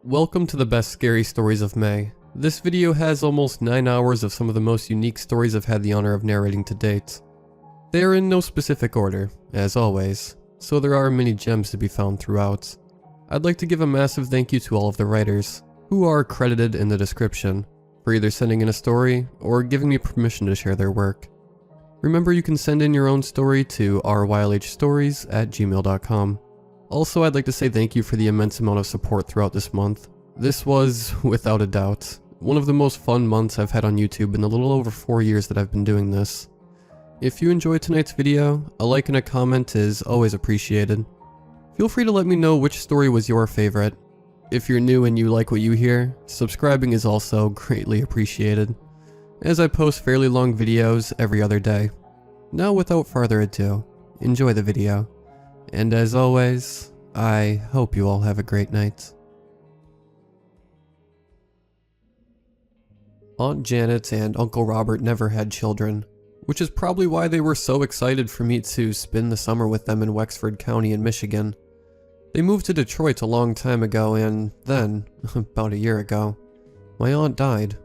Welcome to the best scary stories of May. This video has almost 9 hours of some of the most unique stories I've had the honor of narrating to date. They are in no specific order, as always, so there are many gems to be found throughout. I'd like to give a massive thank you to all of the writers, who are credited in the description, for either sending in a story or giving me permission to share their work. Remember, you can send in your own story to rylhstories@gmail.com. Also, I'd like to say thank you for the immense amount of support throughout this month. This was, without a doubt, one of the most fun months I've had on YouTube in the little over 4 years that I've been doing this. If you enjoyed tonight's video, a like and a comment is always appreciated. Feel free to let me know which story was your favorite. If you're new and you like what you hear, subscribing is also greatly appreciated, as I post fairly long videos every other day. Now, without further ado, enjoy the video. And as always, I hope you all have a great night. Aunt Janet and Uncle Robert never had children, which is probably why they were so excited for me to spend the summer with them in Wexford County in Michigan. They moved to Detroit a long time ago, and then, about a year ago, my aunt died.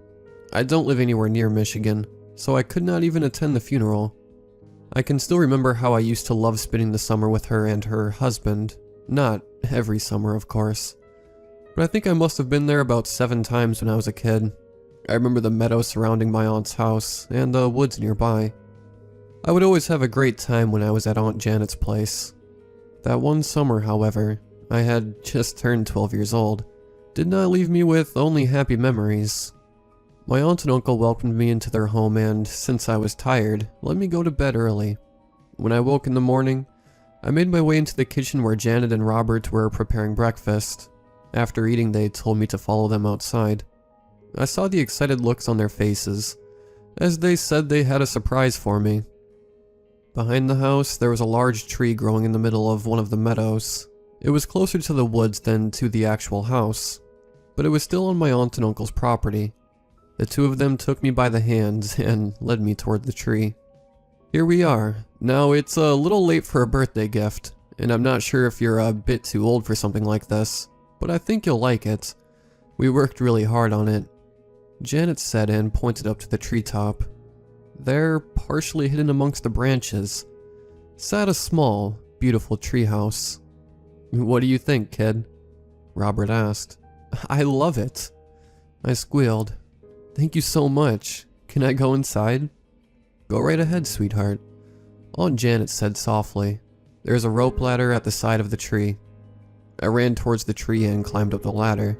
I don't live anywhere near Michigan, so I could not even attend the funeral. I can still remember how I used to love spending the summer with her and her husband. Not every summer, of course. But I think I must have been there about 7 times when I was a kid. I remember the meadow surrounding my aunt's house, and the woods nearby. I would always have a great time when I was at Aunt Janet's place. That one summer, however, I had just turned 12 years old, did not leave me with only happy memories. My aunt and uncle welcomed me into their home and, since I was tired, let me go to bed early. When I woke in the morning, I made my way into the kitchen where Janet and Robert were preparing breakfast. After eating, they told me to follow them outside. I saw the excited looks on their faces, as they said they had a surprise for me. Behind the house, there was a large tree growing in the middle of one of the meadows. It was closer to the woods than to the actual house, but it was still on my aunt and uncle's property. The two of them took me by the hand and led me toward the tree. Here we are. Now, it's a little late for a birthday gift, and I'm not sure if you're a bit too old for something like this, but I think you'll like it. We worked really hard on it, Janet said and pointed up to the treetop. There, partially hidden amongst the branches, sat a small, beautiful treehouse. "What do you think, kid?" Robert asked. "I love it," I squealed. "Thank you so much. Can I go inside?" "Go right ahead, sweetheart," Aunt Janet said softly. "There's a rope ladder at the side of the tree." I ran towards the tree and climbed up the ladder.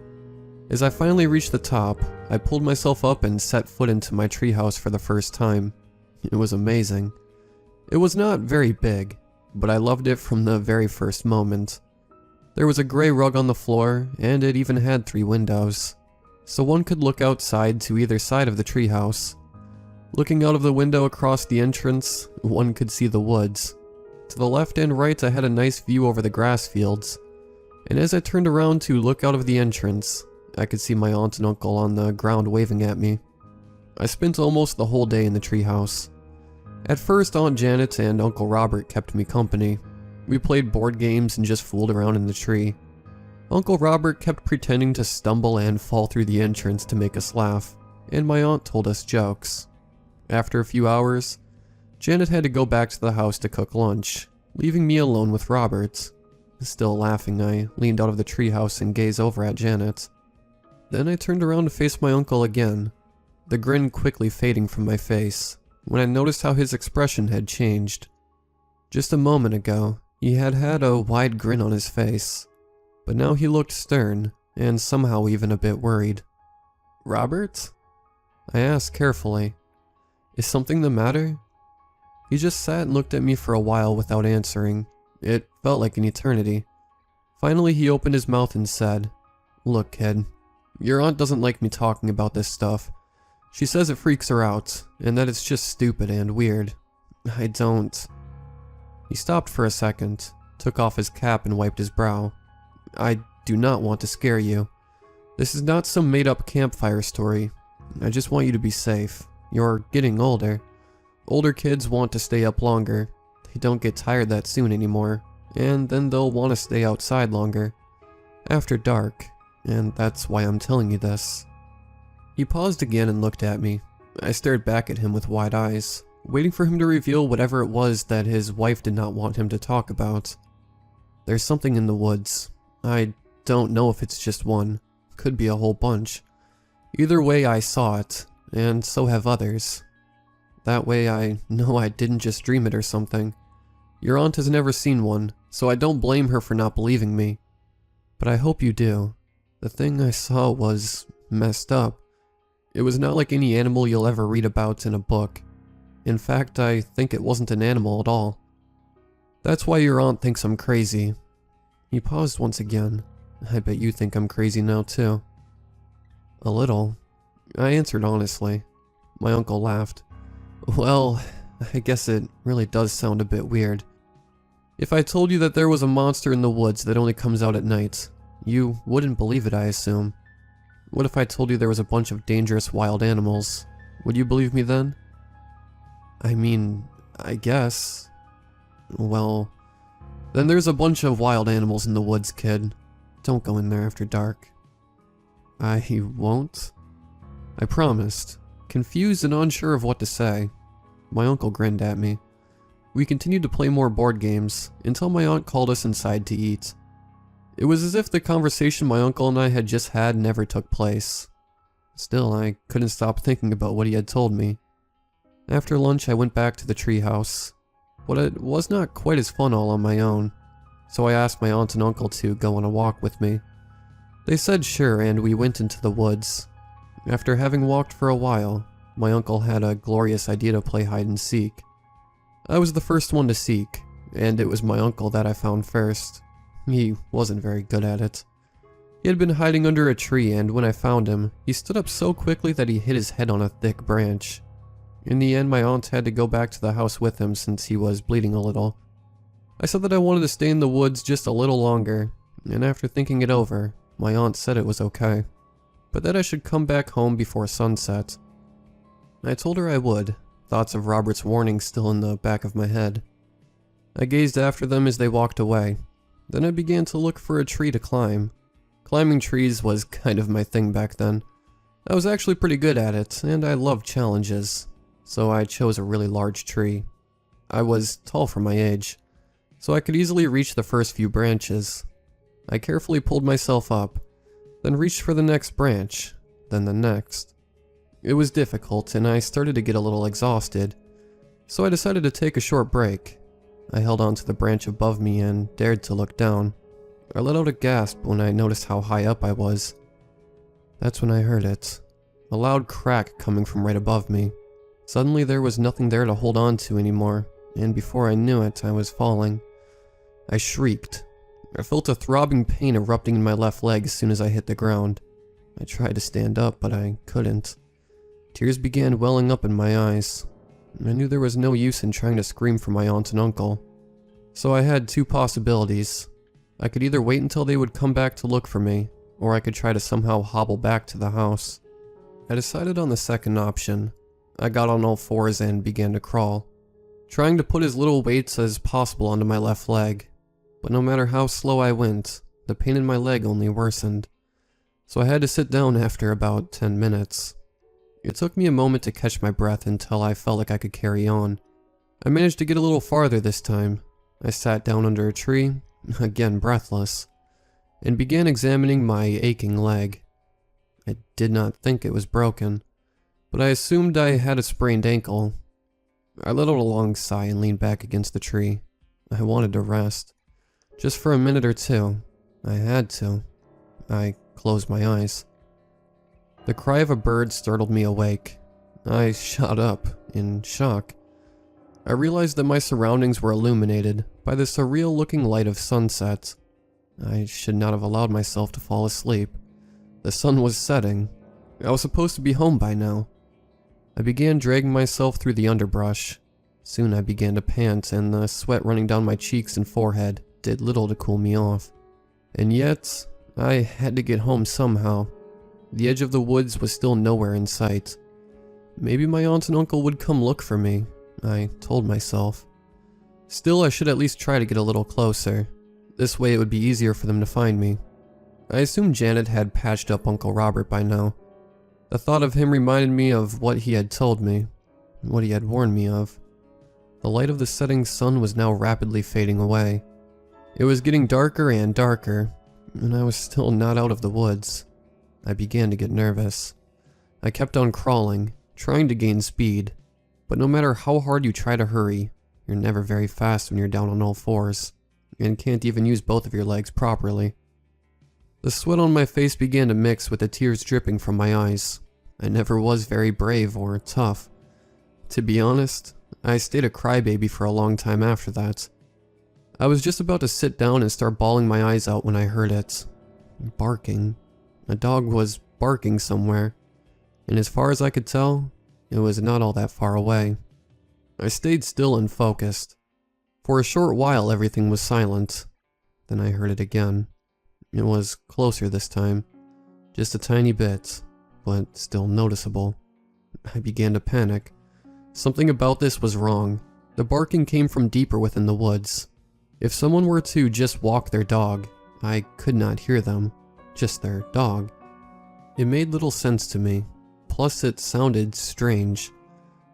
As I finally reached the top, I pulled myself up and set foot into my treehouse for the first time. It was amazing. It was not very big, but I loved it from the very first moment. There was a gray rug on the floor, and it even had 3 windows, so one could look outside to either side of the treehouse. Looking out of the window across the entrance, one could see the woods. To the left and right, I had a nice view over the grass fields, and as I turned around to look out of the entrance, I could see my aunt and uncle on the ground waving at me. I spent almost the whole day in the treehouse. At first, Aunt Janet and Uncle Robert kept me company. We played board games and just fooled around in the tree. Uncle Robert kept pretending to stumble and fall through the entrance to make us laugh, and my aunt told us jokes. After a few hours, Janet had to go back to the house to cook lunch, leaving me alone with Robert. Still laughing, I leaned out of the treehouse and gazed over at Janet. Then I turned around to face my uncle again, the grin quickly fading from my face, when I noticed how his expression had changed. Just a moment ago, he had had a wide grin on his face, but now he looked stern, and somehow even a bit worried. "Robert?" I asked carefully. "Is something the matter?" He just sat and looked at me for a while without answering. It felt like an eternity. Finally, he opened his mouth and said, "Look, kid, your aunt doesn't like me talking about this stuff. She says it freaks her out, and that it's just stupid and weird. I don't." He stopped for a second, took off his cap and wiped his brow. "I do not want to scare you. This is not some made-up campfire story. I just want you to be safe. You're getting older. Older kids want to stay up longer. They don't get tired that soon anymore, and then they'll want to stay outside longer. After dark, and that's why I'm telling you this." He paused again and looked at me. I stared back at him with wide eyes, waiting for him to reveal whatever it was that his wife did not want him to talk about. "There's something in the woods. I don't know if it's just one. Could be a whole bunch. Either way, I saw it, and so have others. That way I know I didn't just dream it or something. Your aunt has never seen one, so I don't blame her for not believing me. But I hope you do. The thing I saw was messed up. It was not like any animal you'll ever read about in a book. In fact, I think it wasn't an animal at all. That's why your aunt thinks I'm crazy." He paused once again. "I bet you think I'm crazy now too." "A little," I answered honestly. My uncle laughed. "Well, I guess it really does sound a bit weird. If I told you that there was a monster in the woods that only comes out at night, you wouldn't believe it, I assume. What if I told you there was a bunch of dangerous wild animals? Would you believe me then?" "I mean, I guess." "Well, then there's a bunch of wild animals in the woods, kid. Don't go in there after dark." "I won't," I promised, confused and unsure of what to say. My uncle grinned at me. We continued to play more board games until my aunt called us inside to eat. It was as if the conversation my uncle and I had just had never took place. Still, I couldn't stop thinking about what he had told me. After lunch, I went back to the treehouse, but it was not quite as fun all on my own, so I asked my aunt and uncle to go on a walk with me. They said sure, and we went into the woods. After having walked for a while, my uncle had a glorious idea to play hide and seek. I was the first one to seek, and it was my uncle that I found first. He wasn't very good at it. He had been hiding under a tree, and when I found him, he stood up so quickly that he hit his head on a thick branch. In the end, my aunt had to go back to the house with him since he was bleeding a little. I said that I wanted to stay in the woods just a little longer, and after thinking it over, my aunt said it was okay, but that I should come back home before sunset. I told her I would, thoughts of Robert's warning still in the back of my head. I gazed after them as they walked away. Then I began to look for a tree to climb. Climbing trees was kind of my thing back then. I was actually pretty good at it, and I loved challenges, so I chose a really large tree. I was tall for my age, so I could easily reach the first few branches. I carefully pulled myself up, then reached for the next branch, then the next. It was difficult, and I started to get a little exhausted, so I decided to take a short break. I held onto the branch above me and dared to look down. I let out a gasp when I noticed how high up I was. That's when I heard it. A loud crack coming from right above me. Suddenly there was nothing there to hold on to anymore, and before I knew it, I was falling. I shrieked. I felt a throbbing pain erupting in my left leg as soon as I hit the ground. I tried to stand up, but I couldn't. Tears began welling up in my eyes. I knew there was no use in trying to scream for my aunt and uncle. So I had two possibilities. I could either wait until they would come back to look for me, or I could try to somehow hobble back to the house. I decided on the second option. I got on all fours and began to crawl, trying to put as little weight as possible onto my left leg. But no matter how slow I went, the pain in my leg only worsened. So I had to sit down after about 10 minutes. It took me a moment to catch my breath until I felt like I could carry on. I managed to get a little farther this time. I sat down under a tree, again breathless, and began examining my aching leg. I did not think it was broken, but I assumed I had a sprained ankle. I let out a long sigh and leaned back against the tree. I wanted to rest. Just for a minute or two. I had to. I closed my eyes. The cry of a bird startled me awake. I shot up, in shock. I realized that my surroundings were illuminated by the surreal-looking light of sunset. I should not have allowed myself to fall asleep. The sun was setting. I was supposed to be home by now. I began dragging myself through the underbrush. Soon I began to pant, and the sweat running down my cheeks and forehead did little to cool me off. And yet, I had to get home somehow. The edge of the woods was still nowhere in sight. Maybe my aunt and uncle would come look for me, I told myself. Still, I should at least try to get a little closer. This way it would be easier for them to find me. I assumed Janet had patched up Uncle Robert by now. The thought of him reminded me of what he had told me, what he had warned me of. The light of the setting sun was now rapidly fading away. It was getting darker and darker, and I was still not out of the woods. I began to get nervous. I kept on crawling, trying to gain speed, but no matter how hard you try to hurry, you're never very fast when you're down on all fours, and can't even use both of your legs properly. The sweat on my face began to mix with the tears dripping from my eyes. I never was very brave or tough. To be honest, I stayed a crybaby for a long time after that. I was just about to sit down and start bawling my eyes out when I heard it. Barking. A dog was barking somewhere, and as far as I could tell, it was not all that far away. I stayed still and focused. For a short while everything was silent. Then I heard it again. It was closer this time. Just a tiny bit, but still noticeable. I began to panic. Something about this was wrong. The barking came from deeper within the woods. If someone were to just walk their dog, I could not hear them. Just their dog. It made little sense to me. Plus it sounded strange.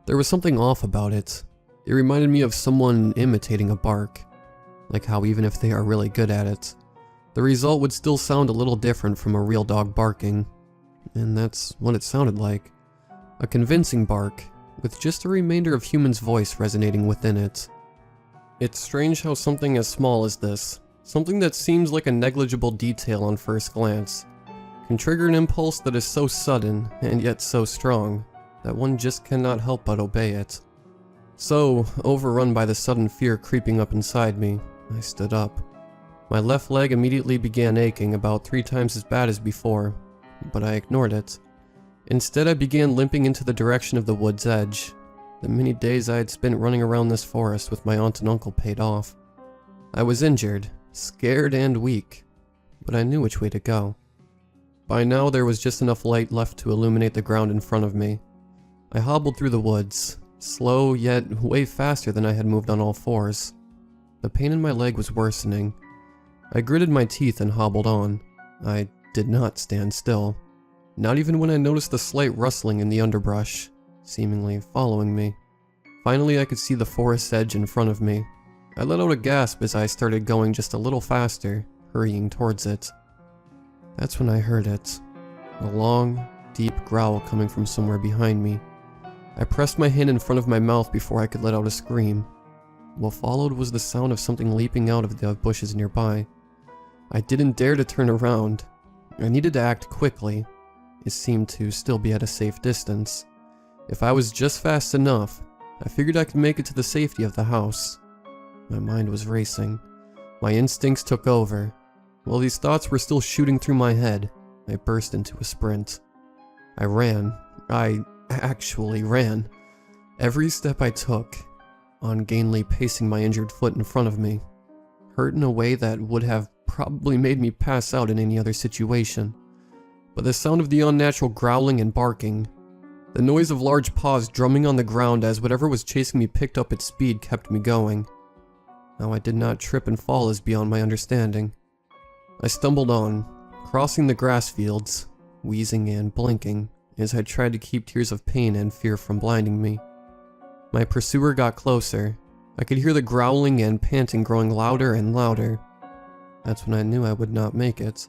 There was something off about it. It reminded me of someone imitating a bark. Like how even if they are really good at it, the result would still sound a little different from a real dog barking. And that's what it sounded like. A convincing bark, with just a remainder of human's voice resonating within it. It's strange how something as small as this, something that seems like a negligible detail on first glance, can trigger an impulse that is so sudden and yet so strong that one just cannot help but obey it. So, overrun by the sudden fear creeping up inside me, I stood up. My left leg immediately began aching about 3 times as bad as before, but I ignored it. Instead, I began limping into the direction of the wood's edge. The many days I had spent running around this forest with my aunt and uncle paid off. I was injured, scared and weak, but I knew which way to go. By now there was just enough light left to illuminate the ground in front of me. I hobbled through the woods, slow yet way faster than I had moved on all fours. The pain in my leg was worsening. I gritted my teeth and hobbled on. I did not stand still. Not even when I noticed the slight rustling in the underbrush, seemingly following me. Finally, I could see the forest edge in front of me. I let out a gasp as I started going just a little faster, hurrying towards it. That's when I heard it. A long, deep growl coming from somewhere behind me. I pressed my hand in front of my mouth before I could let out a scream. What followed was the sound of something leaping out of the bushes nearby. I didn't dare to turn around. I needed to act quickly. It seemed to still be at a safe distance. If I was just fast enough, I figured I could make it to the safety of the house. My mind was racing. My instincts took over. While these thoughts were still shooting through my head, I burst into a sprint. I ran. I actually ran. Every step I took, ungainly pacing my injured foot in front of me, hurt in a way that would have probably made me pass out in any other situation. But the sound of the unnatural growling and barking, the noise of large paws drumming on the ground as whatever was chasing me picked up its speed kept me going. How I did not trip and fall is beyond my understanding. I stumbled on, crossing the grass fields, wheezing and blinking as I tried to keep tears of pain and fear from blinding me. My pursuer got closer. I could hear the growling and panting growing louder and louder. That's when I knew I would not make it.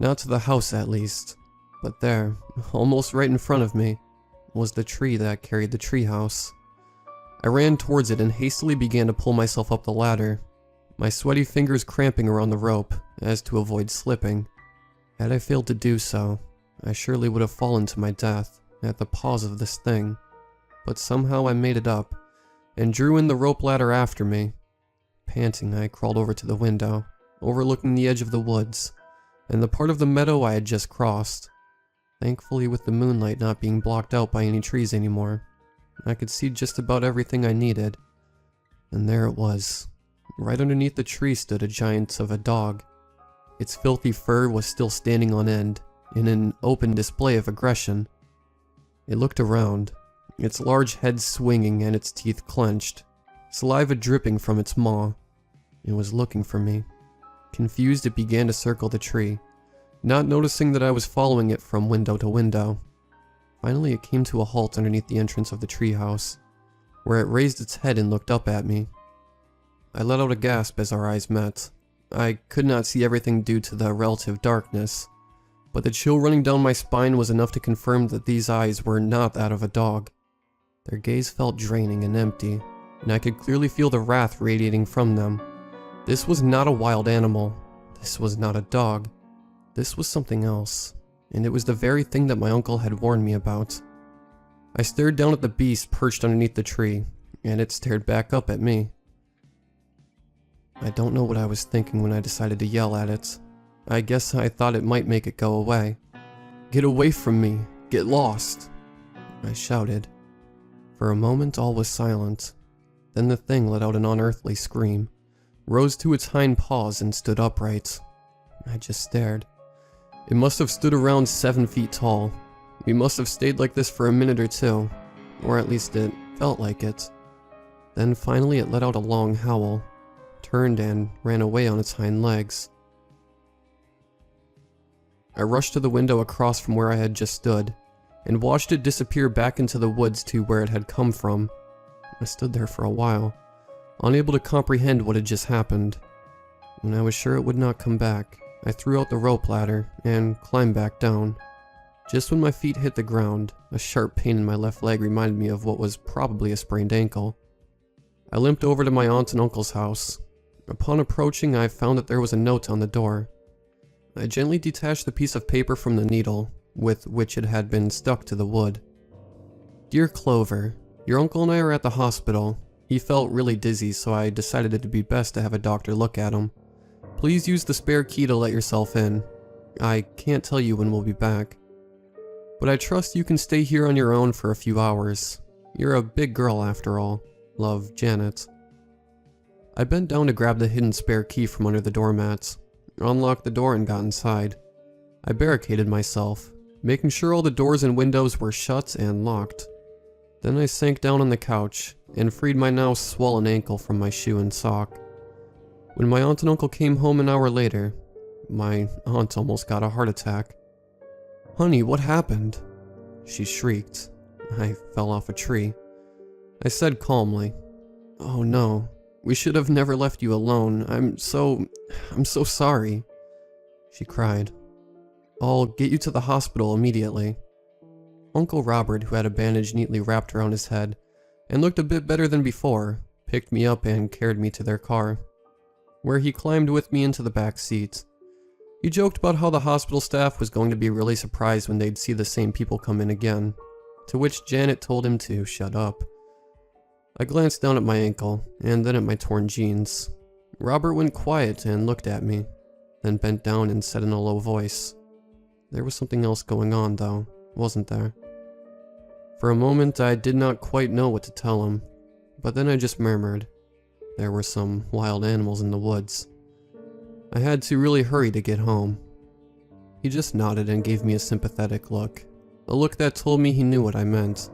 Not to the house at least, but there, almost right in front of me, was the tree that carried the treehouse. I ran towards it and hastily began to pull myself up the ladder, my sweaty fingers cramping around the rope as to avoid slipping. Had I failed to do so, I surely would have fallen to my death at the paws of this thing. But somehow I made it up and drew in the rope ladder after me. Panting, I crawled over to the window, overlooking the edge of the woods and the part of the meadow I had just crossed. Thankfully, with the moonlight not being blocked out by any trees anymore, I could see just about everything I needed. And there it was. Right underneath the tree stood a giant of a dog. Its filthy fur was still standing on end, in an open display of aggression. It looked around, its large head swinging and its teeth clenched, saliva dripping from its maw. It was looking for me. Confused, it began to circle the tree, not noticing that I was following it from window to window. Finally, it came to a halt underneath the entrance of the treehouse, where it raised its head and looked up at me. I let out a gasp as our eyes met. I could not see everything due to the relative darkness, but the chill running down my spine was enough to confirm that these eyes were not that of a dog. Their gaze felt draining and empty, and I could clearly feel the wrath radiating from them. This was not a wild animal. This was not a dog. This was something else, and it was the very thing that my uncle had warned me about. I stared down at the beast perched underneath the tree, and it stared back up at me. I don't know what I was thinking when I decided to yell at it. I guess I thought it might make it go away. "Get away from me! Get lost!" I shouted. For a moment all was silent. Then the thing let out an unearthly scream, rose to its hind paws and stood upright. I just stared. It must have stood around 7 feet tall. We must have stayed like this for a minute or two, or at least it felt like it. Then finally it let out a long howl, turned and ran away on its hind legs. I rushed to the window across from where I had just stood, and watched it disappear back into the woods to where it had come from. I stood there for a while, unable to comprehend what had just happened. When I was sure it would not come back, I threw out the rope ladder and climbed back down. Just when my feet hit the ground, a sharp pain in my left leg reminded me of what was probably a sprained ankle. I limped over to my aunt and uncle's house. Upon approaching, I found that there was a note on the door. I gently detached the piece of paper from the needle, with which it had been stuck to the wood. "Dear Clover, your uncle and I are at the hospital. He felt really dizzy, so I decided it would be best to have a doctor look at him. Please use the spare key to let yourself in. I can't tell you when we'll be back, but I trust you can stay here on your own for a few hours. You're a big girl after all. Love, Janet." I bent down to grab the hidden spare key from under the doormats, unlocked the door and got inside. I barricaded myself, making sure all the doors and windows were shut and locked. Then I sank down on the couch and freed my now swollen ankle from my shoe and sock. When my aunt and uncle came home an hour later, my aunt almost got a heart attack. "Honey, what happened?" she shrieked. I fell off a tree. I said calmly, "Oh no, we should have never left you alone. I'm so sorry." She cried. "I'll get you to the hospital immediately." Uncle Robert, who had a bandage neatly wrapped around his head and looked a bit better than before, picked me up and carried me to their car, where he climbed with me into the back seat. He joked about how the hospital staff was going to be really surprised when they'd see the same people come in again, to which Janet told him to shut up. I glanced down at my ankle, and then at my torn jeans. Robert went quiet and looked at me, then bent down and said in a low voice. There was something else going on though, wasn't there? For a moment I did not quite know what to tell him, but then I just murmured. There were some wild animals in the woods. I had to really hurry to get home. He just nodded and gave me a sympathetic look, a look that told me he knew what I meant.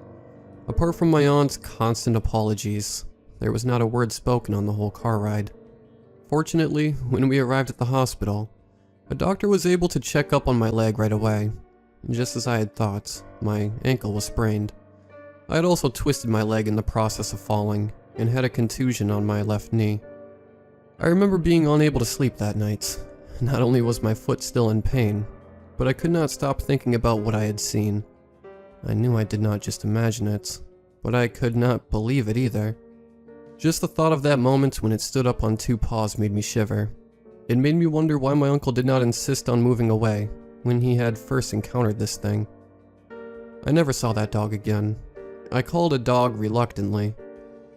Apart from my aunt's constant apologies, there was not a word spoken on the whole car ride. Fortunately, when we arrived at the hospital, a doctor was able to check up on my leg right away. Just as I had thought, my ankle was sprained. I had also twisted my leg in the process of falling, and had a contusion on my left knee. I remember being unable to sleep that night. Not only was my foot still in pain, but I could not stop thinking about what I had seen. I knew I did not just imagine it, but I could not believe it either. Just the thought of that moment when it stood up on 2 paws made me shiver. It made me wonder why my uncle did not insist on moving away when he had first encountered this thing. I never saw that dog again. I called a dog reluctantly,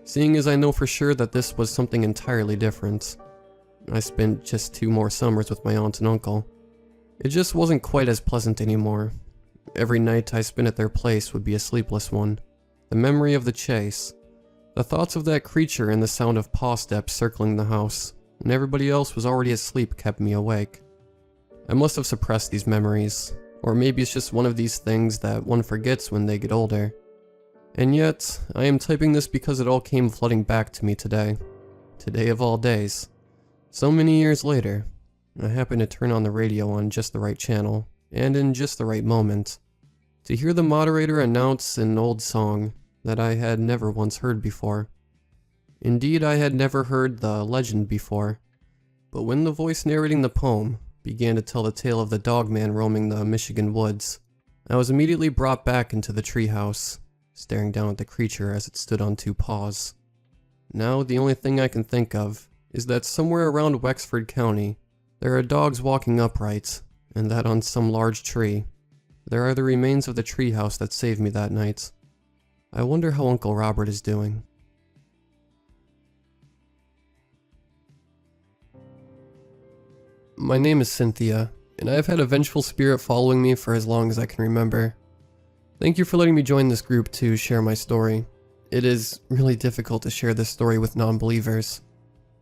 seeing as I know for sure that this was something entirely different. I spent just 2 more summers with my aunt and uncle. It just wasn't quite as pleasant anymore. Every night I spent at their place would be a sleepless one. The memory of the chase, the thoughts of that creature and the sound of paw steps circling the house, when everybody else was already asleep, kept me awake. I must have suppressed these memories, or maybe it's just one of these things that one forgets when they get older. And yet, I am typing this because it all came flooding back to me today. Today of all days. So many years later, I happened to turn on the radio on just the right channel, and in just the right moment, to hear the moderator announce an old song that I had never once heard before. Indeed, I had never heard the legend before, but when the voice narrating the poem began to tell the tale of the dogman roaming the Michigan woods, I was immediately brought back into the treehouse, staring down at the creature as it stood on two paws. Now, the only thing I can think of is that somewhere around Wexford County, there are dogs walking upright, and that on some large tree, there are the remains of the treehouse that saved me that night. I wonder how Uncle Robert is doing. My name is Cynthia, and I have had a vengeful spirit following me for as long as I can remember. Thank you for letting me join this group to share my story. It is really difficult to share this story with non-believers.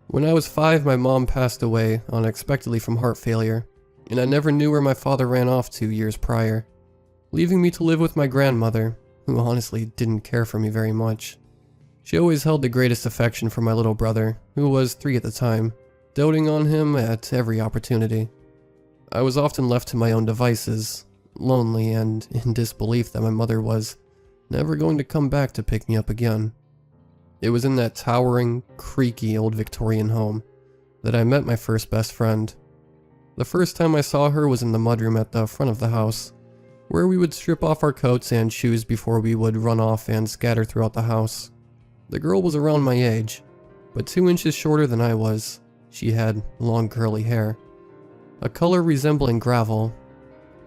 When I was 5, my mom passed away unexpectedly from heart failure, and I never knew where my father ran off to years prior, leaving me to live with my grandmother, who honestly didn't care for me very much. She always held the greatest affection for my little brother, who was 3 at the time, doting on him at every opportunity. I was often left to my own devices, lonely and in disbelief that my mother was never going to come back to pick me up again. It was in that towering, creaky old Victorian home that I met my first best friend. The first time I saw her was in the mudroom at the front of the house, where we would strip off our coats and shoes before we would run off and scatter throughout the house. The girl was around my age, but 2 inches shorter than I was. She had long curly hair, a color resembling gravel.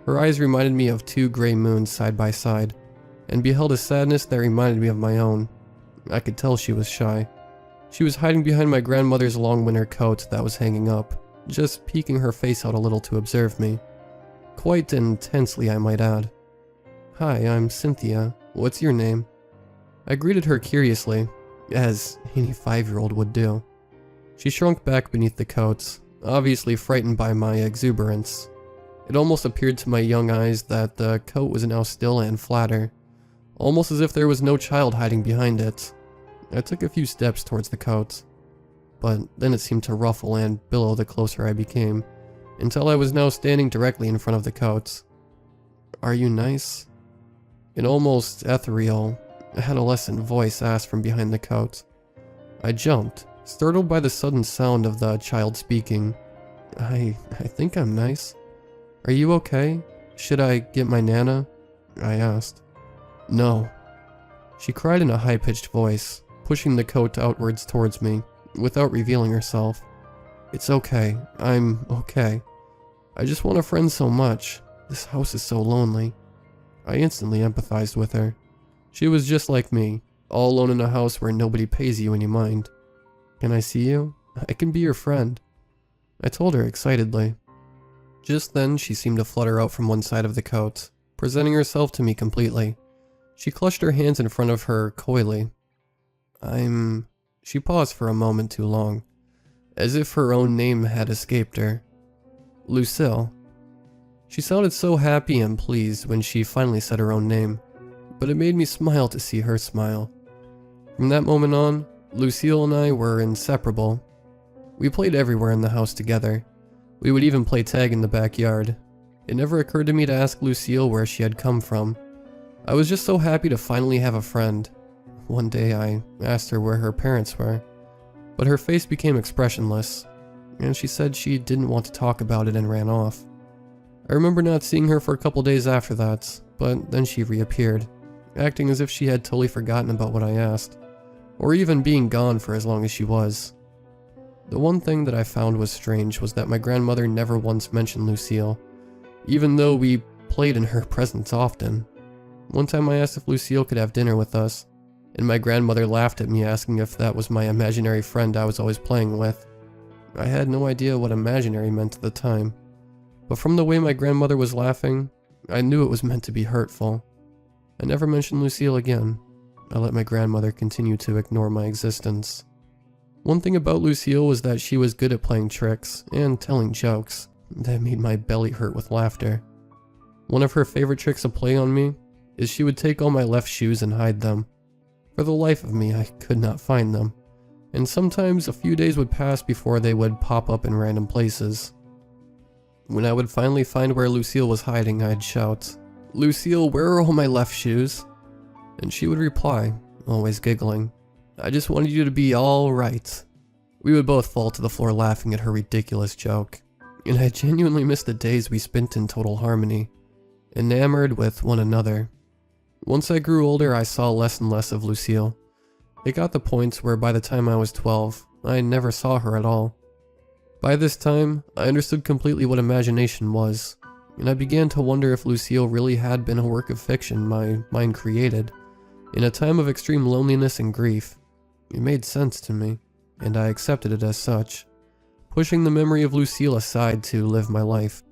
Her eyes reminded me of 2 gray moons side by side, and beheld a sadness that reminded me of my own. I could tell she was shy. She was hiding behind my grandmother's long winter coat that was hanging up, just peeking her face out a little to observe me. Quite intensely, I might add. "Hi, I'm Cynthia. What's your name?" I greeted her curiously, as any 5-year-old would do. She shrunk back beneath the coat, obviously frightened by my exuberance. It almost appeared to my young eyes that the coat was now still and flatter, almost as if there was no child hiding behind it. I took a few steps towards the coat, but then it seemed to ruffle and billow the closer I became, until I was now standing directly in front of the coat. "Are you nice?" An almost ethereal, adolescent voice asked from behind the coat. I jumped, startled by the sudden sound of the child speaking. I think I'm nice. Are you okay? Should I get my Nana?" I asked. "No," she cried in a high-pitched voice, pushing the coat outwards towards me, without revealing herself. "It's okay. I'm okay. I just want a friend so much. This house is so lonely." I instantly empathized with her. She was just like me, all alone in a house where nobody pays you any mind. "Can I see you? I can be your friend," I told her excitedly. Just then, she seemed to flutter out from one side of the coat, presenting herself to me completely. She clutched her hands in front of her coyly. She paused for a moment too long, as if her own name had escaped her. "Lucille." She sounded so happy and pleased when she finally said her own name, but it made me smile to see her smile. From that moment on, Lucille and I were inseparable. We played everywhere in the house together. We would even play tag in the backyard. It never occurred to me to ask Lucille where she had come from. I was just so happy to finally have a friend. One day I asked her where her parents were, but her face became expressionless, and she said she didn't want to talk about it and ran off. I remember not seeing her for a couple days after that, but then she reappeared, acting as if she had totally forgotten about what I asked, or even being gone for as long as she was. The one thing that I found was strange was that my grandmother never once mentioned Lucille, even though we played in her presence often. One time I asked if Lucille could have dinner with us, and my grandmother laughed at me asking if that was my imaginary friend I was always playing with. I had no idea what imaginary meant at the time, but from the way my grandmother was laughing, I knew it was meant to be hurtful. I never mentioned Lucille again. I let my grandmother continue to ignore my existence. One thing about Lucille was that she was good at playing tricks and telling jokes that made my belly hurt with laughter. One of her favorite tricks to play on me is she would take all my left shoes and hide them. For the life of me, I could not find them, and sometimes a few days would pass before they would pop up in random places. When I would finally find where Lucille was hiding, I'd shout, "Lucille, where are all my left shoes?" And she would reply, always giggling, "I just wanted you to be all right." We would both fall to the floor laughing at her ridiculous joke, and I genuinely missed the days we spent in total harmony, enamored with one another. Once I grew older, I saw less and less of Lucille. It got to points where by the time I was 12, I never saw her at all. By this time, I understood completely what imagination was, and I began to wonder if Lucille really had been a work of fiction my mind created. In a time of extreme loneliness and grief, it made sense to me, and I accepted it as such, pushing the memory of Lucille aside to live my life.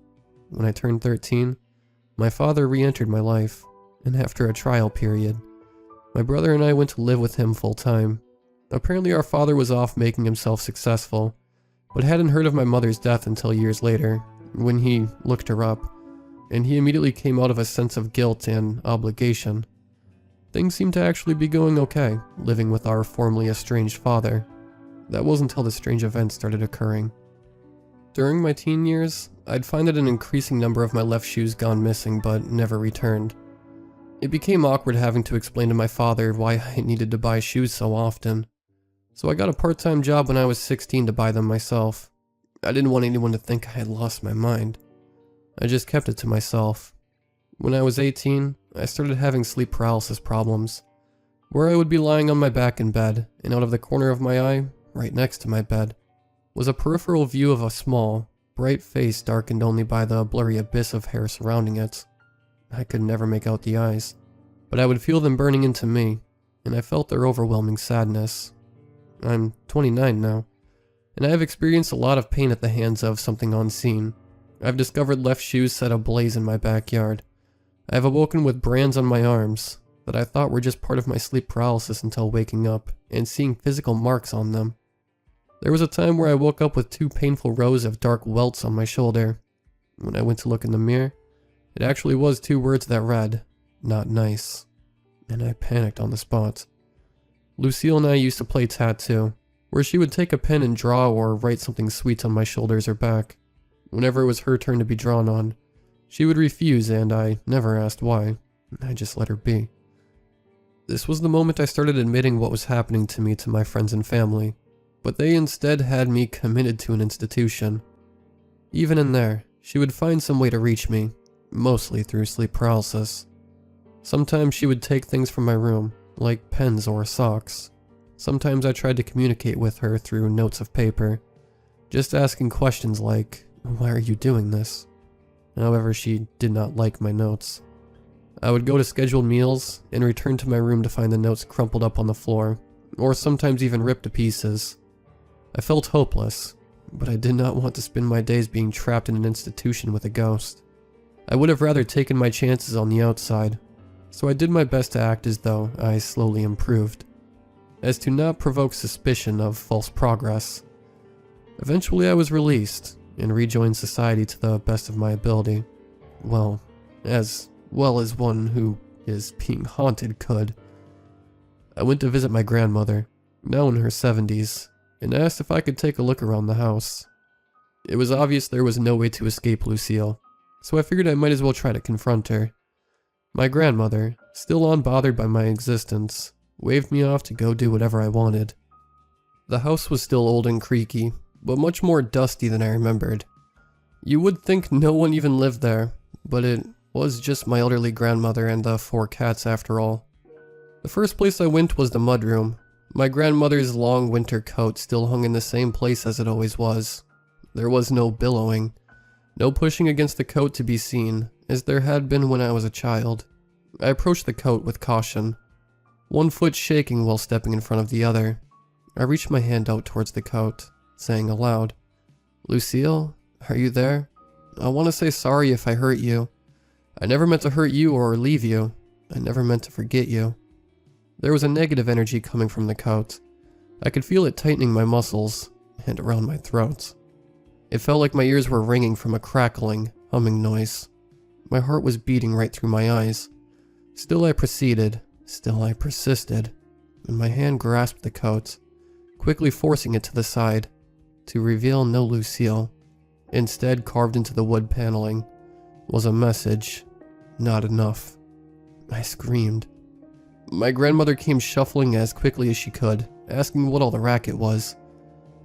When I turned 13, my father re-entered my life, and after a trial period, my brother and I went to live with him full time. Apparently our father was off making himself successful, but hadn't heard of my mother's death until years later, when he looked her up, and he immediately came out of a sense of guilt and obligation. Things seemed to actually be going okay, living with our formerly estranged father. That wasn't until the strange events started occurring. During my teen years, I'd find that an increasing number of my left shoes gone missing but never returned. It became awkward having to explain to my father why I needed to buy shoes so often. So I got a part-time job when I was 16 to buy them myself. I didn't want anyone to think I had lost my mind. I just kept it to myself. When I was 18, I started having sleep paralysis problems, where I would be lying on my back in bed, and out of the corner of my eye, right next to my bed, was a peripheral view of a small, bright face darkened only by the blurry abyss of hair surrounding it. I could never make out the eyes, but I would feel them burning into me, and I felt their overwhelming sadness. I'm 29 now, and I have experienced a lot of pain at the hands of something unseen. I've discovered left shoes set ablaze in my backyard. I have awoken with brands on my arms that I thought were just part of my sleep paralysis until waking up and seeing physical marks on them. There was a time where I woke up with 2 painful rows of dark welts on my shoulder. When I went to look in the mirror, it actually was 2 words that read, "Not nice," and I panicked on the spot. Lucille and I used to play tattoo, where she would take a pen and draw or write something sweet on my shoulders or back. Whenever it was her turn to be drawn on, she would refuse, and I never asked why. I just let her be. This was the moment I started admitting what was happening to me to my friends and family, but they instead had me committed to an institution. Even in there, she would find some way to reach me, mostly through sleep paralysis. Sometimes she would take things from my room, like pens or socks. Sometimes I tried to communicate with her through notes of paper, just asking questions like, "Why are you doing this?" However, she did not like my notes. I would go to scheduled meals and return to my room to find the notes crumpled up on the floor, or sometimes even ripped to pieces. I felt hopeless, but I did not want to spend my days being trapped in an institution with a ghost. I would have rather taken my chances on the outside, so I did my best to act as though I slowly improved, as to not provoke suspicion of false progress. Eventually I was released and rejoined society to the best of my ability. Well as one who is being haunted could. I went to visit my grandmother, now in her 70s, and asked if I could take a look around the house. It was obvious there was no way to escape Lucille, so I figured I might as well try to confront her. My grandmother, still unbothered by my existence, waved me off to go do whatever I wanted. The house was still old and creaky, but much more dusty than I remembered. You would think no one even lived there, but it was just my elderly grandmother and the 4 cats after all. The first place I went was the mudroom. My grandmother's long winter coat still hung in the same place as it always was. There was no billowing, no pushing against the coat to be seen, as there had been when I was a child. I approached the coat with caution, one foot shaking while stepping in front of the other. I reached my hand out towards the coat, saying aloud, "Lucille, are you there? I want to say sorry if I hurt you. I never meant to hurt you or leave you. I never meant to forget you." There was a negative energy coming from the coat. I could feel it tightening my muscles and around my throat. It felt like my ears were ringing from a crackling, humming noise. My heart was beating right through my eyes. Still I proceeded, still I persisted, and my hand grasped the coat, quickly forcing it to the side, to reveal no Lucille. Instead, carved into the wood paneling was a message: not enough. I screamed. My grandmother came shuffling as quickly as she could, asking what all the racket was.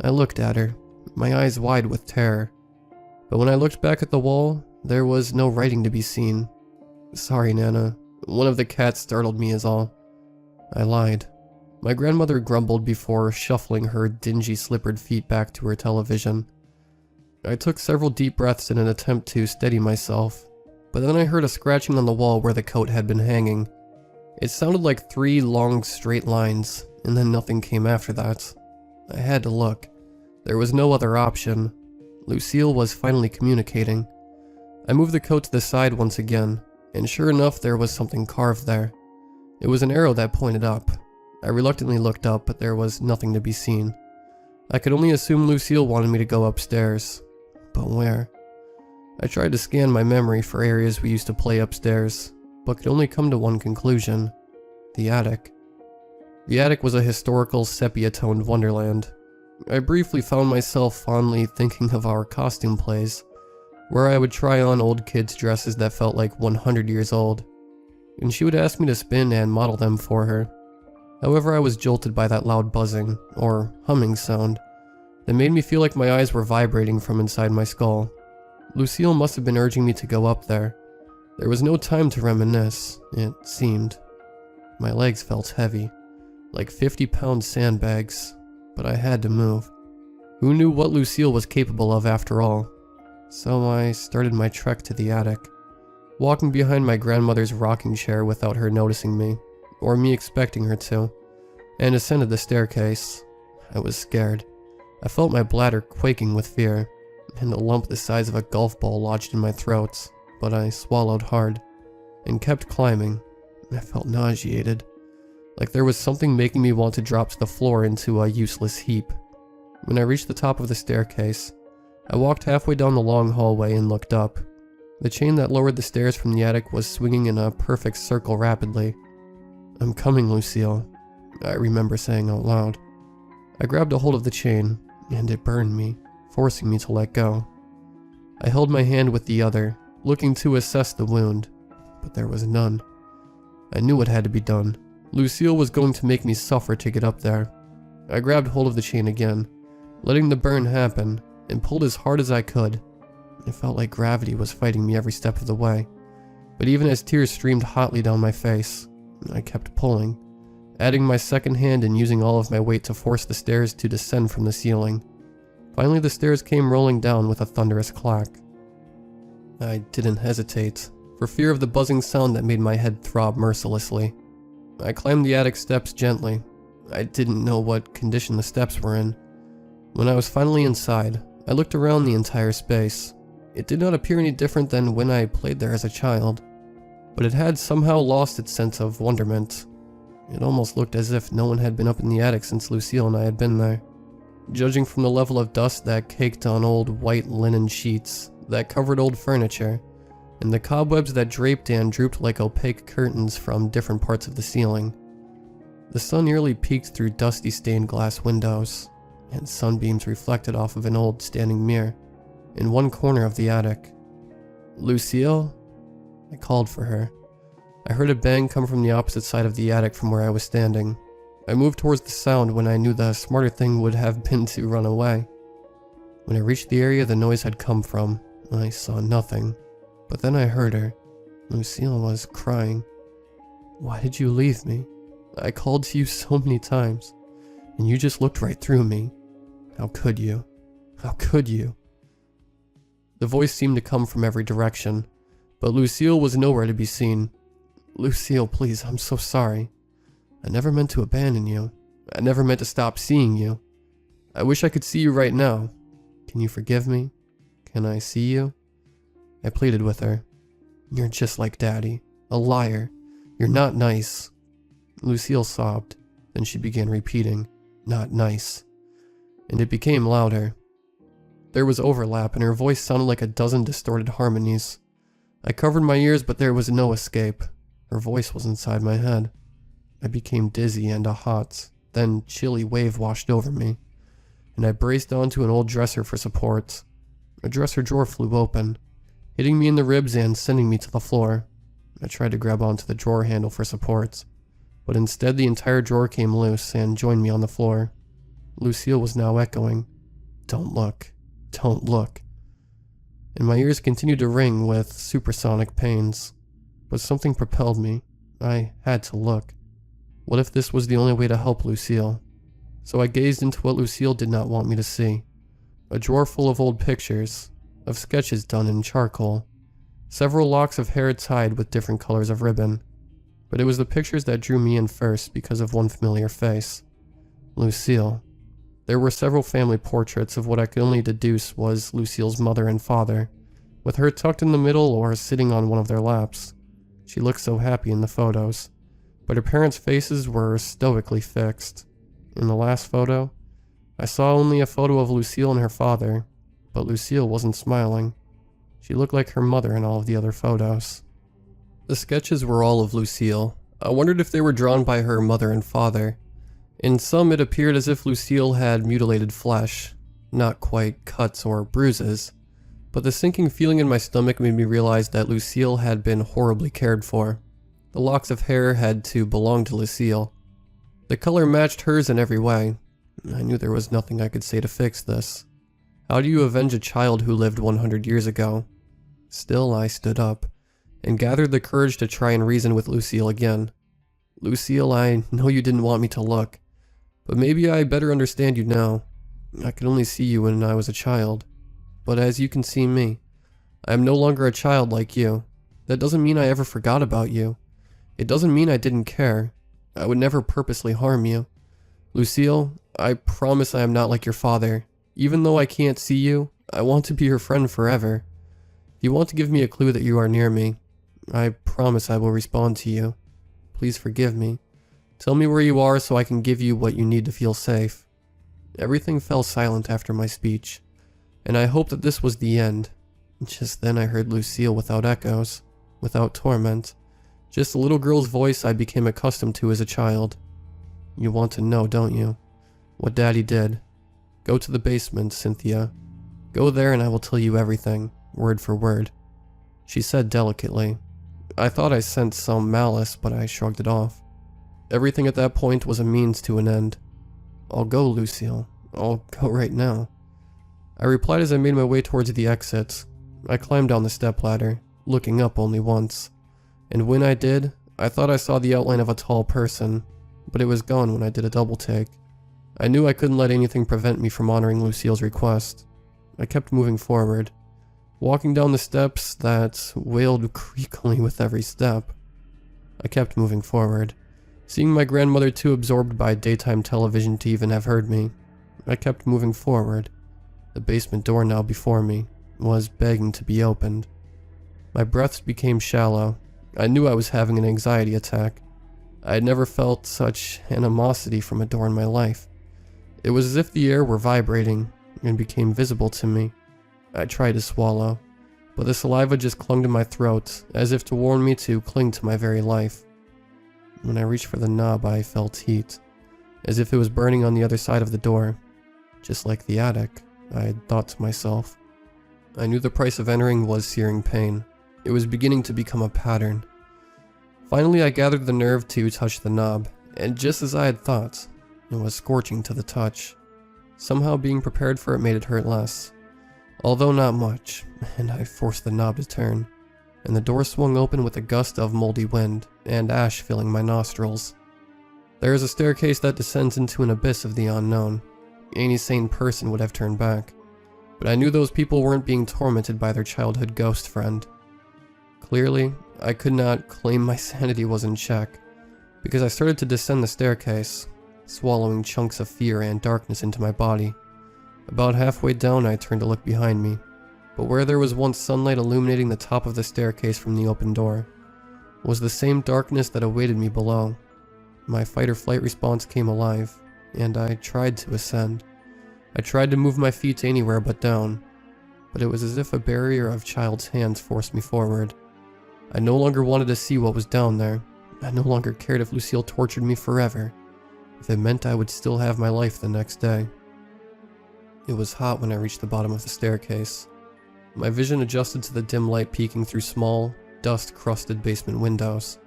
I looked at her, my eyes wide with terror. But when I looked back at the wall, there was no writing to be seen. Sorry, Nana. One of the cats startled me is all. I lied. My grandmother grumbled before shuffling her dingy slippered feet back to her television. I took several deep breaths in an attempt to steady myself, but then I heard a scratching on the wall where the coat had been hanging. It sounded like 3 long straight lines, and then nothing came after that. I had to look. There was no other option. Lucille was finally communicating. I moved the coat to the side once again, and sure enough there was something carved there. It was an arrow that pointed up. I reluctantly looked up, but there was nothing to be seen. I could only assume Lucille wanted me to go upstairs. But where? I tried to scan my memory for areas we used to play upstairs, but could only come to one conclusion: the attic. The attic was a historical sepia-toned wonderland. I briefly found myself fondly thinking of our costume plays, where I would try on old kids' dresses that felt like 100 years old, and she would ask me to spin and model them for her. However, I was jolted by that loud buzzing, or humming sound, that made me feel like my eyes were vibrating from inside my skull. Lucille must have been urging me to go up there. There was no time to reminisce, it seemed. My legs felt heavy, like 50-pound sandbags, but I had to move. Who knew what Lucille was capable of after all? So I started my trek to the attic, walking behind my grandmother's rocking chair without her noticing me, or me expecting her to, and ascended the staircase. I was scared. I felt my bladder quaking with fear, and a lump the size of a golf ball lodged in my throat, but I swallowed hard, and kept climbing. I felt nauseated, like there was something making me want to drop to the floor into a useless heap. When I reached the top of the staircase, I walked halfway down the long hallway and looked up. The chain that lowered the stairs from the attic was swinging in a perfect circle rapidly. "I'm coming, Lucille," I remember saying out loud. I grabbed a hold of the chain, and it burned me, forcing me to let go. I held my hand with the other, looking to assess the wound, but there was none. I knew what had to be done. Lucille was going to make me suffer to get up there. I grabbed hold of the chain again, letting the burn happen, and pulled as hard as I could. It felt like gravity was fighting me every step of the way, but even as tears streamed hotly down my face, I kept pulling, adding my second hand and using all of my weight to force the stairs to descend from the ceiling. Finally, the stairs came rolling down with a thunderous clack. I didn't hesitate, for fear of the buzzing sound that made my head throb mercilessly. I climbed the attic steps gently. I didn't know what condition the steps were in. When I was finally inside, I looked around the entire space. It did not appear any different than when I played there as a child, but it had somehow lost its sense of wonderment. It almost looked as if no one had been up in the attic since Lucille and I had been there. Judging from the level of dust that caked on old white linen sheets that covered old furniture, and the cobwebs that draped and drooped like opaque curtains from different parts of the ceiling. The sun nearly peeked through dusty stained glass windows, and sunbeams reflected off of an old standing mirror in one corner of the attic. "Lucille?" I called for her. I heard a bang come from the opposite side of the attic from where I was standing. I moved towards the sound when I knew the smarter thing would have been to run away. When I reached the area the noise had come from, I saw nothing. But then I heard her. Lucille was crying. "Why did you leave me? I called to you so many times, and you just looked right through me. How could you? How could you?" The voice seemed to come from every direction, but Lucille was nowhere to be seen. "Lucille, please, I'm so sorry. I never meant to abandon you. I never meant to stop seeing you. I wish I could see you right now. Can you forgive me? Can I see you?" I pleaded with her. "You're just like Daddy. A liar. You're not nice." Lucille sobbed. Then she began repeating, "Not nice." And it became louder. There was overlap, and her voice sounded like a dozen distorted harmonies. I covered my ears, but there was no escape. Her voice was inside my head. I became dizzy, and a hot, then chilly wave washed over me, and I braced onto an old dresser for support. A dresser drawer flew open, hitting me in the ribs and sending me to the floor. I tried to grab onto the drawer handle for support, but instead the entire drawer came loose and joined me on the floor. Lucille was now echoing, "Don't look, don't look." And my ears continued to ring with supersonic pains. But something propelled me. I had to look. What if this was the only way to help Lucille? So I gazed into what Lucille did not want me to see. A drawer full of old pictures, of sketches done in charcoal. Several locks of hair tied with different colors of ribbon. But it was the pictures that drew me in first because of one familiar face. Lucille. There were several family portraits of what I could only deduce was Lucille's mother and father, with her tucked in the middle or sitting on one of their laps. She looked so happy in the photos, but her parents' faces were stoically fixed. In the last photo, I saw only a photo of Lucille and her father, but Lucille wasn't smiling. She looked like her mother in all of the other photos. The sketches were all of Lucille. I wondered if they were drawn by her mother and father. In some, it appeared as if Lucille had mutilated flesh, not quite cuts or bruises, but the sinking feeling in my stomach made me realize that Lucille had been horribly cared for. The locks of hair had to belong to Lucille. The color matched hers in every way. I knew there was nothing I could say to fix this. How do you avenge a child who lived 100 years ago? Still, I stood up, and gathered the courage to try and reason with Lucille again. "Lucille, I know you didn't want me to look, but maybe I better understand you now. I could only see you when I was a child. But as you can see me, I am no longer a child like you. That doesn't mean I ever forgot about you. It doesn't mean I didn't care. I would never purposely harm you. Lucille, I promise I am not like your father. Even though I can't see you, I want to be your friend forever. If you want to give me a clue that you are near me, I promise I will respond to you. Please forgive me. Tell me where you are so I can give you what you need to feel safe." Everything fell silent after my speech, and I hoped that this was the end. Just then I heard Lucille without echoes, without torment. Just a little girl's voice I became accustomed to as a child. "You want to know, don't you? What Daddy did. Go to the basement, Cynthia. Go there and I will tell you everything, word for word," she said delicately. I thought I sensed some malice, but I shrugged it off. Everything at that point was a means to an end. "I'll go, Lucille. I'll go right now," I replied as I made my way towards the exit. I climbed down the stepladder, looking up only once. And when I did, I thought I saw the outline of a tall person, but it was gone when I did a double take. I knew I couldn't let anything prevent me from honoring Lucille's request. I kept moving forward, walking down the steps that wailed creakily with every step. I kept moving forward, seeing my grandmother too absorbed by daytime television to even have heard me. I kept moving forward. The basement door now before me was begging to be opened. My breaths became shallow. I knew I was having an anxiety attack. I had never felt such animosity from a door in my life. It was as if the air were vibrating and became visible to me. I tried to swallow, but the saliva just clung to my throat as if to warn me to cling to my very life. When I reached for the knob, I felt heat, as if it was burning on the other side of the door. Just like the attic, I had thought to myself. I knew the price of entering was searing pain. It was beginning to become a pattern. Finally, I gathered the nerve to touch the knob, and just as I had thought, it was scorching to the touch. Somehow being prepared for it made it hurt less, although not much, and I forced the knob to turn, and the door swung open with a gust of moldy wind and ash filling my nostrils. There is a staircase that descends into an abyss of the unknown. Any sane person would have turned back, but I knew those people weren't being tormented by their childhood ghost friend. Clearly, I could not claim my sanity was in check, because I started to descend the staircase, swallowing chunks of fear and darkness into my body. About halfway down, I turned to look behind me, but where there was once sunlight illuminating the top of the staircase from the open door, was the same darkness that awaited me below. My fight-or-flight response came alive, and I tried to ascend. I tried to move my feet anywhere but down, but it was as if a barrier of child's hands forced me forward. I no longer wanted to see what was down there. I no longer cared if Lucille tortured me forever, if it meant I would still have my life the next day. It was hot when I reached the bottom of the staircase. My vision adjusted to the dim light peeking through small, dust-crusted basement windows.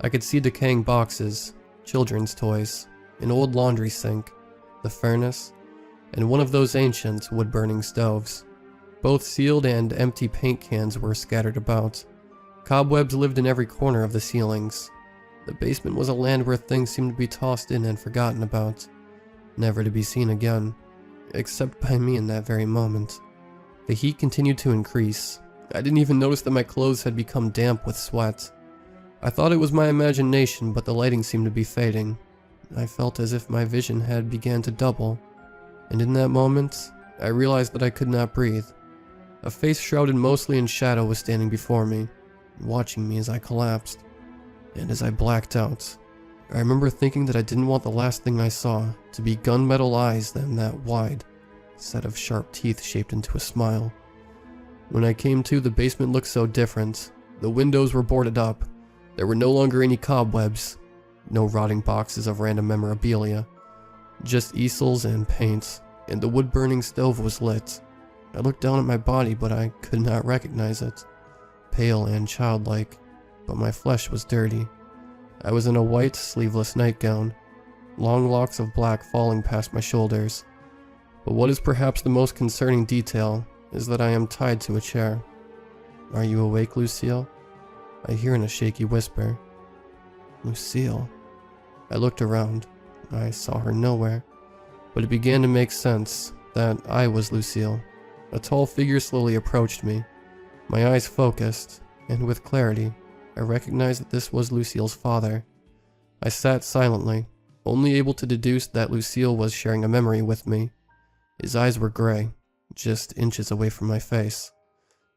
I could see decaying boxes, children's toys, an old laundry sink, the furnace, and one of those ancient wood-burning stoves. Both sealed and empty paint cans were scattered about. Cobwebs lived in every corner of the ceilings. The basement was a land where things seemed to be tossed in and forgotten about, never to be seen again, except by me in that very moment. The heat continued to increase. I didn't even notice that my clothes had become damp with sweat. I thought it was my imagination, but the lighting seemed to be fading. I felt as if my vision had began to double, and in that moment, I realized that I could not breathe. A face shrouded mostly in shadow was standing before me, watching me as I collapsed, and as I blacked out. I remember thinking that I didn't want the last thing I saw to be gunmetal eyes then that wide set of sharp teeth shaped into a smile. When I came to, the basement looked so different. The windows were boarded up. There were no longer any cobwebs, no rotting boxes of random memorabilia, just easels and paint, and the wood-burning stove was lit. I looked down at my body, but I could not recognize it. Pale and childlike, but my flesh was dirty. I was in a white, sleeveless nightgown, long locks of black falling past my shoulders. But what is perhaps the most concerning detail is that I am tied to a chair. "Are you awake, Lucille?" I hear in a shaky whisper. Lucille. I looked around. I saw her nowhere, but it began to make sense that I was Lucille. A tall figure slowly approached me. My eyes focused, and with clarity, I recognized that this was Lucille's father. I sat silently, only able to deduce that Lucille was sharing a memory with me. His eyes were gray, just inches away from my face,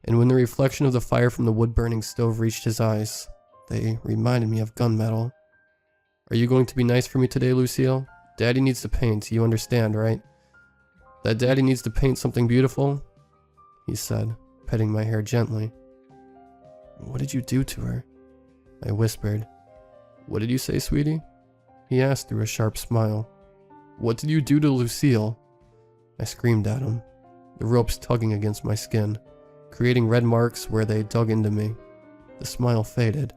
and when the reflection of the fire from the wood-burning stove reached his eyes, they reminded me of gunmetal. "Are you going to be nice for me today, Lucille? Daddy needs to paint, you understand, right? That Daddy needs to paint something beautiful?" he said, petting my hair gently. "What did you do to her?" I whispered. "What did you say, sweetie?" he asked through a sharp smile. "What did you do to Lucille?" I screamed at him, the ropes tugging against my skin, creating red marks where they dug into me. The smile faded,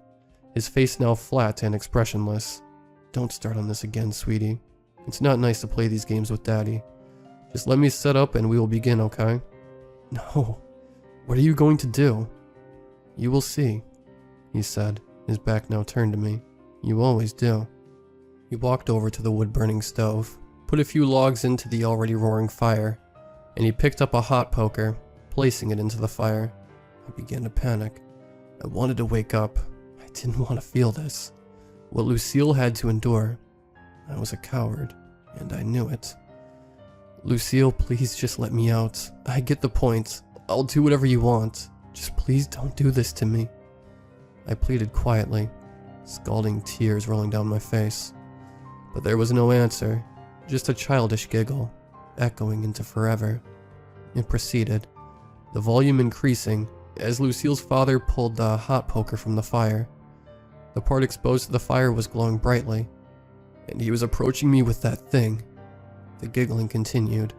his face now flat and expressionless. "Don't start on this again, sweetie. It's not nice to play these games with Daddy. Just let me set up and we will begin, okay?" "No. What are you going to do?" "You will see," he said, his back now turned to me. "You always do." He walked over to the wood-burning stove, put a few logs into the already roaring fire, and he picked up a hot poker, placing it into the fire. I began to panic. I wanted to wake up. I didn't want to feel this. What Lucille had to endure. I was a coward, and I knew it. "Lucille, please just let me out. I get the point. I'll do whatever you want. Just please don't do this to me." I pleaded quietly, scalding tears rolling down my face. But there was no answer, just a childish giggle, echoing into forever. It proceeded, the volume increasing, as Lucille's father pulled the hot poker from the fire. The part exposed to the fire was glowing brightly, and he was approaching me with that thing. The giggling continued.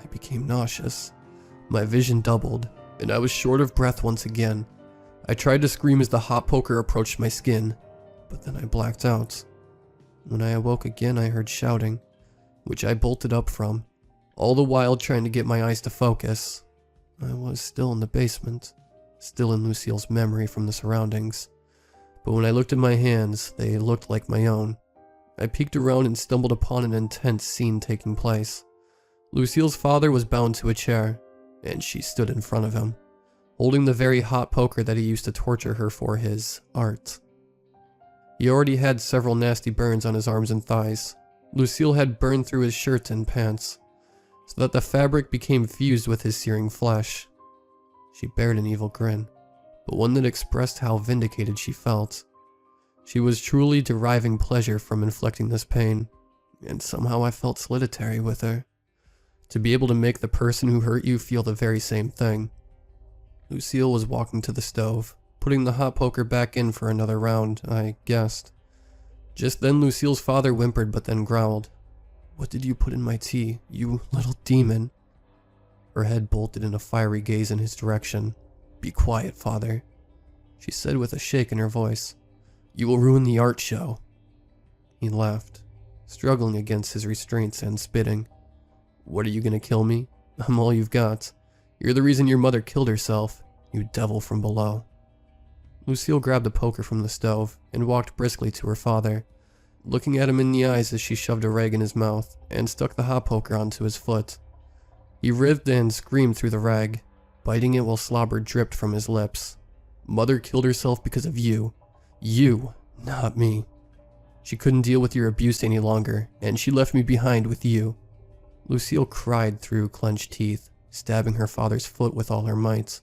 I became nauseous. My vision doubled, and I was short of breath once again. I tried to scream as the hot poker approached my skin, but then I blacked out. When I awoke again, I heard shouting, which I bolted up from, all the while trying to get my eyes to focus. I was still in the basement, still in Lucille's memory from the surroundings, but when I looked at my hands, they looked like my own. I peeked around and stumbled upon an intense scene taking place. Lucille's father was bound to a chair, and she stood in front of him, holding the very hot poker that he used to torture her for his art. He already had several nasty burns on his arms and thighs. Lucille had burned through his shirt and pants, so that the fabric became fused with his searing flesh. She bared an evil grin, but one that expressed how vindicated she felt. She was truly deriving pleasure from inflicting this pain, and somehow I felt solitary with her. To be able to make the person who hurt you feel the very same thing. Lucille was walking to the stove, putting the hot poker back in for another round, I guessed. Just then Lucille's father whimpered but then growled. "What did you put in my tea, you little demon?" Her head bolted in a fiery gaze in his direction. "Be quiet, father," she said with a shake in her voice. "You will ruin the art show." He laughed, struggling against his restraints and spitting. "What, are you gonna kill me? I'm all you've got. You're the reason your mother killed herself, you devil from below." Lucille grabbed a poker from the stove and walked briskly to her father, looking at him in the eyes as she shoved a rag in his mouth and stuck the hot poker onto his foot. He writhed and screamed through the rag, biting it while slobber dripped from his lips. "Mother killed herself because of you. You, not me. She couldn't deal with your abuse any longer, and she left me behind with you." Lucille cried through clenched teeth, stabbing her father's foot with all her might.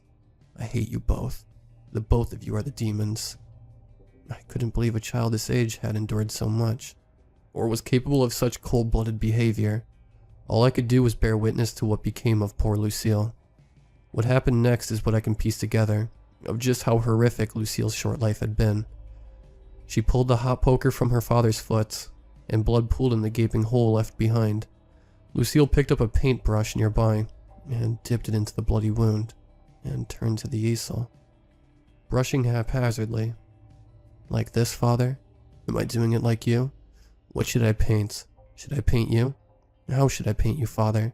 "I hate you both. The both of you are the demons." I couldn't believe a child this age had endured so much, or was capable of such cold-blooded behavior. All I could do was bear witness to what became of poor Lucille. What happened next is what I can piece together, of just how horrific Lucille's short life had been. She pulled the hot poker from her father's foot, and blood pooled in the gaping hole left behind. Lucille picked up a paintbrush nearby, and dipped it into the bloody wound, and turned to the easel, brushing haphazardly. "Like this, father? Am I doing it like you? What should I paint? Should I paint you? How should I paint you, father?"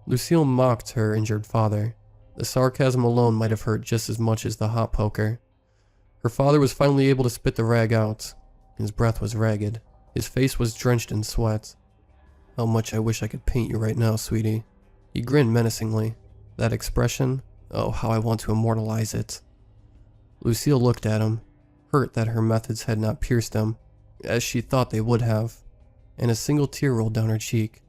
Lucille mocked her injured father. The sarcasm alone might have hurt just as much as the hot poker. Her father was finally able to spit the rag out. His breath was ragged. His face was drenched in sweat. "How much I wish I could paint you right now, sweetie." He grinned menacingly. That expression, oh, how I want to immortalize it. Lucille looked at him, hurt that her methods had not pierced him, as she thought they would have, and a single tear rolled down her cheek.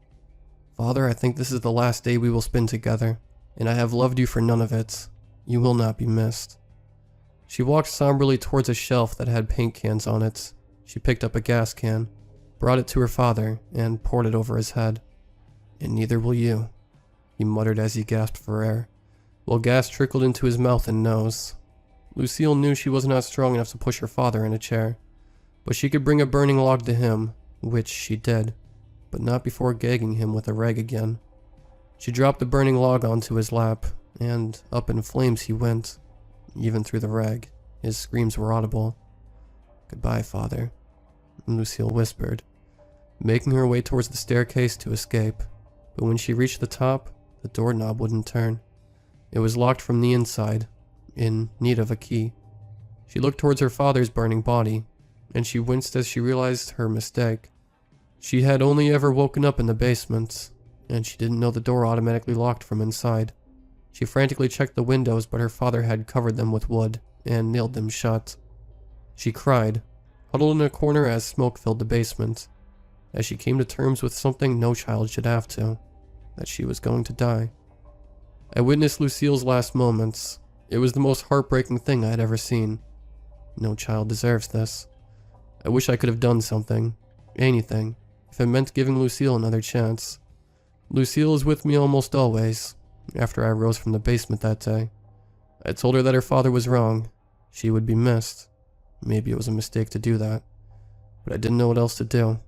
"Father, I think this is the last day we will spend together, and I have loved you for none of it. You will not be missed." She walked somberly towards a shelf that had paint cans on it. She picked up a gas can, brought it to her father, and poured it over his head. "And neither will you," he muttered as he gasped for air, while gas trickled into his mouth and nose. Lucille knew she was not strong enough to push her father in a chair, but she could bring a burning log to him, which she did, but not before gagging him with a rag again. She dropped the burning log onto his lap, and up in flames he went. Even through the rag, his screams were audible. "Goodbye, father," Lucille whispered, making her way towards the staircase to escape. But when she reached the top, the doorknob wouldn't turn. It was locked from the inside, in need of a key. She looked towards her father's burning body, and she winced as she realized her mistake. She had only ever woken up in the basement, and she didn't know the door automatically locked from inside. She frantically checked the windows, but her father had covered them with wood and nailed them shut. She cried, huddled in a corner as smoke filled the basement, as she came to terms with something no child should have to, that she was going to die. I witnessed Lucille's last moments. It was the most heartbreaking thing I had ever seen. No child deserves this. I wish I could have done something, anything, if it meant giving Lucille another chance. Lucille is with me almost always. After I rose from the basement that day, I told her that her father was wrong. She would be missed. Maybe it was a mistake to do that, but I didn't know what else to do.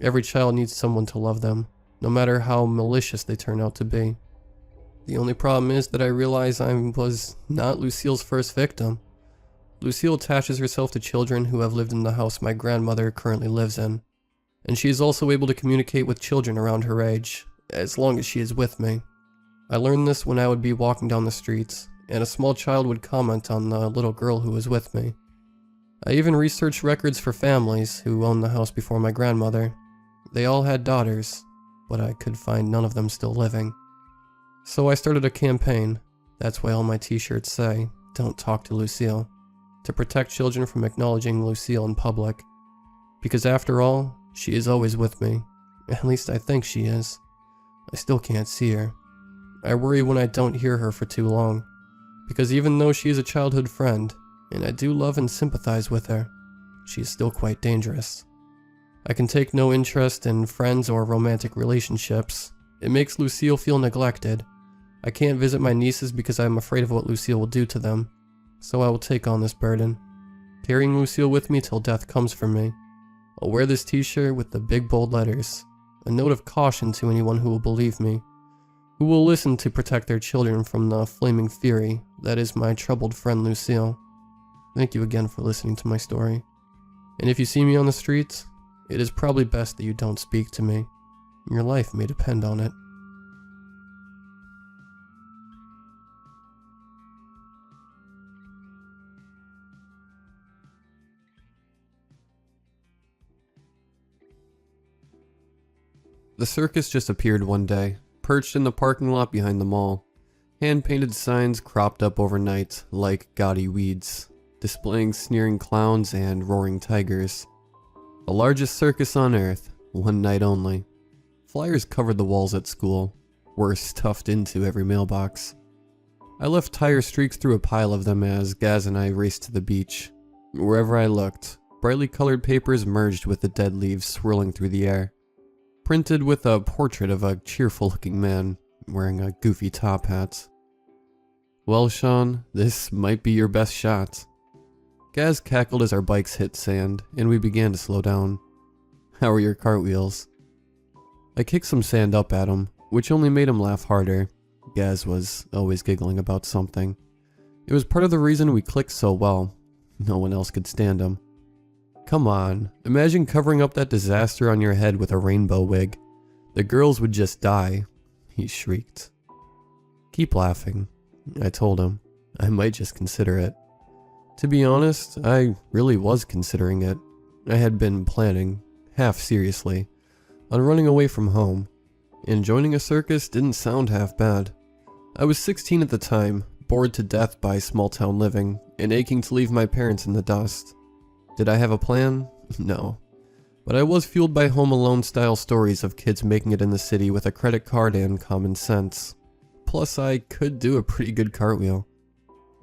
Every child needs someone to love them, no matter how malicious they turn out to be. The only problem is that I realize I was not Lucille's first victim. Lucille attaches herself to children who have lived in the house my grandmother currently lives in, and she is also able to communicate with children around her age, as long as she is with me. I learned this when I would be walking down the streets, and a small child would comment on the little girl who was with me. I even researched records for families who owned the house before my grandmother. They all had daughters, but I could find none of them still living. So I started a campaign. That's why all my t-shirts say, "Don't talk to Lucille," to protect children from acknowledging Lucille in public. Because after all, she is always with me. At least I think she is. I still can't see her. I worry when I don't hear her for too long, because even though she is a childhood friend, and I do love and sympathize with her, she is still quite dangerous. I can take no interest in friends or romantic relationships. It makes Lucille feel neglected. I can't visit my nieces because I am afraid of what Lucille will do to them, so I will take on this burden, carrying Lucille with me till death comes for me. I'll wear this t-shirt with the big bold letters, a note of caution to anyone who will believe me. who will listen to protect their children from the flaming fury that is my troubled friend Lucille. Thank you again for listening to my story. And if you see me on the streets, it is probably best that you don't speak to me. Your life may depend on it. The circus just appeared one day, perched in the parking lot behind the mall. Hand-painted signs cropped up overnight like gaudy weeds, displaying sneering clowns and roaring tigers. The largest circus on earth, one night only. Flyers covered the walls at school, were stuffed into every mailbox. I left tire streaks through a pile of them as Gaz and I raced to the beach. Wherever I looked, brightly colored papers merged with the dead leaves swirling through the air. Printed with a portrait of a cheerful-looking man wearing a goofy top hat. Well, Sean, this might be your best shot. Gaz cackled as our bikes hit sand, and we began to slow down. How are your cartwheels? I kicked some sand up at him, which only made him laugh harder. Gaz was always giggling about something. It was part of the reason we clicked so well. No one else could stand him. Come on, imagine covering up that disaster on your head with a rainbow wig. The girls would just die, he shrieked. Keep laughing, I told him. I might just consider it. To be honest, I really was considering it. I had been planning, half seriously, on running away from home, and joining a circus didn't sound half bad. I was 16 at the time, bored to death by small-town living, and aching to leave my parents in the dust. Did I have a plan? No. But I was fueled by Home Alone style stories of kids making it in the city with a credit card and common sense. Plus I could do a pretty good cartwheel.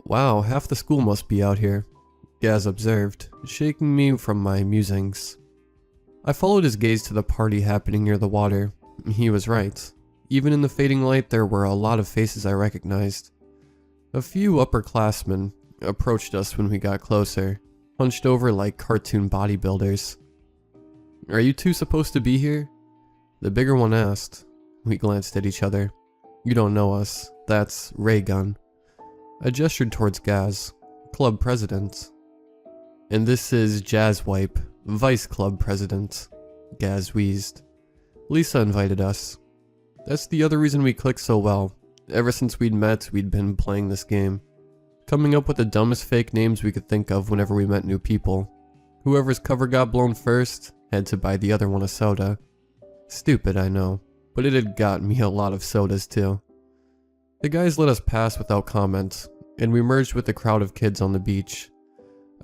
Wow, half the school must be out here, Gaz observed, shaking me from my musings. I followed his gaze to the party happening near the water. He was right. Even in the fading light there were a lot of faces I recognized. A few upperclassmen approached us when we got closer, hunched over like cartoon bodybuilders. Are you two supposed to be here? The bigger one asked. We glanced at each other. You don't know us. That's Ray Gun. I gestured towards Gaz, club president. And this is Jazzwipe, vice club president, Gaz wheezed. Lisa invited us. That's the other reason we clicked so well. Ever since we'd met, we'd been playing this game. Coming up with the dumbest fake names we could think of whenever we met new people. Whoever's cover got blown first had to buy the other one a soda. Stupid, I know, but it had gotten me a lot of sodas too. The guys let us pass without comment, and we merged with the crowd of kids on the beach.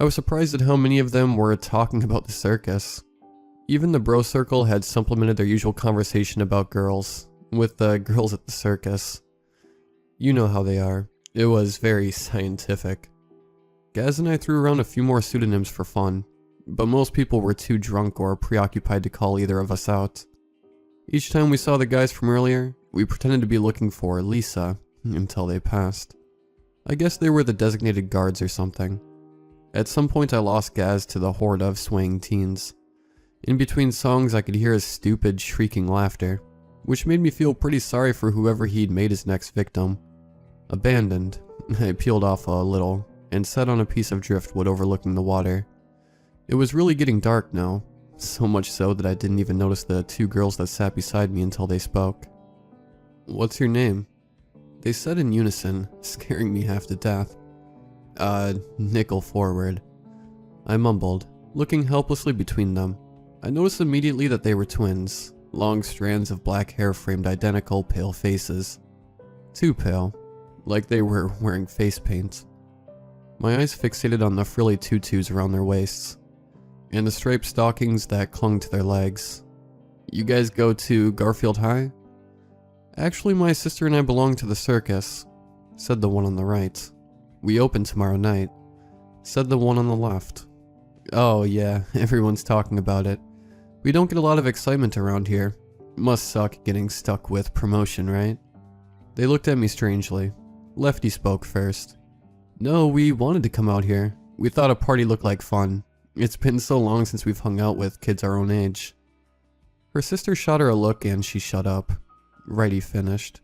I was surprised at how many of them were talking about the circus. Even the bro circle had supplemented their usual conversation about girls, with the girls at the circus. You know how they are. It was very scientific. Gaz and I threw around a few more pseudonyms for fun, but most people were too drunk or preoccupied to call either of us out. Each time we saw the guys from earlier, we pretended to be looking for Lisa until they passed. I guess they were the designated guards or something. At some point I lost Gaz to the horde of swaying teens. In between songs I could hear his stupid shrieking laughter, which made me feel pretty sorry for whoever he'd made his next victim. Abandoned, I peeled off a little and sat on a piece of driftwood overlooking the water. It was really getting dark now, so much so that I didn't even notice the two girls that sat beside me until they spoke. What's your name? They said in unison, scaring me half to death. Nickel forward. I mumbled, looking helplessly between them. I noticed immediately that they were twins, long strands of black hair framed identical pale faces. Too pale, like they were wearing face paint. My eyes fixated on the frilly tutus around their waists, and the striped stockings that clung to their legs. You guys go to Garfield High? Actually, my sister and I belong to the circus, said the one on the right. We open tomorrow night, said the one on the left. Oh yeah, everyone's talking about it. We don't get a lot of excitement around here. Must suck getting stuck with promotion, right? They looked at me strangely. Lefty spoke first. No, we wanted to come out here. We thought a party looked like fun. It's been so long since we've hung out with kids our own age. Her sister shot her a look and she shut up. Righty finished.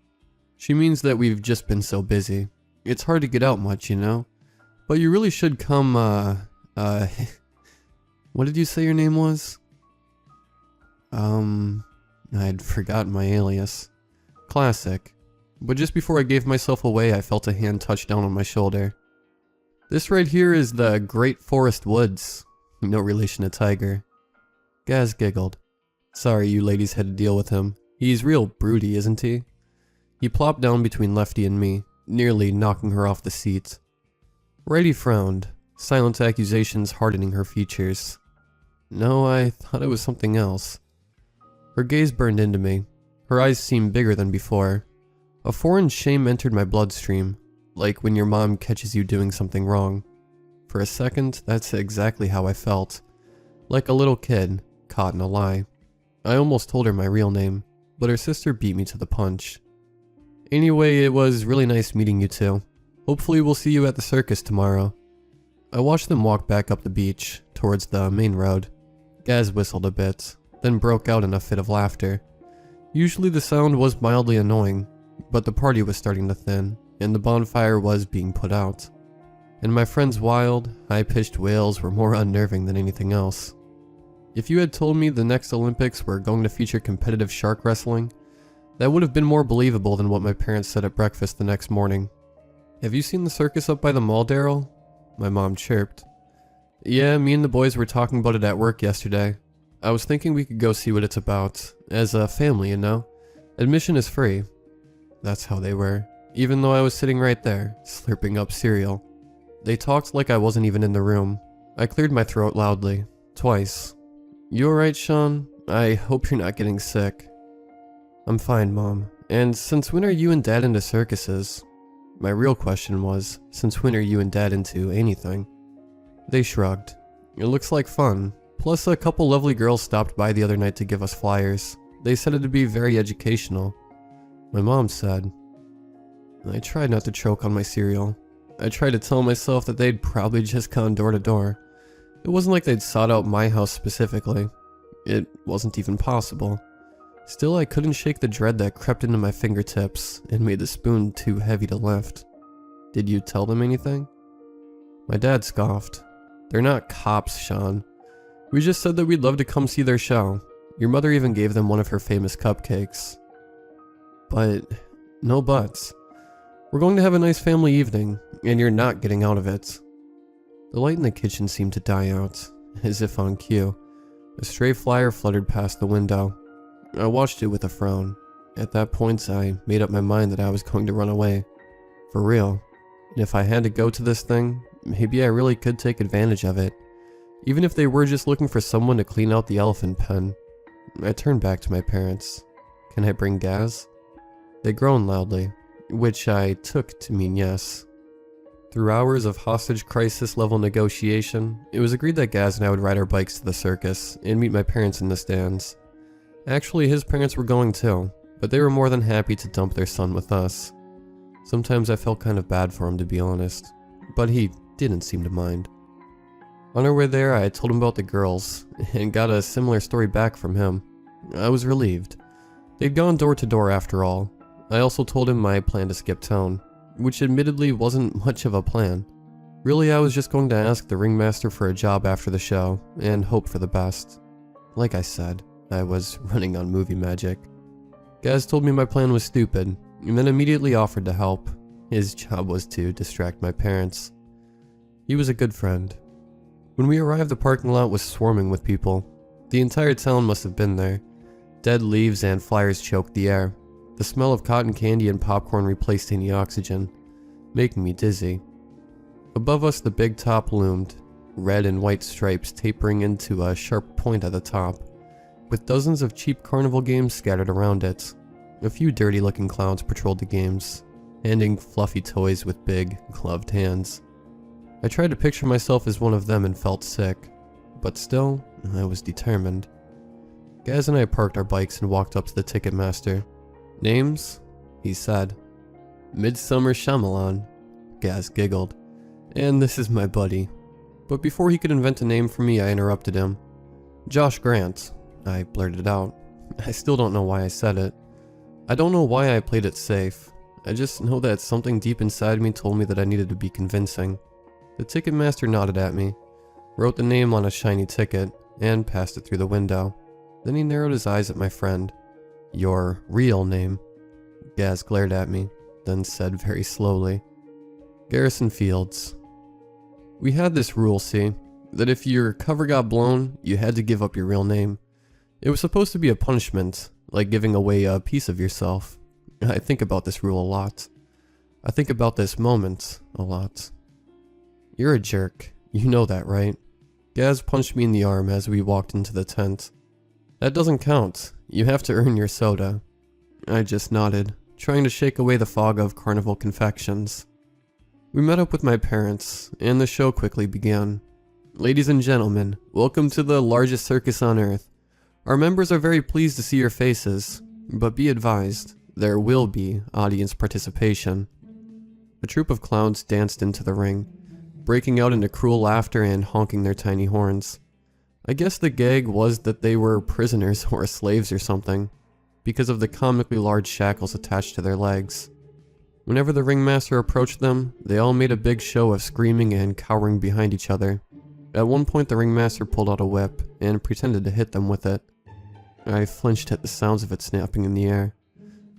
She means that we've just been so busy. It's hard to get out much, you know? But you really should come, what did you say your name was? I'd forgotten my alias. Classic. But just before I gave myself away, I felt a hand touch down on my shoulder. This right here is the Great Forest Woods. No relation to Tiger. Gaz giggled. Sorry you ladies had to deal with him. He's real broody, isn't he? He plopped down between Lefty and me, nearly knocking her off the seat. Righty frowned, silent accusations hardening her features. No, I thought it was something else. Her gaze burned into me. Her eyes seemed bigger than before. A foreign shame entered my bloodstream, like when your mom catches you doing something wrong. For a second, that's exactly how I felt. Like a little kid, caught in a lie. I almost told her my real name, but her sister beat me to the punch. Anyway, it was really nice meeting you two. Hopefully we'll see you at the circus tomorrow. I watched them walk back up the beach, towards the main road. Gaz whistled a bit, then broke out in a fit of laughter. Usually the sound was mildly annoying, but the party was starting to thin, and the bonfire was being put out. And my friend's wild, high-pitched wails were more unnerving than anything else. If you had told me the next Olympics were going to feature competitive shark wrestling, that would have been more believable than what my parents said at breakfast the next morning. Have you seen the circus up by the mall, Daryl? My mom chirped. Yeah, me and the boys were talking about it at work yesterday. I was thinking we could go see what it's about. As a family, you know? Admission is free. That's how they were, even though I was sitting right there, slurping up cereal. They talked like I wasn't even in the room. I cleared my throat loudly, twice. You alright, Sean? I hope you're not getting sick. I'm fine, Mom. And since when are you and Dad into circuses? My real question was, since when are you and Dad into anything? They shrugged. It looks like fun. Plus a couple lovely girls stopped by the other night to give us flyers. They said it'd be very educational. My mom said. I tried not to choke on my cereal. I tried to tell myself that they'd probably just gone door to door. It wasn't like they'd sought out my house specifically. It wasn't even possible. Still, I couldn't shake the dread that crept into my fingertips and made the spoon too heavy to lift. Did you tell them anything? My dad scoffed. They're not cops, Sean. We just said that we'd love to come see their show. Your mother even gave them one of her famous cupcakes. But, no buts. We're going to have a nice family evening, and you're not getting out of it. The light in the kitchen seemed to die out, as if on cue. A stray flyer fluttered past the window. I watched it with a frown. At that point, I made up my mind that I was going to run away. For real. And if I had to go to this thing, maybe I really could take advantage of it. Even if they were just looking for someone to clean out the elephant pen. I turned back to my parents. Can I bring Gaz? They groaned loudly, which I took to mean yes. Through hours of hostage crisis level negotiation, it was agreed that Gaz and I would ride our bikes to the circus and meet my parents in the stands. Actually, his parents were going too, but they were more than happy to dump their son with us. Sometimes I felt kind of bad for him, to be honest, but he didn't seem to mind. On our way there, I told him about the girls, and got a similar story back from him. I was relieved. They'd gone door to door after all. I also told him my plan to skip town, which admittedly wasn't much of a plan. Really, I was just going to ask the ringmaster for a job after the show, and hope for the best. Like I said, I was running on movie magic. Gaz told me my plan was stupid, and then immediately offered to help. His job was to distract my parents. He was a good friend. When we arrived, the parking lot was swarming with people. The entire town must have been there. Dead leaves and flyers choked the air. The smell of cotton candy and popcorn replaced any oxygen, making me dizzy. Above us, the big top loomed, red and white stripes tapering into a sharp point at the top, with dozens of cheap carnival games scattered around it. A few dirty-looking clowns patrolled the games, handing fluffy toys with big, gloved hands. I tried to picture myself as one of them and felt sick, but still, I was determined. Gaz and I parked our bikes and walked up to the ticket master. Names? He said. Midsummer Shyamalan. Gaz giggled. And this is my buddy. But before he could invent a name for me, I interrupted him. Josh Grant, I blurted out. I still don't know why I said it. I don't know why I played it safe. I just know that something deep inside me told me that I needed to be convincing. The ticket master nodded at me, wrote the name on a shiny ticket, and passed it through the window. Then he narrowed his eyes at my friend. "Your real name?" Gaz glared at me, then said very slowly, "Garrison Fields." We had this rule, see, that if your cover got blown, you had to give up your real name. It was supposed to be a punishment, like giving away a piece of yourself. I think about this rule a lot. I think about this moment a lot. "You're a jerk. You know that, right?" Gaz punched me in the arm as we walked into the tent. "That doesn't count. You have to earn your soda." I just nodded, trying to shake away the fog of carnival confections. We met up with my parents, and the show quickly began. "Ladies and gentlemen, welcome to the largest circus on earth. Our members are very pleased to see your faces, but be advised, there will be audience participation." A troupe of clowns danced into the ring, breaking out into cruel laughter and honking their tiny horns. I guess the gag was that they were prisoners or slaves or something, because of the comically large shackles attached to their legs. Whenever the ringmaster approached them, they all made a big show of screaming and cowering behind each other. At one point, the ringmaster pulled out a whip and pretended to hit them with it. I flinched at the sounds of it snapping in the air,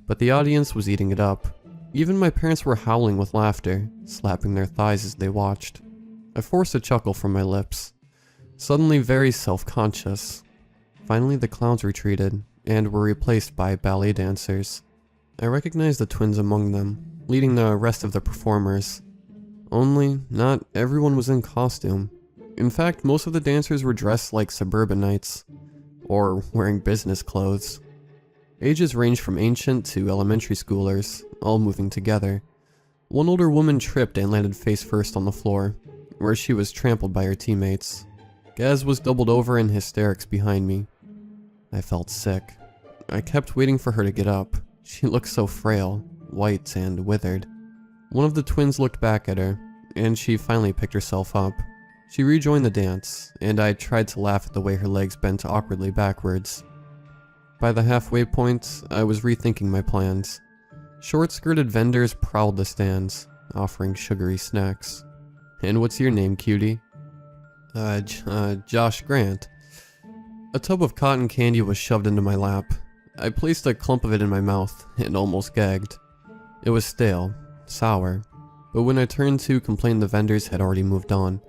but the audience was eating it up. Even my parents were howling with laughter, slapping their thighs as they watched. I forced a chuckle from my lips, suddenly very self-conscious. Finally, the clowns retreated and were replaced by ballet dancers. I recognized the twins among them, leading the rest of the performers. Only, not everyone was in costume. In fact, most of the dancers were dressed like suburbanites, or wearing business clothes. Ages ranged from ancient to elementary schoolers, all moving together. One older woman tripped and landed face first on the floor, where she was trampled by her teammates. Gaz was doubled over in hysterics behind me. I felt sick. I kept waiting for her to get up. She looked so frail, white, and withered. One of the twins looked back at her, and she finally picked herself up. She rejoined the dance, and I tried to laugh at the way her legs bent awkwardly backwards. By the halfway point, I was rethinking my plans. Short-skirted vendors prowled the stands, offering sugary snacks. "And what's your name, cutie?" Josh Grant." A tub of cotton candy was shoved into my lap. I placed a clump of it in my mouth and almost gagged. It was stale, sour, but when I turned to complain, the vendors had already moved on.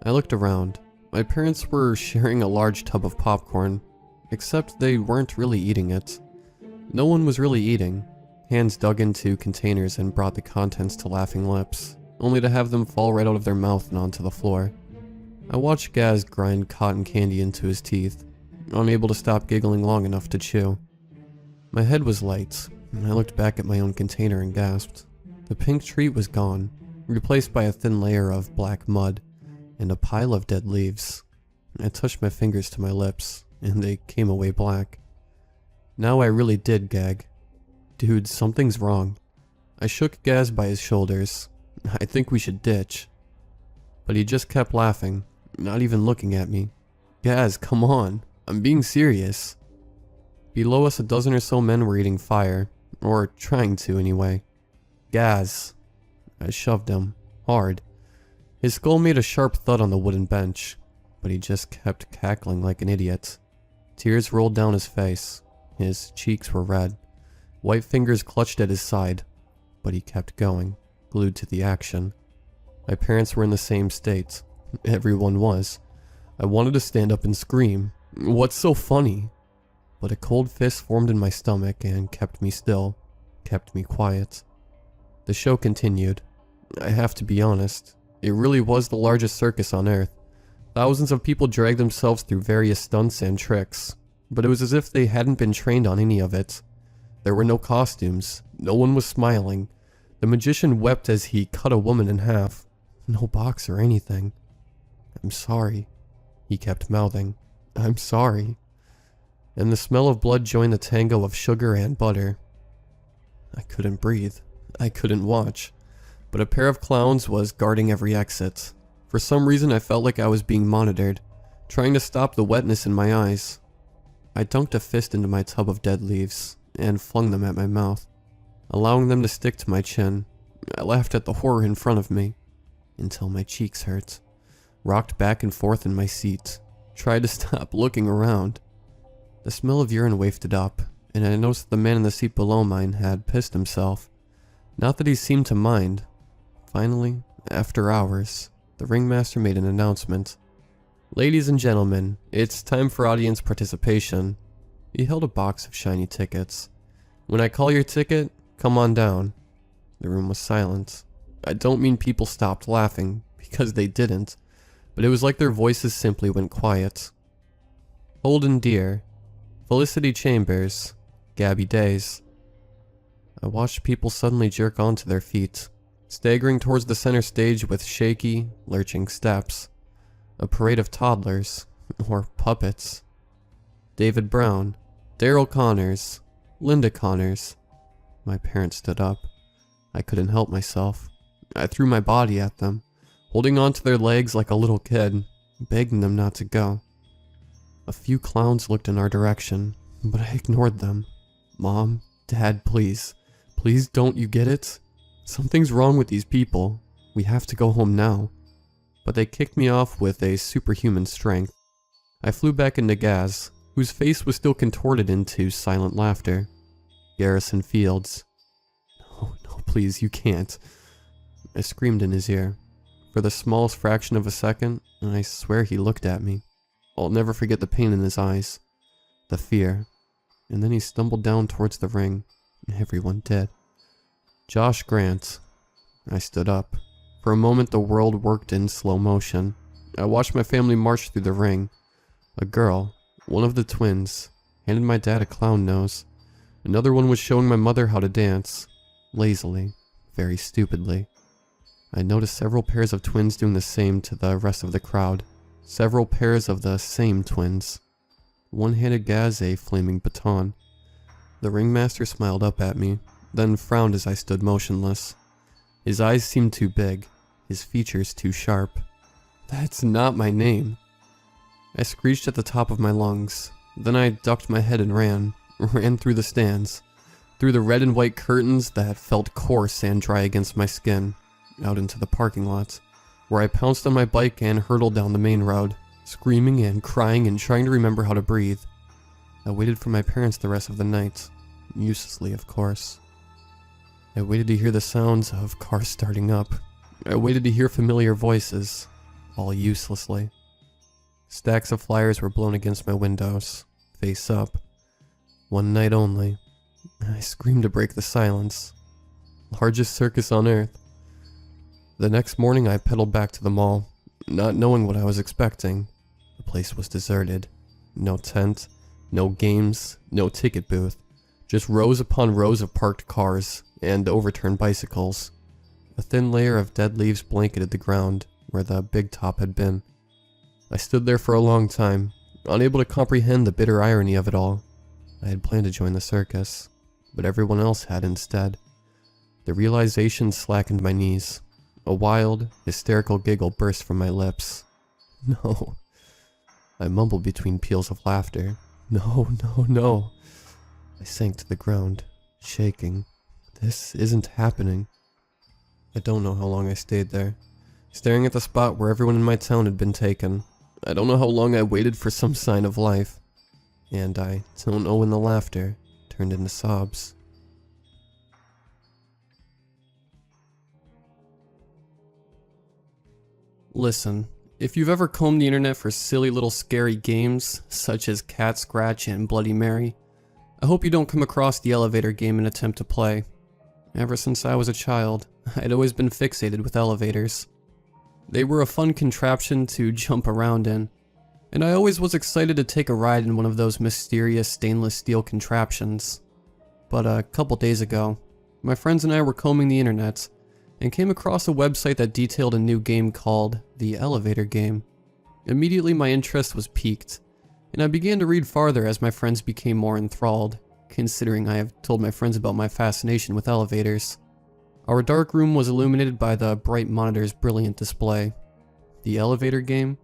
I looked around. My parents were sharing a large tub of popcorn, except they weren't really eating it. No one was really eating. Hands dug into containers and brought the contents to laughing lips, only to have them fall right out of their mouth and onto the floor. I watched Gaz grind cotton candy into his teeth, unable to stop giggling long enough to chew. My head was light, and I looked back at my own container and gasped. The pink treat was gone, replaced by a thin layer of black mud and a pile of dead leaves. I touched my fingers to my lips, and they came away black. Now I really did gag. "Dude, something's wrong." I shook Gaz by his shoulders. "I think we should ditch." But he just kept laughing, not even looking at me. "Gaz, come on. I'm being serious." Below us, a dozen or so men were eating fire, or trying to anyway. "Gaz." I shoved him, hard. His skull made a sharp thud on the wooden bench, but he just kept cackling like an idiot. Tears rolled down his face. His cheeks were red. White fingers clutched at his side, but he kept going, glued to the action. My parents were in the same state. Everyone was. I wanted to stand up and scream. "What's so funny?" But a cold fist formed in my stomach and kept me still, kept me quiet. The show continued. I have to be honest, it really was the largest circus on earth. Thousands of people dragged themselves through various stunts and tricks, but it was as if they hadn't been trained on any of it. There were no costumes, no one was smiling. The magician wept as he cut a woman in half. No box or anything. "I'm sorry," he kept mouthing. "I'm sorry." And the smell of blood joined the tango of sugar and butter. I couldn't breathe. I couldn't watch. But a pair of clowns was guarding every exit. For some reason, I felt like I was being monitored, trying to stop the wetness in my eyes. I dunked a fist into my tub of dead leaves and flung them at my mouth. allowing them to stick to my chin. I laughed at the horror in front of me, until my cheeks hurt. Rocked back and forth in my seat, tried to stop looking around. The smell of urine wafted up, and I noticed the man in the seat below mine had pissed himself. Not that he seemed to mind. Finally, after hours, the ringmaster made an announcement. "Ladies and gentlemen, it's time for audience participation." He held a box of shiny tickets. "When I call your ticket, come on down." The room was silent. I don't mean people stopped laughing, because they didn't, but it was like their voices simply went quiet. Holden Deere, Felicity Chambers, Gabby Days. I watched people suddenly jerk onto their feet, staggering towards the center stage with shaky, lurching steps. A parade of toddlers, or puppets. David Brown, Daryl Connors, Linda Connors. My parents stood up. I couldn't help myself. I threw my body at them, holding onto their legs like a little kid, begging them not to go. A few clowns looked in our direction, but I ignored them. "Mom, Dad, please. Please don't you get it? Something's wrong with these people. We have to go home now." But they kicked me off with a superhuman strength. I flew back into Gaz, whose face was still contorted into silent laughter. Garrison Fields. No, please, you can't." I screamed in his ear. For the smallest fraction of a second, I swear he looked at me. I'll never forget the pain in his eyes. The fear. And then he stumbled down towards the ring. Everyone did. Josh Grant. I stood up. For a moment the world worked in slow motion. I watched my family march through the ring. A girl, one of the twins, handed my dad a clown nose. Another one was showing my mother how to dance. Lazily. Very stupidly. I noticed several pairs of twins doing the same to the rest of the crowd. Several pairs of the same twins. One handed Gaz a flaming baton. The ringmaster smiled up at me, then frowned as I stood motionless. His eyes seemed too big, his features too sharp. "That's not my name." I screeched at the top of my lungs. Then I ducked my head and ran through the stands, through the red and white curtains that felt coarse and dry against my skin, out into the parking lot, where I pounced on my bike and hurtled down the main road, screaming and crying and trying to remember how to breathe. I waited for my parents the rest of the night, uselessly of course. I waited to hear the sounds of cars starting up. I waited to hear familiar voices, all uselessly. Stacks of flyers were blown against my windows, face up. One night only. I screamed to break the silence. Largest circus on earth. The next morning I pedaled back to the mall, not knowing what I was expecting. The place was deserted. No tent, no games, no ticket booth. Just rows upon rows of parked cars and overturned bicycles. A thin layer of dead leaves blanketed the ground where the big top had been. I stood there for a long time, unable to comprehend the bitter irony of it all. I had planned to join the circus, but everyone else had instead. The realization slackened my knees. A wild, hysterical giggle burst from my lips. "No." I mumbled between peals of laughter. "No, no, no." I sank to the ground, shaking. This isn't happening. I don't know how long I stayed there, staring at the spot where everyone in my town had been taken. I don't know how long I waited for some sign of life. And I don't know when the laughter turned into sobs. Listen, if you've ever combed the internet for silly little scary games, such as Cat Scratch and Bloody Mary, I hope you don't come across the elevator game and attempt to play. Ever since I was a child, I'd always been fixated with elevators. They were a fun contraption to jump around in, and I always was excited to take a ride in one of those mysterious stainless steel contraptions. But a couple days ago, my friends and I were combing the internet and came across a website that detailed a new game called the Elevator Game. Immediately my interest was piqued, and I began to read farther as my friends became more enthralled, considering I have told my friends about my fascination with elevators. Our dark room was illuminated by the bright monitor's brilliant display. The Elevator Game?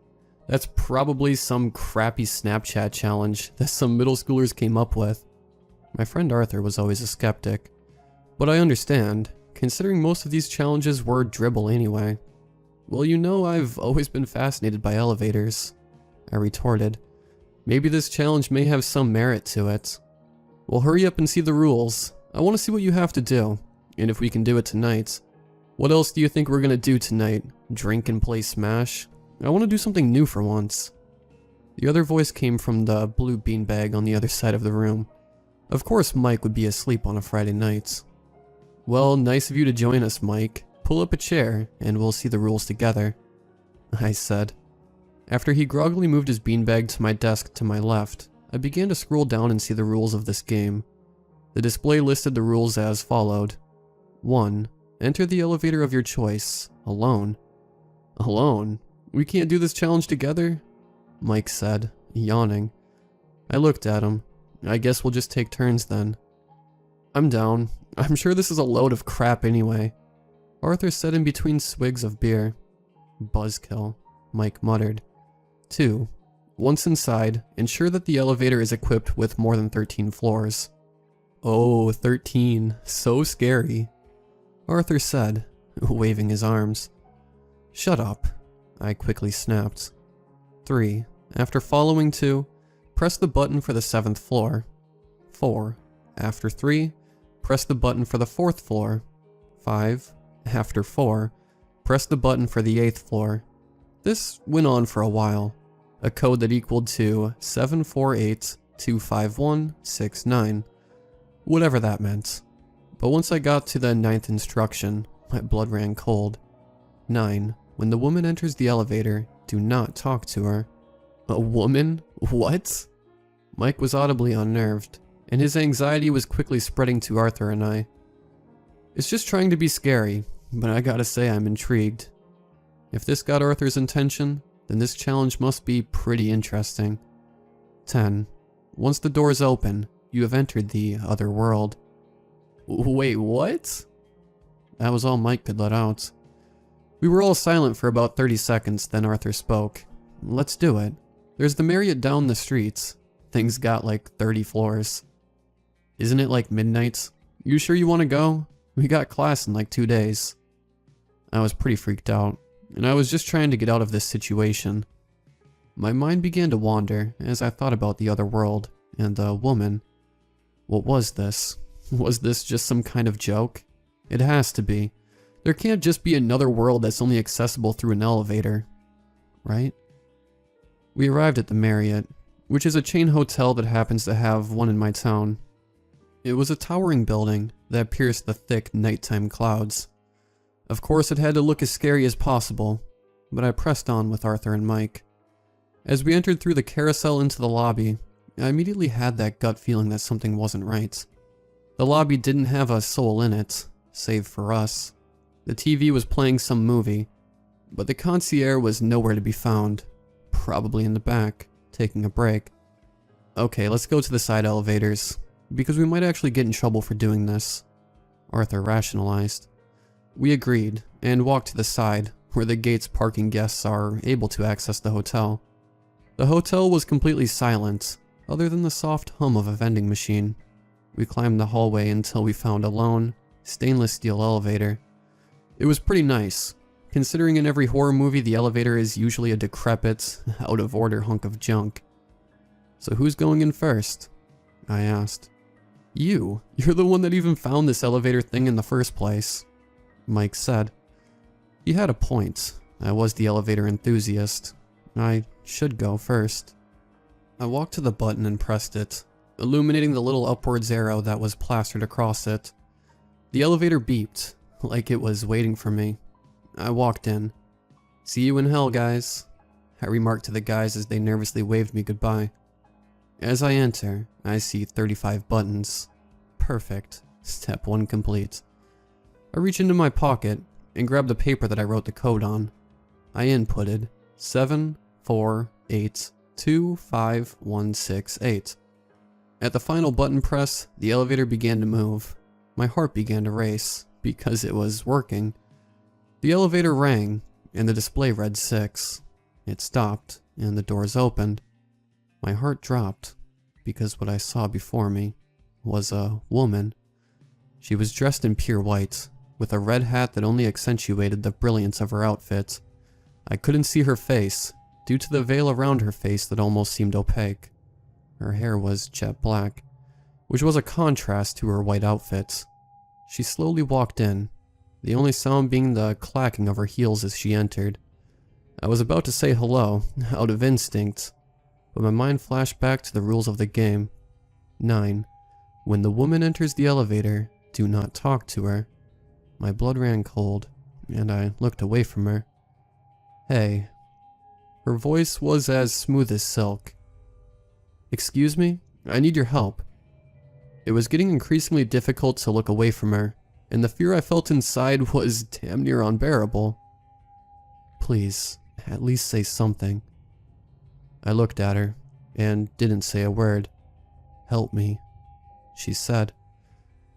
That's probably some crappy Snapchat challenge that some middle schoolers came up with. My friend Arthur was always a skeptic, But I understand, considering most of these challenges were dribble anyway. Well, you know I've always been fascinated by elevators, I retorted. Maybe this challenge may have some merit to it. Well, hurry up and see the rules. I want to see what you have to do, and if we can do it tonight. What else do you think we're gonna do tonight? Drink and play Smash? I want to do something new for once. The other voice came from the blue beanbag on the other side of the room. Of course Mike would be asleep on a Friday night. Well, nice of you to join us, Mike. Pull up a chair, and we'll see the rules together, I said. After he groggily moved his beanbag to my desk to my left, I began to scroll down and see the rules of this game. The display listed the rules as followed. 1. Enter the elevator of your choice, alone. Alone? We can't do this challenge together? Mike said, yawning. I looked at him. I guess we'll just take turns then. I'm down. I'm sure this is a load of crap anyway, Arthur said in between swigs of beer. Buzzkill, Mike muttered. 2. Once inside, ensure that the elevator is equipped with more than 13 floors. Oh, 13. So scary, Arthur said, waving his arms. Shut up, I quickly snapped. 3. After following 2, press the button for the 7th floor. 4. After 3, press the button for the 4th floor. 5. After 4, press the button for the 8th floor. This went on for a while, a code that equaled to 748-25169, whatever that meant. But once I got to the 9th instruction, my blood ran cold. 9. When the woman enters the elevator, do not talk to her. A woman? What? Mike was audibly unnerved, and his anxiety was quickly spreading to Arthur and I. It's just trying to be scary, but I gotta say I'm intrigued. If this got Arthur's attention, then this challenge must be pretty interesting. 10. Once the doors open, you have entered the other world. Wait, what? That was all Mike could let out. We were all silent for about 30 seconds, then Arthur spoke. Let's do it. There's the Marriott down the streets. Thing's got like 30 floors. Isn't it like midnight? You sure you want to go? We got class in like 2 days. I was pretty freaked out, and I was just trying to get out of this situation. My mind began to wander as I thought about the other world and the woman. What was this? Was this just some kind of joke? It has to be. There can't just be another world that's only accessible through an elevator, right? We arrived at the Marriott, which is a chain hotel that happens to have one in my town. It was a towering building that pierced the thick nighttime clouds. Of course, it had to look as scary as possible, but I pressed on with Arthur and Mike. As we entered through the carousel into the lobby, I immediately had that gut feeling that something wasn't right. The lobby didn't have a soul in it, save for us. The TV was playing some movie, but the concierge was nowhere to be found, probably in the back, taking a break. Okay, let's go to the side elevators, because we might actually get in trouble for doing this, Arthur rationalized. We agreed, and walked to the side, where the gates parking guests are able to access the hotel. The hotel was completely silent, other than the soft hum of a vending machine. We climbed the hallway until we found a lone, stainless steel elevator. It was pretty nice, considering in every horror movie the elevator is usually a decrepit, out-of-order hunk of junk. So who's going in first? I asked. You're the one that even found this elevator thing in the first place, Mike said. He had a point. I was the elevator enthusiast. I should go first. I walked to the button and pressed it, illuminating the little upwards arrow that was plastered across it. The elevator beeped, like it was waiting for me. I walked in. See you in hell, guys, I remarked to the guys as they nervously waved me goodbye. As I enter, I see 35 buttons. Perfect. Step 1 complete. I reach into my pocket and grab the paper that I wrote the code on. I inputted 748-25168. At the final button press, the elevator began to move. My heart began to race, because it was working. The elevator rang, and the display read 6. It stopped, and the doors opened. My heart dropped, because what I saw before me was a woman. She was dressed in pure white, with a red hat that only accentuated the brilliance of her outfit. I couldn't see her face, due to the veil around her face that almost seemed opaque. Her hair was jet black, which was a contrast to her white outfit. She slowly walked in, the only sound being the clacking of her heels as she entered. I was about to say hello, out of instinct, but my mind flashed back to the rules of the game. 9. When the woman enters the elevator, do not talk to her. My blood ran cold, and I looked away from her. Hey. Her voice was as smooth as silk. Excuse me? I need your help. It was getting increasingly difficult to look away from her, and the fear I felt inside was damn near unbearable. Please, at least say something. I looked at her, and didn't say a word. Help me, she said.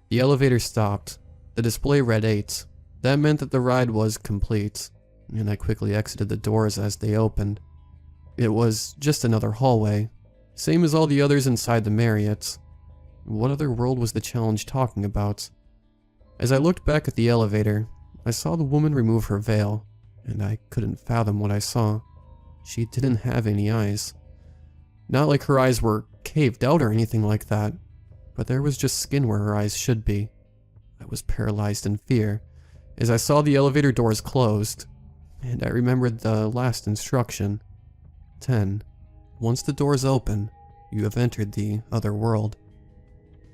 The elevator stopped. The display read 8. That meant that the ride was complete, and I quickly exited the doors as they opened. It was just another hallway, same as all the others inside the Marriott. What other world was the challenge talking about? As I looked back at the elevator, I saw the woman remove her veil, and I couldn't fathom what I saw. She didn't have any eyes. Not like her eyes were caved out or anything like that, but there was just skin where her eyes should be. I was paralyzed in fear as I saw the elevator doors closed, and I remembered the last instruction. 10. Once the doors open, you have entered the other world.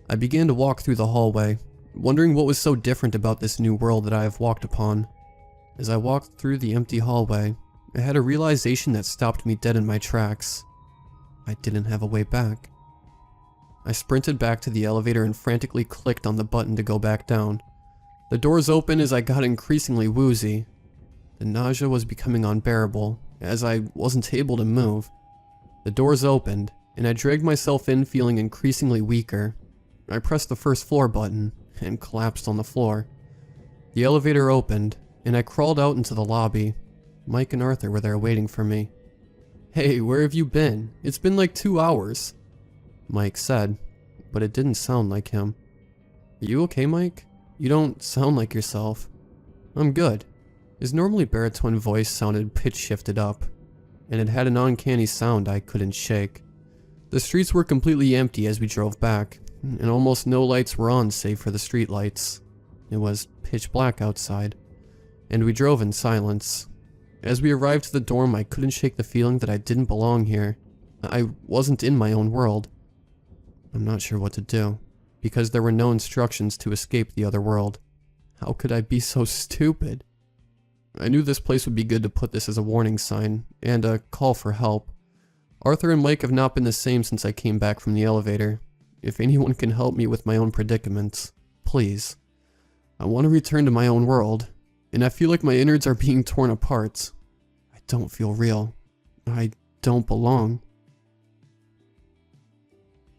I began to walk through the hallway, wondering what was so different about this new world that I have walked upon. As I walked through the empty hallway, I had a realization that stopped me dead in my tracks. I didn't have a way back. I sprinted back to the elevator and frantically clicked on the button to go back down. The doors opened as I got increasingly woozy. The nausea was becoming unbearable, as I wasn't able to move. The doors opened, and I dragged myself in feeling increasingly weaker. I pressed the first floor button, and collapsed on the floor. The elevator opened, and I crawled out into the lobby. Mike and Arthur were there waiting for me. Hey, where have you been? It's been like 2 hours. Mike said, but it didn't sound like him. Are you okay, Mike? You don't sound like yourself. I'm good. His normally baritone voice sounded pitch-shifted up, and it had an uncanny sound I couldn't shake. The streets were completely empty as we drove back, and almost no lights were on save for the street lights. It was pitch black outside, and we drove in silence. As we arrived to the dorm, I couldn't shake the feeling that I didn't belong here. I wasn't in my own world. I'm not sure what to do, because there were no instructions to escape the other world. How could I be so stupid? I knew this place would be good to put this as a warning sign, and a call for help. Arthur and Mike have not been the same since I came back from the elevator. If anyone can help me with my own predicament, please. I want to return to my own world, and I feel like my innards are being torn apart. I don't feel real. I don't belong.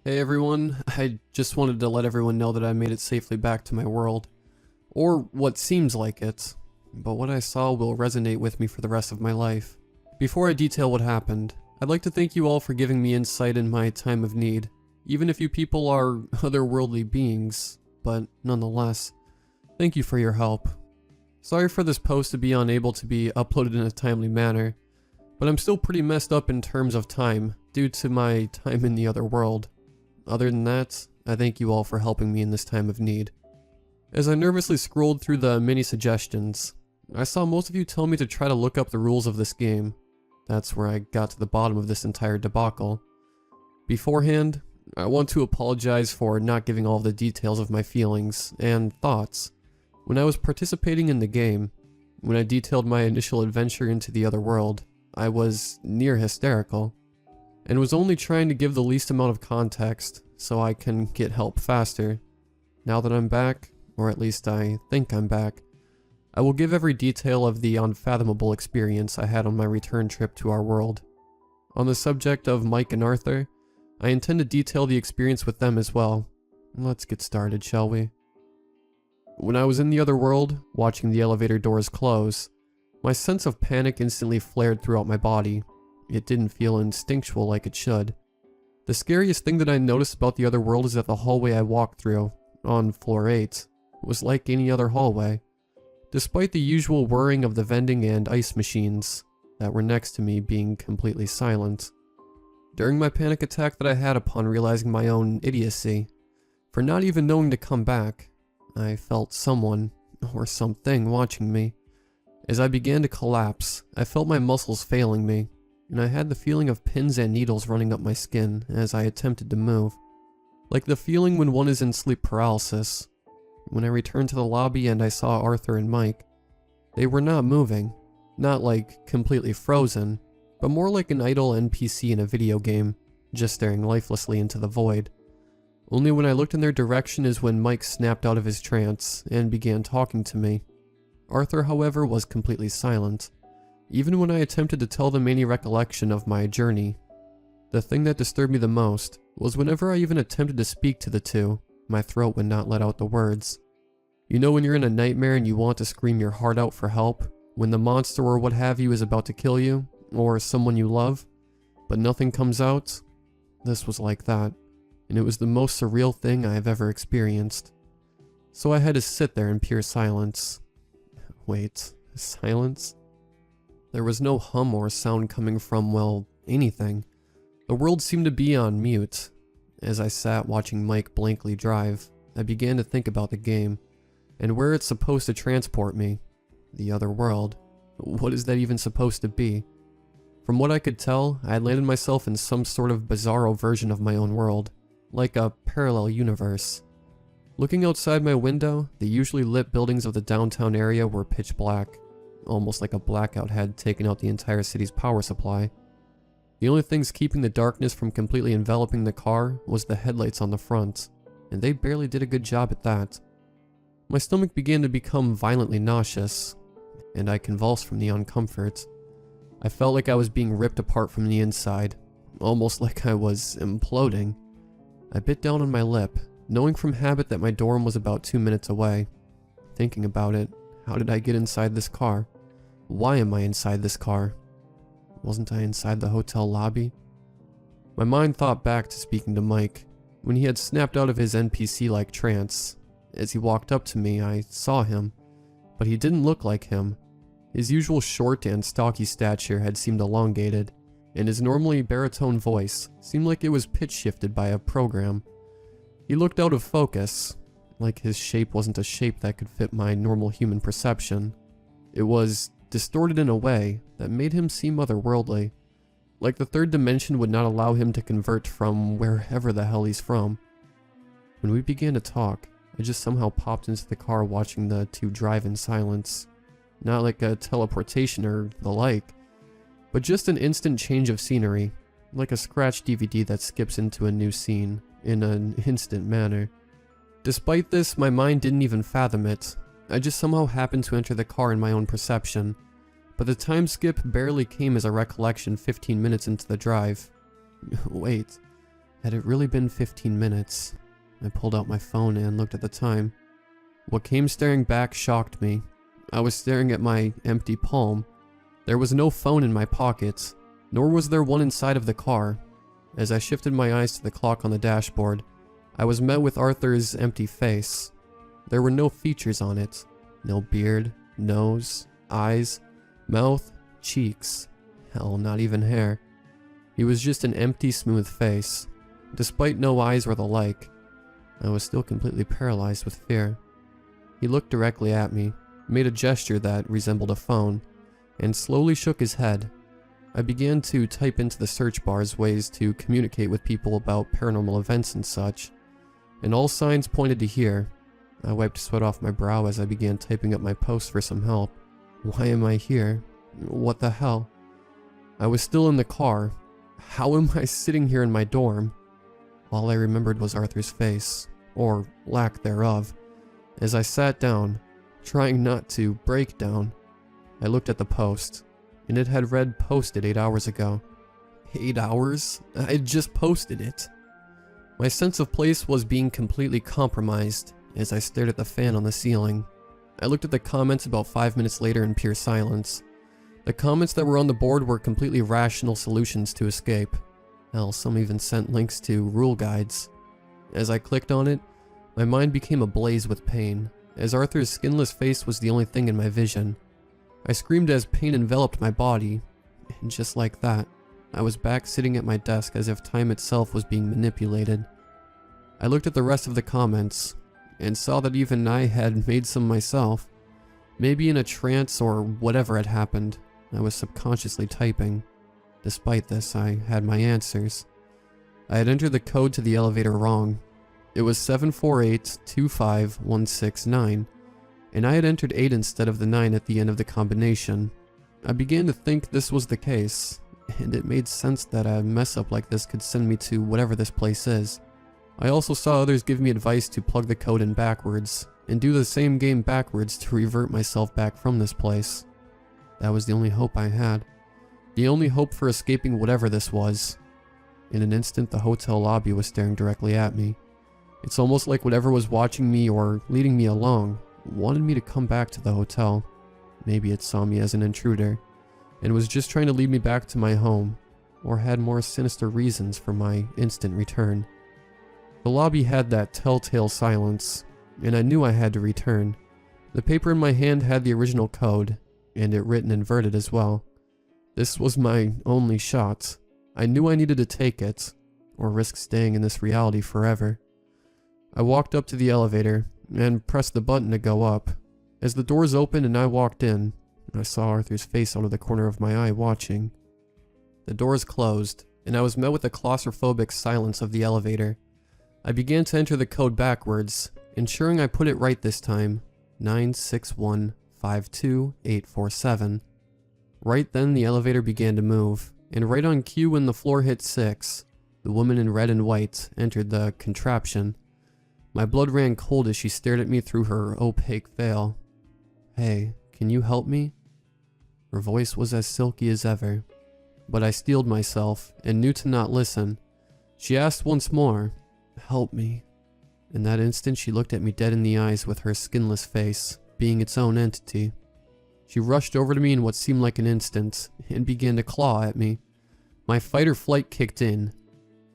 Hey everyone, I just wanted to let everyone know that I made it safely back to my world. Or what seems like it, but what I saw will resonate with me for the rest of my life. Before I detail what happened, I'd like to thank you all for giving me insight in my time of need, even if you people are otherworldly beings, but nonetheless, thank you for your help. Sorry for this post to be unable to be uploaded in a timely manner, but I'm still pretty messed up in terms of time due to my time in the other world. Other than that, I thank you all for helping me in this time of need. As I nervously scrolled through the many suggestions, I saw most of you tell me to try to look up the rules of this game. That's where I got to the bottom of this entire debacle. Beforehand, I want to apologize for not giving all of the details of my feelings and thoughts when I was participating in the game. When I detailed my initial adventure into the other world, I was near hysterical, and was only trying to give the least amount of context so I can get help faster. Now that I'm back, or at least I think I'm back, I will give every detail of the unfathomable experience I had on my return trip to our world. On the subject of Mike and Arthur, I intend to detail the experience with them as well. Let's get started, shall we? When I was in the other world, watching the elevator doors close, my sense of panic instantly flared throughout my body. It didn't feel instinctual like it should. The scariest thing that I noticed about the other world is that the hallway I walked through, on floor 8, was like any other hallway. Despite the usual whirring of the vending and ice machines that were next to me being completely silent. During my panic attack that I had upon realizing my own idiocy, for not even knowing to come back, I felt someone, or something, watching me. As I began to collapse, I felt my muscles failing me, and I had the feeling of pins and needles running up my skin as I attempted to move. Like the feeling when one is in sleep paralysis. When I returned to the lobby and I saw Arthur and Mike, they were not moving. Not like completely frozen, but more like an idle NPC in a video game, just staring lifelessly into the void. Only when I looked in their direction is when Mike snapped out of his trance and began talking to me. Arthur, however, was completely silent, even when I attempted to tell them any recollection of my journey. The thing that disturbed me the most was whenever I even attempted to speak to the two, my throat would not let out the words. You know when you're in a nightmare and you want to scream your heart out for help, when the monster or what have you is about to kill you, or someone you love, but nothing comes out? This was like that, and it was the most surreal thing I have ever experienced. So I had to sit there in pure silence. Wait, silence? There was no hum or sound coming from, well, anything. The world seemed to be on mute. As I sat watching Mike blankly drive, I began to think about the game, and where it's supposed to transport me. The other world. What is that even supposed to be? From what I could tell, I had landed myself in some sort of bizarro version of my own world, like a parallel universe. Looking outside my window, the usually lit buildings of the downtown area were pitch black, almost like a blackout had taken out the entire city's power supply. The only things keeping the darkness from completely enveloping the car was the headlights on the front, and they barely did a good job at that. My stomach began to become violently nauseous, and I convulsed from the uncomfort. I felt like I was being ripped apart from the inside, almost like I was imploding. I bit down on my lip, knowing from habit that my dorm was about 2 minutes away. Thinking about it, how did I get inside this car? Why am I inside this car? Wasn't I inside the hotel lobby? My mind thought back to speaking to Mike, when he had snapped out of his NPC-like trance. As he walked up to me, I saw him, but he didn't look like him. His usual short and stocky stature had seemed elongated, and his normally baritone voice seemed like it was pitch-shifted by a program. He looked out of focus, like his shape wasn't a shape that could fit my normal human perception. It was distorted in a way that made him seem otherworldly, like the third dimension would not allow him to convert from wherever the hell he's from. When we began to talk, I just somehow popped into the car watching the two drive in silence. Not like a teleportation or the like, but just an instant change of scenery, like a scratched DVD that skips into a new scene in an instant manner. Despite this, my mind didn't even fathom it. I just somehow happened to enter the car in my own perception, but the time skip barely came as a recollection 15 minutes into the drive. Wait, had it really been 15 minutes? I pulled out my phone and looked at the time. What came staring back shocked me. I was staring at my empty palm. There was no phone in my pocket, nor was there one inside of the car. As I shifted my eyes to the clock on the dashboard, I was met with Arthur's empty face. There were no features on it. No beard, nose, eyes, mouth, cheeks. Hell, not even hair. He was just an empty, smooth face. Despite no eyes or the like, I was still completely paralyzed with fear. He looked directly at me, made a gesture that resembled a phone, and slowly shook his head. I began to type into the search bars ways to communicate with people about paranormal events and such, and all signs pointed to here. I wiped sweat off my brow as I began typing up my post for some help. Why am I here? What the hell? I was still in the car. How am I sitting here in my dorm? All I remembered was Arthur's face, or lack thereof. As I sat down, trying not to break down, I looked at the post, and it had read posted 8 hours ago. 8 hours? I had just posted it. My sense of place was being completely compromised as I stared at the fan on the ceiling. I looked at the comments about 5 minutes later in pure silence. The comments that were on the board were completely rational solutions to escape. Hell, some even sent links to rule guides. As I clicked on it, my mind became ablaze with pain, as Arthur's skinless face was the only thing in my vision. I screamed as pain enveloped my body, and just like that, I was back sitting at my desk as if time itself was being manipulated. I looked at the rest of the comments, and saw that even I had made some myself. Maybe in a trance or whatever had happened, I was subconsciously typing. Despite this, I had my answers. I had entered the code to the elevator wrong. It was 748-25169, and I had entered 8 instead of the 9 at the end of the combination. I began to think this was the case, and it made sense that a mess up like this could send me to whatever this place is. I also saw others give me advice to plug the code in backwards, and do the same game backwards to revert myself back from this place. That was the only hope I had. The only hope for escaping whatever this was. In an instant, the hotel lobby was staring directly at me. It's almost like whatever was watching me or leading me along wanted me to come back to the hotel. Maybe it saw me as an intruder, and was just trying to lead me back to my home, or had more sinister reasons for my instant return. The lobby had that telltale silence, and I knew I had to return. The paper in my hand had the original code, and it written inverted as well. This was my only shot. I knew I needed to take it, or risk staying in this reality forever. I walked up to the elevator, and pressed the button to go up. As the doors opened and I walked in, I saw Arthur's face out of the corner of my eye watching. The doors closed, and I was met with the claustrophobic silence of the elevator. I began to enter the code backwards, ensuring I put it right this time, 96152-847. Right then the elevator began to move, and right on cue when the floor hit 6, the woman in red and white entered the contraption. My blood ran cold as she stared at me through her opaque veil. "Hey, can you help me?" Her voice was as silky as ever, but I steeled myself and knew to not listen. She asked once more, "Help me." In that instant, she looked at me dead in the eyes with her skinless face, being its own entity. She rushed over to me in what seemed like an instant, and began to claw at me. My fight or flight kicked in,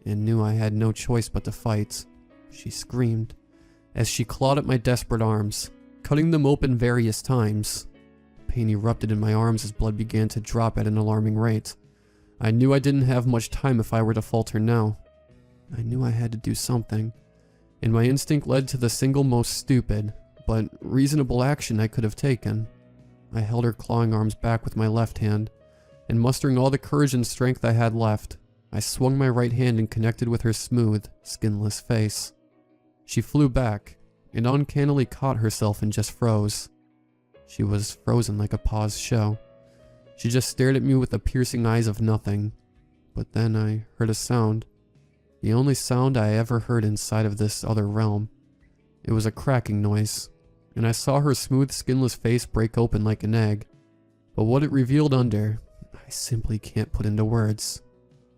and knew I had no choice but to fight. She screamed, as she clawed at my desperate arms, cutting them open various times. Pain erupted in my arms as blood began to drop at an alarming rate. I knew I didn't have much time if I were to falter now. I knew I had to do something, and my instinct led to the single most stupid, but reasonable action I could have taken. I held her clawing arms back with my left hand, and mustering all the courage and strength I had left, I swung my right hand and connected with her smooth, skinless face. She flew back, and uncannily caught herself and just froze. She was frozen like a paused show. She just stared at me with the piercing eyes of nothing. But then I heard a sound. The only sound I ever heard inside of this other realm. It was a cracking noise, and I saw her smooth, skinless face break open like an egg. But what it revealed under, I simply can't put into words.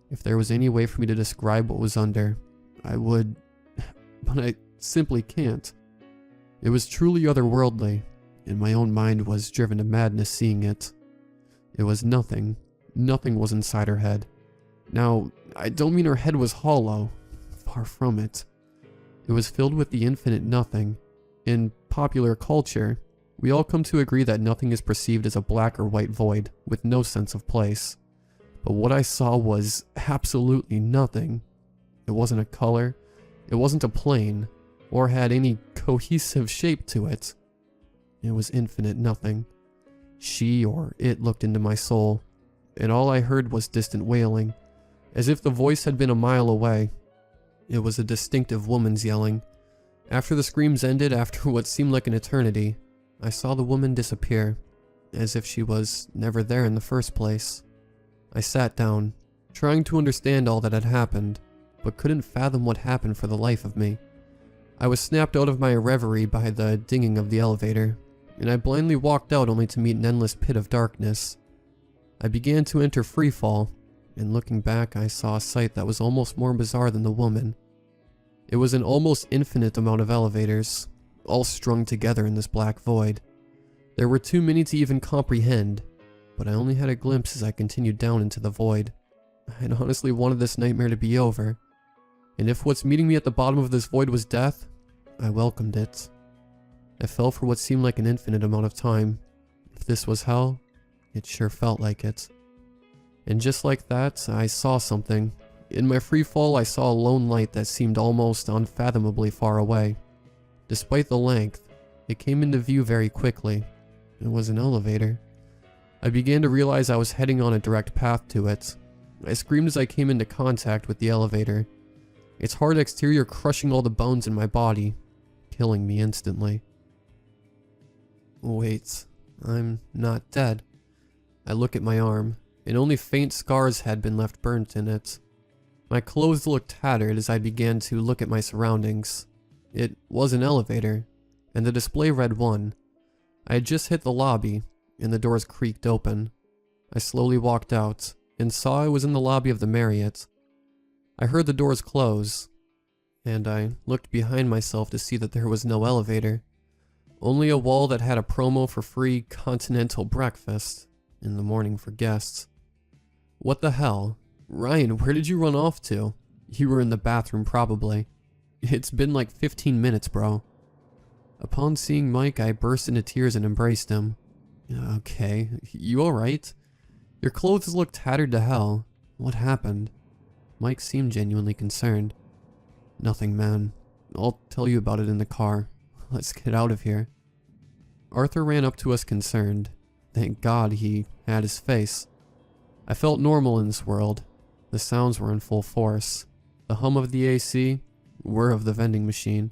If there was any way for me to describe what was under, I would, but I simply can't. It was truly otherworldly, and my own mind was driven to madness seeing it. It was nothing. Nothing was inside her head. Now, I don't mean her head was hollow. Far from it. It was filled with the infinite nothing. In popular culture, we all come to agree that nothing is perceived as a black or white void with no sense of place. But what I saw was absolutely nothing. It wasn't a color. It wasn't a plane, or had any cohesive shape to it. It was infinite nothing. She or it looked into my soul, and all I heard was distant wailing, as if the voice had been a mile away. It was a distinctive woman's yelling. After the screams ended, after what seemed like an eternity, I saw the woman disappear, as if she was never there in the first place. I sat down, trying to understand all that had happened, but couldn't fathom what happened for the life of me. I was snapped out of my reverie by the dinging of the elevator, and I blindly walked out only to meet an endless pit of darkness. I began to enter freefall, and looking back I saw a sight that was almost more bizarre than the woman. It was an almost infinite amount of elevators, all strung together in this black void. There were too many to even comprehend, but I only had a glimpse as I continued down into the void. I had honestly wanted this nightmare to be over, and if what's meeting me at the bottom of this void was death, I welcomed it. I fell for what seemed like an infinite amount of time. If this was hell, it sure felt like it. And just like that, I saw something. In my free fall, I saw a lone light that seemed almost unfathomably far away. Despite the length, it came into view very quickly. It was an elevator. I began to realize I was heading on a direct path to it. I screamed as I came into contact with the elevator, its hard exterior crushing all the bones in my body, killing me instantly. Wait, I'm not dead. I look at my arm, and only faint scars had been left burnt in it. My clothes looked tattered as I began to look at my surroundings. It was an elevator, and the display read 1. I had just hit the lobby, and the doors creaked open. I slowly walked out, and saw I was in the lobby of the Marriott. I heard the doors close, and I looked behind myself to see that there was no elevator. Only a wall that had a promo for free continental breakfast in the morning for guests. What the hell? Ryan, where did you run off to? You were in the bathroom probably. It's been like 15 minutes, bro. Upon seeing Mike, I burst into tears and embraced him. Okay, you alright? Your clothes look tattered to hell. What happened? Mike seemed genuinely concerned. Nothing, man. I'll tell you about it in the car. Let's get out of here. Arthur ran up to us concerned. Thank God he had his face. I felt normal in this world. The sounds were in full force. The hum of the AC, whir of the vending machine.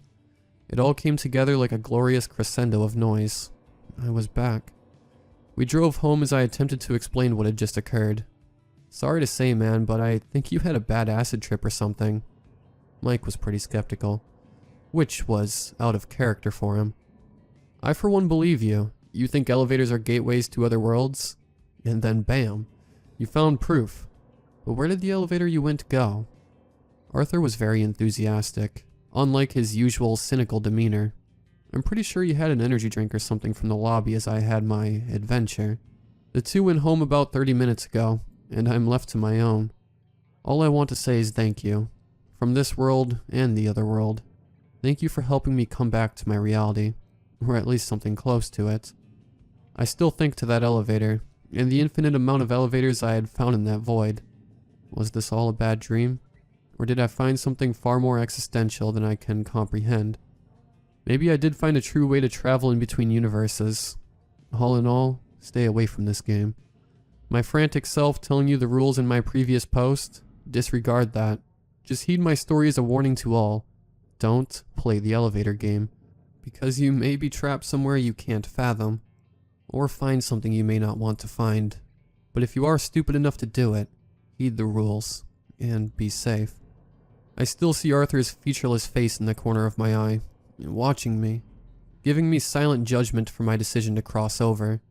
It all came together like a glorious crescendo of noise. I was back. We drove home as I attempted to explain what had just occurred. Sorry to say, man, but I think you had a bad acid trip or something. Mike was pretty skeptical, which was out of character for him. I for one believe you. You think elevators are gateways to other worlds? And then bam, you found proof. But where did the elevator you went go? Arthur was very enthusiastic, unlike his usual cynical demeanor. I'm pretty sure you had an energy drink or something from the lobby as I had my adventure. The two went home about 30 minutes ago, and I'm left to my own. All I want to say is thank you. From this world and the other world. Thank you for helping me come back to my reality, or at least something close to it. I still think to that elevator, and the infinite amount of elevators I had found in that void. Was this all a bad dream? Or did I find something far more existential than I can comprehend? Maybe I did find a true way to travel in between universes. All in all, stay away from this game. My frantic self telling you the rules in my previous post? Disregard that. Just heed my story as a warning to all. Don't play the elevator game, because you may be trapped somewhere you can't fathom, or find something you may not want to find. But if you are stupid enough to do it, heed the rules, and be safe. I still see Arthur's featureless face in the corner of my eye, watching me, giving me silent judgment for my decision to cross over.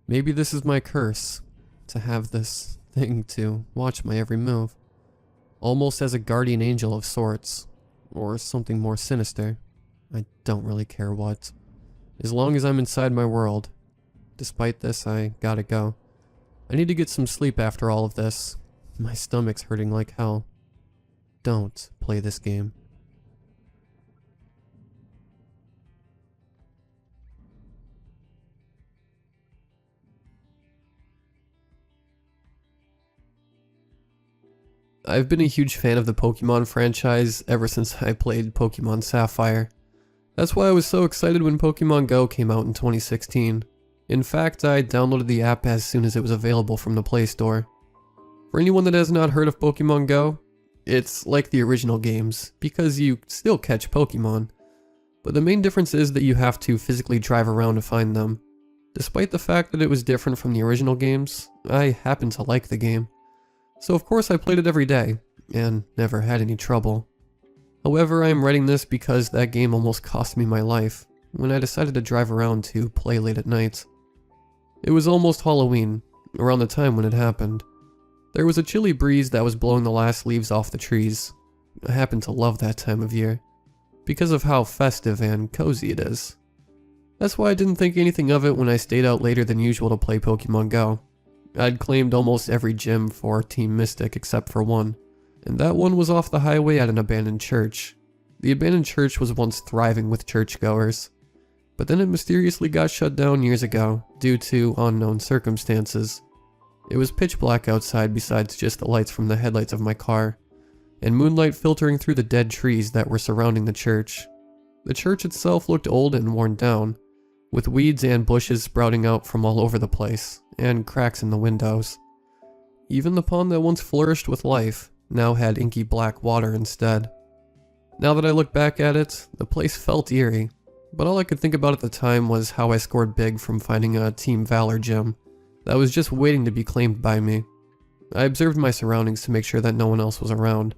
Maybe this is my curse, to have this thing to watch my every move. Almost as a guardian angel of sorts, or something more sinister. I don't really care what. As long as I'm inside my world. Despite this, I gotta go. I need to get some sleep after all of this. My stomach's hurting like hell. Don't play this game. I've been a huge fan of the Pokemon franchise ever since I played Pokemon Sapphire. That's why I was so excited when Pokemon Go came out in 2016. In fact, I downloaded the app as soon as it was available from the Play Store. For anyone that has not heard of Pokemon Go, it's like the original games, because you still catch Pokemon. But the main difference is that you have to physically drive around to find them. Despite the fact that it was different from the original games, I happen to like the game. So of course I played it every day, and never had any trouble. However, I am writing this because that game almost cost me my life, when I decided to drive around to play late at night. It was almost Halloween, around the time when it happened. There was a chilly breeze that was blowing the last leaves off the trees. I happen to love that time of year, because of how festive and cozy it is. That's why I didn't think anything of it when I stayed out later than usual to play Pokemon Go. I'd claimed almost every gym for Team Mystic except for one, and that one was off the highway at an abandoned church. The abandoned church was once thriving with churchgoers, but then it mysteriously got shut down years ago due to unknown circumstances. It was pitch black outside besides just the lights from the headlights of my car, and moonlight filtering through the dead trees that were surrounding the church. The church itself looked old and worn down, with weeds and bushes sprouting out from all over the place, and cracks in the windows. Even the pond that once flourished with life now had inky black water instead. Now that I look back at it, the place felt eerie, but all I could think about at the time was how I scored big from finding a Team Valor gym that was just waiting to be claimed by me. I observed my surroundings to make sure that no one else was around,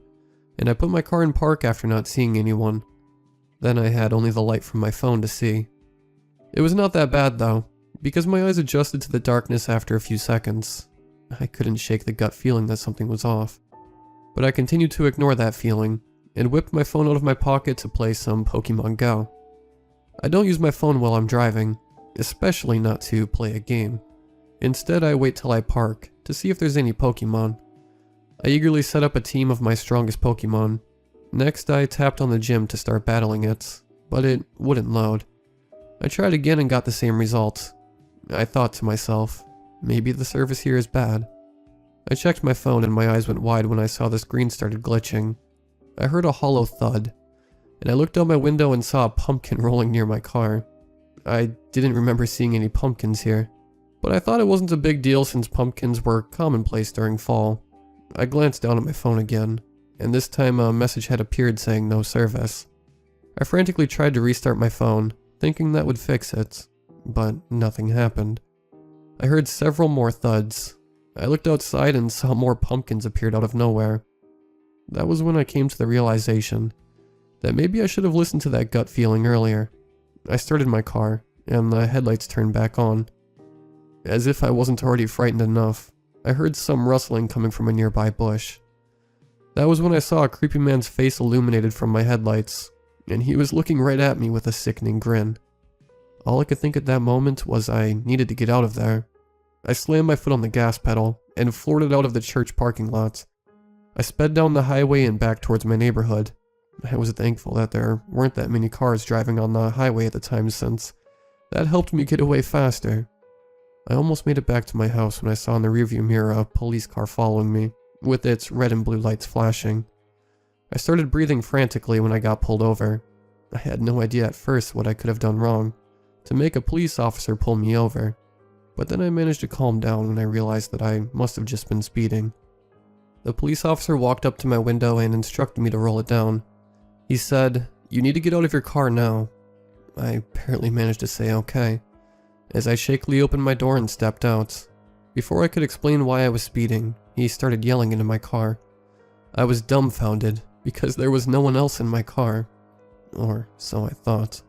and I put my car in park after not seeing anyone. Then I had only the light from my phone to see. It was not that bad though, because my eyes adjusted to the darkness after a few seconds. I couldn't shake the gut feeling that something was off. But I continued to ignore that feeling, and whipped my phone out of my pocket to play some Pokemon Go. I don't use my phone while I'm driving, especially not to play a game. Instead, I wait till I park to see if there's any Pokemon. I eagerly set up a team of my strongest Pokemon. Next, I tapped on the gym to start battling it, but it wouldn't load. I tried again and got the same result. I thought to myself, maybe the service here is bad. I checked my phone and my eyes went wide when I saw the screen started glitching. I heard a hollow thud, and I looked out my window and saw a pumpkin rolling near my car. I didn't remember seeing any pumpkins here, but I thought it wasn't a big deal since pumpkins were commonplace during fall. I glanced down at my phone again, and this time a message had appeared saying no service. I frantically tried to restart my phone, thinking that would fix it, but nothing happened. I heard several more thuds. I looked outside and saw more pumpkins appeared out of nowhere. That was when I came to the realization that maybe I should have listened to that gut feeling earlier. I started my car, and the headlights turned back on. As if I wasn't already frightened enough, I heard some rustling coming from a nearby bush. That was when I saw a creepy man's face illuminated from my headlights, and he was looking right at me with a sickening grin. All I could think at that moment was I needed to get out of there. I slammed my foot on the gas pedal and floored it out of the church parking lot. I sped down the highway and back towards my neighborhood. I was thankful that there weren't that many cars driving on the highway at the time, since that helped me get away faster. I almost made it back to my house when I saw in the rearview mirror a police car following me, with its red and blue lights flashing. I started breathing frantically when I got pulled over. I had no idea at first what I could have done wrong to make a police officer pull me over, but then I managed to calm down when I realized that I must have just been speeding. The police officer walked up to my window and instructed me to roll it down. He said, "You need to get out of your car now." I barely managed to say okay, as I shakily opened my door and stepped out. Before I could explain why I was speeding, he started yelling into my car. I was dumbfounded because there was no one else in my car, or so I thought.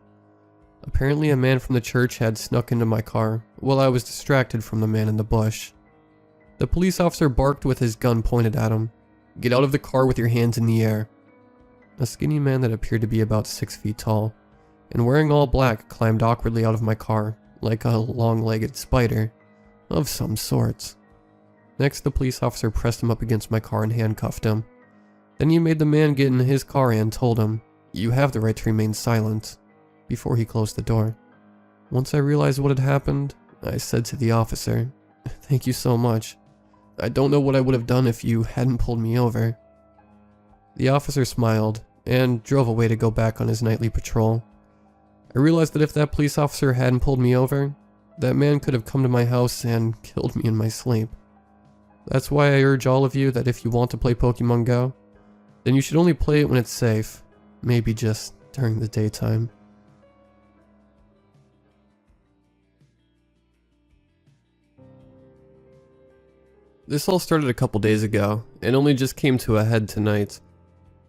Apparently a man from the church had snuck into my car while I was distracted from the man in the bush. The police officer barked with his gun pointed at him. "Get out of the car with your hands in the air." A skinny man that appeared to be about 6 feet tall, and wearing all black, climbed awkwardly out of my car, like a long-legged spider of some sort. Next, the police officer pressed him up against my car and handcuffed him. Then he made the man get in his car and told him, "You have the right to remain silent," before he closed the door. Once I realized what had happened, I said to the officer, "Thank you so much. I don't know what I would have done if you hadn't pulled me over." The officer smiled and drove away to go back on his nightly patrol. I realized that if that police officer hadn't pulled me over, that man could have come to my house and killed me in my sleep. That's why I urge all of you that if you want to play Pokemon Go, then you should only play it when it's safe, maybe just during the daytime. This all started a couple days ago, and only just came to a head tonight.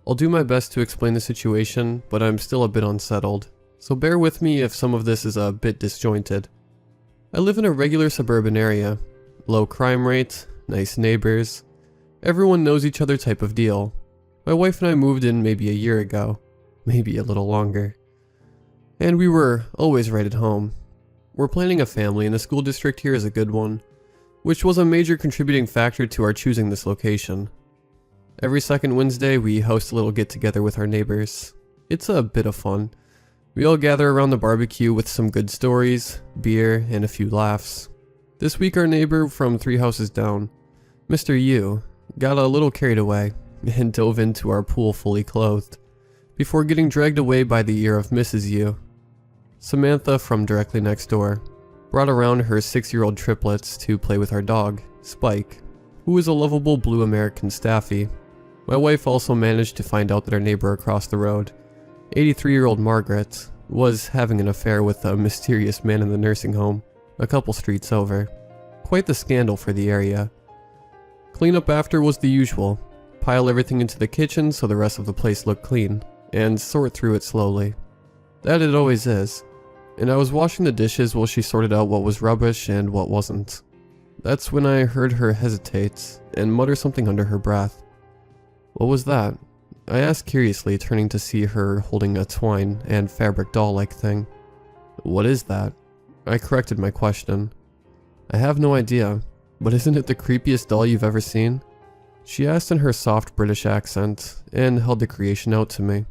I'll do my best to explain the situation, but I'm still a bit unsettled, so bear with me if some of this is a bit disjointed. I live in a regular suburban area. Low crime rate, nice neighbors, everyone knows each other type of deal. My wife and I moved in maybe a year ago, maybe a little longer. And we were always right at home. We're planning a family and the school district here is a good one, which was a major contributing factor to our choosing this location. Every second Wednesday we host a little get together with our neighbors. It's a bit of fun. We all gather around the barbecue with some good stories, beer, and a few laughs. This week our neighbor from 3 houses down, Mr. U, got a little carried away and dove into our pool fully clothed, before getting dragged away by the ear of Mrs. U. Samantha from directly next door brought around her 6-year-old triplets to play with our dog, Spike, who is a lovable blue American Staffy. My wife also managed to find out that our neighbor across the road, 83-year-old Margaret, was having an affair with a mysterious man in the nursing home, a couple streets over. Quite the scandal for the area. Cleanup after was the usual. Pile everything into the kitchen so the rest of the place looked clean, and sort through it slowly. That it always is. And I was washing the dishes while she sorted out what was rubbish and what wasn't. That's when I heard her hesitate and mutter something under her breath. What was that? I asked curiously, turning to see her holding a twine and fabric doll-like thing. What is that? I corrected my question. I have no idea, but isn't it the creepiest doll you've ever seen? She asked in her soft British accent and held the creation out to me,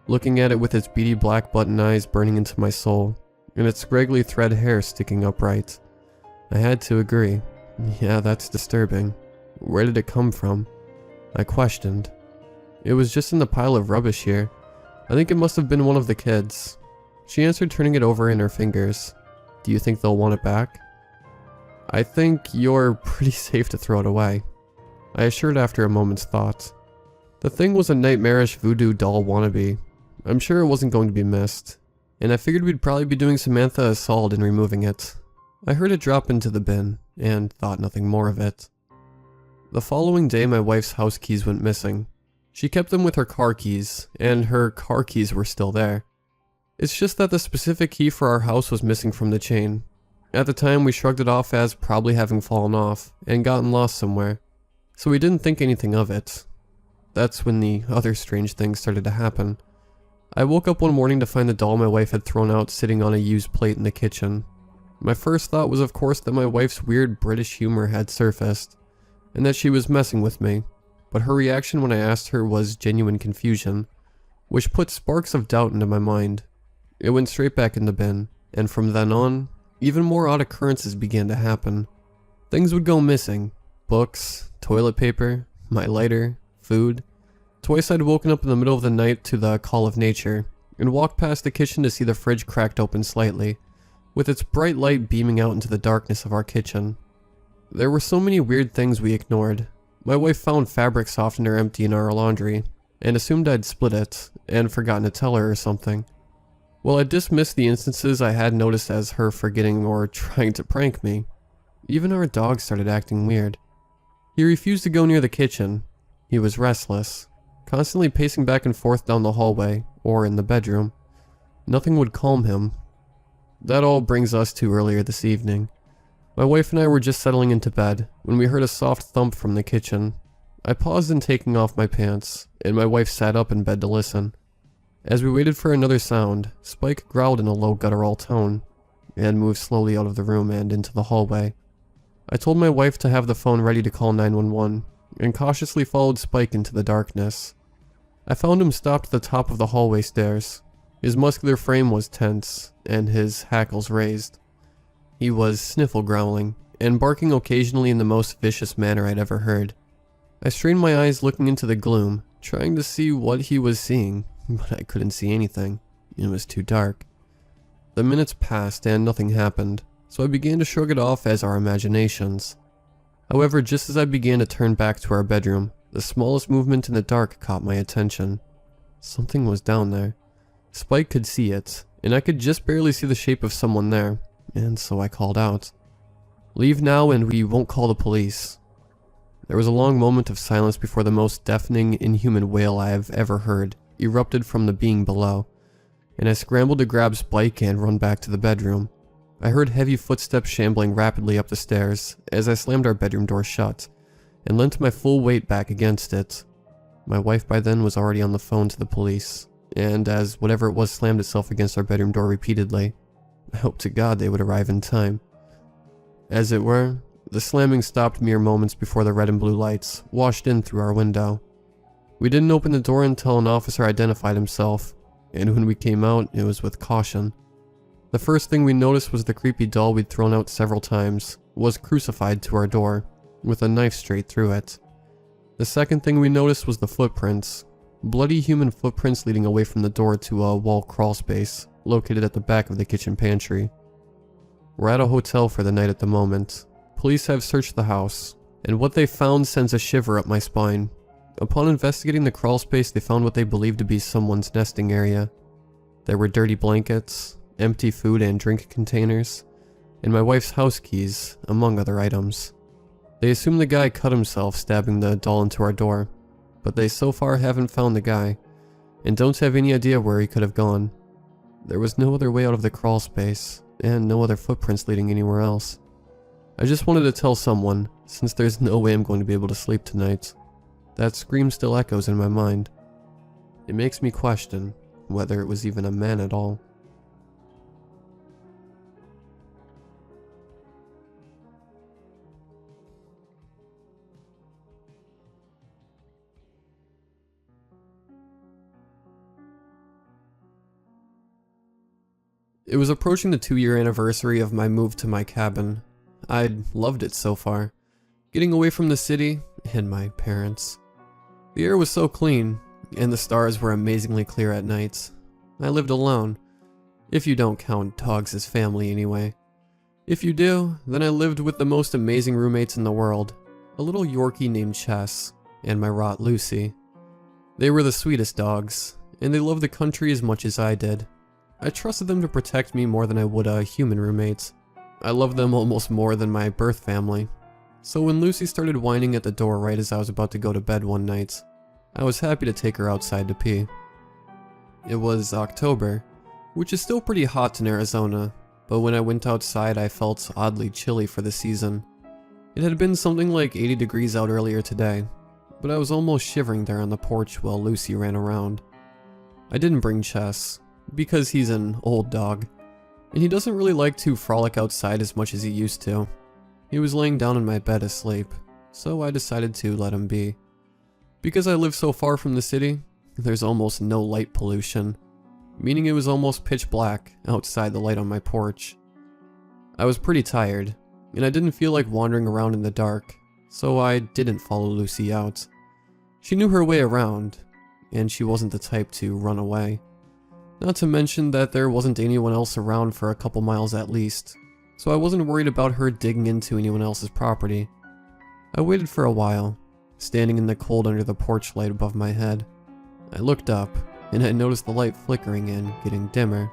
looking at it with its beady black button eyes burning into my soul, and its scraggly thread hair sticking upright. I had to agree. Yeah, that's disturbing. Where did it come from? I questioned. It was just in the pile of rubbish here. I think it must have been one of the kids. She answered, turning it over in her fingers. Do you think they'll want it back? I think you're pretty safe to throw it away, I assured after a moment's thought. The thing was a nightmarish voodoo doll wannabe. I'm sure it wasn't going to be missed, and I figured we'd probably be doing Samantha a solid in removing it. I heard it drop into the bin, and thought nothing more of it. The following day my wife's house keys went missing. She kept them with her car keys, and her car keys were still there. It's just that the specific key for our house was missing from the chain. At the time we shrugged it off as probably having fallen off, and gotten lost somewhere, so we didn't think anything of it. That's when the other strange things started to happen. I woke up one morning to find the doll my wife had thrown out sitting on a used plate in the kitchen. My first thought was of course that my wife's weird British humor had surfaced, and that she was messing with me, but her reaction when I asked her was genuine confusion, which put sparks of doubt into my mind. It went straight back in the bin, and from then on, even more odd occurrences began to happen. Things would go missing. Books, toilet paper, my lighter, food. Twice I'd woken up in the middle of the night to the call of nature, and walked past the kitchen to see the fridge cracked open slightly, with its bright light beaming out into the darkness of our kitchen. There were so many weird things we ignored. My wife found fabric softener empty in our laundry, and assumed I'd split it, and forgotten to tell her or something. Well, I dismissed the instances I had noticed as her forgetting or trying to prank me. Even our dog started acting weird. He refused to go near the kitchen. He was restless, constantly pacing back and forth down the hallway, or in the bedroom. Nothing would calm him. That all brings us to earlier this evening. My wife and I were just settling into bed, when we heard a soft thump from the kitchen. I paused in taking off my pants, and my wife sat up in bed to listen. As we waited for another sound, Spike growled in a low guttural tone, and moved slowly out of the room and into the hallway. I told my wife to have the phone ready to call 911, and cautiously followed Spike into the darkness. I found him stopped at the top of the hallway stairs. His muscular frame was tense, and his hackles raised. He was sniffle-growling, and barking occasionally in the most vicious manner I'd ever heard. I strained my eyes looking into the gloom, trying to see what he was seeing, but I couldn't see anything. It was too dark. The minutes passed and nothing happened, so I began to shrug it off as our imaginations. However, just as I began to turn back to our bedroom, the smallest movement in the dark caught my attention. Something was down there. Spike could see it, and I could just barely see the shape of someone there, and so I called out, "Leave now and we won't call the police." There was a long moment of silence before the most deafening, inhuman wail I have ever heard erupted from the being below, and I scrambled to grab Spike and run back to the bedroom. I heard heavy footsteps shambling rapidly up the stairs as I slammed our bedroom door shut, and leant my full weight back against it. My wife by then was already on the phone to the police, and as whatever it was slammed itself against our bedroom door repeatedly, I hoped to God they would arrive in time. As it were, the slamming stopped mere moments before the red and blue lights washed in through our window. We didn't open the door until an officer identified himself, and when we came out, it was with caution. The first thing we noticed was the creepy doll we'd thrown out several times was crucified to our door, with a knife straight through it. The second thing we noticed was the footprints. Bloody human footprints leading away from the door to a wall crawl space located at the back of the kitchen pantry. We're at a hotel for the night at the moment. Police have searched the house, and what they found sends a shiver up my spine. Upon investigating the crawl space, they found what they believed to be someone's nesting area. There were dirty blankets, empty food and drink containers, and my wife's house keys, among other items. They assume the guy cut himself stabbing the doll into our door, but they so far haven't found the guy, and don't have any idea where he could have gone. There was no other way out of the crawl space, and no other footprints leading anywhere else. I just wanted to tell someone, since there's no way I'm going to be able to sleep tonight. That scream still echoes in my mind. It makes me question whether it was even a man at all. It was approaching the 2-year anniversary of my move to my cabin. I'd loved it so far, getting away from the city and my parents. The air was so clean, and the stars were amazingly clear at nights. I lived alone, if you don't count dogs as family anyway. If you do, then I lived with the most amazing roommates in the world, a little Yorkie named Chess, and my Rot Lucy. They were the sweetest dogs, and they loved the country as much as I did. I trusted them to protect me more than I would a human roommate. I loved them almost more than my birth family. So when Lucy started whining at the door right as I was about to go to bed one night, I was happy to take her outside to pee. It was October, which is still pretty hot in Arizona, but when I went outside I felt oddly chilly for the season. It had been something like 80 degrees out earlier today, but I was almost shivering there on the porch while Lucy ran around. I didn't bring Chess, because he's an old dog, and he doesn't really like to frolic outside as much as he used to. He was laying down in my bed asleep, so I decided to let him be. Because I live so far from the city, there's almost no light pollution, meaning it was almost pitch black outside the light on my porch. I was pretty tired, and I didn't feel like wandering around in the dark, so I didn't follow Lucy out. She knew her way around, and she wasn't the type to run away. Not to mention that there wasn't anyone else around for a couple miles at least, so I wasn't worried about her digging into anyone else's property. I waited for a while, standing in the cold under the porch light above my head. I looked up, and I noticed the light flickering and getting dimmer.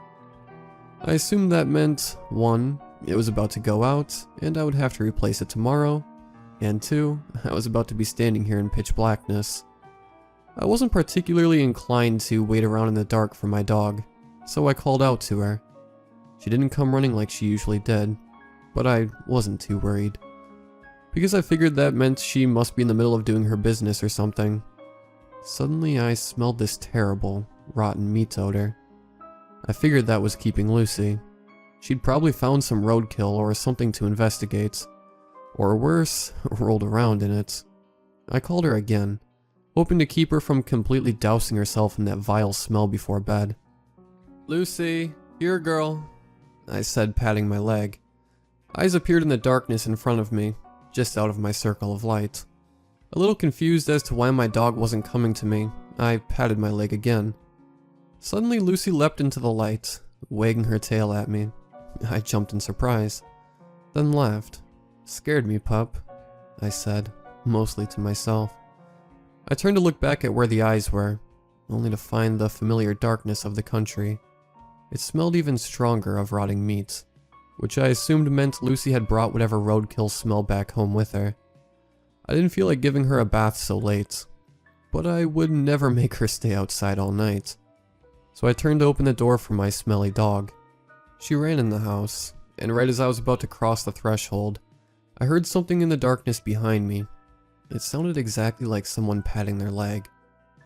I assumed that meant, 1, it was about to go out, and I would have to replace it tomorrow, and 2, I was about to be standing here in pitch blackness. I wasn't particularly inclined to wait around in the dark for my dog, so I called out to her. She didn't come running like she usually did, but I wasn't too worried, because I figured that meant she must be in the middle of doing her business or something. Suddenly I smelled this terrible, rotten meat odor. I figured that was keeping Lucy. She'd probably found some roadkill or something to investigate, or worse, rolled around in it. I called her again, hoping to keep her from completely dousing herself in that vile smell before bed. "Lucy, here girl," I said, patting my leg. Eyes appeared in the darkness in front of me, just out of my circle of light. A little confused as to why my dog wasn't coming to me, I patted my leg again. Suddenly Lucy leapt into the light, wagging her tail at me. I jumped in surprise, then laughed. "Scared me, pup," I said, mostly to myself. I turned to look back at where the eyes were, only to find the familiar darkness of the country. It smelled even stronger of rotting meat, which I assumed meant Lucy had brought whatever roadkill smell back home with her. I didn't feel like giving her a bath so late, but I would never make her stay outside all night. So I turned to open the door for my smelly dog. She ran in the house, and right as I was about to cross the threshold, I heard something in the darkness behind me. It sounded exactly like someone patting their leg,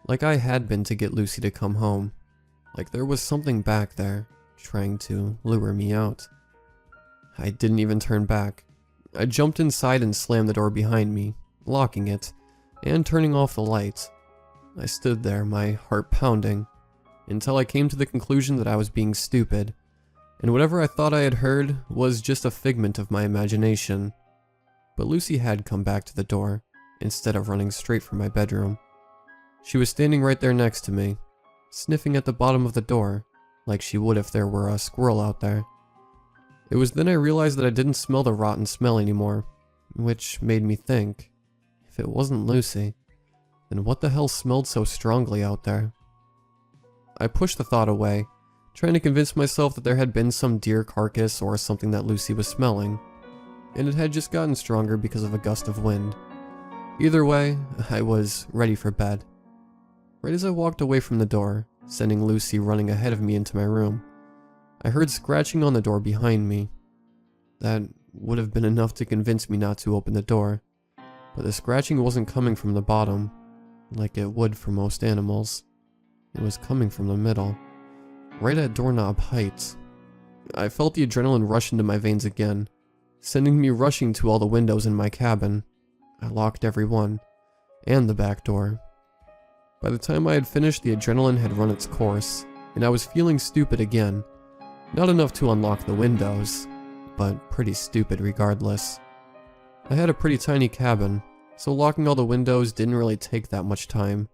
like I had been to get Lucy to come home, like there was something back there, trying to lure me out. I didn't even turn back. I jumped inside and slammed the door behind me, locking it, and turning off the light. I stood there, my heart pounding. until I came to the conclusion that I was being stupid, and whatever I thought I had heard was just a figment of my imagination. But Lucy had come back to the door, instead of running straight for my bedroom. She was standing right there next to me, sniffing at the bottom of the door, like she would if there were a squirrel out there. It was then I realized that I didn't smell the rotten smell anymore, which made me think, if it wasn't Lucy, then what the hell smelled so strongly out there? I pushed the thought away, trying to convince myself that there had been some deer carcass or something that Lucy was smelling, and it had just gotten stronger because of a gust of wind. Either way, I was ready for bed. Right as I walked away from the door, sending Lucy running ahead of me into my room, I heard scratching on the door behind me. That would have been enough to convince me not to open the door, but the scratching wasn't coming from the bottom, like it would for most animals. It was coming from the middle, right at doorknob height. I felt the adrenaline rush into my veins again, sending me rushing to all the windows in my cabin. I locked every one, and the back door. By the time I had finished, the adrenaline had run its course, and I was feeling stupid again. Not enough to unlock the windows, but pretty stupid regardless. I had a pretty tiny cabin, so locking all the windows didn't really take that much time.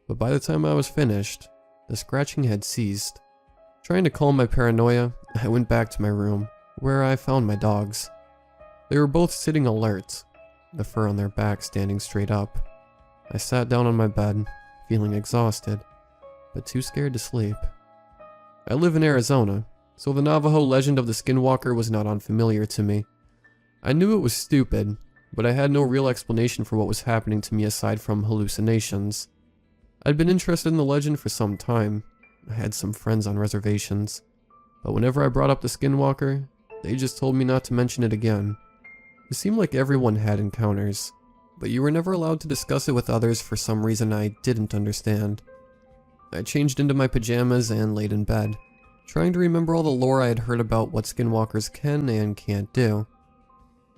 But by the time I was finished, the scratching had ceased. Trying to calm my paranoia, I went back to my room, where I found my dogs. They were both sitting alert, the fur on their backs standing straight up. I sat down on my bed, feeling exhausted, but too scared to sleep. I live in Arizona, so the Navajo legend of the skinwalker was not unfamiliar to me. I knew it was stupid, but I had no real explanation for what was happening to me aside from hallucinations. I'd been interested in the legend for some time. I had some friends on reservations, but whenever I brought up the skinwalker, they just told me not to mention it again. It seemed like everyone had encounters, but you were never allowed to discuss it with others for some reason I didn't understand. I changed into my pajamas and laid in bed, trying to remember all the lore I had heard about what skinwalkers can and can't do.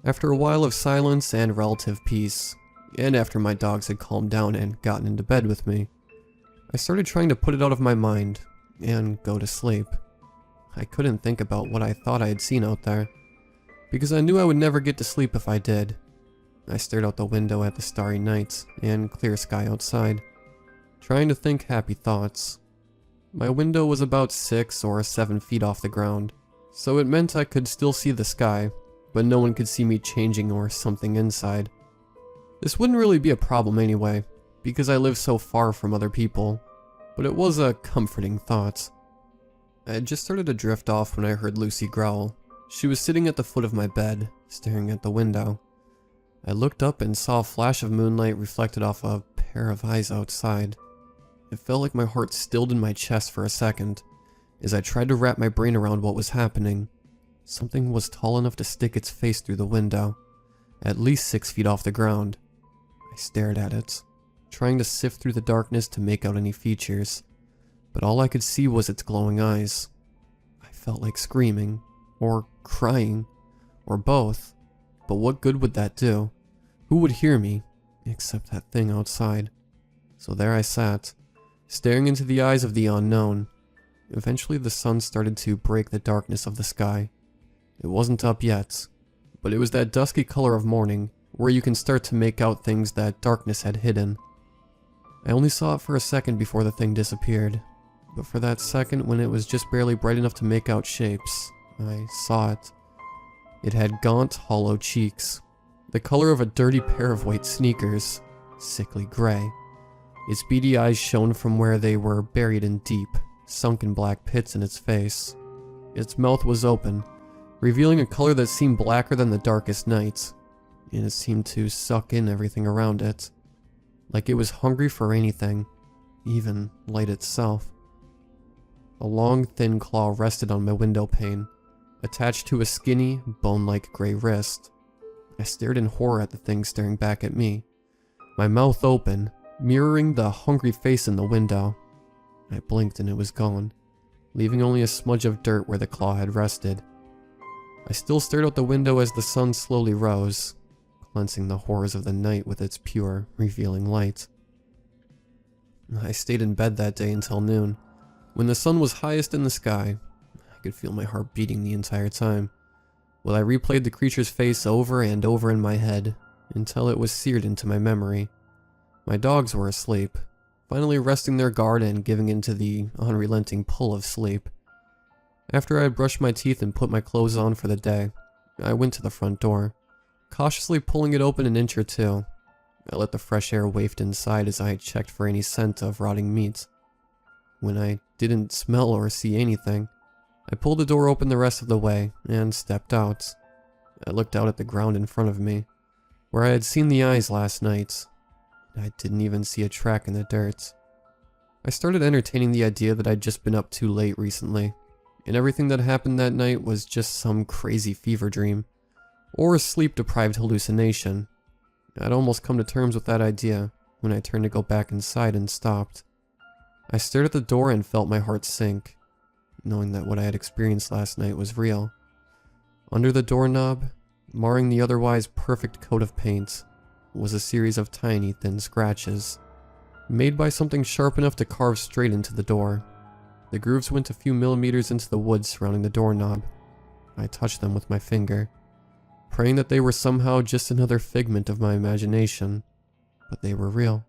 After a while of silence and relative peace, and after my dogs had calmed down and gotten into bed with me, I started trying to put it out of my mind and go to sleep. I couldn't think about what I thought I had seen out there, because I knew I would never get to sleep if I did. I stared out the window at the starry night and clear sky outside, trying to think happy thoughts. My window was about 6 or 7 feet off the ground, so it meant I could still see the sky, but no one could see me changing or something inside. This wouldn't really be a problem anyway, because I live so far from other people, but it was a comforting thought. I had just started to drift off when I heard Lucy growl. She was sitting at the foot of my bed, staring at the window. I looked up and saw a flash of moonlight reflected off a pair of eyes outside. It felt like my heart stilled in my chest for a second, as I tried to wrap my brain around what was happening. Something was tall enough to stick its face through the window, at least 6 feet off the ground. I stared at it, trying to sift through the darkness to make out any features, but all I could see was its glowing eyes. I felt like screaming, or crying, or both, but what good would that do? Who would hear me, except that thing outside? So there I sat, staring into the eyes of the unknown. Eventually the sun started to break the darkness of the sky. It wasn't up yet, but it was that dusky color of morning, where you can start to make out things that darkness had hidden. I only saw it for a second before the thing disappeared, but for that second when it was just barely bright enough to make out shapes, I saw it. It had gaunt, hollow cheeks, the color of a dirty pair of white sneakers, sickly gray. Its beady eyes shone from where they were buried in deep, sunken black pits in its face. Its mouth was open, revealing a color that seemed blacker than the darkest night, and it seemed to suck in everything around it, like it was hungry for anything, even light itself. A long, thin claw rested on my window pane, attached to a skinny, bone-like gray wrist. I stared in horror at the thing staring back at me, my mouth open, mirroring the hungry face in the window. I blinked and it was gone, leaving only a smudge of dirt where the claw had rested. I still stared out the window as the sun slowly rose, cleansing the horrors of the night with its pure, revealing light. I stayed in bed that day until noon, When the sun was highest in the sky, I could feel my heart beating the entire time, while I replayed the creature's face over and over in my head until it was seared into my memory. My dogs were asleep, finally resting their guard and giving in to the unrelenting pull of sleep. After I had brushed my teeth and put my clothes on for the day, I went to the front door, cautiously pulling it open an inch or two. I let the fresh air waft inside as I checked for any scent of rotting meat. When I didn't smell or see anything, I pulled the door open the rest of the way and stepped out. I looked out at the ground in front of me, where I had seen the eyes last night. I didn't even see a track in the dirt. I started entertaining the idea that I'd just been up too late recently, and everything that happened that night was just some crazy fever dream, or a sleep-deprived hallucination. I'd almost come to terms with that idea when I turned to go back inside and stopped. I stared at the door and felt my heart sink, knowing that what I had experienced last night was real. Under the doorknob, marring the otherwise perfect coat of paint, was a series of tiny, thin scratches, made by something sharp enough to carve straight into the door. The grooves went a few millimeters into the wood surrounding the doorknob. I touched them with my finger, praying that they were somehow just another figment of my imagination, but they were real.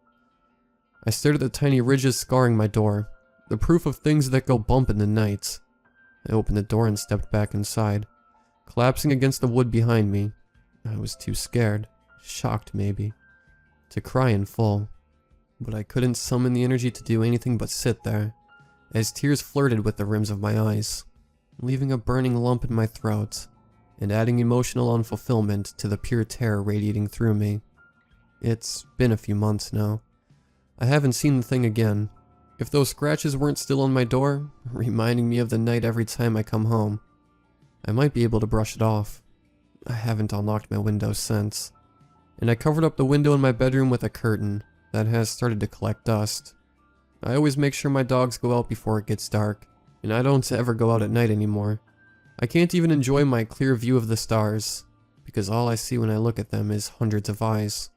I stared at the tiny ridges scarring my door, the proof of things that go bump in the night. I opened the door and stepped back inside, collapsing against the wood behind me. I was too scared, shocked maybe, to cry in full, but I couldn't summon the energy to do anything but sit there, as tears flirted with the rims of my eyes, leaving a burning lump in my throat, and adding emotional unfulfillment to the pure terror radiating through me. It's been a few months now. I haven't seen the thing again. If those scratches weren't still on my door, reminding me of the night every time I come home, I might be able to brush it off. I haven't unlocked my window since, and I covered up the window in my bedroom with a curtain that has started to collect dust. I always make sure my dogs go out before it gets dark, and I don't ever go out at night anymore. I can't even enjoy my clear view of the stars, because all I see when I look at them is hundreds of eyes,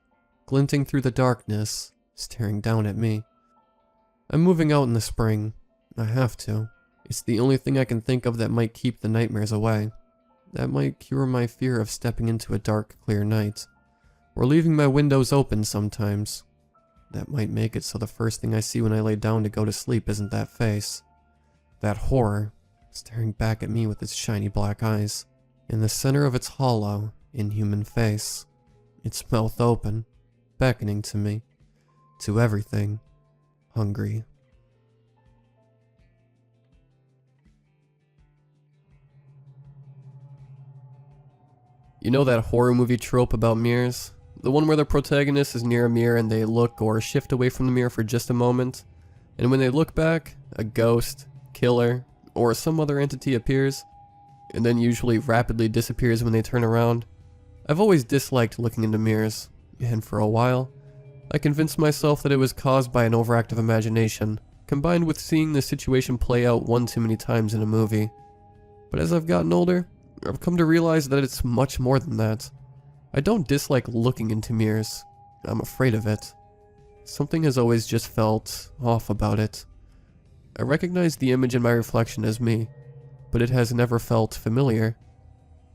glinting through the darkness, staring down at me. I'm moving out in the spring. I have to. It's the only thing I can think of that might keep the nightmares away. That might cure my fear of stepping into a dark, clear night, or leaving my windows open sometimes. That might make it so the first thing I see when I lay down to go to sleep isn't that face. That horror, staring back at me with its shiny black eyes, in the center of its hollow, inhuman face, its mouth open, beckoning to me, to everything, hungry. You know that horror movie trope about mirrors? The one where the protagonist is near a mirror and they look or shift away from the mirror for just a moment, and when they look back, a ghost, killer, or some other entity appears, and then usually rapidly disappears when they turn around. I've always disliked looking into mirrors, and for a while, I convinced myself that it was caused by an overactive imagination, combined with seeing the situation play out one too many times in a movie. But as I've gotten older, I've come to realize that it's much more than that. I don't dislike looking into mirrors. I'm afraid of it. Something has always just felt off about it. I recognize the image in my reflection as me, but it has never felt familiar.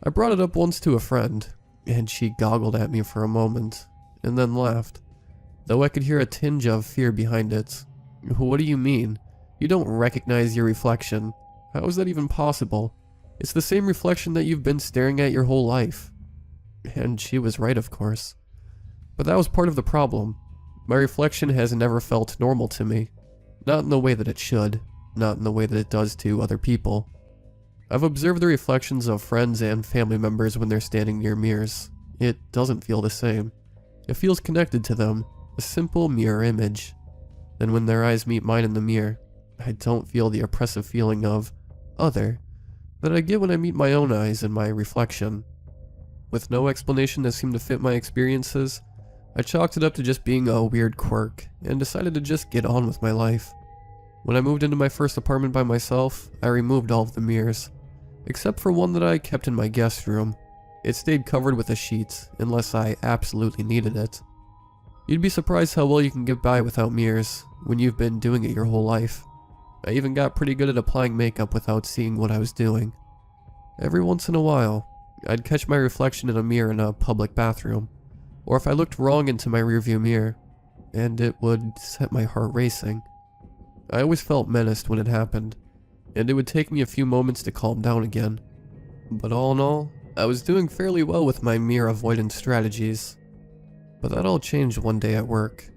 I brought it up once to a friend, and she goggled at me for a moment, and then laughed, though I could hear a tinge of fear behind it. What do you mean? You don't recognize your reflection. How is that even possible? It's the same reflection that you've been staring at your whole life. And she was right, of course. But that was part of the problem. My reflection has never felt normal to me. Not in the way that it should. Not in the way that it does to other people. I've observed the reflections of friends and family members when they're standing near mirrors. It doesn't feel the same. It feels connected to them, a simple mirror image. Then when their eyes meet mine in the mirror, I don't feel the oppressive feeling of other that I get when I meet my own eyes in my reflection. With no explanation that seemed to fit my experiences, I chalked it up to just being a weird quirk, and decided to just get on with my life. When I moved into my first apartment by myself, I removed all of the mirrors, except for one that I kept in my guest room. It stayed covered with a sheet, unless I absolutely needed it. You'd be surprised how well you can get by without mirrors, when you've been doing it your whole life. I even got pretty good at applying makeup without seeing what I was doing. Every once in a while, I'd catch my reflection in a mirror in a public bathroom, or if I looked wrong into my rearview mirror, and it would set my heart racing. I always felt menaced when it happened, and it would take me a few moments to calm down again. But all in all, I was doing fairly well with my mirror avoidance strategies. But that all changed one day at work.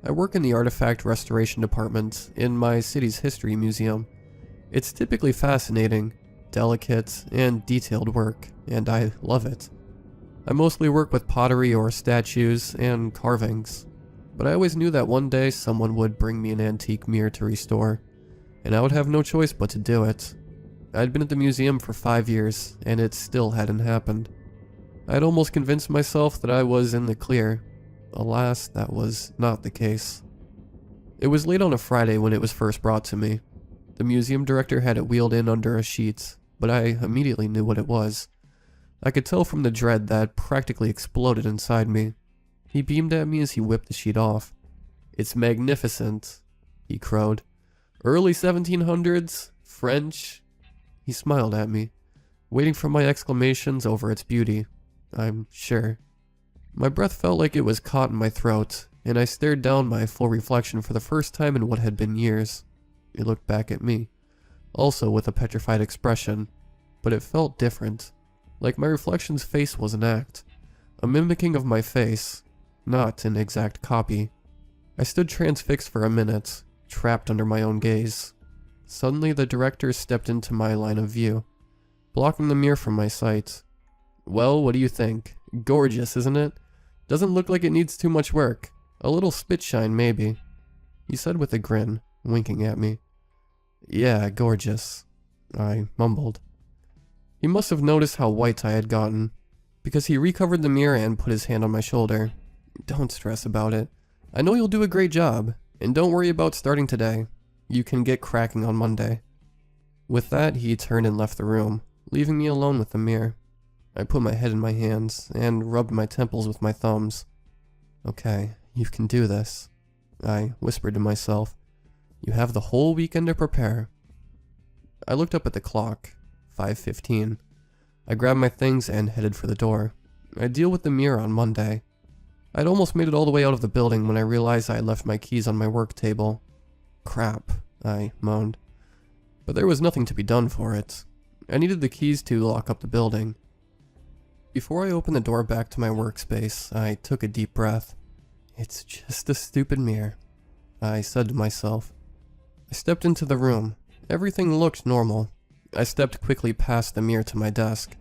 I work in the artifact restoration department in my city's history museum. It's typically fascinating, delicate, and detailed work, and I love it. I mostly work with pottery or statues and carvings, but I always knew that one day someone would bring me an antique mirror to restore, and I would have no choice but to do it. I'd been at the museum for 5 years, and it still hadn't happened. I'd almost convinced myself that I was in the clear. Alas, that was not the case. It was late on a Friday when it was first brought to me. The museum director had it wheeled in under a sheet, but I immediately knew what it was. I could tell from the dread that practically exploded inside me. He beamed at me as he whipped the sheet off. "It's magnificent," he crowed. "Early 1700s, French." He smiled at me, waiting for my exclamations over its beauty, I'm sure. My breath felt like it was caught in my throat, and I stared down my full reflection for the first time in what had been years. It looked back at me, also with a petrified expression, but it felt different. Like my reflection's face was an act, a mimicking of my face, not an exact copy. I stood transfixed for a minute, trapped under my own gaze. Suddenly the director stepped into my line of view, blocking the mirror from my sight. "Well, what do you think? Gorgeous, isn't it? Doesn't look like it needs too much work. A little spit shine, maybe," he said with a grin, winking at me. "Yeah, gorgeous," I mumbled. He must have noticed how white I had gotten, because he recovered the mirror and put his hand on my shoulder. "Don't stress about it. I know you'll do a great job, and don't worry about starting today. You can get cracking on Monday." With that, he turned and left the room, leaving me alone with the mirror. I put my head in my hands and rubbed my temples with my thumbs. "Okay, you can do this," I whispered to myself. "You have the whole weekend to prepare." I looked up at the clock. 5:15. I grabbed my things and headed for the door. I'd deal with the mirror on Monday. I'd almost made it all the way out of the building when I realized I had left my keys on my work table. "Crap," I moaned. But there was nothing to be done for it. I needed the keys to lock up the building. Before I opened the door back to my workspace, I took a deep breath. "It's just a stupid mirror," I said to myself. I stepped into the room. Everything looked normal. I stepped quickly past the mirror to my desk.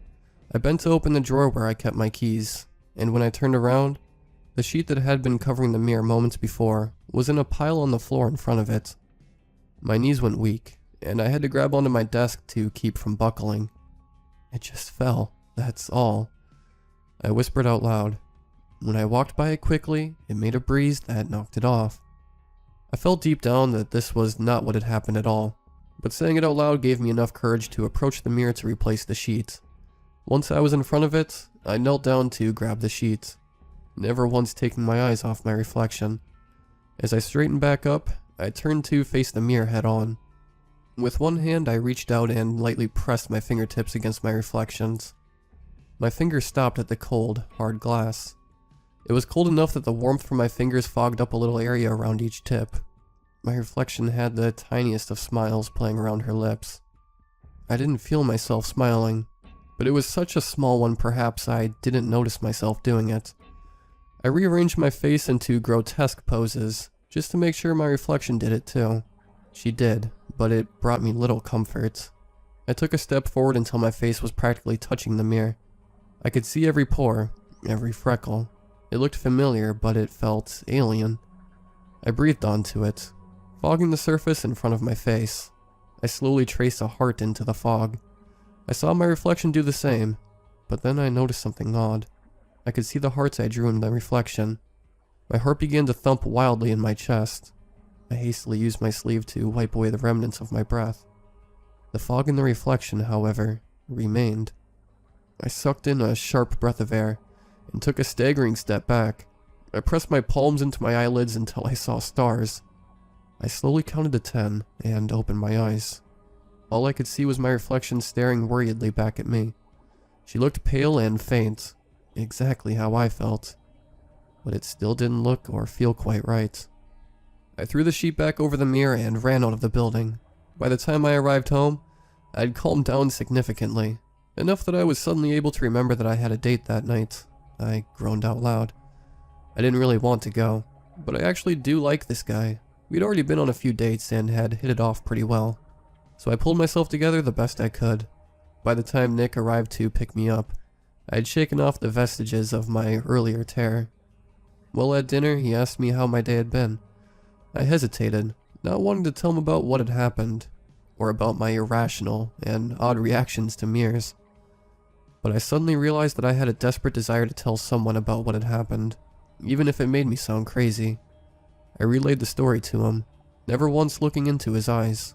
I bent to open the drawer where I kept my keys, and when I turned around, the sheet that had been covering the mirror moments before was in a pile on the floor in front of it. My knees went weak, and I had to grab onto my desk to keep from buckling. "It just fell, that's all," I whispered out loud. When I walked by it quickly, it made a breeze that knocked it off. I felt deep down that this was not what had happened at all, but saying it out loud gave me enough courage to approach the mirror to replace the sheet. Once I was in front of it, I knelt down to grab the sheet, never once taking my eyes off my reflection. As I straightened back up, I turned to face the mirror head on. With one hand, I reached out and lightly pressed my fingertips against my reflections. My fingers stopped at the cold, hard glass. It was cold enough that the warmth from my fingers fogged up a little area around each tip. My reflection had the tiniest of smiles playing around her lips. I didn't feel myself smiling, but it was such a small one perhaps I didn't notice myself doing it. I rearranged my face into grotesque poses, just to make sure my reflection did it too. She did, but it brought me little comfort. I took a step forward until my face was practically touching the mirror. I could see every pore, every freckle. It looked familiar, but it felt alien. I breathed onto it, fogging the surface in front of my face. I slowly traced a heart into the fog. I saw my reflection do the same, but then I noticed something odd. I could see the hearts I drew in the reflection. My heart began to thump wildly in my chest. I hastily used my sleeve to wipe away the remnants of my breath. The fog in the reflection, however, remained. I sucked in a sharp breath of air and took a staggering step back. I pressed my palms into my eyelids until I saw stars. I slowly counted to 10 and opened my eyes. All I could see was my reflection staring worriedly back at me. She looked pale and faint, exactly how I felt, but it still didn't look or feel quite right. I threw the sheet back over the mirror and ran out of the building. By the time I arrived home, I'd calmed down significantly, enough that I was suddenly able to remember that I had a date that night. I groaned out loud. I didn't really want to go, but I actually do like this guy. We'd already been on a few dates and had hit it off pretty well, so I pulled myself together the best I could. By the time Nick arrived to pick me up, I had shaken off the vestiges of my earlier terror. Well, at dinner, he asked me how my day had been. I hesitated, not wanting to tell him about what had happened, or about my irrational and odd reactions to mirrors. But I suddenly realized that I had a desperate desire to tell someone about what had happened, even if it made me sound crazy. I relayed the story to him, never once looking into his eyes.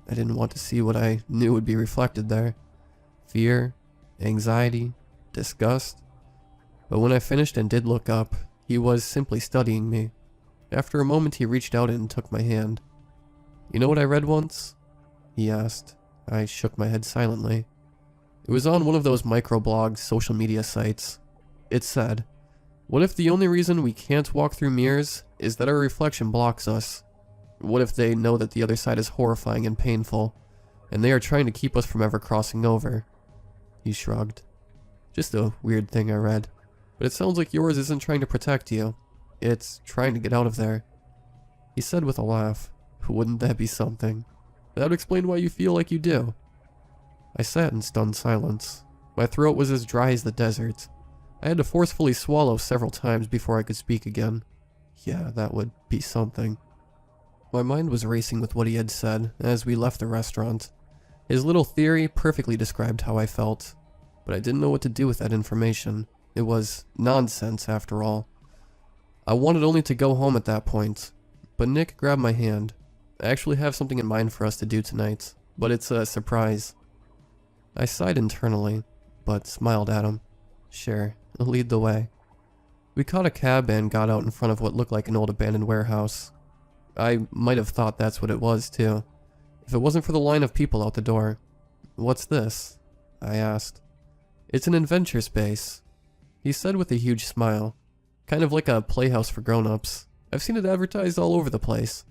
I didn't want to see what I knew would be reflected there. Fear, anxiety, disgust. But when I finished and did look up, he was simply studying me. After a moment, he reached out and took my hand. "You know what I read once?" he asked. I shook my head silently. It was on one of those microblog social media sites. It said, "What if the only reason we can't walk through mirrors is that our reflection blocks us? What if they know that the other side is horrifying and painful, and they are trying to keep us from ever crossing over?" He shrugged. "Just a weird thing I read. But it sounds like yours isn't trying to protect you. It's trying to get out of there." He said with a laugh, "Wouldn't that be something? That would explain why you feel like you do." I sat in stunned silence. My throat was as dry as the desert. I had to forcefully swallow several times before I could speak again. Yeah, that would be something. My mind was racing with what he had said as we left the restaurant. His little theory perfectly described how I felt, but I didn't know what to do with that information. It was nonsense, after all. I wanted only to go home at that point, but Nick grabbed my hand. "I actually have something in mind for us to do tonight, but it's a surprise." I sighed internally, but smiled at him. "Sure, lead the way." We caught a cab and got out in front of what looked like an old abandoned warehouse. I might have thought that's what it was, too, if it wasn't for the line of people out the door. "What's this?" I asked. "It's an adventure space," he said with a huge smile. "Kind of like a playhouse for grown-ups. I've seen it advertised all over the place.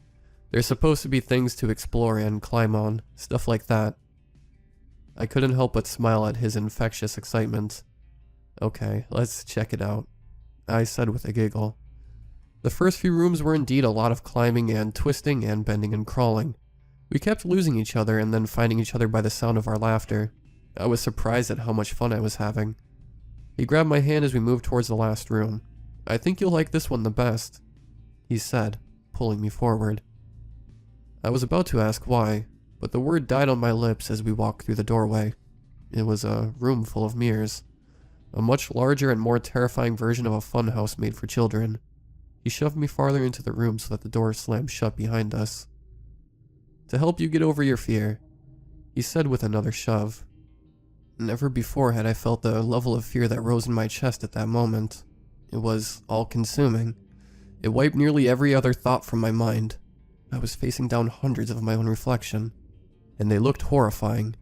There's supposed to be things to explore and climb on, stuff like that." I couldn't help but smile at his infectious excitement. "Okay, let's check it out," I said with a giggle. The first few rooms were indeed a lot of climbing and twisting and bending and crawling. We kept losing each other and then finding each other by the sound of our laughter. I was surprised at how much fun I was having. He grabbed my hand as we moved towards the last room. "I think you'll like this one the best," he said, pulling me forward. I was about to ask why, but the word died on my lips as we walked through the doorway. It was a room full of mirrors. A much larger and more terrifying version of a funhouse made for children. He shoved me farther into the room so that the door slammed shut behind us. "To help you get over your fear," he said with another shove. Never before had I felt the level of fear that rose in my chest at that moment. It was all-consuming. It wiped nearly every other thought from my mind. I was facing down hundreds of my own reflection, and they looked horrifying.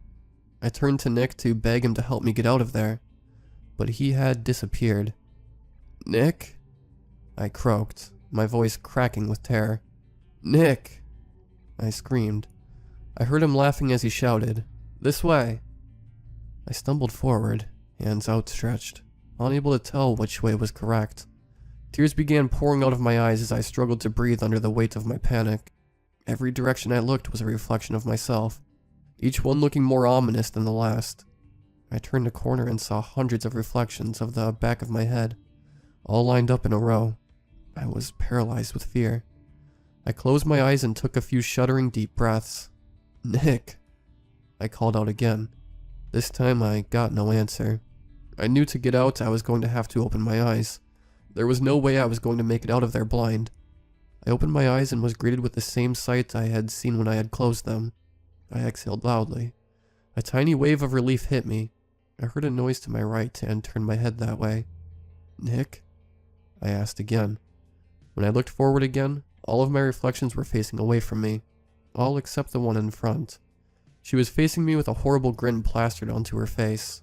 I turned to Nick to beg him to help me get out of there, but he had disappeared. "Nick?" I croaked, my voice cracking with terror. "Nick!" I screamed. I heard him laughing as he shouted, "This way!" I stumbled forward, hands outstretched, unable to tell which way was correct. Tears began pouring out of my eyes as I struggled to breathe under the weight of my panic. Every direction I looked was a reflection of myself, each one looking more ominous than the last. I turned a corner and saw hundreds of reflections of the back of my head, all lined up in a row. I was paralyzed with fear. I closed my eyes and took a few shuddering deep breaths. "Nick!" I called out again. This time I got no answer. I knew to get out I was going to have to open my eyes. There was no way I was going to make it out of there blind. I opened my eyes and was greeted with the same sight I had seen when I had closed them. I exhaled loudly. A tiny wave of relief hit me. I heard a noise to my right and turned my head that way. "Nick?" I asked again. When I looked forward again, All of my reflections were facing away from me, all except the one in front. She was facing me with a horrible grin plastered onto her face.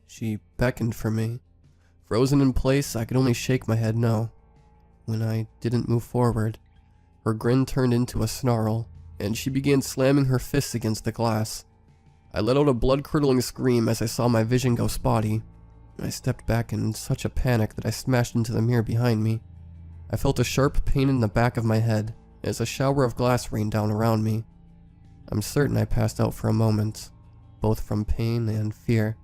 She beckoned for me. Frozen in place, I could only shake my head no. When I didn't move forward, her grin turned into a snarl, and she began slamming her fists against the glass. I let out a blood-curdling scream as I saw my vision go spotty. I stepped back in such a panic that I smashed into the mirror behind me. I felt a sharp pain in the back of my head as a shower of glass rained down around me. I'm certain I passed out for a moment, both from pain and fear.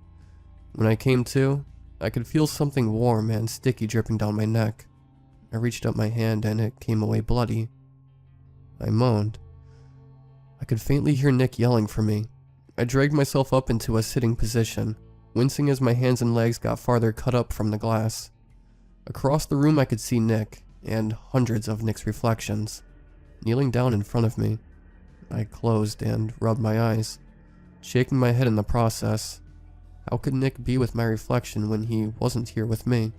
When I came to, I could feel something warm and sticky dripping down my neck. I reached up my hand and it came away bloody. I moaned. I could faintly hear Nick yelling for me. I dragged myself up into a sitting position, wincing as my hands and legs got farther cut up from the glass. Across the room I could see Nick, and hundreds of Nick's reflections, kneeling down in front of me. I closed and rubbed my eyes, shaking my head in the process. How could Nick be with my reflection when he wasn't here with me?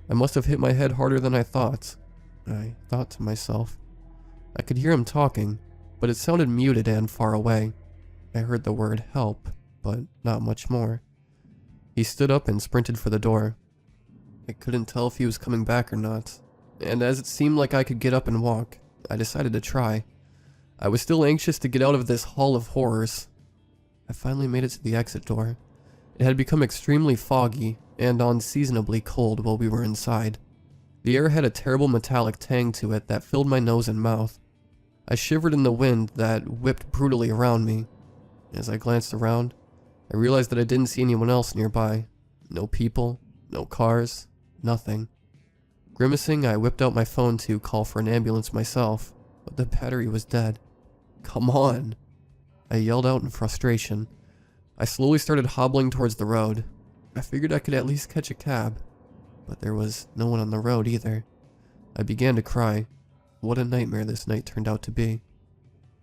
I must have hit my head harder than I thought to myself. I could hear him talking, but it sounded muted and far away. I heard the word help, but not much more. He stood up and sprinted for the door. I couldn't tell if he was coming back or not, and as it seemed like I could get up and walk, I decided to try. I was still anxious to get out of this hall of horrors. I finally made it to the exit door. It had become extremely foggy and unseasonably cold while we were inside. The air had a terrible metallic tang to it that filled my nose and mouth. I shivered in the wind that whipped brutally around me. As I glanced around, I realized that I didn't see anyone else nearby. No people, no cars, nothing. Grimacing, I whipped out my phone to call for an ambulance myself, but the battery was dead. Come on! I yelled out in frustration. I slowly started hobbling towards the road. I figured I could at least catch a cab, but there was no one on the road either. I began to cry. What a nightmare this night turned out to be.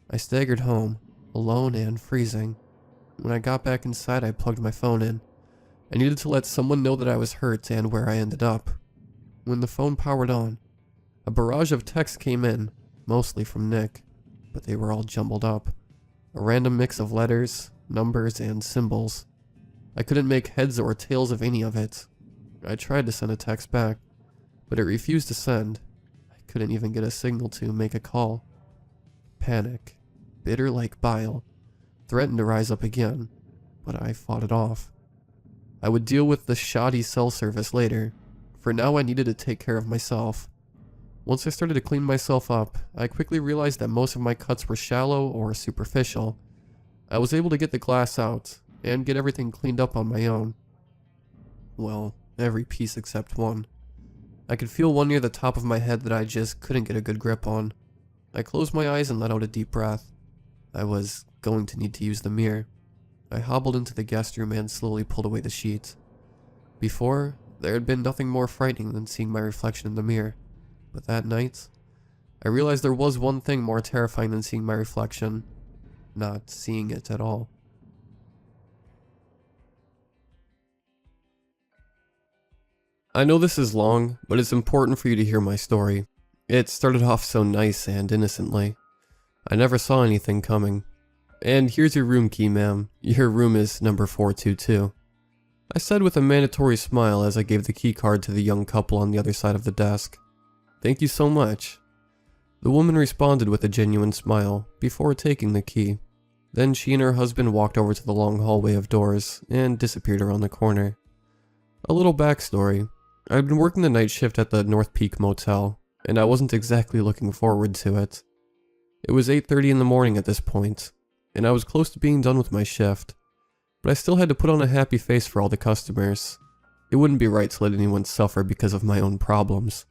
I staggered home, alone and freezing. When I got back inside, I plugged my phone in. I needed to let someone know that I was hurt and where I ended up. When the phone powered on, a barrage of texts came in, mostly from Nick, but they were all jumbled up. A random mix of letters, numbers, and symbols. I couldn't make heads or tails of any of it. I tried to send a text back, but it refused to send. I couldn't even get a signal to make a call. Panic, bitter like bile, threatened to rise up again, but I fought it off. I would deal with the shoddy cell service later. For now, I needed to take care of myself. Once I started to clean myself up, I quickly realized that most of my cuts were shallow or superficial. I was able to get the glass out and get everything cleaned up on my own. Well, every piece except one. I could feel one near the top of my head that I just couldn't get a good grip on. I closed my eyes and let out a deep breath. I was going to need to use the mirror. I hobbled into the guest room and slowly pulled away the sheet. Before, there had been nothing more frightening than seeing my reflection in the mirror. But that night, I realized there was one thing more terrifying than seeing my reflection. Not seeing it at all. I know this is long, but it's important for you to hear my story. It started off so nice and innocently. I never saw anything coming. And here's your room key, ma'am. Your room is number 422. I said with a mandatory smile as I gave the key card to the young couple on the other side of the desk. Thank you so much. The woman responded with a genuine smile before taking the key. Then she and her husband walked over to the long hallway of doors and disappeared around the corner. A little backstory. I'd been working the night shift at the North Peak Motel, and I wasn't exactly looking forward to it. It was 8:30 in the morning at this point, and I was close to being done with my shift, but I still had to put on a happy face for all the customers. It wouldn't be right to let anyone suffer because of my own problems,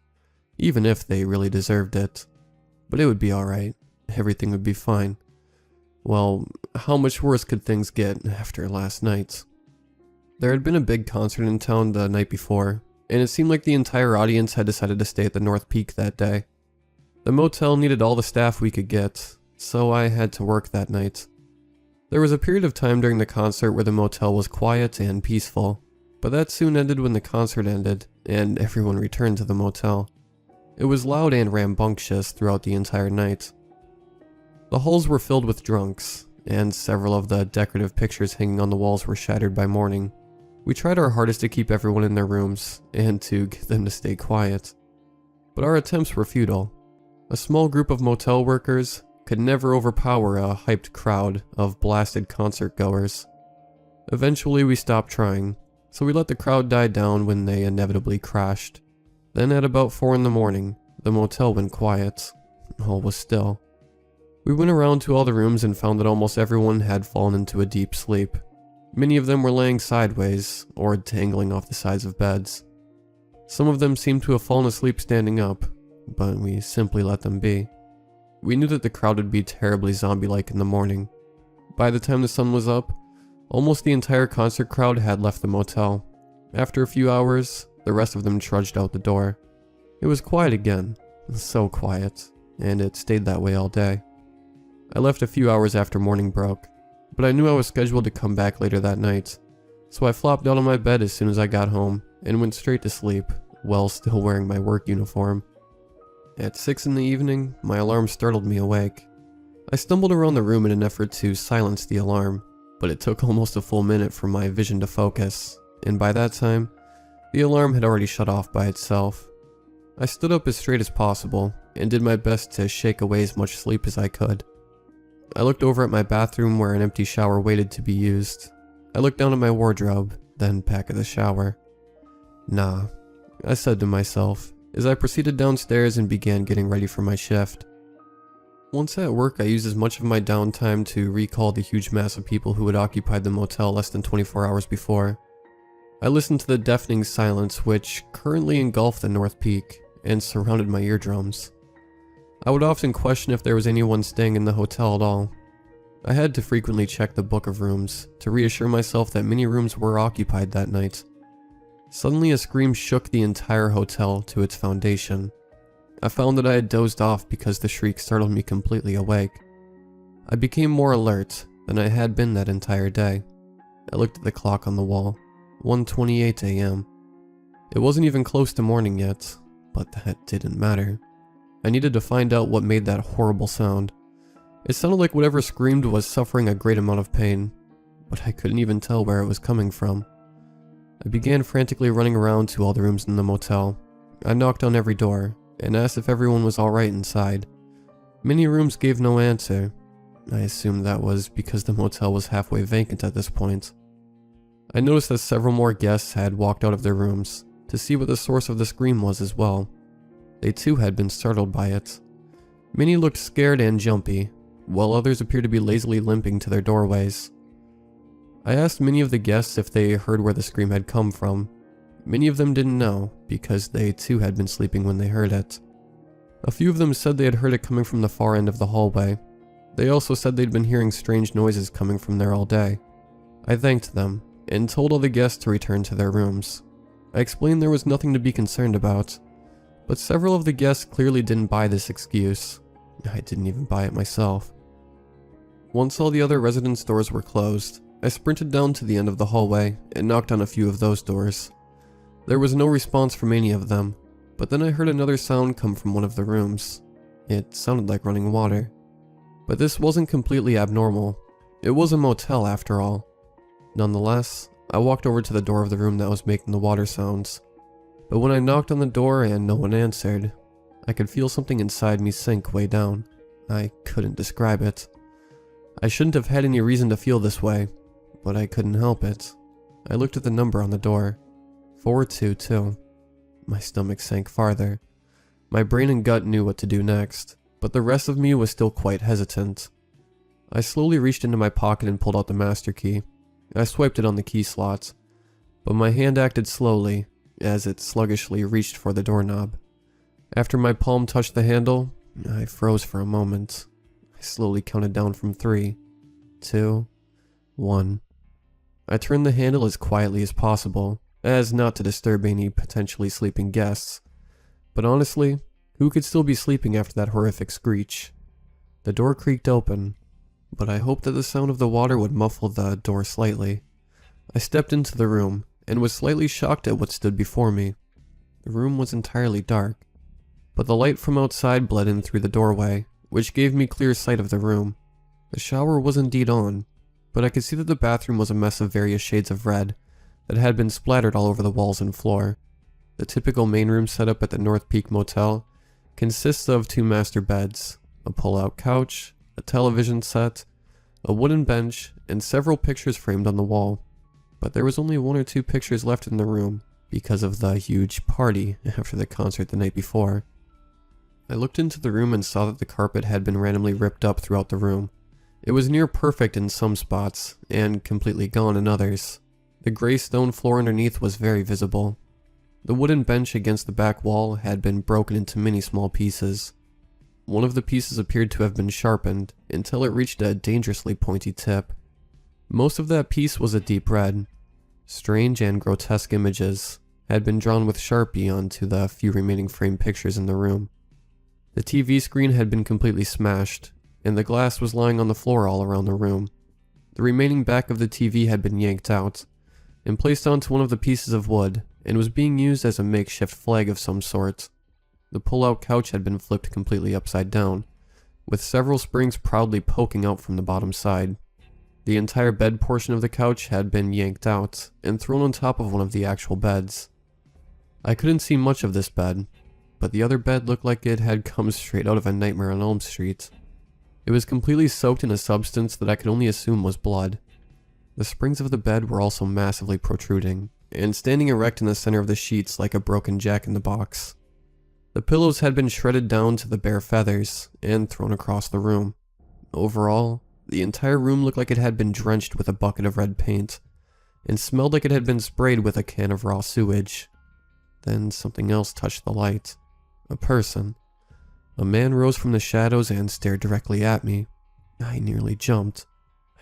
even if they really deserved it. But it would be alright. Everything would be fine. Well, how much worse could things get after last night? There had been a big concert in town the night before, and it seemed like the entire audience had decided to stay at the North Peak that day. The motel needed all the staff we could get, so I had to work that night. There was a period of time during the concert where the motel was quiet and peaceful, but that soon ended when the concert ended and everyone returned to the motel. It was loud and rambunctious throughout the entire night. The halls were filled with drunks, and several of the decorative pictures hanging on the walls were shattered by morning. We tried our hardest to keep everyone in their rooms, and to get them to stay quiet. But our attempts were futile. A small group of motel workers could never overpower a hyped crowd of blasted concert goers. Eventually we stopped trying, so we let the crowd die down when they inevitably crashed. Then at about 4 in the morning, the motel went quiet. All was still. We went around to all the rooms and found that almost everyone had fallen into a deep sleep. Many of them were laying sideways, or dangling off the sides of beds. Some of them seemed to have fallen asleep standing up, but we simply let them be. We knew that the crowd would be terribly zombie-like in the morning. By the time the sun was up, almost the entire concert crowd had left the motel. After a few hours, the rest of them trudged out the door. It was quiet again, so quiet, and it stayed that way all day. I left a few hours after morning broke, but I knew I was scheduled to come back later that night, so I flopped out on my bed as soon as I got home and went straight to sleep, while still wearing my work uniform. At 6 in the evening, my alarm startled me awake. I stumbled around the room in an effort to silence the alarm, but it took almost a full minute for my vision to focus, and by that time, the alarm had already shut off by itself. I stood up as straight as possible, and did my best to shake away as much sleep as I could. I looked over at my bathroom where an empty shower waited to be used. I looked down at my wardrobe, then back at the shower. Nah, I said to myself, as I proceeded downstairs and began getting ready for my shift. Once at work, I used as much of my downtime to recall the huge mass of people who had occupied the motel less than 24 hours before. I listened to the deafening silence which currently engulfed the North Peak and surrounded my eardrums. I would often question if there was anyone staying in the hotel at all. I had to frequently check the book of rooms to reassure myself that many rooms were occupied that night. Suddenly a scream shook the entire hotel to its foundation. I found that I had dozed off because the shriek startled me completely awake. I became more alert than I had been that entire day. I looked at the clock on the wall, 1:28 a.m. It wasn't even close to morning yet, but that didn't matter. I needed to find out what made that horrible sound. It sounded like whatever screamed was suffering a great amount of pain, but I couldn't even tell where it was coming from. I began frantically running around to all the rooms in the motel. I knocked on every door and asked if everyone was alright inside. Many rooms gave no answer. I assumed that was because the motel was halfway vacant at this point. I noticed that several more guests had walked out of their rooms to see what the source of the scream was as well. They too had been startled by it. Many looked scared and jumpy, while others appeared to be lazily limping to their doorways. I asked many of the guests if they heard where the scream had come from. Many of them didn't know, because they too had been sleeping when they heard it. A few of them said they had heard it coming from the far end of the hallway. They also said they'd been hearing strange noises coming from there all day. I thanked them, and told all the guests to return to their rooms. I explained there was nothing to be concerned about, but several of the guests clearly didn't buy this excuse. I didn't even buy it myself. Once all the other residents' doors were closed, I sprinted down to the end of the hallway and knocked on a few of those doors. There was no response from any of them, but then I heard another sound come from one of the rooms. It sounded like running water. But this wasn't completely abnormal. It was a motel after all. Nonetheless, I walked over to the door of the room that was making the water sounds. But when I knocked on the door and no one answered, I could feel something inside me sink way down. I couldn't describe it. I shouldn't have had any reason to feel this way, but I couldn't help it. I looked at the number on the door. 422. My stomach sank farther. My brain and gut knew what to do next, but the rest of me was still quite hesitant. I slowly reached into my pocket and pulled out the master key. I swiped it on the key slot, but my hand acted slowly as it sluggishly reached for the doorknob. After my palm touched the handle, I froze for a moment. I slowly counted down from 3, 2, 1. I turned the handle as quietly as possible, as not to disturb any potentially sleeping guests. But honestly, who could still be sleeping after that horrific screech? The door creaked open, but I hoped that the sound of the water would muffle the door slightly. I stepped into the room, and was slightly shocked at what stood before me. The room was entirely dark, but the light from outside bled in through the doorway, which gave me clear sight of the room. The shower was indeed on, but I could see that the bathroom was a mess of various shades of red that had been splattered all over the walls and floor. The typical main room setup at the North Peak Motel consists of 2 master beds, a pull-out couch, a television set, a wooden bench, and several pictures framed on the wall. But there was only 1 or 2 pictures left in the room because of the huge party after the concert the night before. I looked into the room and saw that the carpet had been randomly ripped up throughout the room. It was near perfect in some spots, and completely gone in others. The gray stone floor underneath was very visible. The wooden bench against the back wall had been broken into many small pieces. One of the pieces appeared to have been sharpened until it reached a dangerously pointy tip. Most of that piece was a deep red. Strange and grotesque images had been drawn with Sharpie onto the few remaining framed pictures in the room. The TV screen had been completely smashed, and the glass was lying on the floor all around the room. The remaining back of the TV had been yanked out and placed onto one of the pieces of wood and was being used as a makeshift flag of some sort. The pull-out couch had been flipped completely upside down, with several springs proudly poking out from the bottom side. The entire bed portion of the couch had been yanked out and thrown on top of one of the actual beds. I couldn't see much of this bed, but the other bed looked like it had come straight out of A Nightmare on Elm Street. It was completely soaked in a substance that I could only assume was blood. The springs of the bed were also massively protruding, and standing erect in the center of the sheets like a broken jack-in-the-box. The pillows had been shredded down to the bare feathers and thrown across the room. Overall, the entire room looked like it had been drenched with a bucket of red paint, and smelled like it had been sprayed with a can of raw sewage. Then something else touched the light. A person. A man rose from the shadows and stared directly at me. I nearly jumped.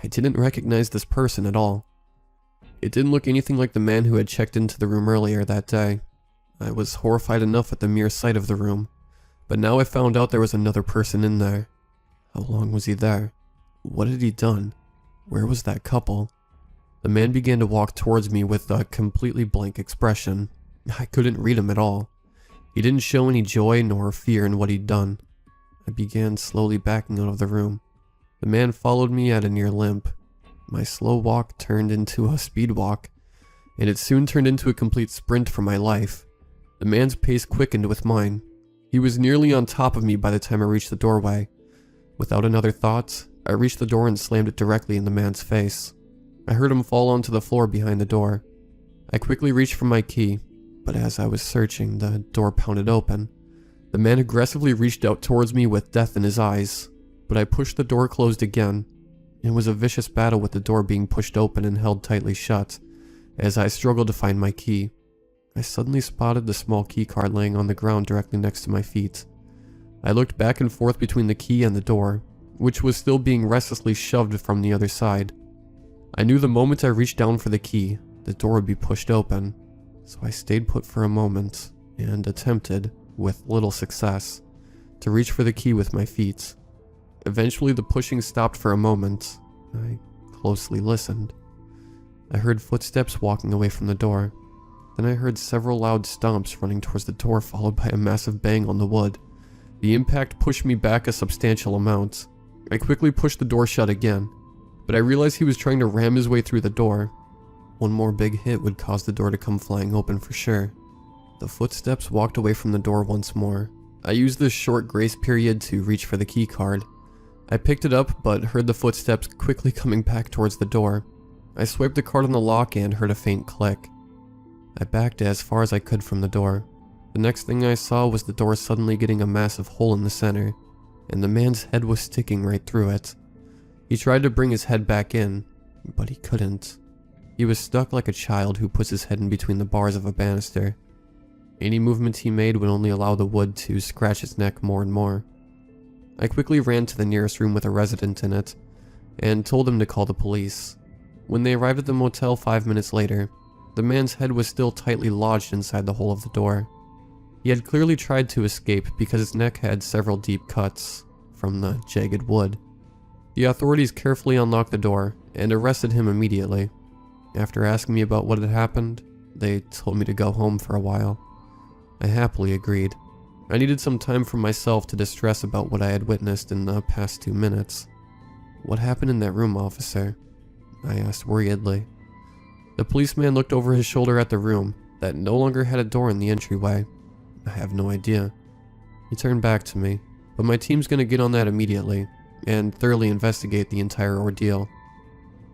I didn't recognize this person at all. It didn't look anything like the man who had checked into the room earlier that day. I was horrified enough at the mere sight of the room, but now I found out there was another person in there. How long was he there? What had he done? Where was that couple? The man began to walk towards me with a completely blank expression. I couldn't read him at all. He didn't show any joy nor fear in what he'd done. I began slowly backing out of the room. The man followed me at a near limp. My slow walk turned into a speed walk, and it soon turned into a complete sprint for my life. The man's pace quickened with mine. He was nearly on top of me by the time I reached the doorway. Without another thought, I reached the door and slammed it directly in the man's face. I heard him fall onto the floor behind the door. I quickly reached for my key, but as I was searching, the door pounded open. The man aggressively reached out towards me with death in his eyes, but I pushed the door closed again. It was a vicious battle with the door being pushed open and held tightly shut, as I struggled to find my key. I suddenly spotted the small key card laying on the ground directly next to my feet. I looked back and forth between the key and the door, which was still being restlessly shoved from the other side. I knew the moment I reached down for the key, the door would be pushed open, so I stayed put for a moment and attempted, with little success, to reach for the key with my feet. Eventually the pushing stopped for a moment. I closely listened. I heard footsteps walking away from the door. Then I heard several loud stomps running towards the door, followed by a massive bang on the wood. The impact pushed me back a substantial amount. I quickly pushed the door shut again, but I realized he was trying to ram his way through the door. One more big hit would cause the door to come flying open for sure. The footsteps walked away from the door once more. I used this short grace period to reach for the key card. I picked it up, but heard the footsteps quickly coming back towards the door. I swiped the card on the lock and heard a faint click. I backed as far as I could from the door. The next thing I saw was the door suddenly getting a massive hole in the center, and the man's head was sticking right through it. He tried to bring his head back in, but he couldn't. He was stuck like a child who puts his head in between the bars of a banister. Any movement he made would only allow the wood to scratch his neck more and more. I quickly ran to the nearest room with a resident in it, and told him to call the police. When they arrived at the motel 5 minutes later, the man's head was still tightly lodged inside the hole of the door. He had clearly tried to escape because his neck had several deep cuts from the jagged wood. The authorities carefully unlocked the door and arrested him immediately. After asking me about what had happened, they told me to go home for a while. I happily agreed. I needed some time for myself to distress about what I had witnessed in the past 2 minutes. "What happened in that room, officer?" I asked worriedly. The policeman looked over his shoulder at the room that no longer had a door in the entryway. "I have no idea." He turned back to me, "But my team's gonna get on that immediately and thoroughly investigate the entire ordeal."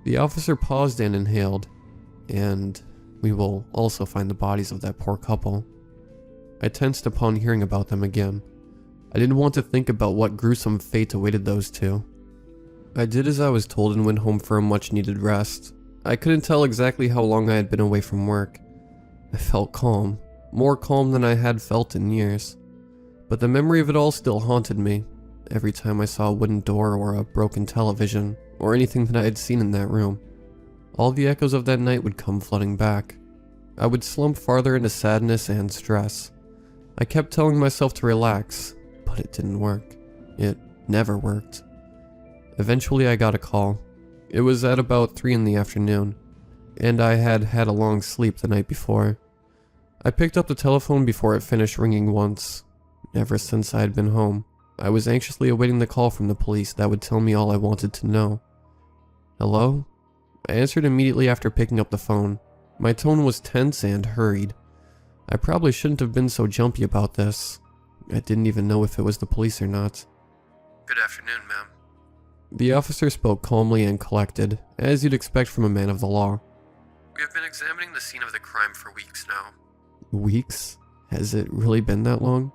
The officer paused and inhaled, "And we will also find the bodies of that poor couple." I tensed upon hearing about them again. I didn't want to think about what gruesome fate awaited those two. I did as I was told and went home for a much-needed rest. I couldn't tell exactly how long I had been away from work. I felt calm, more calm than I had felt in years. But the memory of it all still haunted me, every time I saw a wooden door or a broken television, or anything that I had seen in that room. All the echoes of that night would come flooding back. I would slump farther into sadness and stress. I kept telling myself to relax, but it didn't work. It never worked. Eventually I got a call. It was at about 3 in the afternoon, and I had had a long sleep the night before. I picked up the telephone before it finished ringing once. Ever since I had been home, I was anxiously awaiting the call from the police that would tell me all I wanted to know. "Hello?" I answered immediately after picking up the phone. My tone was tense and hurried. I probably shouldn't have been so jumpy about this. I didn't even know if it was the police or not. "Good afternoon, ma'am." The officer spoke calmly and collected, as you'd expect from a man of the law. "We have been examining the scene of the crime for weeks now." Weeks? Has it really been that long?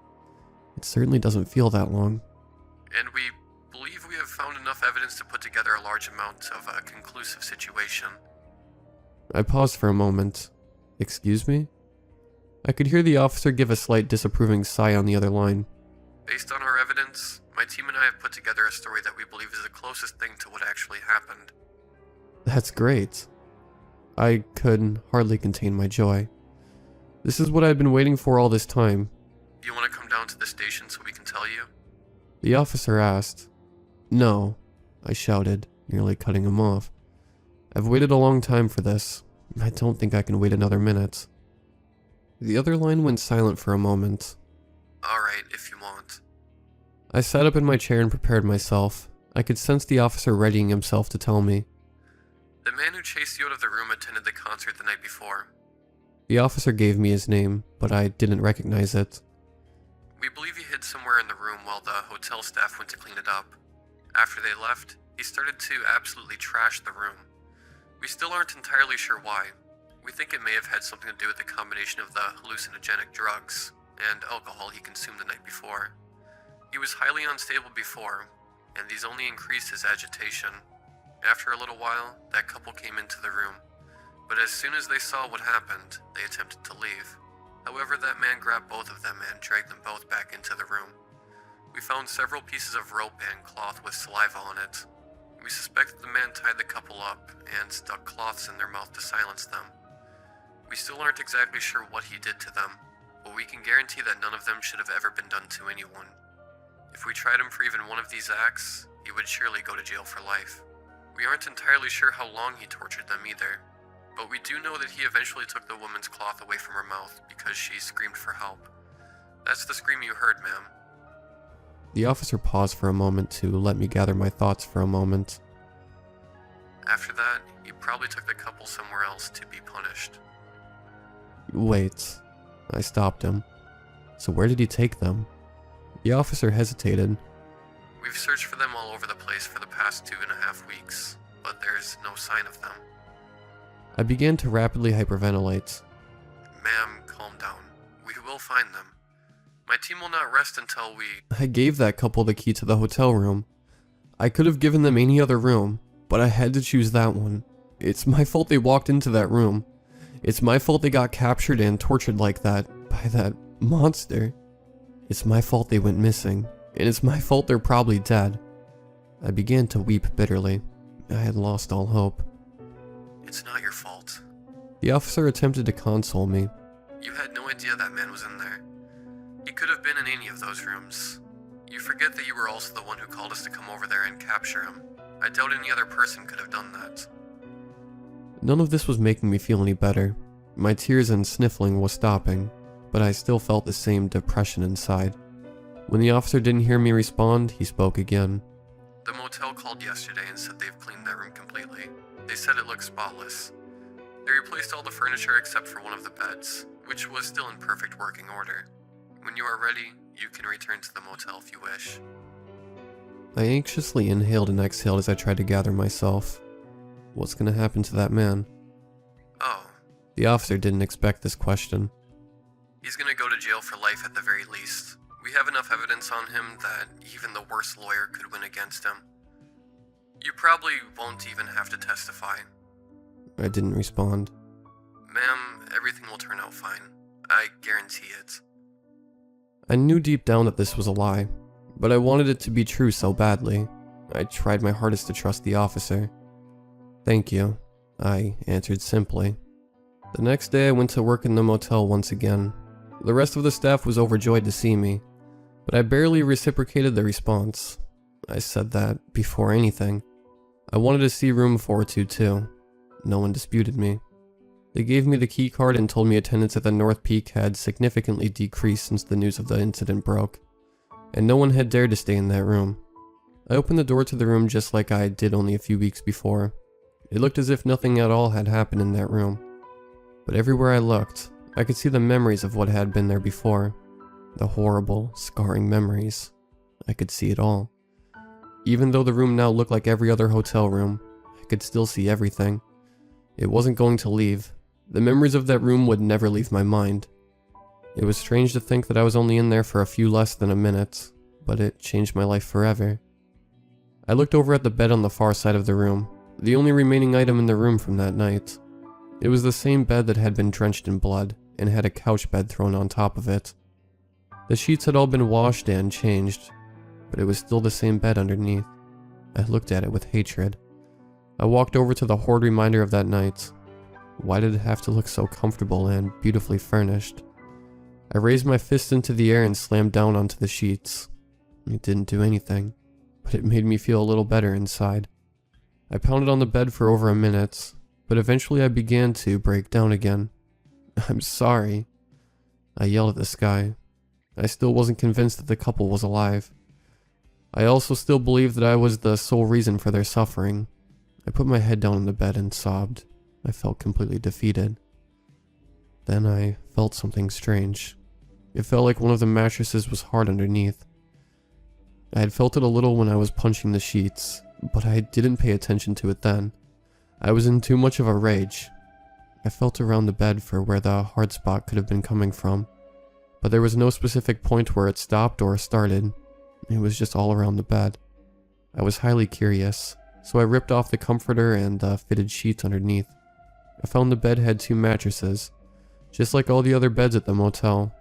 It certainly doesn't feel that long. "And we believe we have found enough evidence to put together a large amount of a conclusive situation." I paused for a moment. "Excuse me?" I could hear the officer give a slight disapproving sigh on the other line. "Based on our evidence, my team and I have put together a story that we believe is the closest thing to what actually happened." That's great. I could hardly contain my joy. This is what I'd been waiting for all this time. "Do you want to come down to the station so we can tell you?" The officer asked. "No," I shouted, nearly cutting him off. "I've waited a long time for this. I don't think I can wait another minute." The other line went silent for a moment. "Alright, if you want." I sat up in my chair and prepared myself. I could sense the officer readying himself to tell me. "The man who chased you out of the room attended the concert the night before." The officer gave me his name, but I didn't recognize it. "We believe he hid somewhere in the room while the hotel staff went to clean it up. After they left, he started to absolutely trash the room. We still aren't entirely sure why. We think it may have had something to do with the combination of the hallucinogenic drugs and alcohol he consumed the night before. He was highly unstable before, and these only increased his agitation. After a little while, that couple came into the room, but as soon as they saw what happened, they attempted to leave. However, that man grabbed both of them and dragged them both back into the room. We found several pieces of rope and cloth with saliva on it. We suspect that the man tied the couple up and stuck cloths in their mouth to silence them. We still aren't exactly sure what he did to them, but we can guarantee that none of them should have ever been done to anyone. If we tried him for even one of these acts, he would surely go to jail for life. We aren't entirely sure how long he tortured them either, but we do know that he eventually took the woman's cloth away from her mouth because she screamed for help. That's the scream you heard, ma'am." The officer paused for a moment to let me gather my thoughts for a moment. "After that, he probably took the couple somewhere else to be punished." Wait. I stopped him. "So where did he take them?" The officer hesitated. "We've searched for them all over the place for the past 2.5 weeks, but there's no sign of them." I began to rapidly hyperventilate. "Ma'am, calm down. We will find them. My team will not rest until we..." I gave that couple the key to the hotel room. I could have given them any other room, but I had to choose that one. It's my fault they walked into that room. It's my fault they got captured and tortured like that by that monster. It's my fault they went missing, and it's my fault they're probably dead. I began to weep bitterly. I had lost all hope. "It's not your fault. The officer attempted to console me. You had no idea that man was in there. He could have been in any of those rooms. You forget that you were also the one who called us to come over there and capture him. I doubt any other person could have done that." None of this was making me feel any better. My tears and sniffling was stopping, but I still felt the same depression inside. When the officer didn't hear me respond, he spoke again. The motel called yesterday and said they've cleaned that room completely. They said it looks spotless. They replaced all the furniture except for one of the beds, which was still in perfect working order. When you are ready, you can return to the motel if you wish. I anxiously inhaled and exhaled as I tried to gather myself. What's going to happen to that man? Oh. The officer didn't expect this question. He's gonna go to jail for life at the very least. We have enough evidence on him that even the worst lawyer could win against him. You probably won't even have to testify. I didn't respond. Ma'am, everything will turn out fine. I guarantee it. I knew deep down that this was a lie, but I wanted it to be true so badly. I tried my hardest to trust the officer. Thank you, I answered simply. The next day I went to work in the motel once again. The rest of the staff was overjoyed to see me, but I barely reciprocated the response. I said that before anything. I wanted to see room 422. No one disputed me. They gave me the key card and told me attendance at the North Peak had significantly decreased since the news of the incident broke, and no one had dared to stay in that room. I opened the door to the room just like I did only a few weeks before. It looked as if nothing at all had happened in that room. But everywhere I looked, I could see the memories of what had been there before. The horrible, scarring memories. I could see it all. Even though the room now looked like every other hotel room, I could still see everything. It wasn't going to leave. The memories of that room would never leave my mind. It was strange to think that I was only in there for a few less than a minute, but it changed my life forever. I looked over at the bed on the far side of the room, the only remaining item in the room from that night. It was the same bed that had been drenched in blood and had a couch bed thrown on top of it. The sheets had all been washed and changed, but it was still the same bed underneath. I looked at it with hatred. I walked over to the horrid reminder of that night. Why did it have to look so comfortable and beautifully furnished? I raised my fist into the air and slammed down onto the sheets. It didn't do anything, but it made me feel a little better inside. I pounded on the bed for over a minute, but eventually I began to break down again. I'm sorry. I yelled at the sky. I still wasn't convinced that the couple was alive. I also still believed that I was the sole reason for their suffering. I put my head down on the bed and sobbed. I felt completely defeated. Then I felt something strange. It felt like one of the mattresses was hard underneath. I had felt it a little when I was punching the sheets, but I didn't pay attention to it then. I was in too much of a rage. I felt around the bed for where the hard spot could have been coming from, but there was no specific point where it stopped or started. It was just all around the bed. I was highly curious, so I ripped off the comforter and the fitted sheets underneath. I found the bed had 2 mattresses, just like all the other beds at the motel,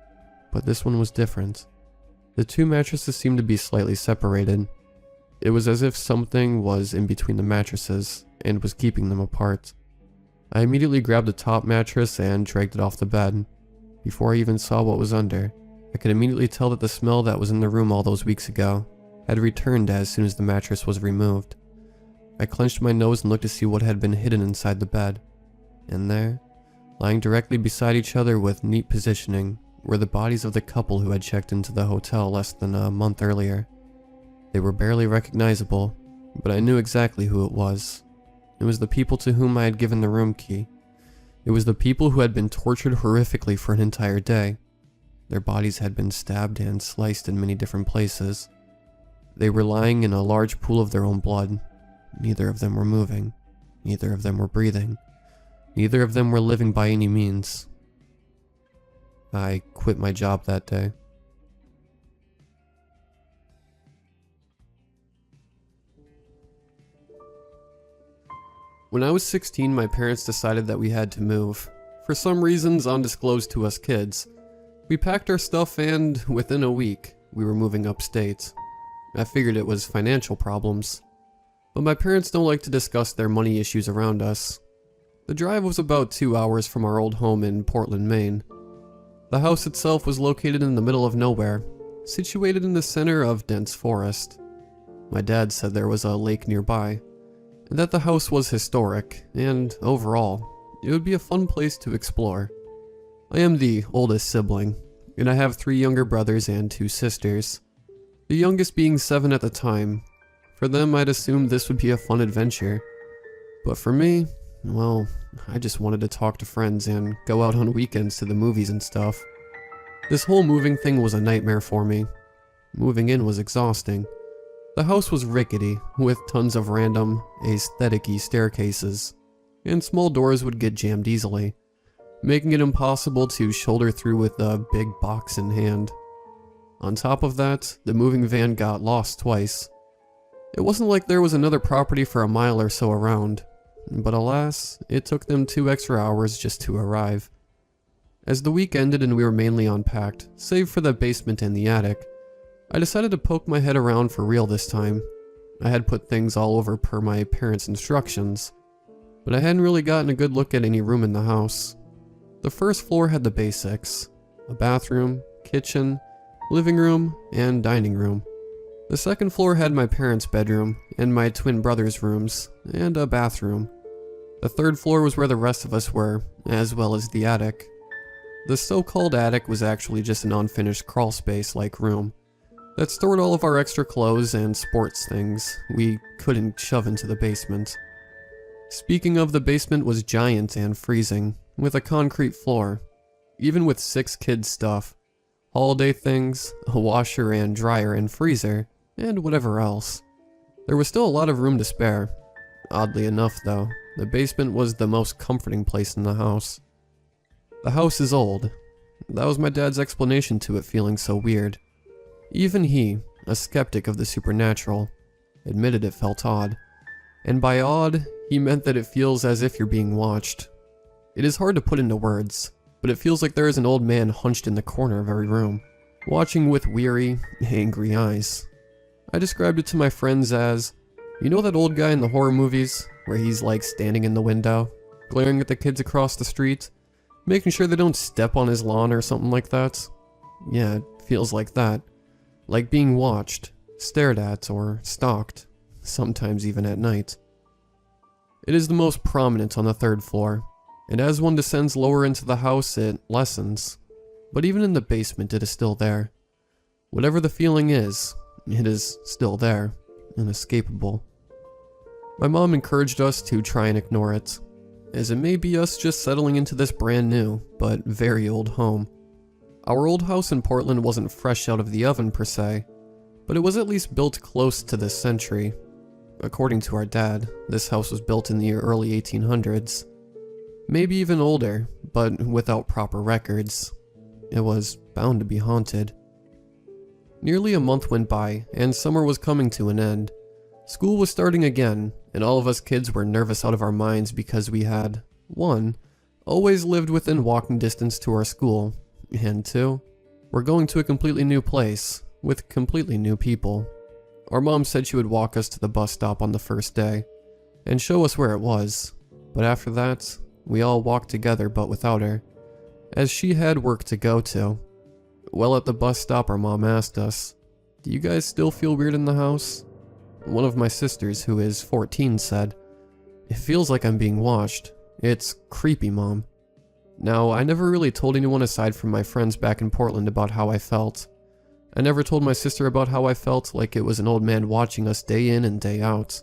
but this one was different. The 2 mattresses seemed to be slightly separated. It was as if something was in between the mattresses and was keeping them apart. I immediately grabbed the top mattress and dragged it off the bed. Before I even saw what was under, I could immediately tell that the smell that was in the room all those weeks ago had returned as soon as the mattress was removed. I clenched my nose and looked to see what had been hidden inside the bed. And there, lying directly beside each other with neat positioning, were the bodies of the couple who had checked into the hotel less than a month earlier. They were barely recognizable, but I knew exactly who it was. It was the people to whom I had given the room key. It was the people who had been tortured horrifically for an entire day. Their bodies had been stabbed and sliced in many different places. They were lying in a large pool of their own blood. Neither of them were moving. Neither of them were breathing. Neither of them were living by any means. I quit my job that day. When I was 16, my parents decided that we had to move. For some reasons undisclosed to us kids. We packed our stuff and, within a week, we were moving upstate. I figured it was financial problems. But my parents don't like to discuss their money issues around us. The drive was about 2 hours from our old home in Portland, Maine. The house itself was located in the middle of nowhere, situated in the center of dense forest. My dad said there was a lake nearby, and that the house was historic, and overall, it would be a fun place to explore. I am the oldest sibling, and I have 3 younger brothers and 2 sisters. the youngest being 7 at the time. For them, I'd assumed this would be a fun adventure. But for me, well, I just wanted to talk to friends and go out on weekends to the movies and stuff. This whole moving thing was a nightmare for me. Moving in was exhausting. The house was rickety, with tons of random, aesthetic-y staircases, and small doors would get jammed easily, making it impossible to shoulder through with a big box in hand. On top of that, the moving van got lost twice. It wasn't like there was another property for a mile or so around, but alas, it took them 2 extra hours just to arrive. As the week ended and we were mainly unpacked, save for the basement and the attic, I decided to poke my head around for real this time. I had put things all over per my parents' instructions, but I hadn't really gotten a good look at any room in the house. The first floor had the basics: a bathroom, kitchen, living room, and dining room. The second floor had my parents' bedroom and my twin brothers' rooms, and a bathroom. The third floor was where the rest of us were, as well as the attic. The so-called attic was actually just an unfinished crawl space-like room that stored all of our extra clothes and sports things we couldn't shove into the basement. Speaking of, the basement was giant and freezing, with a concrete floor. Even with 6 kids' stuff, holiday things, a washer and dryer and freezer, and whatever else, there was still a lot of room to spare. Oddly enough though, the basement was the most comforting place in the house. The house is old. That was my dad's explanation to it feeling so weird. Even he, a skeptic of the supernatural, admitted it felt odd. And by odd, he meant that it feels as if you're being watched. It is hard to put into words, but it feels like there is an old man hunched in the corner of every room, watching with weary, angry eyes. I described it to my friends as, you know that old guy in the horror movies, where he's like standing in the window, glaring at the kids across the street, making sure they don't step on his lawn or something like that? Yeah, it feels like that. Like being watched, stared at, or stalked, sometimes even at night. It is the most prominent on the 3rd floor, and as one descends lower into the house, it lessens. But even in the basement, it is still there. Whatever the feeling is, it is still there, inescapable. My mom encouraged us to try and ignore it, as it may be us just settling into this brand new, but very old home. Our old house in Portland wasn't fresh out of the oven per se, but it was at least built close to this century. According to our dad, this house was built in the early 1800s. Maybe even older, but without proper records. It was bound to be haunted. Nearly a month went by, and summer was coming to an end. School was starting again, and all of us kids were nervous out of our minds because we had, 1, always lived within walking distance to our school, and 2, we're going to a completely new place, with completely new people. Our mom said she would walk us to the bus stop on the first day, and show us where it was, but after that, we all walked together but without her, as she had work to go to. Well, at the bus stop, our mom asked us, "Do you guys still feel weird in the house?" One of my sisters, who is 14, said, "It feels like I'm being watched. It's creepy, Mom." Now, I never really told anyone aside from my friends back in Portland about how I felt. I never told my sister about how I felt like it was an old man watching us day in and day out.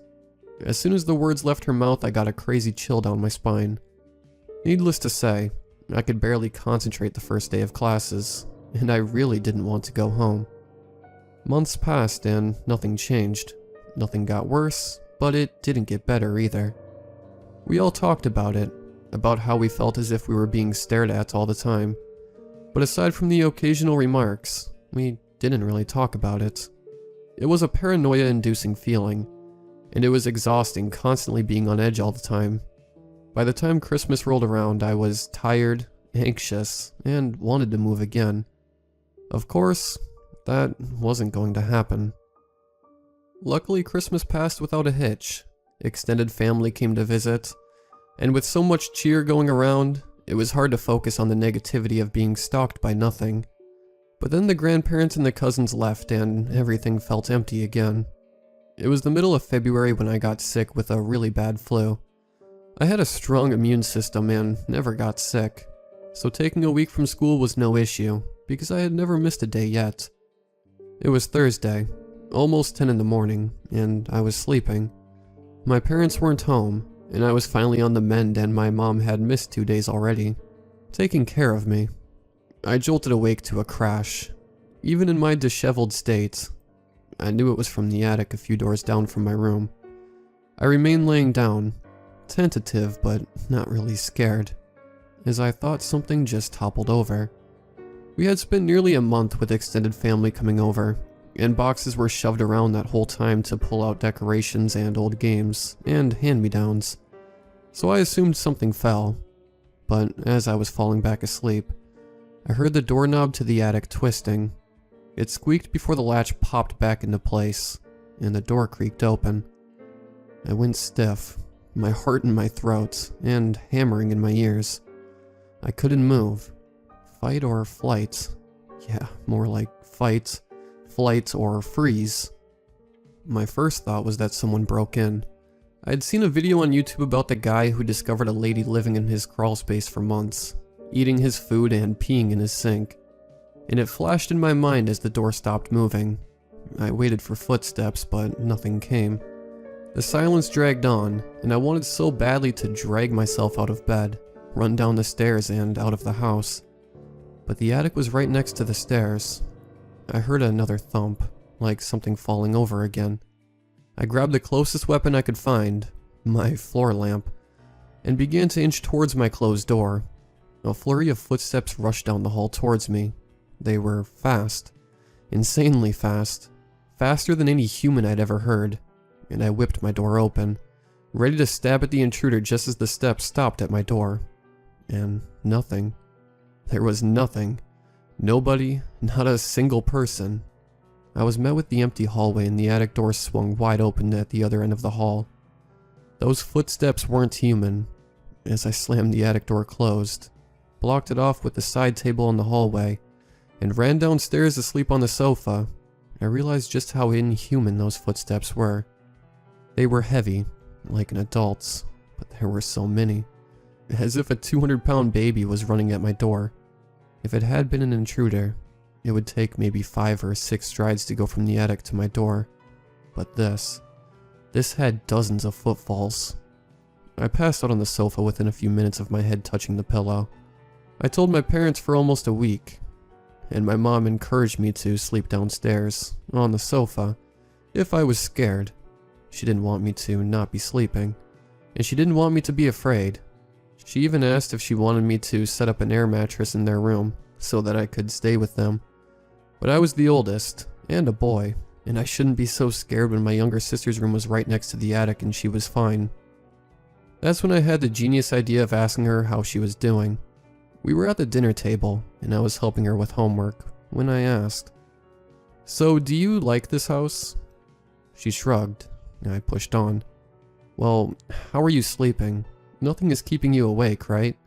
As soon as the words left her mouth, I got a crazy chill down my spine. Needless to say, I could barely concentrate the first day of classes, and I really didn't want to go home. Months passed and nothing changed. Nothing got worse, but it didn't get better either. We all talked about it, about how we felt as if we were being stared at all the time. But aside from the occasional remarks, we didn't really talk about it. It was a paranoia-inducing feeling, and it was exhausting constantly being on edge all the time. By the time Christmas rolled around, I was tired, anxious, and wanted to move again. Of course, that wasn't going to happen. Luckily, Christmas passed without a hitch. Extended family came to visit, and with so much cheer going around, it was hard to focus on the negativity of being stalked by nothing. But then the grandparents and the cousins left and everything felt empty again. It was the middle of February when I got sick with a really bad flu. I had a strong immune system and never got sick, so taking a week from school was no issue, because I had never missed a day yet. It was Thursday, almost 10 in the morning, and I was sleeping. My parents weren't home, and I was finally on the mend, and my mom had missed 2 days already, taking care of me. I jolted awake to a crash. Even in my disheveled state, I knew it was from the attic a few doors down from my room. I remained laying down, tentative but not really scared, as I thought something just toppled over. We had spent nearly a month with extended family coming over, and boxes were shoved around that whole time to pull out decorations and old games and hand-me-downs. So I assumed something fell, but as I was falling back asleep, I heard the doorknob to the attic twisting. It squeaked before the latch popped back into place, and the door creaked open. I went stiff, my heart in my throat, and hammering in my ears. I couldn't move. Fight or flight? Yeah, more like fight, flight, or freeze. My first thought was that someone broke in. I had seen a video on YouTube about the guy who discovered a lady living in his crawl space for months, eating his food and peeing in his sink. And it flashed in my mind as the door stopped moving. I waited for footsteps, but nothing came. The silence dragged on, and I wanted so badly to drag myself out of bed, run down the stairs and out of the house. But the attic was right next to the stairs. I heard another thump, like something falling over again. I grabbed the closest weapon I could find, my floor lamp, and began to inch towards my closed door. A flurry of footsteps rushed down the hall towards me. They were fast, insanely fast, faster than any human I'd ever heard, and I whipped my door open, ready to stab at the intruder just as the steps stopped at my door. And nothing. There was nothing. Nobody, not a single person. I was met with the empty hallway, and the attic door swung wide open at the other end of the hall. Those footsteps weren't human. As I slammed the attic door closed, blocked it off with the side table in the hallway, and ran downstairs to sleep on the sofa, I realized just how inhuman those footsteps were. They were heavy, like an adult's, but there were so many. As if a 200-pound baby was running at my door. If it had been an intruder, it would take maybe 5 or 6 strides to go from the attic to my door. But this had dozens of footfalls. I passed out on the sofa within a few minutes of my head touching the pillow. I told my parents for almost a week, and my mom encouraged me to sleep downstairs, on the sofa, if I was scared. She didn't want me to not be sleeping, and she didn't want me to be afraid. She even asked if she wanted me to set up an air mattress in their room so that I could stay with them. But I was the oldest, and a boy, and I shouldn't be so scared when my younger sister's room was right next to the attic and she was fine. That's when I had the genius idea of asking her how she was doing. We were at the dinner table, and I was helping her with homework, when I asked, "So, do you like this house?" She shrugged, and I pushed on. "Well, how are you sleeping? Nothing is keeping you awake, right?"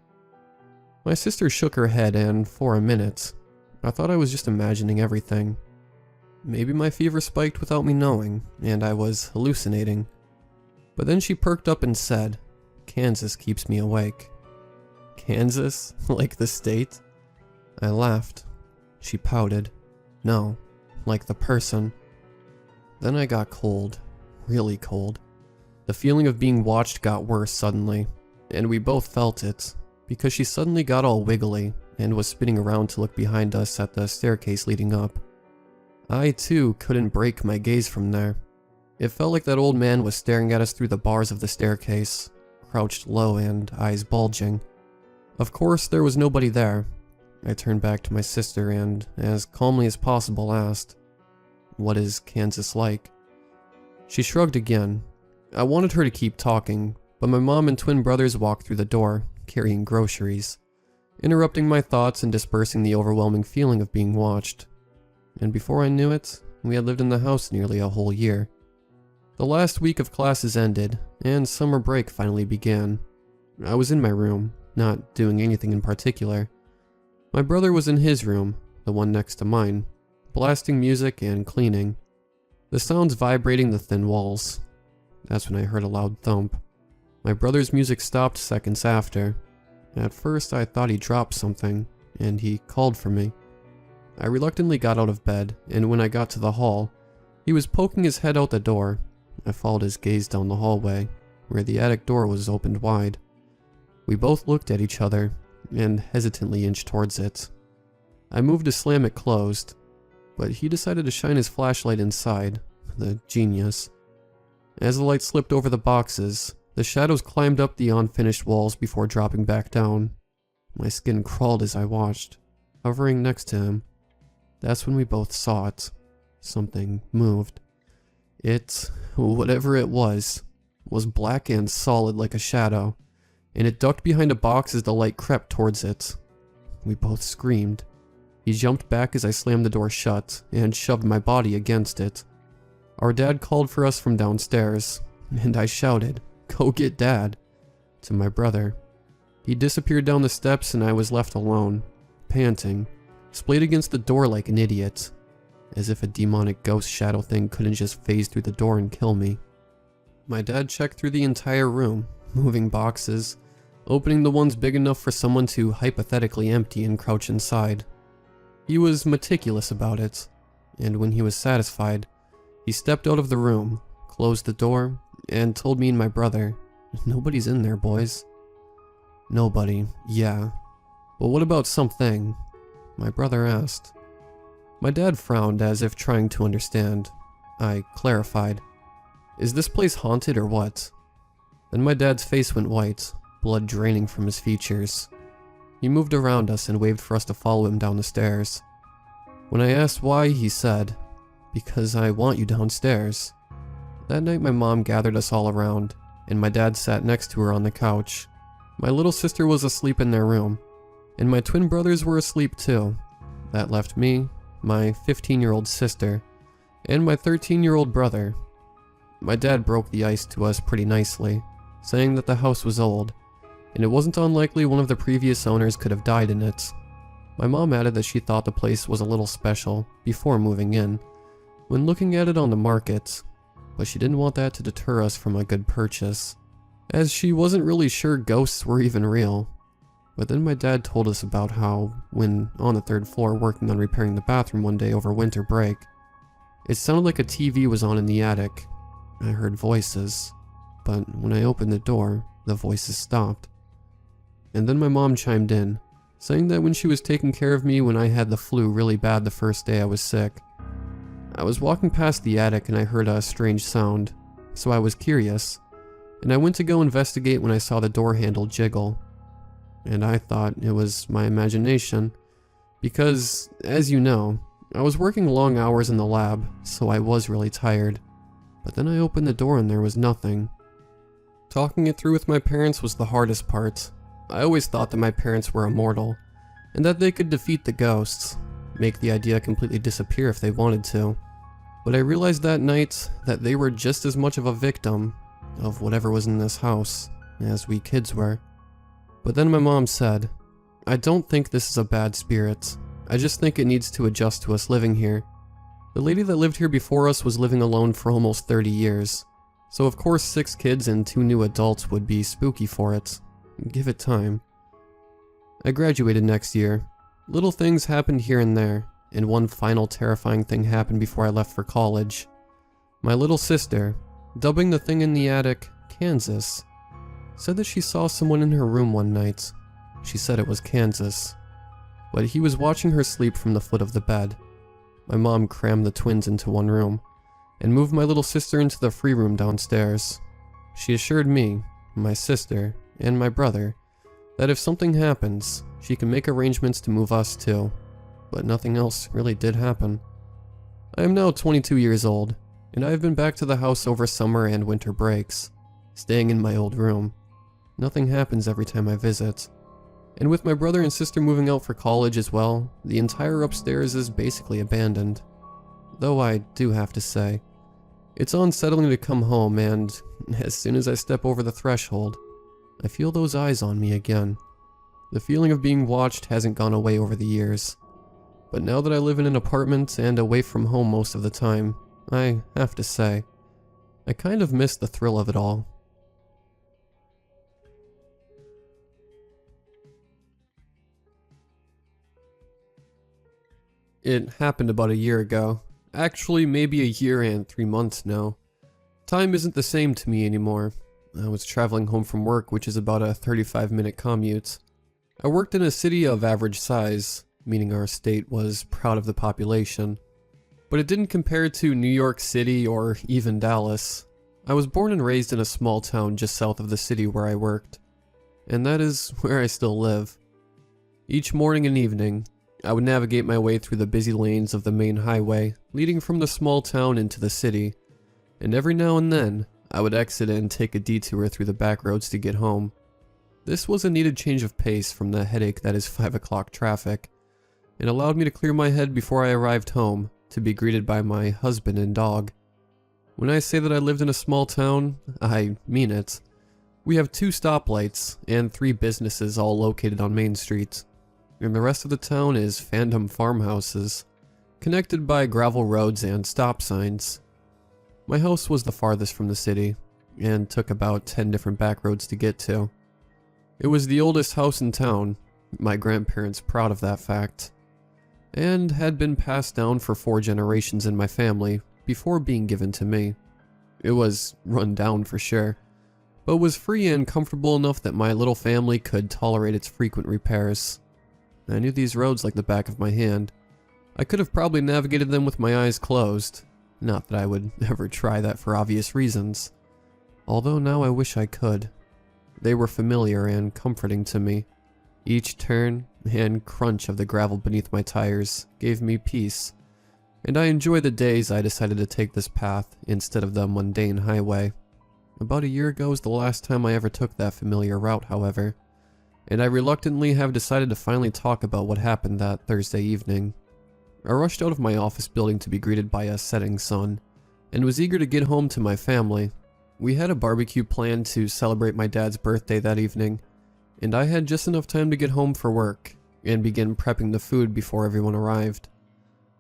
My sister shook her head, and for a minute, I thought I was just imagining everything. Maybe my fever spiked without me knowing, and I was hallucinating. But then she perked up and said, "Kansas keeps me awake." Kansas? Like the state? I laughed. She pouted. "No, like the person." Then I got cold. Really cold. The feeling of being watched got worse suddenly, and we both felt it, because she suddenly got all wiggly and was spinning around to look behind us at the staircase leading up. I, too, couldn't break my gaze from there. It felt like that old man was staring at us through the bars of the staircase, crouched low and eyes bulging. Of course, there was nobody there. I turned back to my sister and, as calmly as possible, asked, "What is Kansas like?" She shrugged again. I wanted her to keep talking, but my mom and twin brothers walked through the door, carrying groceries, interrupting my thoughts and dispersing the overwhelming feeling of being watched. And before I knew it, we had lived in the house nearly a whole year. The last week of classes ended, and summer break finally began. I was in my room, not doing anything in particular. My brother was in his room, the one next to mine, blasting music and cleaning, the sounds vibrating the thin walls. That's when I heard a loud thump. My brother's music stopped seconds after. At first I thought he dropped something, and he called for me. I reluctantly got out of bed, and when I got to the hall, he was poking his head out the door. I followed his gaze down the hallway, where the attic door was opened wide. We both looked at each other, and hesitantly inched towards it. I moved to slam it closed, but he decided to shine his flashlight inside, the genius. As the light slipped over the boxes, the shadows climbed up the unfinished walls before dropping back down. My skin crawled as I watched, hovering next to him. That's when we both saw it. Something moved. It, whatever it was black and solid like a shadow, and it ducked behind a box as the light crept towards it. We both screamed. He jumped back as I slammed the door shut and shoved my body against it. Our dad called for us from downstairs, and I shouted, "Go get Dad," to my brother. He disappeared down the steps and I was left alone, panting, splayed against the door like an idiot, as if a demonic ghost shadow thing couldn't just phase through the door and kill me. My dad checked through the entire room, moving boxes, opening the ones big enough for someone to hypothetically empty and crouch inside. He was meticulous about it, and when he was satisfied, he stepped out of the room, closed the door, and told me and my brother, "Nobody's in there, boys." Nobody, yeah. But what about something? My brother asked. My dad frowned as if trying to understand. I clarified. "Is this place haunted or what?" Then my dad's face went white, blood draining from his features. He moved around us and waved for us to follow him down the stairs. When I asked why, he said, "Because I want you downstairs." That night my mom gathered us all around, and my dad sat next to her on the couch. My little sister was asleep in their room, and my twin brothers were asleep too. That left me, my 15-year-old sister, and my 13-year-old brother. My dad broke the ice to us pretty nicely, saying that the house was old, and it wasn't unlikely one of the previous owners could have died in it. My mom added that she thought the place was a little special before moving in, when looking at it on the market, but she didn't want that to deter us from a good purchase, as she wasn't really sure ghosts were even real. But then my dad told us about how, when on the third floor working on repairing the bathroom one day over winter break, it sounded like a TV was on in the attic. I heard voices, but when I opened the door, the voices stopped. And then my mom chimed in, saying that when she was taking care of me when I had the flu really bad the first day I was sick, I was walking past the attic and I heard a strange sound, so I was curious, and I went to go investigate when I saw the door handle jiggle. And I thought it was my imagination, because, as you know, I was working long hours in the lab, so I was really tired. But then I opened the door and there was nothing. Talking it through with my parents was the hardest part. I always thought that my parents were immortal, and that they could defeat the ghosts, make the idea completely disappear if they wanted to. But I realized that night that they were just as much of a victim of whatever was in this house as we kids were. But then my mom said, "I don't think this is a bad spirit. I just think it needs to adjust to us living here. The lady that lived here before us was living alone for almost 30 years. So of course 6 kids and 2 new adults would be spooky for it. Give it time." I graduated next year. Little things happened here and there, and one final terrifying thing happened before I left for college. My little sister, dubbing the thing in the attic Kansas, said that she saw someone in her room one night. She said it was Kansas, but he was watching her sleep from the foot of the bed. My mom crammed the twins into one room and moved my little sister into the free room downstairs. She assured me, my sister, and my brother that if something happens, she can make arrangements to move us too, but nothing else really did happen. I am now 22 years old, and I have been back to the house over summer and winter breaks, staying in my old room. Nothing happens every time I visit. And with my brother and sister moving out for college as well, the entire upstairs is basically abandoned. Though I do have to say, it's unsettling to come home and, as soon as I step over the threshold, I feel those eyes on me again. The feeling of being watched hasn't gone away over the years. But now that I live in an apartment and away from home most of the time, I have to say, I kind of miss the thrill of it all. It happened about a year ago. Actually, maybe a year and 3 months now. Time isn't the same to me anymore. I was traveling home from work, which is about a 35-minute commute. I worked in a city of average size, meaning our state was proud of the population. But it didn't compare to New York City or even Dallas. I was born and raised in a small town just south of the city where I worked. And that is where I still live. Each morning and evening, I would navigate my way through the busy lanes of the main highway leading from the small town into the city. And every now and then, I would exit and take a detour through the back roads to get home. This was a needed change of pace from the headache that is 5 o'clock traffic. It allowed me to clear my head before I arrived home, to be greeted by my husband and dog. When I say that I lived in a small town, I mean it. We have 2 stoplights and 3 businesses all located on Main Street. And the rest of the town is fandom farmhouses, connected by gravel roads and stop signs. My house was the farthest from the city, and took about 10 different back roads to get to. It was the oldest house in town, my grandparents proud of that fact, and had been passed down for 4 generations in my family before being given to me. It was run down for sure, but was free and comfortable enough that my little family could tolerate its frequent repairs. I knew these roads like the back of my hand. I could have probably navigated them with my eyes closed. Not that I would ever try that for obvious reasons. Although now I wish I could. They were familiar and comforting to me. Each turn and crunch of the gravel beneath my tires gave me peace. And I enjoy the days I decided to take this path instead of the mundane highway. About a year ago was the last time I ever took that familiar route, however. And I reluctantly have decided to finally talk about what happened that Thursday evening. I rushed out of my office building to be greeted by a setting sun, and was eager to get home to my family. We had a barbecue planned to celebrate my dad's birthday that evening, and I had just enough time to get home for work, and begin prepping the food before everyone arrived.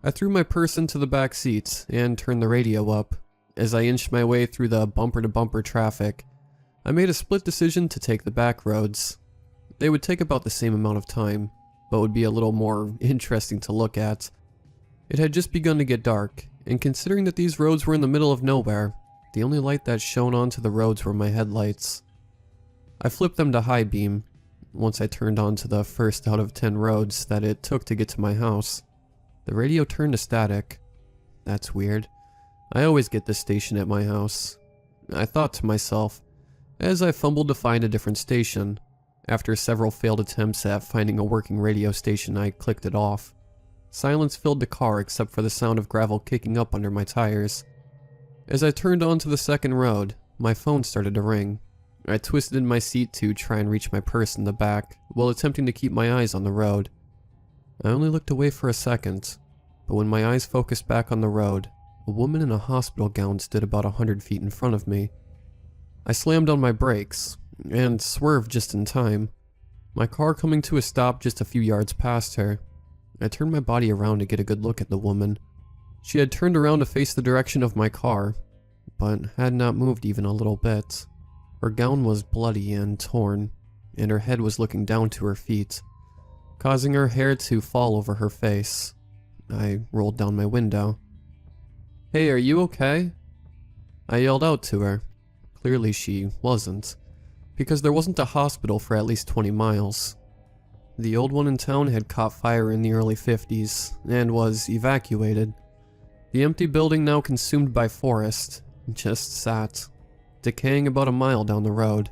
I threw my purse into the back seat, and turned the radio up. As I inched my way through the bumper-to-bumper traffic, I made a split decision to take the back roads. They would take about the same amount of time, but would be a little more interesting to look at. It had just begun to get dark, and considering that these roads were in the middle of nowhere, the only light that shone onto the roads were my headlights. I flipped them to high beam, once I turned onto the first out of 10 roads that it took to get to my house. The radio turned to static. That's weird. I always get this station at my house. I thought to myself, as I fumbled to find a different station. After several failed attempts at finding a working radio station, I clicked it off. Silence filled the car except for the sound of gravel kicking up under my tires. As I turned onto the second road, my phone started to ring. I twisted in my seat to try and reach my purse in the back, while attempting to keep my eyes on the road. I only looked away for a second, but when my eyes focused back on the road, a woman in a hospital gown stood about 100 feet in front of me. I slammed on my brakes, and swerved just in time, my car coming to a stop just a few yards past her. I turned my body around to get a good look at the woman. She had turned around to face the direction of my car, but had not moved even a little bit. Her gown was bloody and torn, and her head was looking down to her feet, causing her hair to fall over her face. I rolled down my window. "Hey, are you okay?" I yelled out to her. Clearly she wasn't, because there wasn't a hospital for at least 20 miles. The old one in town had caught fire in the early 50s, and was evacuated. The empty building, now consumed by forest, just sat, decaying about a mile down the road.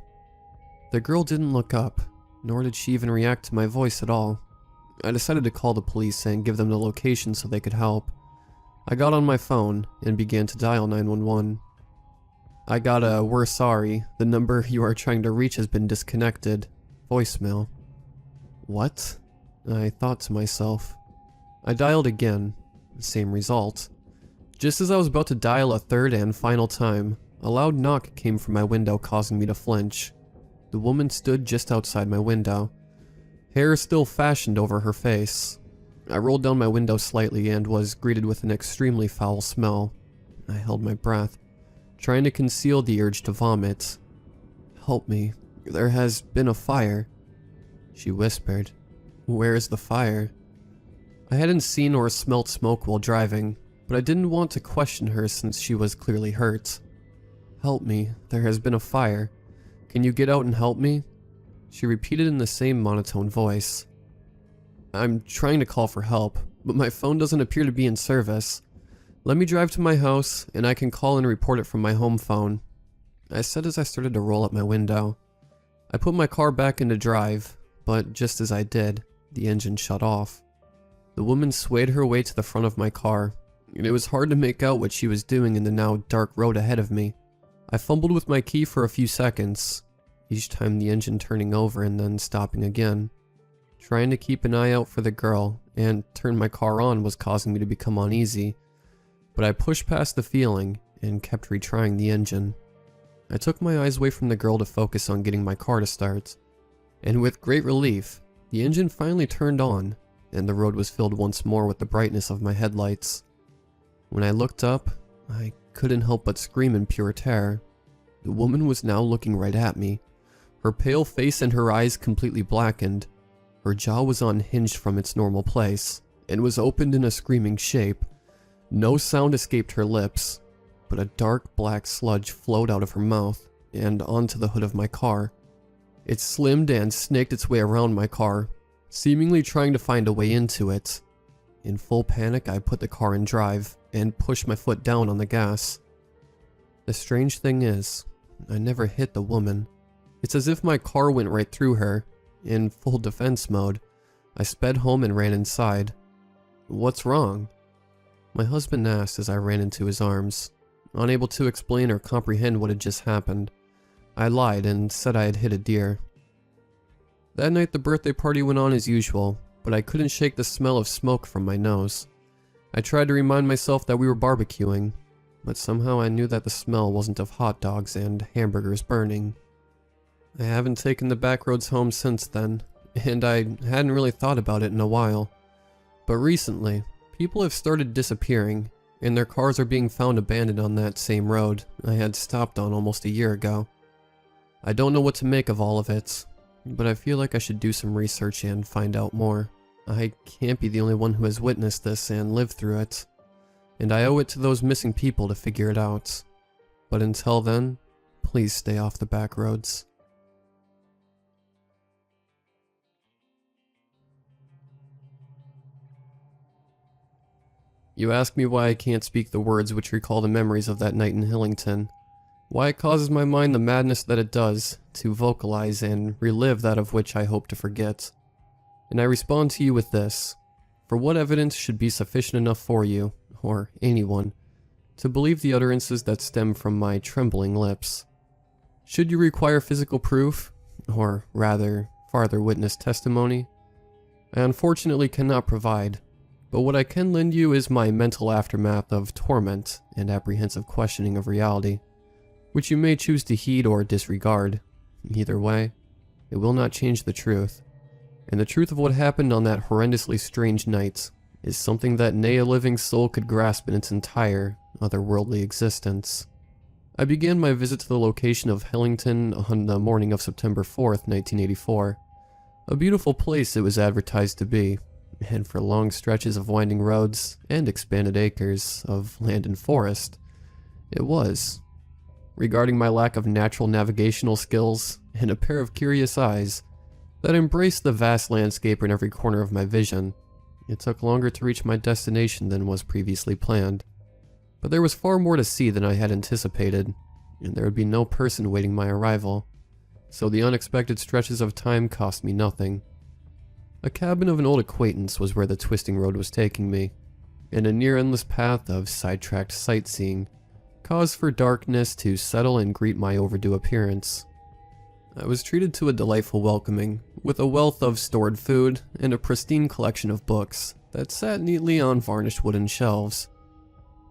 The girl didn't look up, nor did she even react to my voice at all. I decided to call the police and give them the location so they could help. I got on my phone and began to dial 911. I got a "we're sorry, the number you are trying to reach has been disconnected" voicemail. What? I thought to myself. I dialed again, same result. Just as I was about to dial a third and final time, a loud knock came from my window, causing me to flinch. The woman stood just outside my window, hair still fashioned over her face. I rolled down my window slightly and was greeted with an extremely foul smell. I held my breath, trying to conceal the urge to vomit. "Help me, there has been a fire," she whispered. "Where is the fire?" I hadn't seen or smelt smoke while driving, but I didn't want to question her since she was clearly hurt. "Help me, there has been a fire. Can you get out and help me?" She repeated in the same monotone voice. "I'm trying to call for help, but my phone doesn't appear to be in service. Let me drive to my house, and I can call and report it from my home phone," I said as I started to roll up my window. I put my car back into drive, but just as I did, the engine shut off. The woman swayed her way to the front of my car, and it was hard to make out what she was doing in the now dark road ahead of me. I fumbled with my key for a few seconds, each time the engine turning over and then stopping again. Trying to keep an eye out for the girl and turn my car on was causing me to become uneasy, but I pushed past the feeling and kept retrying the engine. I took my eyes away from the girl to focus on getting my car to start, and with great relief, the engine finally turned on, and the road was filled once more with the brightness of my headlights. When I looked up, I couldn't help but scream in pure terror. The woman was now looking right at me, her pale face and her eyes completely blackened. Her jaw was unhinged from its normal place, and was opened in a screaming shape. No sound escaped her lips, but a dark black sludge flowed out of her mouth and onto the hood of my car. It slimmed and snaked its way around my car, seemingly trying to find a way into it. In full panic, I put the car in drive and pushed my foot down on the gas. The strange thing is, I never hit the woman. It's as if my car went right through her. In full defense mode, I sped home and ran inside. "What's wrong?" my husband asked as I ran into his arms. Unable to explain or comprehend what had just happened, I lied and said I had hit a deer. That night the birthday party went on as usual, but I couldn't shake the smell of smoke from my nose. I tried to remind myself that we were barbecuing, but somehow I knew that the smell wasn't of hot dogs and hamburgers burning. I haven't taken the back roads home since then, and I hadn't really thought about it in a while. But recently, people have started disappearing, and their cars are being found abandoned on that same road I had stopped on almost a year ago. I don't know what to make of all of it, but I feel like I should do some research and find out more. I can't be the only one who has witnessed this and lived through it, and I owe it to those missing people to figure it out. But until then, please stay off the back roads. You ask me why I can't speak the words which recall the memories of that night in Hillington, why it causes my mind the madness that it does to vocalize and relive that of which I hope to forget. And I respond to you with this: for what evidence should be sufficient enough for you, or anyone, to believe the utterances that stem from my trembling lips? Should you require physical proof, or rather, farther witness testimony? I unfortunately cannot provide, but what I can lend you is my mental aftermath of torment and apprehensive questioning of reality, which you may choose to heed or disregard. Either way, it will not change the truth. And the truth of what happened on that horrendously strange night is something that nay a living soul could grasp in its entire otherworldly existence. I began my visit to the location of Hillington on the morning of September 4th, 1984. A beautiful place it was advertised to be, and for long stretches of winding roads and expanded acres of land and forest, it was. Regarding my lack of natural navigational skills and a pair of curious eyes that embraced the vast landscape in every corner of my vision, it took longer to reach my destination than was previously planned. But there was far more to see than I had anticipated, and there would be no person waiting my arrival, so the unexpected stretches of time cost me nothing. A cabin of an old acquaintance was where the twisting road was taking me, and a near-endless path of sidetracked sightseeing caused for darkness to settle and greet my overdue appearance. I was treated to a delightful welcoming, with a wealth of stored food and a pristine collection of books that sat neatly on varnished wooden shelves.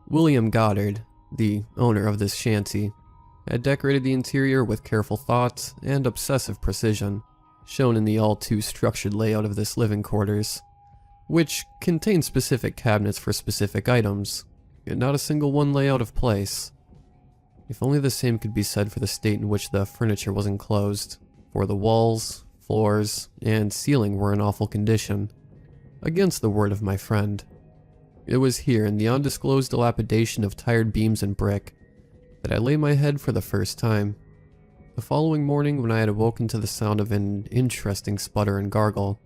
William Goddard, the owner of this shanty, had decorated the interior with careful thought and obsessive precision, shown in the all-too-structured layout of this living quarters, which contained specific cabinets for specific items, and not a single one lay out of place. If only the same could be said for the state in which the furniture was enclosed, for the walls, floors, and ceiling were in awful condition. against the word of my friend. It was here, in the undisclosed dilapidation of tired beams and brick, that I lay my head for the first time. The following morning, when I had awoken to the sound of an interesting sputter and gargle,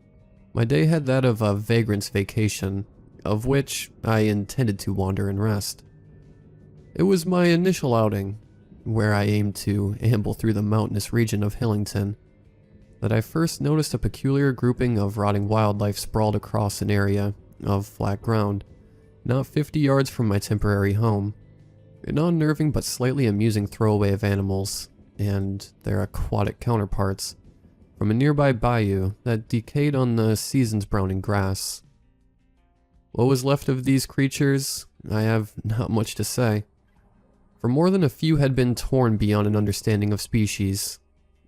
my day had that of a vagrant's vacation, of which I intended to wander and rest. It was my initial outing, where I aimed to amble through the mountainous region of Hillington, that I first noticed a peculiar grouping of rotting wildlife sprawled across an area of flat ground, not 50 yards from my temporary home. An unnerving but slightly amusing throwaway of animals, and their aquatic counterparts, from a nearby bayou that decayed on the season's browning grass. What was left of these creatures, I have not much to say, for more than a few had been torn beyond an understanding of species,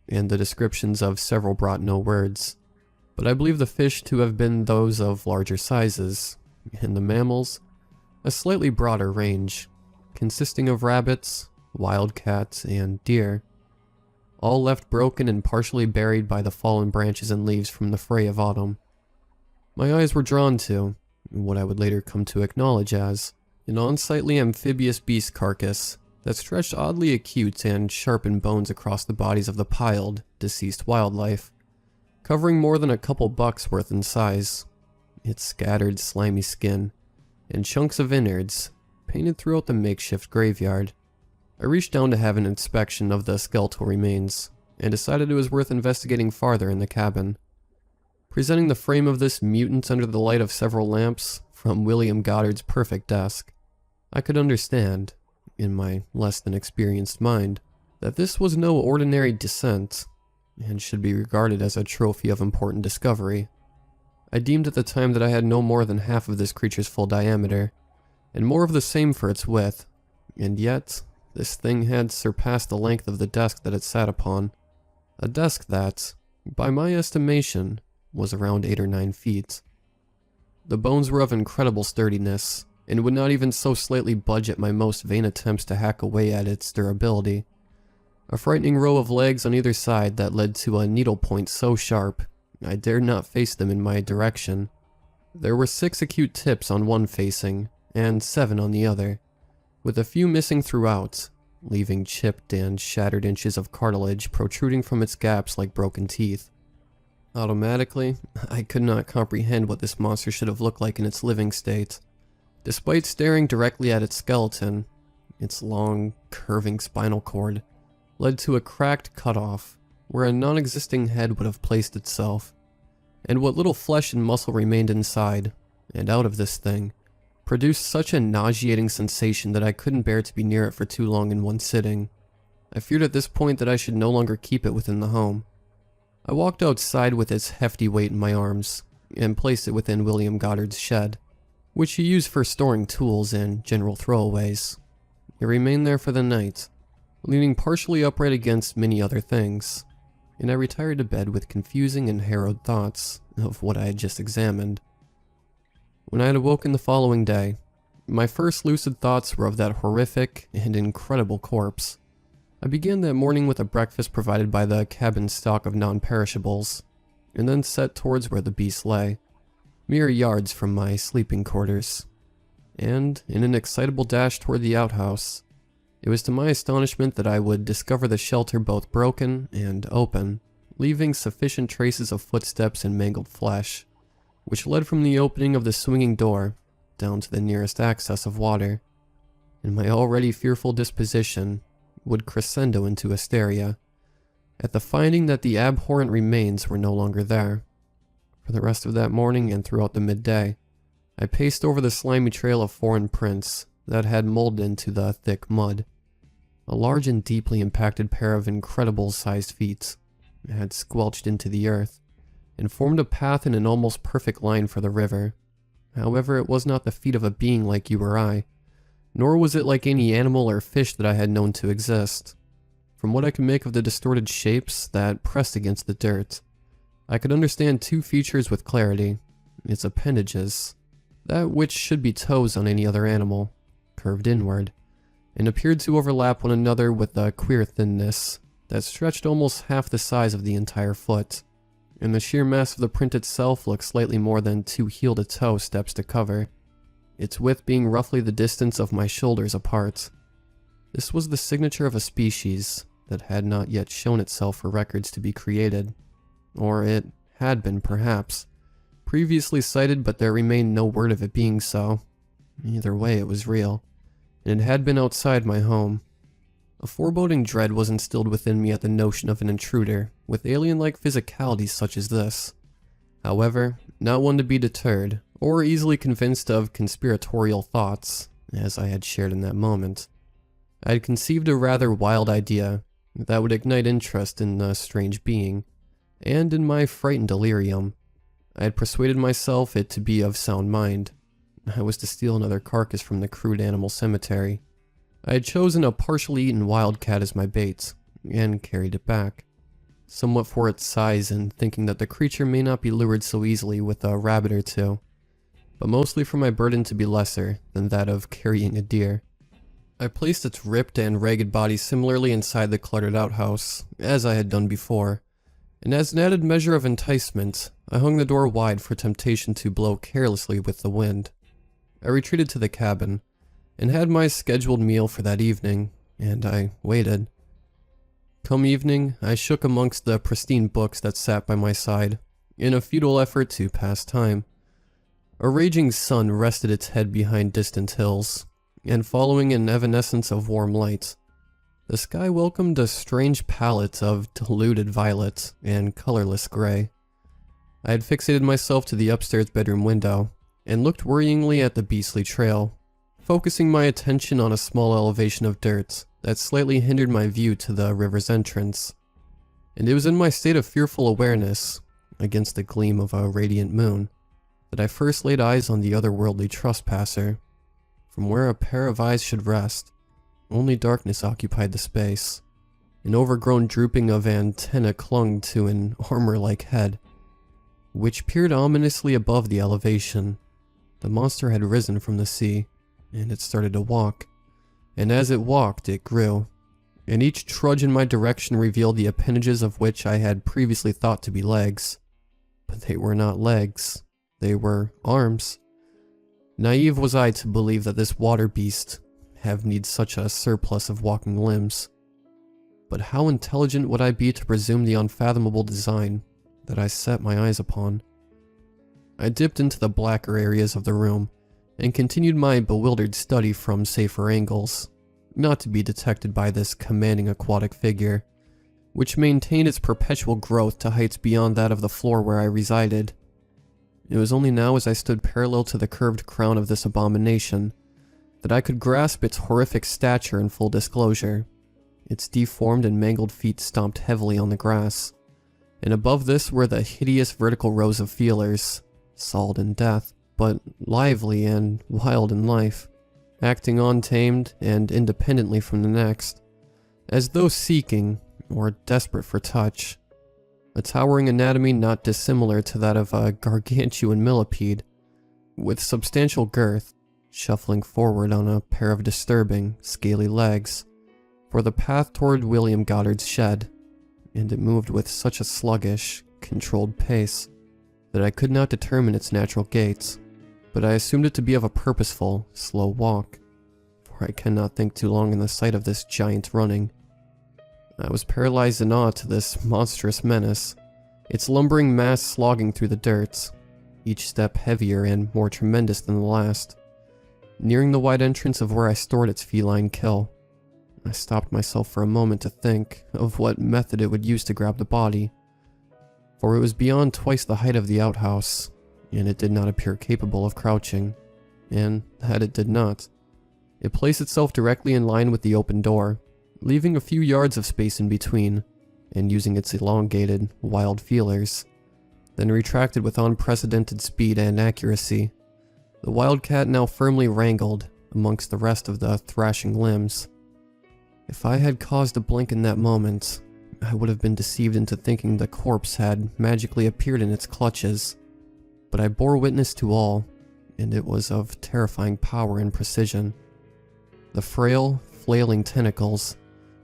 and the descriptions of several brought no words. But I believe the fish to have been those of larger sizes, and the mammals, a slightly broader range, consisting of rabbits, wildcats, and deer, all left broken and partially buried by the fallen branches and leaves from the fray of autumn. My eyes were drawn to what I would later come to acknowledge as an unsightly amphibious beast carcass that stretched oddly acute and sharpened bones across the bodies of the piled, deceased wildlife, covering more than a couple bucks worth in size. Its scattered, slimy skin and chunks of innards painted throughout the makeshift graveyard. I reached down to have an inspection of the skeletal remains, and decided it was worth investigating farther in the cabin. Presenting the frame of this mutant under the light of several lamps from William Goddard's perfect desk, I could understand, in my less than experienced mind, that this was no ordinary descent, and should be regarded as a trophy of important discovery. I deemed at the time that I had no more than half of this creature's full diameter, and more of the same for its width, and yet this thing had surpassed the length of the desk that it sat upon, a desk that, by my estimation, was around 8 or 9 feet. The bones were of incredible sturdiness, and would not even so slightly budge at my most vain attempts to hack away at its durability. A frightening row of legs on either side that led to a needlepoint so sharp, I dared not face them in my direction. There were 6 acute tips on one facing, and 7 on the other, with a few missing throughout, leaving chipped and shattered inches of cartilage protruding from its gaps like broken teeth. Automatically, I could not comprehend what this monster should have looked like in its living state. Despite staring directly at its skeleton, its long, curving spinal cord led to a cracked cutoff where a non-existing head would have placed itself, and what little flesh and muscle remained inside, and out of this thing, produced such a nauseating sensation that I couldn't bear to be near it for too long in one sitting. I feared at this point that I should no longer keep it within the home. I walked outside with its hefty weight in my arms, and placed it within William Goddard's shed, which he used for storing tools and general throwaways. It remained there for the night, leaning partially upright against many other things, and I retired to bed with confusing and harrowed thoughts of what I had just examined. When I had awoken the following day, my first lucid thoughts were of that horrific and incredible corpse. I began that morning with a breakfast provided by the cabin's stock of non-perishables, and then set towards where the beast lay, mere yards from my sleeping quarters. And, in an excitable dash toward the outhouse, it was to my astonishment that I would discover the shelter both broken and open, leaving sufficient traces of footsteps and mangled flesh, which led from the opening of the swinging door down to the nearest access of water, and my already fearful disposition would crescendo into hysteria at the finding that the abhorrent remains were no longer there. For the rest of that morning and throughout the midday, I paced over the slimy trail of foreign prints that had molded into the thick mud. A large and deeply impacted pair of incredible-sized feet had squelched into the earth and formed a path in an almost perfect line for the river. However, it was not the feet of a being like you or I, nor was it like any animal or fish that I had known to exist. From what I could make of the distorted shapes that pressed against the dirt, I could understand 2 features with clarity: its appendages, that which should be toes on any other animal, curved inward, and appeared to overlap one another with a queer thinness that stretched almost half the size of the entire foot, and the sheer mass of the print itself looked slightly more than 2 heel-to-toe steps to cover, its width being roughly the distance of my shoulders apart. This was the signature of a species that had not yet shown itself for records to be created. Or it had been, perhaps. Previously sighted, but there remained no word of it being so. Either way, it was real, and it had been outside my home. A foreboding dread was instilled within me at the notion of an intruder with alien-like physicality such as this. However, not one to be deterred, or easily convinced of conspiratorial thoughts, as I had shared in that moment. I had conceived a rather wild idea that would ignite interest in the strange being, and in my frightened delirium, I had persuaded myself it to be of sound mind. I was to steal another carcass from the crude animal cemetery. I had chosen a partially eaten wildcat as my bait, and carried it back, somewhat for its size and thinking that the creature may not be lured so easily with a rabbit or two, but mostly for my burden to be lesser than that of carrying a deer. I placed its ripped and ragged body similarly inside the cluttered outhouse, as I had done before, and as an added measure of enticement, I hung the door wide for temptation to blow carelessly with the wind. I retreated to the cabin, and had my scheduled meal for that evening, and I waited. Come evening, I shook amongst the pristine books that sat by my side, in a futile effort to pass time. A raging sun rested its head behind distant hills, and following an evanescence of warm light, the sky welcomed a strange palette of diluted violet and colorless gray. I had fixated myself to the upstairs bedroom window, and looked worryingly at the beastly trail, focusing my attention on a small elevation of dirt that slightly hindered my view to the river's entrance. And it was in my state of fearful awareness, against the gleam of a radiant moon, that I first laid eyes on the otherworldly trespasser. From where a pair of eyes should rest, only darkness occupied the space. An overgrown drooping of antennae clung to an armor-like head, which peered ominously above the elevation. The monster had risen from the sea, and it started to walk. And as it walked, it grew, and each trudge in my direction revealed the appendages of which I had previously thought to be legs. But they were not legs, they were arms. Naive was I to believe that this water beast have need such a surplus of walking limbs. But how intelligent would I be to presume the unfathomable design that I set my eyes upon? I dipped into the blacker areas of the room, and continued my bewildered study from safer angles, not to be detected by this commanding aquatic figure, which maintained its perpetual growth to heights beyond that of the floor where I resided. It was only now as I stood parallel to the curved crown of this abomination that I could grasp its horrific stature in full disclosure. Its deformed and mangled feet stomped heavily on the grass, and above this were the hideous vertical rows of feelers, solid in death, but lively and wild in life, acting untamed and independently from the next, as though seeking, or desperate for touch. A towering anatomy not dissimilar to that of a gargantuan millipede, with substantial girth, shuffling forward on a pair of disturbing, scaly legs, for the path toward William Goddard's shed, and it moved with such a sluggish, controlled pace that I could not determine its natural gait, but I assumed it to be of a purposeful, slow walk, for I cannot think too long in the sight of this giant running. I was paralyzed in awe to this monstrous menace, its lumbering mass slogging through the dirt, each step heavier and more tremendous than the last. Nearing the wide entrance of where I stored its feline kill, I stopped myself for a moment to think of what method it would use to grab the body, for it was beyond twice the height of the outhouse, and it did not appear capable of crouching, and that it did not. It placed itself directly in line with the open door, leaving a few yards of space in between, and using its elongated, wild feelers, then retracted with unprecedented speed and accuracy. The wildcat now firmly wrangled amongst the rest of the thrashing limbs. If I had caused a blink in that moment, I would have been deceived into thinking the corpse had magically appeared in its clutches, but I bore witness to all, and it was of terrifying power and precision. The frail, flailing tentacles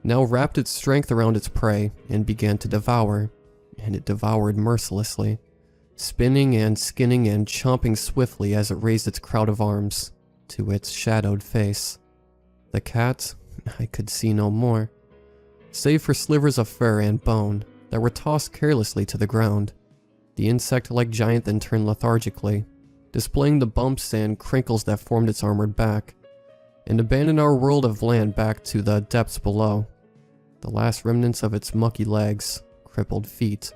now wrapped its strength around its prey and began to devour, and it devoured mercilessly, spinning and skinning and chomping swiftly as it raised its crowd of arms to its shadowed face. The cat, I could see no more, save for slivers of fur and bone that were tossed carelessly to the ground. The insect-like giant then turned lethargically, displaying the bumps and crinkles that formed its armored back, and abandoned our world of land back to the depths below. The last remnants of its mucky legs, crippled feet,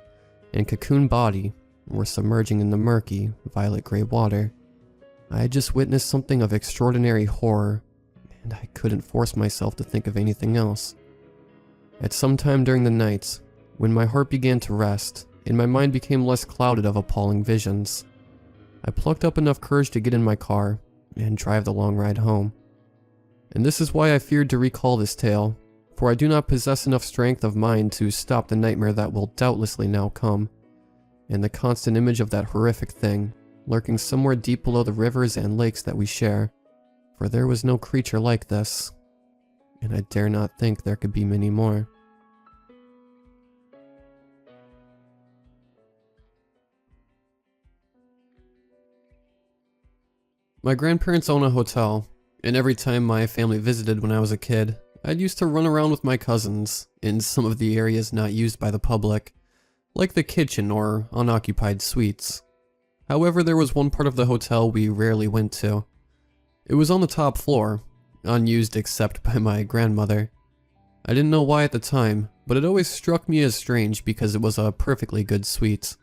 and cocoon body were submerging in the murky, violet-gray water. I had just witnessed something of extraordinary horror, and I couldn't force myself to think of anything else. At some time during the night, when my heart began to rest, and my mind became less clouded of appalling visions, I plucked up enough courage to get in my car and drive the long ride home. And this is why I feared to recall this tale, for I do not possess enough strength of mind to stop the nightmare that will doubtlessly now come, and the constant image of that horrific thing lurking somewhere deep below the rivers and lakes that we share, for there was no creature like this, and I dare not think there could be many more. My grandparents own a hotel, and every time my family visited when I was a kid, I'd used to run around with my cousins in some of the areas not used by the public, like the kitchen or unoccupied suites. However, there was one part of the hotel we rarely went to. It was on the top floor, unused except by my grandmother. I didn't know why at the time, but it always struck me as strange because it was a perfectly good suite.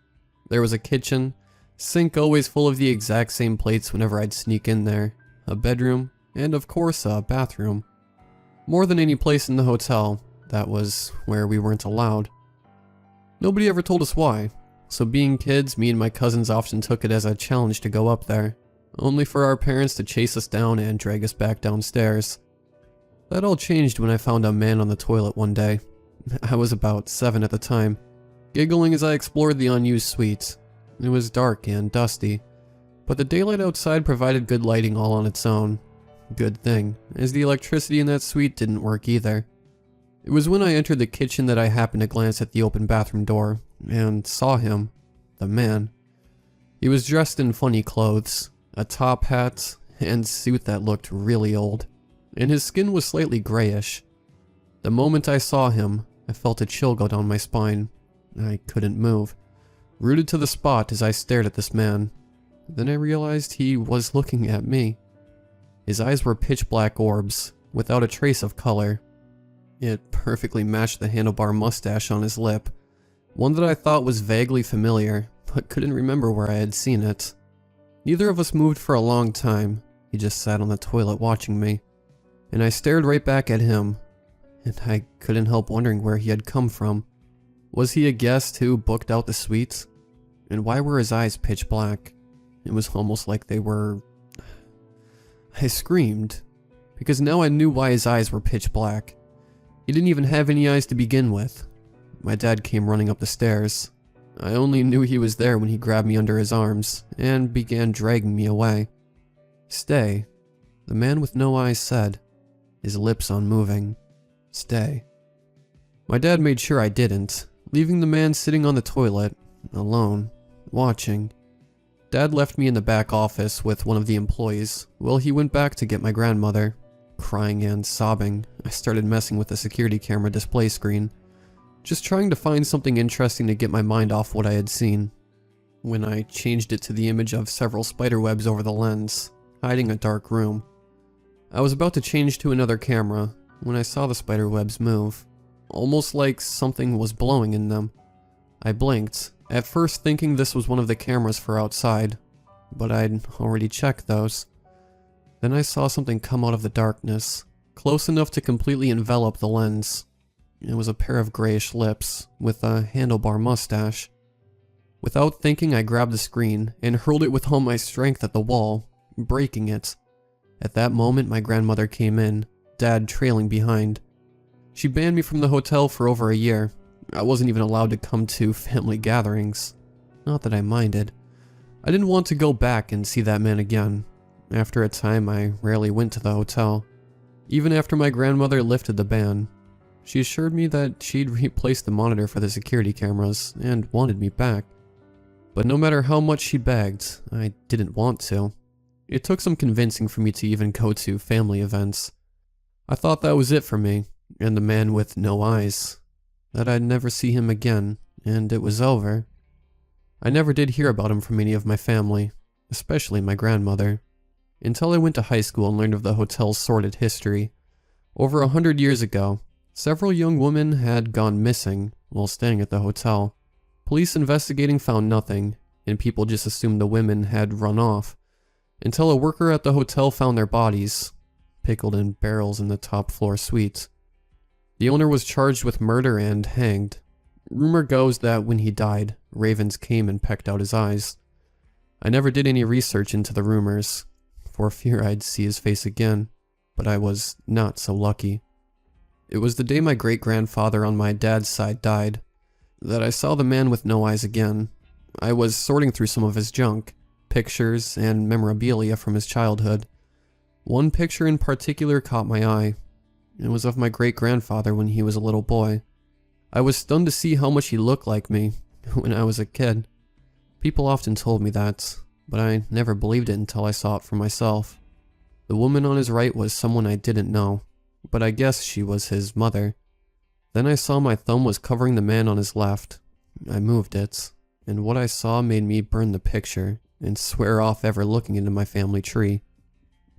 There was a kitchen, sink always full of the exact same plates whenever I'd sneak in there, a bedroom, and of course a bathroom. More than any place in the hotel, that was where we weren't allowed. Nobody ever told us why, so being kids, me and my cousins often took it as a challenge to go up there, only for our parents to chase us down and drag us back downstairs. That all changed when I found a man on the toilet one day. I was about 7 at the time, giggling as I explored the unused suite. It was dark and dusty, but the daylight outside provided good lighting all on its own. Good thing, as the electricity in that suite didn't work either. It was when I entered the kitchen that I happened to glance at the open bathroom door, and saw him, the man. He was dressed in funny clothes, a top hat, and suit that looked really old, and his skin was slightly grayish. The moment I saw him, I felt a chill go down my spine. I couldn't move, rooted to the spot as I stared at this man. Then I realized he was looking at me. His eyes were pitch black orbs, without a trace of color. It perfectly matched the handlebar mustache on his lip, one that I thought was vaguely familiar, but couldn't remember where I had seen it. Neither of us moved for a long time. He just sat on the toilet watching me, and I stared right back at him, and I couldn't help wondering where he had come from. Was he a guest who booked out the suite? And why were his eyes pitch black? It was almost like they were... I screamed, because now I knew why his eyes were pitch black. He didn't even have any eyes to begin with. My dad came running up the stairs. I only knew he was there when he grabbed me under his arms and began dragging me away. "Stay," the man with no eyes said, his lips unmoving. "Stay." My dad made sure I didn't, leaving the man sitting on the toilet, alone, watching. Dad left me in the back office with one of the employees while he went back to get my grandmother. Crying and sobbing, I started messing with the security camera display screen, just trying to find something interesting to get my mind off what I had seen. When I changed it to the image of several spiderwebs over the lens, hiding a dark room, I was about to change to another camera when I saw the spiderwebs move, almost like something was blowing in them. I blinked, at first thinking this was one of the cameras for outside, but I'd already checked those. Then I saw something come out of the darkness, close enough to completely envelop the lens. It was a pair of grayish lips, with a handlebar mustache. Without thinking, I grabbed the screen and hurled it with all my strength at the wall, breaking it. At that moment, my grandmother came in, Dad trailing behind. She banned me from the hotel for over a year. I wasn't even allowed to come to family gatherings. Not that I minded. I didn't want to go back and see that man again. After a time, I rarely went to the hotel, even after my grandmother lifted the ban. She assured me that she'd replaced the monitor for the security cameras and wanted me back. But no matter how much she begged, I didn't want to. It took some convincing for me to even go to family events. I thought that was it for me, and the man with no eyes. That I'd never see him again, and it was over. I never did hear about him from any of my family, especially my grandmother, until I went to high school and learned of the hotel's sordid history. Over 100 years ago, several young women had gone missing while staying at the hotel. Police investigating found nothing, and people just assumed the women had run off, until a worker at the hotel found their bodies, pickled in barrels in the top floor suite. The owner was charged with murder and hanged. Rumor goes that when he died, ravens came and pecked out his eyes. I never did any research into the rumors, for fear I'd see his face again, but I was not so lucky. It was the day my great-grandfather on my dad's side died that I saw the man with no eyes again. I was sorting through some of his junk, pictures and memorabilia from his childhood. One picture in particular caught my eye. It was of my great-grandfather when he was a little boy. I was stunned to see how much he looked like me when I was a kid. People often told me that, but I never believed it until I saw it for myself. The woman on his right was someone I didn't know, but I guess she was his mother. Then I saw my thumb was covering the man on his left. I moved it, and what I saw made me burn the picture and swear off ever looking into my family tree.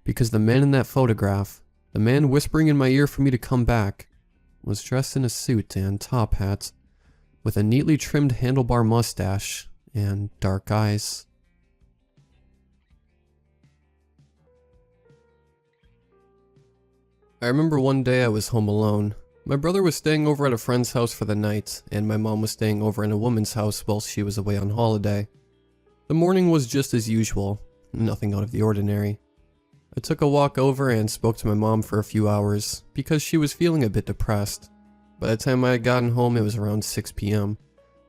Because the man in that photograph, the man whispering in my ear for me to come back, was dressed in a suit and top hat, with a neatly trimmed handlebar mustache and dark eyes. I remember one day I was home alone. My brother was staying over at a friend's house for the night, and my mom was staying over in a woman's house while she was away on holiday. The morning was just as usual, nothing out of the ordinary. I took a walk over and spoke to my mom for a few hours because she was feeling a bit depressed. By the time I had gotten home, it was around 6 p.m.,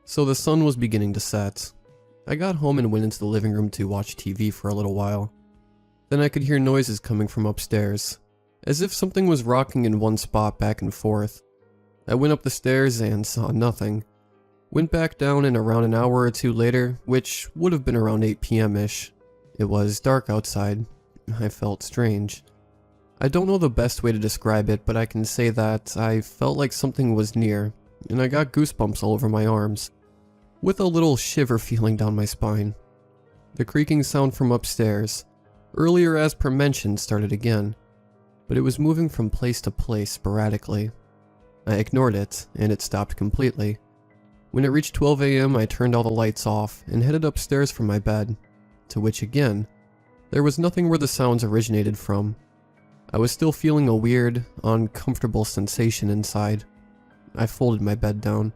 so the sun was beginning to set. I got home and went into the living room to watch TV for a little while. Then I could hear noises coming from upstairs, as if something was rocking in one spot back and forth. I went up the stairs and saw nothing. Went back down, and around an hour or two later, which would have been around 8 p.m.-ish, it was dark outside. I felt strange. I don't know the best way to describe it, but I can say that I felt like something was near, and I got goosebumps all over my arms, with a little shiver feeling down my spine. The creaking sound from upstairs, earlier as per mentioned, started again, but it was moving from place to place sporadically. I ignored it, and it stopped completely. When it reached 12 a.m., I turned all the lights off and headed upstairs from my bed, to which again, there was nothing where the sounds originated from. I was still feeling a weird, uncomfortable sensation inside. I folded my bed down,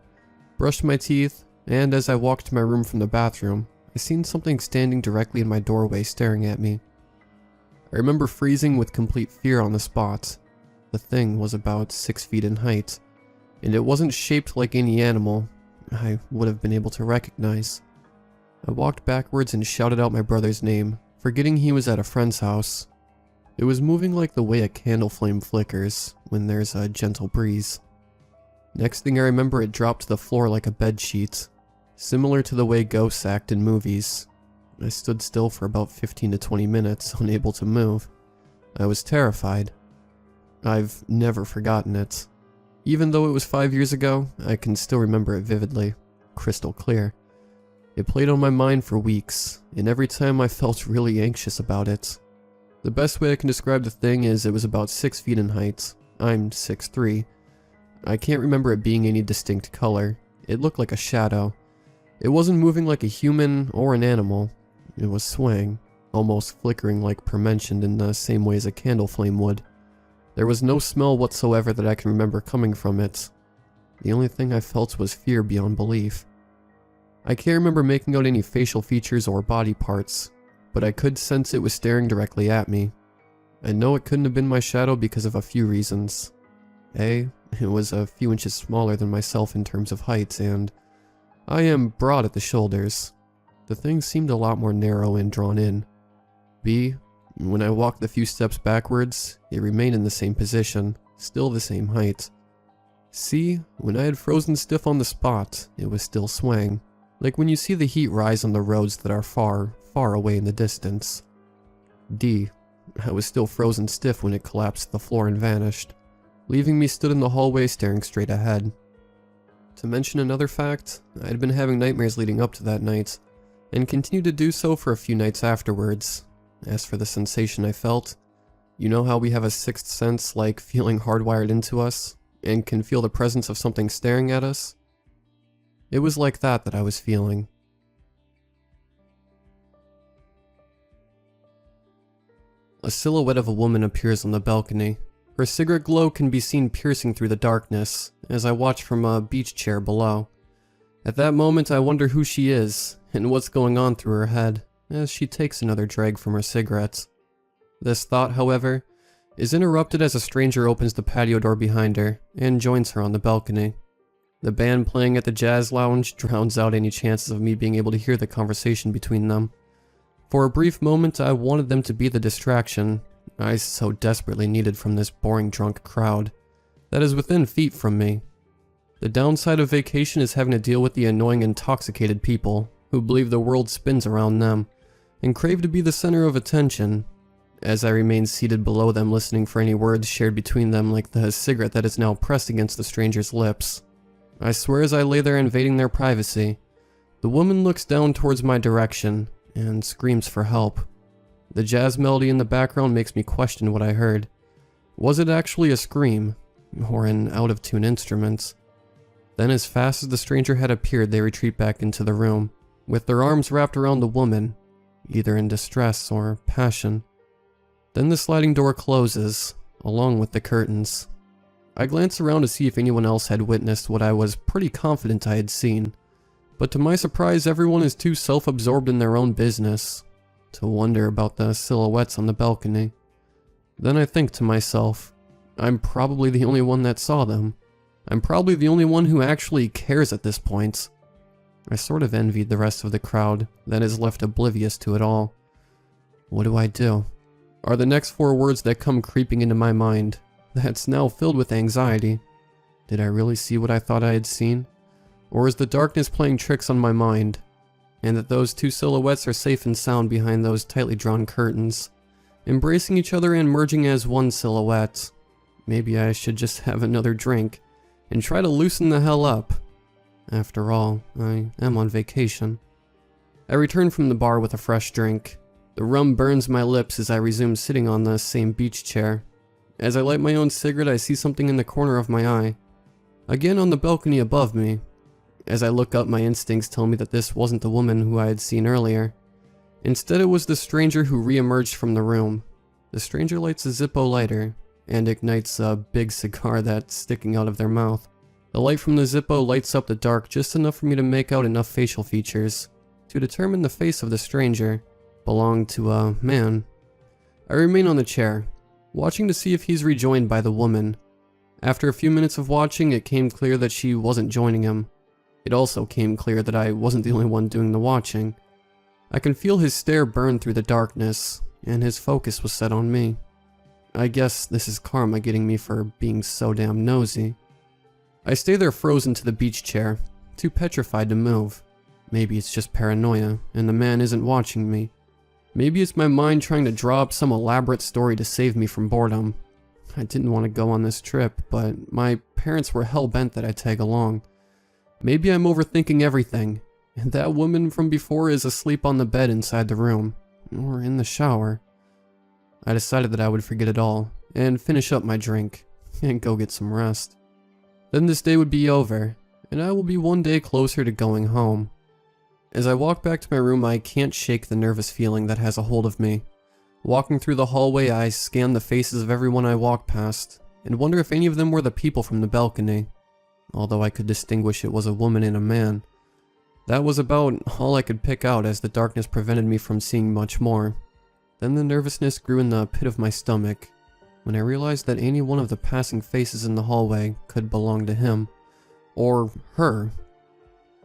brushed my teeth, and as I walked to my room from the bathroom, I seen something standing directly in my doorway staring at me. I remember freezing with complete fear on the spot. The thing was about 6 feet in height, and it wasn't shaped like any animal I would have been able to recognize. I walked backwards and shouted out my brother's name, forgetting he was at a friend's house. It was moving like the way a candle flame flickers when there's a gentle breeze. Next thing I remember, it dropped to the floor like a bed sheet, similar to the way ghosts act in movies. I stood still for about 15 to 20 minutes, unable to move. I was terrified. I've never forgotten it. Even though it was 5 years ago, I can still remember it vividly, crystal clear. It played on my mind for weeks, and every time I felt really anxious about it. The best way I can describe the thing is it was about 6 feet in height. I'm 6'3". I can't remember it being any distinct color. It looked like a shadow. It wasn't moving like a human or an animal. It was swaying, almost flickering like per mentioned in the same way as a candle flame would. There was no smell whatsoever that I can remember coming from it. The only thing I felt was fear beyond belief. I can't remember making out any facial features or body parts, but I could sense it was staring directly at me. I know it couldn't have been my shadow because of a few reasons. A, it was a few inches smaller than myself in terms of height, and I am broad at the shoulders. The thing seemed a lot more narrow and drawn in. B, when I walked the few steps backwards, it remained in the same position, still the same height. See, when I had frozen stiff on the spot, it was still swaying, like when you see the heat rise on the roads that are far, far away in the distance. D. I was still frozen stiff when it collapsed to the floor and vanished, leaving me stood in the hallway staring straight ahead. To mention another fact, I had been having nightmares leading up to that night, and continued to do so for a few nights afterwards. As for the sensation I felt, you know how we have a sixth sense like feeling hardwired into us, and can feel the presence of something staring at us? It was like that I was feeling. A silhouette of a woman appears on the balcony. Her cigarette glow can be seen piercing through the darkness as I watch from a beach chair below. At that moment I wonder who she is and what's going on through her head as she takes another drag from her cigarettes. This thought, however, is interrupted as a stranger opens the patio door behind her and joins her on the balcony. The band playing at the jazz lounge drowns out any chances of me being able to hear the conversation between them. For a brief moment I wanted them to be the distraction I so desperately needed from this boring drunk crowd that is within feet from me. The downside of vacation is having to deal with the annoying intoxicated people who believe the world spins around them and crave to be the center of attention, as I remain seated below them listening for any words shared between them like the cigarette that is now pressed against the stranger's lips. I swear as I lay there invading their privacy, the woman looks down towards my direction and screams for help. The jazz melody in the background makes me question what I heard. Was it actually a scream, or an out-of-tune instrument? Then as fast as the stranger had appeared, they retreat back into the room, with their arms wrapped around the woman, either in distress or passion. Then the sliding door closes, along with the curtains. I glance around to see if anyone else had witnessed what I was pretty confident I had seen, but to my surprise everyone is too self-absorbed in their own business to wonder about the silhouettes on the balcony. Then I think to myself, I'm probably the only one that saw them. I'm probably the only one who actually cares at this point. I sort of envied the rest of the crowd that is left oblivious to it all. What do I do? Are the next 4 words that come creeping into my mind, that's now filled with anxiety. Did I really see what I thought I had seen? Or is the darkness playing tricks on my mind, and that those 2 silhouettes are safe and sound behind those tightly drawn curtains, embracing each other and merging as one silhouette? Maybe I should just have another drink and try to loosen the hell up. After all, I am on vacation. I return from the bar with a fresh drink. The rum burns my lips as I resume sitting on the same beach chair. As I light my own cigarette, I see something in the corner of my eye. Again on the balcony above me. As I look up, my instincts tell me that this wasn't the woman who I had seen earlier. Instead, it was the stranger who re-emerged from the room. The stranger lights a Zippo lighter and ignites a big cigar that's sticking out of their mouth. The light from the Zippo lights up the dark just enough for me to make out enough facial features to determine the face of the stranger belonged to a man. I remain on the chair, watching to see if he's rejoined by the woman. After a few minutes of watching, it came clear that she wasn't joining him. It also came clear that I wasn't the only one doing the watching. I can feel his stare burn through the darkness, and his focus was set on me. I guess this is karma getting me for being so damn nosy. I stay there frozen to the beach chair, too petrified to move. Maybe it's just paranoia, and the man isn't watching me. Maybe it's my mind trying to draw up some elaborate story to save me from boredom. I didn't want to go on this trip, but my parents were hell-bent that I tag along. Maybe I'm overthinking everything, and that woman from before is asleep on the bed inside the room, or in the shower. I decided that I would forget it all, and finish up my drink, and go get some rest. Then this day would be over, and I will be one day closer to going home. As I walk back to my room, I can't shake the nervous feeling that has a hold of me. Walking through the hallway, I scan the faces of everyone I walk past, and wonder if any of them were the people from the balcony. Although I could distinguish it was a woman and a man. That was about all I could pick out, as the darkness prevented me from seeing much more. Then the nervousness grew in the pit of my stomach, when I realized that any one of the passing faces in the hallway could belong to him, or her.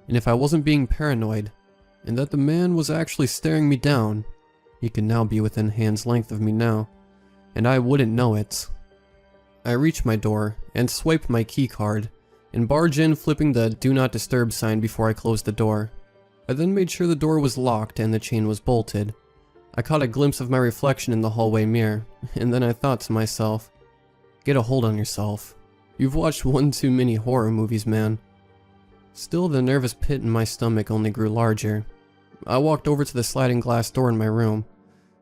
And if I wasn't being paranoid, and that the man was actually staring me down, he could now be within hand's length of me now, and I wouldn't know it. I reached my door and swiped my key card, and barge in, flipping the do not disturb sign before I closed the door. I then made sure the door was locked and the chain was bolted. I caught a glimpse of my reflection in the hallway mirror, and then I thought to myself, get a hold on yourself. You've watched one too many horror movies, man. Still, the nervous pit in my stomach only grew larger. I walked over to the sliding glass door in my room,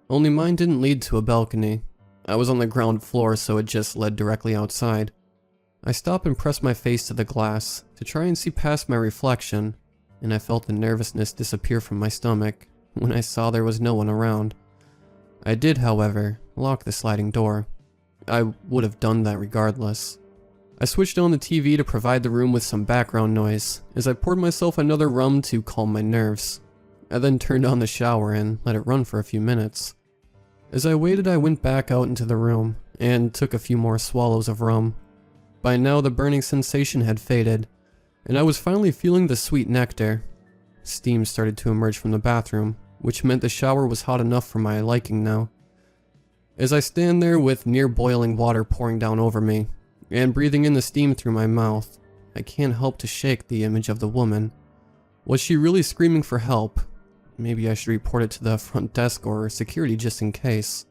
only mine didn't lead to a balcony. I was on the ground floor, so it just led directly outside. I stopped and pressed my face to the glass to try and see past my reflection, and I felt the nervousness disappear from my stomach when I saw there was no one around. I did, however, lock the sliding door. I would have done that regardless. I switched on the TV to provide the room with some background noise as I poured myself another rum to calm my nerves. I then turned on the shower and let it run for a few minutes. As I waited, I went back out into the room and took a few more swallows of rum. By now, the burning sensation had faded, and I was finally feeling the sweet nectar. Steam started to emerge from the bathroom, which meant the shower was hot enough for my liking now. As I stand there with near boiling water pouring down over me, and breathing in the steam through my mouth, I can't help to shake the image of the woman. Was she really screaming for help? Maybe I should report it to the front desk or security just in case.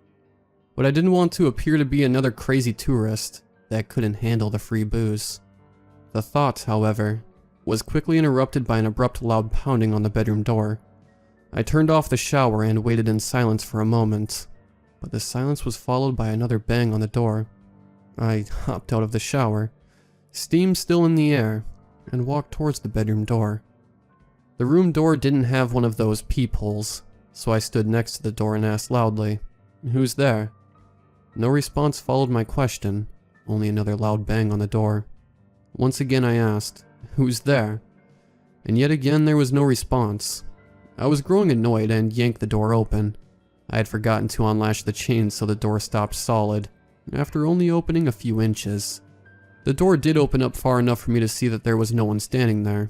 But I didn't want to appear to be another crazy tourist that couldn't handle the free booze. The thought, however, was quickly interrupted by an abrupt loud pounding on the bedroom door. I turned off the shower and waited in silence for a moment, but the silence was followed by another bang on the door. I hopped out of the shower, steam still in the air, and walked towards the bedroom door. The room door didn't have one of those peepholes, so I stood next to the door and asked loudly, "Who's there?" No response followed my question, only another loud bang on the door. Once again I asked, "Who's there?" And yet again there was no response. I was growing annoyed and yanked the door open. I had forgotten to unlatch the chain, so the door stopped solid, after only opening a few inches. The door did open up far enough for me to see that there was no one standing there.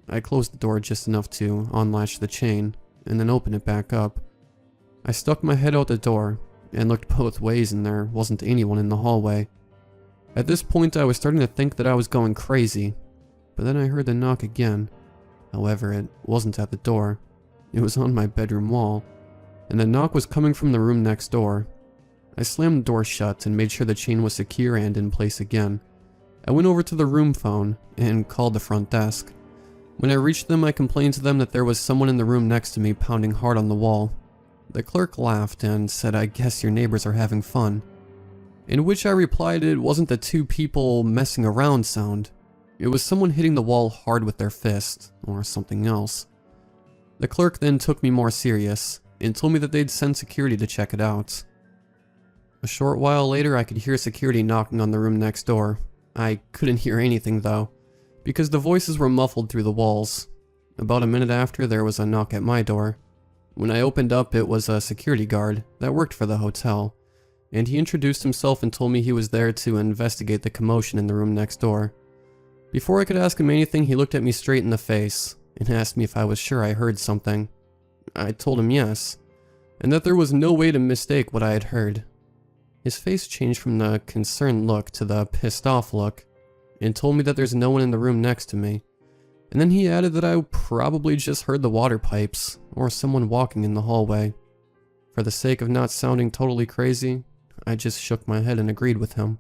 I closed the door just enough to unlatch the chain, and then open it back up. I stuck my head out the door, and looked both ways, and there wasn't anyone in the hallway. At this point I was starting to think that I was going crazy, but then I heard the knock again. However, it wasn't at the door. It was on my bedroom wall, and the knock was coming from the room next door. I slammed the door shut and made sure the chain was secure and in place again. I went over to the room phone and called the front desk. When I reached them, I complained to them that there was someone in the room next to me pounding hard on the wall. The clerk laughed and said, "I guess your neighbors are having fun." In which I replied it wasn't the two people messing around sound. It was someone hitting the wall hard with their fist, or something else. The clerk then took me more serious, and told me that they'd send security to check it out. A short while later, I could hear security knocking on the room next door. I couldn't hear anything though, because the voices were muffled through the walls. About a minute after, there was a knock at my door. When I opened up, it was a security guard that worked for the hotel, and he introduced himself and told me he was there to investigate the commotion in the room next door. Before I could ask him anything, he looked at me straight in the face and asked me if I was sure I heard something. I told him yes, and that there was no way to mistake what I had heard. His face changed from the concerned look to the pissed off look, and told me that there's no one in the room next to me. And then he added that I probably just heard the water pipes, or someone walking in the hallway. For the sake of not sounding totally crazy, I just shook my head and agreed with him.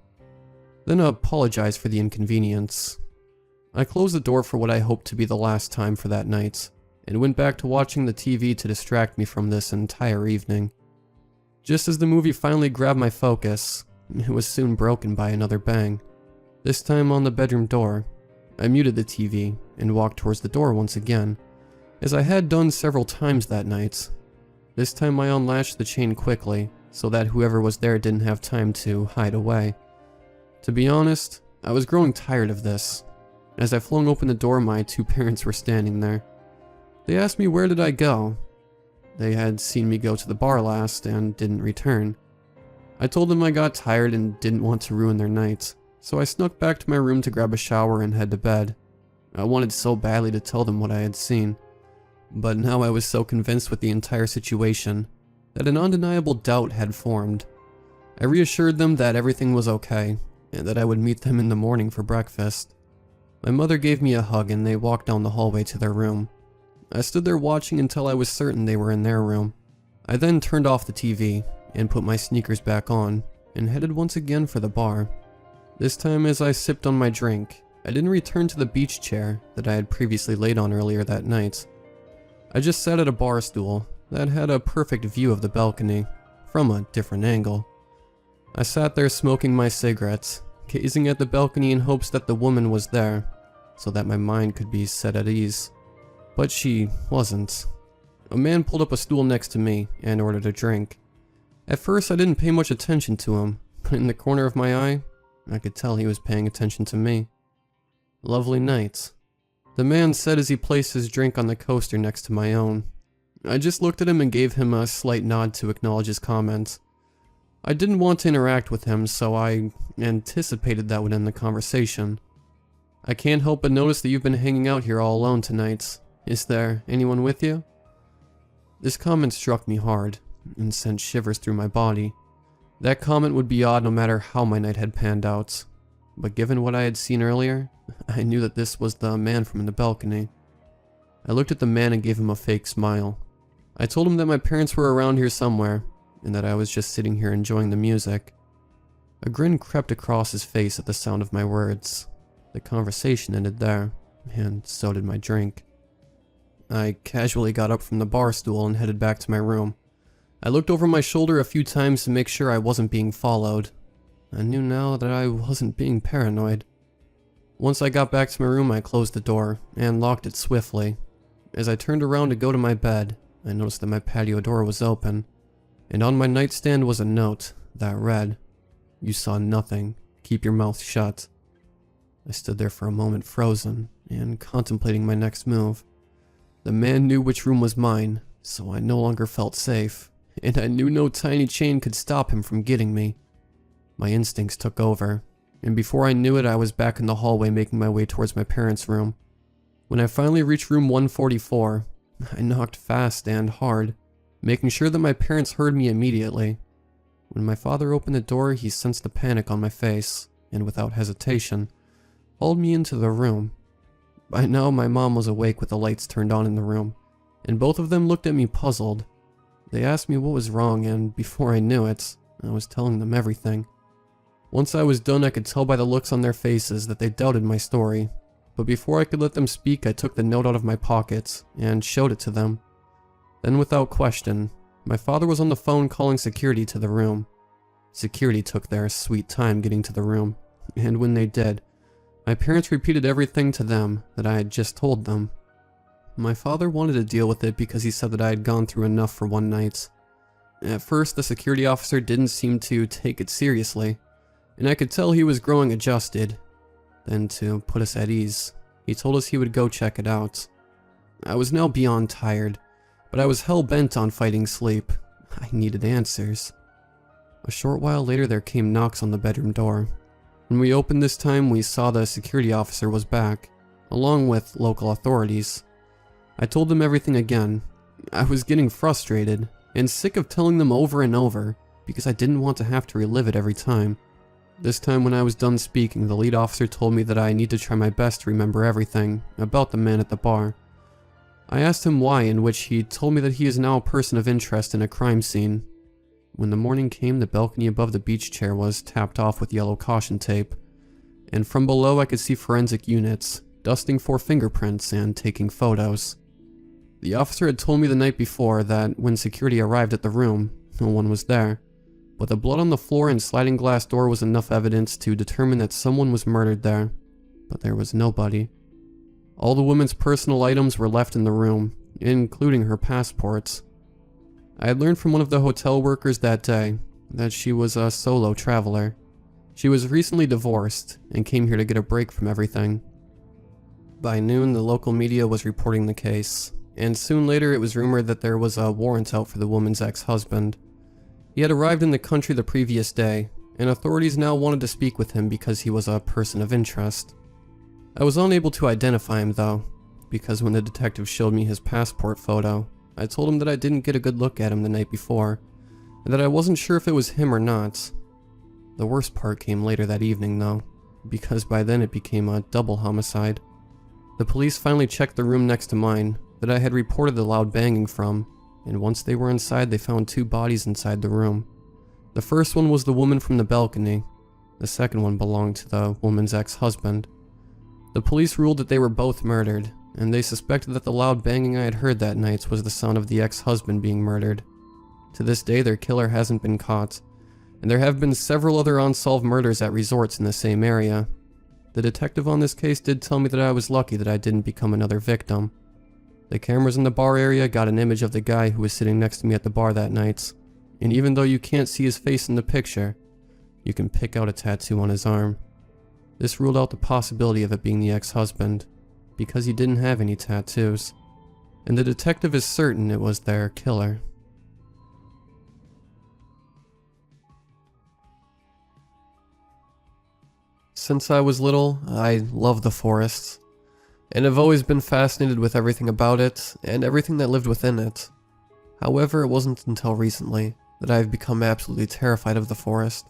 Then apologized for the inconvenience. I closed the door for what I hoped to be the last time for that night, and went back to watching the TV to distract me from this entire evening. Just as the movie finally grabbed my focus, it was soon broken by another bang, this time on the bedroom door. I muted the TV and walked towards the door once again, as I had done several times that night. This time I unlatched the chain quickly, so that whoever was there didn't have time to hide away. To be honest, I was growing tired of this. As I flung open the door, my two parents were standing there. They asked me where did I go. They had seen me go to the bar last and didn't return. I told them I got tired and didn't want to ruin their night, so I snuck back to my room to grab a shower and head to bed. I wanted so badly to tell them what I had seen, but now I was so convinced with the entire situation that an undeniable doubt had formed. I reassured them that everything was okay, and that I would meet them in the morning for breakfast. My mother gave me a hug and they walked down the hallway to their room. I stood there watching until I was certain they were in their room. I then turned off the TV and put my sneakers back on and headed once again for the bar. This time as I sipped on my drink, I didn't return to the beach chair that I had previously laid on earlier that night. I just sat at a bar stool that had a perfect view of the balcony from a different angle. I sat there smoking my cigarettes, gazing at the balcony in hopes that the woman was there, so that my mind could be set at ease. But she wasn't. A man pulled up a stool next to me and ordered a drink. At first I didn't pay much attention to him, but in the corner of my eye, I could tell he was paying attention to me. Lovely night, the man said as he placed his drink on the coaster next to my own. I just looked at him and gave him a slight nod to acknowledge his comment. I didn't want to interact with him, so I anticipated that would end the conversation. I can't help but notice that you've been hanging out here all alone tonight. Is there anyone with you? This comment struck me hard and sent shivers through my body. That comment would be odd no matter how my night had panned out, but given what I had seen earlier, I knew that this was the man from the balcony. I looked at the man and gave him a fake smile. I told him that my parents were around here somewhere, and that I was just sitting here enjoying the music. A grin crept across his face at the sound of my words. The conversation ended there, and so did my drink. I casually got up from the bar stool and headed back to my room. I looked over my shoulder a few times to make sure I wasn't being followed. I knew now that I wasn't being paranoid. Once I got back to my room, I closed the door and locked it swiftly. As I turned around to go to my bed, I noticed that my patio door was open, and on my nightstand was a note that read, "You saw nothing. Keep your mouth shut." I stood there for a moment frozen and contemplating my next move. The man knew which room was mine, so I no longer felt safe, and I knew no tiny chain could stop him from getting me. My instincts took over, and before I knew it, I was back in the hallway making my way towards my parents' room. When I finally reached room 144, I knocked fast and hard, making sure that my parents heard me immediately. When my father opened the door, he sensed the panic on my face, and without hesitation, followed me into the room. By now, my mom was awake with the lights turned on in the room, and both of them looked at me puzzled. They asked me what was wrong, and before I knew it, I was telling them everything. Once I was done, I could tell by the looks on their faces that they doubted my story, but before I could let them speak, I took the note out of my pocket and showed it to them. Then without question, my father was on the phone calling security to the room. Security took their sweet time getting to the room, and when they did, my parents repeated everything to them that I had just told them. My father wanted to deal with it because he said that I had gone through enough for one night. At first, the security officer didn't seem to take it seriously, and I could tell he was growing adjusted. Then, to put us at ease, he told us he would go check it out. I was now beyond tired, but I was hell-bent on fighting sleep. I needed answers. A short while later, there came knocks on the bedroom door. When we opened this time, we saw the security officer was back, along with local authorities. I told them everything again. I was getting frustrated and sick of telling them over and over because I didn't want to have to relive it every time. This time when I was done speaking, the lead officer told me that I need to try my best to remember everything about the man at the bar. I asked him why, in which he told me that he is now a person of interest in a crime scene. When the morning came, the balcony above the beach chair was tapped off with yellow caution tape, and from below I could see forensic units dusting for fingerprints and taking photos. The officer had told me the night before that when security arrived at the room, no one was there, but the blood on the floor and sliding glass door was enough evidence to determine that someone was murdered there, but there was nobody. All the woman's personal items were left in the room, including her passports. I had learned from one of the hotel workers that day that she was a solo traveler. She was recently divorced and came here to get a break from everything. By noon, the local media was reporting the case, and soon later it was rumored that there was a warrant out for the woman's ex-husband. He had arrived in the country the previous day, and authorities now wanted to speak with him because he was a person of interest. I was unable to identify him though, because when the detective showed me his passport photo, I told him that I didn't get a good look at him the night before, and that I wasn't sure if it was him or not. The worst part came later that evening though. because by then it became a double homicide. The police finally checked the room next to mine that I had reported the loud banging from, and once they were inside they found 2 bodies inside the room. The first one was the woman from the balcony. The second one belonged to the woman's ex-husband. The police ruled that they were both murdered, and they suspected that the loud banging I had heard that night was the sound of the ex-husband being murdered. To this day, their killer hasn't been caught, and there have been several other unsolved murders at resorts in the same area. The detective on this case did tell me that I was lucky that I didn't become another victim. The cameras in the bar area got an image of the guy who was sitting next to me at the bar that night, and even though you can't see his face in the picture, you can pick out a tattoo on his arm. This ruled out the possibility of it being the ex-husband, because he didn't have any tattoos, and the detective is certain it was their killer. Since I was little, I loved the forests, and have always been fascinated with everything about it and everything that lived within it. However, it wasn't until recently that I have become absolutely terrified of the forest.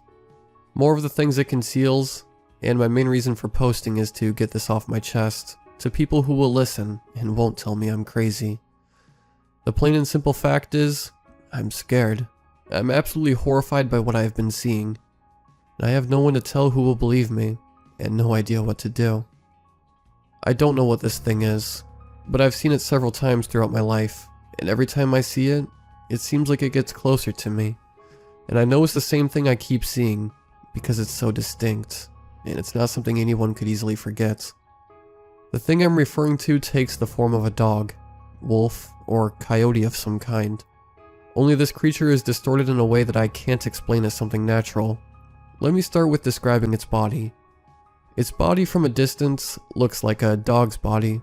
More of the things it conceals, and my main reason for posting is to get this off my chest to people who will listen and won't tell me I'm crazy. The plain and simple fact is, I'm scared. I'm absolutely horrified by what I have been seeing. And I have no one to tell who will believe me, and no idea what to do. I don't know what this thing is, but I've seen it several times throughout my life, and every time I see it, it seems like it gets closer to me. And I know it's the same thing I keep seeing, because it's so distinct, and it's not something anyone could easily forget. The thing I'm referring to takes the form of a dog, wolf, or coyote of some kind. Only this creature is distorted in a way that I can't explain as something natural. Let me start with describing its body. Its body from a distance looks like a dog's body,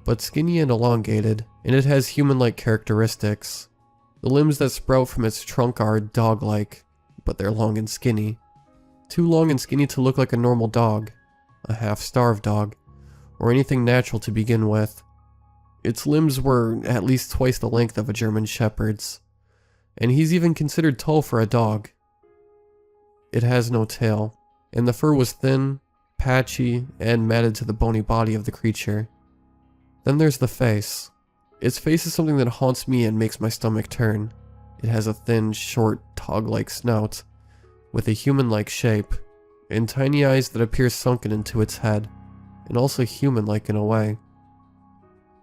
but skinny and elongated, and it has human-like characteristics. The limbs that sprout from its trunk are dog-like, but they're long and skinny. Too long and skinny to look like a normal dog, a half-starved dog, or anything natural to begin with. Its limbs were at least twice the length of a German Shepherd's, and he's even considered tall for a dog. It has no tail, and the fur was thin, patchy, and matted to the bony body of the creature. Then there's the face. Its face is something that haunts me and makes my stomach turn. It has a thin, short, dog-like snout, with a human-like shape, and tiny eyes that appear sunken into its head, and also human-like in a way.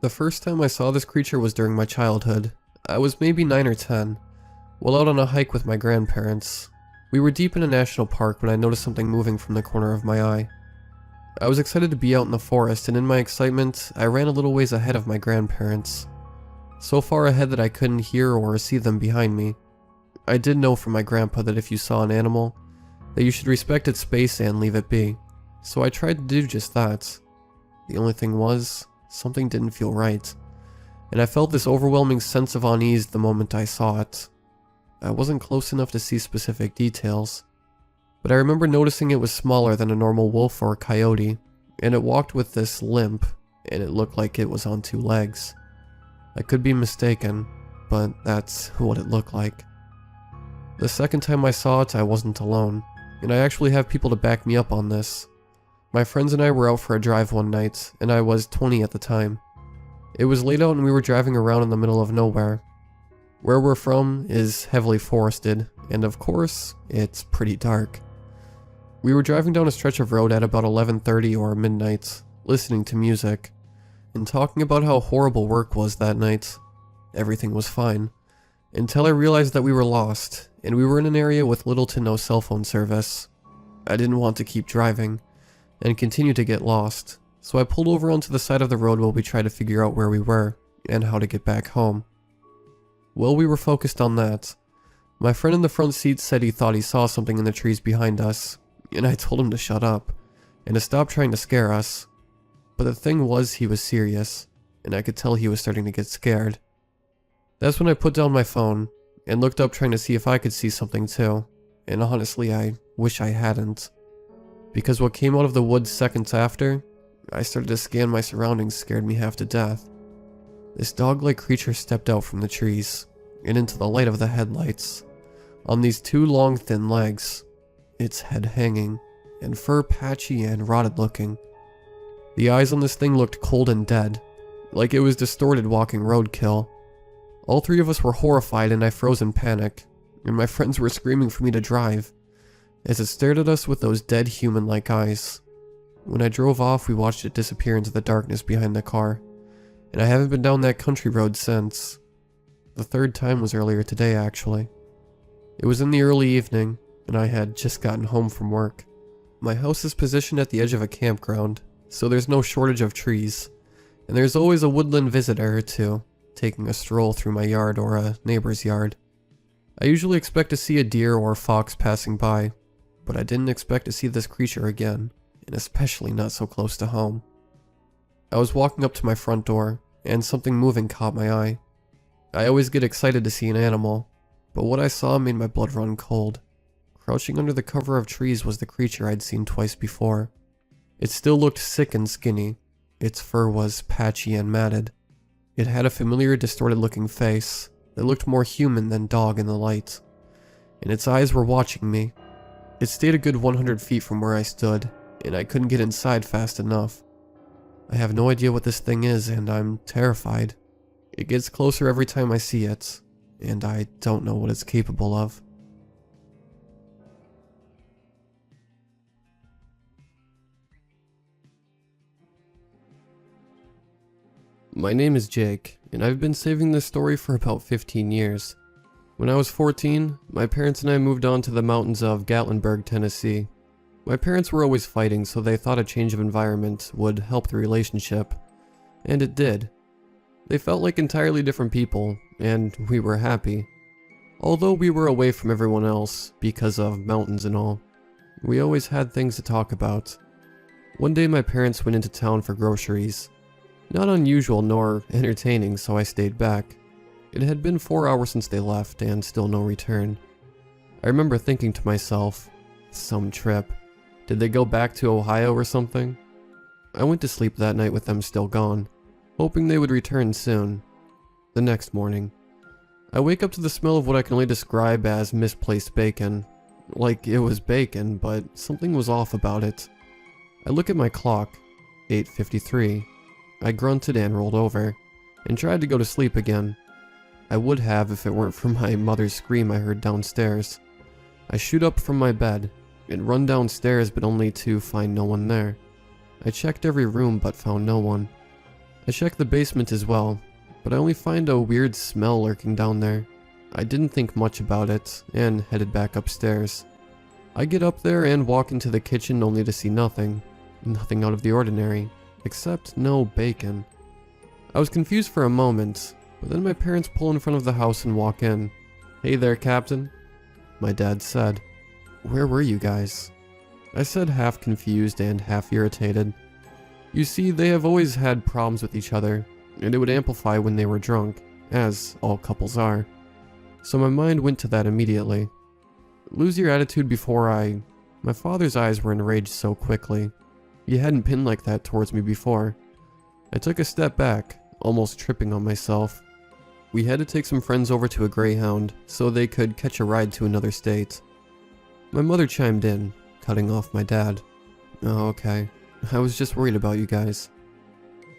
The first time I saw this creature was during my childhood. I was maybe 9 or 10, while out on a hike with my grandparents. We were deep in a national park when I noticed something moving from the corner of my eye. I was excited to be out in the forest, and in my excitement, I ran a little ways ahead of my grandparents. So far ahead that I couldn't hear or see them behind me. I did know from my grandpa that if you saw an animal, that you should respect its space and leave it be. So I tried to do just that. The only thing was, something didn't feel right, and I felt this overwhelming sense of unease the moment I saw it. I wasn't close enough to see specific details, but I remember noticing it was smaller than a normal wolf or coyote, and it walked with this limp, and it looked like it was on 2 legs. I could be mistaken, but that's what it looked like. The second time I saw it, I wasn't alone, and I actually have people to back me up on this. My friends and I were out for a drive one night, and I was 20 at the time. It was late out and we were driving around in the middle of nowhere. Where we're from is heavily forested, and of course, it's pretty dark. We were driving down a stretch of road at about 11:30 or midnight, listening to music, and talking about how horrible work was that night. Everything was fine, until I realized that we were lost, and we were in an area with little to no cell phone service. I didn't want to keep driving, and continue to get lost, so I pulled over onto the side of the road while we tried to figure out where we were, and how to get back home. While we were focused on that, my friend in the front seat said he thought he saw something in the trees behind us, and I told him to shut up, and to stop trying to scare us. But the thing was, he was serious, and I could tell he was starting to get scared. That's when I put down my phone, and looked up trying to see if I could see something too, and honestly I wish I hadn't. Because what came out of the woods seconds after, I started to scan my surroundings, scared me half to death. This dog-like creature stepped out from the trees, and into the light of the headlights, on these 2 long thin legs, its head hanging, and fur patchy and rotted looking. The eyes on this thing looked cold and dead, like it was distorted walking roadkill. All three of us were horrified and I froze in panic, and my friends were screaming for me to drive, as it stared at us with those dead human-like eyes. When I drove off, we watched it disappear into the darkness behind the car, and I haven't been down that country road since. The third time was earlier today, actually. It was in the early evening, and I had just gotten home from work. My house is positioned at the edge of a campground, so there's no shortage of trees, and there's always a woodland visitor or two, taking a stroll through my yard or a neighbor's yard. I usually expect to see a deer or a fox passing by, but I didn't expect to see this creature again, and especially not so close to home. I was walking up to my front door, and something moving caught my eye. I always get excited to see an animal, but what I saw made my blood run cold. Crouching under the cover of trees was the creature I'd seen twice before. It still looked sick and skinny. Its fur was patchy and matted. It had a familiar, distorted-looking face that looked more human than dog in the light, and its eyes were watching me. It stayed a good 100 feet from where I stood, and I couldn't get inside fast enough. I have no idea what this thing is, and I'm terrified. It gets closer every time I see it, and I don't know what it's capable of. My name is Jake, and I've been saving this story for about 15 years. When I was 14, my parents and I moved on to the mountains of Gatlinburg, Tennessee. My parents were always fighting, so they thought a change of environment would help the relationship. And it did. They felt like entirely different people, and we were happy. Although we were away from everyone else, because of mountains and all, we always had things to talk about. One day my parents went into town for groceries. Not unusual nor entertaining, so I stayed back. It had been 4 hours since they left, and still no return. I remember thinking to myself, some trip. Did they go back to Ohio or something? I went to sleep that night with them still gone, hoping they would return soon. The next morning, I wake up to the smell of what I can only describe as misplaced bacon. Like it was bacon, but something was off about it. I look at my clock, 8:53. I grunted and rolled over, and tried to go to sleep again. I would have if it weren't for my mother's scream I heard downstairs. I shoot up from my bed, and run downstairs, but only to find no one there. I checked every room but found no one. I checked the basement as well, but I only find a weird smell lurking down there. I didn't think much about it, and headed back upstairs. I get up there and walk into the kitchen only to see nothing. Nothing out of the ordinary. Except no bacon. I was confused for a moment, but then my parents pull in front of the house and walk in. "Hey there, Captain," my dad said. "Where were you guys?" I said, half confused and half irritated. You see, they have always had problems with each other, and it would amplify when they were drunk, as all couples are. So my mind went to that immediately. Lose your attitude before My father's eyes were enraged so quickly. He hadn't been like that towards me before. I took a step back, almost tripping on myself. We had to take some friends over to a Greyhound so they could catch a ride to another state. My mother chimed in, cutting off my dad. "Oh, okay. I was just worried about you guys."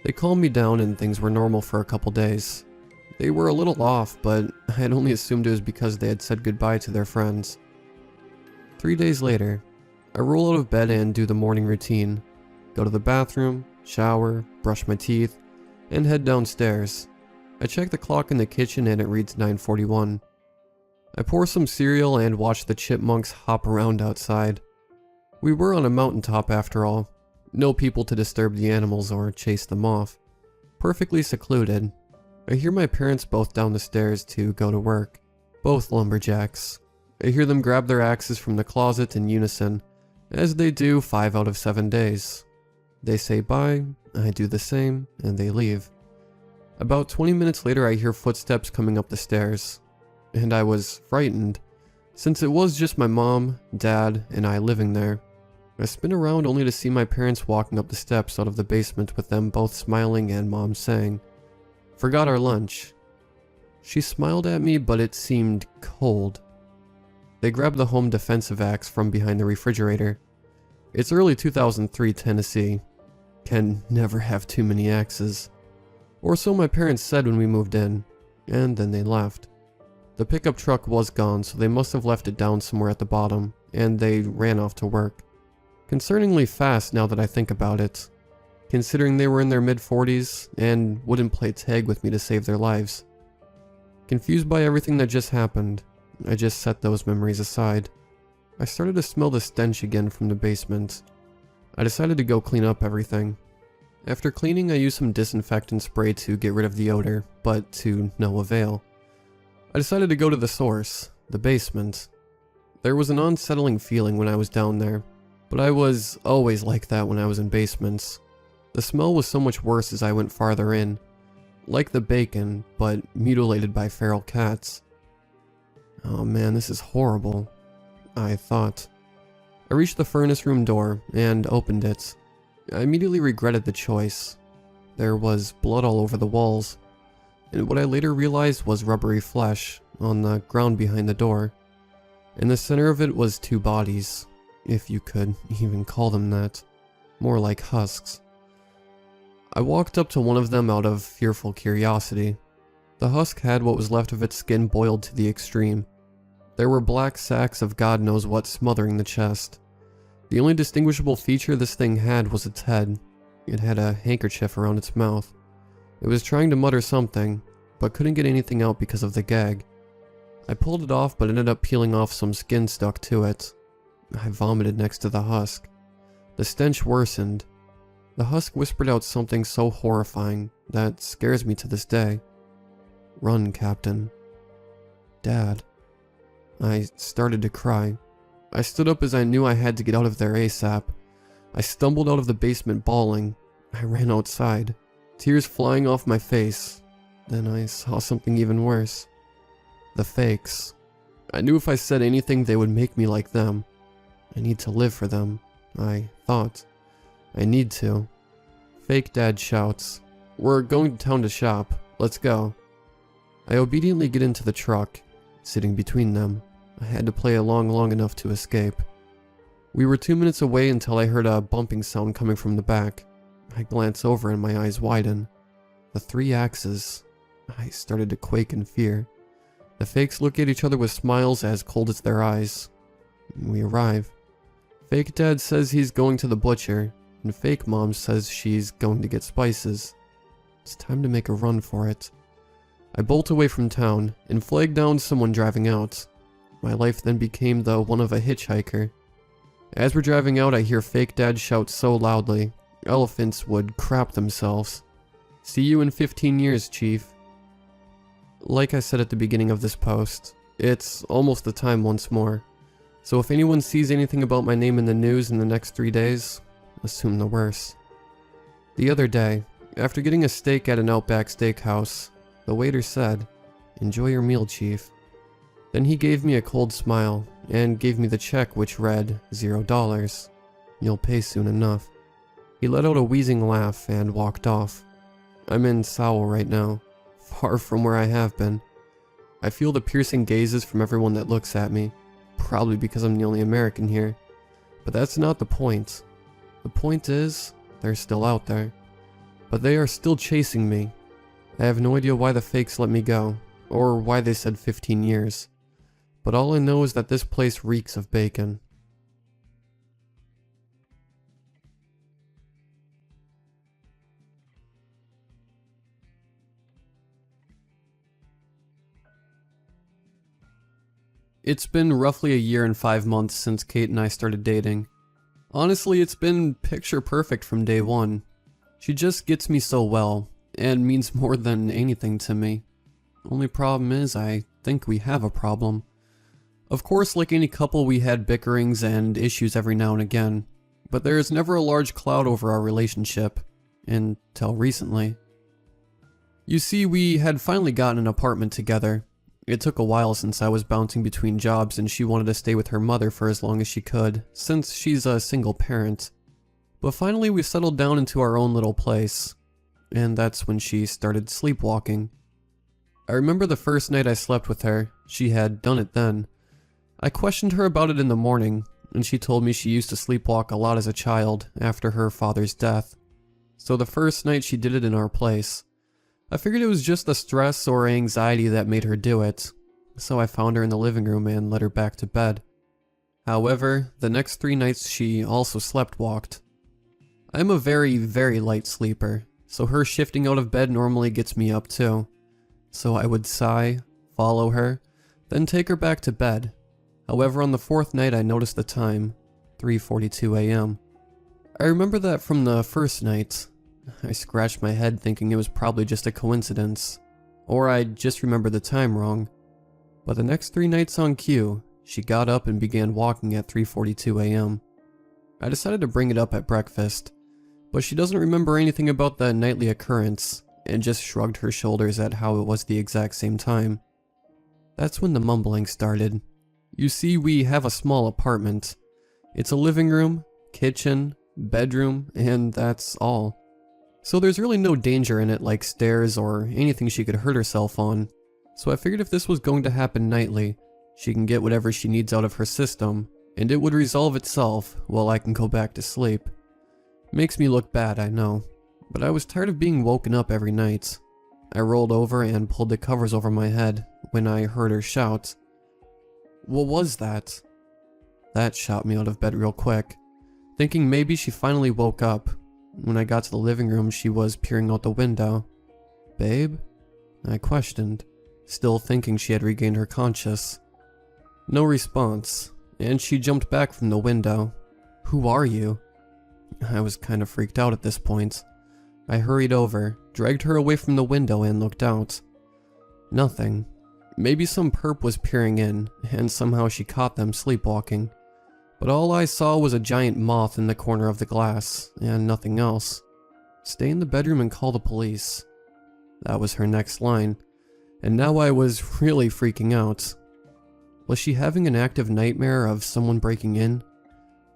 They calmed me down and things were normal for a couple days. They were a little off, but I had only assumed it was because they had said goodbye to their friends. 3 days later, I roll out of bed and do the morning routine. Go to the bathroom, shower, brush my teeth, and head downstairs. I check the clock in the kitchen and it reads 9:41. I pour some cereal and watch the chipmunks hop around outside. We were on a mountaintop after all. No people to disturb the animals or chase them off. Perfectly secluded. I hear my parents both down the stairs to go to work. Both lumberjacks. I hear them grab their axes from the closet in unison, as they do 5 out of 7 days. They say bye, I do the same, and they leave. About 20 minutes later I hear footsteps coming up the stairs, and I was frightened, since it was just my mom, dad, and I living there. I spin around only to see my parents walking up the steps out of the basement with them both smiling and mom saying, "Forgot our lunch." She smiled at me, but it seemed cold. They grabbed the home defensive axe from behind the refrigerator. It's early 2003 Tennessee. Can never have too many exes. Or so my parents said when we moved in, and then they left. The pickup truck was gone, so they must have left it down somewhere at the bottom, and they ran off to work. Concerningly fast now that I think about it, considering they were in their mid-40s and wouldn't play tag with me to save their lives. Confused by everything that just happened, I just set those memories aside. I started to smell the stench again from the basement. I decided to go clean up everything. After cleaning, I used some disinfectant spray to get rid of the odor, but to no avail. I decided to go to the source, the basement. There was an unsettling feeling when I was down there, but I was always like that when I was in basements. The smell was so much worse as I went farther in, like the bacon, but mutilated by feral cats. Oh man, this is horrible, I thought. I reached the furnace room door and opened it. I immediately regretted the choice. There was blood all over the walls, and what I later realized was rubbery flesh on the ground behind the door. In the center of it was two bodies, if you could even call them that, more like husks. I walked up to one of them out of fearful curiosity. The husk had what was left of its skin boiled to the extreme. There were black sacks of God knows what smothering the chest. The only distinguishable feature this thing had was its head. It had a handkerchief around its mouth. It was trying to mutter something, but couldn't get anything out because of the gag. I pulled it off, but ended up peeling off some skin stuck to it. I vomited next to the husk. The stench worsened. The husk whispered out something so horrifying that scares me to this day. "Run, Captain." "Dad." I started to cry. I stood up as I knew I had to get out of there ASAP. I stumbled out of the basement bawling. I ran outside, tears flying off my face. Then I saw something even worse. The fakes. I knew if I said anything they would make me like them. I need to live for them, I thought. I need to. Fake Dad shouts, "We're going to town to shop. Let's go." I obediently get into the truck, sitting between them. I had to play along long enough to escape. We were 2 minutes away until I heard a bumping sound coming from the back. I glance over and my eyes widen. The three axes. I started to quake in fear. The fakes look at each other with smiles as cold as their eyes. We arrive. Fake Dad says he's going to the butcher, and Fake Mom says she's going to get spices. It's time to make a run for it. I bolt away from town and flag down someone driving out. My life then became the one of a hitchhiker. As we're driving out, I hear Fake Dad shout so loudly, elephants would crap themselves. "See you in 15 years, Chief." Like I said at the beginning of this post, it's almost the time once more. So if anyone sees anything about my name in the news in the next 3 days, assume the worst. The other day, after getting a steak at an Outback Steakhouse, the waiter said, "Enjoy your meal, Chief." Then he gave me a cold smile and gave me the check, which read $0. "You'll pay soon enough." He let out a wheezing laugh and walked off. I'm in Sowell right now, far from where I have been. I feel the piercing gazes from everyone that looks at me, probably because I'm the only American here. But that's not the point. The point is, they're still out there. But they are still chasing me. I have no idea why the fakes let me go, or why they said 15 years. But all I know is that this place reeks of bacon. It's been roughly a year and 5 months since Kate and I started dating. Honestly, it's been picture perfect from day one. She just gets me so well, and means more than anything to me. Only problem is, I think we have a problem. Of course, like any couple, we had bickerings and issues every now and again, but there is never a large cloud over our relationship, until recently. You see, we had finally gotten an apartment together. It took a while since I was bouncing between jobs and she wanted to stay with her mother for as long as she could, since she's a single parent. But finally we settled down into our own little place, and that's when she started sleepwalking. I remember the first night I slept with her, she had done it then. I questioned her about it in the morning, and she told me she used to sleepwalk a lot as a child after her father's death. So the first night she did it in our place. I figured it was just the stress or anxiety that made her do it, so I found her in the living room and led her back to bed. However, the next 3 nights she also slept-walked. I'm a very, very light sleeper, so her shifting out of bed normally gets me up too. So I would sigh, follow her, then take her back to bed. However, on the 4th night I noticed the time, 3:42 a.m. I remember that from the first night. I scratched my head thinking it was probably just a coincidence, or I just remembered the time wrong. But the next 3 nights on cue, she got up and began walking at 3:42 a.m. I decided to bring it up at breakfast, but she doesn't remember anything about the nightly occurrence and just shrugged her shoulders at how it was the exact same time. That's when the mumbling started. You see, we have a small apartment. It's a living room, kitchen, bedroom, and that's all. So there's really no danger in it like stairs or anything she could hurt herself on. So I figured if this was going to happen nightly, she can get whatever she needs out of her system, and it would resolve itself while I can go back to sleep. Makes me look bad, I know, but I was tired of being woken up every night. I rolled over and pulled the covers over my head when I heard her shout. What was that? That shot me out of bed real quick, thinking maybe she finally woke up. When I got to the living room, she was peering out the window. Babe? I questioned, still thinking she had regained her conscious. No response, and she jumped back from the window. Who are you? I was kind of freaked out at this point. I hurried over, dragged her away from the window and looked out. Nothing. Maybe some perp was peering in, and somehow she caught them sleepwalking. But all I saw was a giant moth in the corner of the glass, and nothing else. Stay in the bedroom and call the police. That was her next line, and now I was really freaking out. Was she having an active nightmare of someone breaking in?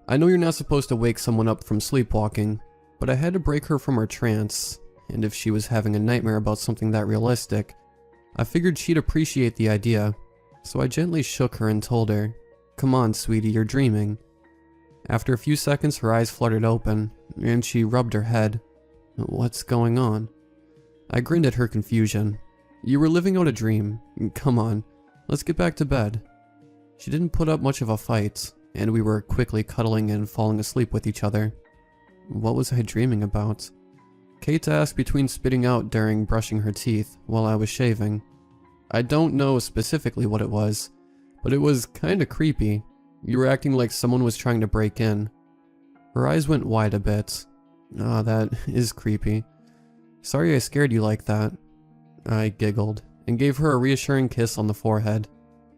I know you're not supposed to wake someone up from sleepwalking, but I had to break her from her trance, and if she was having a nightmare about something that realistic, I figured she'd appreciate the idea, so I gently shook her and told her, "Come on, sweetie, you're dreaming." After a few seconds, her eyes fluttered open, and she rubbed her head. What's going on? I grinned at her confusion. You were living out a dream. Come on, let's get back to bed. She didn't put up much of a fight, and we were quickly cuddling and falling asleep with each other. What was I dreaming about? Kate asked between spitting out during brushing her teeth while I was shaving. I don't know specifically what it was, but it was kinda creepy. You were acting like someone was trying to break in. Her eyes went wide a bit. Ah, that is creepy. Sorry I scared you like that. I giggled and gave her a reassuring kiss on the forehead.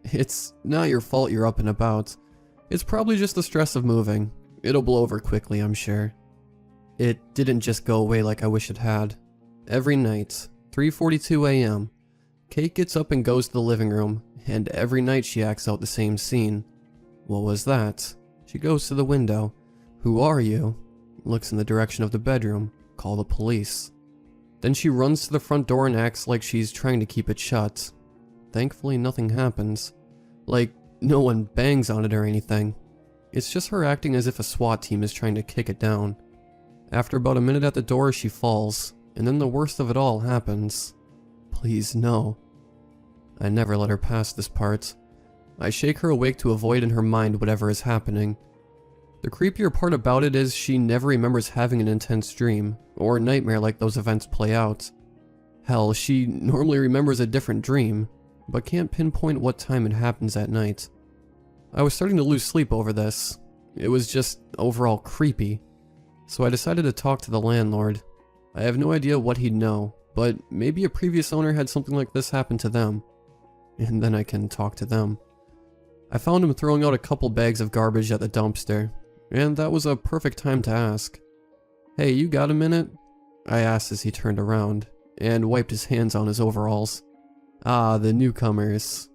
It's not your fault you're up and about. It's probably just the stress of moving. It'll blow over quickly, I'm sure. It didn't just go away like I wish it had. Every night, 3:42 a.m., Kate gets up and goes to the living room, and every night she acts out the same scene. What was that? She goes to the window. Who are you? Looks in the direction of the bedroom. Call the police. Then she runs to the front door and acts like she's trying to keep it shut. Thankfully, nothing happens. Like, no one bangs on it or anything. It's just her acting as if a SWAT team is trying to kick it down. After about a minute at the door, she falls, and then the worst of it all happens. Please, no. I never let her pass this part. I shake her awake to avoid in her mind whatever is happening. The creepier part about it is she never remembers having an intense dream, or nightmare like those events play out. Hell, she normally remembers a different dream, but can't pinpoint what time it happens at night. I was starting to lose sleep over this. It was just overall creepy. So I decided to talk to the landlord. I have no idea what he'd know, but maybe a previous owner had something like this happen to them. And then I can talk to them. I found him throwing out a couple bags of garbage at the dumpster, and that was a perfect time to ask. "Hey, you got a minute?" I asked as he turned around, and wiped his hands on his overalls. Ah, the newcomers.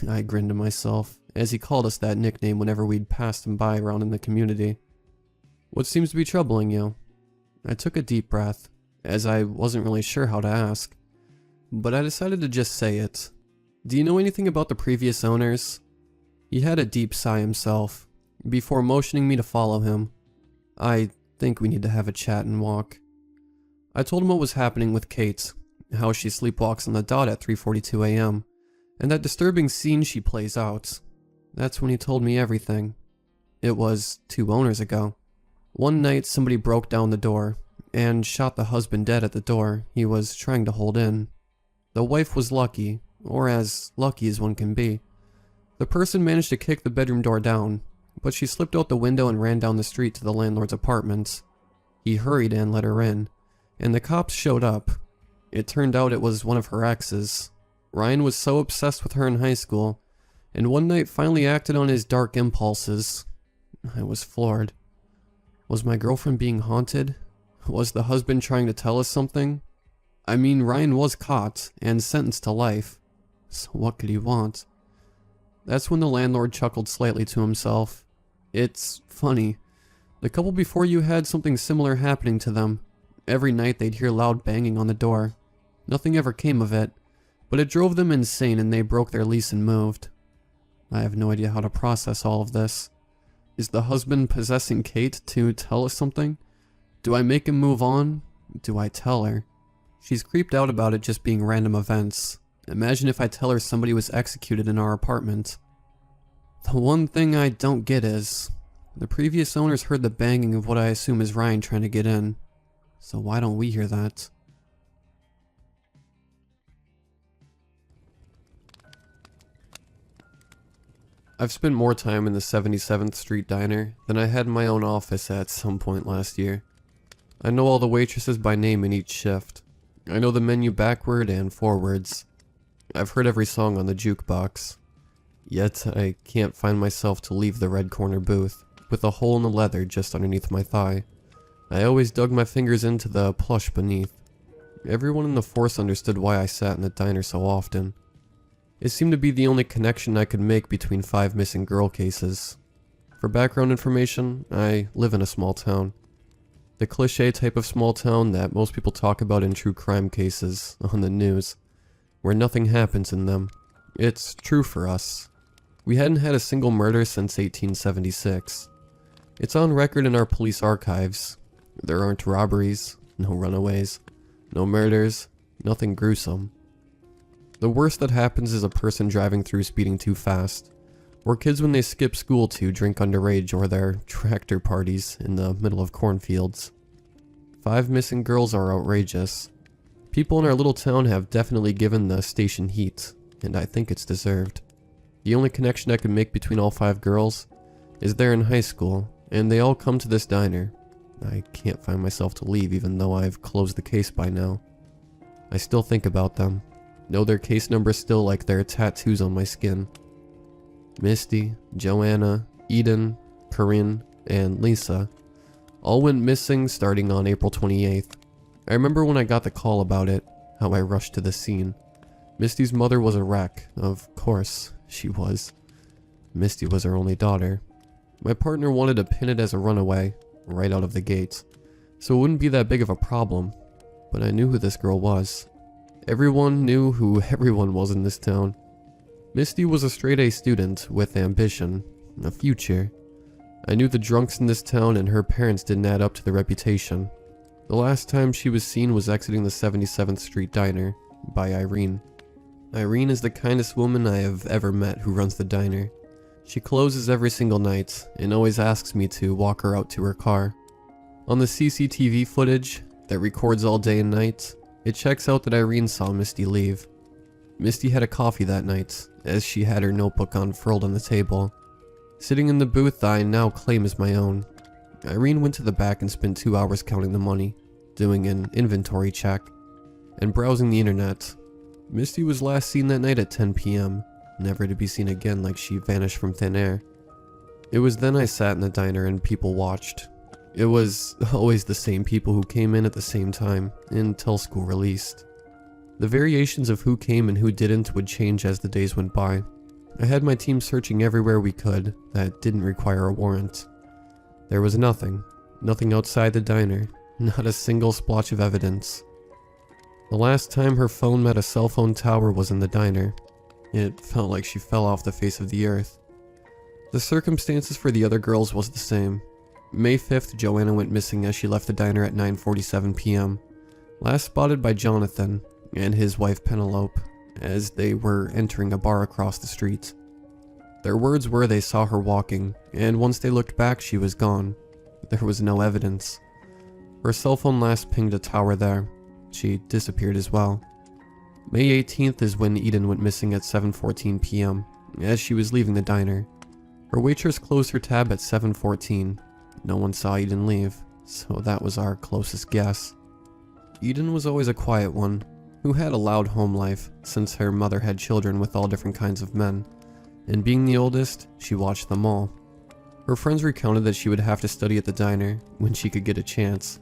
I grinned to myself, as he called us that nickname whenever we'd passed him by around in the community. "What seems to be troubling you?" I took a deep breath, as I wasn't really sure how to ask. But I decided to just say it. "Do you know anything about the previous owners?" He had a deep sigh himself. before motioning me to follow him. "I think we need to have a chat and walk." I told him what was happening with Kate, how she sleepwalks on the dot at 3:42 a.m., and that disturbing scene she plays out. That's when he told me everything. It was 2 owners ago. One night somebody broke down the door and shot the husband dead at the door he was trying to hold in. The wife was lucky, or as lucky as one can be. The person managed to kick the bedroom door down, but she slipped out the window and ran down the street to the landlord's apartment. He hurried and let her in, and the cops showed up. It turned out it was one of her exes. Ryan was so obsessed with her in high school, and one night finally acted on his dark impulses. I was floored. Was my girlfriend being haunted? Was the husband trying to tell us something? I mean, Ryan was caught and sentenced to life, so what could he want? That's when the landlord chuckled slightly to himself. It's funny. The couple before you had something similar happening to them. Every night they'd hear loud banging on the door. Nothing ever came of it, but it drove them insane and they broke their lease and moved. I have no idea how to process all of this. Is the husband possessing Kate to tell us something? Do I make him move on? Do I tell her? She's creeped out about it just being random events. Imagine if I tell her somebody was executed in our apartment. The one thing I don't get is, the previous owners heard the banging of what I assume is Ryan trying to get in. So why don't we hear that? I've spent more time in the 77th Street Diner than I had in my own office at some point last year. I know all the waitresses by name in each shift. I know the menu backward and forwards. I've heard every song on the jukebox. Yet I can't find myself to leave the red corner booth, with a hole in the leather just underneath my thigh. I always dug my fingers into the plush beneath. Everyone in the force understood why I sat in the diner so often. It seemed to be the only connection I could make between 5 missing girl cases. For background information, I live in a small town. The cliché type of small town that most people talk about in true crime cases on the news, where nothing happens in them. It's true for us. We hadn't had a single murder since 1876. It's on record in our police archives. There aren't robberies, no runaways, no murders, nothing gruesome. The worst that happens is a person driving through speeding too fast, or kids when they skip school to drink underage or their tractor parties in the middle of cornfields. 5 missing girls are outrageous. People in our little town have definitely given the station heat, and I think it's deserved. The only connection I can make between all 5 girls is they're in high school, and they all come to this diner. I can't find myself to leave even though I've closed the case by now. I still think about them. Know their case numbers still like they're tattoos on my skin. Misty, Joanna, Eden, Corinne, and Lisa all went missing starting on April 28th. I remember when I got the call about it, how I rushed to the scene. Misty's mother was a wreck. Of course, she was. Misty was her only daughter. My partner wanted to pin it as a runaway, right out of the gate, so it wouldn't be that big of a problem, but I knew who this girl was. Everyone knew who everyone was in this town. Misty was a straight-A student with ambition, a future. I knew the drunks in this town and her parents didn't add up to the reputation. The last time she was seen was exiting the 77th Street Diner by Irene. Irene is the kindest woman I have ever met who runs the diner. She closes every single night and always asks me to walk her out to her car. On the CCTV footage that records all day and night, it checks out that Irene saw Misty leave. Misty had a coffee that night, as she had her notebook unfurled on the table. Sitting in the booth I now claim as my own. Irene went to the back and spent 2 hours counting the money, doing an inventory check, and browsing the internet. Misty was last seen that night at 10 p.m., never to be seen again like she vanished from thin air. It was then I sat in the diner and people watched. It was always the same people who came in at the same time, until school released. The variations of who came and who didn't would change as the days went by. I had my team searching everywhere we could that didn't require a warrant. There was nothing outside the diner, not a single splotch of evidence. The last time her phone met a cell phone tower was in the diner. It felt like she fell off the face of the earth. The circumstances for the other girls was the same. May 5th, Joanna went missing as she left the diner at 9:47 p.m. Last spotted by Jonathan and his wife Penelope as they were entering a bar across the street. Their words were they saw her walking, and once they looked back, she was gone. There was no evidence. Her cell phone last pinged a tower there. She disappeared as well. May 18th is when Eden went missing at 7:14 p.m. as she was leaving the diner. Her waitress closed her tab at 7:14. No one saw Eden leave, so that was our closest guess. Eden was always a quiet one, who had a loud home life since her mother had children with all different kinds of men, and being the oldest, she watched them all. Her friends recounted that she would have to study at the diner when she could get a chance,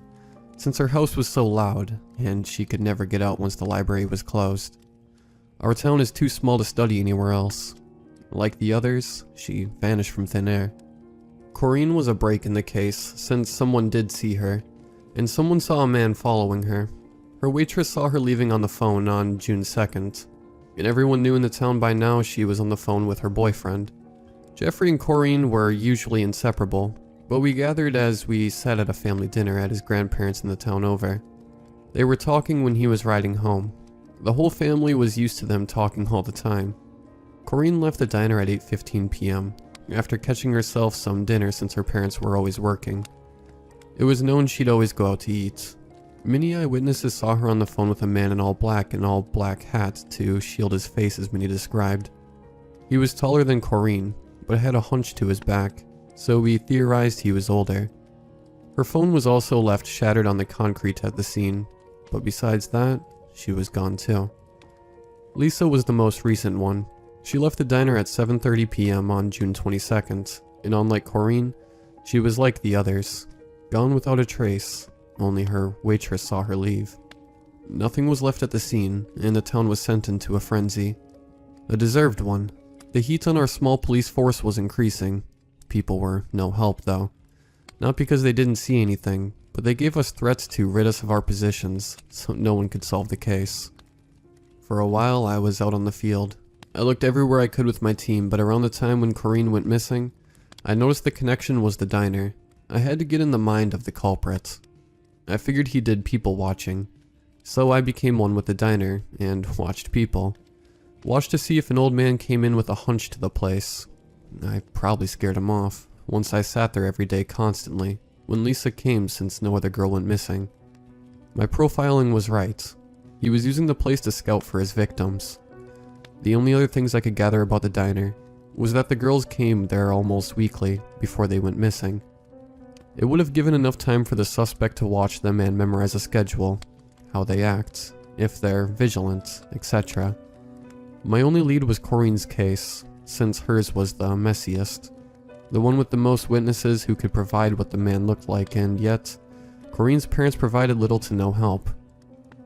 since her house was so loud and she could never get out once the library was closed. Our town is too small to study anywhere else. Like the others, she vanished from thin air. Corrine was a break in the case since someone did see her, and someone saw a man following her. Her waitress saw her leaving on the phone on June 2nd, and everyone knew in the town by now she was on the phone with her boyfriend. Jeffrey and Corrine were usually inseparable, but we gathered as we sat at a family dinner at his grandparents in the town over. They were talking when he was riding home. The whole family was used to them talking all the time. Corrine left the diner at 8:15 p.m. after catching herself some dinner since her parents were always working. It was known she'd always go out to eat. Many eyewitnesses saw her on the phone with a man in all black and all black hat to shield his face, as many described. He was taller than Corrine, but had a hunch to his back, so we theorized he was older. Her phone was also left shattered on the concrete at the scene, but besides that, she was gone too. Lisa was the most recent one. She left the diner at 7:30 p.m. on June 22nd, and unlike Corrine, she was like the others, gone without a trace. Only her waitress saw her leave. Nothing was left at the scene, and the town was sent into a frenzy. A deserved one. The heat on our small police force was increasing. People were no help, though. Not because they didn't see anything, but they gave us threats to rid us of our positions, so no one could solve the case. For a while, I was out on the field. I looked everywhere I could with my team, but around the time when Corrine went missing, I noticed the connection was the diner. I had to get in the mind of the culprit. I figured he did people watching, so I became one with the diner and watched people. Watched to see if an old man came in with a hunch to the place. I probably scared him off, once I sat there every day constantly, when Lisa came since no other girl went missing. My profiling was right. He was using the place to scout for his victims. The only other things I could gather about the diner was that the girls came there almost weekly before they went missing. It would have given enough time for the suspect to watch them and memorize a schedule, how they act, if they're vigilant, etc. My only lead was Corrine's case, since hers was the messiest. The one with the most witnesses who could provide what the man looked like, and yet, Corrine's parents provided little to no help.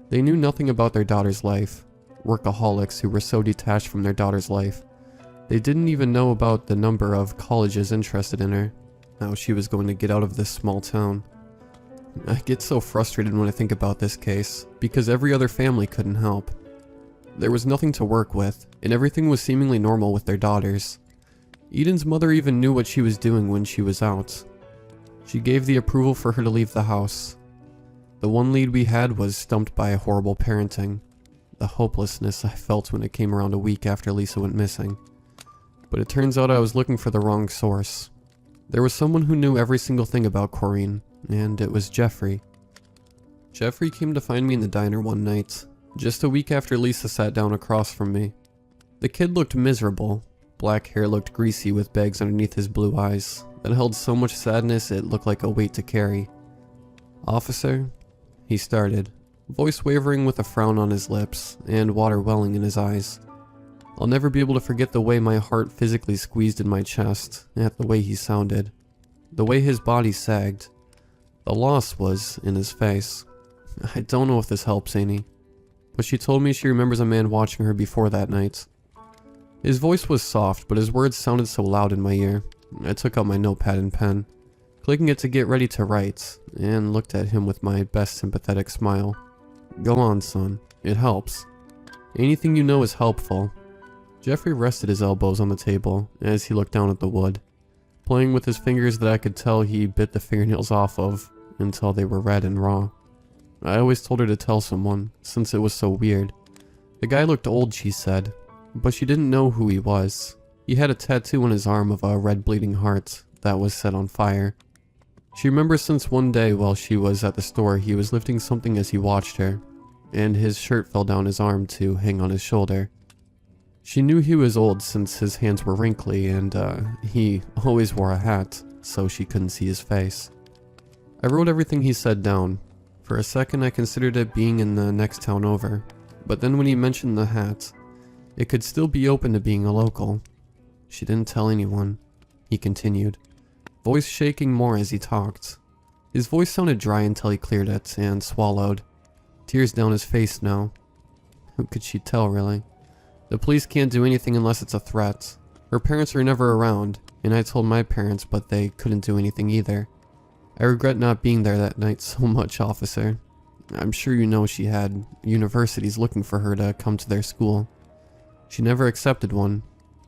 They knew nothing about their daughter's life, workaholics who were so detached from their daughter's life. They didn't even know about the number of colleges interested in her, how she was going to get out of this small town. I get so frustrated when I think about this case, because every other family couldn't help. There was nothing to work with, and everything was seemingly normal with their daughters. Eden's mother even knew what she was doing when she was out. She gave the approval for her to leave the house. The one lead we had was stumped by horrible parenting. The hopelessness I felt when it came around a week after Lisa went missing. But it turns out I was looking for the wrong source. There was someone who knew every single thing about Corrine, and it was Jeffrey. Jeffrey came to find me in the diner one night, just a week after Lisa sat down across from me. The kid looked miserable. Black hair looked greasy with bags underneath his blue eyes that held so much sadness it looked like a weight to carry. "Officer," he started, voice wavering with a frown on his lips and water welling in his eyes. I'll never be able to forget the way my heart physically squeezed in my chest at the way he sounded, the way his body sagged. The loss was in his face. I don't know if this helps any, but she told me she remembers a man watching her before that night. His voice was soft, but his words sounded so loud in my ear. I took out my notepad and pen, clicking it to get ready to write, and looked at him with my best sympathetic smile. "Go on, son. It helps. Anything you know is helpful." Jeffrey rested his elbows on the table as he looked down at the wood. playing with his fingers that I could tell he bit the fingernails off of until they were red and raw. I always told her to tell someone, since it was so weird. The guy looked old, she said, but she didn't know who he was. He had a tattoo on his arm of a red bleeding heart that was set on fire. She remembers since one day while she was at the store, he was lifting something as he watched her, and his shirt fell down his arm to hang on his shoulder. She knew he was old since his hands were wrinkly and he always wore a hat, so she couldn't see his face. I wrote everything he said down. For a second I considered it being in the next town over, but then when he mentioned the hat, it could still be open to being a local. She didn't tell anyone, he continued, voice shaking more as he talked. His voice sounded dry until he cleared it and swallowed. Tears down his face now. Who could she tell, really? The police can't do anything unless it's a threat. Her parents are never around, and I told my parents, but they couldn't do anything either. I regret not being there that night so much, officer. I'm sure you know she had universities looking for her to come to their school. She never accepted one.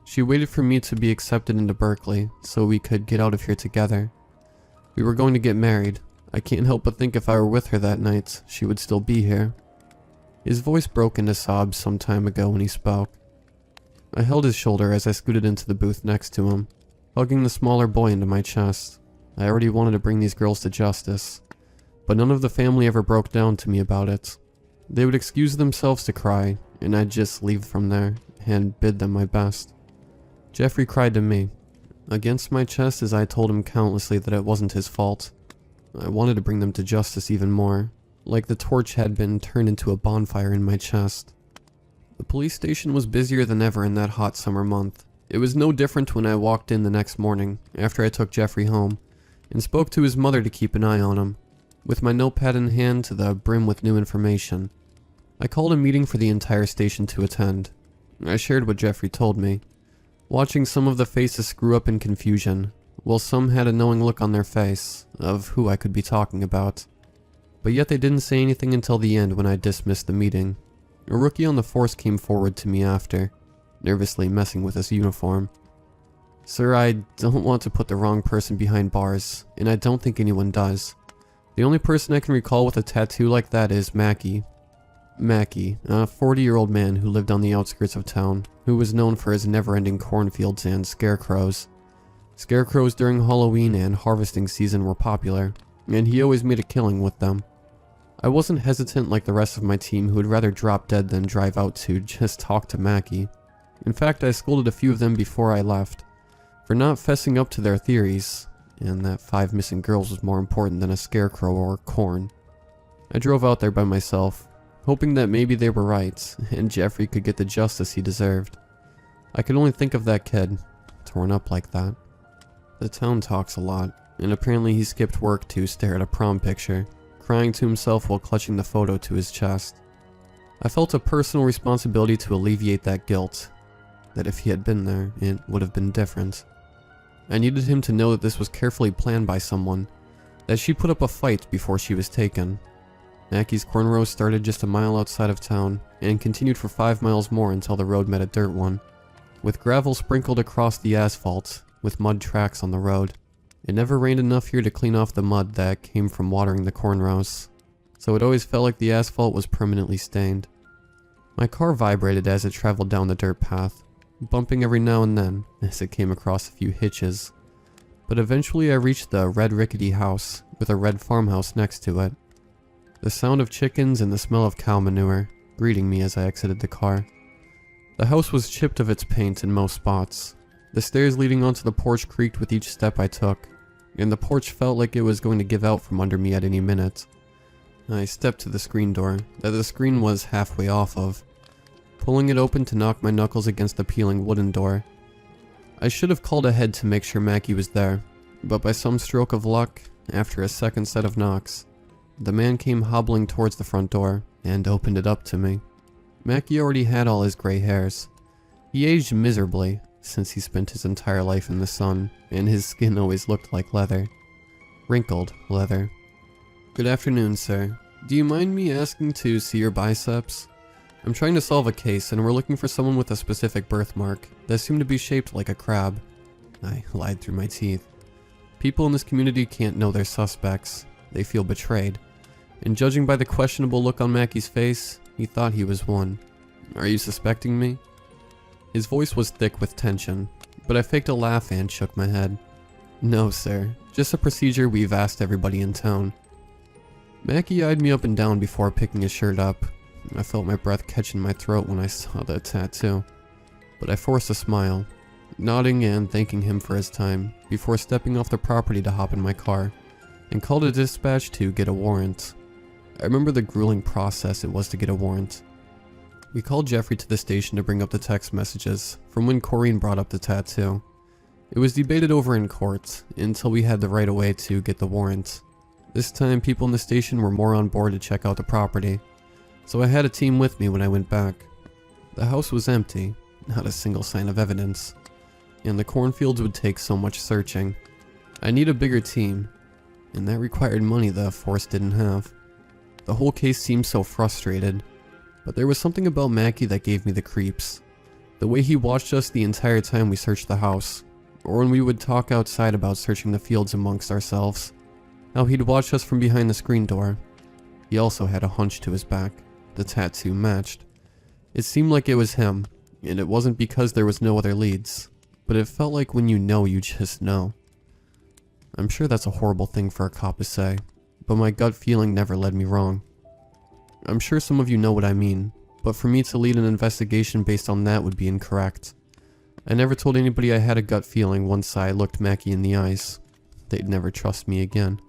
She waited for me to be accepted into Berkeley, so we could get out of here together. We were going to get married. I can't help but think if I were with her that night, she would still be here. His voice broke into sobs some time ago when he spoke. I held his shoulder as I scooted into the booth next to him, hugging the smaller boy into my chest. I already wanted to bring these girls to justice, but none of the family ever broke down to me about it. They would excuse themselves to cry, and I'd just leave from there and bid them my best. Jeffrey cried to me, against my chest as I told him countlessly that it wasn't his fault. I wanted to bring them to justice even more, like the torch had been turned into a bonfire in my chest. The police station was busier than ever in that hot summer month. It was no different when I walked in the next morning, after I took Jeffrey home, and spoke to his mother to keep an eye on him, with my notepad in hand to the brim with new information. I called a meeting for the entire station to attend. I shared what Jeffrey told me, watching some of the faces screw up in confusion, while some had a knowing look on their face of who I could be talking about. But yet they didn't say anything until the end when I dismissed the meeting. A rookie on the force came forward to me after, nervously messing with his uniform. Sir, I don't want to put the wrong person behind bars, and I don't think anyone does. The only person I can recall with a tattoo like that is Mackie. Mackie, a 40-year-old man who lived on the outskirts of town, who was known for his never-ending cornfields and scarecrows. Scarecrows during Halloween and harvesting season were popular, and he always made a killing with them. I wasn't hesitant like the rest of my team who would rather drop dead than drive out to just talk to Mackie. In fact, I scolded a few of them before I left, for not fessing up to their theories, and that 5 missing girls was more important than a scarecrow or corn. I drove out there by myself, hoping that maybe they were right, and Jeffrey could get the justice he deserved. I could only think of that kid, torn up like that. The town talks a lot, and apparently he skipped work to stare at a prom picture, crying to himself while clutching the photo to his chest. I felt a personal responsibility to alleviate that guilt, that if he had been there, it would have been different. I needed him to know that this was carefully planned by someone, that she put up a fight before she was taken. Mackie's cornrows started just a mile outside of town, and continued for 5 miles more until the road met a dirt one, with gravel sprinkled across the asphalt, with mud tracks on the road. It never rained enough here to clean off the mud that came from watering the cornrows, so it always felt like the asphalt was permanently stained. My car vibrated as it traveled down the dirt path, bumping every now and then as it came across a few hitches, but eventually I reached the red rickety house with a red farmhouse next to it. The sound of chickens and the smell of cow manure greeting me as I exited the car. The house was chipped of its paint in most spots. The stairs leading onto the porch creaked with each step I took, and the porch felt like it was going to give out from under me at any minute. I stepped to the screen door that the screen was halfway off of, pulling it open to knock my knuckles against the peeling wooden door. I should have called ahead to make sure Mackie was there, but by some stroke of luck, after a second set of knocks, the man came hobbling towards the front door and opened it up to me. Mackie already had all his gray hairs. He aged miserably, since he spent his entire life in the sun, and his skin always looked like leather. Wrinkled leather. Good afternoon, sir. Do you mind me asking to see your biceps? I'm trying to solve a case, and we're looking for someone with a specific birthmark that seemed to be shaped like a crab. I lied through my teeth. People in this community can't know their suspects. They feel betrayed. And judging by the questionable look on Mackey's face, he thought he was one. Are you suspecting me? His voice was thick with tension, but I faked a laugh and shook my head. No, sir. Just a procedure we've asked everybody in town. Mackey eyed me up and down before picking his shirt up. I felt my breath catch in my throat when I saw the tattoo. But I forced a smile, nodding and thanking him for his time, before stepping off the property to hop in my car, and called a dispatch to get a warrant. I remember the grueling process it was to get a warrant. We called Jeffrey to the station to bring up the text messages from when Corrine brought up the tattoo. It was debated over in court until we had the right of way to get the warrant. This time people in the station were more on board to check out the property, so I had a team with me when I went back. The house was empty, not a single sign of evidence, and the cornfields would take so much searching. I need a bigger team, and that required money the force didn't have. The whole case seemed so frustrated, but there was something about Mackey that gave me the creeps. The way he watched us the entire time we searched the house, or when we would talk outside about searching the fields amongst ourselves. How he'd watch us from behind the screen door. He also had a hunch to his back. The tattoo matched. It seemed like it was him, and it wasn't because there was no other leads, but it felt like when you know, you just know. I'm sure that's a horrible thing for a cop to say, but my gut feeling never led me wrong. I'm sure some of you know what I mean, but for me to lead an investigation based on that would be incorrect. I never told anybody I had a gut feeling once I looked Mackey in the eyes. They'd never trust me again.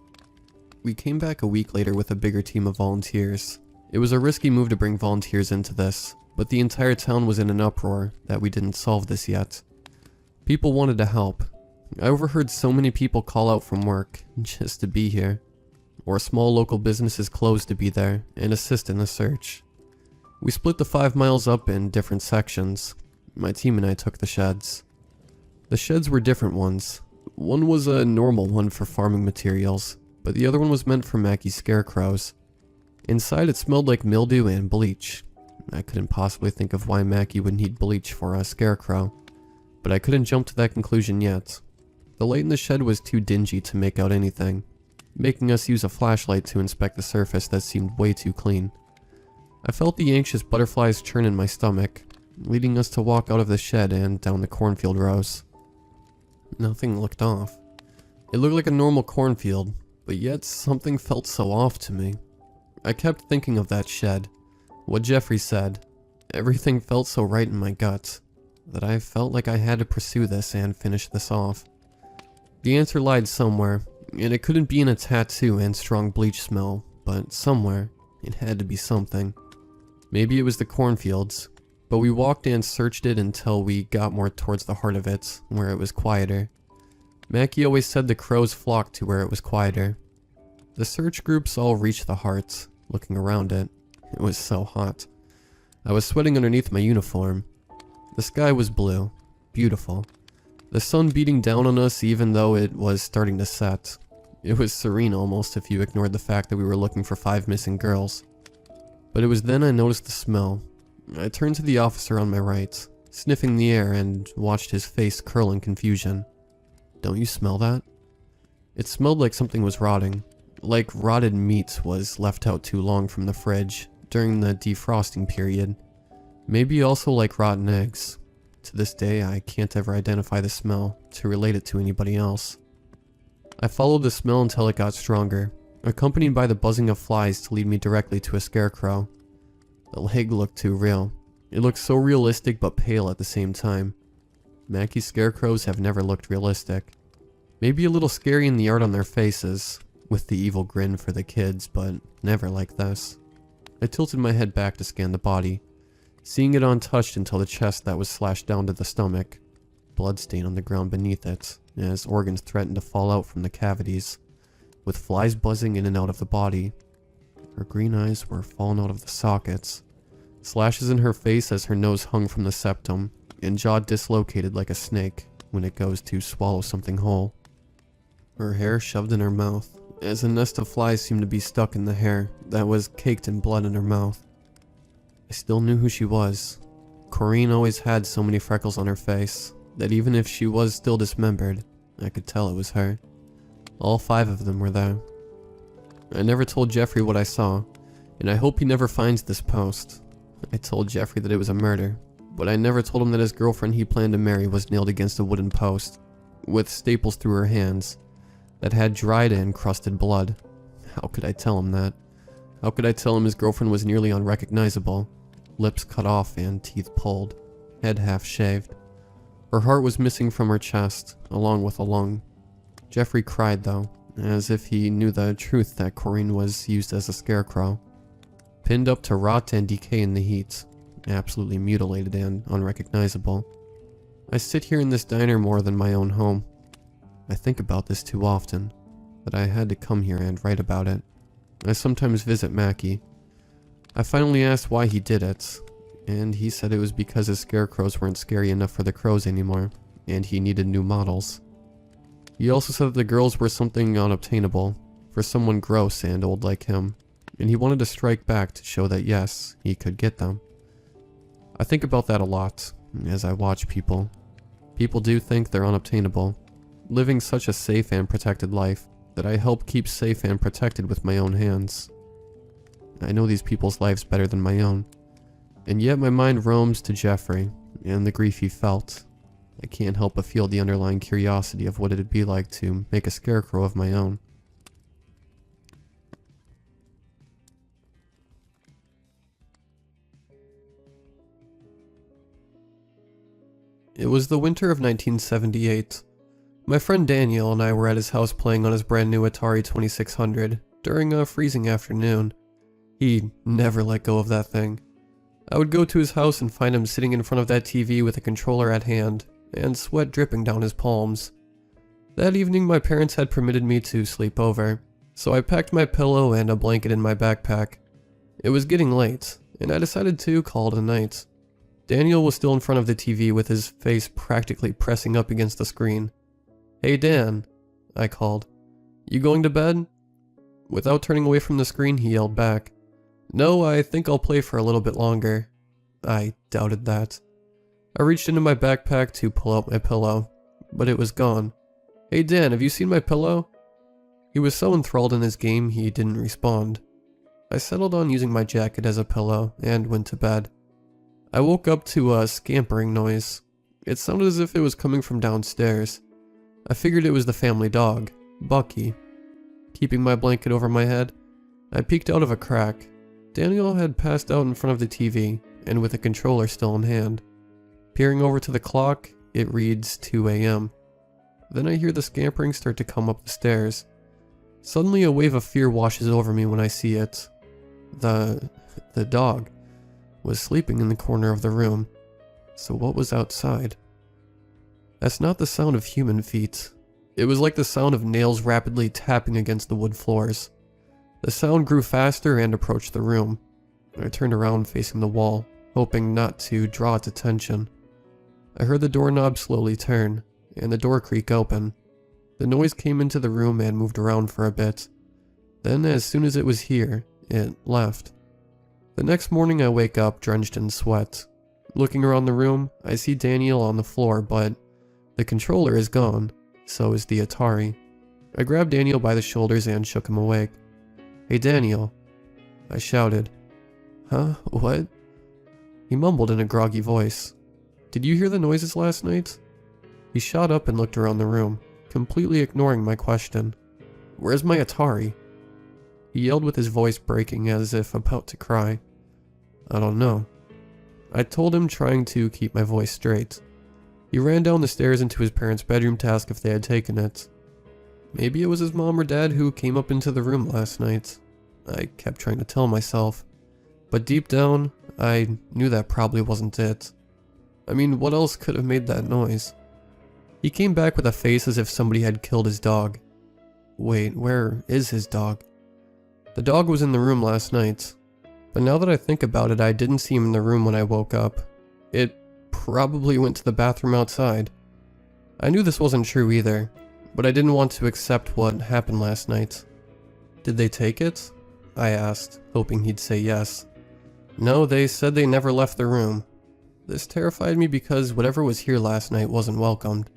We came back a week later with a bigger team of volunteers. It was a risky move to bring volunteers into this, but the entire town was in an uproar that we didn't solve this yet. People wanted to help. I overheard so many people call out from work just to be here, or small local businesses closed to be there and assist in the search. We split the 5 miles up in different sections. My team and I took the sheds. The sheds were different ones. One was a normal one for farming materials, but the other one was meant for Mackey's scarecrows. Inside it smelled like mildew and bleach. I couldn't possibly think of why Mackey would need bleach for a scarecrow, but I couldn't jump to that conclusion yet. The light in the shed was too dingy to make out anything, making us use a flashlight to inspect the surface that seemed way too clean. I felt the anxious butterflies churn in my stomach, leading us to walk out of the shed and down the cornfield rows. Nothing looked off. It looked like a normal cornfield, but yet something felt so off to me. I kept thinking of that shed, what Jeffrey said. Everything felt so right in my gut, that I felt like I had to pursue this and finish this off. The answer lied somewhere, and it couldn't be in a tattoo and strong bleach smell, but somewhere, it had to be something. Maybe it was the cornfields, but we walked and searched it until we got more towards the heart of it, where it was quieter. Mackey always said the crows flocked to where it was quieter. The search groups all reached the heart, looking around it. It was so hot. I was sweating underneath my uniform. The sky was blue, beautiful. The sun beating down on us even though it was starting to set. It was serene almost if you ignored the fact that we were looking for 5 missing girls. But it was then I noticed the smell. I turned to the officer on my right, sniffing the air, and watched his face curl in confusion. Don't you smell that? It smelled like something was rotting, like rotted meat was left out too long from the fridge during the defrosting period. Maybe also like rotten eggs. To this day, I can't ever identify the smell to relate it to anybody else. I followed the smell until it got stronger, accompanied by the buzzing of flies to lead me directly to a scarecrow. The leg looked too real. It looked so realistic but pale at the same time. Mackey's scarecrows have never looked realistic. Maybe a little scary in the art on their faces, with the evil grin for the kids, but never like this. I tilted my head back to scan the body, seeing it untouched until the chest that was slashed down to the stomach, bloodstain on the ground beneath it, as organs threatened to fall out from the cavities, with flies buzzing in and out of the body. Her green eyes were falling out of the sockets, slashes in her face as her nose hung from the septum, and jaw dislocated like a snake when it goes to swallow something whole. Her hair shoved in her mouth, as a nest of flies seemed to be stuck in the hair that was caked in blood in her mouth. I still knew who she was. Corrine always had so many freckles on her face. that even if she was still dismembered, I could tell it was her. All 5 of them were there. I never told Jeffrey what I saw, and I hope he never finds this post. I told Jeffrey that it was a murder, but I never told him that his girlfriend he planned to marry was nailed against a wooden post, with staples through her hands, that had dried and crusted blood. How could I tell him that? How could I tell him his girlfriend was nearly unrecognizable? Lips cut off and teeth pulled, head half shaved. Her heart was missing from her chest, along with a lung. Jeffrey cried though, as if he knew the truth that Corinne was used as a scarecrow. Pinned up to rot and decay in the heat, absolutely mutilated and unrecognizable. I sit here in this diner more than my own home. I think about this too often, that I had to come here and write about it. I sometimes visit Mackie. I finally asked why he did it, and he said it was because his scarecrows weren't scary enough for the crows anymore, and he needed new models. He also said that the girls were something unobtainable, for someone gross and old like him, and he wanted to strike back to show that yes, he could get them. I think about that a lot, as I watch people. People do think they're unobtainable, living such a safe and protected life that I help keep safe and protected with my own hands. I know these people's lives better than my own, and yet my mind roams to Jeffrey and the grief he felt. I can't help but feel the underlying curiosity of what it'd be like to make a scarecrow of my own. It was the winter of 1978. My friend Daniel and I were at his house playing on his brand new Atari 2600 during a freezing afternoon. He never let go of that thing. I would go to his house and find him sitting in front of that TV with a controller at hand, and sweat dripping down his palms. That evening my parents had permitted me to sleep over, so I packed my pillow and a blanket in my backpack. It was getting late, and I decided to call it a night. Daniel was still in front of the TV with his face practically pressing up against the screen. "Hey Dan," I called. "You going to bed?" Without turning away from the screen, he yelled back, "No, I think I'll play for a little bit longer." I doubted that. I reached into my backpack to pull out my pillow, but it was gone. "Hey Dan, have you seen my pillow?" He was so enthralled in his game he didn't respond. I settled on using my jacket as a pillow and went to bed. I woke up to a scampering noise. It sounded as if it was coming from downstairs. I figured it was the family dog, Bucky. Keeping my blanket over my head, I peeked out of a crack. Daniel had passed out in front of the TV, and with the controller still in hand. Peering over to the clock, it reads 2 a.m. Then I hear the scampering start to come up the stairs. Suddenly a wave of fear washes over me when I see it. The dog was sleeping in the corner of the room. So what was outside? That's not the sound of human feet. It was like the sound of nails rapidly tapping against the wood floors. The sound grew faster and approached the room. I turned around facing the wall, hoping not to draw its attention. I heard the doorknob slowly turn, and the door creak open. The noise came into the room and moved around for a bit. Then, as soon as it was here, it left. The next morning I wake up drenched in sweat. Looking around the room, I see Daniel on the floor, but the controller is gone. So is the Atari. I grabbed Daniel by the shoulders and shook him awake. "Hey Daniel," I shouted. "Huh? What?" He mumbled in a groggy voice. "Did you hear the noises last night?" He shot up and looked around the room, completely ignoring my question. "Where's my Atari?" He yelled with his voice breaking as if about to cry. "I don't know." I told him, trying to keep my voice straight. He ran down the stairs into his parents' bedroom to ask if they had taken it. Maybe it was his mom or dad who came up into the room last night. I kept trying to tell myself. But deep down, I knew that probably wasn't it. I mean, what else could have made that noise? He came back with a face as if somebody had killed his dog. Wait, where is his dog? The dog was in the room last night. But now that I think about it, I didn't see him in the room when I woke up. It probably went to the bathroom outside. I knew this wasn't true either, but I didn't want to accept what happened last night. "Did they take it?" I asked, hoping he'd say yes. "No, they said they never left the room." This terrified me because whatever was here last night wasn't welcomed.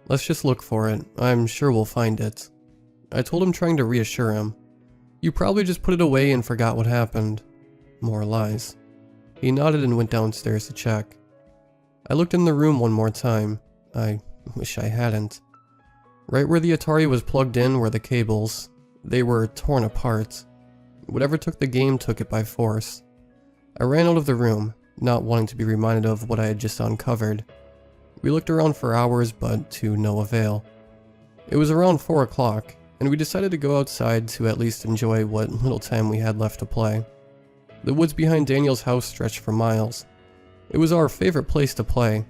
Let's just look for it. I'm sure we'll find it. I told him, trying to reassure him. You probably just put it away and forgot what happened. More lies. He nodded and went downstairs to check. I looked in the room one more time. I wish I hadn't. Right where the Atari was plugged in were the cables. They were torn apart. Whatever took the game took it by force. I ran out of the room, not wanting to be reminded of what I had just uncovered. We looked around for hours, but to no avail. It was around 4 o'clock, and we decided to go outside to at least enjoy what little time we had left to play. The woods behind Daniel's house stretched for miles. It was our favorite place to play.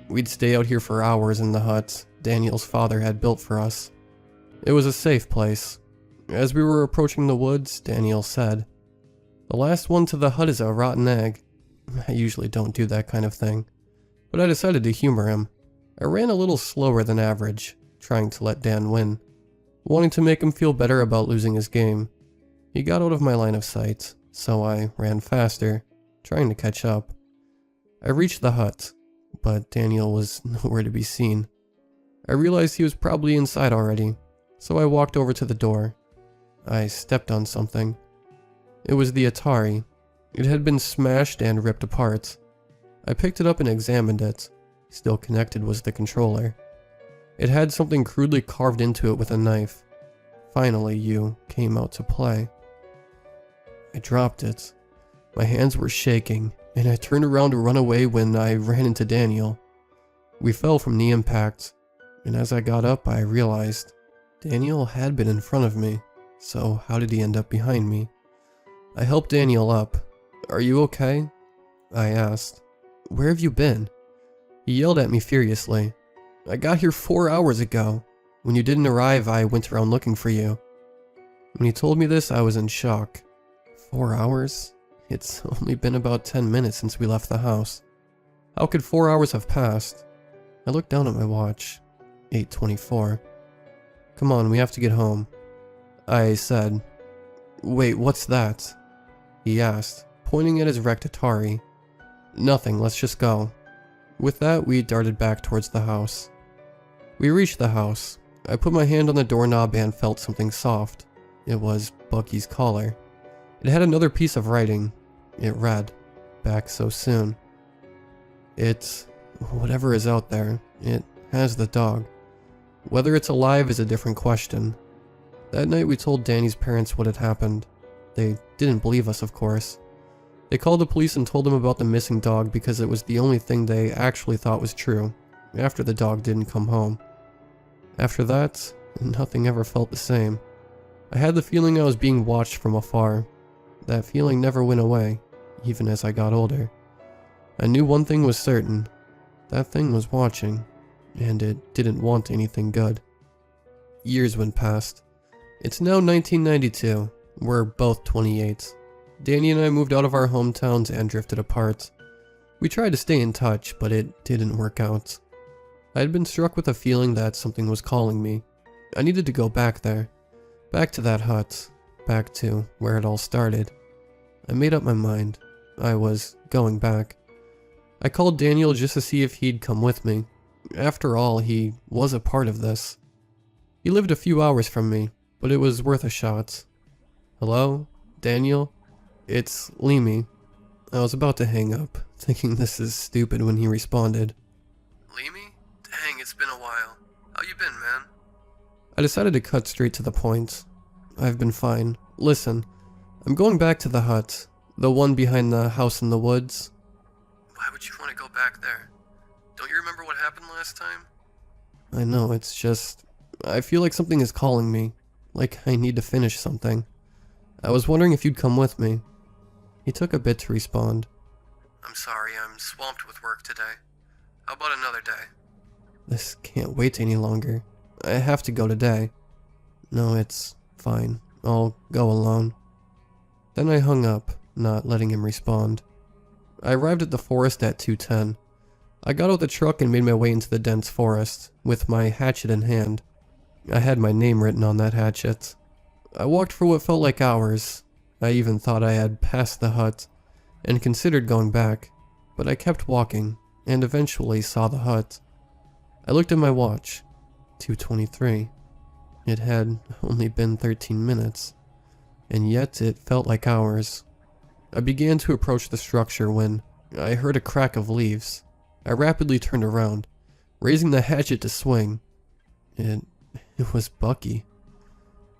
We'd stay out here for hours in the hut Daniel's father had built for us. It was a safe place. As we were approaching the woods, Daniel said, "The last one to the hut is a rotten egg." I usually don't do that kind of thing, but I decided to humor him. I ran a little slower than average, trying to let Dan win, wanting to make him feel better about losing his game. He got out of my line of sight, so I ran faster, trying to catch up. I reached the hut, but Daniel was nowhere to be seen. I realized he was probably inside already, so I walked over to the door. I stepped on something. It was the Atari. It had been smashed and ripped apart. I picked it up and examined it. Still connected was the controller. It had something crudely carved into it with a knife. Finally, you came out to play. I dropped it. My hands were shaking, and I turned around to run away when I ran into Daniel. We fell from the impact, and as I got up, I realized Daniel had been in front of me, so how did he end up behind me? I helped Daniel up. "Are you okay?" I asked. "Where have you been?" He yelled at me furiously. "I got here 4 hours ago. When you didn't arrive, I went around looking for you." When he told me this, I was in shock. 4 hours? It's only been about 10 minutes since we left the house. How could 4 hours have passed? I looked down at my watch. 8:24. "Come on, we have to get home," I said. "Wait, what's that?" he asked, pointing at his wrecked Atari. "Nothing, let's just go." With that, we darted back towards the house. We reached the house. I put my hand on the doorknob and felt something soft. It was Bucky's collar. It had another piece of writing. It read, "Back so soon." It's whatever is out there. It has the dog. Whether it's alive is a different question. That night we told Danny's parents what had happened. They didn't believe us, of course. They called the police and told them about the missing dog because it was the only thing they actually thought was true, after the dog didn't come home. After that, nothing ever felt the same. I had the feeling I was being watched from afar. That feeling never went away, even as I got older. I knew one thing was certain. That thing was watching, and it didn't want anything good. Years went past. It's now 1992. We're both 28. Danny and I moved out of our hometowns and drifted apart. We tried to stay in touch, but it didn't work out. I had been struck with a feeling that something was calling me. I needed to go back there. Back to that hut. Back to where it all started. I made up my mind. I was going back. I called Daniel just to see if he'd come with me. After all, he was a part of this. He lived a few hours from me, but it was worth a shot. "Hello? Daniel? It's Leamy." I was about to hang up, thinking this is stupid when he responded. Leamy? Dang, it's been a while. How you been, man? I decided to cut straight to the point. "I've been fine. Listen, I'm going back to the hut, the one behind the house in the woods." Why would you want to go back there? Don't you remember what happened last time? I know, it's just, I feel like something is calling me, like I need to finish something. I was wondering if you'd come with me. He took a bit to respond. I'm sorry, I'm swamped with work today. How about another day? This can't wait any longer. I have to go today. No, it's fine. I'll go alone. Then I hung up, not letting him respond. I arrived at the forest at 2:10. I got out the truck and made my way into the dense forest, with my hatchet in hand. I had my name written on that hatchet. I walked for what felt like hours. I even thought I had passed the hut, and considered going back. but I kept walking and eventually saw the hut. I looked at my watch. 2:23. It had only been 13 minutes, and yet it felt like hours. I began to approach the structure when I heard a crack of leaves. I rapidly turned around, raising the hatchet to swing. It was Bucky.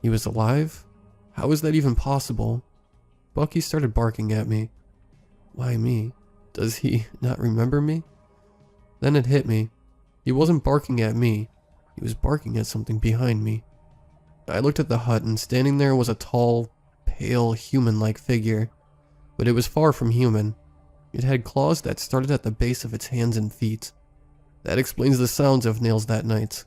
He was alive? How was that even possible? Bucky started barking at me. Why me? Does he not remember me? Then it hit me. He wasn't barking at me. He was barking at something behind me. I looked at the hut, and standing there was a tall, pale, human-like figure. But it was far from human. It had claws that started at the base of its hands and feet. That explains the sounds of nails that night.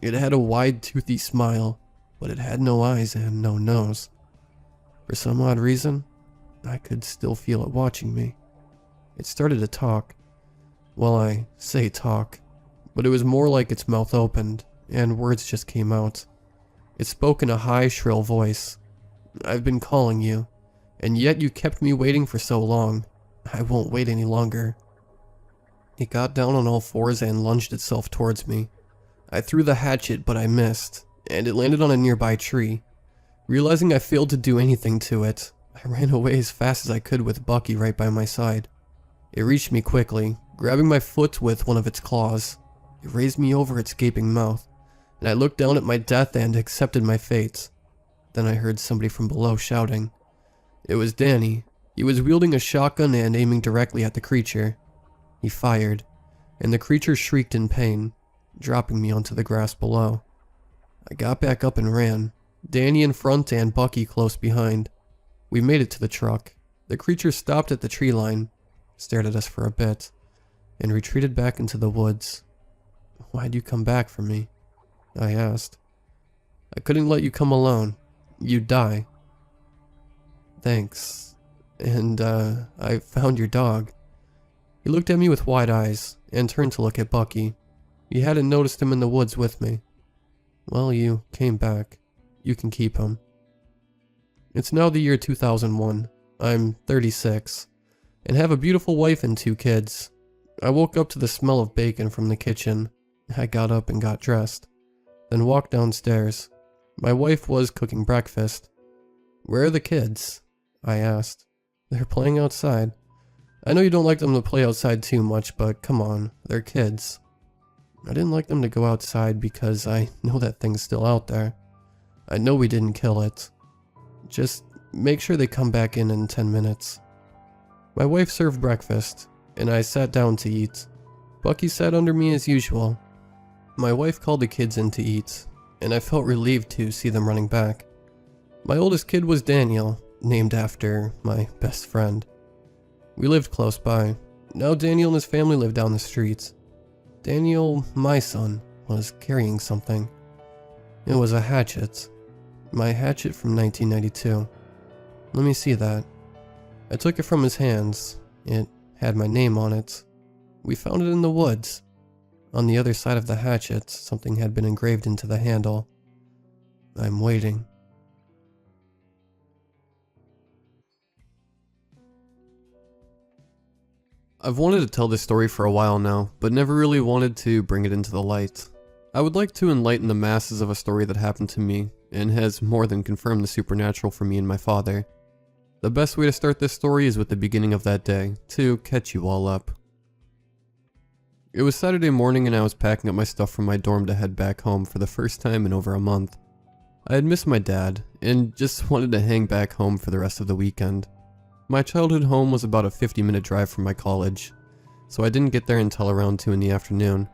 It had a wide, toothy smile, but it had no eyes and no nose. For some odd reason, I could still feel it watching me. It started to talk. Well, I say talk, but it was more like its mouth opened, and words just came out. It spoke in a high, shrill voice. I've been calling you, and yet you kept me waiting for so long. I won't wait any longer. It got down on all fours and lunged itself towards me. I threw the hatchet, but I missed, and it landed on a nearby tree. Realizing I failed to do anything to it, I ran away as fast as I could with Bucky right by my side. It reached me quickly, grabbing my foot with one of its claws. It raised me over its gaping mouth, and I looked down at my death and accepted my fate. Then I heard somebody from below shouting. It was Danny. He was wielding a shotgun and aiming directly at the creature. He fired, and the creature shrieked in pain, dropping me onto the grass below. I got back up and ran, Danny in front and Bucky close behind. We made it to the truck. The creature stopped at the tree line, stared at us for a bit, and retreated back into the woods. Why'd you come back for me? I asked. I couldn't let you come alone. You'd die. Thanks. And, I found your dog. He looked at me with wide eyes, and turned to look at Bucky. He hadn't noticed him in the woods with me. Well, you came back. You can keep him. It's now the year 2001. I'm 36, and have a beautiful wife and 2 kids. I woke up to the smell of bacon from the kitchen. I got up and got dressed, then walked downstairs. My wife was cooking breakfast. Where are the kids? I asked. They're playing outside. I know you don't like them to play outside too much, but come on, they're kids. I didn't like them to go outside because I know that thing's still out there. I know we didn't kill it. Just make sure they come back in 10 minutes. My wife served breakfast, and I sat down to eat. Bucky sat under me as usual. My wife called the kids in to eat, and I felt relieved to see them running back. My oldest kid was Daniel, named after my best friend. We lived close by. Now Daniel and his family lived down the street. Daniel, my son, was carrying something. It was a hatchet. My hatchet from 1992. Let me see that. I took it from his hands. It had my name on it. We found it in the woods. On the other side of the hatchet, something had been engraved into the handle. I'm waiting. I've wanted to tell this story for a while now, but never really wanted to bring it into the light. I would like to enlighten the masses of a story that happened to me, and has more than confirmed the supernatural for me and my father. The best way to start this story is with the beginning of that day, to catch you all up. It was Saturday morning and I was packing up my stuff from my dorm to head back home for the first time in over a month. I had missed my dad, and just wanted to hang back home for the rest of the weekend. My childhood home was about a 50-minute drive from my college, so I didn't get there until around 2 in the afternoon.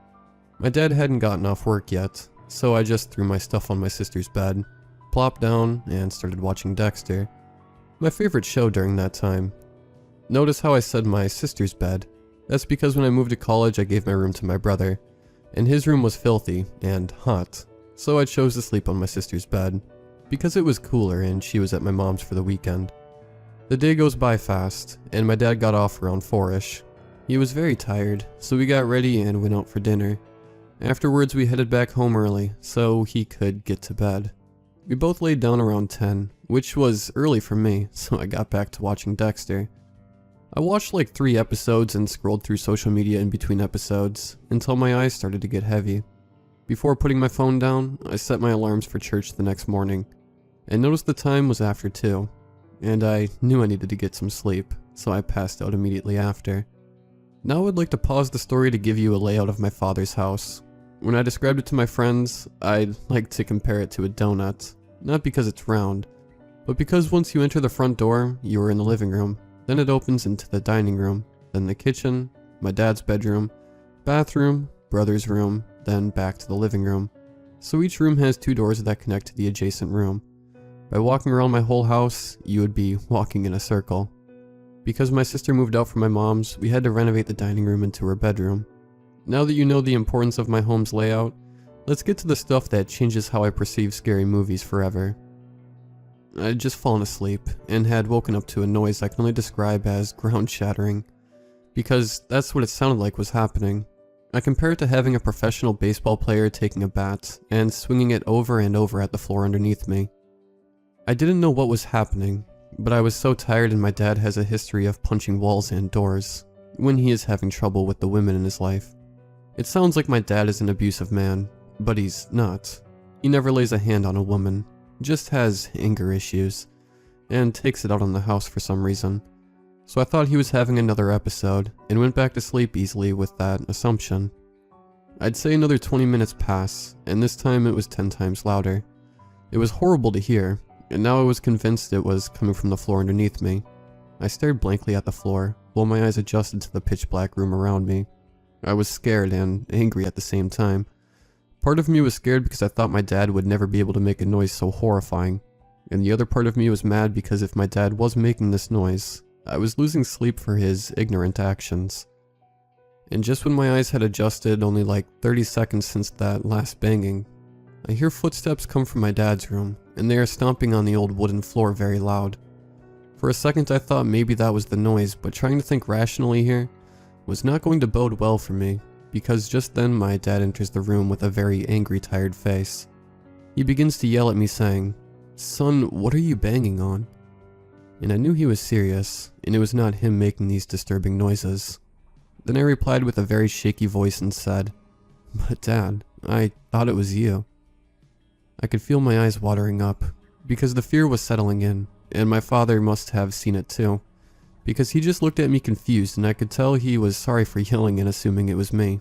My dad hadn't gotten off work yet, so I just threw my stuff on my sister's bed, plopped down, and started watching Dexter, my favorite show during that time. Notice how I said my sister's bed. That's because when I moved to college I gave my room to my brother, and his room was filthy and hot, so I chose to sleep on my sister's bed, because it was cooler and she was at my mom's for the weekend. The day goes by fast, and my dad got off around 4-ish. He was very tired, so we got ready and went out for dinner. Afterwards we headed back home early, so he could get to bed. We both laid down around 10, which was early for me, so I got back to watching Dexter. I watched like 3 episodes and scrolled through social media in between episodes until my eyes started to get heavy. Before putting my phone down, I set my alarms for church the next morning and noticed the time was after 2, and I knew I needed to get some sleep, so I passed out immediately after. Now I'd like to pause the story to give you a layout of my father's house. When I described it to my friends, I'd like to compare it to a donut, not because it's round, but because once you enter the front door, you are in the living room, then it opens into the dining room, then the kitchen, my dad's bedroom, bathroom, brother's room, then back to the living room. So each room has 2 doors that connect to the adjacent room. By walking around my whole house, you would be walking in a circle. Because my sister moved out from my mom's, we had to renovate the dining room into her bedroom. Now that you know the importance of my home's layout, let's get to the stuff that changes how I perceive scary movies forever. I'd just fallen asleep and had woken up to a noise I can only describe as ground shattering, because that's what it sounded like was happening. I compare it to having a professional baseball player taking a bat and swinging it over and over at the floor underneath me. I didn't know what was happening, but I was so tired, and my dad has a history of punching walls and doors when he is having trouble with the women in his life. It sounds like my dad is an abusive man, but he's not. He never lays a hand on a woman, just has anger issues, and takes it out on the house for some reason. So I thought he was having another episode, and went back to sleep easily with that assumption. I'd say another 20 minutes pass, and this time it was 10 times louder. It was horrible to hear, and now I was convinced it was coming from the floor underneath me. I stared blankly at the floor, while my eyes adjusted to the pitch black room around me. I was scared and angry at the same time. Part of me was scared because I thought my dad would never be able to make a noise so horrifying, and the other part of me was mad because if my dad was making this noise, I was losing sleep for his ignorant actions. And just when my eyes had adjusted, only like 30 seconds since that last banging, I hear footsteps come from my dad's room, and they are stomping on the old wooden floor very loud. For a second I thought maybe that was the noise, but trying to think rationally here was not going to bode well for me, because just then my dad enters the room with a very angry, tired face. He begins to yell at me saying, "Son, what are you banging on?" And I knew he was serious, and it was not him making these disturbing noises. Then I replied with a very shaky voice and said, "But Dad, I thought it was you." I could feel my eyes watering up, because the fear was settling in, and my father must have seen it too, because he just looked at me confused, and I could tell he was sorry for yelling and assuming it was me.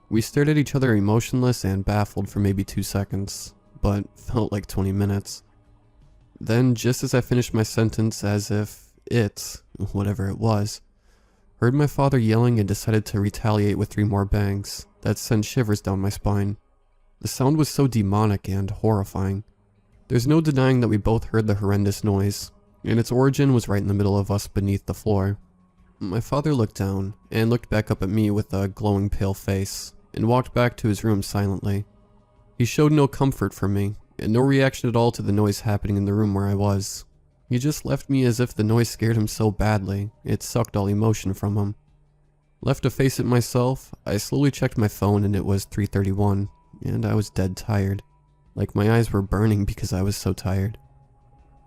We stared at each other emotionless and baffled for maybe 2 seconds, but felt like 20 minutes. Then, just as I finished my sentence, as if it, whatever it was, heard my father yelling and decided to retaliate with 3 more bangs that sent shivers down my spine. The sound was so demonic and horrifying. There's no denying that we both heard the horrendous noise, and its origin was right in the middle of us beneath the floor. My father looked down and looked back up at me with a glowing pale face and walked back to his room silently. He showed no comfort for me and no reaction at all to the noise happening in the room where I was. He just left me as if the noise scared him so badly it sucked all emotion from him. Left to face it myself, I slowly checked my phone and it was 3:31, and I was dead tired. Like my eyes were burning because I was so tired.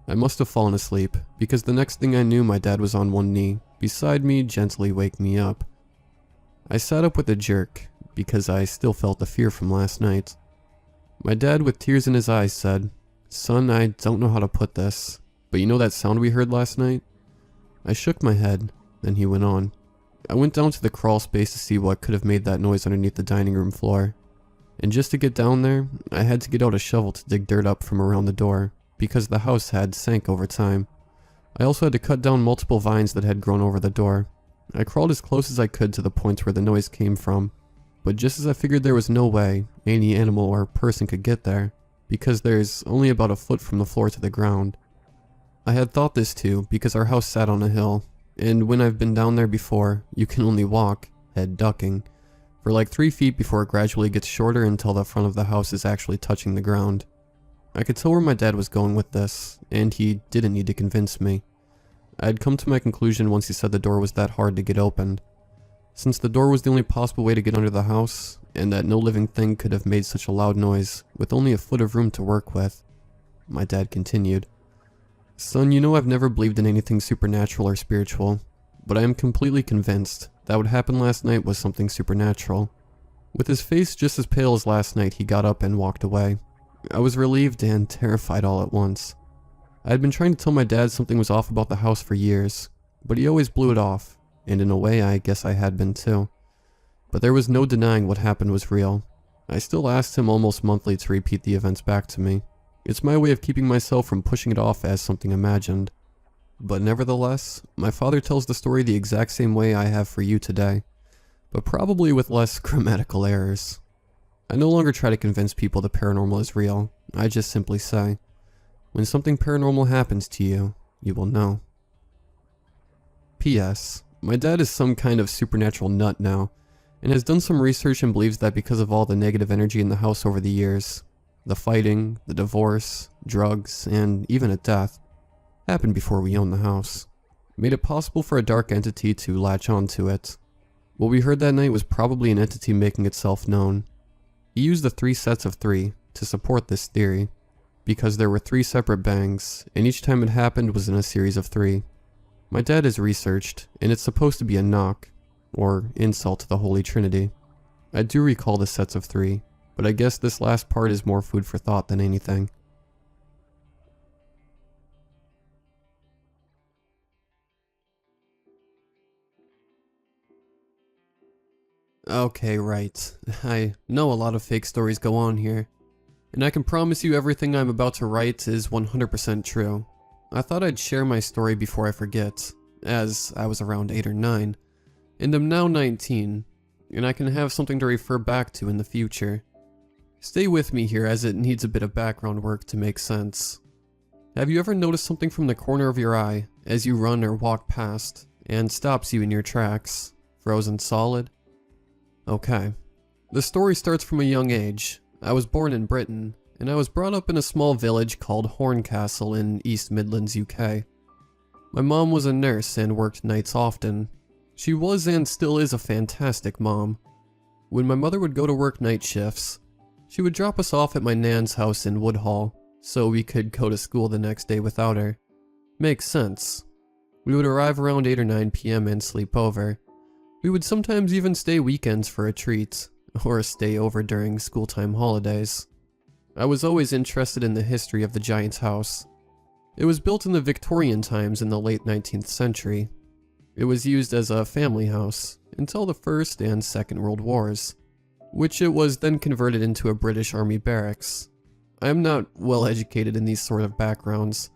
I must have fallen asleep, because the next thing I knew my dad was on one knee, beside me, gently waking me up. I sat up with a jerk, because I still felt the fear from last night. My dad, with tears in his eyes, said, "Son, I don't know how to put this, but you know that sound we heard last night?" I shook my head, then he went on. I went down to the crawl space to see what could have made that noise underneath the dining room floor. And just to get down there, I had to get out a shovel to dig dirt up from around the door, because the house had sank over time. I also had to cut down multiple vines that had grown over the door. I crawled as close as I could to the point where the noise came from, but just as I figured there was no way any animal or person could get there, because there's only about a foot from the floor to the ground. I had thought this too, because our house sat on a hill, and when I've been down there before, you can only walk, head ducking, for like 3 feet before it gradually gets shorter until the front of the house is actually touching the ground. I could tell where my dad was going with this, and he didn't need to convince me. I had come to my conclusion once he said the door was that hard to get opened. Since the door was the only possible way to get under the house, and that no living thing could have made such a loud noise with only a foot of room to work with. My dad continued, "Son, you know I've never believed in anything supernatural or spiritual, but I am completely convinced that what happened last night was something supernatural. With his face just as pale as last night, he got up and walked away. I was relieved and terrified all at once. I had been trying to tell my dad something was off about the house for years, but he always blew it off, and in a way I guess I had been too. But there was no denying what happened was real. I still asked him almost monthly to repeat the events back to me. It's my way of keeping myself from pushing it off as something imagined. But nevertheless, my father tells the story the exact same way I have for you today, but probably with less grammatical errors. I no longer try to convince people the paranormal is real. I just simply say, when something paranormal happens to you, you will know. P.S. My dad is some kind of supernatural nut now, and has done some research and believes that because of all the negative energy in the house over the years, the fighting, the divorce, drugs, and even a death, happened before we owned the house, made it possible for a dark entity to latch onto it. What we heard that night was probably an entity making itself known. He used the 3 sets of 3 to support this theory, because there were 3 separate bangs, and each time it happened was in a series of 3. My dad has researched, and it's supposed to be a knock, or insult to the Holy Trinity. I do recall the sets of 3, but I guess this last part is more food for thought than anything. Okay, right. I know a lot of fake stories go on here, and I can promise you everything I'm about to write is 100% true. I thought I'd share my story before I forget, as I was around 8 or 9, and am now 19, and I can have something to refer back to in the future. Stay with me here as it needs a bit of background work to make sense. Have you ever noticed something from the corner of your eye as you run or walk past, and stops you in your tracks, frozen solid? Okay. The story starts from a young age. I was born in Britain, and I was brought up in a small village called Horncastle in East Midlands, UK. My mom was a nurse and worked nights often. She was and still is a fantastic mom. When my mother would go to work night shifts, she would drop us off at my nan's house in Woodhall, so we could go to school the next day without her. Makes sense. We would arrive around 8 or 9 p.m. and sleep over. We would sometimes even stay weekends for a treat, or stay over during school time holidays. I was always interested in the history of the Giant's house. It was built in the Victorian times in the late 19th century. It was used as a family house until the First and Second World Wars, which it was then converted into a British Army barracks. I am not well educated in these sort of backgrounds,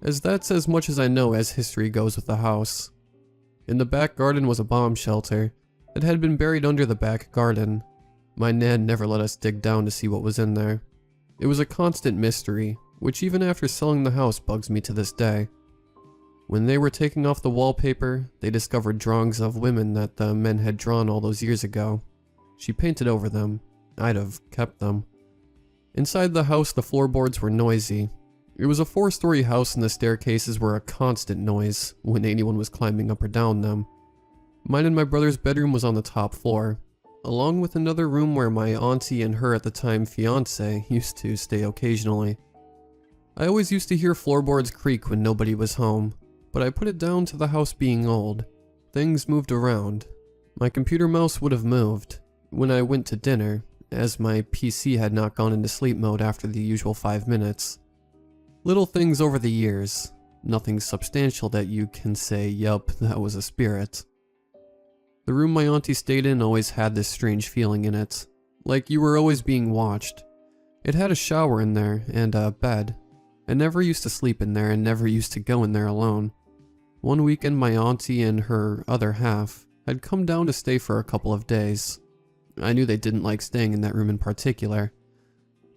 as that's as much as I know as history goes with the house. In the back garden was a bomb shelter that had been buried under the back garden. My Nan never let us dig down to see what was in there. It was a constant mystery, which even after selling the house bugs me to this day. When they were taking off the wallpaper, they discovered drawings of women that the men had drawn all those years ago. She painted over them. I'd have kept them. Inside the house, the floorboards were noisy. It was a 4-story house and the staircases were a constant noise when anyone was climbing up or down them. Mine and my brother's bedroom was on the top floor, along with another room where my auntie and her at the time fiance used to stay occasionally. I always used to hear floorboards creak when nobody was home, but I put it down to the house being old. Things moved around. My computer mouse would have moved when I went to dinner, as my PC had not gone into sleep mode after the usual 5 minutes. Little things over the years, nothing substantial that you can say, yup, that was a spirit. The room my auntie stayed in always had this strange feeling in it, like you were always being watched. It had a shower in there, and a bed. I never used to sleep in there and never used to go in there alone. One weekend my auntie and her other half had come down to stay for a couple of days. I knew they didn't like staying in that room in particular.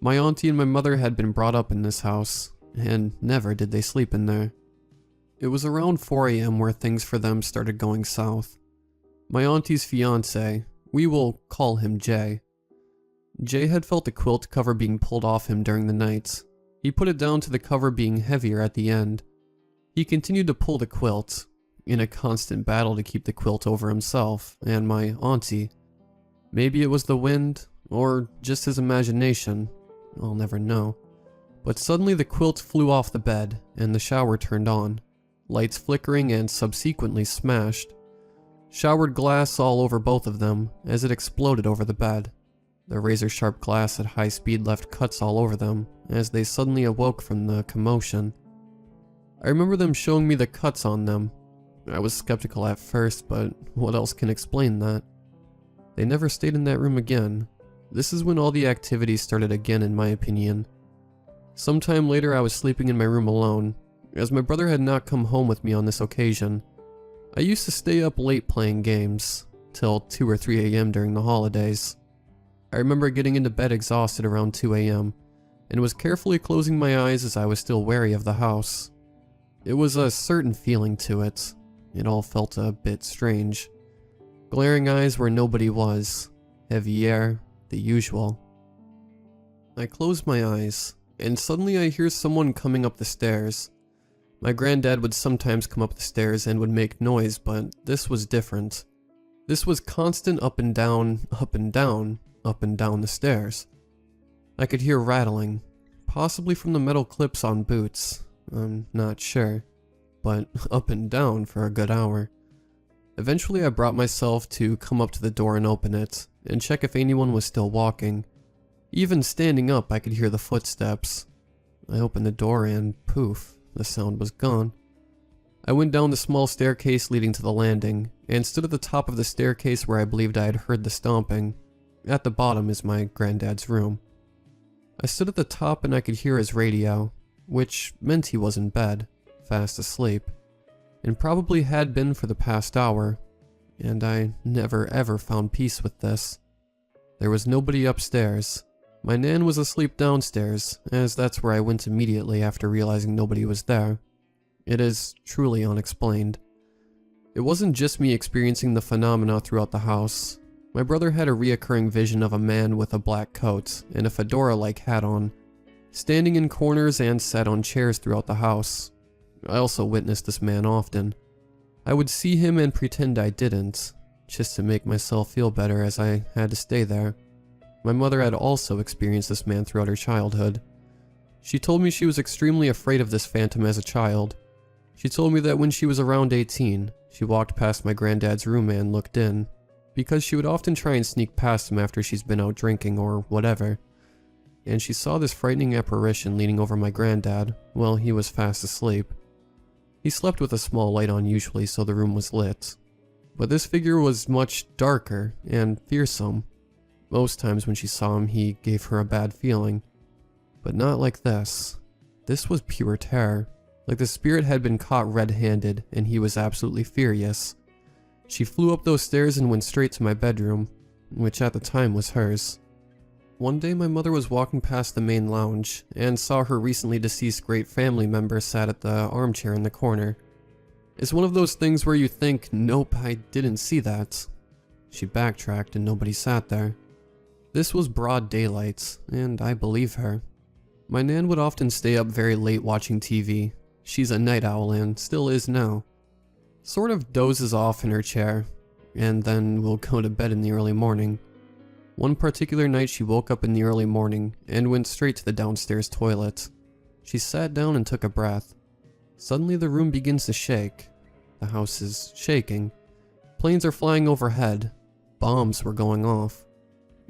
My auntie and my mother had been brought up in this house, and never did they sleep in there. It was around 4 a.m. where things for them started going south. My auntie's fiance, we will call him Jay. Jay had felt the quilt cover being pulled off him during the night. He put it down to the cover being heavier at the end. He continued to pull the quilt, in a constant battle to keep the quilt over himself and my auntie. Maybe it was the wind, or just his imagination. I'll never know. But suddenly the quilt flew off the bed, and the shower turned on. lights flickering and subsequently smashed. Showered glass all over both of them as it exploded over the bed. The razor-sharp glass at high speed left cuts all over them as they suddenly awoke from the commotion. I remember them showing me the cuts on them. I was skeptical at first, but what else can explain that? They never stayed in that room again. This is when all the activity started again, in my opinion. Sometime later I was sleeping in my room alone, as my brother had not come home with me on this occasion. I used to stay up late playing games, till 2 or 3 a.m. during the holidays. I remember getting into bed exhausted around 2 a.m., and was carefully closing my eyes as I was still wary of the house. It was a certain feeling to it. It all felt a bit strange. Glaring eyes where nobody was, heavy air, the usual. I closed my eyes, and suddenly I hear someone coming up the stairs. My granddad would sometimes come up the stairs and would make noise, but this was different. This was constant up and down, up and down, up and down the stairs. I could hear rattling, possibly from the metal clips on boots, I'm not sure, but up and down for a good hour. Eventually I brought myself to come up to the door and open it, and check if anyone was still walking. Even standing up I could hear the footsteps. I opened the door and poof, the sound was gone. I went down the small staircase leading to the landing, and stood at the top of the staircase where I believed I had heard the stomping. At the bottom is my granddad's room. I stood at the top and I could hear his radio, which meant he was in bed, fast asleep, and probably had been for the past hour, and I never ever found peace with this. There was nobody upstairs. My nan was asleep downstairs, as that's where I went immediately after realizing nobody was there. It is truly unexplained. It wasn't just me experiencing the phenomena throughout the house. My brother had a reoccurring vision of a man with a black coat and a fedora-like hat on, standing in corners and sat on chairs throughout the house. I also witnessed this man often. I would see him and pretend I didn't, just to make myself feel better as I had to stay there. My mother had also experienced this man throughout her childhood. She told me she was extremely afraid of this phantom as a child. She told me that when she was around 18, she walked past my granddad's room and looked in, because she would often try and sneak past him after she's been out drinking or whatever. And she saw this frightening apparition leaning over my granddad while he was fast asleep. He slept with a small light on usually, so the room was lit. But this figure was much darker and fearsome. Most times when she saw him, he gave her a bad feeling. But not like this. This was pure terror. Like the spirit had been caught red-handed, and he was absolutely furious. She flew up those stairs and went straight to my bedroom, which at the time was hers. One day my mother was walking past the main lounge, and saw her recently deceased great family member sat at the armchair in the corner. It's one of those things where you think, nope, I didn't see that. She backtracked and nobody sat there. This was broad daylight, and I believe her. My nan would often stay up very late watching TV. She's a night owl and still is now. Sort of dozes off in her chair, and then will go to bed in the early morning. One particular night she woke up in the early morning and went straight to the downstairs toilet. She sat down and took a breath. Suddenly the room begins to shake. The house is shaking. Planes are flying overhead. Bombs were going off.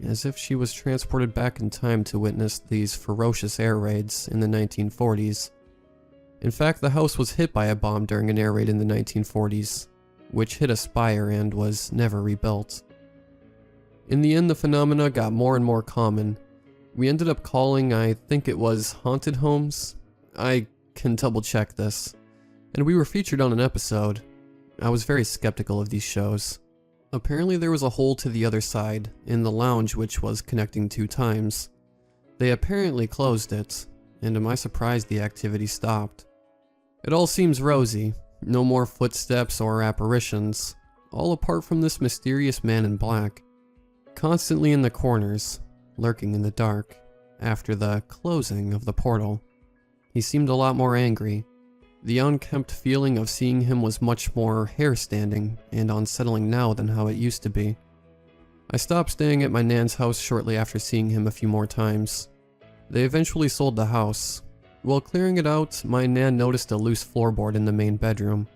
As if she was transported back in time to witness these ferocious air raids in the 1940s. In fact, the house was hit by a bomb during an air raid in the 1940s, which hit a spire and was never rebuilt. In the end, the phenomena got more and more common. We ended up calling, I think it was haunted homes. I can double check this. And we were featured on an episode. I was very skeptical of these shows. Apparently there was a hole to the other side, in the lounge which was connecting 2 times. They apparently closed it, and to my surprise the activity stopped. It all seems rosy, no more footsteps or apparitions, all apart from this mysterious man in black. Constantly in the corners, lurking in the dark, after the closing of the portal. He seemed a lot more angry. The unkempt feeling of seeing him was much more hair-standing and unsettling now than how it used to be. I stopped staying at my nan's house shortly after seeing him a few more times. They eventually sold the house. While clearing it out, my nan noticed a loose floorboard in the main bedroom.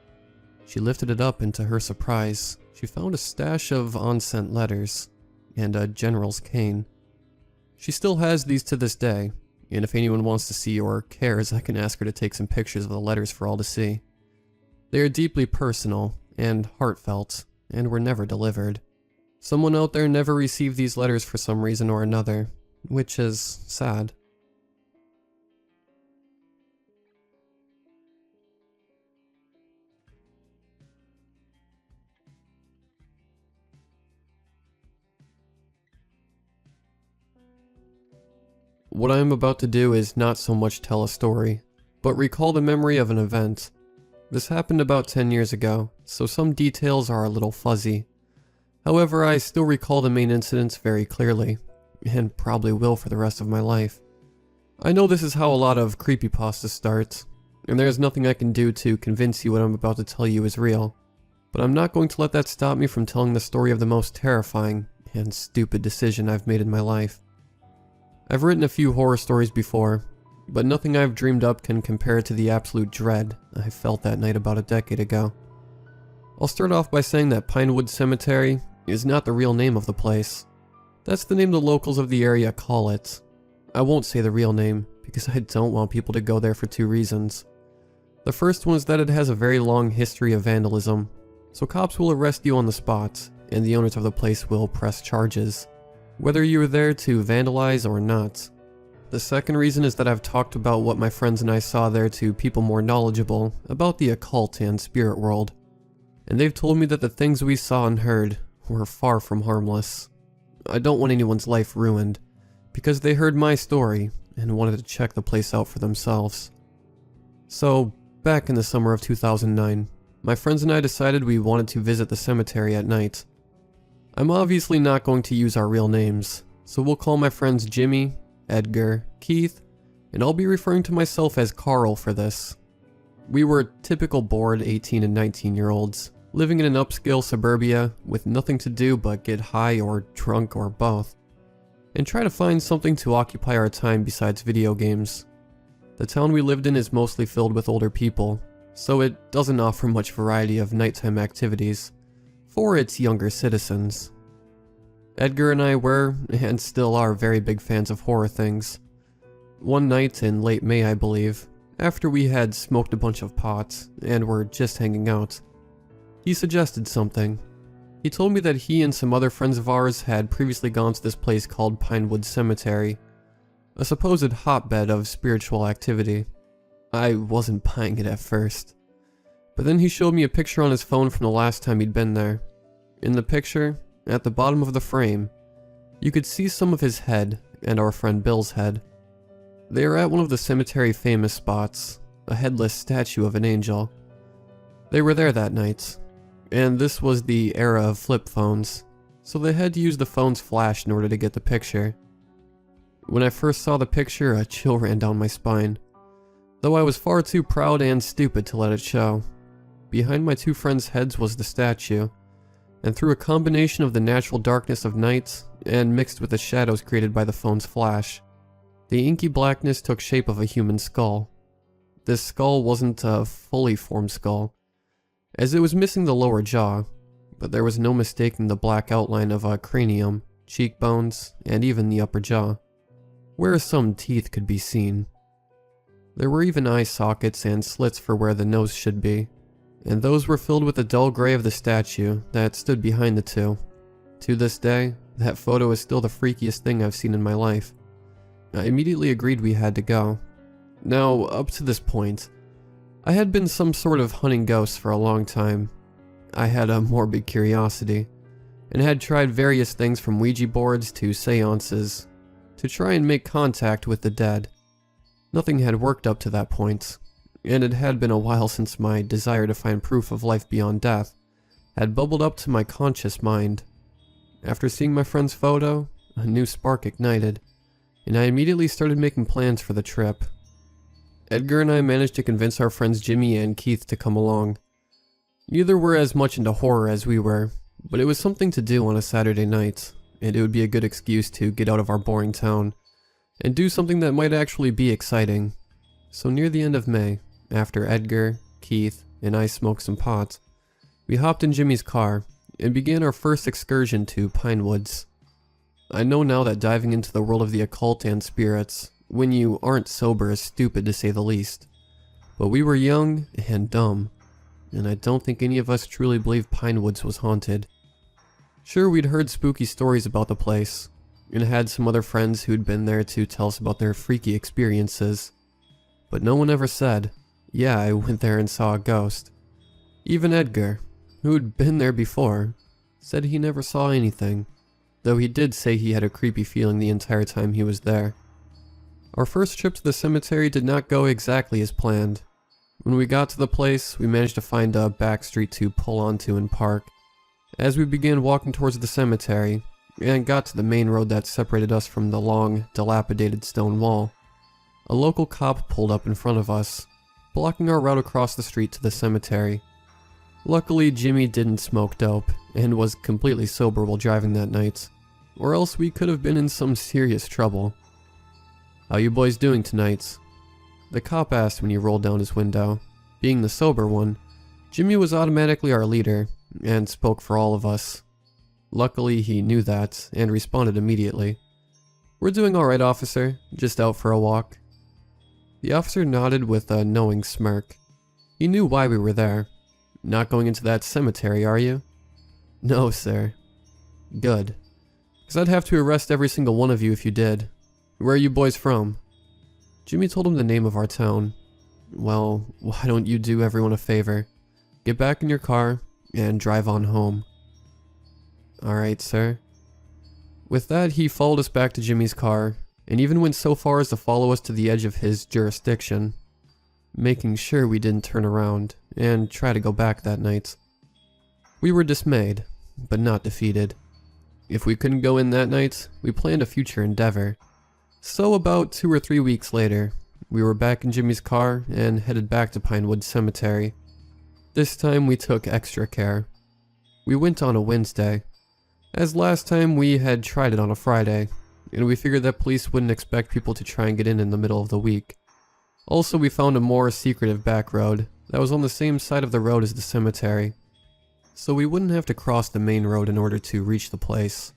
She lifted it up, and to her surprise, she found a stash of unsent letters and a general's cane. She still has these to this day, and if anyone wants to see or cares, I can ask her to take some pictures of the letters for all to see. They are deeply personal and heartfelt, and were never delivered. Someone out there never received these letters for some reason or another, which is sad. What I am about to do is not so much tell a story, but recall the memory of an event. This happened about 10 years ago, so some details are a little fuzzy. However, I still recall the main incidents very clearly, and probably will for the rest of my life. I know this is how a lot of creepypastas start, and there is nothing I can do to convince you what I'm about to tell you is real, but I'm not going to let that stop me from telling the story of the most terrifying and stupid decision I've made in my life. I've written a few horror stories before, but nothing I've dreamed up can compare to the absolute dread I felt that night about a decade ago. I'll start off by saying that Pinewood Cemetery is not the real name of the place. That's the name the locals of the area call it. I won't say the real name, because I don't want people to go there for two reasons. The first one is that it has a very long history of vandalism, so cops will arrest you on the spot, and the owners of the place will press charges, whether you were there to vandalize or not. The second reason is that I've talked about what my friends and I saw there to people more knowledgeable about the occult and spirit world, and they've told me that the things we saw and heard were far from harmless. I don't want anyone's life ruined, because they heard my story and wanted to check the place out for themselves. So, back in the summer of 2009, my friends and I decided we wanted to visit the cemetery at night. I'm obviously not going to use our real names, so we'll call my friends Jimmy, Edgar, Keith, and I'll be referring to myself as Carl for this. We were typical bored 18 and 19-year-olds, living in an upscale suburbia with nothing to do but get high or drunk or both, and try to find something to occupy our time besides video games. The town we lived in is mostly filled with older people, so it doesn't offer much variety of nighttime activities for its younger citizens. Edgar and I were, and still are, very big fans of horror things. One night in late May, I believe, after we had smoked a bunch of pots and were just hanging out, he suggested something. He told me that he and some other friends of ours had previously gone to this place called Pinewood Cemetery, a supposed hotbed of spiritual activity. I wasn't buying it at first, but then he showed me a picture on his phone from the last time he'd been there. In the picture, at the bottom of the frame, you could see some of his head and our friend Bill's head. They are at one of the cemetery famous spots, a headless statue of an angel. They were there that night, and this was the era of flip phones, so they had to use the phone's flash in order to get the picture. When I first saw the picture, a chill ran down my spine, though I was far too proud and stupid to let it show. Behind my two friends' heads was the statue, and through a combination of the natural darkness of night and mixed with the shadows created by the phone's flash, the inky blackness took shape of a human skull. This skull wasn't a fully formed skull, as it was missing the lower jaw, but there was no mistaking the black outline of a cranium, cheekbones, and even the upper jaw, where some teeth could be seen. There were even eye sockets and slits for where the nose should be, and those were filled with the dull gray of the statue that stood behind the two. To this day, that photo is still the freakiest thing I've seen in my life. I immediately agreed we had to go. Now, up to this point, I had been some sort of hunting ghosts for a long time. I had a morbid curiosity, and had tried various things from Ouija boards to seances, to try and make contact with the dead. Nothing had worked up to that point, and it had been a while since my desire to find proof of life beyond death had bubbled up to my conscious mind. After seeing my friend's photo, a new spark ignited, and I immediately started making plans for the trip. Edgar and I managed to convince our friends Jimmy and Keith to come along. Neither were as much into horror as we were, but it was something to do on a Saturday night, and it would be a good excuse to get out of our boring town and do something that might actually be exciting. So near the end of May, after Edgar, Keith, and I smoked some pot, we hopped in Jimmy's car and began our first excursion to Pine Woods. I know now that diving into the world of the occult and spirits, when you aren't sober, is stupid to say the least. But we were young and dumb, and I don't think any of us truly believed Pine Woods was haunted. Sure, we'd heard spooky stories about the place, and had some other friends who'd been there to tell us about their freaky experiences. But no one ever said, yeah, I went there and saw a ghost. Even Edgar, who'd been there before, said he never saw anything, though he did say he had a creepy feeling the entire time he was there. Our first trip to the cemetery did not go exactly as planned. When we got to the place, we managed to find a back street to pull onto and park. As we began walking towards the cemetery, and got to the main road that separated us from the long, dilapidated stone wall, a local cop pulled up in front of us, blocking our route across the street to the cemetery. Luckily, Jimmy didn't smoke dope, and was completely sober while driving that night, or else we could have been in some serious trouble. "How you boys doing tonight?" the cop asked when he rolled down his window. Being the sober one, Jimmy was automatically our leader, and spoke for all of us. Luckily, he knew that, and responded immediately. "We're doing alright, officer. Just out for a walk." The officer nodded with a knowing smirk. He knew why we were there. "Not going into that cemetery, are you?" "No, sir." "Good. Because I'd have to arrest every single one of you if you did. Where are you boys from?" Jimmy told him the name of our town. "Well, why don't you do everyone a favor? Get back in your car and drive on home." "Alright, sir." With that, he followed us back to Jimmy's car, and even went so far as to follow us to the edge of his jurisdiction, making sure we didn't turn around and try to go back that night. We were dismayed, but not defeated. If we couldn't go in that night, we planned a future endeavor. So about 2 or 3 weeks later, we were back in Jimmy's car and headed back to Pinewood Cemetery. This time we took extra care. We went on a Wednesday. As last time we had tried it on a Friday, and we figured that police wouldn't expect people to try and get in the middle of the week. Also, we found a more secretive back road that was on the same side of the road as the cemetery, so we wouldn't have to cross the main road in order to reach the place.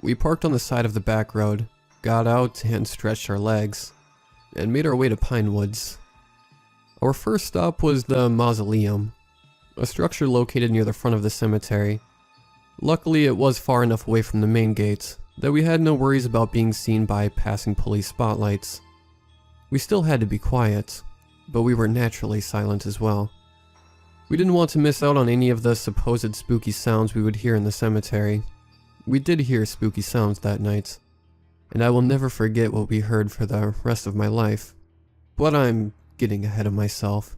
We parked on the side of the back road, got out and stretched our legs, and made our way to Pine Woods. Our first stop was the mausoleum, a structure located near the front of the cemetery. Luckily, it was far enough away from the main gate that we had no worries about being seen by passing police spotlights. We still had to be quiet, but we were naturally silent as well. We didn't want to miss out on any of the supposed spooky sounds we would hear in the cemetery. We did hear spooky sounds that night, and I will never forget what we heard for the rest of my life. But I'm getting ahead of myself.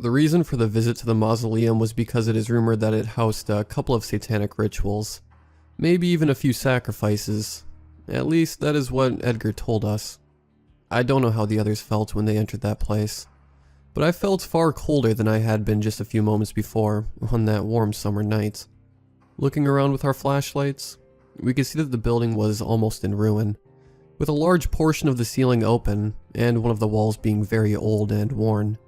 The reason for the visit to the mausoleum was because it is rumored that it housed a couple of satanic rituals, maybe even a few sacrifices. At least that is what Edgar told us. I don't know how the others felt when they entered that place, but I felt far colder than I had been just a few moments before on that warm summer night. Looking around with our flashlights, we could see that the building was almost in ruin, with a large portion of the ceiling open and one of the walls being very old and worn.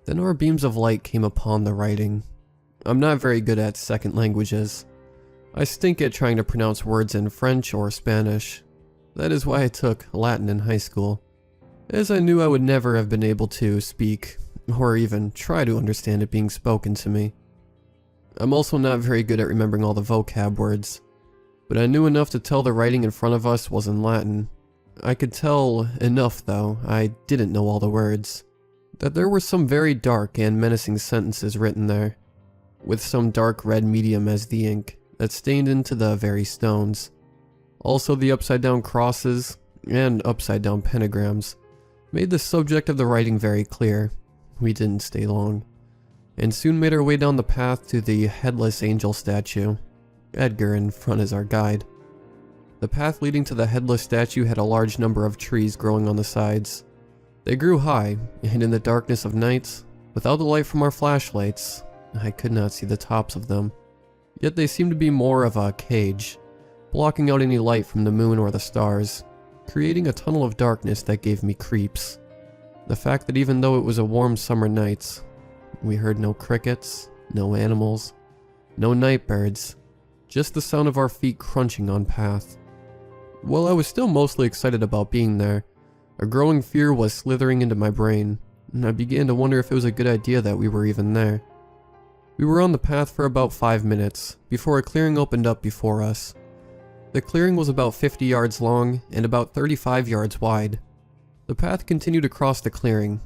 Then our beams of light came upon the writing. I'm not very good at second languages. I stink at trying to pronounce words in French or Spanish. That is why I took Latin in high school, as I knew I would never have been able to speak, or even try to understand it being spoken to me. I'm also not very good at remembering all the vocab words, but I knew enough to tell the writing in front of us was in Latin. I could tell enough, though, I didn't know all the words, that there were some very dark and menacing sentences written there, with some dark red medium as the ink that stained into the very stones. Also, the upside down crosses and upside down pentagrams made the subject of the writing very clear. We didn't stay long, and soon made our way down the path to the headless angel statue, Edgar in front as our guide. The path leading to the headless statue had a large number of trees growing on the sides. They grew high, and in the darkness of night, without the light from our flashlights, I could not see the tops of them. Yet they seemed to be more of a cage, blocking out any light from the moon or the stars, creating a tunnel of darkness that gave me creeps. The fact that even though it was a warm summer night, we heard no crickets, no animals, no night birds, just the sound of our feet crunching on path. While I was still mostly excited about being there, a growing fear was slithering into my brain, and I began to wonder if it was a good idea that we were even there. We were on the path for about 5 minutes, before a clearing opened up before us. The clearing was about 50 yards long and about 35 yards wide. The path continued across the clearing,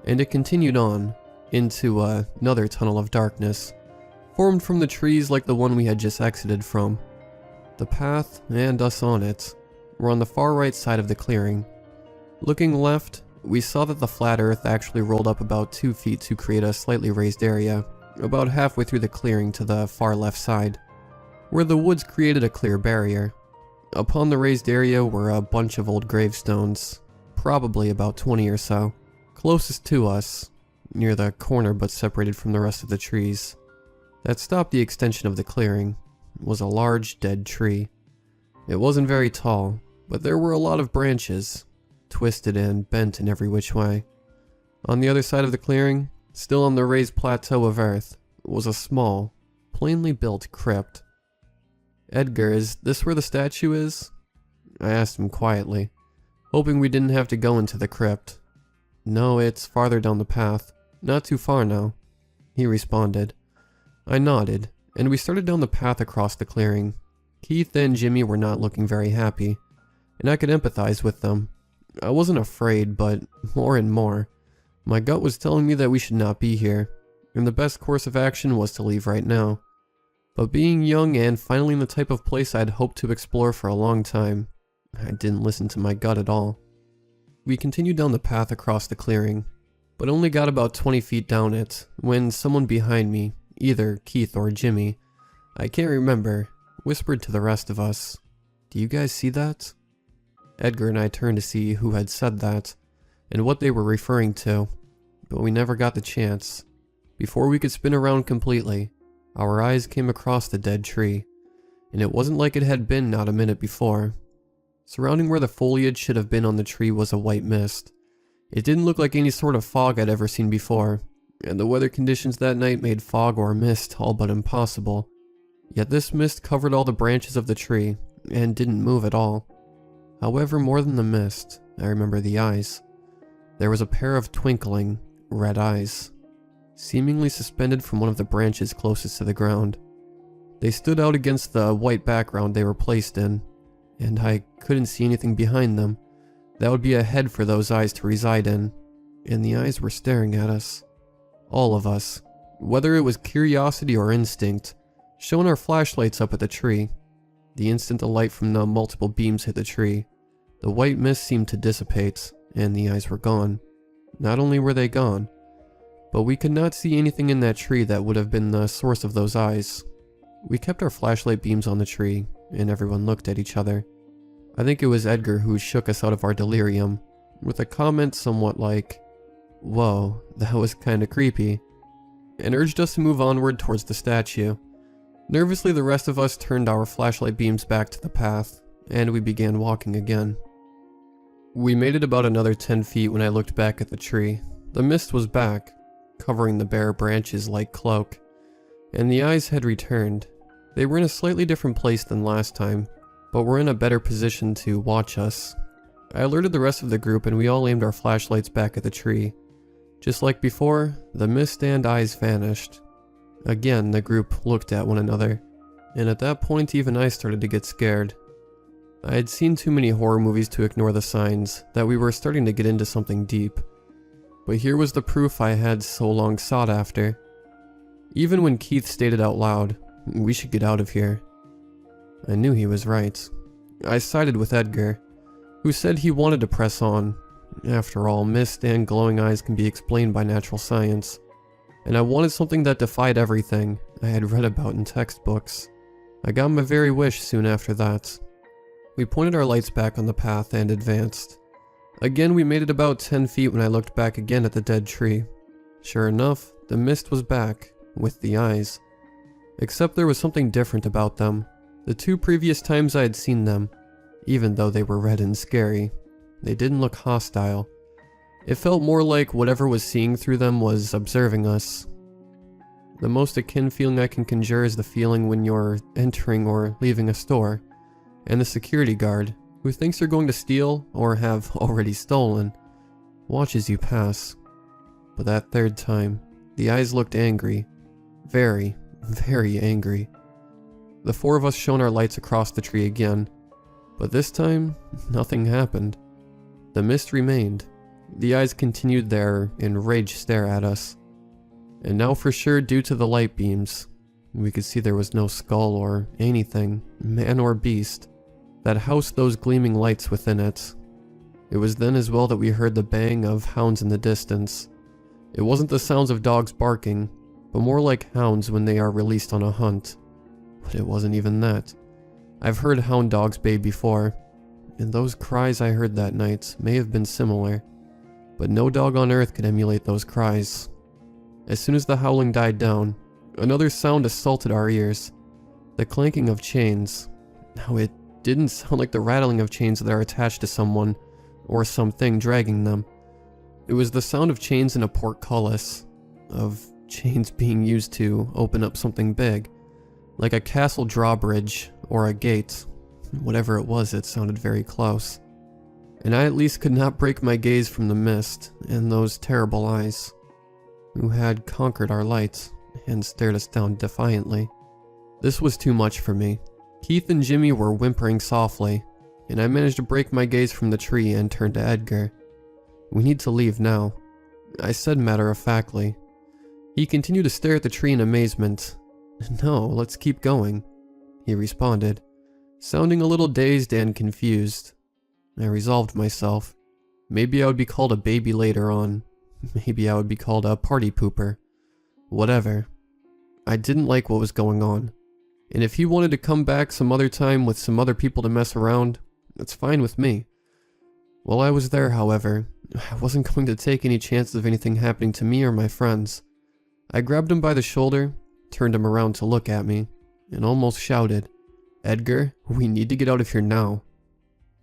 and it continued on, into another tunnel of darkness, formed from the trees like the one we had just exited from. The path, and us on it, were on the far right side of the clearing. Looking left, we saw that the flat earth actually rolled up about 2 feet to create a slightly raised area, about halfway through the clearing to the far left side, where the woods created a clear barrier. Upon the raised area were a bunch of old gravestones, probably about 20 or so. Closest to us, near the corner but separated from the rest of the trees, that stopped the extension of the clearing, was a large dead tree. It wasn't very tall, but there were a lot of branches, twisted and bent in every which way. On the other side of the clearing, still on the raised plateau of earth, was a small, plainly built crypt. "Edgar, is this where the statue is?" I asked him quietly, hoping we didn't have to go into the crypt. "No, it's farther down the path. Not too far now," he responded. I nodded, and we started down the path across the clearing. Keith and Jimmy were not looking very happy, and I could empathize with them. I wasn't afraid, but more and more, my gut was telling me that we should not be here, and the best course of action was to leave right now. But being young and finally in the type of place I'd hoped to explore for a long time, I didn't listen to my gut at all. We continued down the path across the clearing, but only got about 20 feet down it when someone behind me, either Keith or Jimmy, I can't remember, whispered to the rest of us, "Do you guys see that?" Edgar and I turned to see who had said that, and what they were referring to, but we never got the chance. Before we could spin around completely, our eyes came across the dead tree, and it wasn't like it had been not a minute before. Surrounding where the foliage should have been on the tree was a white mist. It didn't look like any sort of fog I'd ever seen before, and the weather conditions that night made fog or mist all but impossible. Yet this mist covered all the branches of the tree, and didn't move at all. However, more than the mist, I remember the eyes. There was a pair of twinkling, red eyes, seemingly suspended from one of the branches closest to the ground. They stood out against the white background they were placed in, and I couldn't see anything behind them. That would be a head for those eyes to reside in, and the eyes were staring at us. All of us, whether it was curiosity or instinct, shone our flashlights up at the tree. The instant the light from the multiple beams hit the tree, the white mist seemed to dissipate, and the eyes were gone. Not only were they gone, but we could not see anything in that tree that would have been the source of those eyes. We kept our flashlight beams on the tree, and everyone looked at each other. I think it was Edgar who shook us out of our delirium, with a comment somewhat like, "Whoa, that was kinda creepy," and urged us to move onward towards the statue. Nervously, the rest of us turned our flashlight beams back to the path, and we began walking again. We made it about another 10 feet when I looked back at the tree. The mist was back, covering the bare branches like cloak, and the eyes had returned. They were in a slightly different place than last time, but were in a better position to watch us. I alerted the rest of the group and we all aimed our flashlights back at the tree. Just like before, the mist and eyes vanished. Again, the group looked at one another, and at that point even I started to get scared. I had seen too many horror movies to ignore the signs that we were starting to get into something deep. But here was the proof I had so long sought after. Even when Keith stated out loud, "We should get out of here," I knew he was right. I sided with Edgar, who said he wanted to press on. After all, mist and glowing eyes can be explained by natural science, and I wanted something that defied everything I had read about in textbooks. I got my very wish soon after that. We pointed our lights back on the path and advanced. Again, we made it about 10 feet when I looked back again at the dead tree. Sure enough, the mist was back, with the eyes. Except there was something different about them. The 2 previous times I had seen them, even though they were red and scary, they didn't look hostile. It felt more like whatever was seeing through them was observing us. The most akin feeling I can conjure is the feeling when you're entering or leaving a store, and the security guard, who thinks you're going to steal or have already stolen, watches you pass. But that third time, the eyes looked angry. Very, very angry. The four of us shone our lights across the tree again, but this time, nothing happened. The mist remained. The eyes continued their enraged stare at us. And now for sure, due to the light beams, we could see there was no skull or anything, man or beast, that housed those gleaming lights within it. It was then as well that we heard the baying of hounds in the distance. It wasn't the sounds of dogs barking, but more like hounds when they are released on a hunt. But it wasn't even that. I've heard hound dogs bay before, and those cries I heard that night may have been similar, but no dog on earth could emulate those cries. As soon as the howling died down, another sound assaulted our ears. The clanking of chains. Now it didn't sound like the rattling of chains that are attached to someone or something dragging them. It was the sound of chains in a portcullis, of chains being used to open up something big, like a castle drawbridge or a gate. Whatever it was, it sounded very close. And I at least could not break my gaze from the mist and those terrible eyes, who had conquered our lights and stared us down defiantly. This was too much for me. Keith and Jimmy were whimpering softly, and I managed to break my gaze from the tree and turn to Edgar. "We need to leave now," I said matter-of-factly. He continued to stare at the tree in amazement. "No, let's keep going," he responded, sounding a little dazed and confused. I resolved myself. Maybe I would be called a baby later on. Maybe I would be called a party pooper. Whatever. I didn't like what was going on. And if he wanted to come back some other time with some other people to mess around, that's fine with me. While I was there, however, I wasn't going to take any chances of anything happening to me or my friends. I grabbed him by the shoulder, turned him around to look at me, and almost shouted, "Edgar, we need to get out of here now."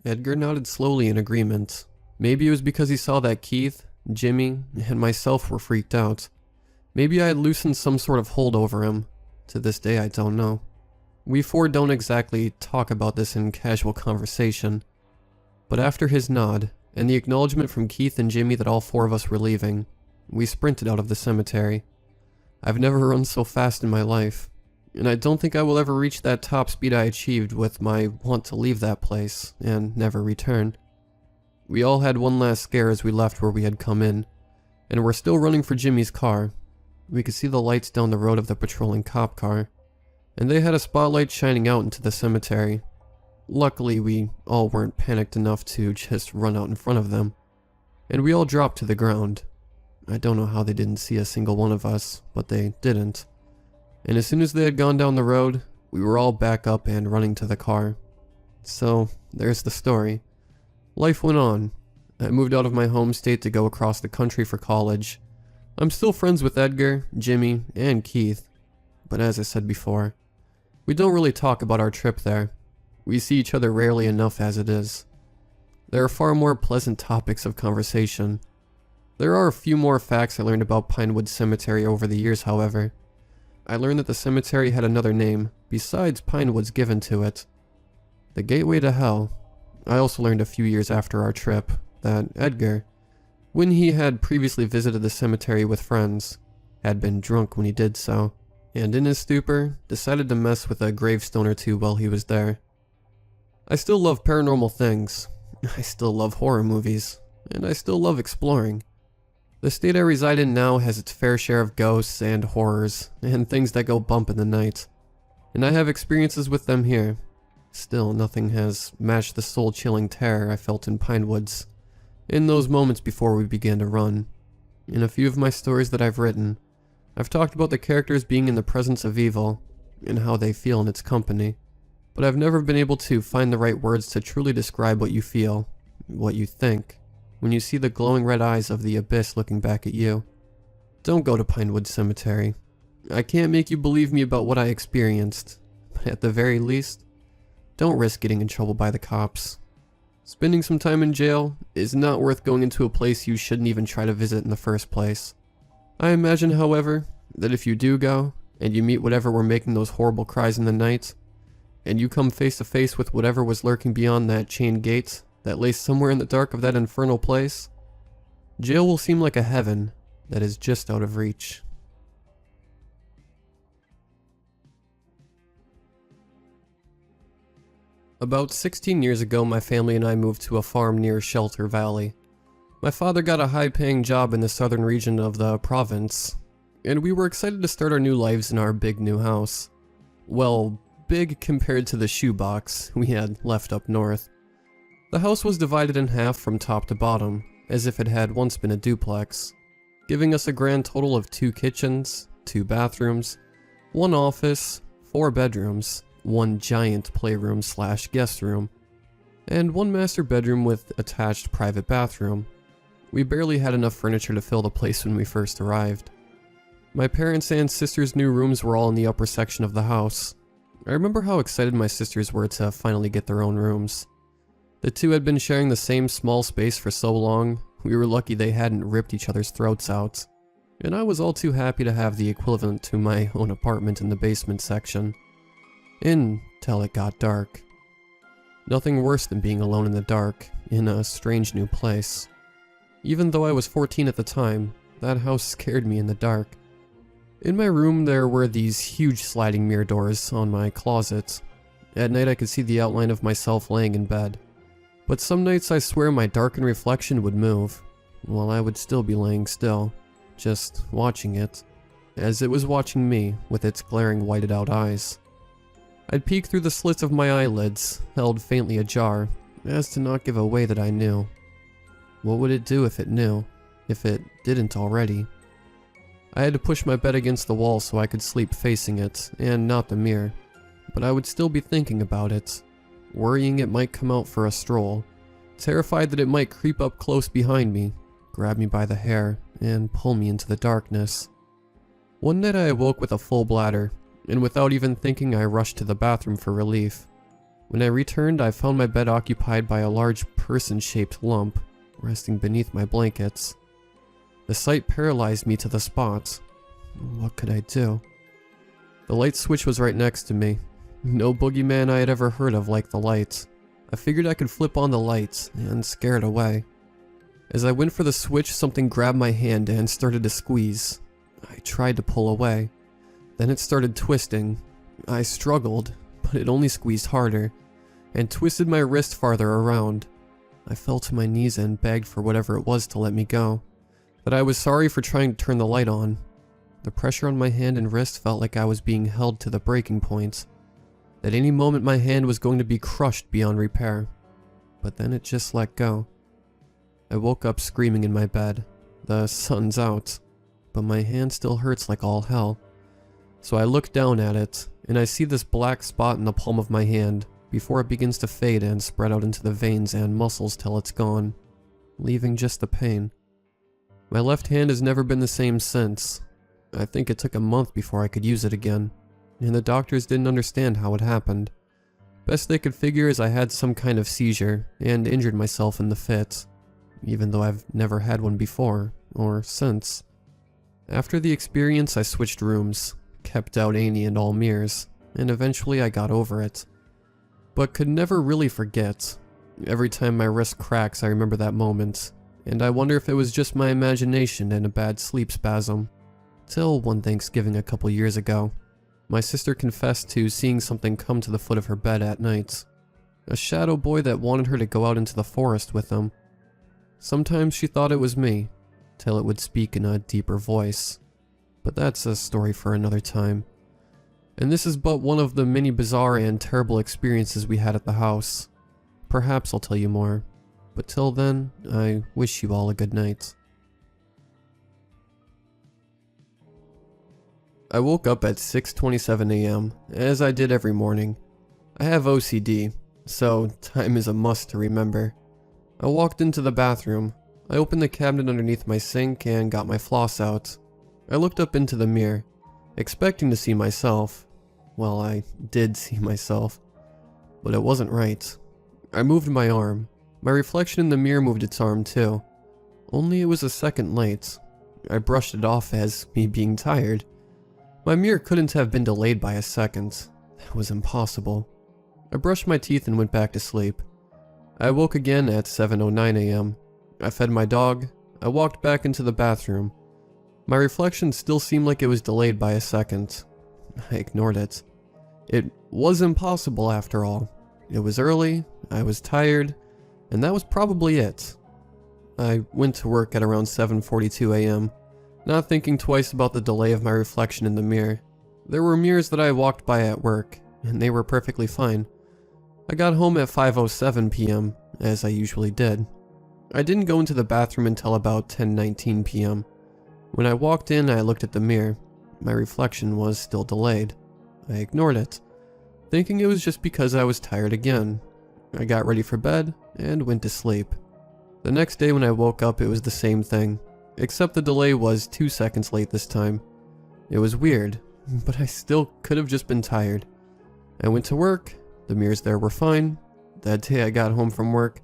Edgar nodded slowly in agreement. Maybe it was because he saw that Keith, Jimmy, and myself were freaked out. Maybe I had loosened some sort of hold over him. To this day, I don't know. We four don't exactly talk about this in casual conversation. But after his nod, and the acknowledgement from Keith and Jimmy that all four of us were leaving, we sprinted out of the cemetery. I've never run so fast in my life, and I don't think I will ever reach that top speed I achieved with my want to leave that place and never return. We all had one last scare as we left where we had come in, and were still running for Jimmy's car. We could see the lights down the road of the patrolling cop car, and they had a spotlight shining out into the cemetery. Luckily, we all weren't panicked enough to just run out in front of them, and we all dropped to the ground. I don't know how they didn't see a single one of us, but they didn't. And as soon as they had gone down the road, we were all back up and running to the car. So, there's the story. Life went on. I moved out of my home state to go across the country for college. I'm still friends with Edgar, Jimmy, and Keith, but as I said before, we don't really talk about our trip there. We see each other rarely enough as it is. There are far more pleasant topics of conversation. There are a few more facts I learned about Pinewood Cemetery over the years, however. I learned that the cemetery had another name, besides Pinewoods given to it. The Gateway to Hell. I also learned a few years after our trip that Edgar, when he had previously visited the cemetery with friends, had been drunk when he did so, and in his stupor, decided to mess with a gravestone or two while he was there. I still love paranormal things. I still love horror movies, and I still love exploring. The state I reside in now has its fair share of ghosts and horrors, and things that go bump in the night, and I have experiences with them here. Still, nothing has matched the soul-chilling terror I felt in Pinewoods, in those moments before we began to run. In a few of my stories that I've written, I've talked about the characters being in the presence of evil, and how they feel in its company, but I've never been able to find the right words to truly describe what you feel, what you think, when you see the glowing red eyes of the abyss looking back at you. Don't go to Pinewood Cemetery. I can't make you believe me about what I experienced, but at the very least, don't risk getting in trouble by the cops. Spending some time in jail is not worth going into a place you shouldn't even try to visit in the first place. I imagine, however, that if you do go, and you meet whatever were making those horrible cries in the night, and you come face to face with whatever was lurking beyond that chain gate that lay somewhere in the dark of that infernal place, jail will seem like a heaven that is just out of reach. About 16 years ago, my family and I moved to a farm near Shelter Valley. My father got a high-paying job in the southern region of the province, and we were excited to start our new lives in our big new house. Well, big compared to the shoebox we had left up north. The house was divided in half from top to bottom, as if it had once been a duplex, giving us a grand total of 2 kitchens, 2 bathrooms, 1 office, 4 bedrooms, 1 giant playroom / guest room, and 1 master bedroom with attached private bathroom. We barely had enough furniture to fill the place when we first arrived. My parents' and sisters' new rooms were all in the upper section of the house. I remember how excited my sisters were to finally get their own rooms. The two had been sharing the same small space for so long, we were lucky they hadn't ripped each other's throats out. And I was all too happy to have the equivalent to my own apartment in the basement section. Until it got dark. Nothing worse than being alone in the dark, in a strange new place. Even though I was 14 at the time, that house scared me in the dark. In my room there were these huge sliding mirror doors on my closet. At night I could see the outline of myself laying in bed. But some nights I swear my darkened reflection would move, while I would still be laying still, just watching it, as it was watching me with its glaring whited out eyes. I'd peek through the slits of my eyelids, held faintly ajar, as to not give away that I knew. What would it do if it knew, if it didn't already? I had to push my bed against the wall so I could sleep facing it, and not the mirror, but I would still be thinking about it, worrying it might come out for a stroll, terrified that it might creep up close behind me, grab me by the hair, and pull me into the darkness. One night I awoke with a full bladder, and without even thinking I rushed to the bathroom for relief. When I returned, I found my bed occupied by a large person-shaped lump, resting beneath my blankets. The sight paralyzed me to the spot. What could I do? The light switch was right next to me. No boogeyman I had ever heard of like the light. I figured I could flip on the lights and scare it away. As I went for the switch, something grabbed my hand and started to squeeze. I tried to pull away. Then it started twisting. I struggled, but it only squeezed harder, and twisted my wrist farther around. I fell to my knees and begged for whatever it was to let me go. That I was sorry for trying to turn the light on. The pressure on my hand and wrist felt like I was being held to the breaking point. At any moment my hand was going to be crushed beyond repair. But then it just let go. I woke up screaming in my bed. The sun's out, but my hand still hurts like all hell. So I look down at it, and I see this black spot in the palm of my hand before it begins to fade and spread out into the veins and muscles till it's gone, leaving just the pain. My left hand has never been the same since. I think it took a month before I could use it again, and the doctors didn't understand how it happened. Best they could figure is I had some kind of seizure and injured myself in the fit, even though I've never had one before, or since. After the experience I switched rooms, kept out Annie and all mirrors, and eventually I got over it. But could never really forget. Every time my wrist cracks I remember that moment, and I wonder if it was just my imagination and a bad sleep spasm. Till one Thanksgiving a couple years ago, my sister confessed to seeing something come to the foot of her bed at night. A shadow boy that wanted her to go out into the forest with him. Sometimes she thought it was me, till it would speak in a deeper voice. But that's a story for another time. And this is but one of the many bizarre and terrible experiences we had at the house. Perhaps I'll tell you more. But till then, I wish you all a good night. I woke up at 6:27 a.m., as I did every morning. I have OCD, so time is a must to remember. I walked into the bathroom. I opened the cabinet underneath my sink and got my floss out. I looked up into the mirror, expecting to see myself. Well, I did see myself, but it wasn't right. I moved my arm. My reflection in the mirror moved its arm too, only it was a second late. I brushed it off as me being tired. My mirror couldn't have been delayed by a second. That was impossible. I brushed my teeth and went back to sleep. I woke again at 7:09 a.m. I fed my dog. I walked back into the bathroom. My reflection still seemed like it was delayed by a second. I ignored it. It was impossible after all. It was early, I was tired, and that was probably it. I went to work at around 7:42 a.m., not thinking twice about the delay of my reflection in the mirror. There were mirrors that I walked by at work, and they were perfectly fine. I got home at 5:07 p.m., as I usually did. I didn't go into the bathroom until about 10:19 p.m. When I walked in, I looked at the mirror. My reflection was still delayed. I ignored it, thinking it was just because I was tired again. I got ready for bed and went to sleep. The next day when I woke up, it was the same thing, except the delay was 2 seconds late this time. It was weird, but I still could have just been tired. I went to work, the mirrors there were fine. That day I got home from work,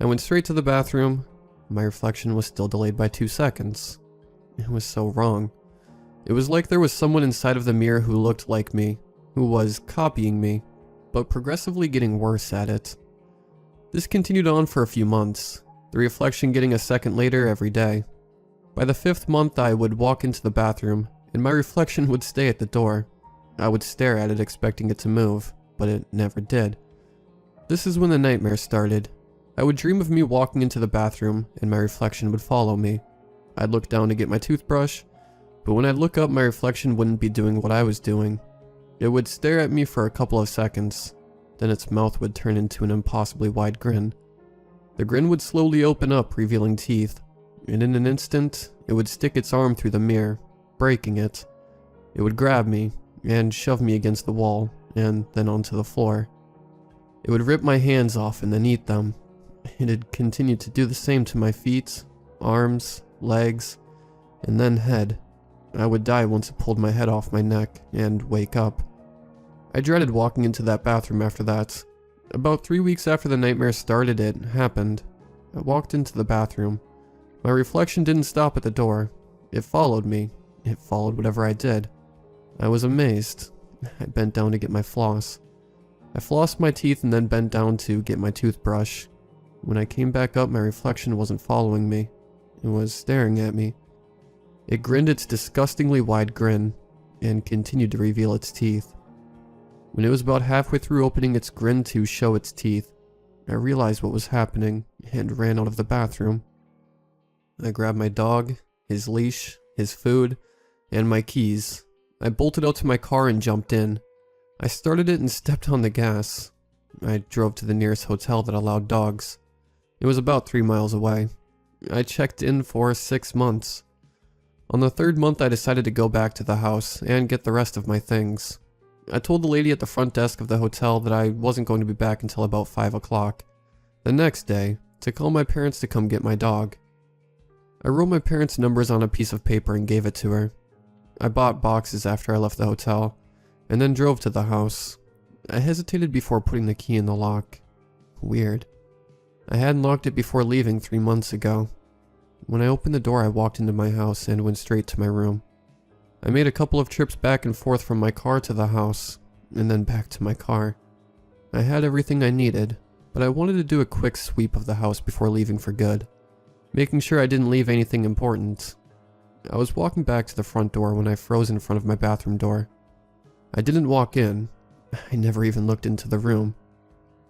I went straight to the bathroom. My reflection was still delayed by 2 seconds. It was so wrong. It was like there was someone inside of the mirror who looked like me, who was copying me, but progressively getting worse at it. This continued on for a few months, the reflection getting a second later every day. By the 5th month, I would walk into the bathroom, and my reflection would stay at the door. I would stare at it expecting it to move, but it never did. This is when the nightmare started. I would dream of me walking into the bathroom, and my reflection would follow me. I'd look down to get my toothbrush, but when I'd look up, my reflection wouldn't be doing what I was doing. It would stare at me for a couple of seconds, then its mouth would turn into an impossibly wide grin. The grin would slowly open up, revealing teeth, and in an instant, it would stick its arm through the mirror, breaking it. It would grab me, and shove me against the wall, and then onto the floor. It would rip my hands off and then eat them. It'd continue to do the same to my feet, arms, legs, and then head. I would die once it pulled my head off my neck and wake up. I dreaded walking into that bathroom after that. About 3 weeks after the nightmare started, it happened. I walked into the bathroom. My reflection didn't stop at the door. It followed me. It followed whatever I did. I was amazed. I bent down to get my floss. I flossed my teeth and then bent down to get my toothbrush. When I came back up, my reflection wasn't following me. It was staring at me. It grinned its disgustingly wide grin, and continued to reveal its teeth. When it was about halfway through opening its grin to show its teeth, I realized what was happening, and ran out of the bathroom. I grabbed my dog, his leash, his food, and my keys. I bolted out to my car and jumped in. I started it and stepped on the gas. I drove to the nearest hotel that allowed dogs. It was about 3 miles away. I checked in for 6 months. On the 3rd month, I decided to go back to the house and get the rest of my things. I told the lady at the front desk of the hotel that I wasn't going to be back until about 5 o'clock. The next day, to call my parents to come get my dog. I wrote my parents' numbers on a piece of paper and gave it to her. I bought boxes after I left the hotel, and then drove to the house. I hesitated before putting the key in the lock. Weird. I hadn't locked it before leaving 3 months ago. When I opened the door, I walked into my house and went straight to my room. I made a couple of trips back and forth from my car to the house, and then back to my car. I had everything I needed, but I wanted to do a quick sweep of the house before leaving for good, making sure I didn't leave anything important. I was walking back to the front door when I froze in front of my bathroom door. I didn't walk in. I never even looked into the room.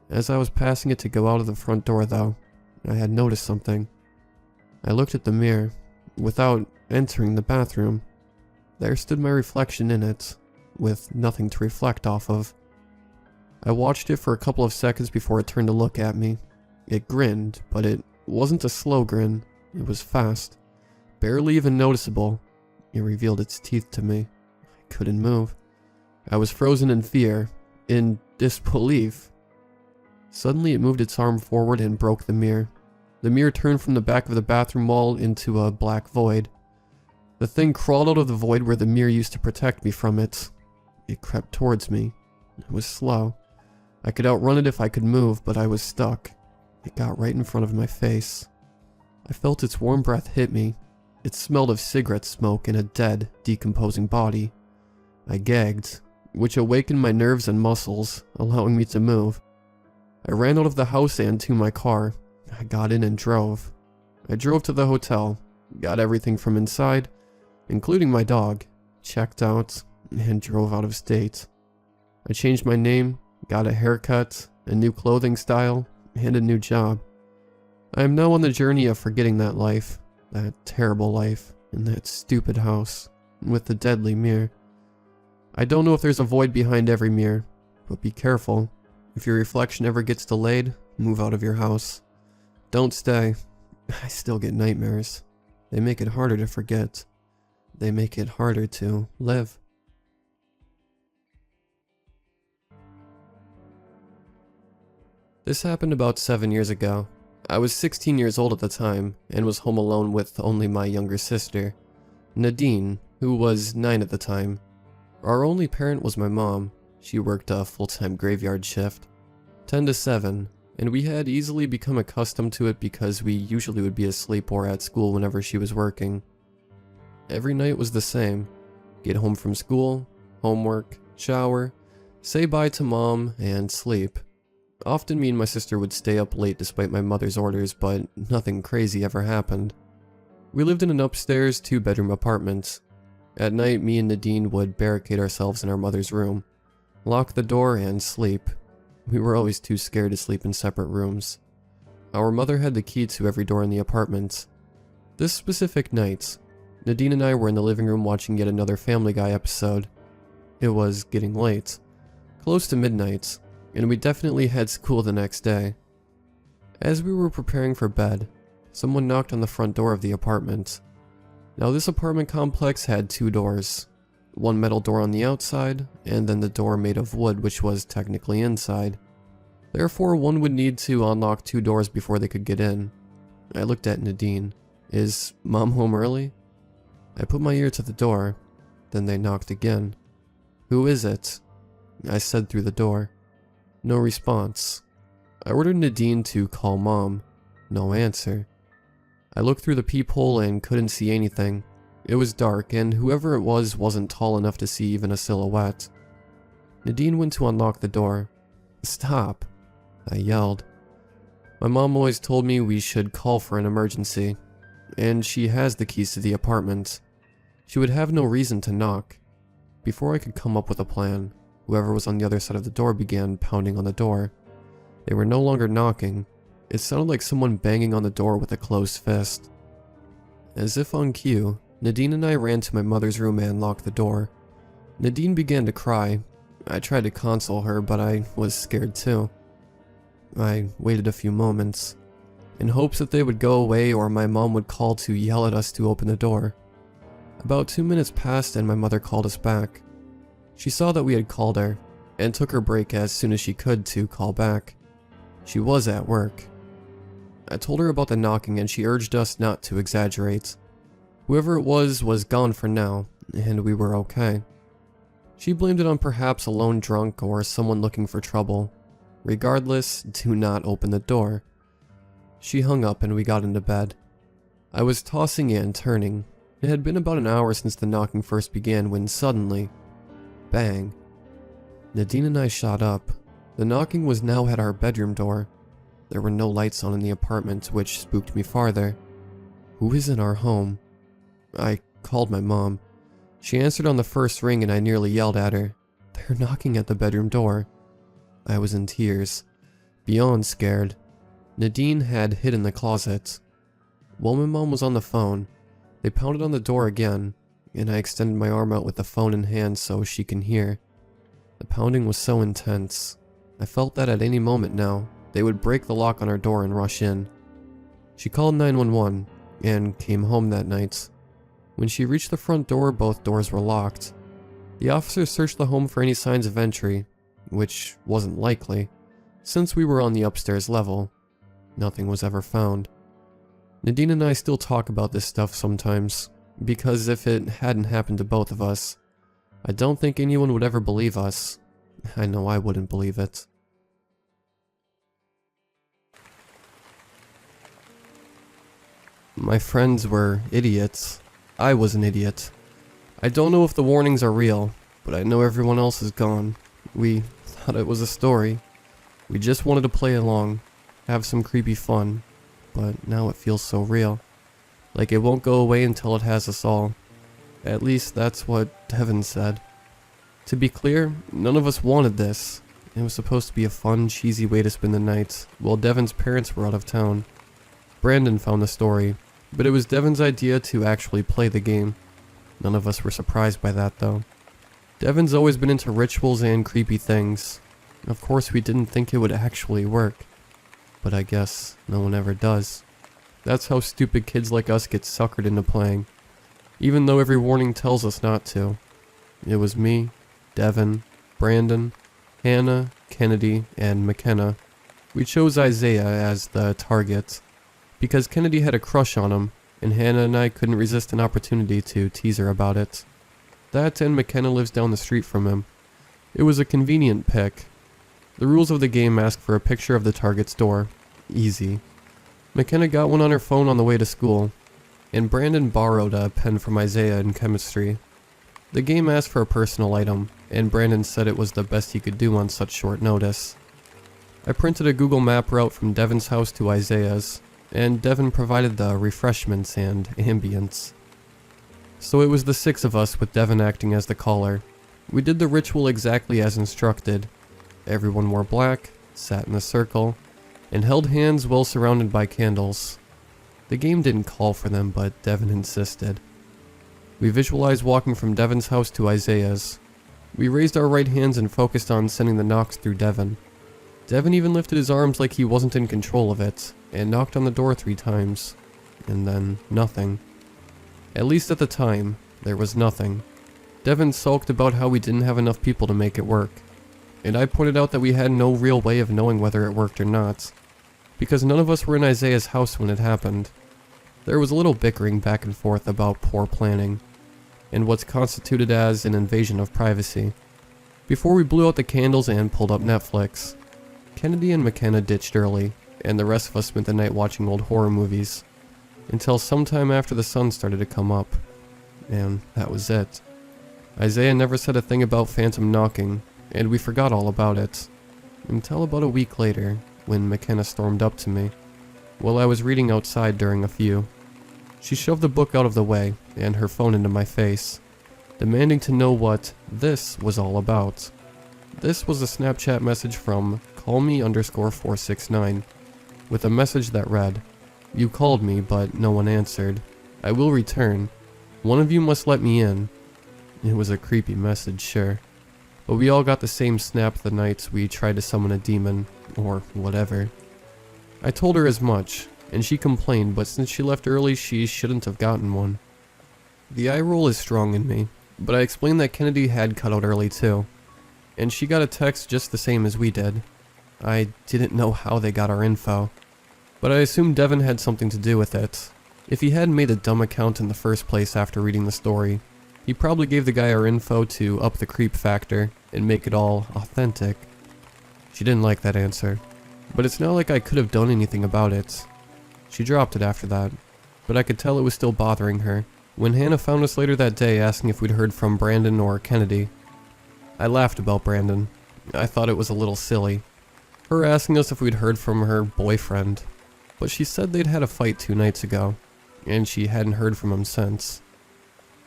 As I was passing it to go out of the front door, though, I had noticed something. I looked at the mirror. Without entering the bathroom, there stood my reflection in it, with nothing to reflect off of. I watched it for a couple of seconds before it turned to look at me. It grinned, but it wasn't a slow grin. It was fast, barely even noticeable. It revealed its teeth to me. I couldn't move. I was frozen in fear, in disbelief. Suddenly it moved its arm forward and broke the mirror. The mirror turned from the back of the bathroom wall into a black void. The thing crawled out of the void where the mirror used to protect me from it. It crept towards me. It was slow. I could outrun it if I could move, but I was stuck. It got right in front of my face. I felt its warm breath hit me. It smelled of cigarette smoke and a dead, decomposing body. I gagged, which awakened my nerves and muscles, allowing me to move. I ran out of the house and to my car. I got in and drove. I drove to the hotel, got everything from inside, including my dog, checked out, and drove out of state. I changed my name, got a haircut, a new clothing style, and a new job. I am now on the journey of forgetting that life, that terrible life, in that stupid house, with the deadly mirror. I don't know if there's a void behind every mirror, but be careful. If your reflection ever gets delayed, move out of your house. Don't stay. I still get nightmares. They make it harder to forget. They make it harder to live. This happened about 7 years ago. I was 16 years old at the time and was home alone with only my younger sister, Nadine, who was 9 at the time. Our only parent was my mom. She worked a full-time graveyard shift, 10 to 7, and we had easily become accustomed to it because we usually would be asleep or at school whenever she was working. Every night was the same. Get home from school, homework, shower, say bye to mom, and sleep. Often me and my sister would stay up late despite my mother's orders, but nothing crazy ever happened. We lived in an upstairs 2-bedroom apartment. At night, me and Nadine would barricade ourselves in our mother's room, lock the door, and sleep. We were always too scared to sleep in separate rooms. Our mother had the key to every door in the apartment. This specific night, Nadine and I were in the living room watching yet another Family Guy episode. It was getting late, close to midnight, and we definitely had school the next day. As we were preparing for bed, someone knocked on the front door of the apartment. Now this apartment complex had 2 doors, one metal door on the outside, and then the door made of wood which was technically inside. Therefore one would need to unlock 2 doors before they could get in. I looked at Nadine. Is Mom home early? I put my ear to the door, then they knocked again. Who is it? I said through the door. No response. I ordered Nadine to call Mom. No answer. I looked through the peephole and couldn't see anything. It was dark, and whoever it was wasn't tall enough to see even a silhouette. Nadine went to unlock the door. Stop, I yelled. My mom always told me we should call for an emergency, and she has the keys to the apartment. She would have no reason to knock. Before I could come up with a plan, whoever was on the other side of the door began pounding on the door. They were no longer knocking. It sounded like someone banging on the door with a closed fist. As if on cue, Nadine and I ran to my mother's room and locked the door. Nadine began to cry. I tried to console her, but I was scared too. I waited a few moments, in hopes that they would go away or my mom would call to yell at us to open the door. About 2 minutes passed and my mother called us back. She saw that we had called her, and took her break as soon as she could to call back. She was at work. I told her about the knocking and she urged us not to exaggerate. Whoever it was gone for now, and we were okay. She blamed it on perhaps a lone drunk or someone looking for trouble. Regardless, do not open the door. She hung up and we got into bed. I was tossing and turning. It had been about an hour since the knocking first began when suddenly, bang. Nadine and I shot up. The knocking was now at our bedroom door. There were no lights on in the apartment, which spooked me farther. Who is in our home? I called my mom. She answered on the first ring and I nearly yelled at her. They're knocking at the bedroom door. I was in tears, beyond scared. Nadine had hid in the closet. While my mom was on the phone, they pounded on the door again, and I extended my arm out with the phone in hand so she can hear. The pounding was so intense. I felt that at any moment now, they would break the lock on our door and rush in. She called 911 and came home that night. When she reached the front door, both doors were locked. The officers searched the home for any signs of entry, which wasn't likely, since we were on the upstairs level. Nothing was ever found. Nadine and I still talk about this stuff sometimes, because if it hadn't happened to both of us, I don't think anyone would ever believe us. I know I wouldn't believe it. My friends were idiots. I was an idiot. I don't know if the warnings are real, but I know everyone else is gone. We thought it was a story. We just wanted to play along, have some creepy fun, but now it feels so real. Like it won't go away until it has us all. At least that's what Devin said. To be clear, none of us wanted this. It was supposed to be a fun, cheesy way to spend the night, while Devin's parents were out of town. Brandon found the story, but it was Devin's idea to actually play the game. None of us were surprised by that though. Devin's always been into rituals and creepy things. Of course we didn't think it would actually work. But I guess no one ever does. That's how stupid kids like us get suckered into playing. Even though every warning tells us not to. It was me, Devin, Brandon, Hannah, Kennedy, and McKenna. We chose Isaiah as the target because Kennedy had a crush on him, and Hannah and I couldn't resist an opportunity to tease her about it. That and McKenna lives down the street from him. It was a convenient pick. The rules of the game ask for a picture of the target's door. Easy. McKenna got one on her phone on the way to school, and Brandon borrowed a pen from Isaiah in chemistry. The game asked for a personal item, and Brandon said it was the best he could do on such short notice. I printed a Google map route from Devin's house to Isaiah's, and Devin provided the refreshments and ambience. So it was the 6 of us with Devin acting as the caller. We did the ritual exactly as instructed. Everyone wore black, sat in a circle, and held hands well surrounded by candles. The game didn't call for them, but Devin insisted. We visualized walking from Devin's house to Isaiah's. We raised our right hands and focused on sending the knocks through Devin. Devin even lifted his arms like he wasn't in control of it, and knocked on the door 3 times. And then, nothing. At least at the time, there was nothing. Devin sulked about how we didn't have enough people to make it work. And I pointed out that we had no real way of knowing whether it worked or not, because none of us were in Isaiah's house when it happened. There was a little bickering back and forth about poor planning, and what's constituted as an invasion of privacy. Before we blew out the candles and pulled up Netflix, Kennedy and McKenna ditched early, and the rest of us spent the night watching old horror movies, until sometime after the sun started to come up, and that was it. Isaiah never said a thing about phantom knocking, and we forgot all about it, until about a week later, when McKenna stormed up to me, while I was reading outside during a few. She shoved the book out of the way, and her phone into my face, demanding to know what this was all about. This was a Snapchat message from callme_469, with a message that read, "You called me, but no one answered. I will return. One of you must let me in." It was a creepy message, sure, but we all got the same snap the nights we tried to summon a demon, or whatever. I told her as much, and she complained, but since she left early, she shouldn't have gotten one. The eye roll is strong in me, but I explained that Kennedy had cut out early too, and she got a text just the same as we did. I didn't know how they got our info, but I assumed Devin had something to do with it. If he hadn't made a dumb account in the first place after reading the story, he probably gave the guy our info to up the creep factor and make it all authentic. She didn't like that answer, but it's not like I could have done anything about it. She dropped it after that, but I could tell it was still bothering her. When Hannah found us later that day asking if we'd heard from Brandon or Kennedy, I laughed about Brandon. I thought it was a little silly. Her asking us if we'd heard from her boyfriend, but she said they'd had a fight 2 nights ago, and she hadn't heard from him since.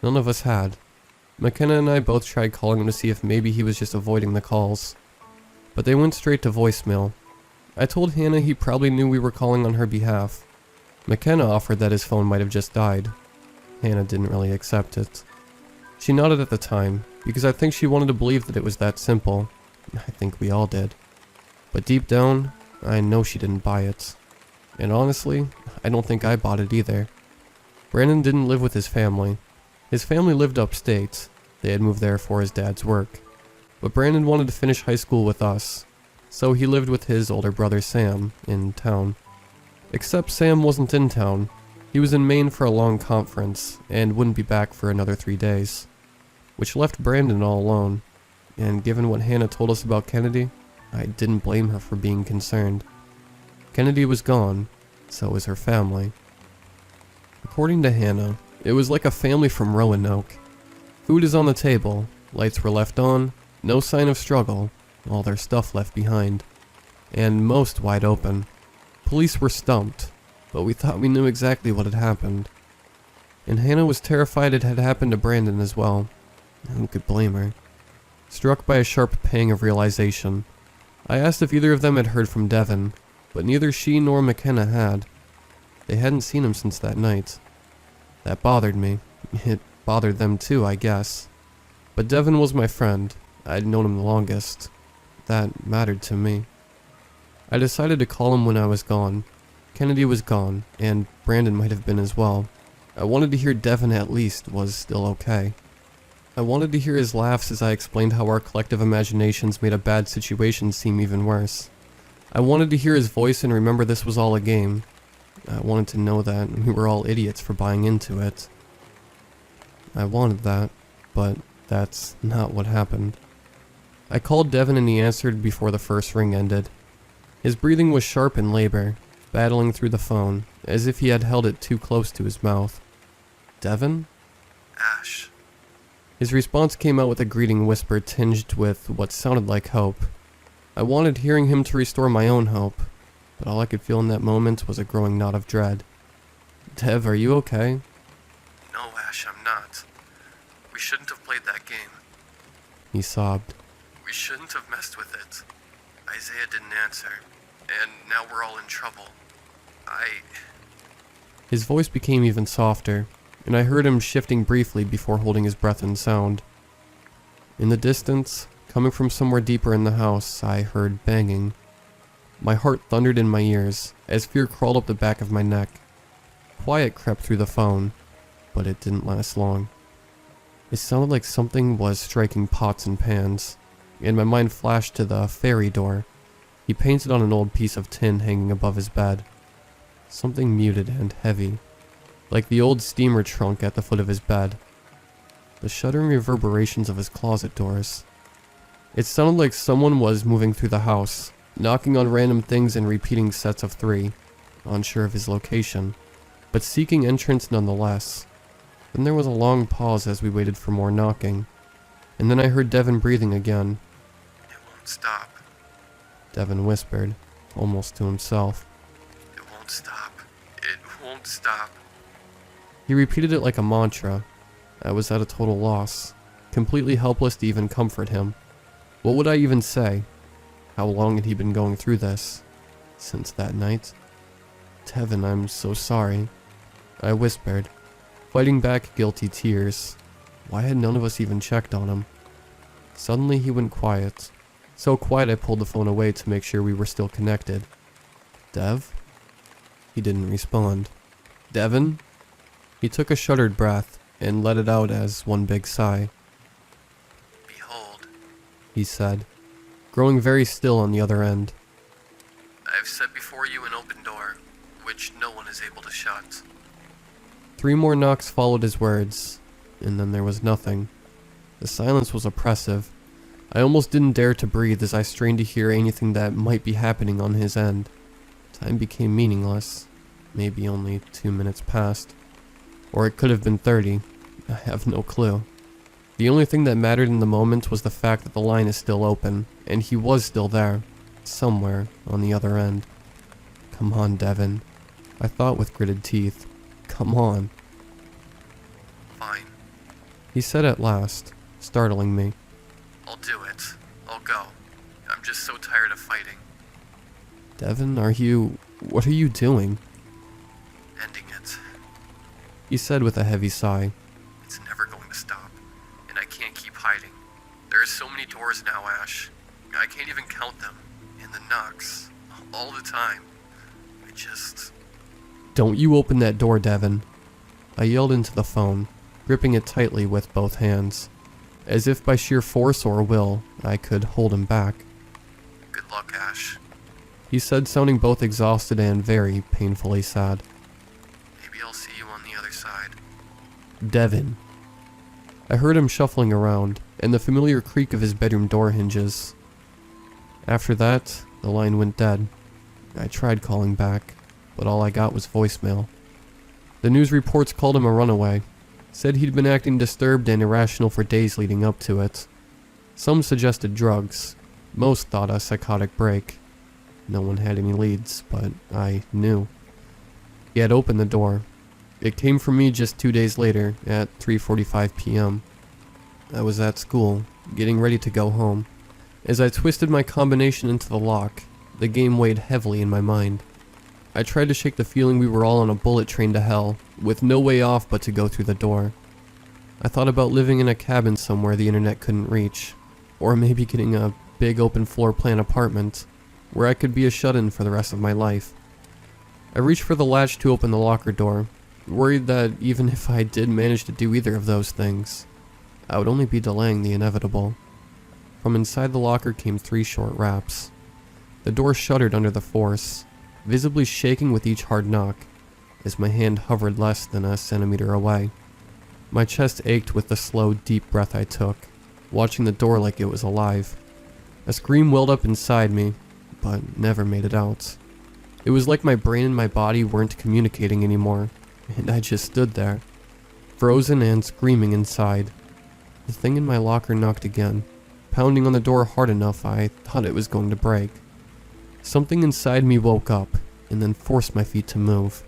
None of us had. McKenna and I both tried calling him to see if maybe he was just avoiding the calls, but they went straight to voicemail. I told Hannah he probably knew we were calling on her behalf. McKenna offered that his phone might have just died. Hannah didn't really accept it. She nodded at the time, because I think she wanted to believe that it was that simple. I think we all did. But deep down, I know she didn't buy it. And honestly, I don't think I bought it either. Brandon didn't live with his family. His family lived upstate. They had moved there for his dad's work. But Brandon wanted to finish high school with us, so he lived with his older brother Sam in town. Except Sam wasn't in town. He was in Maine for a long conference and wouldn't be back for another 3 days, which left Brandon all alone. And given what Hannah told us about Kennedy, I didn't blame her for being concerned. Kennedy was gone, so was her family. According to Hannah, it was like a family from Roanoke. Food is on the table, lights were left on, no sign of struggle, all their stuff left behind, and most wide open. Police were stumped, but we thought we knew exactly what had happened. And Hannah was terrified it had happened to Brandon as well. Who could blame her? Struck by a sharp pang of realization, I asked if either of them had heard from Devin, but neither she nor McKenna had. They hadn't seen him since that night. That bothered me. It bothered them too, I guess. But Devin was my friend. I'd known him the longest. That mattered to me. I decided to call him when I was gone. Kennedy was gone, and Brandon might have been as well. I wanted to hear Devin at least was still okay. I wanted to hear his laughs as I explained how our collective imaginations made a bad situation seem even worse. I wanted to hear his voice and remember this was all a game. I wanted to know that we were all idiots for buying into it. I wanted that, but that's not what happened. I called Devin and he answered before the first ring ended. His breathing was sharp in labor, battling through the phone, as if he had held it too close to his mouth. Devin? Ash. His response came out with a greeting whisper tinged with what sounded like hope. I wanted hearing him to restore my own hope, but all I could feel in that moment was a growing knot of dread. Dev, are you okay? No, Ash, I'm not. We shouldn't have played that game. He sobbed. We shouldn't have messed with it. Isaiah didn't answer, and now we're all in trouble. His voice became even softer, and I heard him shifting briefly before holding his breath in sound. In the distance, coming from somewhere deeper in the house, I heard banging. My heart thundered in my ears, as fear crawled up the back of my neck. Quiet crept through the phone, but it didn't last long. It sounded like something was striking pots and pans, and my mind flashed to the ferry door he painted on an old piece of tin hanging above his bed. Something muted and heavy, like the old steamer trunk at the foot of his bed. The shuddering reverberations of his closet doors. It sounded like someone was moving through the house, knocking on random things and repeating sets of 3, unsure of his location, but seeking entrance nonetheless. Then there was a long pause as we waited for more knocking, and then I heard Devin breathing again. It won't stop. Devin whispered, almost to himself. It won't stop. It won't stop. He repeated it like a mantra. I was at a total loss, completely helpless to even comfort him. What would I even say? How long had he been going through this? Since that night? Devin, I'm so sorry, I whispered, fighting back guilty tears. Why had none of us even checked on him? Suddenly he went quiet. So quiet I pulled the phone away to make sure we were still connected. Dev? He didn't respond. Devin? He took a shuddered breath and let it out as one big sigh. Behold, He said, growing very still on the other end. I have set before you an open door, which no one is able to shut. 3 more knocks followed his words, and then there was nothing. The silence was oppressive. I almost didn't dare to breathe as I strained to hear anything that might be happening on his end. Time became meaningless. Maybe only 2 minutes passed. Or it could have been 30. I have no clue. The only thing that mattered in the moment was the fact that the line is still open, and he was still there, somewhere on the other end. Come on, Devin, I thought with gritted teeth. Come on. Fine. He said at last, startling me. I'll do it. I'll go. I'm just so tired of fighting. Devin, what are you doing? Ending it. He said with a heavy sigh. It's never going to stop, and I can't keep hiding. There are so many doors now, Ash. I can't even count them. And the knocks. All the time. Don't you open that door, Devin. I yelled into the phone, gripping it tightly with both hands. As if by sheer force or will, I could hold him back. Good luck, Ash. He said, sounding both exhausted and very painfully sad. Maybe I'll see you on the other side. Devin. I heard him shuffling around, and the familiar creak of his bedroom door hinges. After that, the line went dead. I tried calling back, but all I got was voicemail. The news reports called him a runaway, said he'd been acting disturbed and irrational for days leading up to it. Some suggested drugs, most thought a psychotic break. No one had any leads, but I knew. He had opened the door. It came from me just 2 days later, at 3:45 p.m. I was at school, getting ready to go home. As I twisted my combination into the lock, the game weighed heavily in my mind. I tried to shake the feeling we were all on a bullet train to hell, with no way off but to go through the door. I thought about living in a cabin somewhere the internet couldn't reach, or maybe getting a big open floor plan apartment, where I could be a shut-in for the rest of my life. I reached for the latch to open the locker door, worried that even if I did manage to do either of those things, I would only be delaying the inevitable. From inside the locker came 3 short raps. The door shuddered under the force, visibly shaking with each hard knock, as my hand hovered less than a centimeter away. My chest ached with the slow, deep breath I took, watching the door like it was alive. A scream welled up inside me, but never made it out. It was like my brain and my body weren't communicating anymore, and I just stood there, frozen and screaming inside. The thing in my locker knocked again, pounding on the door hard enough I thought it was going to break. Something inside me woke up, and then forced my feet to move.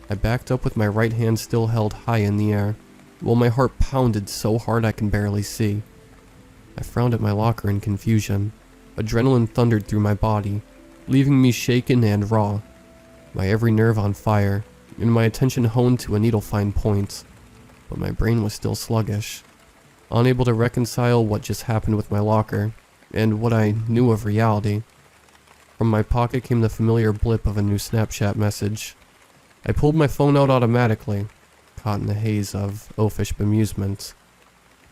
I backed up with my right hand still held high in the air, while my heart pounded so hard I can barely see. I frowned at my locker in confusion. Adrenaline thundered through my body, leaving me shaken and raw, my every nerve on fire, and my attention honed to a needle-fine point. But my brain was still sluggish, unable to reconcile what just happened with my locker, and what I knew of reality. From my pocket came the familiar blip of a new Snapchat message. I pulled my phone out automatically, caught in the haze of oafish bemusement,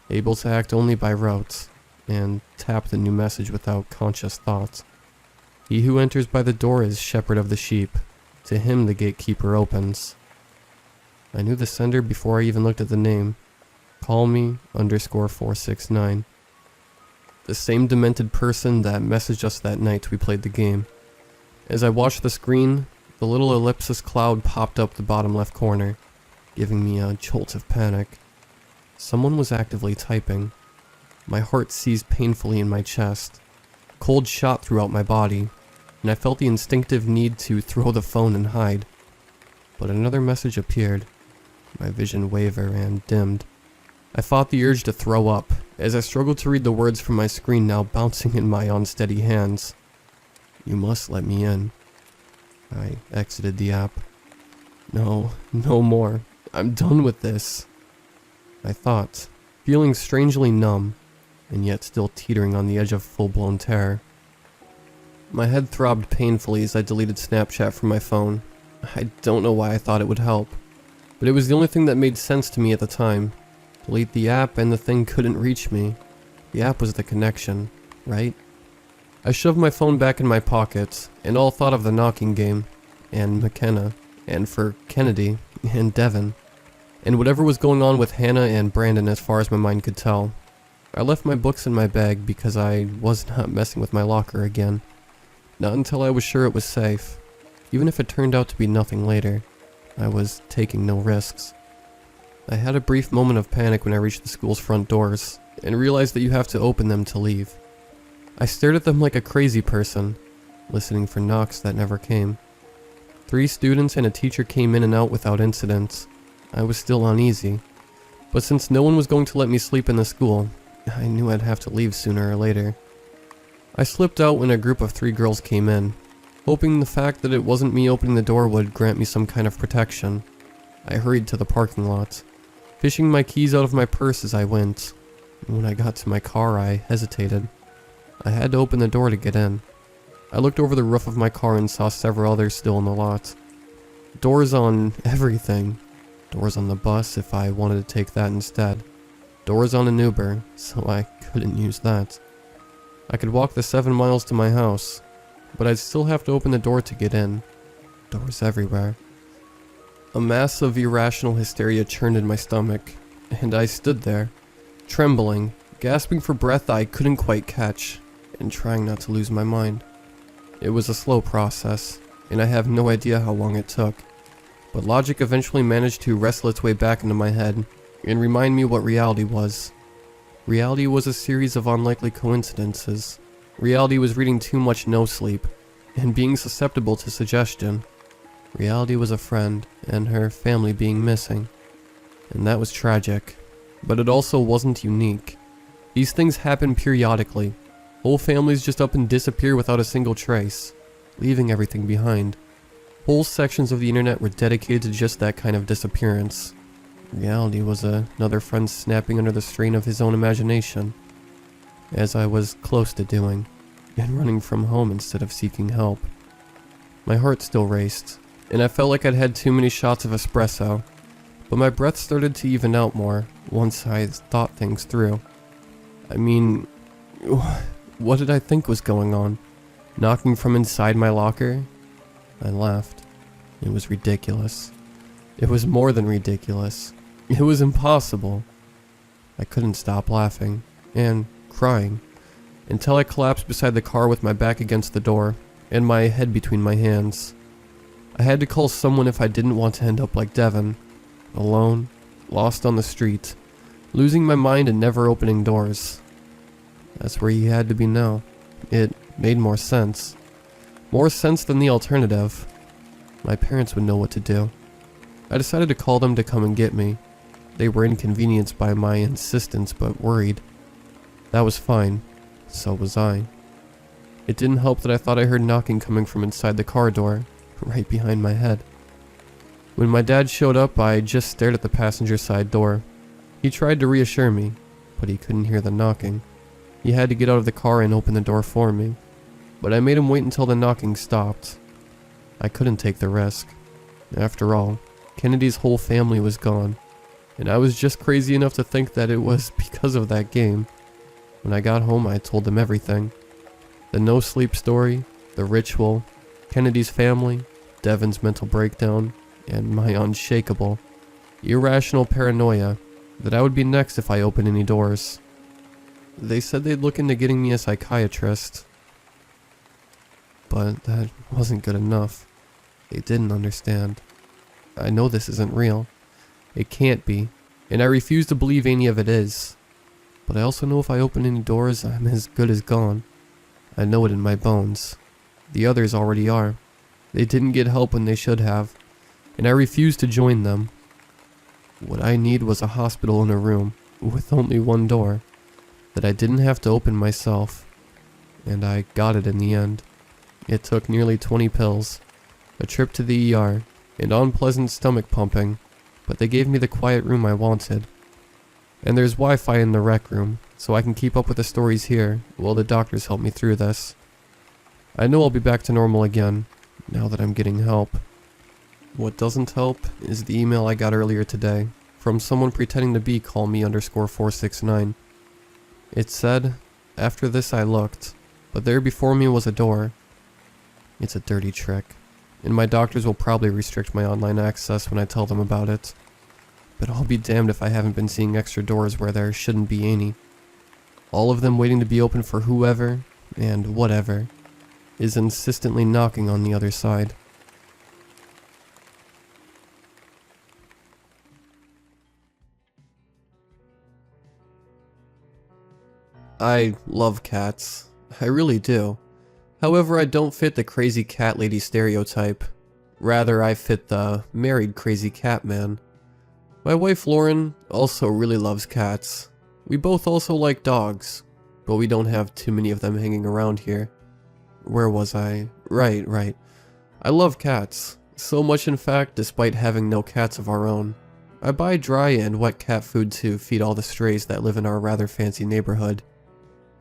able to act only by rote, and tapped the new message without conscious thought. He who enters by the door is shepherd of the sheep. To him the gatekeeper opens. I knew the sender before I even looked at the name. Call me _469. The same demented person that messaged us that night we played the game. As I watched the screen, the little ellipsis cloud popped up the bottom left corner, giving me a jolt of panic. Someone was actively typing. My heart seized painfully in my chest. Cold shot throughout my body, and I felt the instinctive need to throw the phone and hide. But another message appeared. My vision wavered and dimmed. I fought the urge to throw up, as I struggled to read the words from my screen now bouncing in my unsteady hands. You must let me in. I exited the app. No, no more. I'm done with this. I thought, feeling strangely numb, and yet still teetering on the edge of full-blown terror. My head throbbed painfully as I deleted Snapchat from my phone. I don't know why I thought it would help, but it was the only thing that made sense to me at the time. Delete the app and the thing couldn't reach me. The app was the connection, right? I shoved my phone back in my pocket, and all thought of the knocking game, and McKenna, and for Kennedy, and Devin, and whatever was going on with Hannah and Brandon as far as my mind could tell. I left my books in my bag because I was not messing with my locker again. Not until I was sure it was safe. Even if it turned out to be nothing later, I was taking no risks. I had a brief moment of panic when I reached the school's front doors, and realized that you have to open them to leave. I stared at them like a crazy person, listening for knocks that never came. 3 students and a teacher came in and out without incident. I was still uneasy, but since no one was going to let me sleep in the school, I knew I'd have to leave sooner or later. I slipped out when a group of 3 girls came in, hoping the fact that it wasn't me opening the door would grant me some kind of protection. I hurried to the parking lot, fishing my keys out of my purse as I went. When I got to my car, I hesitated. I had to open the door to get in. I looked over the roof of my car and saw several others still in the lot. Doors on everything. Doors on the bus if I wanted to take that instead. Doors on an Uber, so I couldn't use that. I could walk the 7 miles to my house, but I'd still have to open the door to get in. Doors everywhere. A mass of irrational hysteria churned in my stomach, and I stood there, trembling, gasping for breath I couldn't quite catch, and trying not to lose my mind. It was a slow process, and I have no idea how long it took, but logic eventually managed to wrestle its way back into my head and remind me what reality was. Reality was a series of unlikely coincidences. Reality was reading too much no sleep and being susceptible to suggestion. Reality was a friend and her family being missing. And that was tragic. But it also wasn't unique. These things happen periodically. Whole families just up and disappear without a single trace, leaving everything behind. Whole sections of the internet were dedicated to just that kind of disappearance. Reality was another friend snapping under the strain of his own imagination, as I was close to doing, and running from home instead of seeking help. My heart still raced, and I felt like I'd had too many shots of espresso, but my breath started to even out more once I thought things through. I mean, what did I think was going on? Knocking from inside my locker? I laughed. It was ridiculous. It was more than ridiculous. It was impossible. I couldn't stop laughing and crying until I collapsed beside the car with my back against the door and my head between my hands. I had to call someone if I didn't want to end up like Devin, alone, lost on the street, losing my mind and never opening doors. That's where he had to be now. It made more sense. More sense than the alternative. My parents would know what to do. I decided to call them to come and get me. They were inconvenienced by my insistence but worried. That was fine. So was I. It didn't help that I thought I heard knocking coming from inside the car door, right behind my head. When my dad showed up, I just stared at the passenger side door. He tried to reassure me, but he couldn't hear the knocking. He had to get out of the car and open the door for me, but I made him wait until the knocking stopped. I couldn't take the risk. After all, Kennedy's whole family was gone, and I was just crazy enough to think that it was because of that game. When I got home, I told them everything. The no-sleep story, the ritual, Kennedy's family, Devin's mental breakdown, and my unshakable, irrational paranoia that I would be next if I opened any doors. They said they'd look into getting me a psychiatrist, but that wasn't good enough. They didn't understand. I know this isn't real. It can't be, and I refuse to believe any of it is. But I also know if I open any doors, I'm as good as gone. I know it in my bones. The others already are. They didn't get help when they should have, and I refuse to join them. What I need was a hospital in a room, with only one door, that I didn't have to open myself. And I got it in the end. It took nearly 20 pills, a trip to the ER, and unpleasant stomach pumping, but they gave me the quiet room I wanted. And there's Wi-Fi in the rec room, so I can keep up with the stories here while the doctors help me through this. I know I'll be back to normal again, now that I'm getting help. What doesn't help is the email I got earlier today from someone pretending to be callme_469. It said, after this I looked, but there before me was a door. It's a dirty trick, and my doctors will probably restrict my online access when I tell them about it. But I'll be damned if I haven't been seeing extra doors where there shouldn't be any. All of them waiting to be opened for whoever, and whatever, is insistently knocking on the other side. I love cats. I really do. However, I don't fit the crazy cat lady stereotype. Rather, I fit the married crazy cat man. My wife Lauren also really loves cats. We both also like dogs, but we don't have too many of them hanging around here. Where was I? Right. I love cats. So much in fact, despite having no cats of our own. I buy dry and wet cat food to feed all the strays that live in our rather fancy neighborhood.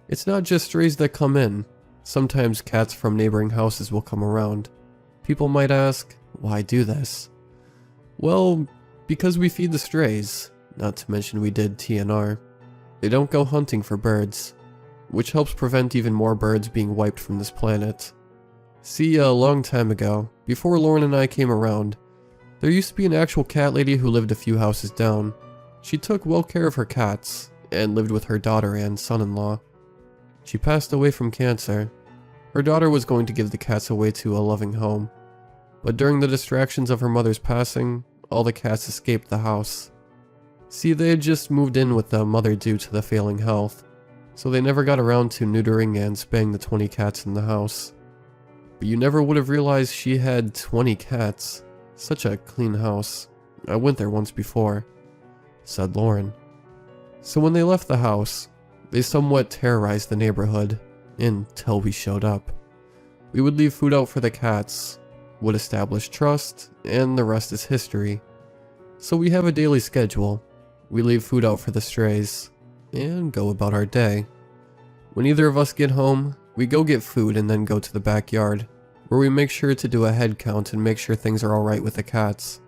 It's not just strays that come in. Sometimes cats from neighboring houses will come around. People might ask, why do this? Well, because we feed the strays, not to mention we did TNR. They don't go hunting for birds, which helps prevent even more birds being wiped from this planet. See, a long time ago, before Lauren and I came around, there used to be an actual cat lady who lived a few houses down. She took well care of her cats, and lived with her daughter and son-in-law. She passed away from cancer. Her daughter was going to give the cats away to a loving home, But during the distractions of her mother's passing, all the cats escaped the house. See, they had just moved in with the mother due to the failing health, so they never got around to neutering and spaying the 20 cats in the house. But you never would have realized she had 20 cats. Such a clean house. I went there once before, said Lauren. So when they left the house, they somewhat terrorized the neighborhood, until we showed up. We would leave food out for the cats, would establish trust, and the rest is history. So we have a daily schedule. We leave food out for the strays, and go about our day. When either of us get home, we go get food and then go to the backyard, where we make sure to do a head count and make sure things are alright with the cats.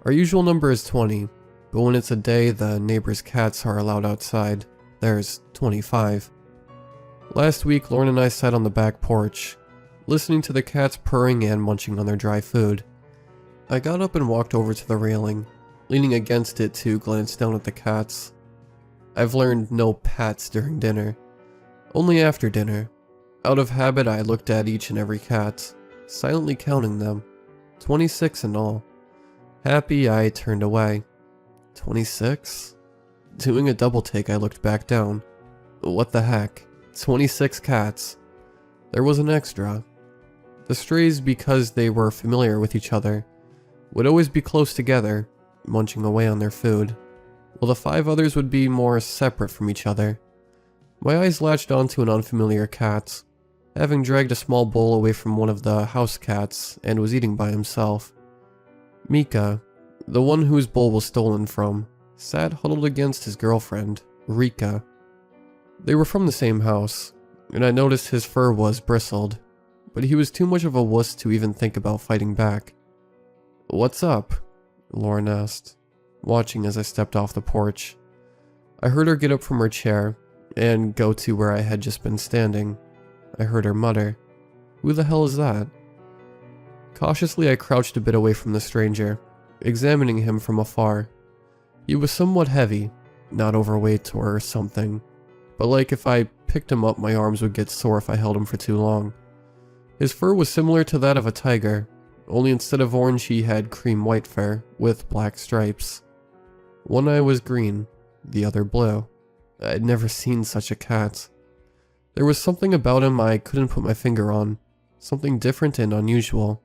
Our usual number is 20, but when it's a day the neighbor's cats are allowed outside, there's 25. Last week, Lauren and I sat on the back porch, listening to the cats purring and munching on their dry food. I got up and walked over to the railing, leaning against it to glance down at the cats. I've learned no pats during dinner, only after dinner. Out of habit, I looked at each and every cat, silently counting them, 26 in all. Happy, I turned away. 26? Doing a double take, I looked back down. What the heck? 26 cats. There was an extra. The strays, because they were familiar with each other, would always be close together, munching away on their food, while the 5 others would be more separate from each other. My eyes latched onto an unfamiliar cat, having dragged a small bowl away from one of the house cats and was eating by himself. Mika, the one whose bowl was stolen from, sat huddled against his girlfriend, Rika. They were from the same house, and I noticed his fur was bristled, but he was too much of a wuss to even think about fighting back. "What's up?" Lauren asked, watching as I stepped off the porch. I heard her get up from her chair and go to where I had just been standing. I heard her mutter, "Who the hell is that?" Cautiously, I crouched a bit away from the stranger, examining him from afar. He was somewhat heavy, not overweight or something, but like if I picked him up, my arms would get sore if I held him for too long. His fur was similar to that of a tiger, only instead of orange he had cream white fur with black stripes. One eye was green, the other blue. I'd never seen such a cat. There was something about him I couldn't put my finger on, something different and unusual.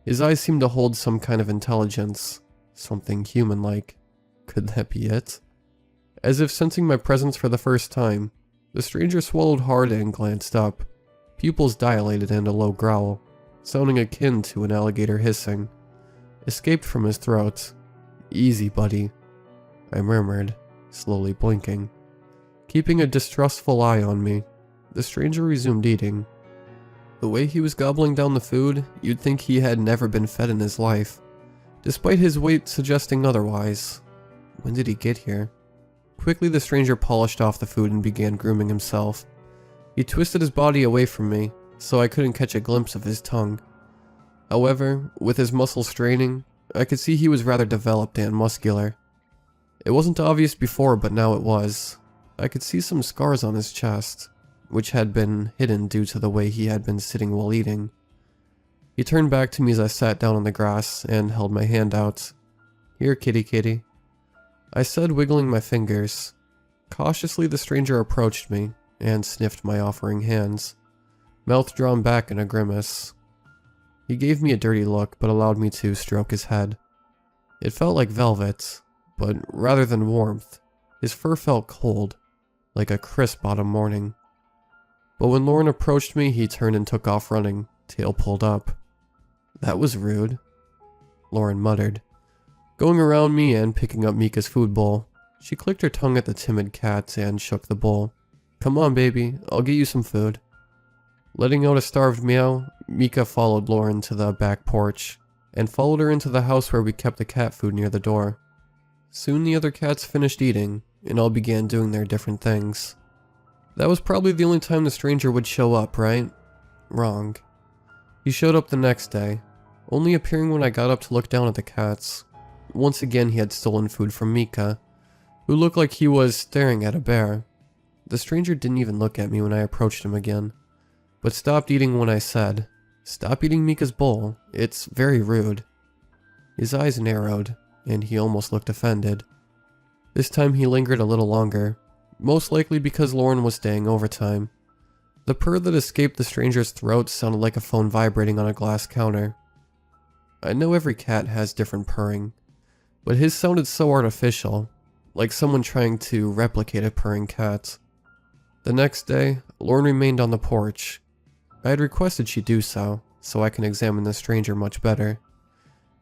His eyes seemed to hold some kind of intelligence, something human-like. Could that be it? As if sensing my presence for the first time, the stranger swallowed hard and glanced up, pupils dilated and a low growl, sounding akin to an alligator hissing, escaped from his throat. "Easy, buddy," I murmured, slowly blinking. Keeping a distrustful eye on me, the stranger resumed eating. The way he was gobbling down the food, you'd think he had never been fed in his life, despite his weight suggesting otherwise. When did he get here? Quickly, the stranger polished off the food and began grooming himself. He twisted his body away from me, so I couldn't catch a glimpse of his tongue. However, with his muscles straining, I could see he was rather developed and muscular. It wasn't obvious before, but now it was. I could see some scars on his chest, which had been hidden due to the way he had been sitting while eating. He turned back to me as I sat down on the grass and held my hand out. "Here, kitty kitty," I said, wiggling my fingers. Cautiously, the stranger approached me and sniffed my offering hands, mouth drawn back in a grimace. He gave me a dirty look, but allowed me to stroke his head. It felt like velvet, but rather than warmth, his fur felt cold, like a crisp autumn morning. But when Lauren approached me, he turned and took off running, tail pulled up. "That was rude," Lauren muttered, going around me and picking up Mika's food bowl. She clicked her tongue at the timid cat and shook the bowl. "Come on, baby, I'll get you some food." Letting out a starved meow, Mika followed Lauren to the back porch, and followed her into the house where we kept the cat food near the door. Soon the other cats finished eating, and all began doing their different things. That was probably the only time the stranger would show up, right? Wrong. He showed up the next day, only appearing when I got up to look down at the cats. Once again, he had stolen food from Mika, who looked like he was staring at a bear. The stranger didn't even look at me when I approached him again, but stopped eating when I said, Stop eating Mika's bowl. It's very rude. His eyes narrowed, and he almost looked offended. This time he lingered a little longer, most likely because Lauren was staying overtime. The purr that escaped the stranger's throat sounded like a phone vibrating on a glass counter. I know every cat has different purring, but his sounded so artificial, like someone trying to replicate a purring cat. The next day, Lauren remained on the porch. I had requested she do so I can examine the stranger much better.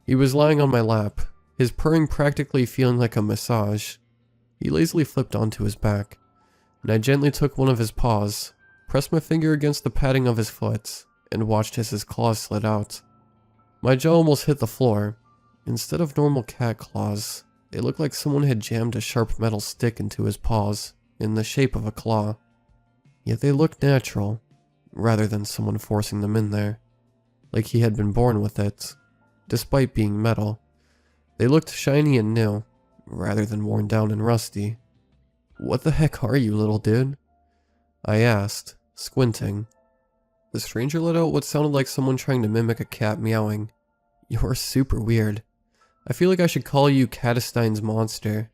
He was lying on my lap, his purring practically feeling like a massage. He lazily flipped onto his back, and I gently took one of his paws, pressed my finger against the padding of his foot, and watched as his claws slid out. My jaw almost hit the floor. Instead of normal cat claws, it looked like someone had jammed a sharp metal stick into his paws, in the shape of a claw. Yet they looked natural, rather than someone forcing them in there, like he had been born with it. Despite being metal, they looked shiny and new, rather than worn down and rusty. "What the heck are you, little dude?" I asked, squinting. The stranger let out what sounded like someone trying to mimic a cat meowing. "You're super weird. I feel like I should call you Catenstein's monster."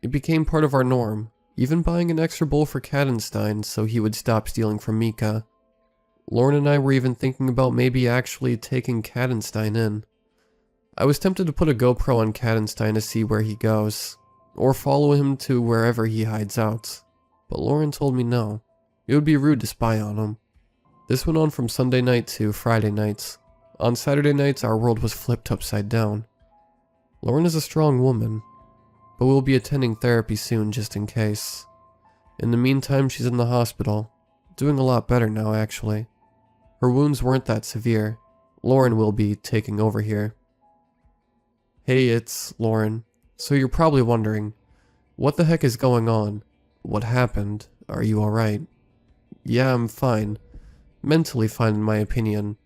It became part of our norm, even buying an extra bowl for Catenstein so he would stop stealing from Mika. Lauren and I were even thinking about maybe actually taking Catenstein in. I was tempted to put a GoPro on Catenstein to see where he goes, or follow him to wherever he hides out, but Lauren told me no. It would be rude to spy on him. This went on from Sunday night to Friday nights. On Saturday nights, our world was flipped upside down. Lauren is a strong woman, but we'll be attending therapy soon just in case. In the meantime, she's in the hospital, doing a lot better now actually. Her wounds weren't that severe. Lauren will be taking over here. Hey, it's Lauren. So you're probably wondering, what the heck is going on? What happened? Are you alright? Yeah, I'm fine. Mentally fine in my opinion.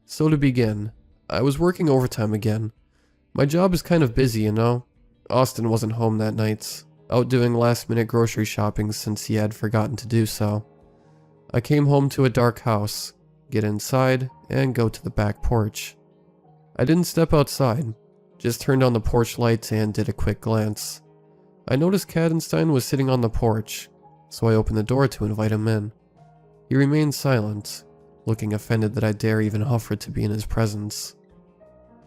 So to begin, I was working overtime again. My job is kind of busy, you know? Austin wasn't home that night, out doing last-minute grocery shopping since he had forgotten to do so. I came home to a dark house, get inside, and go to the back porch. I didn't step outside, just turned on the porch lights and did a quick glance. I noticed Catenstein was sitting on the porch, so I opened the door to invite him in. He remained silent, looking offended that I dare even offer to be in his presence.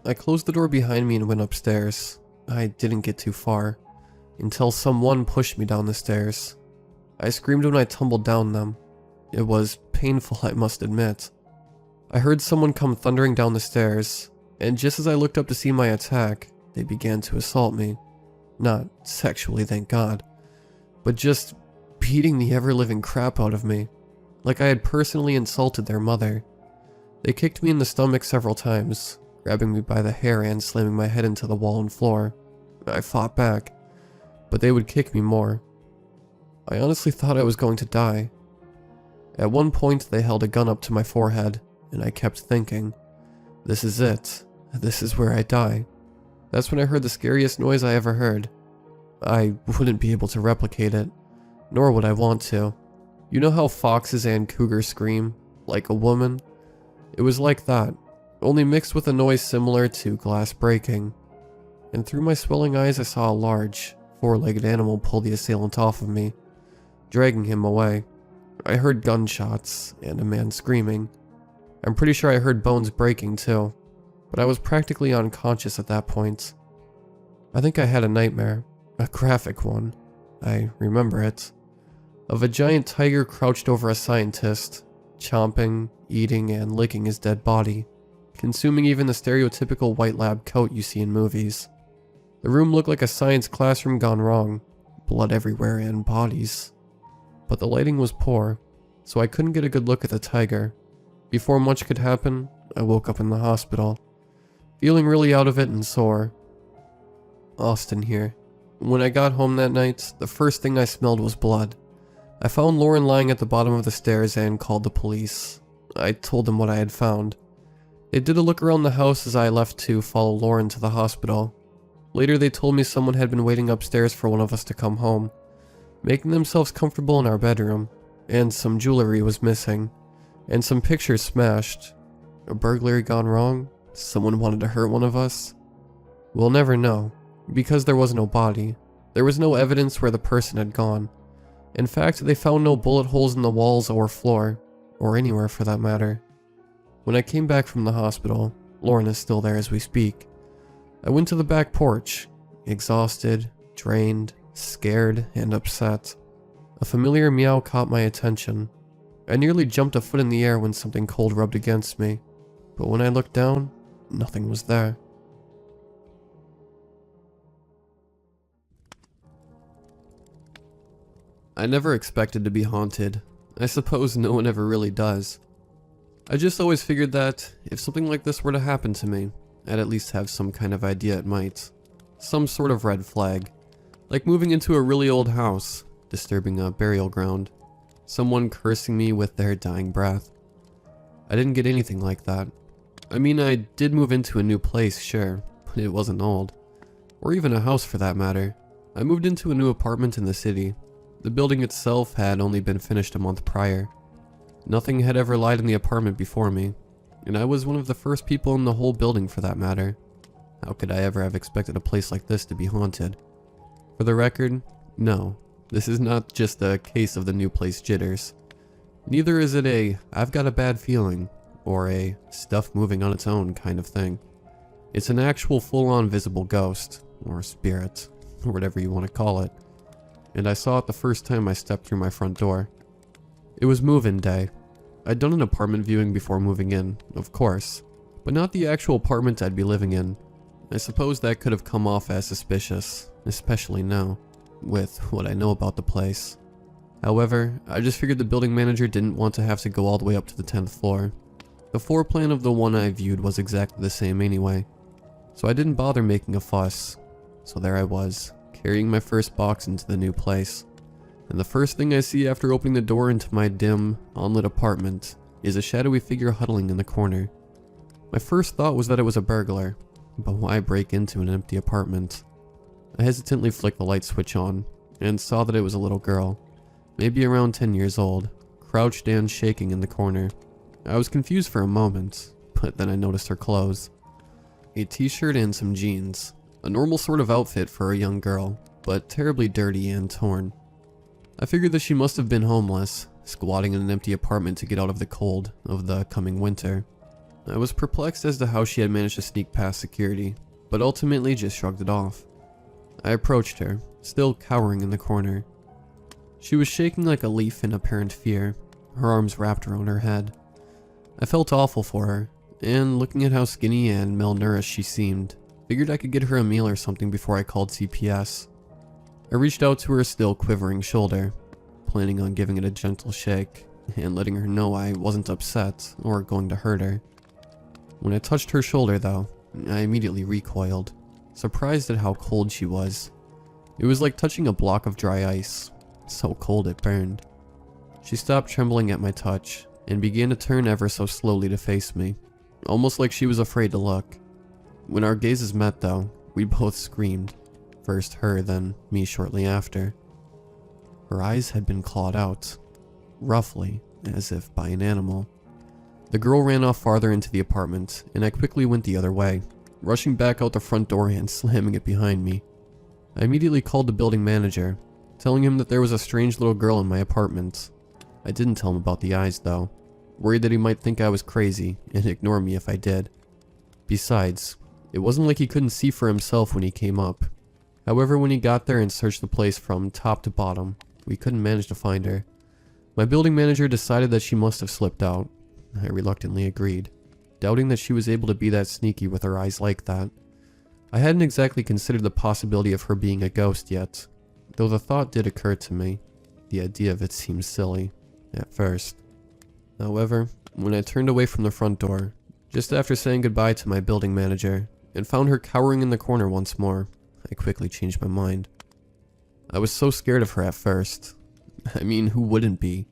I closed the door behind me and went upstairs. I didn't get too far, until someone pushed me down the stairs. I screamed when I tumbled down them. It was painful, I must admit. I heard someone come thundering down the stairs, and just as I looked up to see my attack, they began to assault me. Not sexually, thank God, but just beating the ever-living crap out of me, like I had personally insulted their mother. They kicked me in the stomach several times, grabbing me by the hair and slamming my head into the wall and floor. I fought back, but they would kick me more. I honestly thought I was going to die. At one point, they held a gun up to my forehead, and I kept thinking, this is it. This is where I die. That's when I heard the scariest noise I ever heard. I wouldn't be able to replicate it, nor would I want to. You know how foxes and cougars scream, like a woman? It was like that, only mixed with a noise similar to glass breaking. And through my swelling eyes I saw a large, four-legged animal pull the assailant off of me, dragging him away. I heard gunshots, and a man screaming. I'm pretty sure I heard bones breaking too, but I was practically unconscious at that point. I think I had a nightmare, a graphic one. I remember it. Of a giant tiger crouched over a scientist, chomping, eating, and licking his dead body, consuming even the stereotypical white lab coat you see in movies. The room looked like a science classroom gone wrong, blood everywhere and bodies. But the lighting was poor, so I couldn't get a good look at the tiger. Before much could happen, I woke up in the hospital, feeling really out of it and sore. Austin here. When I got home that night, the first thing I smelled was blood. I found Lauren lying at the bottom of the stairs and called the police. I told them what I had found. They did a look around the house as I left to follow Lauren to the hospital. Later they told me someone had been waiting upstairs for one of us to come home, making themselves comfortable in our bedroom, and some jewelry was missing, and some pictures smashed. A burglary gone wrong? Someone wanted to hurt one of us? We'll never know, because there was no body. There was no evidence where the person had gone. In fact, they found no bullet holes in the walls or floor, or anywhere for that matter. When I came back from the hospital, Lauren is still there as we speak. I went to the back porch, exhausted, drained, scared, and upset. A familiar meow caught my attention. I nearly jumped a foot in the air when something cold rubbed against me, but when I looked down, nothing was there. I never expected to be haunted. I suppose no one ever really does. I just always figured that if something like this were to happen to me, I'd at least have some kind of idea it might. Some sort of red flag. Like moving into a really old house, disturbing a burial ground, someone cursing me with their dying breath. I didn't get anything like that. I mean, I did move into a new place, sure, but it wasn't old. Or even a house for that matter. I moved into a new apartment in the city. The building itself had only been finished a month prior. Nothing had ever lied in the apartment before me, and I was one of the first people in the whole building for that matter. How could I ever have expected a place like this to be haunted? For the record, no, this is not just a case of the new place jitters. Neither is it a "I've got a bad feeling" or a "stuff moving on its own" kind of thing. It's an actual full-on visible ghost, or spirit, or whatever you want to call it. And I saw it the first time I stepped through my front door. It was move-in day. I'd done an apartment viewing before moving in, of course, but not the actual apartment I'd be living in. I suppose that could have come off as suspicious, especially now, with what I know about the place. However, I just figured the building manager didn't want to have to go all the way up to the 10th floor. The floor plan of the one I viewed was exactly the same anyway, so I didn't bother making a fuss. So there I was, carrying my first box into the new place. And the first thing I see after opening the door into my dim, unlit apartment is a shadowy figure huddling in the corner. My first thought was that it was a burglar, but why break into an empty apartment? I hesitantly flicked the light switch on, and saw that it was a little girl, maybe around 10 years old, crouched and shaking in the corner. I was confused for a moment, but then I noticed her clothes. A t-shirt and some jeans. A normal sort of outfit for a young girl, but terribly dirty and torn. I figured that she must have been homeless, squatting in an empty apartment to get out of the cold of the coming winter. I was perplexed as to how she had managed to sneak past security, but ultimately just shrugged it off. I approached her, still cowering in the corner. She was shaking like a leaf in apparent fear, her arms wrapped around her head. I felt awful for her, and looking at how skinny and malnourished she seemed, figured I could get her a meal or something before I called CPS. I reached out to her still quivering shoulder, planning on giving it a gentle shake, and letting her know I wasn't upset or going to hurt her. When I touched her shoulder though, I immediately recoiled, surprised at how cold she was. It was like touching a block of dry ice, so cold it burned. She stopped trembling at my touch, and began to turn ever so slowly to face me, almost like she was afraid to look. When our gazes met though, we both screamed. First her, then me shortly after. Her eyes had been clawed out, roughly, as if by an animal. The girl ran off farther into the apartment, and I quickly went the other way, rushing back out the front door and slamming it behind me. I immediately called the building manager, telling him that there was a strange little girl in my apartment. I didn't tell him about the eyes though, worried that he might think I was crazy and ignore me if I did. Besides, it wasn't like he couldn't see for himself when he came up. However, when he got there and searched the place from top to bottom, we couldn't manage to find her. My building manager decided that she must have slipped out. I reluctantly agreed, doubting that she was able to be that sneaky with her eyes like that. I hadn't exactly considered the possibility of her being a ghost yet, though the thought did occur to me. The idea of it seemed silly, at first. However, when I turned away from the front door, just after saying goodbye to my building manager, and found her cowering in the corner once more, I quickly changed my mind. I was so scared of her at first. I mean, who wouldn't be?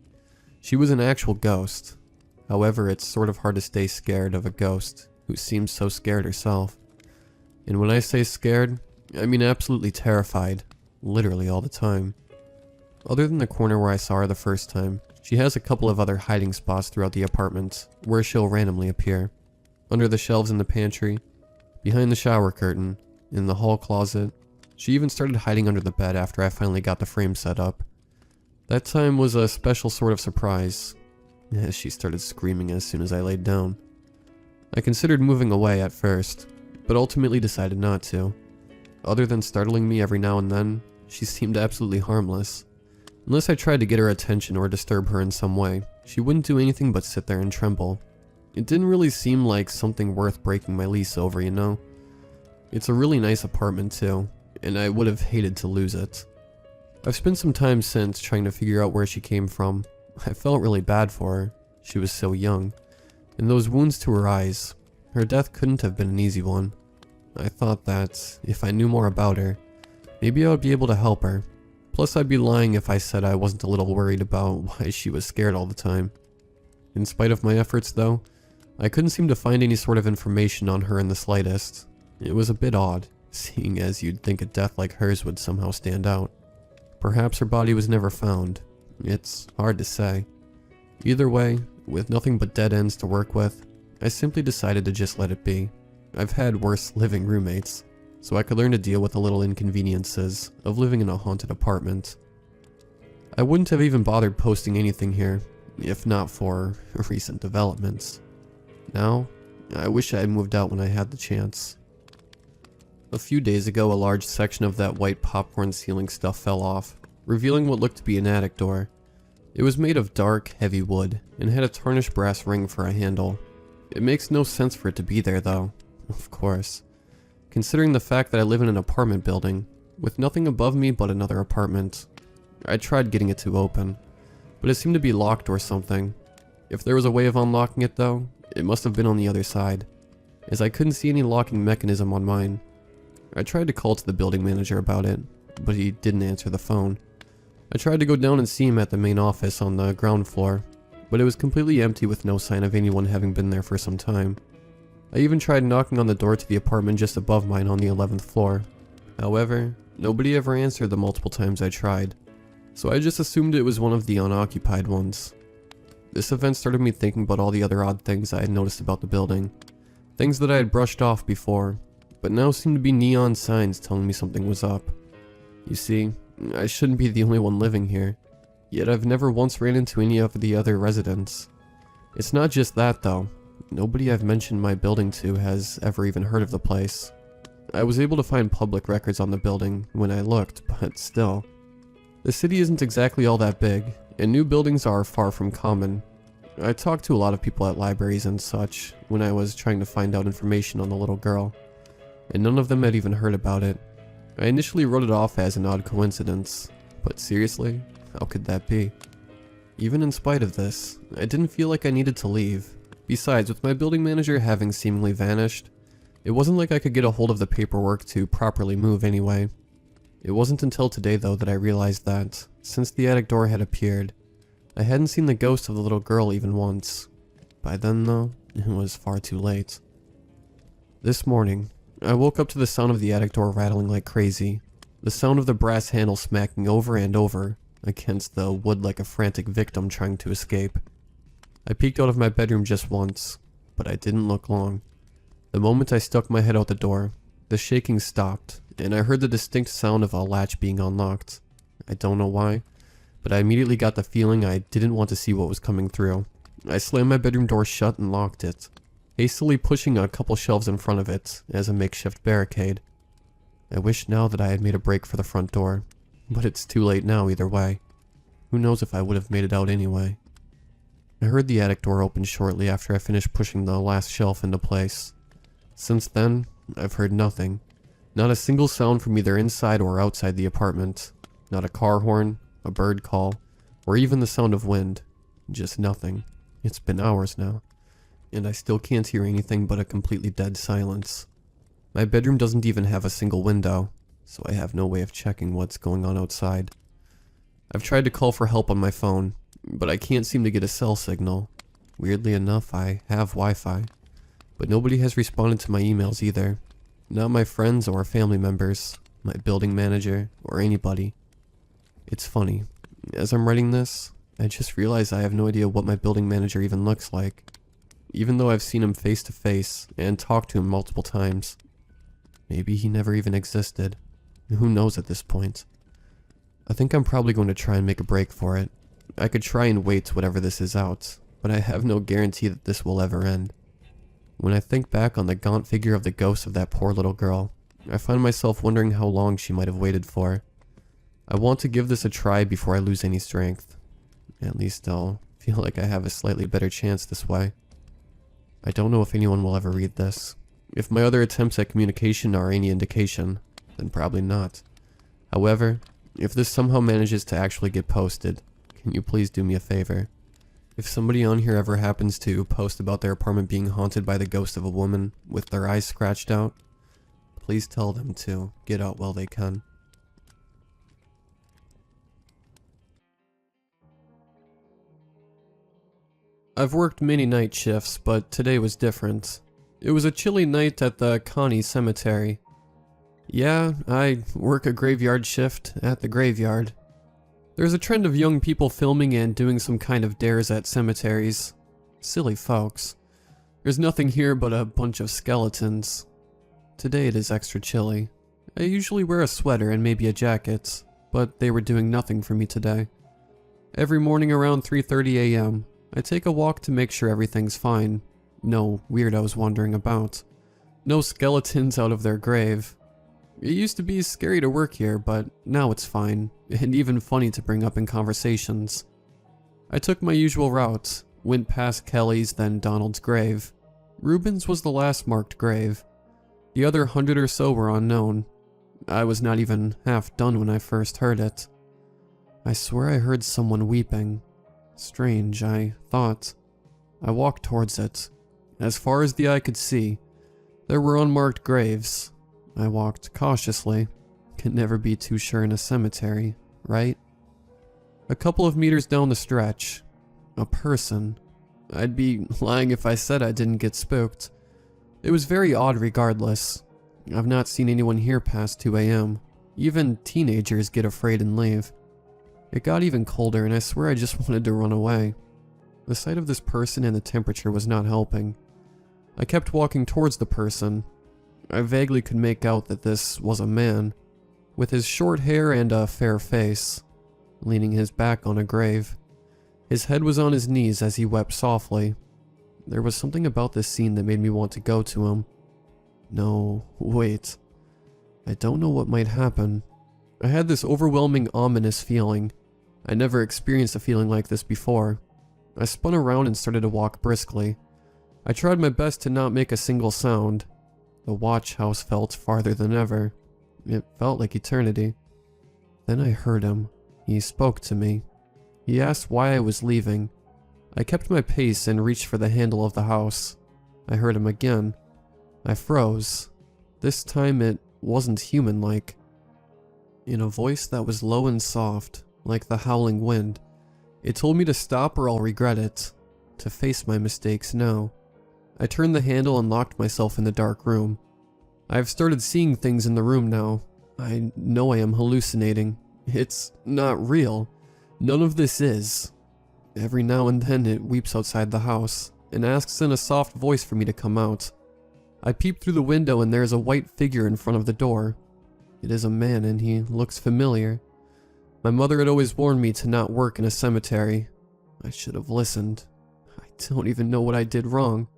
She was an actual ghost. However, it's sort of hard to stay scared of a ghost who seems so scared herself. And when I say scared, I mean absolutely terrified, literally all the time. Other than the corner where I saw her the first time, She has a couple of other hiding spots throughout the apartment, where she'll randomly appear. Under the shelves in the pantry, behind the shower curtain, in the hall closet. She even started hiding under the bed after I finally got the frame set up. That time was a special sort of surprise, as she started screaming as soon as I laid down. I considered moving away at first, but ultimately decided not to. Other than startling me every now and then, she seemed absolutely harmless. Unless I tried to get her attention or disturb her in some way, she wouldn't do anything but sit there and tremble. It didn't really seem like something worth breaking my lease over, you know? It's a really nice apartment too, and I would have hated to lose it. I've spent some time since trying to figure out where she came from. I felt really bad for her. She was so young. And those wounds to her eyes, her death couldn't have been an easy one. I thought that, if I knew more about her, maybe I would be able to help her. Plus I'd be lying if I said I wasn't a little worried about why she was scared all the time. In spite of my efforts though, I couldn't seem to find any sort of information on her in the slightest. It was a bit odd, seeing as you'd think a death like hers would somehow stand out. Perhaps her body was never found. It's hard to say. Either way, with nothing but dead ends to work with, I simply decided to just let it be. I've had worse living roommates, so I could learn to deal with the little inconveniences of living in a haunted apartment. I wouldn't have even bothered posting anything here, if not for recent developments. Now, I wish I had moved out when I had the chance. A few days ago, a large section of that white popcorn ceiling stuff fell off, revealing what looked to be an attic door. It was made of dark, heavy wood, and had a tarnished brass ring for a handle. It makes no sense for it to be there though, of course. Considering the fact that I live in an apartment building, with nothing above me but another apartment. I tried getting it to open, but it seemed to be locked or something. If there was a way of unlocking it though, it must have been on the other side, as I couldn't see any locking mechanism on mine. I tried to call to the building manager about it, but he didn't answer the phone. I tried to go down and see him at the main office on the ground floor, but it was completely empty with no sign of anyone having been there for some time. I even tried knocking on the door to the apartment just above mine on the 11th floor. However, nobody ever answered the multiple times I tried, so I just assumed it was one of the unoccupied ones. This event started me thinking about all the other odd things I had noticed about the building. Things that I had brushed off before, but now seemed to be neon signs telling me something was up. You see, I shouldn't be the only one living here, yet I've never once ran into any of the other residents. It's not just that though. Nobody I've mentioned my building to has ever even heard of the place. I was able to find public records on the building when I looked, but still. The city isn't exactly all that big, and new buildings are far from common. I talked to a lot of people at libraries and such when I was trying to find out information on the little girl, and none of them had even heard about it. I initially wrote it off as an odd coincidence, but seriously, how could that be? Even in spite of this, I didn't feel like I needed to leave. Besides, with my building manager having seemingly vanished, it wasn't like I could get a hold of the paperwork to properly move anyway. It wasn't until today though that I realized that, since the attic door had appeared, I hadn't seen the ghost of the little girl even once. By then though, it was far too late. This morning, I woke up to the sound of the attic door rattling like crazy, the sound of the brass handle smacking over and over against the wood like a frantic victim trying to escape. I peeked out of my bedroom just once, but I didn't look long. The moment I stuck my head out the door, the shaking stopped, and I heard the distinct sound of a latch being unlocked. I don't know why, but I immediately got the feeling I didn't want to see what was coming through. I slammed my bedroom door shut and locked it, hastily pushing a couple shelves in front of it as a makeshift barricade. I wish now that I had made a break for the front door, but it's too late now either way. Who knows if I would have made it out anyway. I heard the attic door open shortly after I finished pushing the last shelf into place. Since then, I've heard nothing. Not a single sound from either inside or outside the apartment. Not a car horn, a bird call, or even the sound of wind. Just nothing. It's been hours now, and I still can't hear anything but a completely dead silence. My bedroom doesn't even have a single window, so I have no way of checking what's going on outside. I've tried to call for help on my phone, but I can't seem to get a cell signal. Weirdly enough, I have Wi-Fi, but nobody has responded to my emails either. Not my friends or family members, my building manager, or anybody. It's funny. As I'm writing this, I just realized I have no idea what my building manager even looks like, even though I've seen him face to face and talked to him multiple times. Maybe he never even existed. Who knows at this point? I think I'm probably going to try and make a break for it. I could try and wait whatever this is out, but I have no guarantee that this will ever end. When I think back on the gaunt figure of the ghost of that poor little girl, I find myself wondering how long she might have waited for. I want to give this a try before I lose any strength. At least I'll feel like I have a slightly better chance this way. I don't know if anyone will ever read this. If my other attempts at communication are any indication, then probably not. However, if this somehow manages to actually get posted, can you please do me a favor? If somebody on here ever happens to post about their apartment being haunted by the ghost of a woman with their eyes scratched out, please tell them to get out while they can. I've worked many night shifts, but today was different. It was a chilly night at the Connie Cemetery. Yeah, I work a graveyard shift at the graveyard. There's a trend of young people filming and doing some kind of dares at cemeteries. Silly folks. There's nothing here but a bunch of skeletons. Today it is extra chilly. I usually wear a sweater and maybe a jacket, but they were doing nothing for me today. Every morning around 3:30 a.m., I take a walk to make sure everything's fine. No weirdos wandering about. No skeletons out of their grave. It used to be scary to work here, but now it's fine, and even funny to bring up in conversations. I took my usual route, went past Kelly's, then Donald's grave. Ruben's was the last marked grave. The other 100 or so were unknown. I was not even half done when I first heard it. I swear I heard someone weeping. Strange, I thought. I walked towards it. As far as the eye could see, there were unmarked graves. I walked cautiously. Can never be too sure in a cemetery, right? A couple of meters down the stretch, a person. I'd be lying if I said I didn't get spooked. It was very odd regardless. I've not seen anyone here past 2 a.m. Even teenagers get afraid and leave. It got even colder and I swear I just wanted to run away. The sight of this person and the temperature was not helping. I kept walking towards the person. I vaguely could make out that this was a man, with his short hair and a fair face, leaning his back on a grave. His head was on his knees as he wept softly. There was something about this scene that made me want to go to him. No, wait. I don't know what might happen. I had this overwhelming, ominous feeling. I never experienced a feeling like this before. I spun around and started to walk briskly. I tried my best to not make a single sound. The watch house felt farther than ever. It felt like eternity. Then I heard him. He spoke to me. He asked why I was leaving. I kept my pace and reached for the handle of the house. I heard him again. I froze. This time it wasn't human-like. In a voice that was low and soft, like the howling wind, it told me to stop or I'll regret it. To face my mistakes now. I turned the handle and locked myself in the dark room. I've started seeing things in the room now. I know I am hallucinating. It's not real. None of this is. Every now and then it weeps outside the house and asks in a soft voice for me to come out. I peep through the window and there is a white figure in front of the door. It is a man and he looks familiar. My mother had always warned me to not work in a cemetery. I should have listened. I don't even know what I did wrong.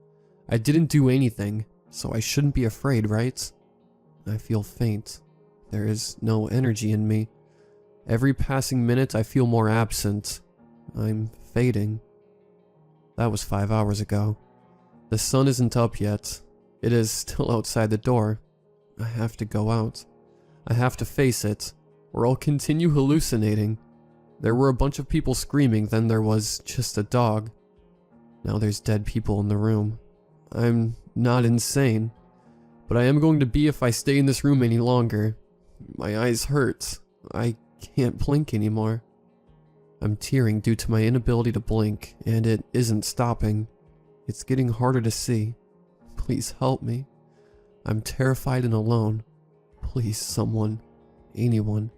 I didn't do anything, so I shouldn't be afraid, right? I feel faint. There is no energy in me. Every passing minute I feel more absent. I'm fading. That was 5 hours ago. The sun isn't up yet. It is still outside the door. I have to go out. I have to face it, or I'll continue hallucinating. There were a bunch of people screaming, then there was just a dog. Now there's dead people in the room. I'm not insane, but I am going to be if I stay in this room any longer. My eyes hurt. I can't blink anymore. I'm tearing due to my inability to blink, and it isn't stopping. It's getting harder to see. Please help me. I'm terrified and alone. Please, someone. Anyone.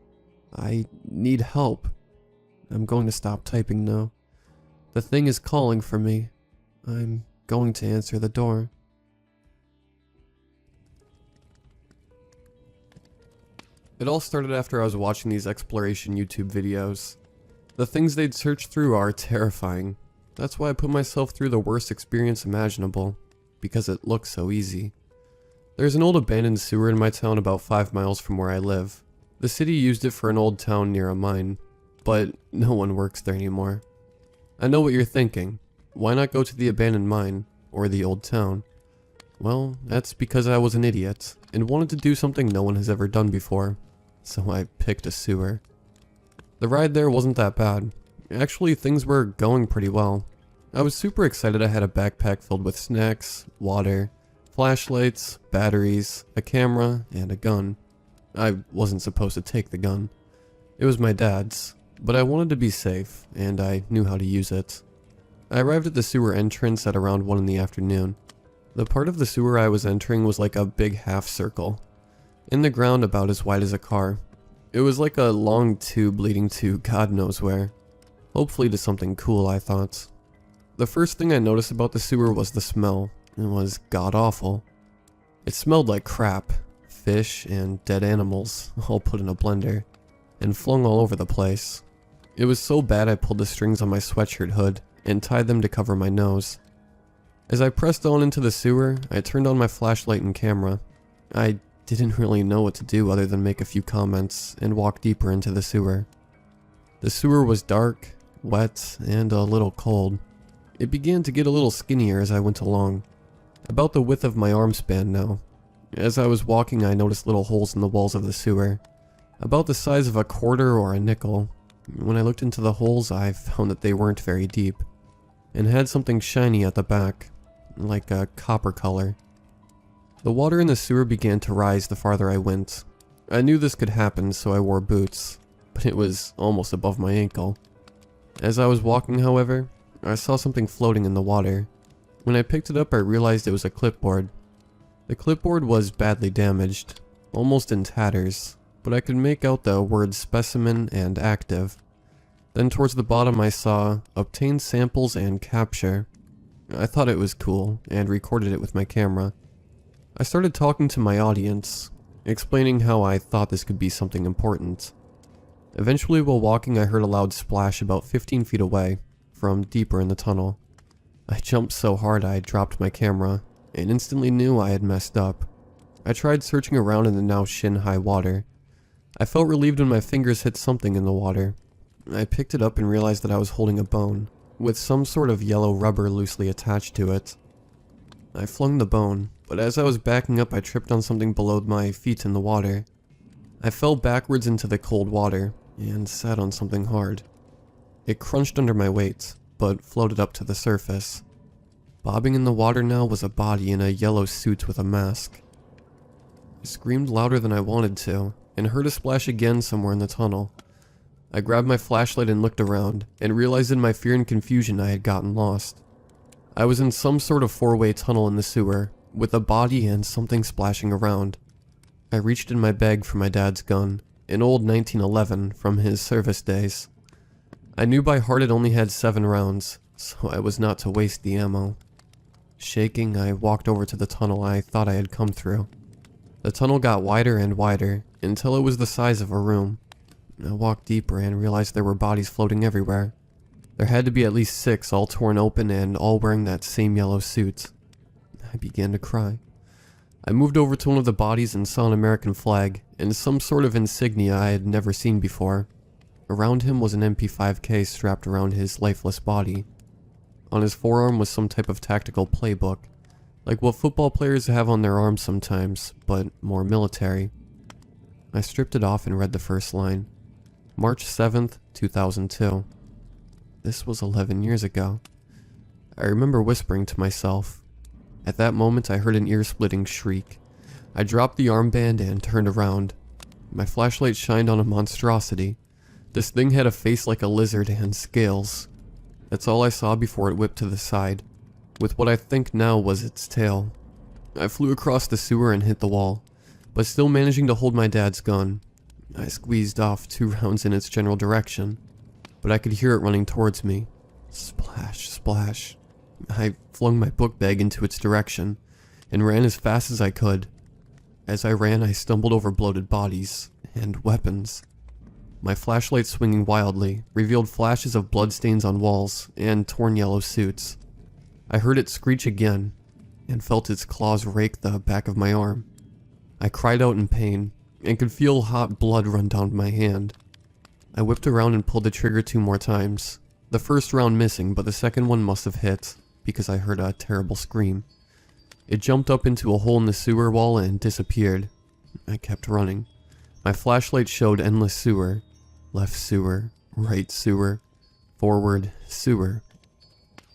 I need help. I'm going to stop typing now. The thing is calling for me. I'm going to answer the door. It all started after I was watching these exploration YouTube videos. The things they'd search through are terrifying. That's why I put myself through the worst experience imaginable, because it looks so easy. There's an old abandoned sewer in my town about 5 miles from where I live. The city used it for an old town near a mine, but no one works there anymore. I know what you're thinking. Why not go to the abandoned mine, or the old town? Well, that's because I was an idiot, and wanted to do something no one has ever done before. So I picked a sewer. The ride there wasn't that bad. Actually, things were going pretty well. I was super excited I had a backpack filled with snacks, water, flashlights, batteries, a camera, and a gun. I wasn't supposed to take the gun. It was my dad's, but I wanted to be safe, and I knew how to use it. I arrived at the sewer entrance at around 1 in the afternoon. The part of the sewer I was entering was like a big half circle, in the ground about as wide as a car. It was like a long tube leading to God knows where. Hopefully to something cool, I thought. The first thing I noticed about the sewer was the smell. It was god-awful. It smelled like crap, fish, and dead animals, all put in a blender, and flung all over the place. It was so bad I pulled the strings on my sweatshirt hood and tied them to cover my nose. As I pressed on into the sewer, I turned on my flashlight and camera. I didn't really know what to do other than make a few comments and walk deeper into the sewer. The sewer was dark, wet, and a little cold. It began to get a little skinnier as I went along, about the width of my arm span now. As I was walking, I noticed little holes in the walls of the sewer, about the size of a quarter or a nickel. When I looked into the holes, I found that they weren't very deep, and had something shiny at the back, like a copper color. The water in the sewer began to rise the farther I went. I knew this could happen, so I wore boots, but it was almost above my ankle. As I was walking, however, I saw something floating in the water. When I picked it up, I realized it was a clipboard. The clipboard was badly damaged, almost in tatters, but I could make out the words specimen and active. Then towards the bottom I saw obtain samples and capture. I thought it was cool and recorded it with my camera. I started talking to my audience, explaining how I thought this could be something important. Eventually, while walking, I heard a loud splash about 15 feet away, from deeper in the tunnel. I jumped so hard I dropped my camera, and instantly knew I had messed up. I tried searching around in the now shin-high water. I felt relieved when my fingers hit something in the water. I picked it up and realized that I was holding a bone, with some sort of yellow rubber loosely attached to it. I flung the bone, but as I was backing up I tripped on something below my feet in the water. I fell backwards into the cold water, and sat on something hard. It crunched under my weight, but floated up to the surface. Bobbing in the water now was a body in a yellow suit with a mask. I screamed louder than I wanted to, and heard a splash again somewhere in the tunnel. I grabbed my flashlight and looked around, and realized in my fear and confusion I had gotten lost. I was in some sort of 4-way tunnel in the sewer, with a body and something splashing around. I reached in my bag for my dad's gun, an old 1911 from his service days. I knew by heart it only had 7 rounds, so I was not to waste the ammo. Shaking, I walked over to the tunnel I thought I had come through. The tunnel got wider and wider, until it was the size of a room. I walked deeper and realized there were bodies floating everywhere. There had to be at least 6, all torn open and all wearing that same yellow suit. I began to cry. I moved over to one of the bodies and saw an American flag, and some sort of insignia I had never seen before. Around him was an MP5K strapped around his lifeless body. On his forearm was some type of tactical playbook, like what football players have on their arms sometimes, but more military. I stripped it off and read the first line. March 7th, 2002. This was 11 years ago. I remember whispering to myself. At that moment I heard an ear-splitting shriek. I dropped the armband and turned around. My flashlight shined on a monstrosity. This thing had a face like a lizard and scales. That's all I saw before it whipped to the side, with what I think now was its tail. I flew across the sewer and hit the wall, but still managing to hold my dad's gun. I squeezed off 2 rounds in its general direction. but I could hear it running towards me. Splash, splash. I flung my book bag into its direction and ran as fast as I could. As I ran, I stumbled over bloated bodies and weapons. My flashlight swinging wildly revealed flashes of bloodstains on walls and torn yellow suits. I heard it screech again and felt its claws rake the back of my arm. I cried out in pain and could feel hot blood run down my hand. I whipped around and pulled the trigger 2 more times. The first round missing, but the second one must have hit because I heard a terrible scream. It jumped up into a hole in the sewer wall and disappeared. I kept running. My flashlight showed endless sewer. Left sewer, right sewer, forward sewer.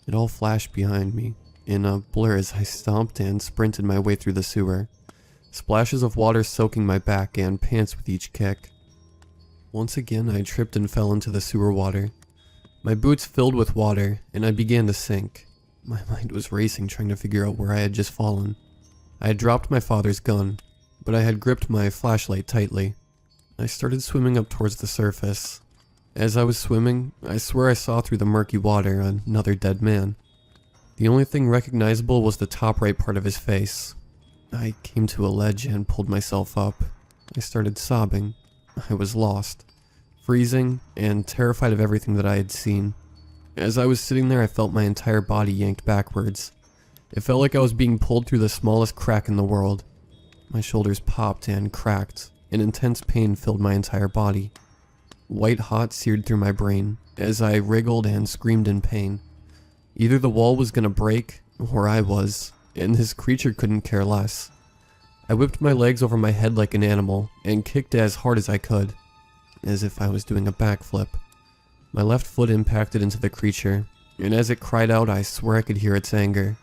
It all flashed behind me in a blur as I stomped and sprinted my way through the sewer. Splashes of water soaking my back and pants with each kick. Once again, I tripped and fell into the sewer water. My boots filled with water, and I began to sink. My mind was racing, trying to figure out where I had just fallen. I had dropped my father's gun, but I had gripped my flashlight tightly. I started swimming up towards the surface. As I was swimming, I swear I saw through the murky water another dead man. The only thing recognizable was the top right part of his face. I came to a ledge and pulled myself up. I started sobbing. I was lost, freezing, and terrified of everything that I had seen. As I was sitting there, I felt my entire body yanked backwards. It felt like I was being pulled through the smallest crack in the world. My shoulders popped and cracked, and intense pain filled my entire body. White hot seared through my brain as I wriggled and screamed in pain. Either the wall was gonna break, or I was, and this creature couldn't care less. I whipped my legs over my head like an animal and kicked as hard as I could, as if I was doing a backflip. My left foot impacted into the creature, and as it cried out, I swear I could hear its anger.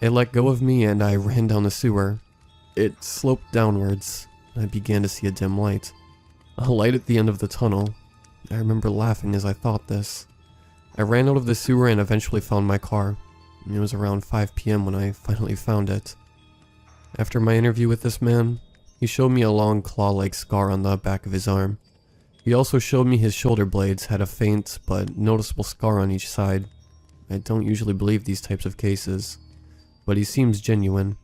It let go of me and I ran down the sewer. It sloped downwards. I began to see a dim light. A light at the end of the tunnel. I remember laughing as I thought this. I ran out of the sewer and eventually found my car. It was around 5 p.m. when I finally found it. After my interview with this man, he showed me a long claw-like scar on the back of his arm. He also showed me his shoulder blades had a faint but noticeable scar on each side. I don't usually believe these types of cases, but he seems genuine.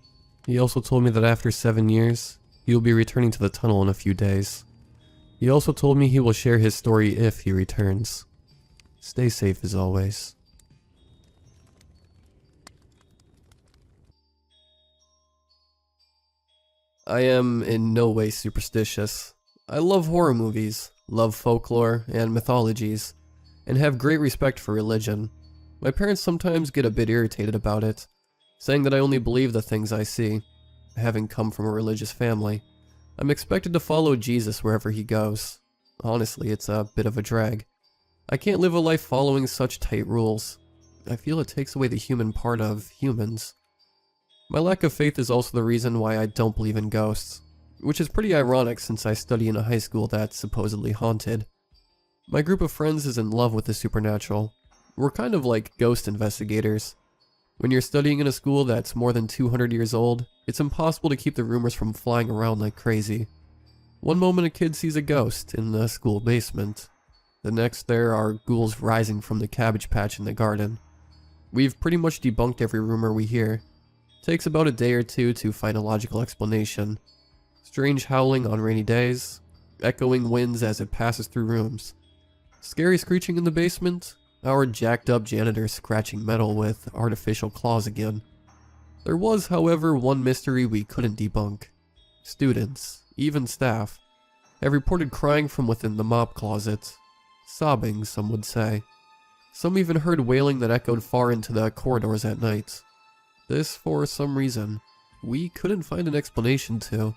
He also told me that after 7 years, he will be returning to the tunnel in a few days. He also told me he will share his story if he returns. Stay safe as always. I am in no way superstitious. I love horror movies, love folklore and mythologies, and have great respect for religion. My parents sometimes get a bit irritated about it, saying that I only believe the things I see. Having come from a religious family, I'm expected to follow Jesus wherever he goes. Honestly, it's a bit of a drag. I can't live a life following such tight rules. I feel it takes away the human part of humans. My lack of faith is also the reason why I don't believe in ghosts, which is pretty ironic since I study in a high school that's supposedly haunted. My group of friends is in love with the supernatural. We're kind of like ghost investigators. When you're studying in a school that's more than 200 years old, it's impossible to keep the rumors from flying around like crazy. One moment a kid sees a ghost in the school basement. The next there are ghouls rising from the cabbage patch in the garden. We've pretty much debunked every rumor we hear. Takes about a day or two to find a logical explanation. Strange howling on rainy days, echoing winds as it passes through rooms. Scary screeching in the basement, our jacked up janitor scratching metal with artificial claws again. There was, however, one mystery we couldn't debunk. Students, even staff, have reported crying from within the mop closet. Sobbing, some would say. Some even heard wailing that echoed far into the corridors at night. This, for some reason, we couldn't find an explanation to.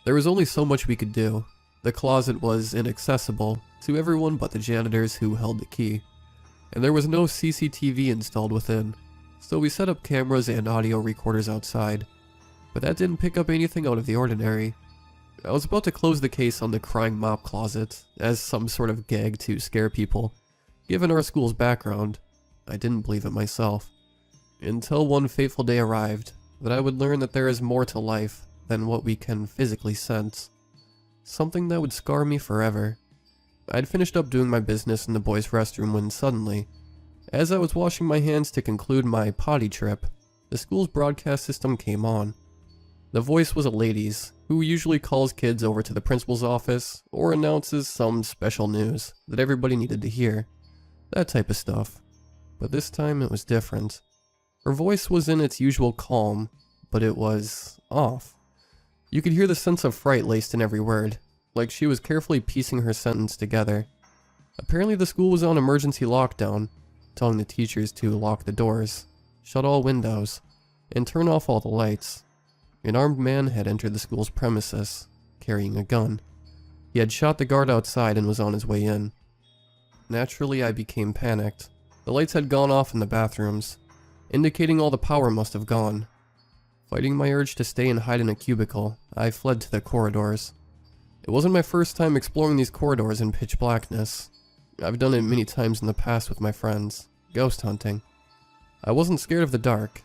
There was only so much we could do. The closet was inaccessible to everyone but the janitors who held the key, and there was no CCTV installed within, so we set up cameras and audio recorders outside, but that didn't pick up anything out of the ordinary. I was about to close the case on the crying mop closet as some sort of gag to scare people. Given our school's background, I didn't believe it myself. Until one fateful day arrived, that I would learn that there is more to life than what we can physically sense. Something that would scar me forever. I'd finished up doing my business in the boys' restroom when suddenly, as I was washing my hands to conclude my potty trip, the school's broadcast system came on. The voice was a lady's, who usually calls kids over to the principal's office or announces some special news that everybody needed to hear. That type of stuff. But this time it was different. Her voice was in its usual calm, but it was off. You could hear the sense of fright laced in every word, like she was carefully piecing her sentence together. Apparently the school was on emergency lockdown, telling the teachers to lock the doors, shut all windows, and turn off all the lights. An armed man had entered the school's premises, carrying a gun. He had shot the guard outside and was on his way in. Naturally, I became panicked. The lights had gone off in the bathrooms, indicating all the power must have gone. Fighting my urge to stay and hide in a cubicle, I fled to the corridors. It wasn't my first time exploring these corridors in pitch blackness. I've done it many times in the past with my friends, ghost hunting. I wasn't scared of the dark,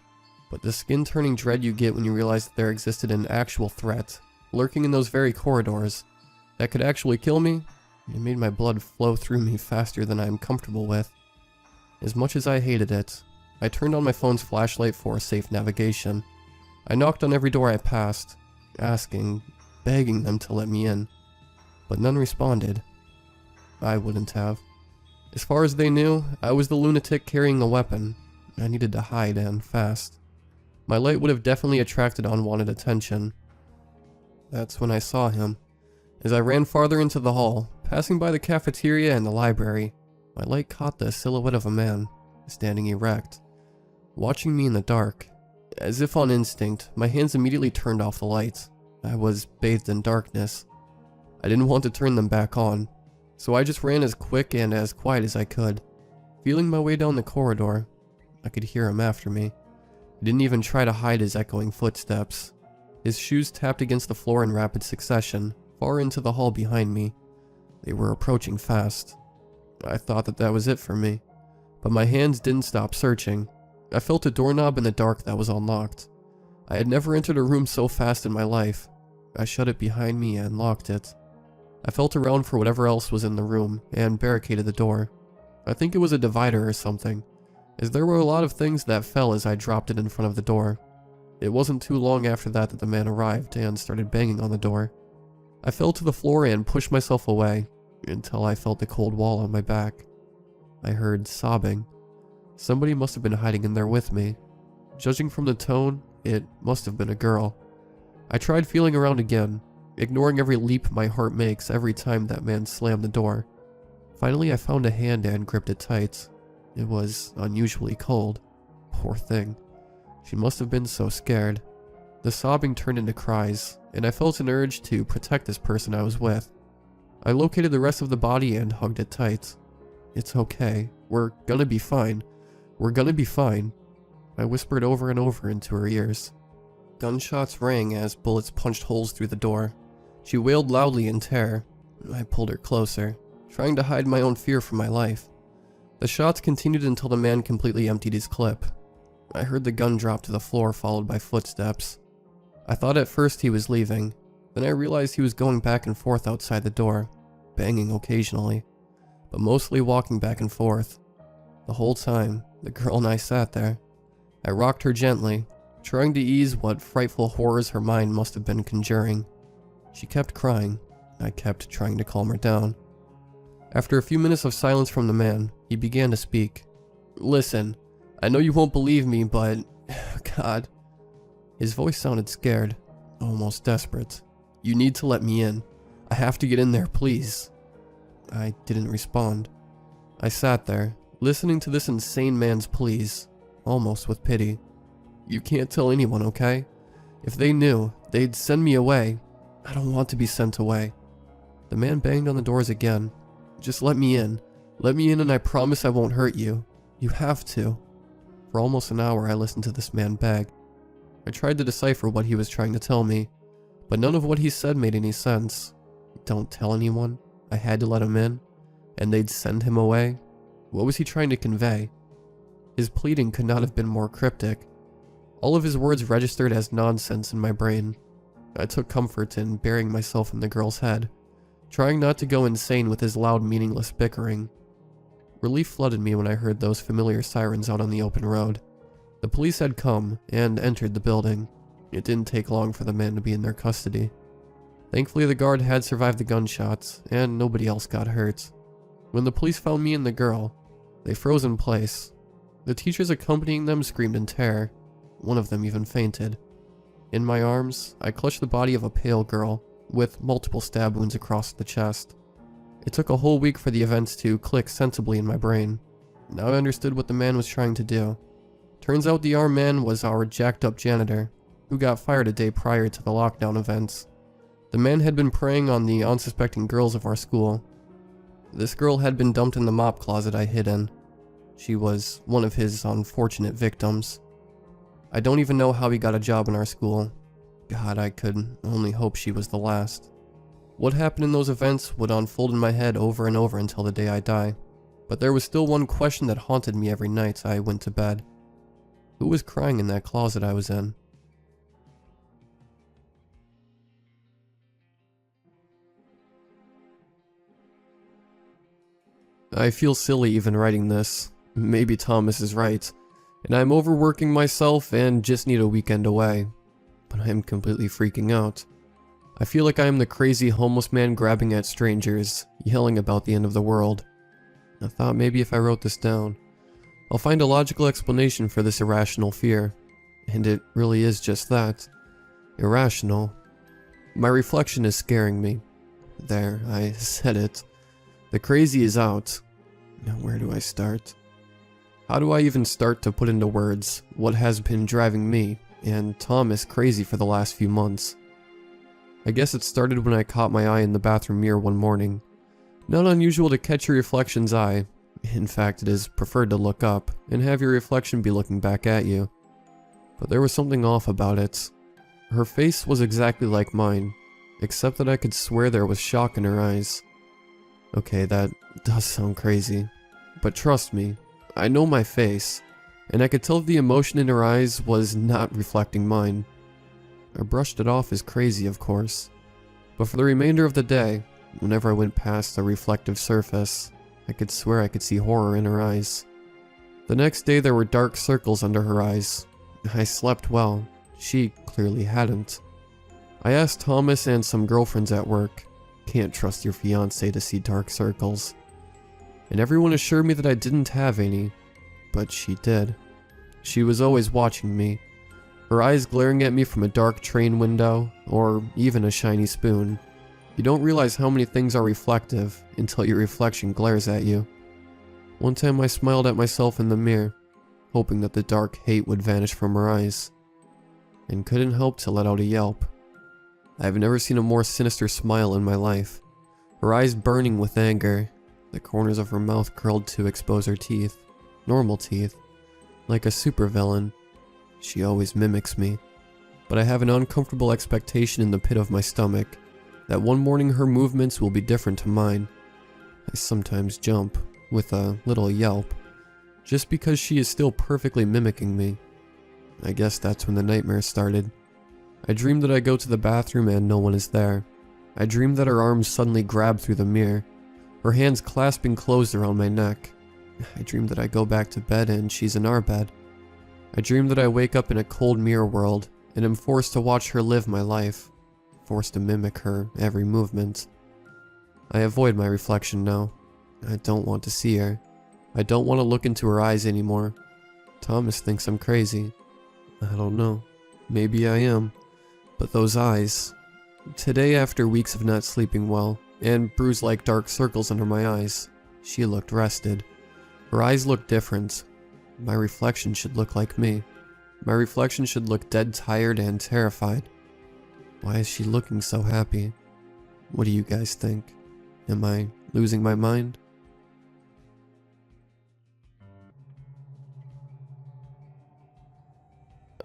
but the skin-turning dread you get when you realize that there existed an actual threat lurking in those very corridors that could actually kill me, it made my blood flow through me faster than I am comfortable with. As much as I hated it, I turned on my phone's flashlight for safe navigation. I knocked on every door I passed, asking, begging them to let me in, but none responded. I wouldn't have. As far as they knew, I was the lunatic carrying a weapon. I needed to hide, and fast. My light would have definitely attracted unwanted attention. That's when I saw him. As I ran farther into the hall, passing by the cafeteria and the library, my light caught the silhouette of a man, standing erect, watching me in the dark. As if on instinct, my hands immediately turned off the lights. I was bathed in darkness. I didn't want to turn them back on, so I just ran as quick and as quiet as I could. Feeling my way down the corridor, I could hear him after me. He didn't even try to hide his echoing footsteps. His shoes tapped against the floor in rapid succession, far into the hall behind me. They were approaching fast. I thought that was it for me, but my hands didn't stop searching. I felt a doorknob in the dark that was unlocked. I had never entered a room so fast in my life. I shut it behind me and locked it. I felt around for whatever else was in the room and barricaded the door. I think it was a divider or something, as there were a lot of things that fell as I dropped it in front of the door. It wasn't too long after that the man arrived and started banging on the door. I fell to the floor and pushed myself away until I felt the cold wall on my back. I heard sobbing. Somebody must have been hiding in there with me. Judging from the tone, it must have been a girl. I tried feeling around again, ignoring every leap my heart makes every time that man slammed the door. Finally, I found a hand and gripped it tight. It was unusually cold. Poor thing. She must have been so scared. The sobbing turned into cries, and I felt an urge to protect this person I was with. I located the rest of the body and hugged it tight. It's okay. We're gonna be fine. We're gonna be fine. I whispered over and over into her ears. Gunshots rang as bullets punched holes through the door. She wailed loudly in terror. I pulled her closer, trying to hide my own fear from my life. The shots continued until the man completely emptied his clip. I heard the gun drop to the floor, followed by footsteps. I thought at first he was leaving, then I realized he was going back and forth outside the door, banging occasionally, but mostly walking back and forth. The whole time, the girl and I sat there. I rocked her gently, trying to ease what frightful horrors her mind must have been conjuring. She kept crying. I kept trying to calm her down. After a few minutes of silence from the man, he began to speak. "Listen, I know you won't believe me, but... God." His voice sounded scared, almost desperate. "You need to let me in. I have to get in there, please." I didn't respond. I sat there, listening to this insane man's pleas, almost with pity. "You can't tell anyone, okay? If they knew, they'd send me away. I don't want to be sent away." The man banged on the doors again. "Just let me in. Let me in and I promise I won't hurt you. You have to." For almost an hour I listened to this man beg. I tried to decipher what he was trying to tell me, but none of what he said made any sense. Don't tell anyone? I had to let him in? And they'd send him away? What was he trying to convey? His pleading could not have been more cryptic. All of his words registered as nonsense in my brain. I took comfort in burying myself in the girl's head, trying not to go insane with his loud, meaningless bickering. Relief flooded me when I heard those familiar sirens out on the open road. The police had come and entered the building. It didn't take long for the man to be in their custody. Thankfully, the guard had survived the gunshots, and nobody else got hurt. When the police found me and the girl, they froze in place. The teachers accompanying them screamed in terror. One of them even fainted. In my arms, I clutched the body of a pale girl, with multiple stab wounds across the chest. It took a whole week for the events to click sensibly in my brain. Now I understood what the man was trying to do. Turns out the armed man was our jacked up janitor, who got fired a day prior to the lockdown events. The man had been preying on the unsuspecting girls of our school. This girl had been dumped in the mop closet I hid in. She was one of his unfortunate victims. I don't even know how he got a job in our school. God, I could only hope she was the last. What happened in those events would unfold in my head over and over until the day I die. But there was still one question that haunted me every night I went to bed. Who was crying in that closet I was in? I feel silly even writing this. Maybe Thomas is right, and I'm overworking myself and just need a weekend away. But I am completely freaking out. I feel like I am the crazy homeless man grabbing at strangers, yelling about the end of the world. I thought maybe if I wrote this down, I'll find a logical explanation for this irrational fear. And it really is just that. Irrational. My reflection is scaring me. There, I said it. The crazy is out. Now where do I start? How do I even start to put into words what has been driving me and Thomas crazy for the last few months? I guess it started when I caught my eye in the bathroom mirror one morning. Not unusual to catch your reflection's eye. In fact, it is preferred to look up and have your reflection be looking back at you. But there was something off about it. Her face was exactly like mine, except that I could swear there was shock in her eyes. Okay, that does sound crazy, but trust me, I know my face, and I could tell the emotion in her eyes was not reflecting mine. I brushed it off as crazy, of course, but for the remainder of the day, whenever I went past the reflective surface, I could swear I could see horror in her eyes. The next day there were dark circles under her eyes. I slept well. She clearly hadn't. I asked Thomas and some girlfriends at work. Can't trust your fiancé to see dark circles. And everyone assured me that I didn't have any, but she did. She was always watching me, her eyes glaring at me from a dark train window, or even a shiny spoon. You don't realize how many things are reflective until your reflection glares at you. One time I smiled at myself in the mirror, hoping that the dark hate would vanish from her eyes, and couldn't help to let out a yelp. I've never seen a more sinister smile in my life. Her eyes burning with anger, the corners of her mouth curled to expose her teeth, normal teeth, like a supervillain. She always mimics me, but I have an uncomfortable expectation in the pit of my stomach that one morning her movements will be different to mine. I sometimes jump, with a little yelp, just because she is still perfectly mimicking me. I guess that's when the nightmare started. I dreamed that I go to the bathroom and no one is there. I dreamed that her arms suddenly grab through the mirror, her hands clasping closed around my neck. I dreamed that I go back to bed and she's in our bed. I dreamed that I wake up in a cold mirror world and am forced to watch her live my life, forced to mimic her every movement. I avoid my reflection now. I don't want to see her. I don't want to look into her eyes anymore. Thomas thinks I'm crazy. I don't know. Maybe I am. But those eyes. Today, after weeks of not sleeping well, and bruise-like dark circles under my eyes, she looked rested. Her eyes looked different. My reflection should look like me. My reflection should look dead tired and terrified. Why is she looking so happy? What do you guys think? Am I losing my mind?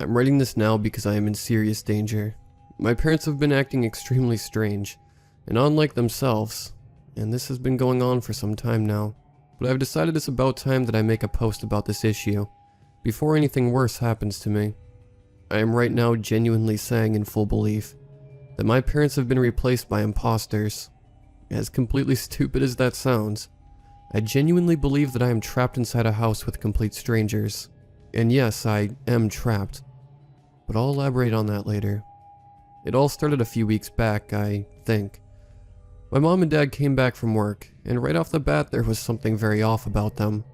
I'm writing this now because I am in serious danger. My parents have been acting extremely strange, and unlike themselves, and this has been going on for some time now, but I've decided it's about time that I make a post about this issue, before anything worse happens to me. I am right now genuinely saying in full belief that my parents have been replaced by imposters. As completely stupid as that sounds, I genuinely believe that I am trapped inside a house with complete strangers. And yes, I am trapped. But I'll elaborate on that later. It all started a few weeks back, I think. My mom and dad came back from work, and right off the bat there was something very off about them.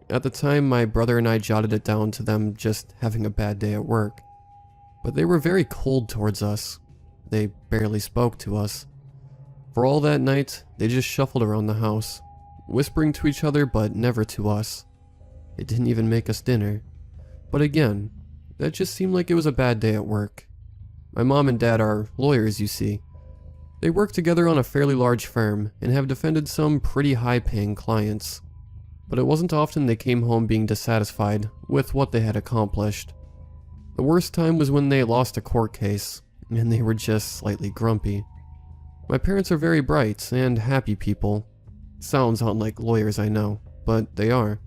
At the time, my brother and I jotted it down to them just having a bad day at work. But they were very cold towards us. They barely spoke to us. For all that night, they just shuffled around the house, whispering to each other but never to us. They didn't even make us dinner. But again, that just seemed like it was a bad day at work. My mom and dad are lawyers, you see. They work together on a fairly large firm and have defended some pretty high-paying clients. But it wasn't often they came home being dissatisfied with what they had accomplished. The worst time was when they lost a court case, and they were just slightly grumpy. My parents are very bright and happy people. Sounds unlike lawyers, I know, but they are.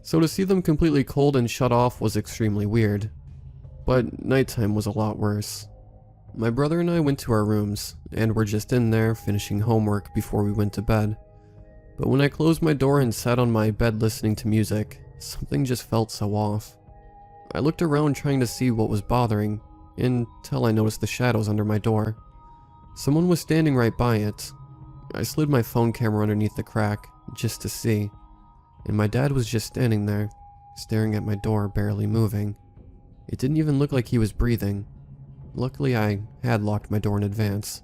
So to see them completely cold and shut off was extremely weird. But nighttime was a lot worse. My brother and I went to our rooms, and were just in there finishing homework before we went to bed. But when I closed my door and sat on my bed listening to music, something just felt so off. I looked around trying to see what was bothering, until I noticed the shadows under my door. Someone was standing right by it. I slid my phone camera underneath the crack, just to see, and my dad was just standing there, staring at my door, barely moving. It didn't even look like he was breathing. Luckily, I had locked my door in advance.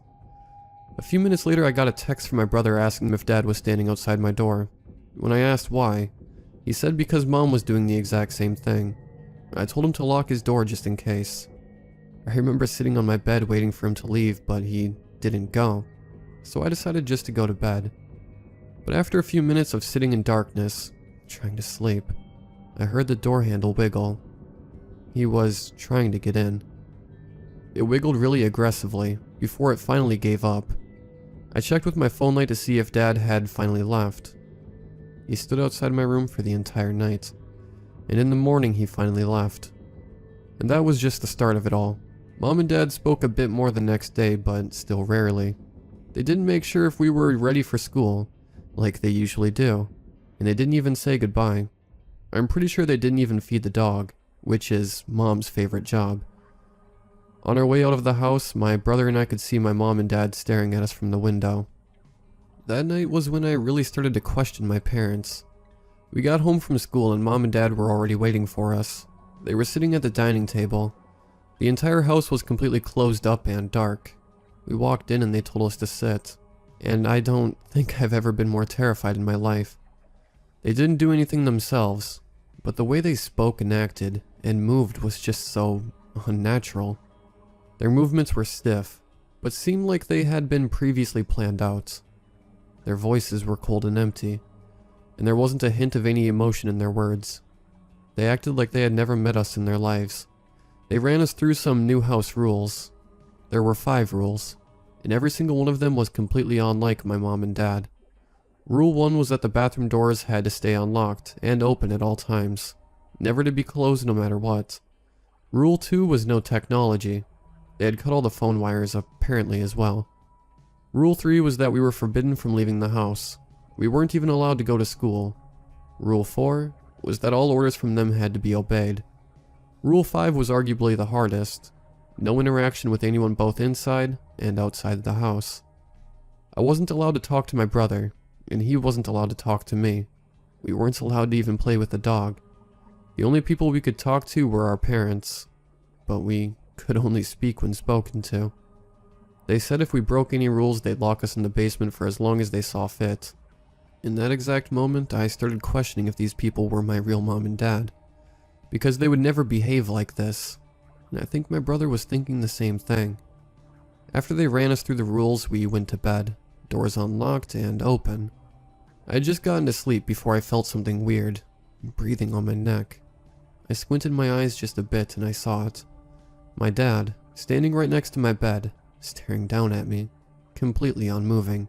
A few minutes later, I got a text from my brother asking if Dad was standing outside my door. When I asked why, he said because Mom was doing the exact same thing. I told him to lock his door just in case. I remember sitting on my bed waiting for him to leave, but he didn't go, so I decided just to go to bed. But after a few minutes of sitting in darkness, trying to sleep, I heard the door handle wiggle. He was trying to get in. It wiggled really aggressively, before it finally gave up. I checked with my phone light to see if Dad had finally left. He stood outside my room for the entire night, and in the morning he finally left. And that was just the start of it all. Mom and Dad spoke a bit more the next day, but still rarely. They didn't make sure if we were ready for school, like they usually do, and they didn't even say goodbye. I'm pretty sure they didn't even feed the dog, which is Mom's favorite job. On our way out of the house, my brother and I could see my mom and dad staring at us from the window. That night was when I really started to question my parents. We got home from school and Mom and Dad were already waiting for us. They were sitting at the dining table. The entire house was completely closed up and dark. We walked in and they told us to sit, and I don't think I've ever been more terrified in my life. They didn't do anything themselves, but the way they spoke and acted and moved was just so unnatural. Their movements were stiff, but seemed like they had been previously planned out. Their voices were cold and empty, and there wasn't a hint of any emotion in their words. They acted like they had never met us in their lives. They ran us through some new house rules. There were 5 rules, and every single one of them was completely unlike my mom and dad. Rule 1 was that the bathroom doors had to stay unlocked and open at all times, never to be closed no matter what. Rule 2 was no technology. They had cut all the phone wires apparently as well. Rule 3 was that we were forbidden from leaving the house. We weren't even allowed to go to school. Rule 4 was that all orders from them had to be obeyed. Rule 5 was arguably the hardest. No interaction with anyone both inside and outside the house. I wasn't allowed to talk to my brother, and he wasn't allowed to talk to me. We weren't allowed to even play with the dog. The only people we could talk to were our parents, but we could only speak when spoken to. They said if we broke any rules, they'd lock us in the basement for as long as they saw fit. In that exact moment, I started questioning if these people were my real mom and dad, because they would never behave like this, and I think my brother was thinking the same thing. After they ran us through the rules, we went to bed, doors unlocked and open. I had just gotten to sleep before I felt something weird, breathing on my neck. I squinted my eyes just a bit and I saw it. My dad, standing right next to my bed, staring down at me, completely unmoving.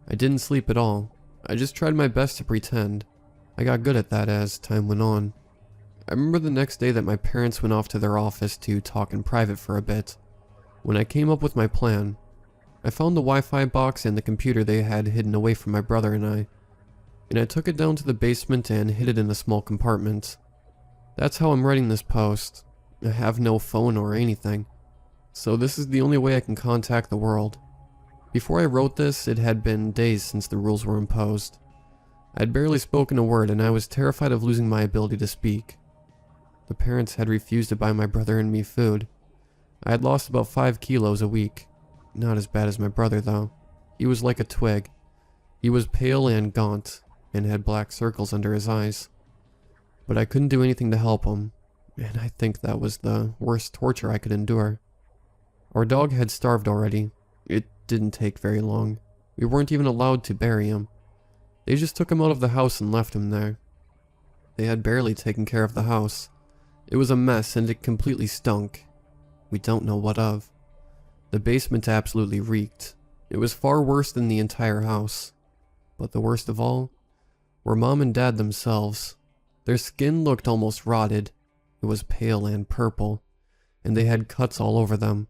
I didn't sleep at all. I just tried my best to pretend. I got good at that as time went on. I remember the next day that my parents went off to their office to talk in private for a bit. When I came up with my plan, I found the Wi-Fi box and the computer they had hidden away from my brother and I took it down to the basement and hid it in a small compartment. That's how I'm writing this post. I have no phone or anything, so this is the only way I can contact the world. Before I wrote this, it had been days since the rules were imposed. I had barely spoken a word, and I was terrified of losing my ability to speak. The parents had refused to buy my brother and me food. I had lost about 5 kilos a week. Not as bad as my brother, though. He was like a twig. He was pale and gaunt, and had black circles under his eyes. But I couldn't do anything to help him, and I think that was the worst torture I could endure. Our dog had starved already. It didn't take very long. We weren't even allowed to bury him. They just took him out of the house and left him there. They had barely taken care of the house. It was a mess and it completely stunk. We don't know what of. The basement absolutely reeked. It was far worse than the entire house. But the worst of all were Mom and Dad themselves. Their skin looked almost rotted. It was pale and purple, and they had cuts all over them.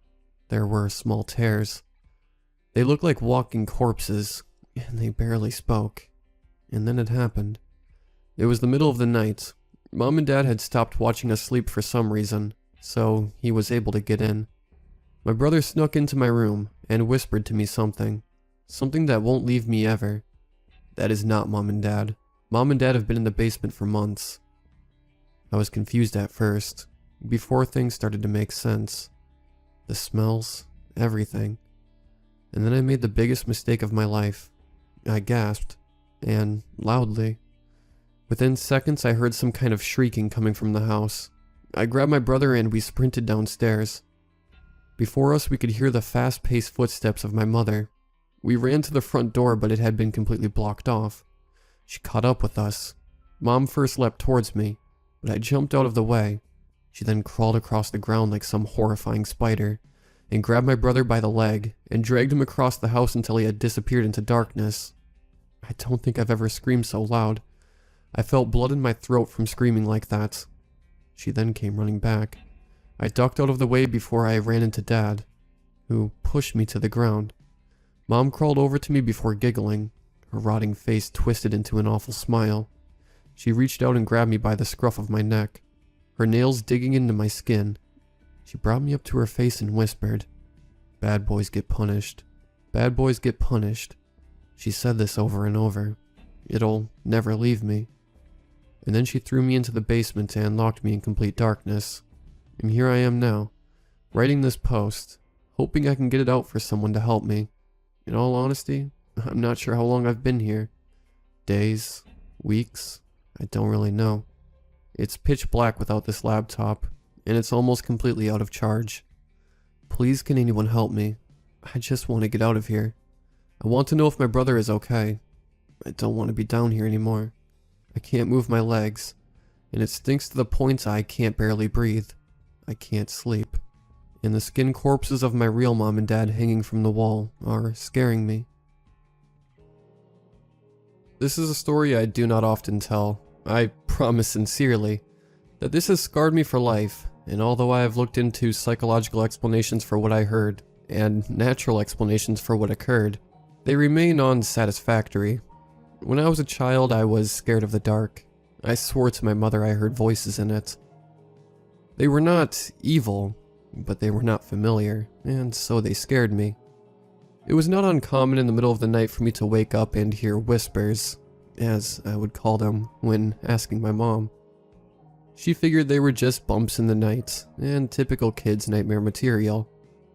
There were small tears. They looked like walking corpses, and they barely spoke. And then it happened. It was the middle of the night. Mom and Dad had stopped watching us sleep for some reason, so he was able to get in. My brother snuck into my room and whispered to me something. Something that won't leave me ever. That is not Mom and Dad. Mom and Dad have been in the basement for months. I was confused at first, before things started to make sense. The smells, everything. And then I made the biggest mistake of my life. I gasped, and loudly. Within seconds, I heard some kind of shrieking coming from the house. I grabbed my brother and we sprinted downstairs. Before us, we could hear the fast-paced footsteps of my mother. We ran to the front door, but it had been completely blocked off. She caught up with us. Mom first leapt towards me, but I jumped out of the way. She then crawled across the ground like some horrifying spider, and grabbed my brother by the leg, and dragged him across the house until he had disappeared into darkness. I don't think I've ever screamed so loud. I felt blood in my throat from screaming like that. She then came running back. I ducked out of the way before I ran into Dad, who pushed me to the ground. Mom crawled over to me before giggling, her rotting face twisted into an awful smile. She reached out and grabbed me by the scruff of my neck, her nails digging into my skin. She brought me up to her face and whispered, "Bad boys get punished. Bad boys get punished." She said this over and over. It'll never leave me. And then she threw me into the basement and locked me in complete darkness. And here I am now, writing this post, hoping I can get it out for someone to help me. In all honesty, I'm not sure how long I've been here. Days, weeks, I don't really know. It's pitch black without this laptop, and it's almost completely out of charge. Please, can anyone help me? I just want to get out of here. I want to know if my brother is okay. I don't want to be down here anymore. I can't move my legs, and it stinks to the point I can't barely breathe. I can't sleep. And the skin corpses of my real mom and dad hanging from the wall are scaring me. This is a story I do not often tell. I promise sincerely that this has scarred me for life, and although I have looked into psychological explanations for what I heard, and natural explanations for what occurred, they remain unsatisfactory. When I was a child, I was scared of the dark. I swore to my mother I heard voices in it. They were not evil, but they were not familiar, and so they scared me. It was not uncommon in the middle of the night for me to wake up and hear whispers, as I would call them when asking my mom. She figured they were just bumps in the night, and typical kids' nightmare material.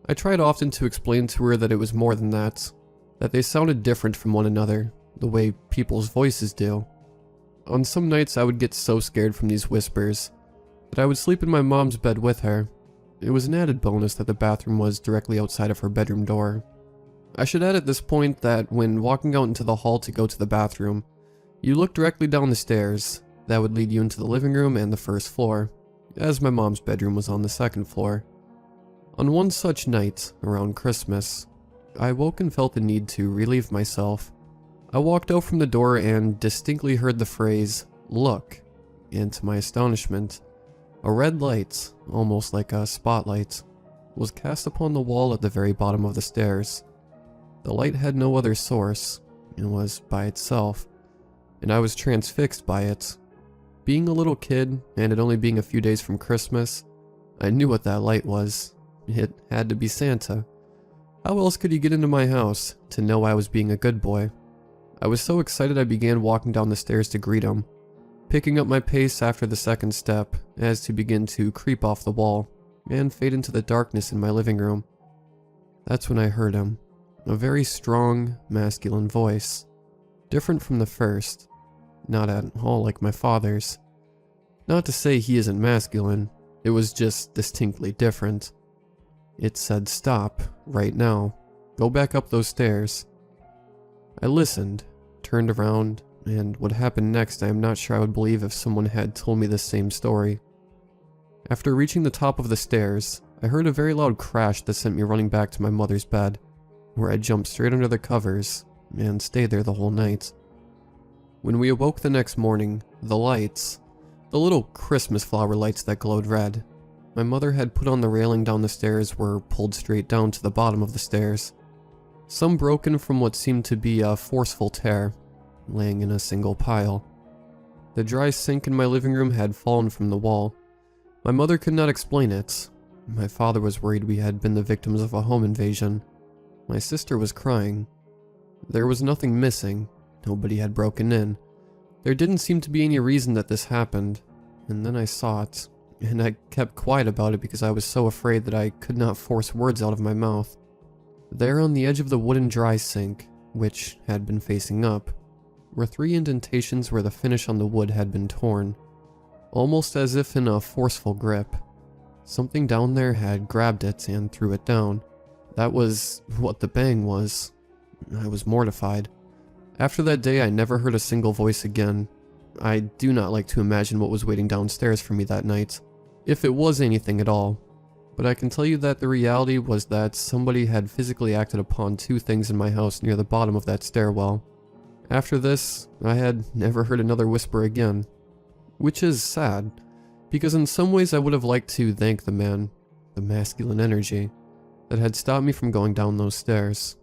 I tried often to explain to her that it was more than that they sounded different from one another, the way people's voices do. On some nights I would get so scared from these whispers that I would sleep in my mom's bed with her. It was an added bonus that the bathroom was directly outside of her bedroom door. I should add at this point that when walking out into the hall to go to the bathroom, you look directly down the stairs. That would lead you into the living room and the first floor, as my mom's bedroom was on the second floor. On one such night, around Christmas, I woke and felt the need to relieve myself. I walked out from the door and distinctly heard the phrase, "Look," and to my astonishment, a red light, almost like a spotlight, was cast upon the wall at the very bottom of the stairs. The light had no other source, and was by itself, and I was transfixed by it. Being a little kid, and it only being a few days from Christmas, I knew what that light was. It had to be Santa. How else could he get into my house to know I was being a good boy? I was so excited I began walking down the stairs to greet him, picking up my pace after the second step as to begin to creep off the wall and fade into the darkness in my living room. That's when I heard him, a very strong, masculine voice, different from the first, not at all like my father's. Not to say he isn't masculine, it was just distinctly different. It said, "Stop, right now. Go back up those stairs." I listened, turned around, and what happened next I am not sure I would believe if someone had told me the same story. After reaching the top of the stairs, I heard a very loud crash that sent me running back to my mother's bed, where I jumped straight under the covers and stayed there the whole night. When we awoke the next morning, the lights, the little Christmas flower lights that glowed red, my mother had put on the railing down the stairs were pulled straight down to the bottom of the stairs, some broken from what seemed to be a forceful tear, laying in a single pile. The dry sink in my living room had fallen from the wall. My mother could not explain it. My father was worried we had been the victims of a home invasion. My sister was crying. There was nothing missing. Nobody had broken in. There didn't seem to be any reason that this happened. And then I saw it, and I kept quiet about it because I was so afraid that I could not force words out of my mouth. There on the edge of the wooden dry sink, which had been facing up, were 3 indentations where the finish on the wood had been torn, almost as if in a forceful grip. Something down there had grabbed it and threw it down. That was what the bang was. I was mortified. After that day, I never heard a single voice again. I do not like to imagine what was waiting downstairs for me that night, if it was anything at all. But I can tell you that the reality was that somebody had physically acted upon 2 things in my house near the bottom of that stairwell. After this, I had never heard another whisper again. Which is sad, because in some ways I would have liked to thank the man, the masculine energy, that had stopped me from going down those stairs.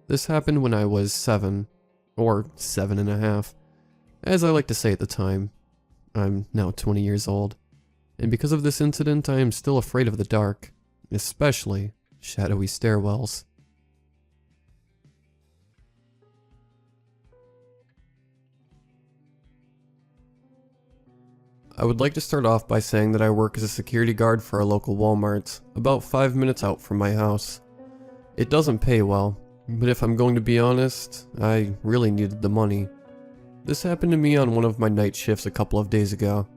This happened when I was 7, or 7.5, as I like to say at the time. I'm now 20 years old, and because of this incident I am still afraid of the dark, especially shadowy stairwells. I would like to start off by saying that I work as a security guard for a local Walmart, about 5 minutes out from my house. It doesn't pay well, but if I'm going to be honest, I really needed the money. This happened to me on one of my night shifts a couple of days ago,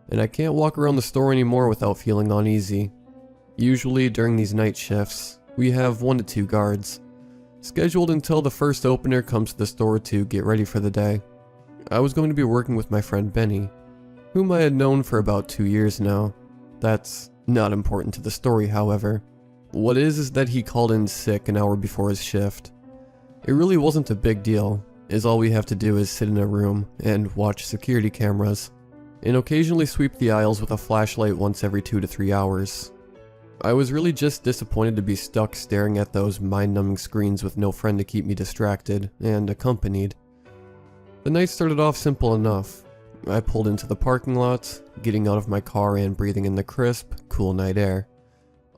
and I can't walk around the store anymore without feeling uneasy. Usually during these night shifts, we have 1 to 2 guards, scheduled until the first opener comes to the store to get ready for the day. I was going to be working with my friend Benny, whom I had known for about 2 years now. That's not important to the story, however. What is that he called in sick an hour before his shift. It really wasn't a big deal, as all we have to do is sit in a room and watch security cameras, and occasionally sweep the aisles with a flashlight once every 2 to 3 hours. I was really just disappointed to be stuck staring at those mind-numbing screens with no friend to keep me distracted and accompanied. The night started off simple enough. I pulled into the parking lot, getting out of my car and breathing in the crisp, cool night air,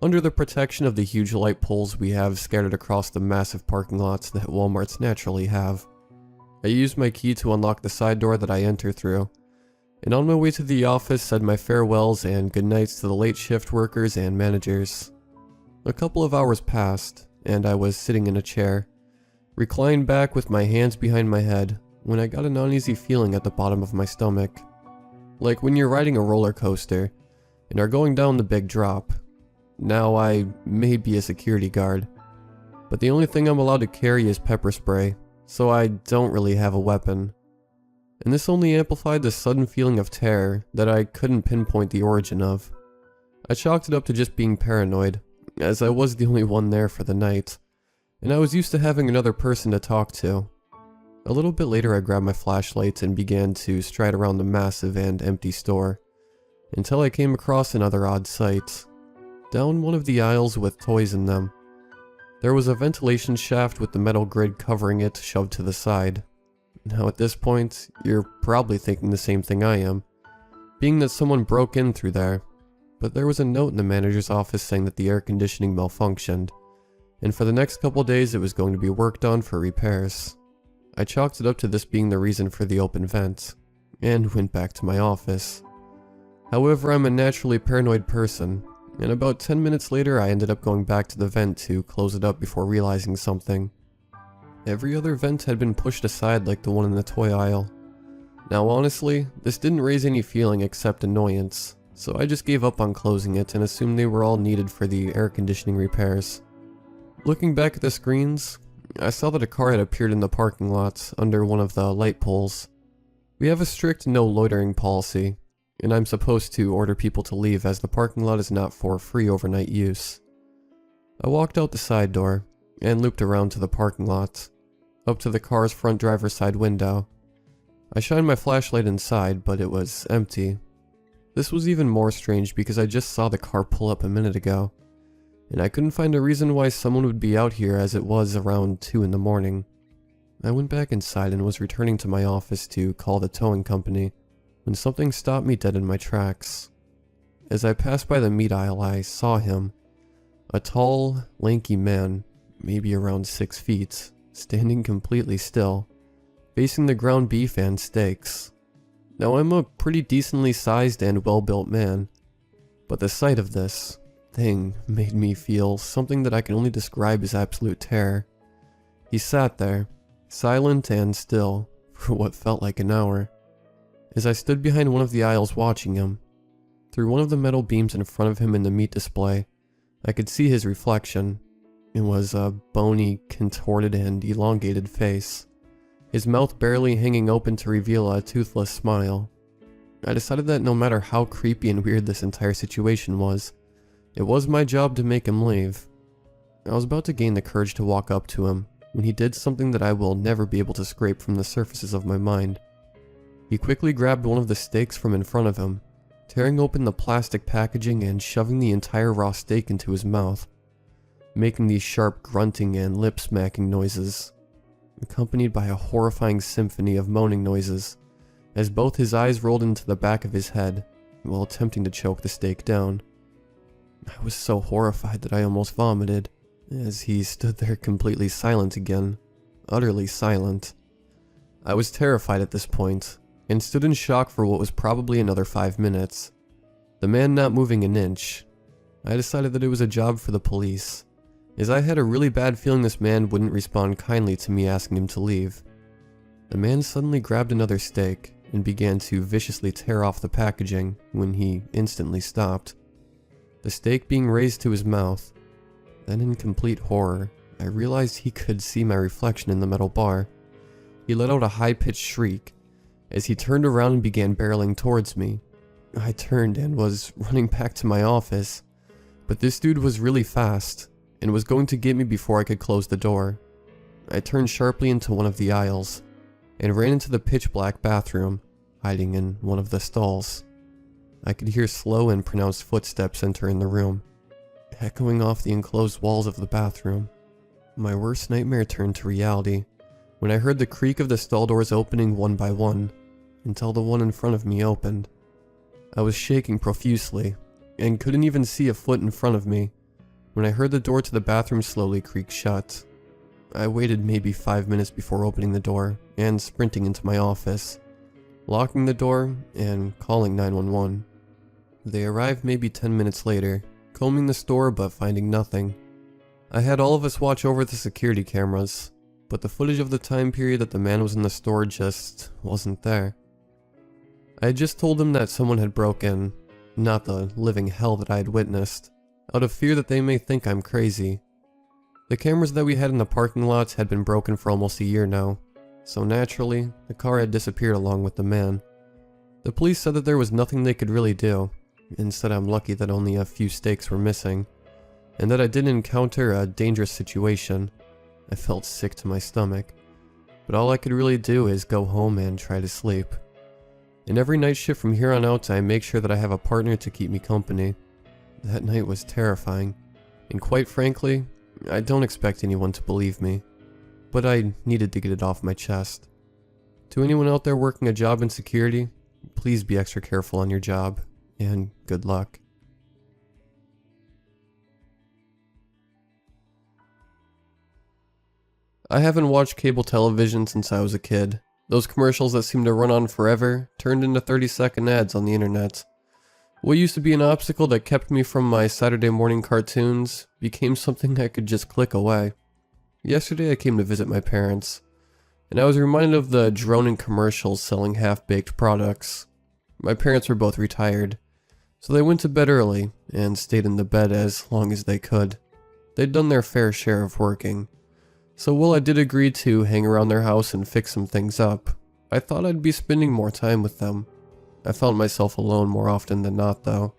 under the protection of the huge light poles we have scattered across the massive parking lots that Walmarts naturally have. I used my key to unlock the side door that I enter through, and on my way to the office said my farewells and goodnights to the late shift workers and managers. A couple of hours passed, and I was sitting in a chair, reclined back with my hands behind my head, when I got an uneasy feeling at the bottom of my stomach. Like when you're riding a roller coaster and are going down the big drop. Now I may be a security guard, but the only thing I'm allowed to carry is pepper spray, so I don't really have a weapon. And this only amplified the sudden feeling of terror that I couldn't pinpoint the origin of. I chalked it up to just being paranoid, as I was the only one there for the night, and I was used to having another person to talk to. A little bit later I grabbed my flashlight and began to stride around the massive and empty store, until I came across another odd sight. Down one of the aisles with toys in them, There was a ventilation shaft with the metal grid covering it shoved to the side. Now at this point, you're probably thinking the same thing I am, being that someone broke in through there, but there was a note in the manager's office saying that the air conditioning malfunctioned, and for the next couple days it was going to be worked on for repairs. I chalked it up to this being the reason for the open vent, and went back to my office. However, I'm a naturally paranoid person, and about 10 minutes later I ended up going back to the vent to close it up before realizing something. Every other vent had been pushed aside like the one in the toy aisle. Now honestly, this didn't raise any feeling except annoyance, so I just gave up on closing it and assumed they were all needed for the air conditioning repairs. Looking back at the screens, I saw that a car had appeared in the parking lot under one of the light poles. We have a strict no loitering policy, and I'm supposed to order people to leave as the parking lot is not for free overnight use. I walked out the side door and looped around to the parking lot, up to the car's front driver's side window. I shined my flashlight inside, but it was empty. This was even more strange because I just saw the car pull up a minute ago, and I couldn't find a reason why someone would be out here as it was around 2 in the morning. I went back inside and was returning to my office to call the towing company when something stopped me dead in my tracks. As I passed by the meat aisle, I saw him, a tall, lanky man, maybe around 6 feet, standing completely still, facing the ground beef and steaks. Now I'm a pretty decently sized and well-built man, but the sight of this thing made me feel something that I can only describe as absolute terror. He sat there, silent and still, for what felt like an hour. As I stood behind one of the aisles watching him, through one of the metal beams in front of him in the meat display, I could see his reflection. It was a bony, contorted, and elongated face, his mouth barely hanging open to reveal a toothless smile. I decided that no matter how creepy and weird this entire situation was, it was my job to make him leave. I was about to gain the courage to walk up to him when he did something that I will never be able to scrape from the surfaces of my mind. He quickly grabbed one of the steaks from in front of him, tearing open the plastic packaging and shoving the entire raw steak into his mouth, making these sharp grunting and lip-smacking noises, accompanied by a horrifying symphony of moaning noises, as both his eyes rolled into the back of his head while attempting to choke the steak down. I was so horrified that I almost vomited, as he stood there completely silent again, utterly silent. I was terrified at this point, and stood in shock for what was probably another 5 minutes. The man not moving an inch. I decided that it was a job for the police, as I had a really bad feeling this man wouldn't respond kindly to me asking him to leave. The man suddenly grabbed another steak and began to viciously tear off the packaging when he instantly stopped, the steak being raised to his mouth. Then in complete horror, I realized he could see my reflection in the metal bar. He let out a high-pitched shriek as he turned around and began barreling towards me. I turned and was running back to my office, but this dude was really fast and was going to get me before I could close the door. I turned sharply into one of the aisles and ran into the pitch-black bathroom, hiding in one of the stalls. I could hear slow and pronounced footsteps enter in the room, echoing off the enclosed walls of the bathroom. My worst nightmare turned to reality when I heard the creak of the stall doors opening one by one, until the one in front of me opened. I was shaking profusely, and couldn't even see a foot in front of me, when I heard the door to the bathroom slowly creak shut. I waited maybe 5 minutes before opening the door, and sprinting into my office, locking the door, and calling 911. They arrived maybe 10 minutes later, combing the store but finding nothing. I had all of us watch over the security cameras, but the footage of the time period that the man was in the store just wasn't there. I had just told them that someone had broken, not the living hell that I had witnessed, out of fear that they may think I'm crazy. The cameras that we had in the parking lot had been broken for almost a year now, so naturally, the car had disappeared along with the man. The police said that there was nothing they could really do, and said I'm lucky that only a few steaks were missing, and that I didn't encounter a dangerous situation. I felt sick to my stomach, but all I could really do is go home and try to sleep. And every night shift from here on out, I make sure that I have a partner to keep me company. That night was terrifying, and quite frankly, I don't expect anyone to believe me, but I needed to get it off my chest. To anyone out there working a job in security, please be extra careful on your job, and good luck. I haven't watched cable television since I was a kid. Those commercials that seem to run on forever turned into 30-second ads on the internet. What used to be an obstacle that kept me from my Saturday morning cartoons became something I could just click away. Yesterday I came to visit my parents, and I was reminded of the droning commercials selling half-baked products. My parents were both retired, so they went to bed early and stayed in the bed as long as they could. They'd done their fair share of working. So while I did agree to hang around their house and fix some things up, I thought I'd be spending more time with them. I found myself alone more often than not, though.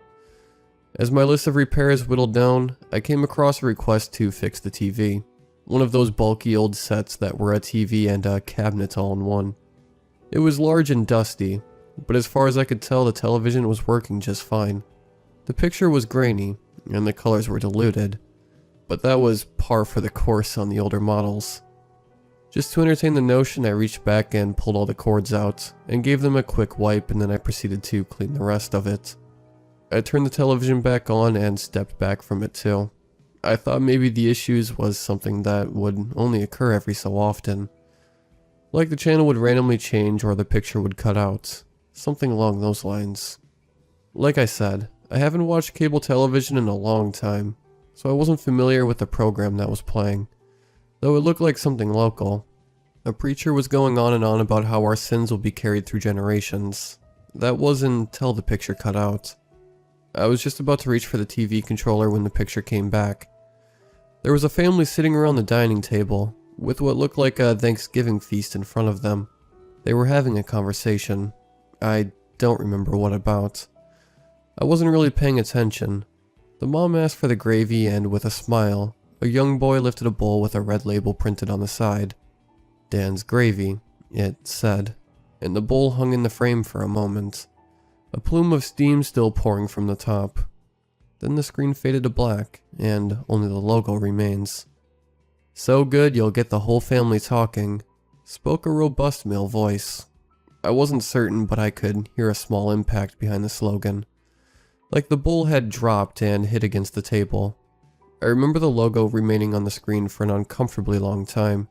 As my list of repairs whittled down, I came across a request to fix the TV. One of those bulky old sets that were a TV and a cabinet all in one. It was large and dusty, but as far as I could tell, the television was working just fine. The picture was grainy, and the colors were diluted, but that was par for the course on the older models. Just to entertain the notion, I reached back and pulled all the cords out, and gave them a quick wipe, and then I proceeded to clean the rest of it. I turned the television back on and stepped back from it too. I thought maybe the issues was something that would only occur every so often. Like the channel would randomly change or the picture would cut out. Something along those lines. Like I said, I haven't watched cable television in a long time, so I wasn't familiar with the program that was playing, though it looked like something local. A preacher was going on and on about how our sins will be carried through generations. That was until the picture cut out. I was just about to reach for the TV controller when the picture came back. There was a family sitting around the dining table, with what looked like a Thanksgiving feast in front of them. They were having a conversation. I don't remember what about. I wasn't really paying attention. The mom asked for the gravy, and with a smile, a young boy lifted a bowl with a red label printed on the side. "Dan's Gravy," it said, and the bowl hung in the frame for a moment, a plume of steam still pouring from the top. Then the screen faded to black, and only the logo remains. "So good you'll get the whole family talking," spoke a robust male voice. I wasn't certain, but I could hear a small impact behind the slogan. Like the bowl had dropped and hit against the table. I remember the logo remaining on the screen for an uncomfortably long time,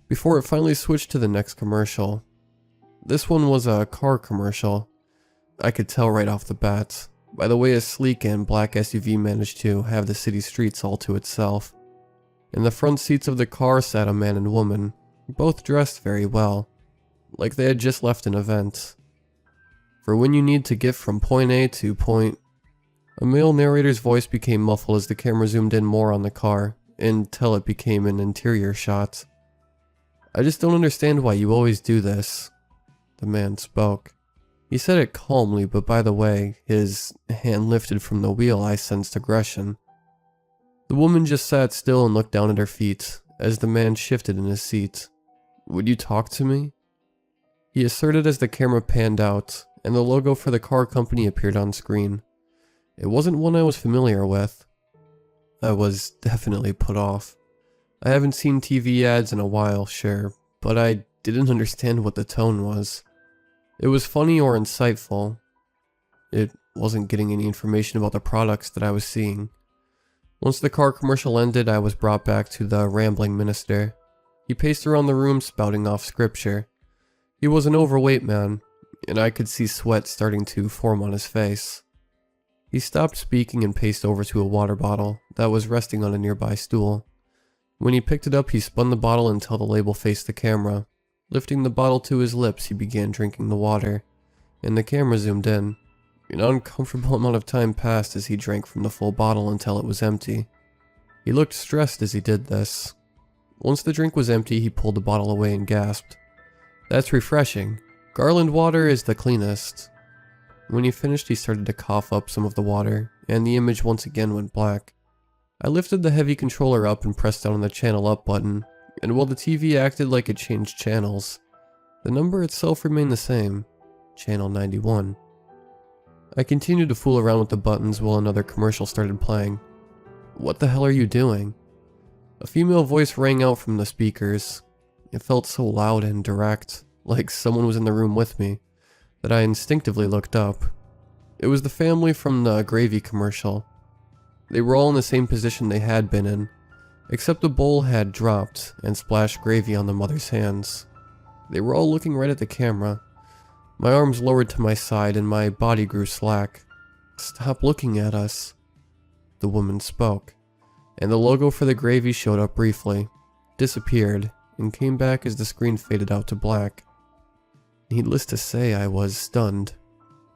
before it finally switched to the next commercial. This one was a car commercial. I could tell right off the bat, by the way a sleek and black SUV managed to have the city streets all to itself. In the front seats of the car sat a man and woman, both dressed very well, like they had just left an event. For when you need to get from point A to point... A male narrator's voice became muffled as the camera zoomed in more on the car, until it became an interior shot. "I just don't understand why you always do this," the man spoke. He said it calmly, but by the way his hand lifted from the wheel, I sensed aggression. The woman just sat still and looked down at her feet, as the man shifted in his seat. "Would you talk to me?" he asserted as the camera panned out, and the logo for the car company appeared on screen. It wasn't one I was familiar with. I was definitely put off. I haven't seen TV ads in a while, sure, but I didn't understand what the tone was. It was funny or insightful. It wasn't getting any information about the products that I was seeing. Once the car commercial ended, I was brought back to the rambling minister. He paced around the room spouting off scripture. He was an overweight man, and I could see sweat starting to form on his face. He stopped speaking and paced over to a water bottle that was resting on a nearby stool. When he picked it up, he spun the bottle until the label faced the camera. Lifting the bottle to his lips, he began drinking the water, and the camera zoomed in. An uncomfortable amount of time passed as he drank from the full bottle until it was empty. He looked stressed as he did this. Once the drink was empty, he pulled the bottle away and gasped. "That's refreshing. Garland water is the cleanest." When he finished, he started to cough up some of the water, and the image once again went black. I lifted the heavy controller up and pressed down on the channel up button, and while the TV acted like it changed channels, the number itself remained the same, channel 91. I continued to fool around with the buttons while another commercial started playing. "What the hell are you doing?" A female voice rang out from the speakers. It felt so loud and direct, like someone was in the room with me, that I instinctively looked up. It was the family from the gravy commercial. They were all in the same position they had been in, except the bowl had dropped and splashed gravy on the mother's hands. They were all looking right at the camera. My arms lowered to my side and my body grew slack. "Stop looking at us," the woman spoke, and the logo for the gravy showed up briefly, disappeared, and came back as the screen faded out to black. Needless to say, I was stunned.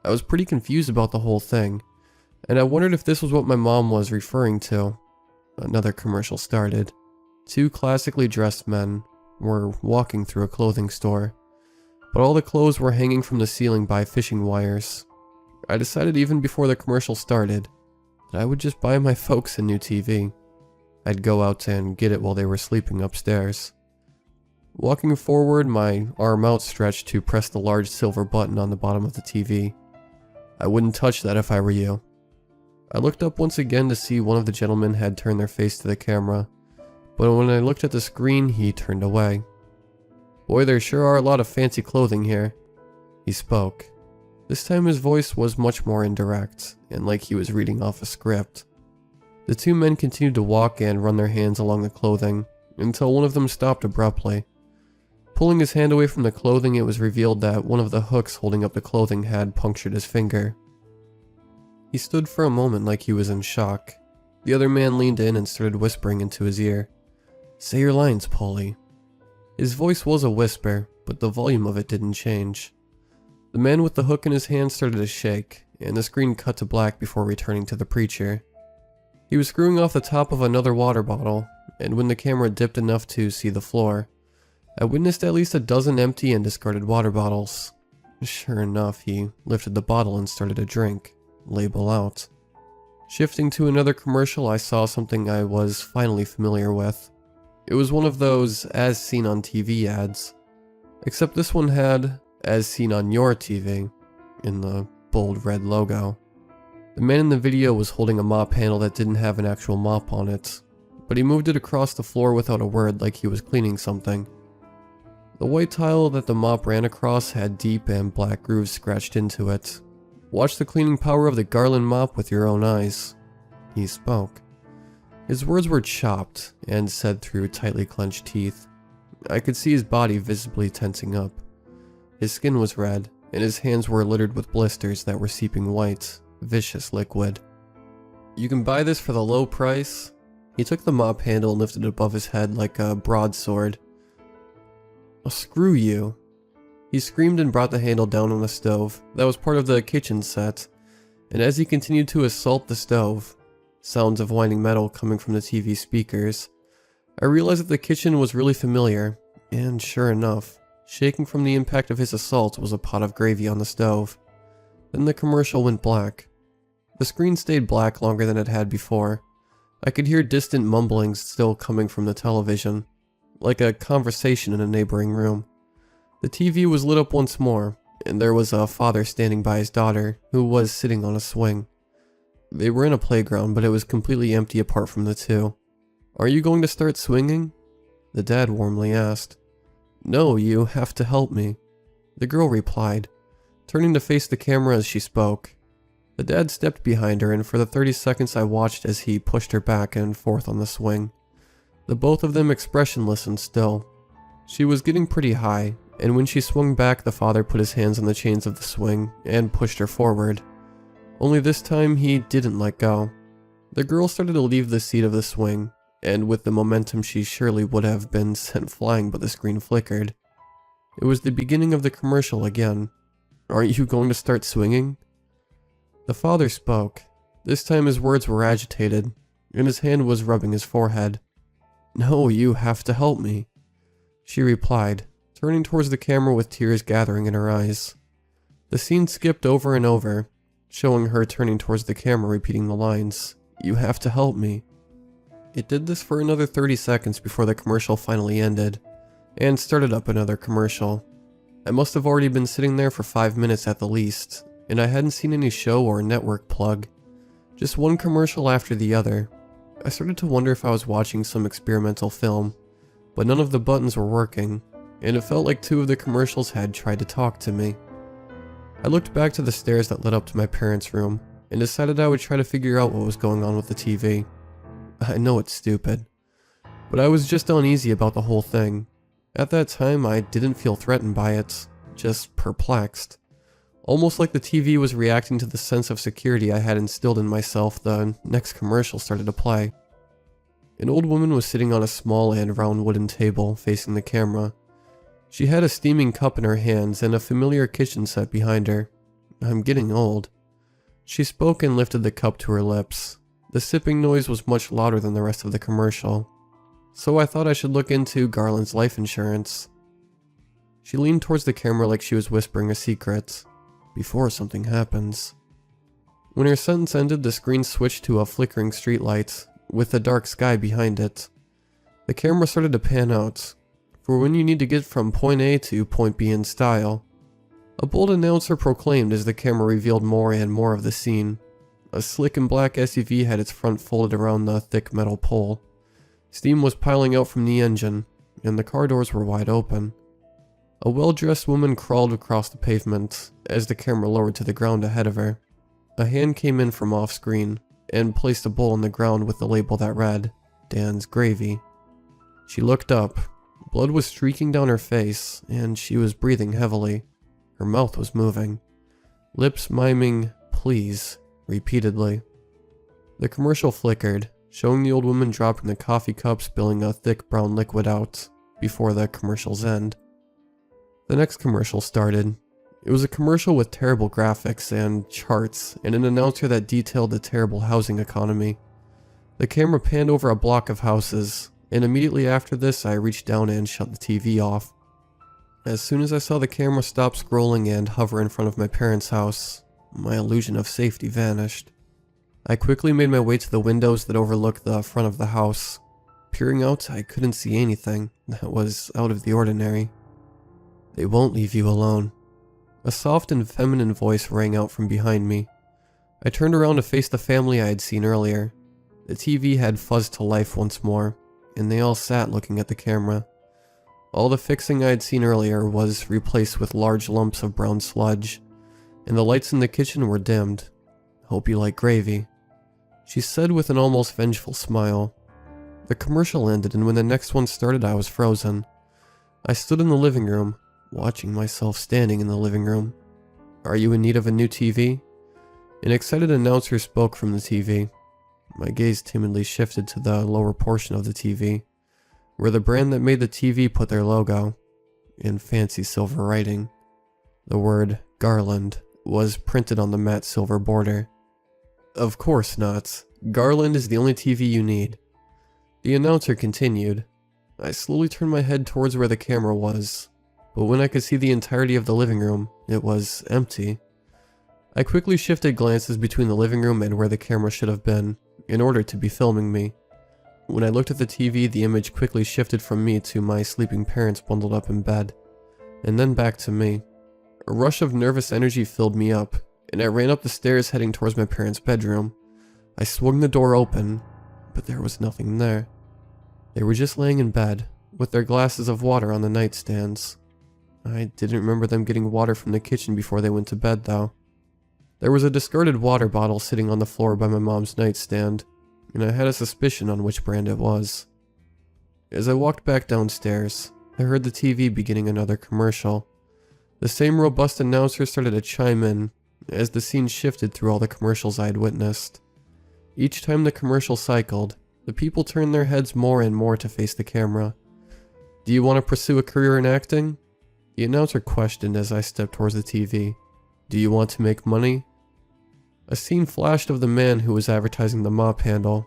I was pretty confused about the whole thing, and I wondered if this was what my mom was referring to. Another commercial started. Two classically dressed men were walking through a clothing store, but all the clothes were hanging from the ceiling by fishing wires. I decided even before the commercial started that I would just buy my folks a new TV. I'd go out and get it while they were sleeping upstairs. Walking forward, my arm outstretched to press the large silver button on the bottom of the TV. I wouldn't touch that if I were you. I looked up once again to see one of the gentlemen had turned their face to the camera, but when I looked at the screen, he turned away. "Boy, there sure are a lot of fancy clothing here," he spoke. This time his voice was much more indirect, and like he was reading off a script. The two men continued to walk and run their hands along the clothing, until one of them stopped abruptly. Pulling his hand away from the clothing, it was revealed that one of the hooks holding up the clothing had punctured his finger. He stood for a moment like he was in shock. The other man leaned in and started whispering into his ear. "Say your lines, Paulie." His voice was a whisper, but the volume of it didn't change. The man with the hook in his hand started to shake, and the screen cut to black before returning to the preacher. He was screwing off the top of another water bottle, and when the camera dipped enough to see the floor, I witnessed at least a dozen empty and discarded water bottles. Sure enough, he lifted the bottle and started to drink, label out. Shifting to another commercial, I saw something I was finally familiar with. It was one of those as seen on TV ads, except this one had "as seen on your TV" in the bold red logo. The man in the video was holding a mop handle that didn't have an actual mop on it, but he moved it across the floor without a word like he was cleaning something. The white tile that the mop ran across had deep and black grooves scratched into it. "Watch the cleaning power of the Garland mop with your own eyes," he spoke. His words were chopped and said through tightly clenched teeth. I could see his body visibly tensing up. His skin was red, and his hands were littered with blisters that were seeping white, vicious liquid. "You can buy this for the low price." He took the mop handle and lifted it above his head like a broadsword. "Oh, screw you." He screamed and brought the handle down on the stove that was part of the kitchen set, and as he continued to assault the stove, sounds of whining metal coming from the TV speakers, I realized that the kitchen was really familiar, and sure enough, shaking from the impact of his assault was a pot of gravy on the stove. Then the commercial went black. The screen stayed black longer than it had before. I could hear distant mumblings still coming from the television, like a conversation in a neighboring room. The TV was lit up once more, and there was a father standing by his daughter, who was sitting on a swing. They were in a playground, but it was completely empty apart from the two. "Are you going to start swinging?" the dad warmly asked. "No, you have to help me," the girl replied, turning to face the camera as she spoke. The dad stepped behind her, and for the 30 seconds I watched as he pushed her back and forth on the swing, the both of them expressionless and still. She was getting pretty high, and when she swung back, the father put his hands on the chains of the swing and pushed her forward. Only this time he didn't let go. The girl started to leave the seat of the swing, and with the momentum she surely would have been sent flying, but the screen flickered. It was the beginning of the commercial again. "Aren't you going to start swinging?" The father spoke. This time his words were agitated, and his hand was rubbing his forehead. "No, you have to help me," she replied, turning towards the camera with tears gathering in her eyes. The scene skipped over and over, showing her turning towards the camera repeating the lines, "You have to help me." It did this for another 30 seconds before the commercial finally ended, and started up another commercial. I must have already been sitting there for 5 minutes at the least, and I hadn't seen any show or network plug. Just one commercial after the other. I started to wonder if I was watching some experimental film, but none of the buttons were working, and it felt like 2 of the commercials had tried to talk to me. I looked back to the stairs that led up to my parents' room, and decided I would try to figure out what was going on with the TV. I know it's stupid, but I was just uneasy about the whole thing. At that time, I didn't feel threatened by it, just perplexed. Almost like the TV was reacting to the sense of security I had instilled in myself the next commercial started to play. An old woman was sitting on a small and round wooden table facing the camera. She had a steaming cup in her hands and a familiar kitchen set behind her. I'm getting old. She spoke and lifted the cup to her lips. The sipping noise was much louder than the rest of the commercial, so I thought I should look into Garland's life insurance. She leaned towards the camera like she was whispering a secret, before something happens. When her sentence ended, the screen switched to a flickering streetlight, with a dark sky behind it. The camera started to pan out, for when you need to get from point A to point B in style. A bold announcer proclaimed as the camera revealed more and more of the scene. A slick and black SUV had its front folded around the thick metal pole. Steam was piling out from the engine, and the car doors were wide open. A well-dressed woman crawled across the pavement as the camera lowered to the ground ahead of her. A hand came in from off-screen and placed a bowl on the ground with the label that read, "Dan's Gravy." She looked up. Blood was streaking down her face, and she was breathing heavily. Her mouth was moving, lips miming "please" repeatedly. The commercial flickered, showing the old woman dropping the coffee cup, spilling a thick brown liquid out before the commercial's end. The next commercial started. It was a commercial with terrible graphics and charts, and an announcer that detailed the terrible housing economy. The camera panned over a block of houses, and immediately after this I reached down and shut the TV off. As soon as I saw the camera stop scrolling and hover in front of my parents' house, my illusion of safety vanished. I quickly made my way to the windows that overlooked the front of the house. Peering out, I couldn't see anything that was out of the ordinary. "They won't leave you alone." A soft and feminine voice rang out from behind me. I turned around to face the family I had seen earlier. The TV had fuzzed to life once more, and they all sat looking at the camera. All the fixing I had seen earlier was replaced with large lumps of brown sludge, and the lights in the kitchen were dimmed. "Hope you like gravy," she said with an almost vengeful smile. The commercial ended, and when the next one started, I was frozen. I stood in the living room, watching myself standing in the living room. "Are you in need of a new TV?" An excited announcer spoke from the TV. My gaze timidly shifted to the lower portion of the TV, where the brand that made the TV put their logo, in fancy silver writing. The word Garland was printed on the matte silver border. "Of course not. Garland is the only TV you need." The announcer continued. I slowly turned my head towards where the camera was, but when I could see the entirety of the living room, it was empty. I quickly shifted glances between the living room and where the camera should have been, in order to be filming me. When I looked at the TV, the image quickly shifted from me to my sleeping parents bundled up in bed, and then back to me. A rush of nervous energy filled me up, and I ran up the stairs heading towards my parents' bedroom. I swung the door open, but there was nothing there. They were just laying in bed, with their glasses of water on the nightstands. I didn't remember them getting water from the kitchen before they went to bed, though. There was a discarded water bottle sitting on the floor by my mom's nightstand, and I had a suspicion on which brand it was. As I walked back downstairs, I heard the TV beginning another commercial. The same robust announcer started to chime in as the scene shifted through all the commercials I had witnessed. Each time the commercial cycled, the people turned their heads more and more to face the camera. "Do you want to pursue a career in acting?" The announcer questioned as I stepped towards the TV. "Do you want to make money?" A scene flashed of the man who was advertising the mop handle.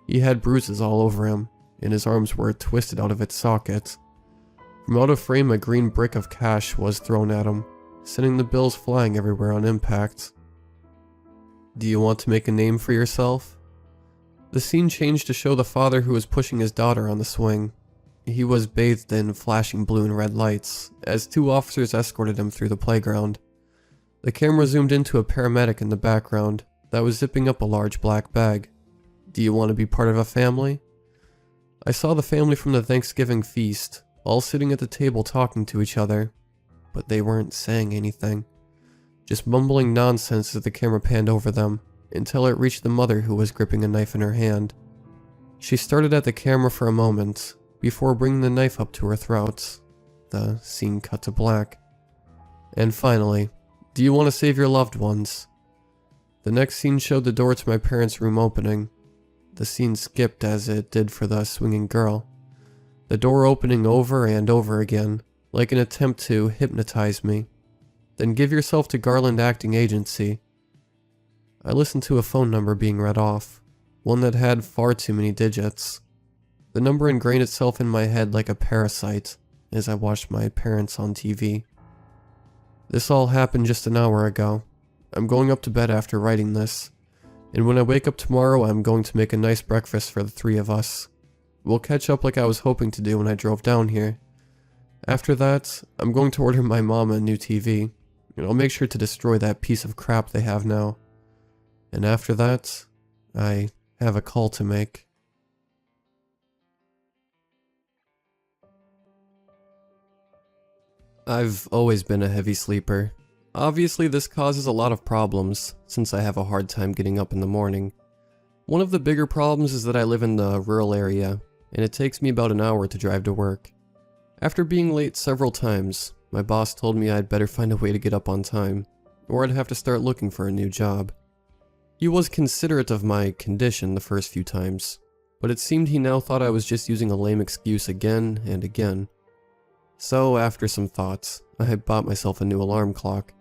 He had bruises all over him, and his arms were twisted out of its sockets. From out of frame, a green brick of cash was thrown at him, sending the bills flying everywhere on impact. "Do you want to make a name for yourself?" The scene changed to show the father who was pushing his daughter on the swing. He was bathed in flashing blue and red lights, as 2 officers escorted him through the playground. The camera zoomed into a paramedic in the background that was zipping up a large black bag. Do you want to be part of a family? I saw the family from the Thanksgiving feast, all sitting at the table talking to each other, but they weren't saying anything, just mumbling nonsense as the camera panned over them, until it reached the mother who was gripping a knife in her hand. She started at the camera for a moment, before bringing the knife up to her throat. The scene cut to black. And finally, do you want to save your loved ones? The next scene showed the door to my parents' room opening. The scene skipped as it did for the swinging girl. The door opening over and over again, like an attempt to hypnotize me. Then give yourself to Garland Acting Agency. I listened to a phone number being read off, one that had far too many digits. The number ingrained itself in my head like a parasite as I watched my parents on TV. This all happened just an hour ago. I'm going up to bed after writing this, and when I wake up tomorrow I'm going to make a nice breakfast for the three of us. We'll catch up like I was hoping to do when I drove down here. After that, I'm going to order my mom a new TV, and I'll make sure to destroy that piece of crap they have now. And after that, I have a call to make. I've always been a heavy sleeper. Obviously this causes a lot of problems, since I have a hard time getting up in the morning. One of the bigger problems is that I live in the rural area, and it takes me about an hour to drive to work. After being late several times, my boss told me I'd better find a way to get up on time, or I'd have to start looking for a new job. He was considerate of my condition the first few times, but it seemed he now thought I was just using a lame excuse again and again. So, after some thoughts, I bought myself a new alarm clock.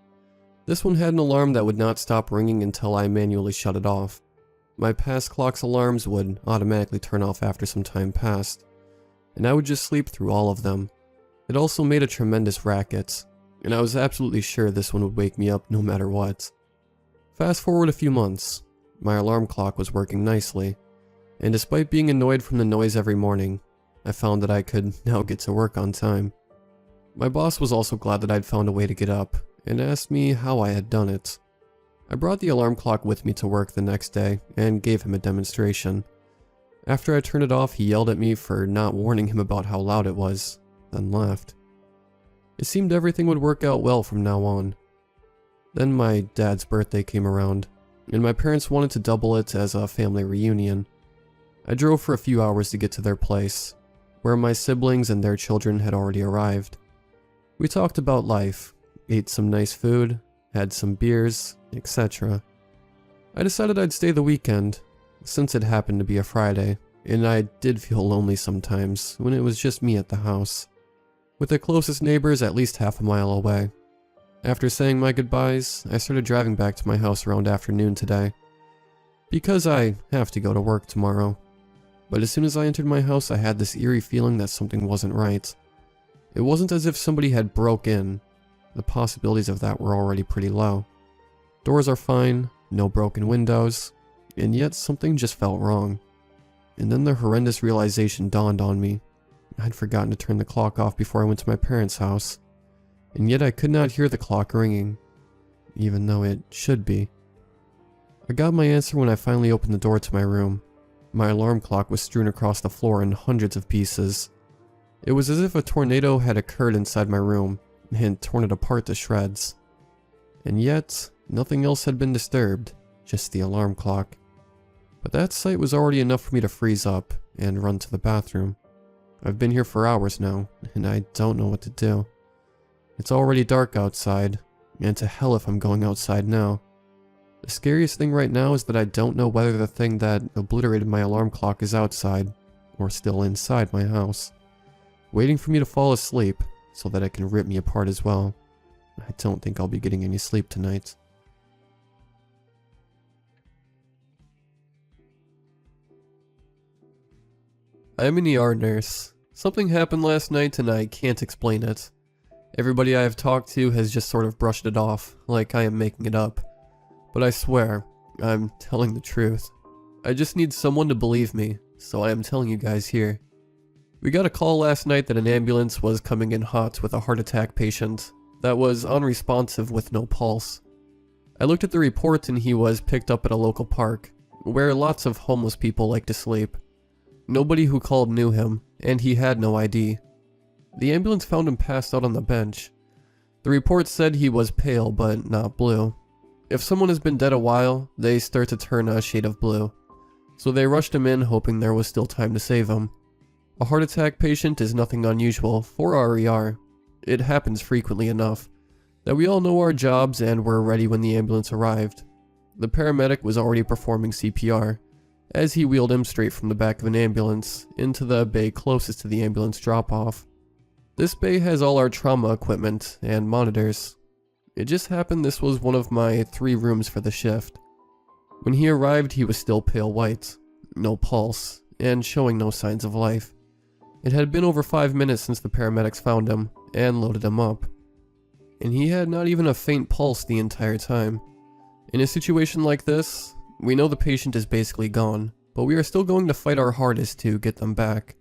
This one had an alarm that would not stop ringing until I manually shut it off. My past clock's alarms would automatically turn off after some time passed, and I would just sleep through all of them. It also made a tremendous racket, and I was absolutely sure this one would wake me up no matter what. Fast forward a few months, my alarm clock was working nicely, and despite being annoyed from the noise every morning, I found that I could now get to work on time. My boss was also glad that I'd found a way to get up, and asked me how I had done it. I brought the alarm clock with me to work the next day, and gave him a demonstration. After I turned it off, he yelled at me for not warning him about how loud it was, then left. It seemed everything would work out well from now on. Then my dad's birthday came around, and my parents wanted to double it as a family reunion. I drove for a few hours to get to their place, where my siblings and their children had already arrived. We talked about life, ate some nice food, had some beers, etc. I decided I'd stay the weekend, since it happened to be a Friday, and I did feel lonely sometimes when it was just me at the house, with the closest neighbors at least half a mile away. After saying my goodbyes, I started driving back to my house around afternoon today, because I have to go to work tomorrow. But as soon as I entered my house, I had this eerie feeling that something wasn't right. It wasn't as if somebody had broke in. The possibilities of that were already pretty low. Doors are fine, no broken windows, and yet something just felt wrong. And then the horrendous realization dawned on me. I'd forgotten to turn the clock off before I went to my parents' house, and yet I could not hear the clock ringing, even though it should be. I got my answer when I finally opened the door to my room. My alarm clock was strewn across the floor in hundreds of pieces. It was as if a tornado had occurred inside my room and torn it apart to shreds. And yet, nothing else had been disturbed, just the alarm clock. But that sight was already enough for me to freeze up and run to the bathroom. I've been here for hours now, and I don't know what to do. It's already dark outside, and to hell if I'm going outside now. The scariest thing right now is that I don't know whether the thing that obliterated my alarm clock is outside, or still inside my house, waiting for me to fall asleep so that it can rip me apart as well. I don't think I'll be getting any sleep tonight. I'm an ER nurse. Something happened last night and I can't explain it. Everybody I have talked to has just sort of brushed it off, like I am making it up. But I swear, I'm telling the truth. I just need someone to believe me, so I am telling you guys here. We got a call last night that an ambulance was coming in hot with a heart attack patient that was unresponsive with no pulse. I looked at the report and he was picked up at a local park, where lots of homeless people like to sleep. Nobody who called knew him, and he had no ID. The ambulance found him passed out on the bench. The report said he was pale, but not blue. If someone has been dead a while, they start to turn a shade of blue. So they rushed him in, hoping there was still time to save him. A heart attack patient is nothing unusual for our ER. It happens frequently enough that we all know our jobs and were ready when the ambulance arrived. The paramedic was already performing CPR, as he wheeled him straight from the back of an ambulance into the bay closest to the ambulance drop-off. This bay has all our trauma equipment and monitors. It just happened this was one of my 3 rooms for the shift. When he arrived, he was still pale white, no pulse, and showing no signs of life. It had been over 5 minutes since the paramedics found him and loaded him up. And he had not even a faint pulse the entire time. In a situation like this, we know the patient is basically gone, but we are still going to fight our hardest to get them back.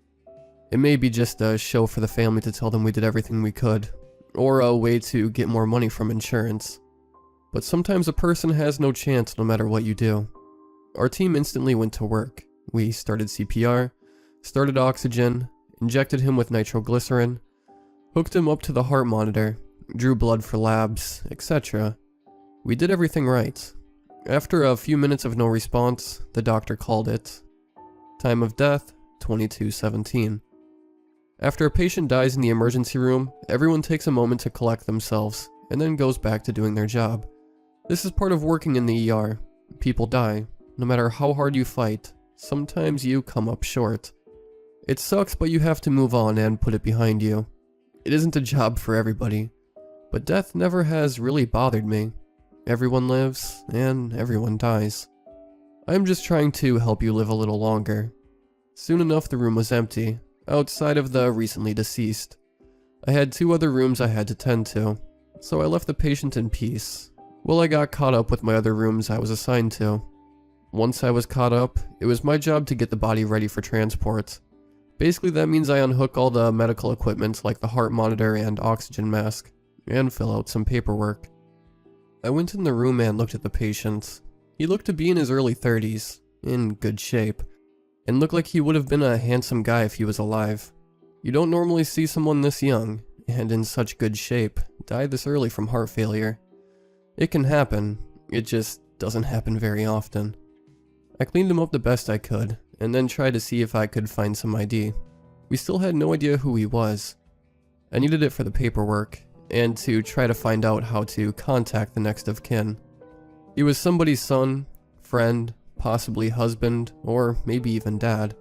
It may be just a show for the family to tell them we did everything we could, or a way to get more money from insurance. But sometimes a person has no chance no matter what you do. Our team instantly went to work. We started CPR, started oxygen, injected him with nitroglycerin, hooked him up to the heart monitor, drew blood for labs, etc. We did everything right. After a few minutes of no response, the doctor called it. Time of death, 22:17. After a patient dies in the emergency room, everyone takes a moment to collect themselves, and then goes back to doing their job. This is part of working in the ER. People die. No matter how hard you fight, sometimes you come up short. It sucks, but you have to move on and put it behind you. It isn't a job for everybody, but death never has really bothered me. Everyone lives, and everyone dies. I'm just trying to help you live a little longer. Soon enough, the room was empty, outside of the recently deceased. I had 2 other rooms I had to tend to, so I left the patient in peace, while I got caught up with my other rooms I was assigned to. Once I was caught up, it was my job to get the body ready for transport. Basically, that means I unhook all the medical equipment like the heart monitor and oxygen mask, and fill out some paperwork. I went in the room and looked at the patient. He looked to be in his early 30s, in good shape, and looked like he would have been a handsome guy if he was alive. You don't normally see someone this young, and in such good shape, die this early from heart failure. It can happen, it just doesn't happen very often. I cleaned him up the best I could, and then tried to see if I could find some ID. We still had no idea who he was. I needed it for the paperwork, and to try to find out how to contact the next of kin. He was somebody's son, friend, possibly husband, or maybe even dad.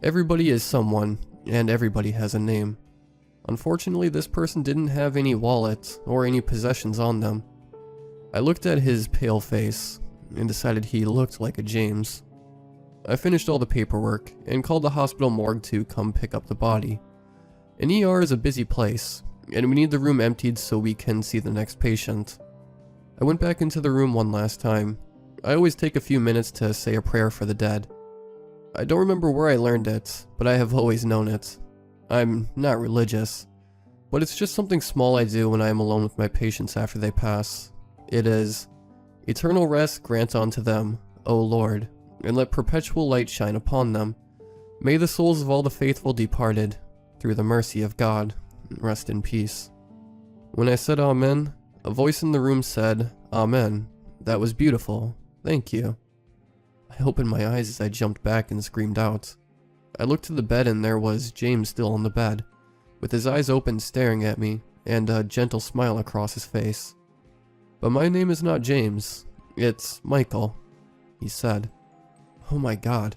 Everybody is someone, and everybody has a name. Unfortunately, this person didn't have any wallet or any possessions on them. I looked at his pale face and decided he looked like a James. I finished all the paperwork and called the hospital morgue to come pick up the body. An ER is a busy place, and we need the room emptied so we can see the next patient. I went back into the room one last time. I always take a few minutes to say a prayer for the dead. I don't remember where I learned it, but I have always known it. I'm not religious, but it's just something small I do when I am alone with my patients after they pass. It is, "Eternal rest grant unto them, O Lord, and let perpetual light shine upon them. May the souls of all the faithful departed, through the mercy of God, rest in peace." When I said Amen, a voice in the room said, "Amen. That was beautiful. Thank you." I opened my eyes as I jumped back and screamed out. I looked to the bed and there was James still on the bed, with his eyes open staring at me, and a gentle smile across his face. "But my name is not James, it's Michael," he said. "Oh my God,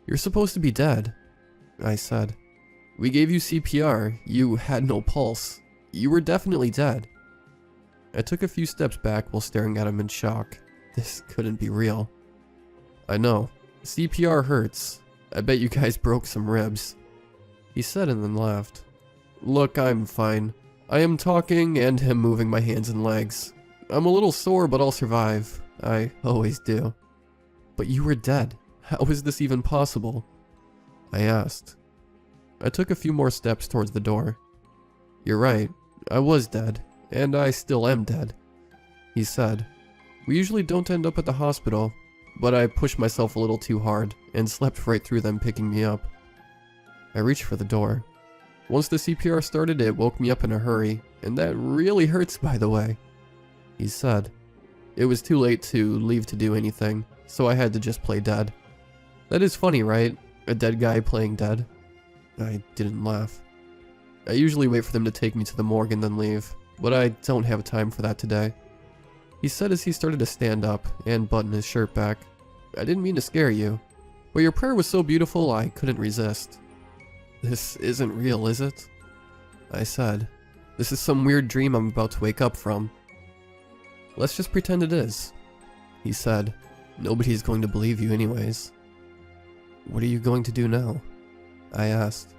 you're supposed to be dead," I said. "We gave you CPR, you had no pulse, you were definitely dead." I took a few steps back while staring at him in shock. This couldn't be real. "I know, CPR hurts. I bet you guys broke some ribs," he said and then laughed. "Look, I'm fine. I am talking and am moving my hands and legs. I'm a little sore, but I'll survive. I always do." "But you were dead. How is this even possible?" I asked. I took a few more steps towards the door. "You're right. I was dead, and I still am dead," he said. "We usually don't end up at the hospital. but I pushed myself a little too hard and slept right through them picking me up. I reached for the door. Once the CPR started, it woke me up in a hurry, and that really hurts, by the way, he said. It was too late to leave to do anything, so I had to just play dead. That is funny, right? A dead guy playing dead? I didn't laugh. I usually wait for them to take me to the morgue and then leave, but I don't have time for that today, he said as he started to stand up and button his shirt back. I didn't mean to scare you, but your prayer was so beautiful I couldn't resist. This isn't real, is it? I said. This is some weird dream I'm about to wake up from. Let's just pretend it is, he said. Nobody's going to believe you anyways. What are you going to do now? I asked.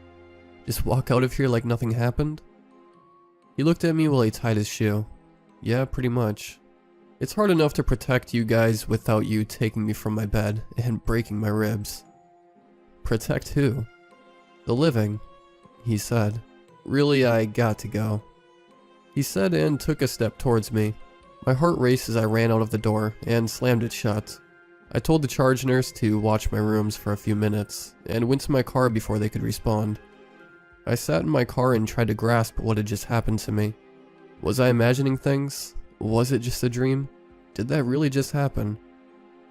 Just walk out of here like nothing happened? He looked at me while he tied his shoe. Yeah, pretty much. It's hard enough to protect you guys without you taking me from my bed and breaking my ribs. Protect who? The living, he said. Really, I got to go, he said and took a step towards me. My heart raced as I ran out of the door and slammed it shut. I told the charge nurse to watch my rooms for a few minutes and went to my car before they could respond. I sat in my car and tried to grasp what had just happened to me. Was I imagining things? Was it just a dream? Did that really just happen?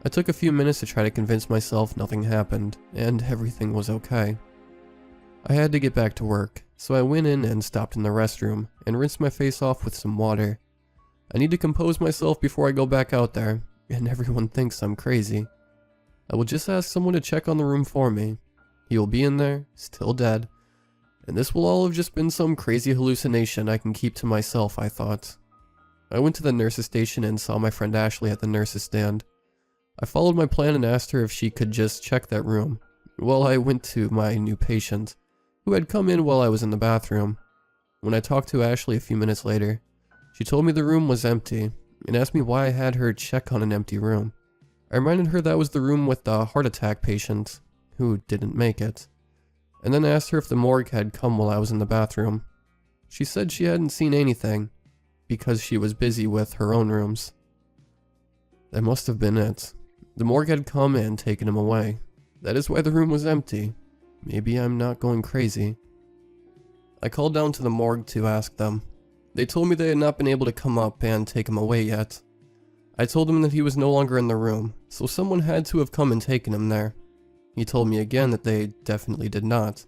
I took a few minutes to try to convince myself nothing happened and everything was okay. I had to get back to work, so I went in and stopped in the restroom and rinsed my face off with some water. I need to compose myself before I go back out there, and everyone thinks I'm crazy. I will just ask someone to check on the room for me. He will be in there, still dead, and this will all have just been some crazy hallucination I can keep to myself, I thought. I went to the nurse's station and saw my friend Ashley at the nurse's stand. I followed my plan and asked her if she could just check that room, while I went to my new patient, who had come in while I was in the bathroom. When I talked to Ashley a few minutes later, she told me the room was empty, and asked me why I had her check on an empty room. I reminded her that was the room with the heart attack patient, who didn't make it, and then asked her if the morgue had come while I was in the bathroom. She said she hadn't seen anything, because she was busy with her own rooms. That must have been it. The morgue had come and taken him away. That is why the room was empty. Maybe I'm not going crazy. I called down to the morgue to ask them. They told me they had not been able to come up and take him away yet. I told them that he was no longer in the room, so someone had to have come and taken him there. He told me again that they definitely did not.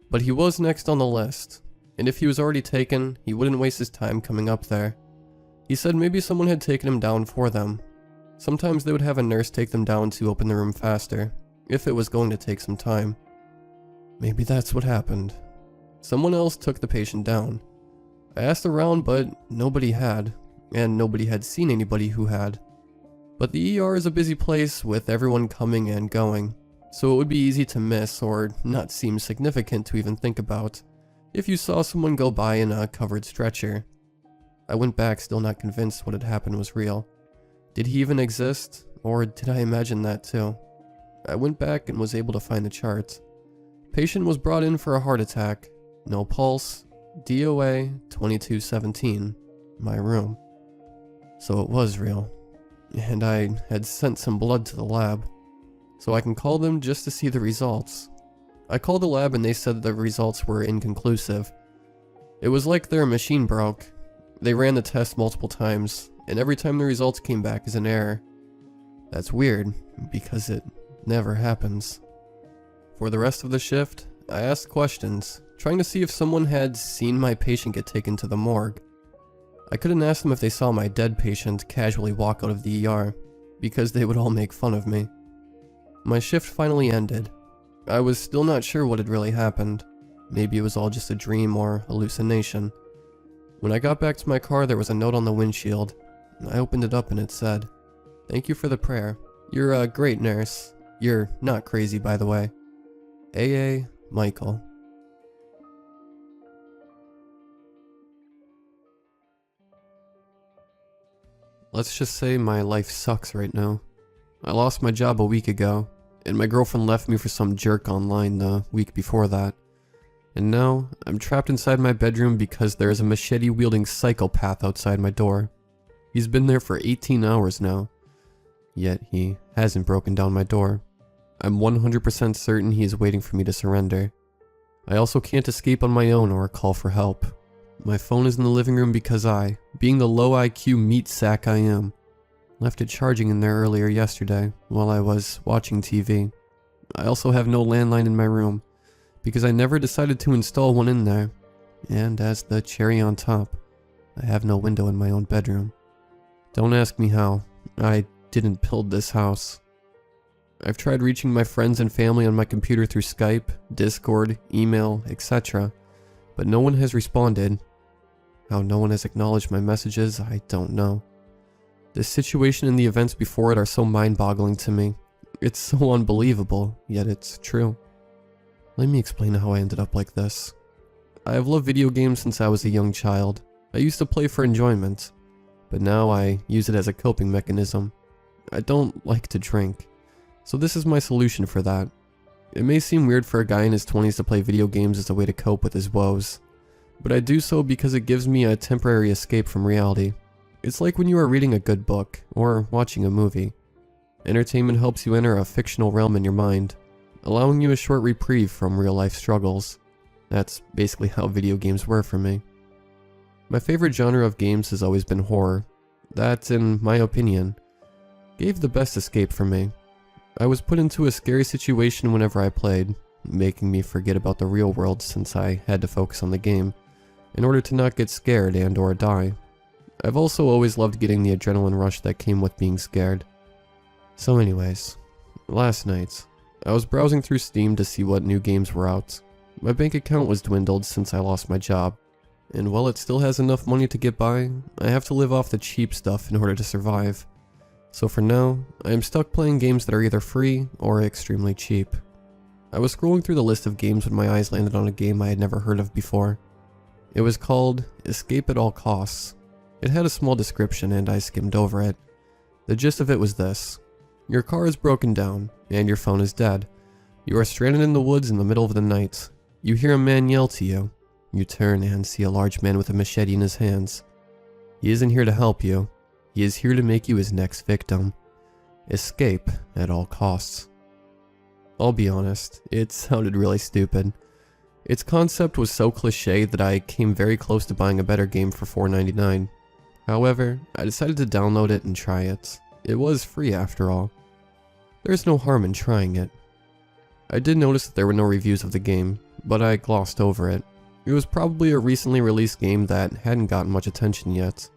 But he was next on the list, and if he was already taken, he wouldn't waste his time coming up there. He said maybe someone had taken him down for them. Sometimes they would have a nurse take them down to open the room faster, if it was going to take some time. Maybe that's what happened. Someone else took the patient down. I asked around, but nobody had, and nobody had seen anybody who had. But the ER is a busy place with everyone coming and going, so it would be easy to miss or not seem significant to even think about if you saw someone go by in a covered stretcher. I went back still not convinced what had happened was real. Did he even exist, or did I imagine that too? I went back and was able to find the chart. Patient was brought in for a heart attack, no pulse, DOA 2217, my room. So it was real, and I had sent some blood to the lab, so I can call them just to see the results. I called the lab and they said the results were inconclusive. It was like their machine broke. They ran the test multiple times, and every time the results came back as an error. That's weird, because it never happens. For the rest of the shift, I asked questions, trying to see if someone had seen my patient get taken to the morgue. I couldn't ask them if they saw my dead patient casually walk out of the ER, because they would all make fun of me. My shift finally ended. I was still not sure what had really happened. Maybe it was all just a dream or hallucination. When I got back to my car, there was a note on the windshield. I opened it up and it said, "Thank you for the prayer. You're a great nurse. You're not crazy, by the way. AA Michael." Let's just say my life sucks right now. I lost my job a week ago, and my girlfriend left me for some jerk online the week before that. And now, I'm trapped inside my bedroom because there is a machete-wielding psychopath outside my door. He's been there for 18 hours now. yet he hasn't broken down my door. I'm 100% certain he is waiting for me to surrender. I also can't escape on my own or call for help. My phone is in the living room because I, being the low IQ meat sack I am, left it charging in there earlier yesterday while I was watching TV. I also have no landline in my room because I never decided to install one in there. And as the cherry on top, I have no window in my own bedroom. Don't ask me how. I didn't build this house. I've tried reaching my friends and family on my computer through Skype, Discord, email, etc., but no one has responded. How no one has acknowledged my messages, I don't know. This situation and the events before it are so mind-boggling to me. It's so unbelievable, yet it's true. Let me explain how I ended up like this. I have loved video games since I was a young child. I used to play for enjoyment, but now I use it as a coping mechanism. I don't like to drink, so this is my solution for that. It may seem weird for a guy in his 20s to play video games as a way to cope with his woes, but I do so because it gives me a temporary escape from reality. It's like when you are reading a good book, or watching a movie. Entertainment helps you enter a fictional realm in your mind, allowing you a short reprieve from real-life struggles. That's basically how video games were for me. My favorite genre of games has always been horror. That, in my opinion, gave the best escape for me. I was put into a scary situation whenever I played, making me forget about the real world since I had to focus on the game, in order to not get scared and or die. I've also always loved getting the adrenaline rush that came with being scared. So anyways, last night, I was browsing through Steam to see what new games were out. My bank account was dwindled since I lost my job, and while it still has enough money to get by, I have to live off the cheap stuff in order to survive. So for now, I am stuck playing games that are either free or extremely cheap. I was scrolling through the list of games when my eyes landed on a game I had never heard of before. It was called Escape at All Costs. It had a small description and I skimmed over it. The gist of it was this. Your car is broken down, and your phone is dead. You are stranded in the woods in the middle of the night. You hear a man yell to you. You turn and see a large man with a machete in his hands. He isn't here to help you. He is here to make you his next victim. Escape at all costs. I'll be honest, it sounded really stupid. Its concept was so cliché that I came very close to buying a better game for $4.99. However, I decided to download it and try it. It was free after all. There's no harm in trying it. I did notice that there were no reviews of the game, but I glossed over it. It was probably a recently released game that hadn't gotten much attention yet.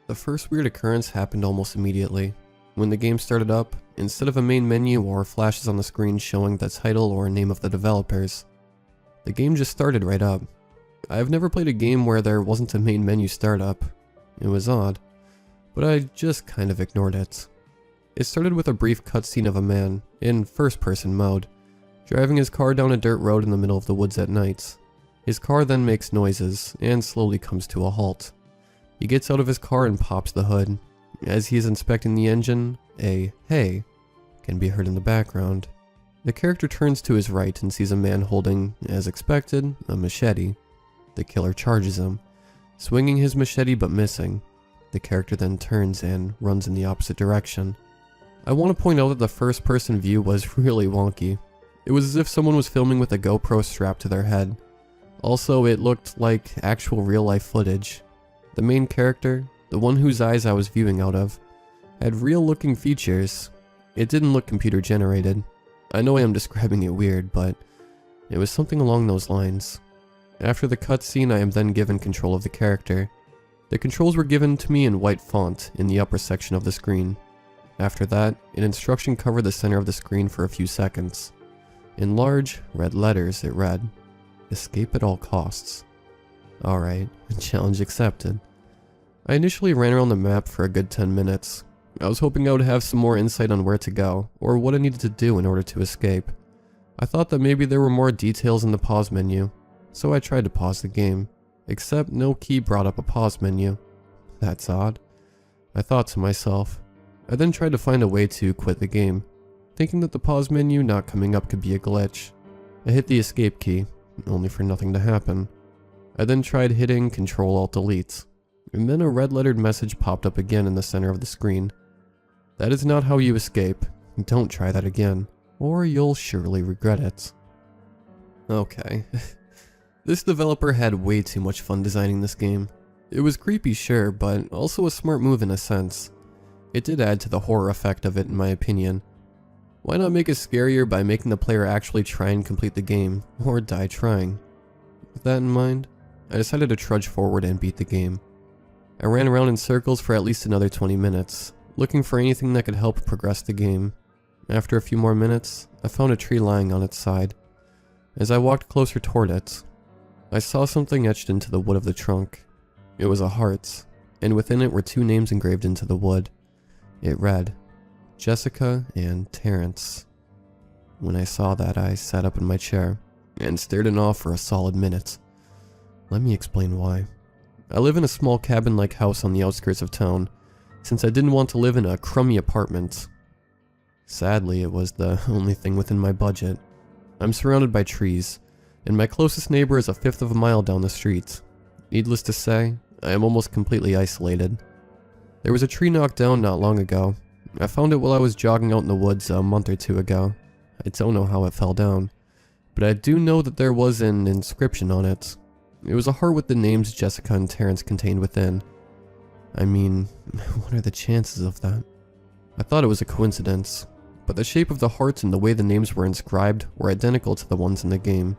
The first weird occurrence happened almost immediately. When the game started up, instead of a main menu or flashes on the screen showing the title or name of the developers, the game just started right up. I have never played a game where there wasn't a main menu startup. It was odd, but I just kind of ignored it. It started with a brief cutscene of a man, in first-person mode, driving his car down a dirt road in the middle of the woods at night. His car then makes noises, and slowly comes to a halt. He gets out of his car and pops the hood. As he is inspecting the engine, a "hey" can be heard in the background. The character turns to his right and sees a man holding, as expected, a machete. The killer charges him, swinging his machete but missing. The character then turns and runs in the opposite direction. I want to point out that the first-person view was really wonky. It was as if someone was filming with a GoPro strapped to their head. Also, it looked like actual real-life footage. The main character, the one whose eyes I was viewing out of, had real-looking features. It didn't look computer-generated. I know I am describing it weird, but it was something along those lines. After the cutscene, I am then given control of the character. The controls were given to me in white font in the upper section of the screen. After that, an instruction covered the center of the screen for a few seconds. In large, red letters, it read, "Escape at all costs." Alright, challenge accepted. I initially ran around the map for a good 10 minutes. I was hoping I would have some more insight on where to go, or what I needed to do in order to escape. I thought that maybe there were more details in the pause menu, so I tried to pause the game, except no key brought up a pause menu. That's odd, I thought to myself. I then tried to find a way to quit the game, thinking that the pause menu not coming up could be a glitch. I hit the escape key, only for nothing to happen. I then tried hitting Ctrl-Alt-Delete, and then a red lettered message popped up again in the center of the screen. That is not how you escape. Don't try that again, or you'll surely regret it. Okay. This developer had way too much fun designing this game. It was creepy, sure, but also a smart move in a sense. It did add to the horror effect of it, in my opinion. Why not make it scarier by making the player actually try and complete the game, or die trying? With that in mind, I decided to trudge forward and beat the game. I ran around in circles for at least another 20 minutes, looking for anything that could help progress the game. After a few more minutes, I found a tree lying on its side. As I walked closer toward it, I saw something etched into the wood of the trunk. It was a heart, and within it were two names engraved into the wood. It read, Jessica and Terrence. When I saw that, I sat up in my chair and stared in awe for a solid minute. Let me explain why. I live in a small cabin-like house on the outskirts of town, since I didn't want to live in a crummy apartment. Sadly, it was the only thing within my budget. I'm surrounded by trees, and my closest neighbor is a fifth of a mile down the street. Needless to say, I am almost completely isolated. There was a tree knocked down not long ago. I found it while I was jogging out in the woods a month or two ago. I don't know how it fell down, but I do know that there was an inscription on it. It was a heart with the names Jessica and Terrence contained within. I mean, what are the chances of that? I thought it was a coincidence, but the shape of the heart and the way the names were inscribed were identical to the ones in the game.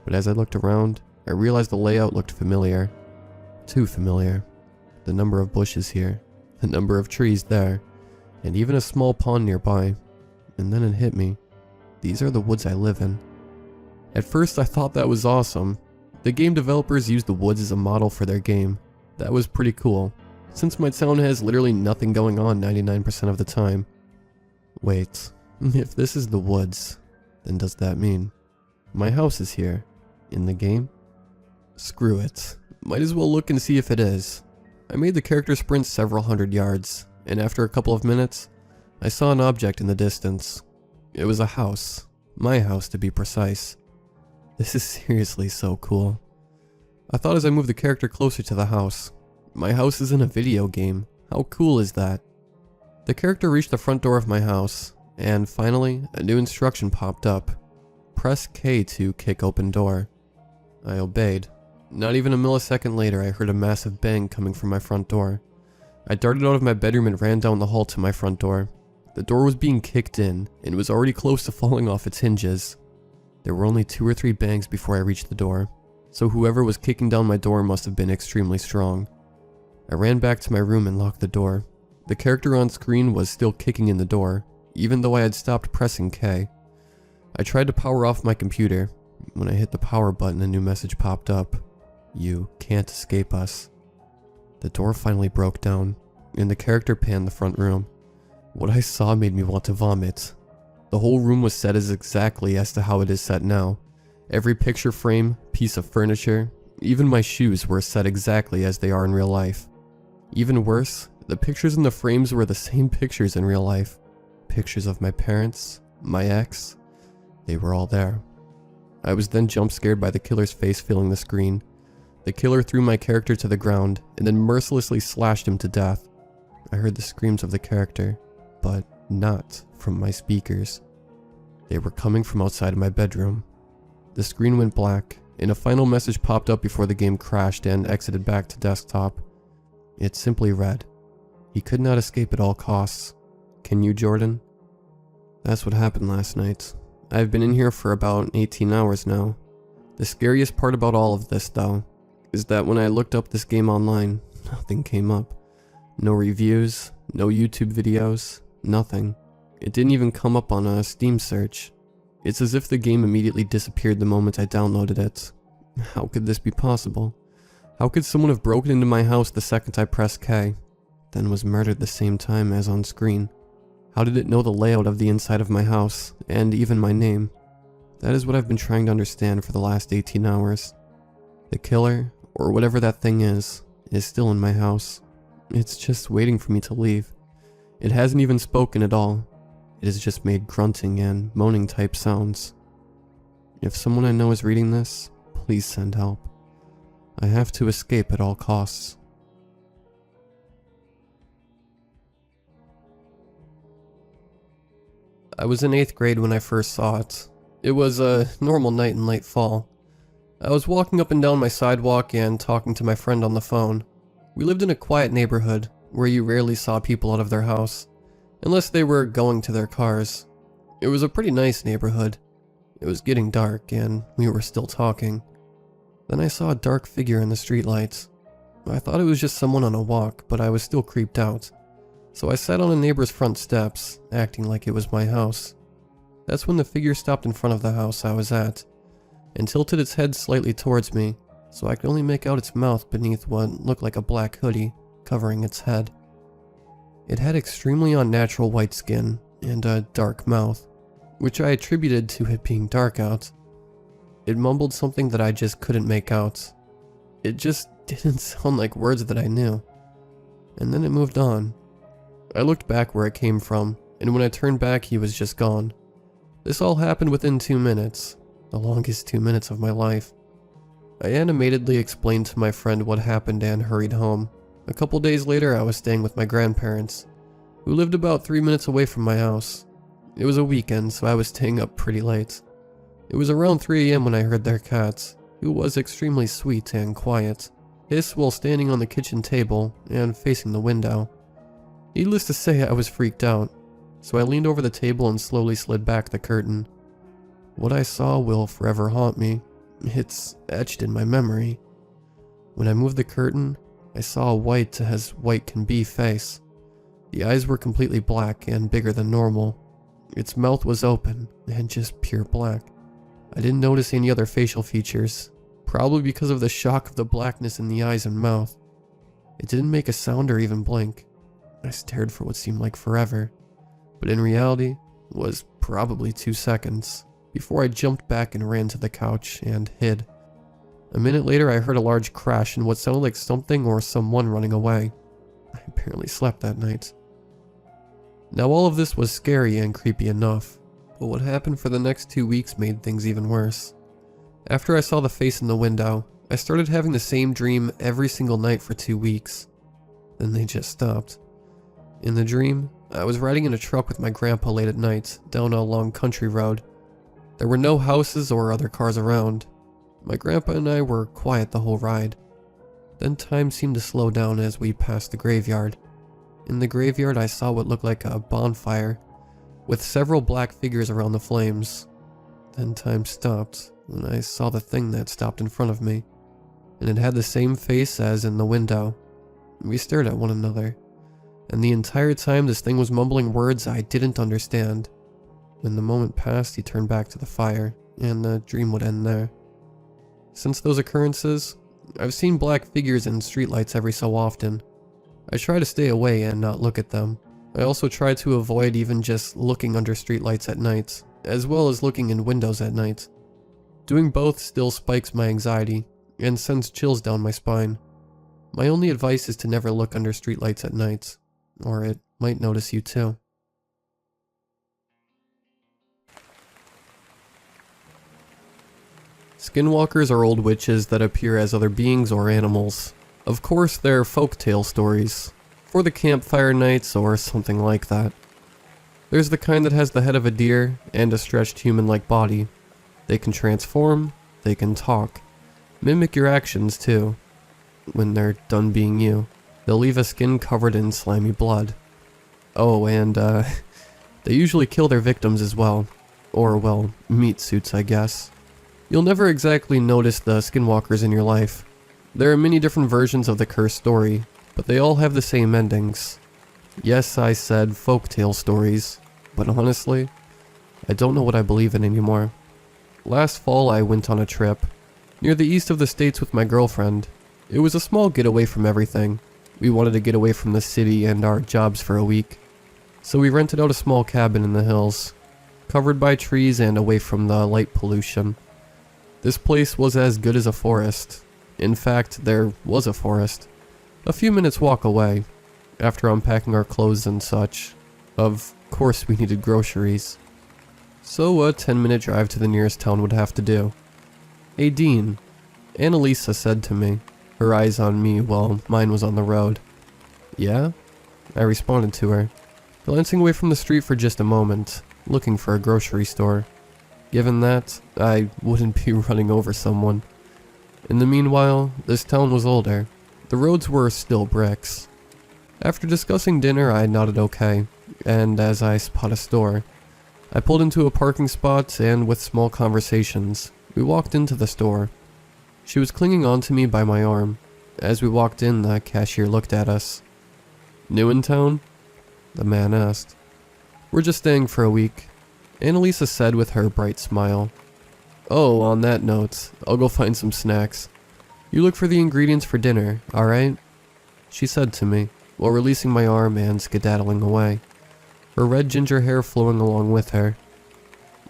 But as I looked around, I realized the layout looked familiar. Too familiar. The number of bushes here, the number of trees there, and even a small pond nearby. And then it hit me. These are the woods I live in. At first I thought that was awesome. The game developers used the woods as a model for their game. That was pretty cool, since my town has literally nothing going on 99% of the time. Wait, if this is the woods, then does that mean my house is here, in the game? Screw it. Might as well look and see if it is. I made the character sprint several hundred yards, and after a couple of minutes, I saw an object in the distance. It was a house. My house, to be precise. This is seriously so cool. I thought as I moved the character closer to the house. My house is in a video game. How cool is that? The character reached the front door of my house, and finally, a new instruction popped up. Press K to kick open door. I obeyed. Not even a millisecond later, I heard a massive bang coming from my front door. I darted out of my bedroom and ran down the hall to my front door. The door was being kicked in, and was already close to falling off its hinges. There were only 2 or 3 bangs before I reached the door, so whoever was kicking down my door must have been extremely strong. I ran back to my room and locked the door. The character on screen was still kicking in the door, even though I had stopped pressing K. I tried to power off my computer. When I hit the power button, a new message popped up. You can't escape us. The door finally broke down, and the character panned the front room. What I saw made me want to vomit. The whole room was set as exactly as to how it is set now. Every picture frame, piece of furniture, even my shoes were set exactly as they are in real life. Even worse, the pictures in the frames were the same pictures in real life. Pictures of my parents, my ex, they were all there. I was then jump scared by the killer's face filling the screen. The killer threw my character to the ground and then mercilessly slashed him to death. I heard the screams of the character, but not from my speakers. They were coming from outside of my bedroom. The screen went black, and a final message popped up before the game crashed and exited back to desktop. It simply read, "He could not escape at all costs. Can you, Jordan?" That's what happened last night. I've been in here for about 18 hours now. The scariest part about all of this, though, is that when I looked up this game online, nothing came up. No reviews, no YouTube videos, nothing. It didn't even come up on a Steam search. It's as if the game immediately disappeared the moment I downloaded it. How could this be possible? How could someone have broken into my house the second I pressed K, then was murdered the same time as on screen? How did it know the layout of the inside of my house, and even my name? That is what I've been trying to understand for the last 18 hours. The killer, or whatever that thing is still in my house. It's just waiting for me to leave. It hasn't even spoken at all. It has just made grunting and moaning type sounds. If someone I know is reading this, please send help. I have to escape at all costs. I was in 8th grade when I first saw it. It was a normal night in late fall. I was walking up and down my sidewalk and talking to my friend on the phone. We lived in a quiet neighborhood where you rarely saw people out of their house, unless they were going to their cars. It was a pretty nice neighborhood. It was getting dark and we were still talking. Then I saw a dark figure in the streetlights. I thought it was just someone on a walk, but I was still creeped out. So I sat on a neighbor's front steps, acting like it was my house. That's when the figure stopped in front of the house I was at, and tilted its head slightly towards me, so I could only make out its mouth beneath what looked like a black hoodie covering its head. It had extremely unnatural white skin and a dark mouth, which I attributed to it being dark out. It mumbled something that I just couldn't make out. It just didn't sound like words that I knew. And then it moved on. I looked back where it came from, and when I turned back he was just gone. This all happened within 2 minutes, the longest 2 minutes of my life. I animatedly explained to my friend what happened and hurried home. A couple days later I was staying with my grandparents, who lived about 3 minutes away from my house. It was a weekend, so I was staying up pretty late. It was around 3 AM when I heard their cat, who was extremely sweet and quiet, hiss while standing on the kitchen table and facing the window. Needless to say, I was freaked out, so I leaned over the table and slowly slid back the curtain. What I saw will forever haunt me. It's etched in my memory. When I moved the curtain, I saw a white as white can be face. The eyes were completely black and bigger than normal. Its mouth was open and just pure black. I didn't notice any other facial features, probably because of the shock of the blackness in the eyes and mouth. It didn't make a sound or even blink. I stared for what seemed like forever, but in reality was probably 2 seconds before I jumped back and ran to the couch and hid. A minute later I heard a large crash and what sounded like something or someone running away. I apparently slept that night. Now all of this was scary and creepy enough, but what happened for the next 2 weeks made things even worse. After I saw the face in the window, I started having the same dream every single night for 2 weeks. Then they just stopped. In the dream, I was riding in a truck with my grandpa late at night down a long country road. There were no houses or other cars around. My grandpa and I were quiet the whole ride. Then time seemed to slow down as we passed the graveyard. In the graveyard I saw what looked like a bonfire, with several black figures around the flames. Then time stopped when I saw the thing that stopped in front of me, and it had the same face as in the window. We stared at one another, and the entire time this thing was mumbling words I didn't understand. When the moment passed, he turned back to the fire, and the dream would end there. Since those occurrences, I've seen black figures in streetlights every so often. I try to stay away and not look at them. I also try to avoid even just looking under streetlights at night, as well as looking in windows at night. Doing both still spikes my anxiety, and sends chills down my spine. My only advice is to never look under streetlights at night, or it might notice you too. Skinwalkers are old witches that appear as other beings or animals. Of course, they're folktale stories, for the campfire nights or something like that. There's the kind that has the head of a deer and a stretched human-like body. They can transform, they can talk, mimic your actions too. When they're done being you, they'll leave a skin covered in slimy blood. Oh, and they usually kill their victims as well. Or, well, meat suits, I guess. You'll never exactly notice the skinwalkers in your life. There are many different versions of the cursed story, but they all have the same endings. Yes, I said folktale stories, but honestly, I don't know what I believe in anymore. Last fall I went on a trip, near the east of the states with my girlfriend. It was a small getaway from everything. We wanted to get away from the city and our jobs for a week. So we rented out a small cabin in the hills, covered by trees and away from the light pollution. This place was as good as a forest. In fact, there was a forest, a few minutes walk away. After unpacking our clothes and such, of course we needed groceries. So a 10-minute drive to the nearest town would have to do. "Hey Dean," Annalisa said to me, her eyes on me while mine was on the road. "Yeah?" I responded to her, glancing away from the street for just a moment. looking for a grocery store. Given that, I wouldn't be running over someone. In the meanwhile, this town was older. The roads were still bricks. After discussing dinner, I nodded okay, and as I spot a store, I pulled into a parking spot and with small conversations, we walked into the store. She was clinging on to me by my arm. As we walked in, the cashier looked at us. "New in town?" the man asked. "We're just staying for a week," Annalisa said with her bright smile. "Oh, on that note, I'll go find some snacks. You look for the ingredients for dinner, alright?" she said to me, while releasing my arm and skedaddling away, her red ginger hair flowing along with her.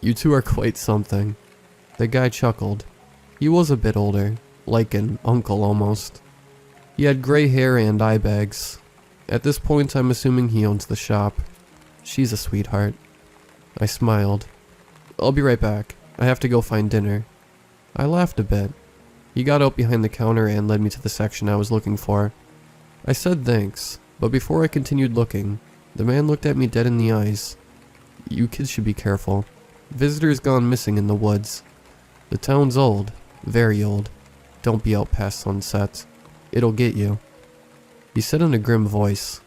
"You two are quite something." The guy chuckled. He was a bit older, like an uncle almost. He had gray hair and eye bags. At this point, I'm assuming he owns the shop. She's a sweetheart. I smiled. "I'll be right back. I have to go find dinner." I laughed a bit. He got out behind the counter and led me to the section I was looking for. I said thanks, but before I continued looking, the man looked at me dead in the eyes. "You kids should be careful. Visitors gone missing in the woods. The town's old, very old. Don't be out past sunset. It'll get you." He said in a grim voice.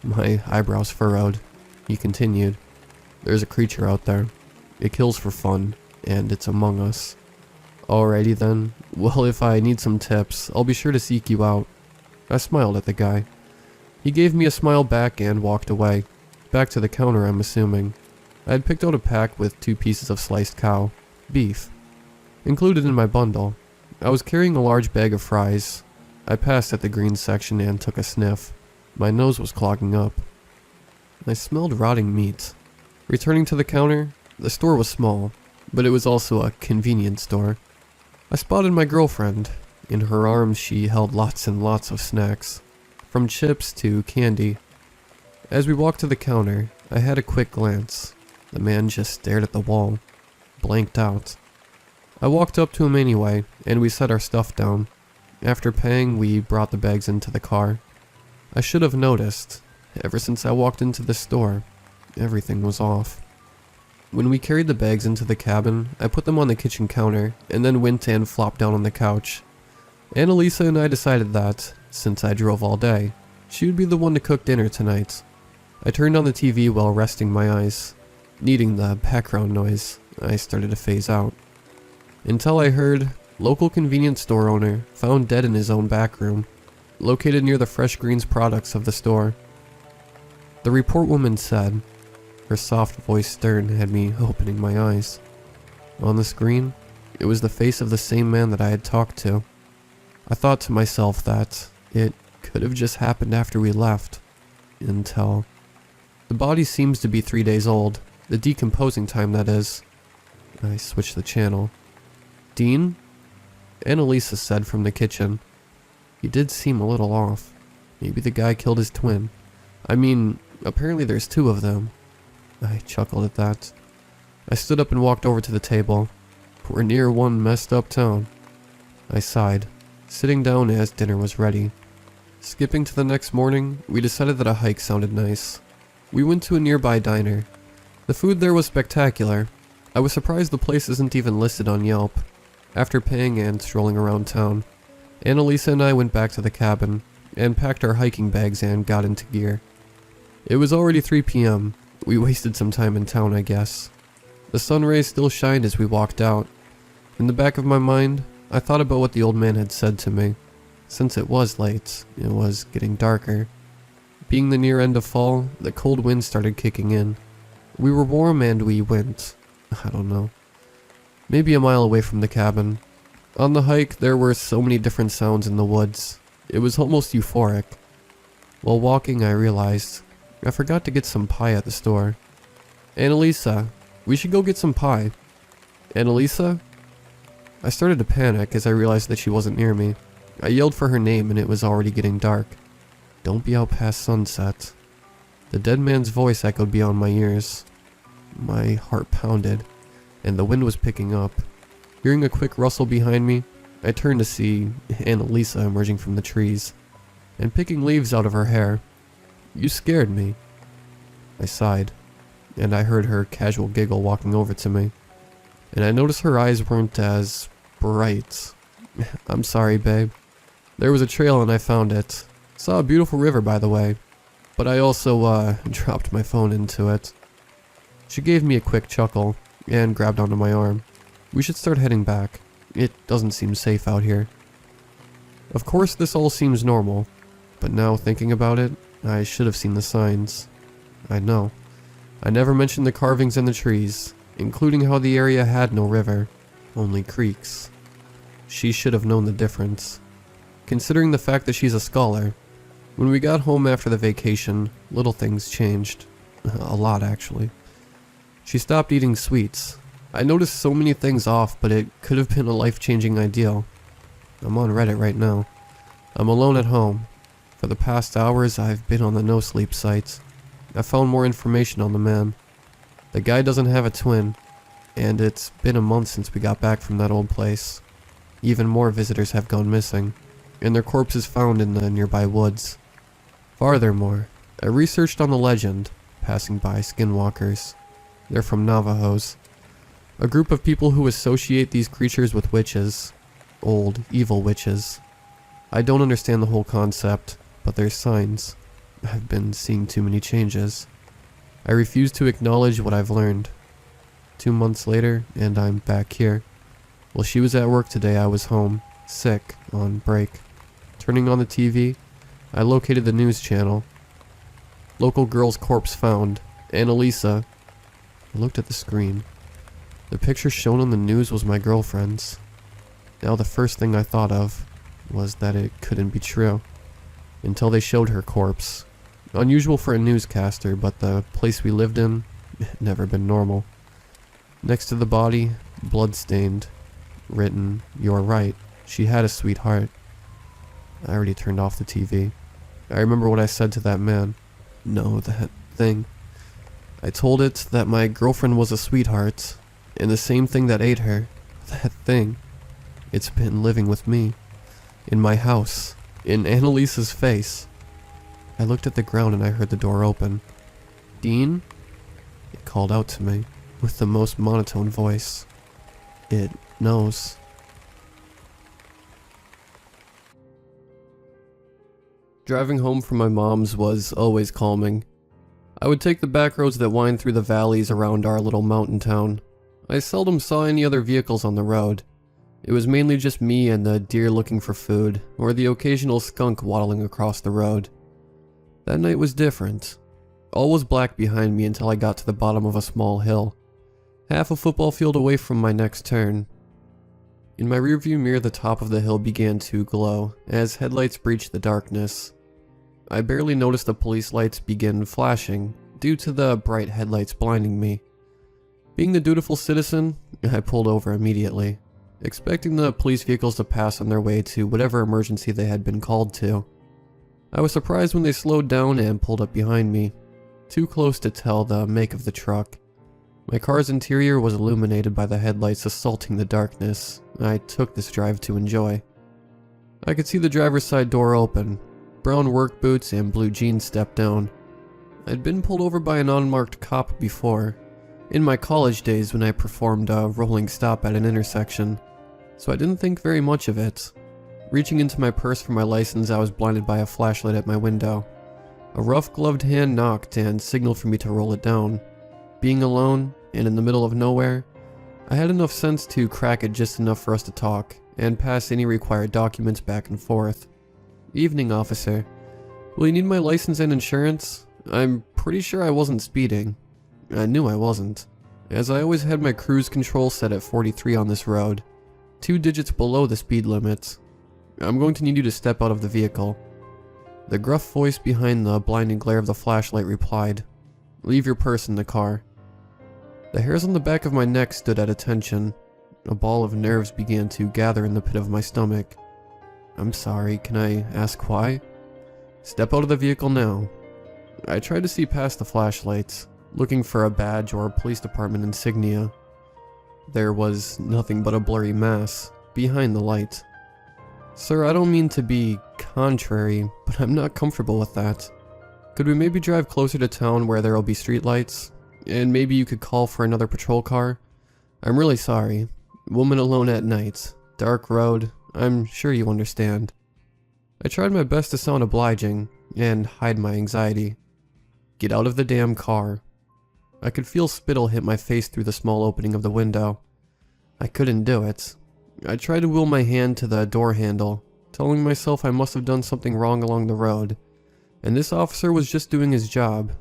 My eyebrows furrowed. He continued, "There's a creature out there. It kills for fun, and it's among us." "Alrighty then. Well, if I need some tips, I'll be sure to seek you out." I smiled at the guy. He gave me a smile back and walked away. Back to the counter, I'm assuming. I had picked out a pack with 2 pieces of sliced cow, beef, included in my bundle. I was carrying a large bag of fries. I passed at the greens section and took a sniff. My nose was clogging up. I smelled rotting meat. Returning to the counter, the store was small, but it was also a convenience store. I spotted my girlfriend. In her arms she held lots and lots of snacks, from chips to candy. As we walked to the counter, I had a quick glance. The man just stared at the wall, blanked out. I walked up to him anyway, and we set our stuff down. After paying, we brought the bags into the car. I should have noticed. Ever since I walked into the store, everything was off. When we carried the bags into the cabin, I put them on the kitchen counter, and then went and flopped down on the couch. Annalisa and I decided that, since I drove all day, she would be the one to cook dinner tonight. I turned on the TV while resting my eyes. Needing the background noise, I started to phase out. Until I heard, local convenience store owner found dead in his own back room, located near the fresh greens products of the store. The report woman said. Her soft voice stern had me opening my eyes. On the screen, it was the face of the same man that I had talked to. I thought to myself that it could have just happened after we left. Until... The body seems to be 3 days old. The decomposing time, that is. I switched the channel. "Dean?" Annalisa said from the kitchen. He did seem a little off. Maybe the guy killed his twin. I mean, apparently there's 2 of them. I chuckled at that. I stood up and walked over to the table. We're near one messed up town. I sighed, sitting down as dinner was ready. Skipping to the next morning, we decided that a hike sounded nice. We went to a nearby diner. The food there was spectacular. I was surprised the place isn't even listed on Yelp. After paying and strolling around town, Annalisa and I went back to the cabin and packed our hiking bags and got into gear. It was already 3 p.m. We wasted some time in town, I guess. The sun rays still shined as we walked out. In the back of my mind, I thought about what the old man had said to me. Since it was late, it was getting darker. Being the near end of fall, the cold wind started kicking in. We were warm and we went, I don't know, maybe a mile away from the cabin. On the hike, there were so many different sounds in the woods. It was almost euphoric. While walking, I realized I forgot to get some pie at the store. "Annalisa, we should go get some pie." "Annalisa?" I started to panic as I realized that she wasn't near me. I yelled for her name and it was already getting dark. Don't be out past sunset. The dead man's voice echoed beyond my ears. My heart pounded, and the wind was picking up. Hearing a quick rustle behind me, I turned to see Annalisa emerging from the trees, and picking leaves out of her hair. "You scared me." I sighed. and I heard her casual giggle walking over to me. And I noticed her eyes weren't as bright. I'm sorry, babe. There was a trail and I found it. Saw a beautiful river, by the way. But I also, dropped my phone into it. She gave me a quick chuckle and grabbed onto my arm. We should start heading back. It doesn't seem safe out here. Of course, this all seems normal. But now, thinking about it, I should have seen the signs. I know. I never mentioned the carvings in the trees, including how the area had no river, only creeks. She should have known the difference. Considering the fact that she's a scholar, when we got home after the vacation, little things changed. A lot, actually. She stopped eating sweets. I noticed so many things off, but it could have been a life-changing ideal. I'm on Reddit right now. I'm alone at home. For the past hours, I've been on the no-sleep sites. I found more information on the man. The guy doesn't have a twin, and it's been a month since we got back from that old place. Even more visitors have gone missing, and their corpses found in the nearby woods. Furthermore, I researched on the legend, passing by skinwalkers. They're from Navajos, a group of people who associate these creatures with witches. Old, evil witches. I don't understand the whole concept, but there's signs. I've been seeing too many changes. I refuse to acknowledge what I've learned. 2 months later, and I'm back here. While she was at work today, I was home, sick, on break. Turning on the TV, I located the news channel. Local girl's corpse found. Annalisa. I looked at the screen. The picture shown on the news was my girlfriend's. Now the first thing I thought of was that it couldn't be true. Until they showed her corpse. Unusual for a newscaster, but the place we lived in had never been normal. Next to the body, blood-stained. Written, "You're right. She had a sweetheart." I already turned off the TV. I remember what I said to that man. No, that thing. I told it that my girlfriend was a sweetheart, and the same thing that ate her. That thing. It's been living with me. In my house. In Annalisa's face. I looked at the ground and I heard the door open. "Dean?" It called out to me, with the most monotone voice. It knows. Driving home from my mom's was always calming. I would take the back roads that wind through the valleys around our little mountain town. I seldom saw any other vehicles on the road. It was mainly just me and the deer looking for food, or the occasional skunk waddling across the road. That night was different. All was black behind me until I got to the bottom of a small hill, half a football field away from my next turn. In my rearview mirror, the top of the hill began to glow as headlights breached the darkness. I barely noticed the police lights begin flashing due to the bright headlights blinding me. Being the dutiful citizen, I pulled over immediately, expecting the police vehicles to pass on their way to whatever emergency they had been called to. I was surprised when they slowed down and pulled up behind me, too close to tell the make of the truck. My car's interior was illuminated by the headlights assaulting the darkness. I took this drive to enjoy. I could see the driver's side door open. Brown work boots and blue jeans stepped down. I'd been pulled over by an unmarked cop before, in my college days when I performed a rolling stop at an intersection, so I didn't think very much of it. Reaching into my purse for my license, I was blinded by a flashlight at my window. A rough gloved hand knocked and signaled for me to roll it down. Being alone, and in the middle of nowhere, I had enough sense to crack it just enough for us to talk, and pass any required documents back and forth. "Evening, officer. Will you need my license and insurance? I'm pretty sure I wasn't speeding." I knew I wasn't, as I always had my cruise control set at 43 on this road, 2 digits below the speed limit. "I'm going to need you to step out of the vehicle." The gruff voice behind the blinding glare of the flashlight replied, "Leave your purse in the car." The hairs on the back of my neck stood at attention. A ball of nerves began to gather in the pit of my stomach. "I'm sorry, can I ask why?" "Step out of the vehicle now." I tried to see past the flashlights, looking for a badge or police department insignia. There was nothing but a blurry mass behind the light. "Sir, I don't mean to be contrary, but I'm not comfortable with that. Could we maybe drive closer to town where there will be streetlights? and maybe you could call for another patrol car? I'm really sorry. Woman alone at night. Dark road. I'm sure you understand." I tried my best to sound obliging and hide my anxiety. "Get out of the damn car." I could feel spittle hit my face through the small opening of the window. I couldn't do it. I tried to will my hand to the door handle, telling myself I must have done something wrong along the road, and this officer was just doing his job.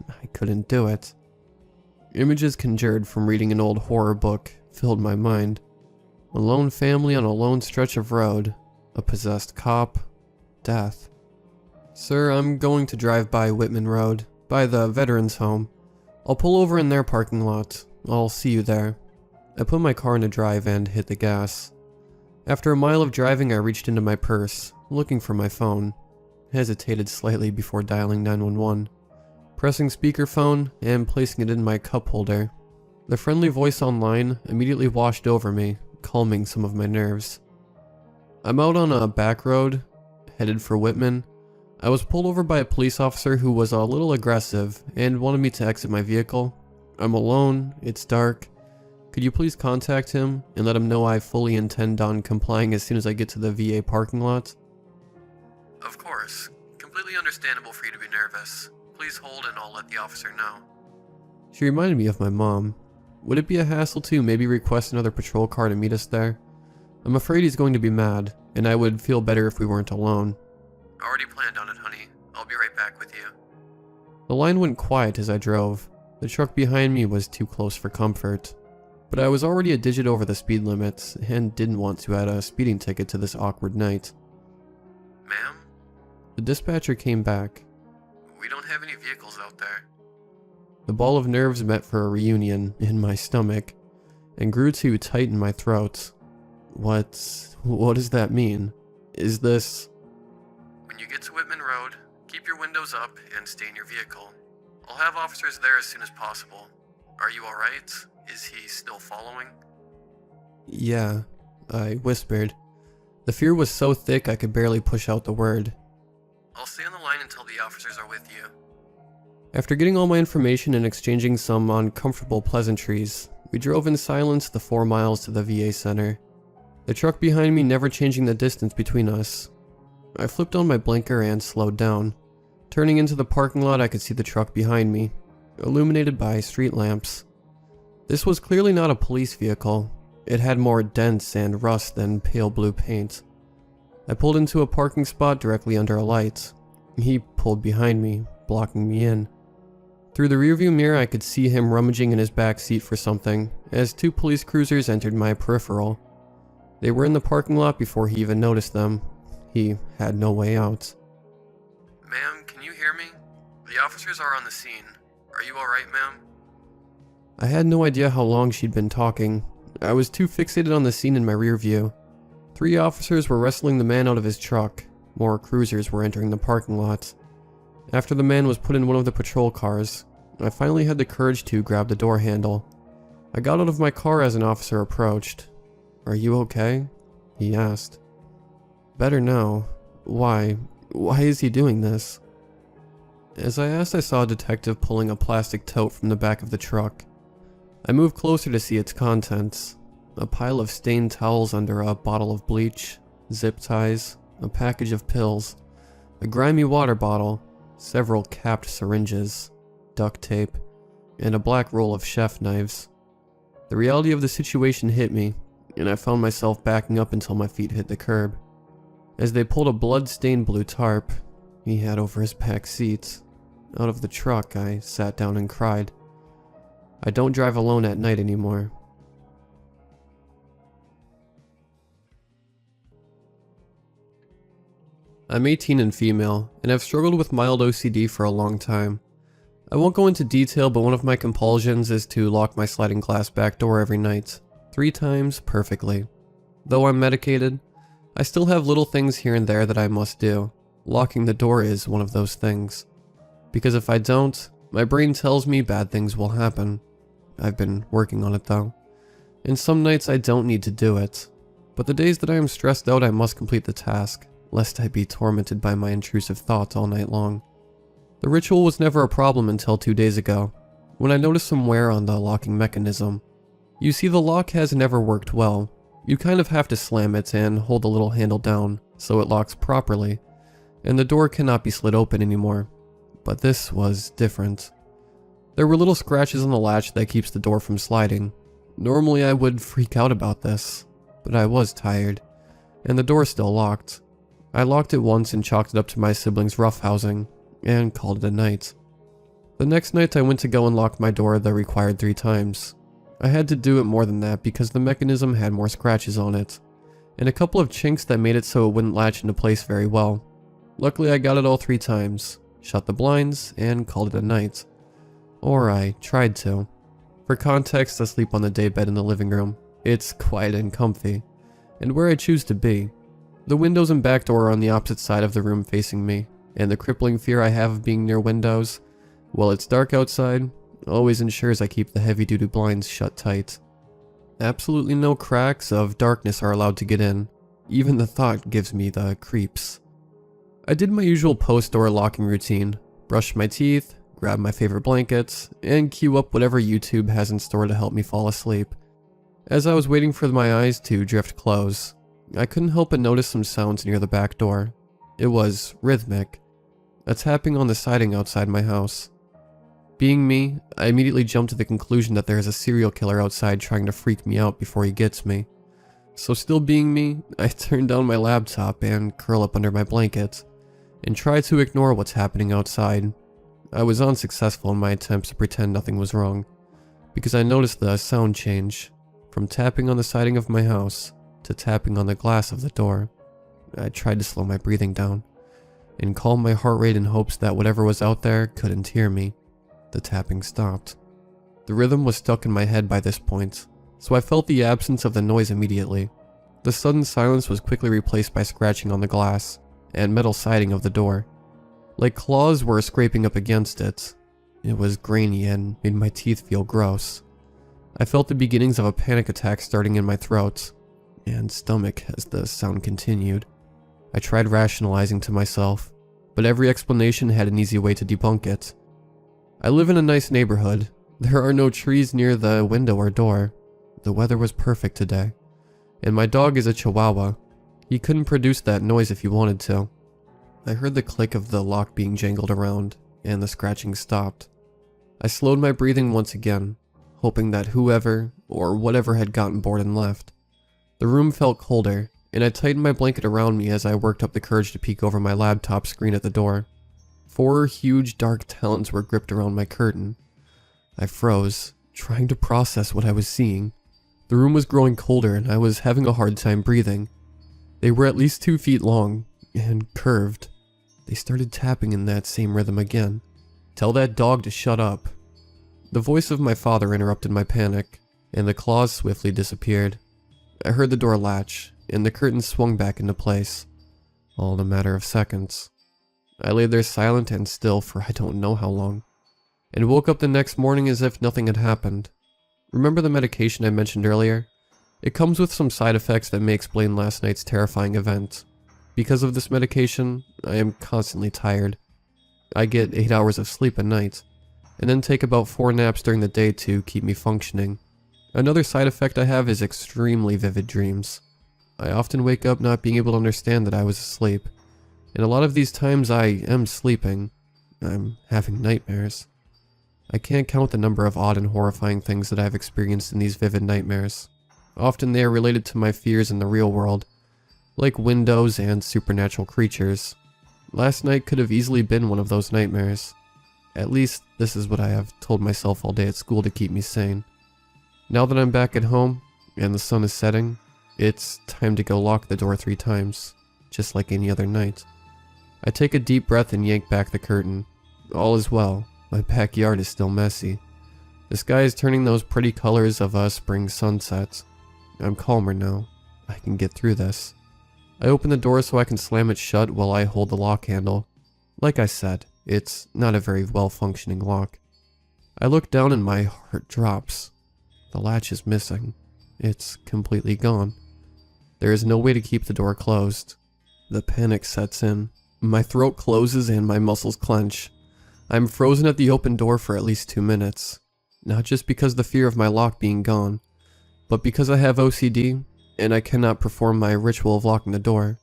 I couldn't do it. Images conjured from reading an old horror book filled my mind. A lone family on a lone stretch of road, a possessed cop, death. "Sir, I'm going to drive by Whitman Road, by the Veterans Home. I'll pull over in their parking lot. I'll see you there." I put my car into drive and hit the gas. After a mile of driving, I reached into my purse, looking for my phone. Hesitated slightly before dialing 911, pressing speakerphone and placing it in my cup holder. The friendly voice online immediately washed over me, calming some of my nerves. I'm out on a back road, headed for Whitman. I was pulled over by a police officer who was a little aggressive and wanted me to exit my vehicle. I'm alone, it's dark. Could you please contact him and let him know I fully intend on complying as soon as I get to the VA parking lot? Of course. Completely understandable for you to be nervous. Please hold and I'll let the officer know. She reminded me of my mom. Would it be a hassle to maybe request another patrol car to meet us there? I'm afraid he's going to be mad, and I would feel better if we weren't alone. Already planned on it, honey. I'll be right back with you. The line went quiet as I drove. The truck behind me was too close for comfort. But I was already a digit over the speed limit, and didn't want to add a speeding ticket to this awkward night. Ma'am? The dispatcher came back. We don't have any vehicles out there. The ball of nerves met for a reunion in my stomach, and grew too tight in my throat. What does that mean? Is this... When you get to Whitman Road, keep your windows up and stay in your vehicle. I'll have officers there as soon as possible. Are you alright? Is he still following? Yeah, I whispered. The fear was so thick I could barely push out the word. I'll stay on the line until the officers are with you. After getting all my information and exchanging some uncomfortable pleasantries, we drove in silence the 4 miles to the VA center. The truck behind me never changing the distance between us. I flipped on my blinker and slowed down. Turning into the parking lot, I could see the truck behind me, illuminated by street lamps. This was clearly not a police vehicle. It had more dents and rust than pale blue paint. I pulled into a parking spot directly under a light. He pulled behind me, blocking me in. Through the rearview mirror, I could see him rummaging in his back seat for something, as 2 police cruisers entered my peripheral. They were in the parking lot before he even noticed them. He had no way out. Ma'am, can you hear me? The officers are on the scene. Are you alright, ma'am? I had no idea how long she'd been talking. I was too fixated on the scene in my rear view. 3 officers were wrestling the man out of his truck. More cruisers were entering the parking lot. After the man was put in one of the patrol cars, I finally had the courage to grab the door handle. I got out of my car as an officer approached. "Are you okay?" he asked. "Better now. Why is he doing this?" As I asked, I saw a detective pulling a plastic tote from the back of the truck. I moved closer to see its contents. A pile of stained towels under a bottle of bleach, zip ties, a package of pills, a grimy water bottle, several capped syringes, duct tape, and a black roll of chef knives. The reality of the situation hit me, and I found myself backing up until my feet hit the curb. As they pulled a blood-stained blue tarp he had over his back seat out of the truck, I sat down and cried. I don't drive alone at night anymore. I'm 18 and female, and have struggled with mild OCD for a long time. I won't go into detail, but one of my compulsions is to lock my sliding glass back door every night, 3 times perfectly. Though I'm medicated, I still have little things here and there that I must do. Locking the door is one of those things. Because if I don't, my brain tells me bad things will happen. I've been working on it though. And some nights I don't need to do it. But the days that I am stressed out, I must complete the task, lest I be tormented by my intrusive thoughts all night long. The ritual was never a problem until 2 days ago. when I noticed some wear on the locking mechanism. You see, the lock has never worked well. You kind of have to slam it and hold the little handle down so it locks properly, and the door cannot be slid open anymore. But this was different. There were little scratches on the latch that keeps the door from sliding. Normally I would freak out about this, but I was tired, and the door still locked. I locked it once and chalked it up to my siblings' roughhousing, and called it a night. The next night I went to go unlock my door the required 3 times. I had to do it more than that because the mechanism had more scratches on it, and a couple of chinks that made it so it wouldn't latch into place very well. Luckily I got it all 3 times, shut the blinds, and called it a night. Or I tried to. For context, I sleep on the daybed in the living room. It's quiet and comfy, and where I choose to be. The windows and back door are on the opposite side of the room facing me, and the crippling fear I have of being near windows, while it's dark outside, always ensures I keep the heavy-duty blinds shut tight. Absolutely no cracks of darkness are allowed to get in. Even the thought gives me the creeps. I did my usual post-door locking routine, brush my teeth, grab my favorite blankets, and queue up whatever YouTube has in store to help me fall asleep. As I was waiting for my eyes to drift close, I couldn't help but notice some sounds near the back door. It was rhythmic, a tapping on the siding outside my house. Being me, I immediately jumped to the conclusion that there is a serial killer outside trying to freak me out before he gets me. So still being me, I turn down my laptop and curl up under my blanket, and try to ignore what's happening outside. I was unsuccessful in my attempts to pretend nothing was wrong, because I noticed the sound change, from tapping on the siding of my house to tapping on the glass of the door. I tried to slow my breathing down, and calm my heart rate in hopes that whatever was out there couldn't hear me. The tapping stopped. The rhythm was stuck in my head by this point, so I felt the absence of the noise immediately. The sudden silence was quickly replaced by scratching on the glass and metal siding of the door. Like claws were scraping up against it. It was grainy and made my teeth feel gross. I felt the beginnings of a panic attack starting in my throat and stomach as the sound continued. I tried rationalizing to myself, but every explanation had an easy way to debunk it. I live in a nice neighborhood. There are no trees near the window or door. The weather was perfect today. And my dog is a Chihuahua. He couldn't produce that noise if he wanted to. I heard the click of the lock being jangled around, and the scratching stopped. I slowed my breathing once again, hoping that whoever or whatever had gotten bored and left. The room felt colder, and I tightened my blanket around me as I worked up the courage to peek over my laptop screen at the door. 4 huge dark talons were gripped around my curtain. I froze, trying to process what I was seeing. The room was growing colder and I was having a hard time breathing. They were at least 2 feet long and curved. They started tapping in that same rhythm again. "Tell that dog to shut up." The voice of my father interrupted my panic, and the claws swiftly disappeared. I heard the door latch, and the curtain swung back into place, all in a matter of seconds. I lay there silent and still for I don't know how long, and woke up the next morning as if nothing had happened. Remember the medication I mentioned earlier? It comes with some side effects that may explain last night's terrifying event. Because of this medication, I am constantly tired. I get 8 hours of sleep at night, and then take about 4 naps during the day to keep me functioning. Another side effect I have is extremely vivid dreams. I often wake up not being able to understand that I was asleep. And a lot of these times I am sleeping. I'm having nightmares. I can't count the number of odd and horrifying things that I've experienced in these vivid nightmares. Often they are related to my fears in the real world, like windows and supernatural creatures. Last night could have easily been one of those nightmares. At least, this is what I have told myself all day at school to keep me sane. Now that I'm back at home, and the sun is setting, it's time to go lock the door 3 times, just like any other night. I take a deep breath and yank back the curtain. All is well. My backyard is still messy. The sky is turning those pretty colors of a spring sunset. I'm calmer now. I can get through this. I open the door so I can slam it shut while I hold the lock handle. Like I said, it's not a very well-functioning lock. I look down and my heart drops. The latch is missing. It's completely gone. There is no way to keep the door closed. The panic sets in. My throat closes and my muscles clench. I'm frozen at the open door for at least 2 minutes, Not just because of the fear of my lock being gone, but because I have OCD and I cannot perform my ritual of locking the door.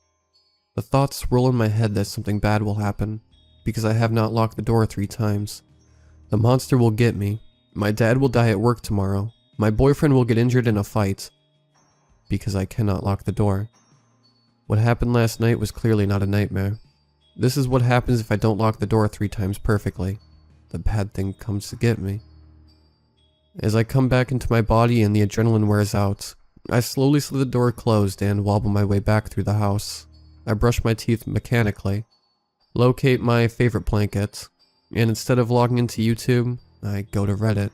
The thoughts swirl in my head that something bad will happen, because I have not locked the door 3 times. The monster will get me, my dad will die at work tomorrow, my boyfriend will get injured in a fight, because I cannot lock the door. What happened last night was clearly not a nightmare. This is what happens if I don't lock the door 3 times perfectly. The bad thing comes to get me. As I come back into my body and the adrenaline wears out, I slowly see the door closed and wobble my way back through the house. I brush my teeth mechanically, locate my favorite blanket, and instead of logging into YouTube, I go to Reddit.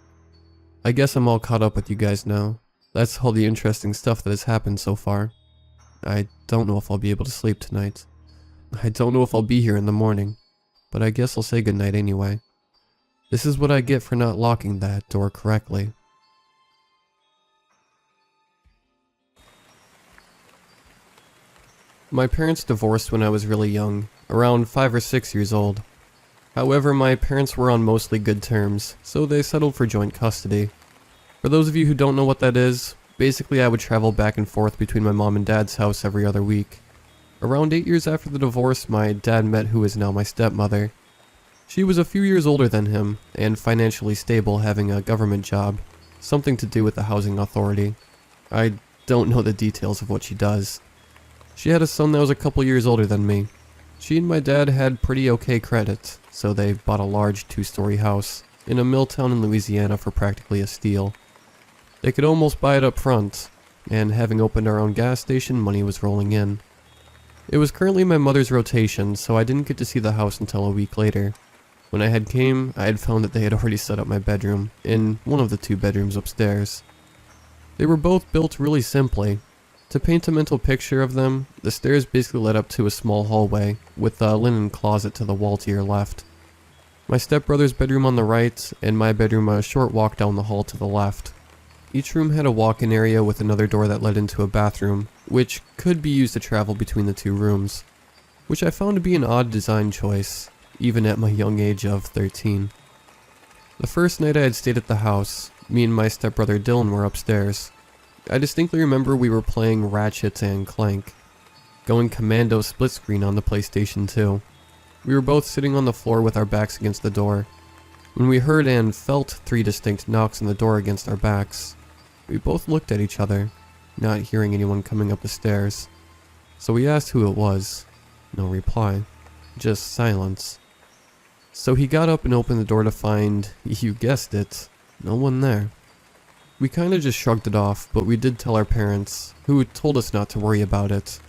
I guess I'm all caught up with you guys now. That's all the interesting stuff that has happened so far. I don't know if I'll be able to sleep tonight. I don't know if I'll be here in the morning, but I guess I'll say goodnight anyway. This is what I get for not locking that door correctly. My parents divorced when I was really young, around 5 or 6 years old. However, my parents were on mostly good terms, so they settled for joint custody. For those of you who don't know what that is, basically I would travel back and forth between my mom and dad's house every other week. Around 8 years after the divorce, my dad met who is now my stepmother. She was a few years older than him, and financially stable, having a government job, something to do with the housing authority. I don't know the details of what she does. She had a son that was a couple years older than me. She and my dad had pretty okay credit, so they bought a large 2-story house in a mill town in Louisiana for practically a steal. They could almost buy it up front, and having opened our own gas station, money was rolling in. It was currently my mother's rotation, so I didn't get to see the house until a week later. When I had found that they had already set up my bedroom, in one of the 2 bedrooms upstairs. They were both built really simply. To paint a mental picture of them, the stairs basically led up to a small hallway, with a linen closet to the wall to your left. My stepbrother's bedroom on the right, and my bedroom a short walk down the hall to the left. Each room had a walk-in area with another door that led into a bathroom, which could be used to travel between the 2 rooms, which I found to be an odd design choice, even at my young age of 13. The first night I had stayed at the house, me and my stepbrother Dylan were upstairs. I distinctly remember we were playing Ratchet and Clank, going commando split screen on the PlayStation 2. We were both sitting on the floor with our backs against the door, when we heard and felt 3 distinct knocks on the door against our backs. We both looked at each other, not hearing anyone coming up the stairs. So we asked who it was. No reply. Just silence. So he got up and opened the door to find, you guessed it, no one there. We kinda just shrugged it off, but we did tell our parents, who told us not to worry about it.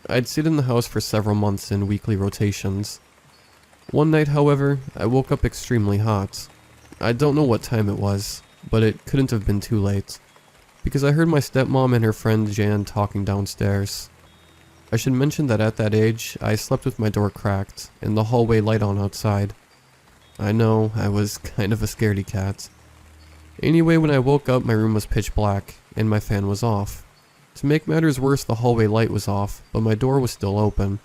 I'd stayed in the house for several months in weekly rotations. One night, however, I woke up extremely hot. I don't know what time it was, but it couldn't have been too late, because I heard my stepmom and her friend Jan talking downstairs. I should mention that at that age, I slept with my door cracked, and the hallway light on outside. I know, I was kind of a scaredy cat. Anyway, when I woke up, my room was pitch black, and my fan was off. To make matters worse, the hallway light was off, but my door was still open.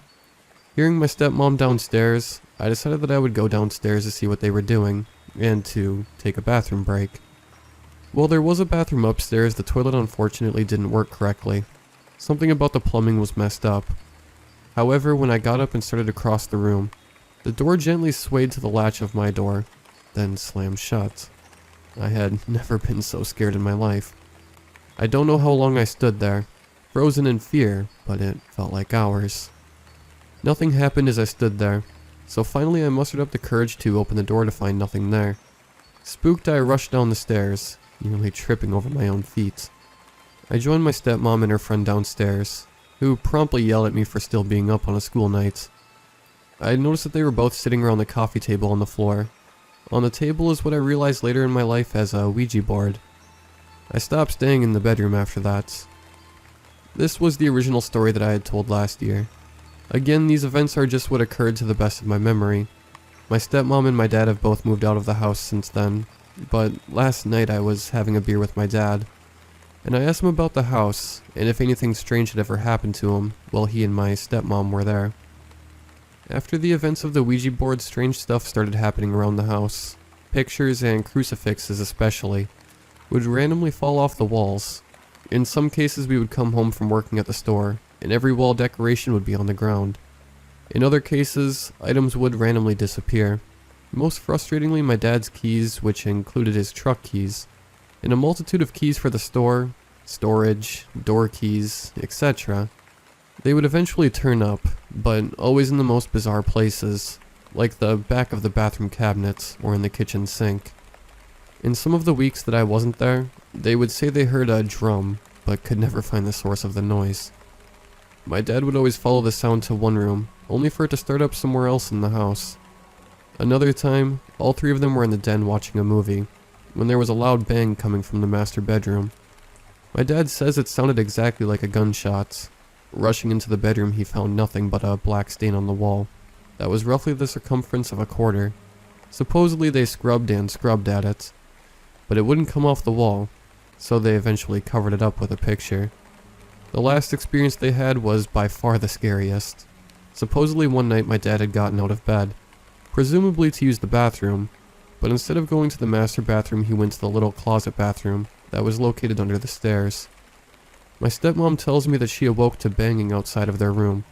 Hearing my stepmom downstairs, I decided that I would go downstairs to see what they were doing, and to take a bathroom break. While there was a bathroom upstairs, the toilet unfortunately didn't work correctly. Something about the plumbing was messed up. However, when I got up and started to cross the room, the door gently swayed to the latch of my door, then slammed shut. I had never been so scared in my life. I don't know how long I stood there, frozen in fear, but it felt like hours. Nothing happened as I stood there, so finally I mustered up the courage to open the door to find nothing there. Spooked, I rushed down the stairs, nearly tripping over my own feet. I joined my stepmom and her friend downstairs, who promptly yelled at me for still being up on a school night. I noticed that they were both sitting around the coffee table on the floor. On the table is what I realized later in my life as a Ouija board. I stopped staying in the bedroom after that. This was the original story that I had told last year. Again, these events are just what occurred to the best of my memory. My stepmom and my dad have both moved out of the house since then, but last night I was having a beer with my dad, and I asked him about the house, and if anything strange had ever happened to him while he and my stepmom were there. After the events of the Ouija board, strange stuff started happening around the house. pictures and crucifixes especially, would randomly fall off the walls. In some cases we would come home from working at the store, and every wall decoration would be on the ground. In other cases, items would randomly disappear. Most frustratingly, my dad's keys, which included his truck keys, and a multitude of keys for the store, storage, door keys, etc. They would eventually turn up, but always in the most bizarre places, like the back of the bathroom cabinets or in the kitchen sink. In some of the weeks that I wasn't there, they would say they heard a drum, but could never find the source of the noise. My dad would always follow the sound to one room, only for it to start up somewhere else in the house. Another time, all three of them were in the den watching a movie, when there was a loud bang coming from the master bedroom. My dad says it sounded exactly like a gunshot. Rushing into the bedroom, he found nothing but a black stain on the wall that was roughly the circumference of a quarter. Supposedly they scrubbed and scrubbed at it, but it wouldn't come off the wall, so they eventually covered it up with a picture. The last experience they had was by far the scariest. Supposedly one night my dad had gotten out of bed, presumably to use the bathroom, but instead of going to the master bathroom he went to the little closet bathroom that was located under the stairs. My stepmom tells me that she awoke to banging outside of their room.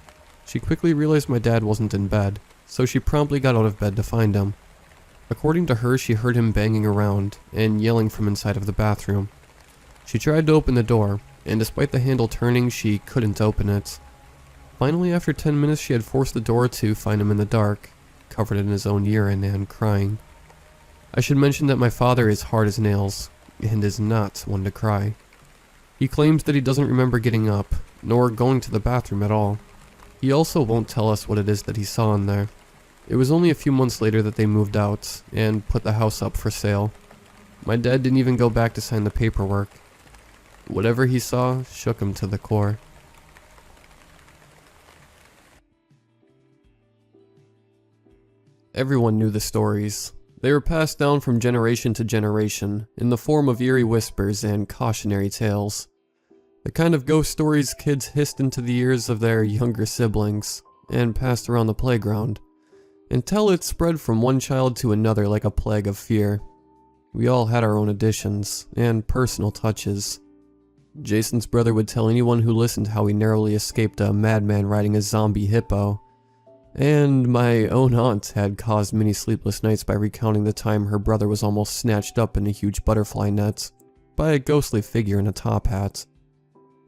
She quickly realized my dad wasn't in bed, so she promptly got out of bed to find him. According to her, she heard him banging around and yelling from inside of the bathroom. She tried to open the door, and despite the handle turning, she couldn't open it. Finally, after 10 minutes, she had forced the door to find him in the dark, covered in his own urine and crying. I should mention that my father is hard as nails, and is not one to cry. He claims that he doesn't remember getting up, nor going to the bathroom at all. He also won't tell us what it is that he saw in there. It was only a few months later that they moved out, and put the house up for sale. My dad didn't even go back to sign the paperwork. Whatever he saw shook him to the core. Everyone knew the stories. They were passed down from generation to generation in the form of eerie whispers and cautionary tales. The kind of ghost stories kids hissed into the ears of their younger siblings and passed around the playground, until it spread from one child to another like a plague of fear. We all had our own additions and personal touches. Jason's brother would tell anyone who listened how he narrowly escaped a madman riding a zombie hippo. And my own aunt had caused many sleepless nights by recounting the time her brother was almost snatched up in a huge butterfly net by a ghostly figure in a top hat.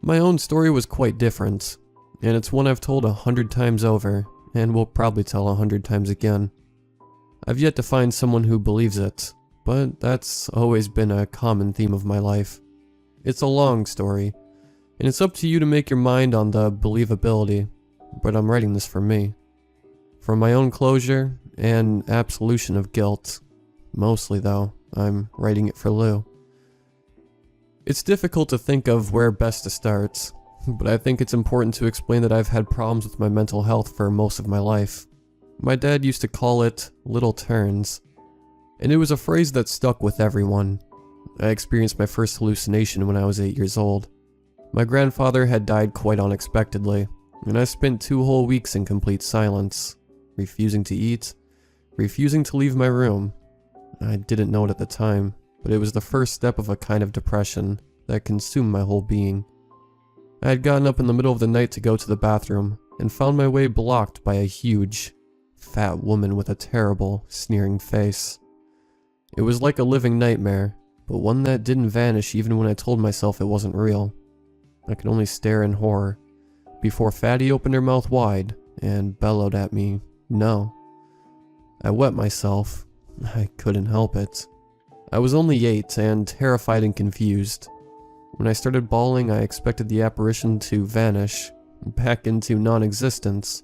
My own story was quite different, and it's one I've told 100 times over, and will probably tell 100 times again. I've yet to find someone who believes it, but that's always been a common theme of my life. It's a long story, and it's up to you to make your mind on the believability, but I'm writing this for me. For my own closure and absolution of guilt. Mostly, though, I'm writing it for Lou. It's difficult to think of where best to start, but I think it's important to explain that I've had problems with my mental health for most of my life. My dad used to call it little turns, and it was a phrase that stuck with everyone. I experienced my first hallucination when I was 8 years old. My grandfather had died quite unexpectedly, and I spent 2 whole weeks in complete silence, refusing to eat, refusing to leave my room. I didn't know it at the time, but it was the first step of a kind of depression that consumed my whole being. I had gotten up in the middle of the night to go to the bathroom, and found my way blocked by a huge, fat woman with a terrible, sneering face. It was like a living nightmare, but one that didn't vanish even when I told myself it wasn't real. I could only stare in horror, before Fatty opened her mouth wide and bellowed at me, "No." I wet myself. I couldn't help it. I was only 8 and terrified and confused. When I started bawling, I expected the apparition to vanish, back into non-existence.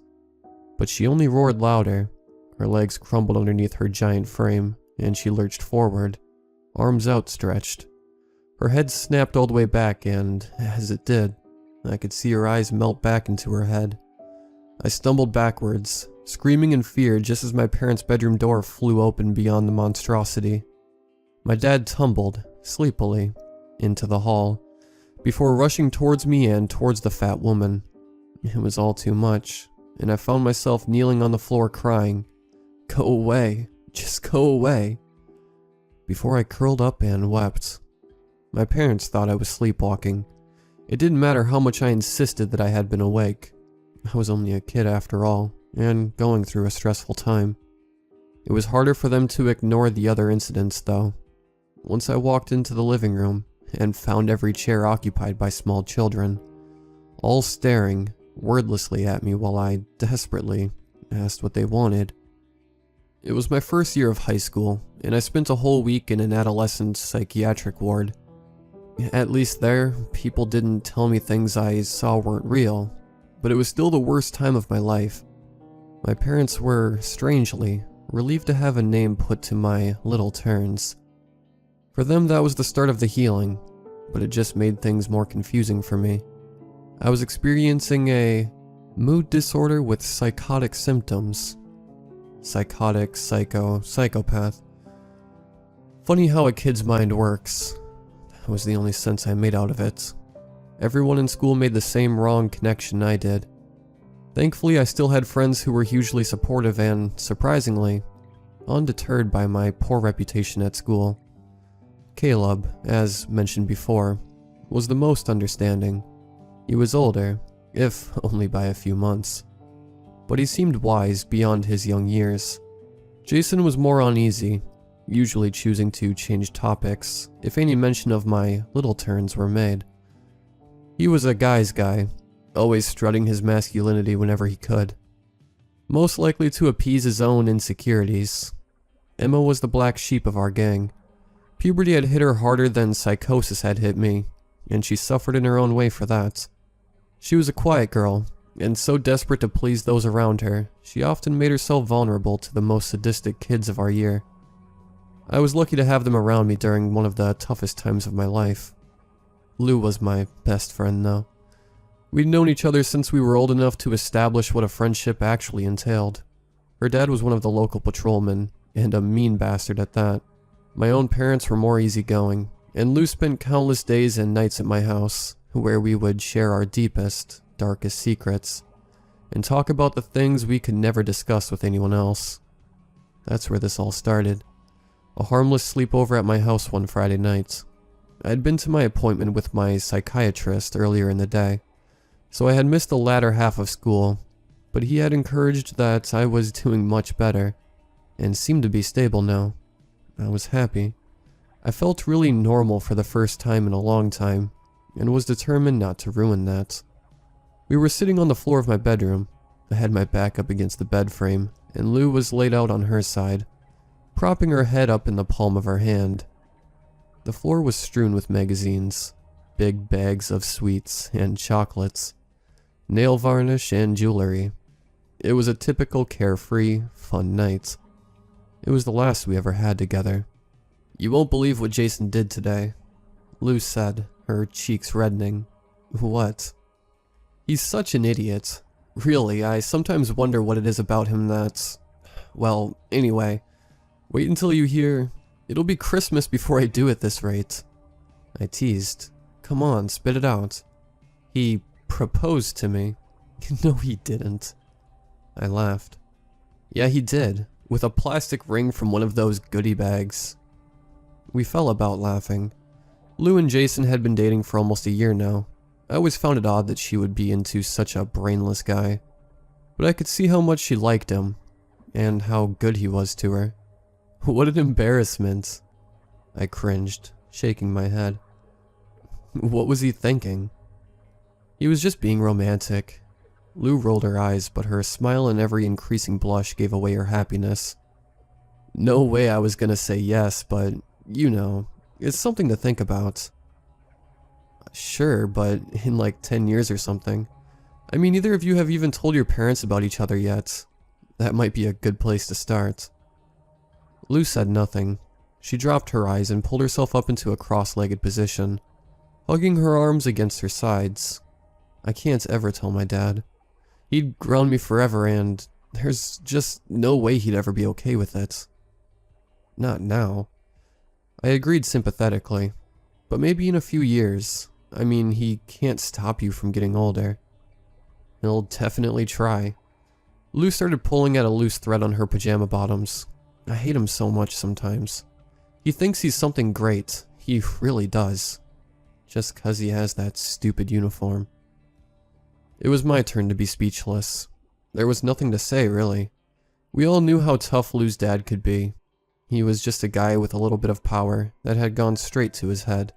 But she only roared louder. Her legs crumbled underneath her giant frame, and she lurched forward, arms outstretched. Her head snapped all the way back, and as it did, I could see her eyes melt back into her head. I stumbled backwards, screaming in fear just as my parents' bedroom door flew open beyond the monstrosity. My dad tumbled, sleepily, into the hall, before rushing towards me and towards the fat woman. It was all too much, and I found myself kneeling on the floor crying, "Go away, just go away." before I curled up and wept. My parents thought I was sleepwalking. It didn't matter how much I insisted that I had been awake. I was only a kid after all, and going through a stressful time. It was harder for them to ignore the other incidents, though. Once I walked into the living room and found every chair occupied by small children, all staring wordlessly at me while I desperately asked what they wanted. It was my first year of high school, and I spent a whole week in an adolescent psychiatric ward. At least there, people didn't tell me things I saw weren't real, but it was still the worst time of my life. My parents were, strangely, relieved to have a name put to my little turns. For them, that was the start of the healing, but it just made things more confusing for me. I was experiencing a mood disorder with psychotic symptoms. Psychotic, psychopath. Funny how a kid's mind works. That was the only sense I made out of it. Everyone in school made the same wrong connection I did. Thankfully, I still had friends who were hugely supportive and, surprisingly, undeterred by my poor reputation at school. Caleb, as mentioned before, was the most understanding. He was older, if only by a few months, but he seemed wise beyond his young years. Jason was more uneasy, usually choosing to change topics if any mention of my little turns were made. He was a guy's guy, always strutting his masculinity whenever he could, most likely to appease his own insecurities. Emma was the black sheep of our gang. Puberty had hit her harder than psychosis had hit me, and she suffered in her own way for that. She was a quiet girl, and so desperate to please those around her, she often made herself vulnerable to the most sadistic kids of our year. I was lucky to have them around me during one of the toughest times of my life. Lou was my best friend, though. We'd known each other since we were old enough to establish what a friendship actually entailed. Her dad was one of the local patrolmen, and a mean bastard at that. My own parents were more easygoing, and Lou spent countless days and nights at my house, where we would share our deepest, darkest secrets, and talk about the things we could never discuss with anyone else. That's where this all started. A harmless sleepover at my house one Friday night. I had been to my appointment with my psychiatrist earlier in the day, so I had missed the latter half of school, but he had encouraged that I was doing much better, and seemed to be stable now. I was happy. I felt really normal for the first time in a long time, and was determined not to ruin that. We were sitting on the floor of my bedroom. I had my back up against the bed frame, and Lou was laid out on her side, propping her head up in the palm of her hand. The floor was strewn with magazines, big bags of sweets and chocolates, nail varnish and jewelry. It was a typical carefree, fun night. It was the last we ever had together. "You won't believe what Jason did today," Lou said, her cheeks reddening. "What?" "He's such an idiot. Really, I sometimes wonder what it is about him that's... Well, anyway, wait until you hear. It'll be Christmas before I do at this rate." I teased. "Come on, spit it out." "He proposed to me." "No, he didn't." I laughed. "Yeah, he did, with a plastic ring from one of those goodie bags." We fell about laughing. Lou and Jason had been dating for almost a year now. I always found it odd that she would be into such a brainless guy, but I could see how much she liked him, and how good he was to her. What an embarrassment. I cringed, shaking my head. What was he thinking? He was just being romantic. Lou rolled her eyes, but her smile and every increasing blush gave away her happiness. No way I was gonna say yes, but, you know, it's something to think about. Sure, but in like 10 years or something. I mean, neither of you have even told your parents about each other yet. That might be a good place to start. Lou said nothing. She dropped her eyes and pulled herself up into a cross-legged position, hugging her arms against her sides. I can't ever tell my dad. He'd ground me forever, and there's just no way he'd ever be okay with it. Not now. I agreed sympathetically, but maybe in a few years. I mean, he can't stop you from getting older. He'll definitely try. Lou started pulling at a loose thread on her pajama bottoms. I hate him so much sometimes. He thinks he's something great. He really does. Just 'cause he has that stupid uniform. It was my turn to be speechless. There was nothing to say, really. We all knew how tough Lou's dad could be. He was just a guy with a little bit of power that had gone straight to his head.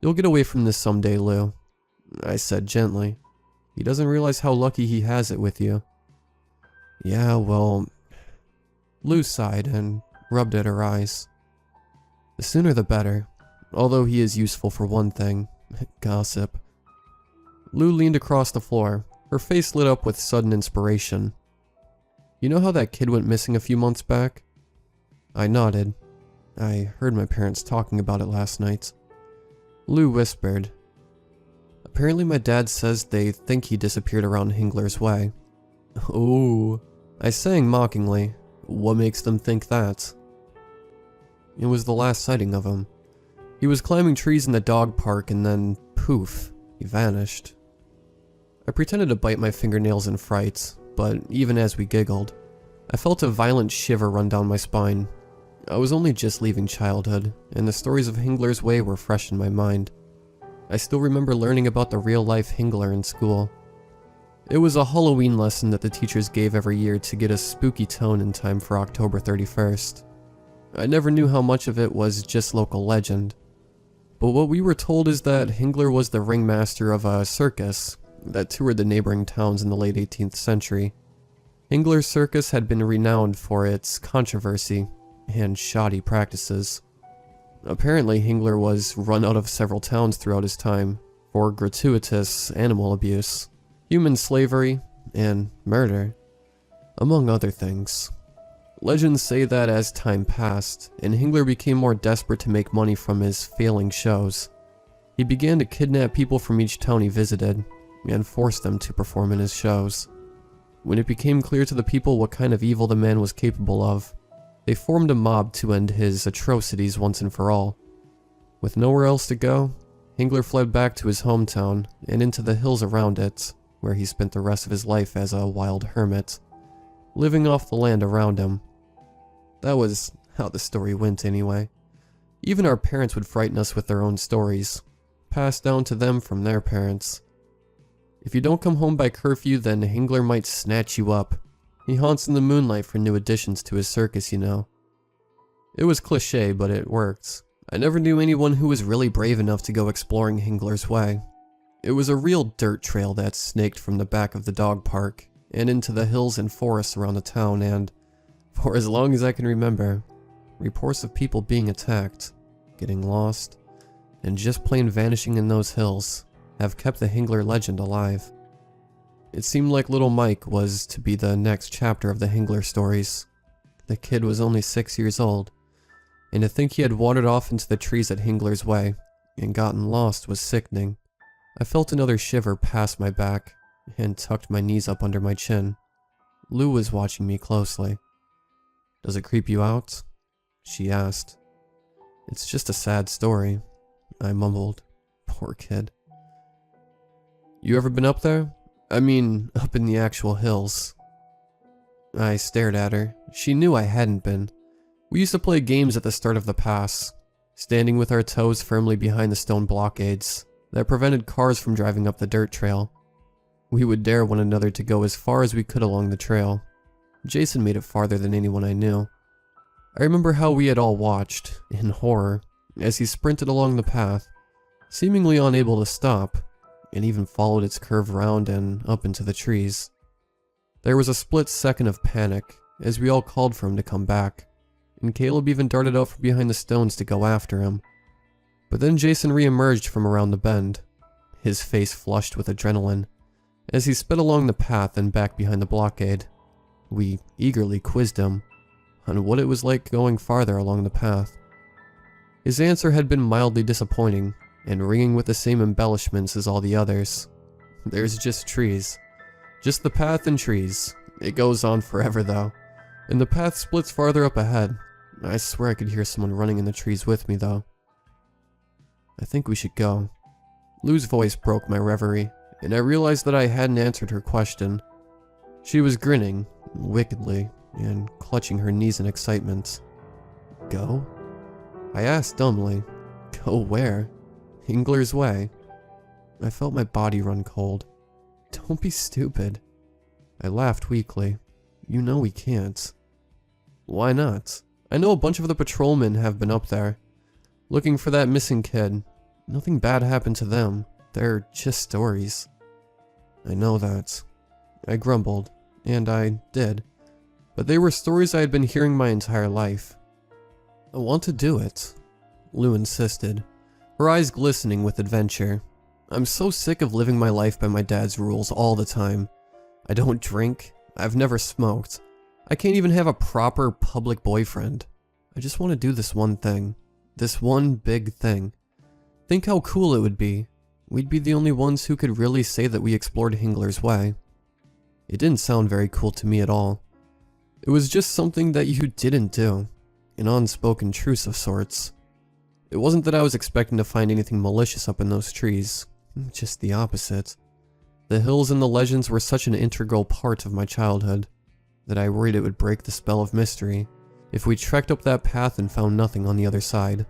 "You'll get away from this someday, Lou," I said gently. "He doesn't realize how lucky he has it with you." "Yeah, well..." Lou sighed and rubbed at her eyes. "The sooner the better, although he is useful for one thing, gossip." Lou leaned across the floor, her face lit up with sudden inspiration. "You know how that kid went missing a few months back?" I nodded. "I heard my parents talking about it last night." Lou whispered, "Apparently my dad says they think he disappeared around Hingler's Way." "Ooh," I sang mockingly. "What makes them think that?" "It was the last sighting of him. He was climbing trees in the dog park and then, poof, he vanished." I pretended to bite my fingernails in fright, but even as we giggled, I felt a violent shiver run down my spine. I was only just leaving childhood, and the stories of Hingler's Way were fresh in my mind. I still remember learning about the real-life Hingler in school. It was a Halloween lesson that the teachers gave every year to get a spooky tone in time for October 31st. I never knew how much of it was just local legend. But what we were told is that Hingler was the ringmaster of a circus that toured the neighboring towns in the late 18th century. Hingler's circus had been renowned for its controversy and shoddy practices. Apparently, Hingler was run out of several towns throughout his time for gratuitous animal abuse, human slavery, and murder, among other things. Legends say that as time passed, and Hingler became more desperate to make money from his failing shows, he began to kidnap people from each town he visited and force them to perform in his shows. When it became clear to the people what kind of evil the man was capable of, they formed a mob to end his atrocities once and for all. With nowhere else to go, Hingler fled back to his hometown and into the hills around it, where he spent the rest of his life as a wild hermit, living off the land around him. That was how the story went anyway. Even our parents would frighten us with their own stories, passed down to them from their parents. If you don't come home by curfew, then Hingler might snatch you up. He haunts in the moonlight for new additions to his circus, you know. It was cliché, but it worked. I never knew anyone who was really brave enough to go exploring Hingler's Way. It was a real dirt trail that snaked from the back of the dog park and into the hills and forests around the town, and, for as long as I can remember, reports of people being attacked, getting lost, and just plain vanishing in those hills have kept the Hingler legend alive. It seemed like little Mike was to be the next chapter of the Hingler stories. The kid was only 6 years old, and to think he had wandered off into the trees at Hingler's Way and gotten lost was sickening. I felt another shiver pass my back and tucked my knees up under my chin. Lou was watching me closely. "Does it creep you out?" she asked. "It's just a sad story," I mumbled. "Poor kid." "You ever been up there? I mean, up in the actual hills?" I stared at her. She knew I hadn't been. We used to play games at the start of the pass, standing with our toes firmly behind the stone blockades that prevented cars from driving up the dirt trail. We would dare one another to go as far as we could along the trail. Jason made it farther than anyone I knew. I remember how we had all watched, in horror, as he sprinted along the path, seemingly unable to stop, and even followed its curve round and up into the trees. There was a split second of panic as we all called for him to come back, and Caleb even darted out from behind the stones to go after him. But then Jason re-emerged from around the bend, his face flushed with adrenaline, as he sped along the path and back behind the blockade. We eagerly quizzed him on what it was like going farther along the path. His answer had been mildly disappointing, and ringing with the same embellishments as all the others. "There's just trees. Just the path and trees. It goes on forever though. And the path splits farther up ahead. I swear I could hear someone running in the trees with me though." "I think we should go." Lou's voice broke my reverie, and I realized that I hadn't answered her question. She was grinning, wickedly, and clutching her knees in excitement. "Go?" I asked dumbly. Go where? Hingler's Way. I felt my body run cold. Don't be stupid. I laughed weakly. You know we can't. Why not? I know a bunch of the patrolmen have been up there, looking for that missing kid. Nothing bad happened to them. They're just stories. I know that. I grumbled, and I did. But they were stories I had been hearing my entire life. I want to do it, Lou insisted, her eyes glistening with adventure. I'm so sick of living my life by my dad's rules all the time. I don't drink. I've never smoked. I can't even have a proper public boyfriend. I just want to do this one thing. This one big thing. Think how cool it would be. We'd be the only ones who could really say that we explored Hingler's Way. It didn't sound very cool to me at all. It was just something that you didn't do. An unspoken truce of sorts. It wasn't that I was expecting to find anything malicious up in those trees. Just the opposite. The hills and the legends were such an integral part of my childhood that I worried it would break the spell of mystery if we trekked up that path and found nothing on the other side.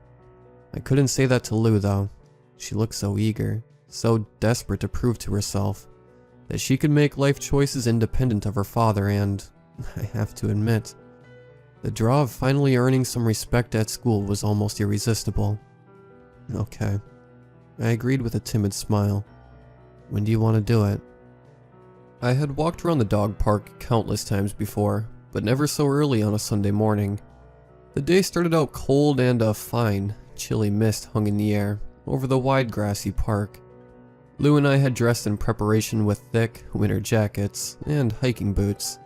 I couldn't say that to Lou though. She looked so eager, so desperate to prove to herself that she could make life choices independent of her father, and, I have to admit, the draw of finally earning some respect at school was almost irresistible. Okay. I agreed with a timid smile. When do you want to do it? I had walked around the dog park countless times before, but never so early on a Sunday morning. The day started out cold and a fine, chilly mist hung in the air over the wide grassy park. Lou and I had dressed in preparation with thick winter jackets and hiking boots.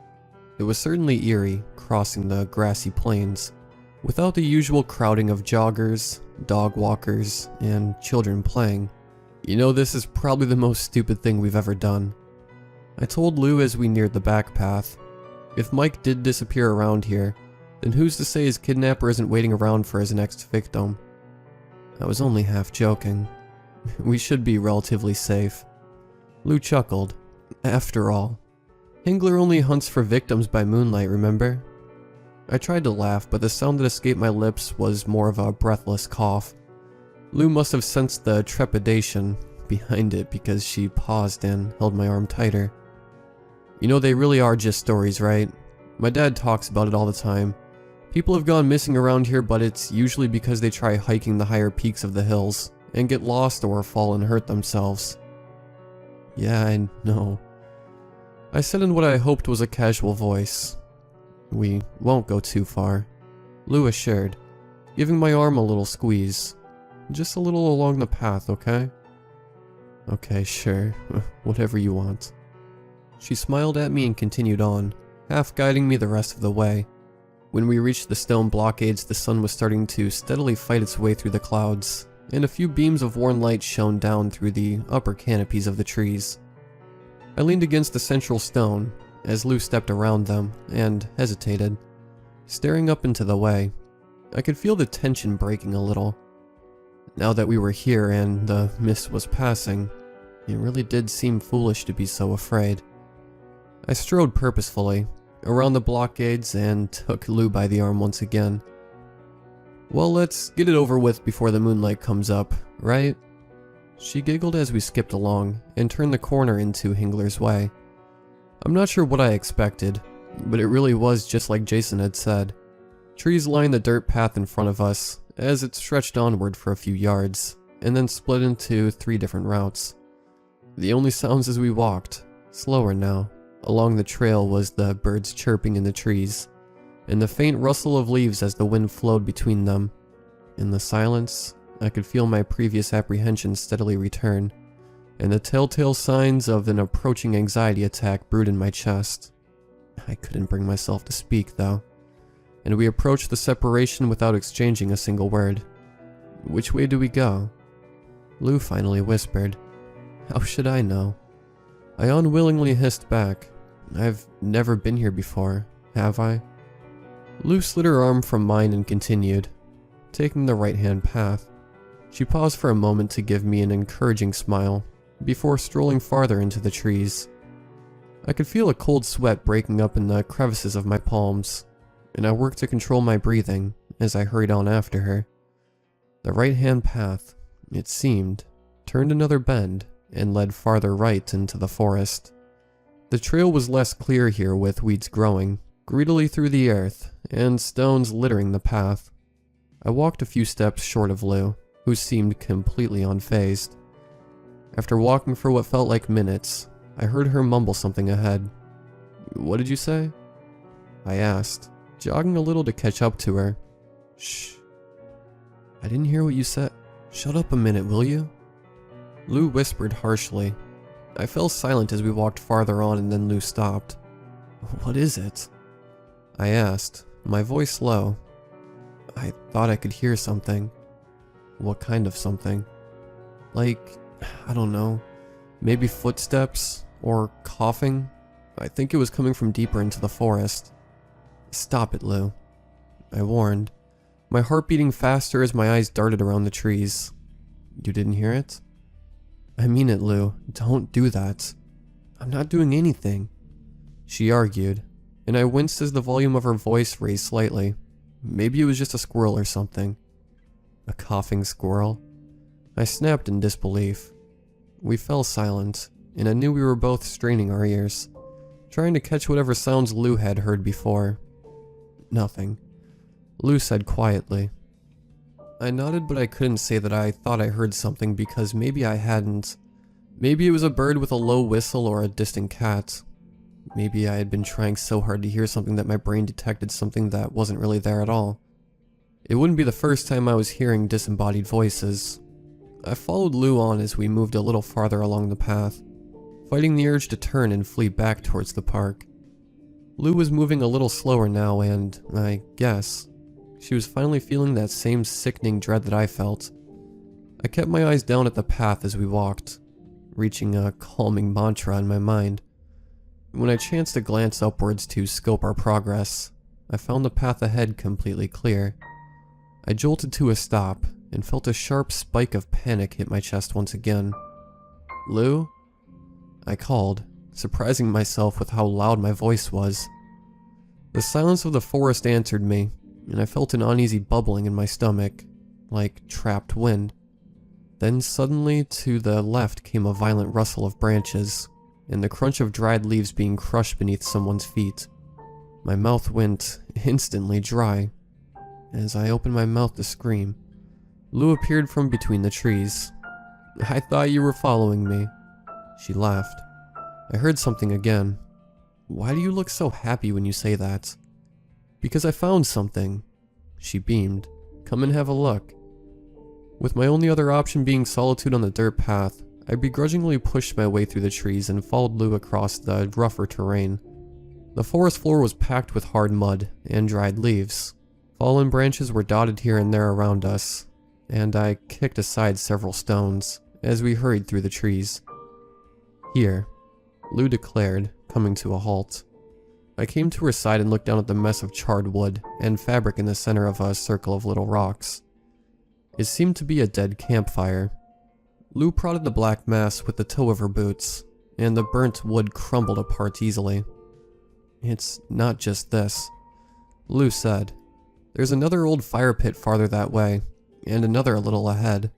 It was certainly eerie crossing the grassy plains, without the usual crowding of joggers, dog walkers, and children playing. You know, this is probably the most stupid thing we've ever done. I told Lou as we neared the back path. If Mike did disappear around here, then who's to say his kidnapper isn't waiting around for his next victim? I was only half joking. We should be relatively safe. Lou chuckled. After all, Hingler only hunts for victims by moonlight, remember? I tried to laugh, but the sound that escaped my lips was more of a breathless cough. Lou must have sensed the trepidation behind it because she paused and held my arm tighter. You know, they really are just stories, right? My dad talks about it all the time. People have gone missing around here, but it's usually because they try hiking the higher peaks of the hills and get lost or fall and hurt themselves. Yeah, I know. I said in what I hoped was a casual voice. We won't go too far, Lou assured, giving my arm a little squeeze. Just a little along the path, okay? Okay, sure. Whatever you want. She smiled at me and continued on, half guiding me the rest of the way. When we reached the stone blockades, the sun was starting to steadily fight its way through the clouds, and a few beams of warm light shone down through the upper canopies of the trees. I leaned against the central stone as Lou stepped around them and hesitated, staring up into the way. I could feel the tension breaking a little. Now that we were here and the mist was passing, it really did seem foolish to be so afraid. I strode purposefully around the blockades and took Lou by the arm once again. Well, let's get it over with before the moonlight comes up, right? She giggled as we skipped along and turned the corner into Hingler's Way. I'm not sure what I expected, but it really was just like Jason had said. Trees lined the dirt path in front of us as it stretched onward for a few yards, and then split into 3 different routes. The only sounds as we walked, slower now, along the trail was the birds chirping in the trees, and the faint rustle of leaves as the wind flowed between them. In the silence, I could feel my previous apprehension steadily return, and the telltale signs of an approaching anxiety attack brewed in my chest. I couldn't bring myself to speak, though, and we approached the separation without exchanging a single word. Which way do we go? Lou finally whispered. How should I know? I unwillingly hissed back. I've never been here before, have I? Lou slid her arm from mine and continued, taking the right-hand path. She paused for a moment to give me an encouraging smile, before strolling farther into the trees. I could feel a cold sweat breaking up in the crevices of my palms, and I worked to control my breathing as I hurried on after her. The right-hand path, it seemed, turned another bend and led farther right into the forest. The trail was less clear here, with weeds growing greedily through the earth and stones littering the path. I walked a few steps short of Lou, who seemed completely unfazed. After walking for what felt like minutes, I heard her mumble something ahead. "What did you say?" I asked, jogging a little to catch up to her. "Shh. I didn't hear what you said. Shut up a minute, will you?" Lou whispered harshly. I fell silent as we walked farther on, and then Lou stopped. "What is it?" I asked, my voice low. I thought I could hear something. "What kind of something?" "Like, I don't know, maybe footsteps or coughing. I think it was coming from deeper into the forest." "Stop it, Lou," I warned, my heart beating faster as my eyes darted around the trees. "You didn't hear it?" "I mean it, Lou. Don't do that." "I'm not doing anything," she argued, and I winced as the volume of her voice raised slightly. Maybe it was just a squirrel or something. A coughing squirrel? I snapped in disbelief. We fell silent, and I knew we were both straining our ears, trying to catch whatever sounds Lou had heard before. "Nothing," Lou said quietly. I nodded, but I couldn't say that I thought I heard something, because maybe I hadn't. Maybe it was a bird with a low whistle or a distant cat. Maybe I had been trying so hard to hear something that my brain detected something that wasn't really there at all. It wouldn't be the first time I was hearing disembodied voices. I followed Lou on as we moved a little farther along the path, fighting the urge to turn and flee back towards the park. Lou was moving a little slower now, and I guess she was finally feeling that same sickening dread that I felt. I kept my eyes down at the path as we walked, reaching a calming mantra in my mind. When I chanced to glance upwards to scope our progress, I found the path ahead completely clear. I jolted to a stop and felt a sharp spike of panic hit my chest once again. "Lou?" I called, surprising myself with how loud my voice was. The silence of the forest answered me, and I felt an uneasy bubbling in my stomach, like trapped wind. Then suddenly to the left came a violent rustle of branches, and the crunch of dried leaves being crushed beneath someone's feet. My mouth went instantly dry. As I opened my mouth to scream, Lou appeared from between the trees. "I thought you were following me." She laughed. I heard something again. "Why do you look so happy when you say that?" "Because I found something." She beamed. "Come and have a look." With my only other option being solitude on the dirt path, I begrudgingly pushed my way through the trees and followed Lou across the rougher terrain. The forest floor was packed with hard mud and dried leaves. Fallen branches were dotted here and there around us, and I kicked aside several stones as we hurried through the trees. "Here," Lou declared, coming to a halt. I came to her side and looked down at the mess of charred wood and fabric in the center of a circle of little rocks. It seemed to be a dead campfire. Lou prodded the black mass with the toe of her boots, and the burnt wood crumbled apart easily. "It's not just this," Lou said. "There's another old fire pit farther that way, and another a little ahead."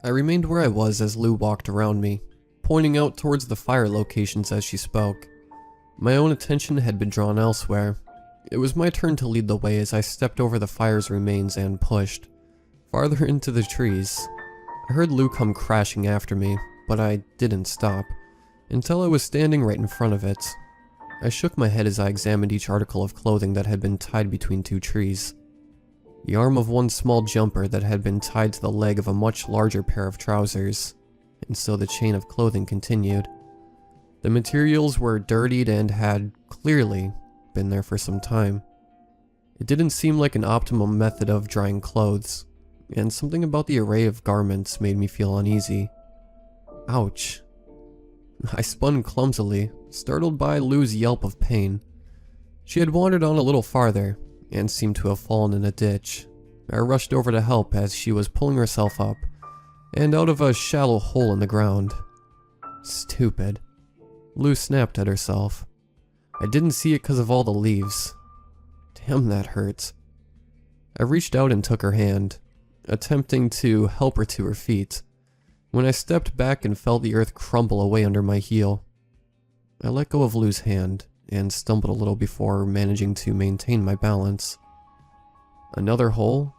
I remained where I was as Lou walked around me, pointing out towards the fire locations as she spoke. My own attention had been drawn elsewhere. It was my turn to lead the way as I stepped over the fire's remains and pushed farther into the trees. I heard Lou come crashing after me, but I didn't stop until I was standing right in front of it. I shook my head as I examined each article of clothing that had been tied between two trees. The arm of one small jumper that had been tied to the leg of a much larger pair of trousers, and so the chain of clothing continued. The materials were dirtied and had clearly been there for some time. It didn't seem like an optimum method of drying clothes, and something about the array of garments made me feel uneasy. Ouch. I spun clumsily, startled by Lou's yelp of pain. She had wandered on a little farther, and seemed to have fallen in a ditch. I rushed over to help as she was pulling herself up, and out of a shallow hole in the ground. Stupid. Lou snapped at herself. I didn't see it because of all the leaves. Damn, that hurts. I reached out and took her hand. attempting to help her to her feet, when I stepped back and felt the earth crumble away under my heel. I let go of Lou's hand and stumbled a little before managing to maintain my balance. "Another hole?"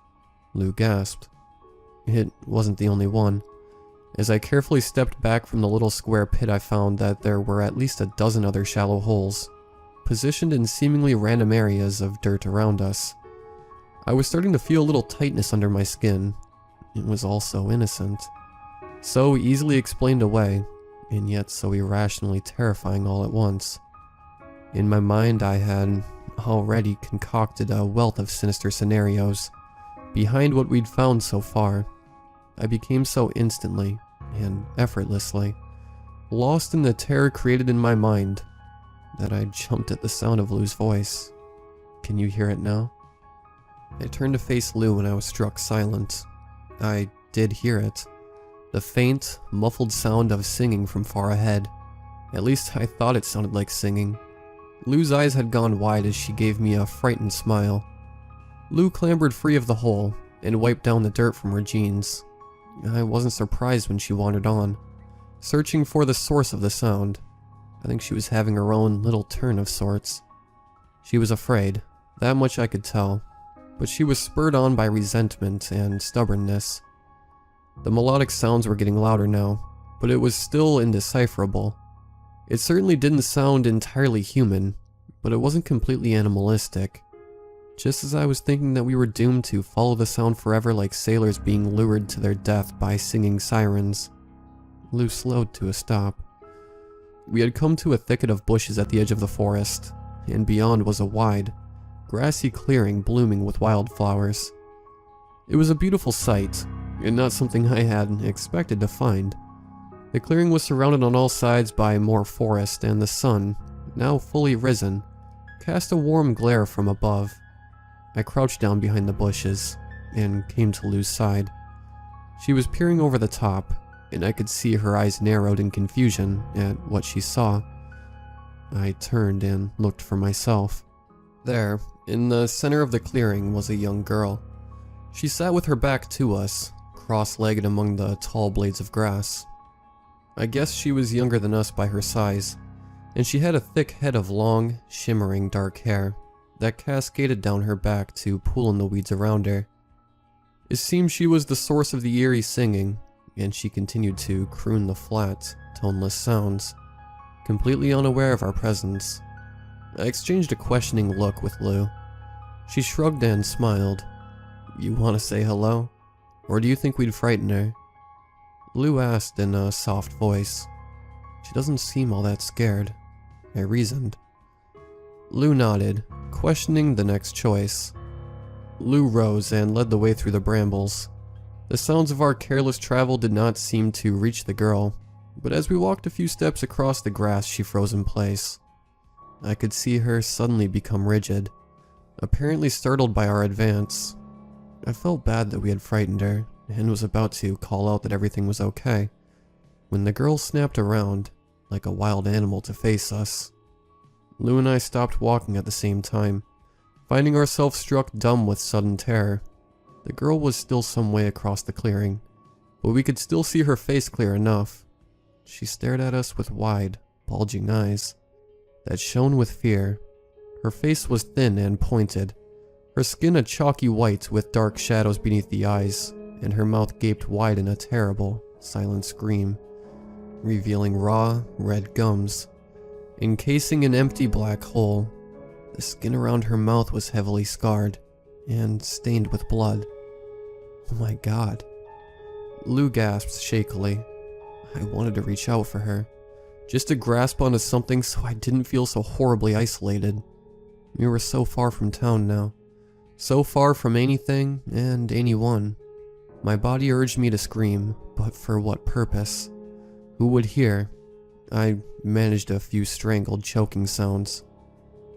Lou gasped. It wasn't the only one. As I carefully stepped back from the little square pit, I found that there were at least a dozen other shallow holes, positioned in seemingly random areas of dirt around us. I was starting to feel a little tightness under my skin. It was all so innocent. So easily explained away, and yet so irrationally terrifying all at once. In my mind, I had already concocted a wealth of sinister scenarios behind what we'd found so far. I became so instantly, and effortlessly, lost in the terror created in my mind, that I jumped at the sound of Lou's voice. "Can you hear it now?" I turned to face Lou and I was struck silent. I did hear it. The faint, muffled sound of singing from far ahead. At least I thought it sounded like singing. Lou's eyes had gone wide as she gave me a frightened smile. Lou clambered free of the hole and wiped down the dirt from her jeans. I wasn't surprised when she wandered on, searching for the source of the sound. I think she was having her own little turn of sorts. She was afraid, that much I could tell, but she was spurred on by resentment and stubbornness. The melodic sounds were getting louder now, but it was still indecipherable. It certainly didn't sound entirely human, but it wasn't completely animalistic. Just as I was thinking that we were doomed to follow the sound forever like sailors being lured to their death by singing sirens, Lou slowed to a stop. We had come to a thicket of bushes at the edge of the forest, and beyond was a wide, grassy clearing blooming with wildflowers. It was a beautiful sight, and not something I had expected to find. The clearing was surrounded on all sides by more forest, and the sun, now fully risen, cast a warm glare from above. I crouched down behind the bushes and came to Lou's side. She was peering over the top, and I could see her eyes narrowed in confusion at what she saw. I turned and looked for myself. There, in the center of the clearing, was a young girl. She sat with her back to us, cross-legged among the tall blades of grass. I guess she was younger than us by her size, and she had a thick head of long, shimmering dark hair that cascaded down her back to pool in the weeds around her. It seemed she was the source of the eerie singing, and she continued to croon the flat, toneless sounds, completely unaware of our presence. I exchanged a questioning look with Lou. She shrugged and smiled. "You want to say hello? Or do you think we'd frighten her?" Lou asked in a soft voice. "She doesn't seem all that scared," I reasoned. Lou nodded, questioning the next choice. Lou rose and led the way through the brambles. The sounds of our careless travel did not seem to reach the girl, but as we walked a few steps across the grass, she froze in place. I could see her suddenly become rigid, apparently startled by our advance. I felt bad that we had frightened her, and was about to call out that everything was okay, when the girl snapped around, like a wild animal, to face us. Lou and I stopped walking at the same time, finding ourselves struck dumb with sudden terror. The girl was still some way across the clearing, but we could still see her face clear enough. She stared at us with wide, bulging eyes that shone with fear. Her face was thin and pointed, her skin a chalky white with dark shadows beneath the eyes, and her mouth gaped wide in a terrible, silent scream, revealing raw, red gums, encasing an empty black hole. The skin around her mouth was heavily scarred and stained with blood. "Oh my God." Lou gasped shakily. I wanted to reach out for her, just to grasp onto something so I didn't feel so horribly isolated. We were so far from town now, so far from anything and anyone. My body urged me to scream, but for what purpose? Who would hear? I managed a few strangled, choking sounds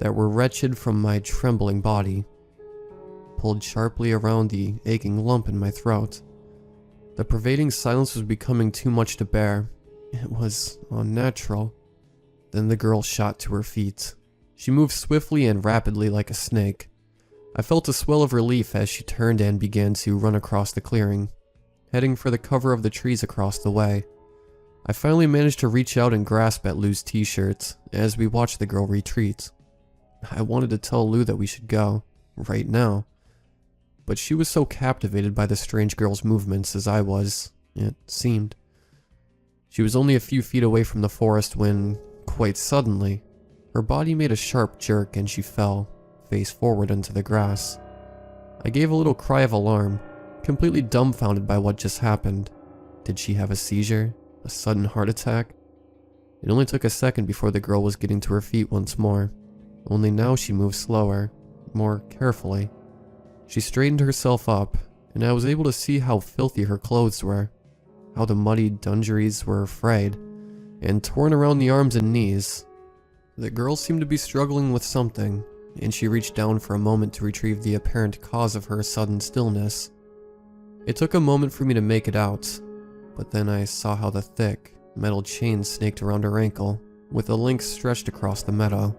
that were wretched from my trembling body, pulled sharply around the aching lump in my throat. The pervading silence was becoming too much to bear. It was unnatural. Then the girl shot to her feet. She moved swiftly and rapidly like a snake, I felt a swell of relief as she turned and began to run across the clearing, heading for the cover of the trees across the way. I finally managed to reach out and grasp at Lou's t-shirt as we watched the girl retreat. I wanted to tell Lou that we should go, right now, but she was so captivated by the strange girl's movements as I was, it seemed. She was only a few feet away from the forest when, quite suddenly, her body made a sharp jerk and she fell, face forward into the grass. I gave a little cry of alarm, completely dumbfounded by what just happened. Did she have a seizure? A sudden heart attack? It only took a second before the girl was getting to her feet once more, only now she moved slower, more carefully. She straightened herself up, and I was able to see how filthy her clothes were, how the muddy dungarees were frayed and torn around the arms and knees. The girl seemed to be struggling with something, and she reached down for a moment to retrieve the apparent cause of her sudden stillness. It took a moment for me to make it out, but then I saw how the thick, metal chain snaked around her ankle, with a link stretched across the meadow,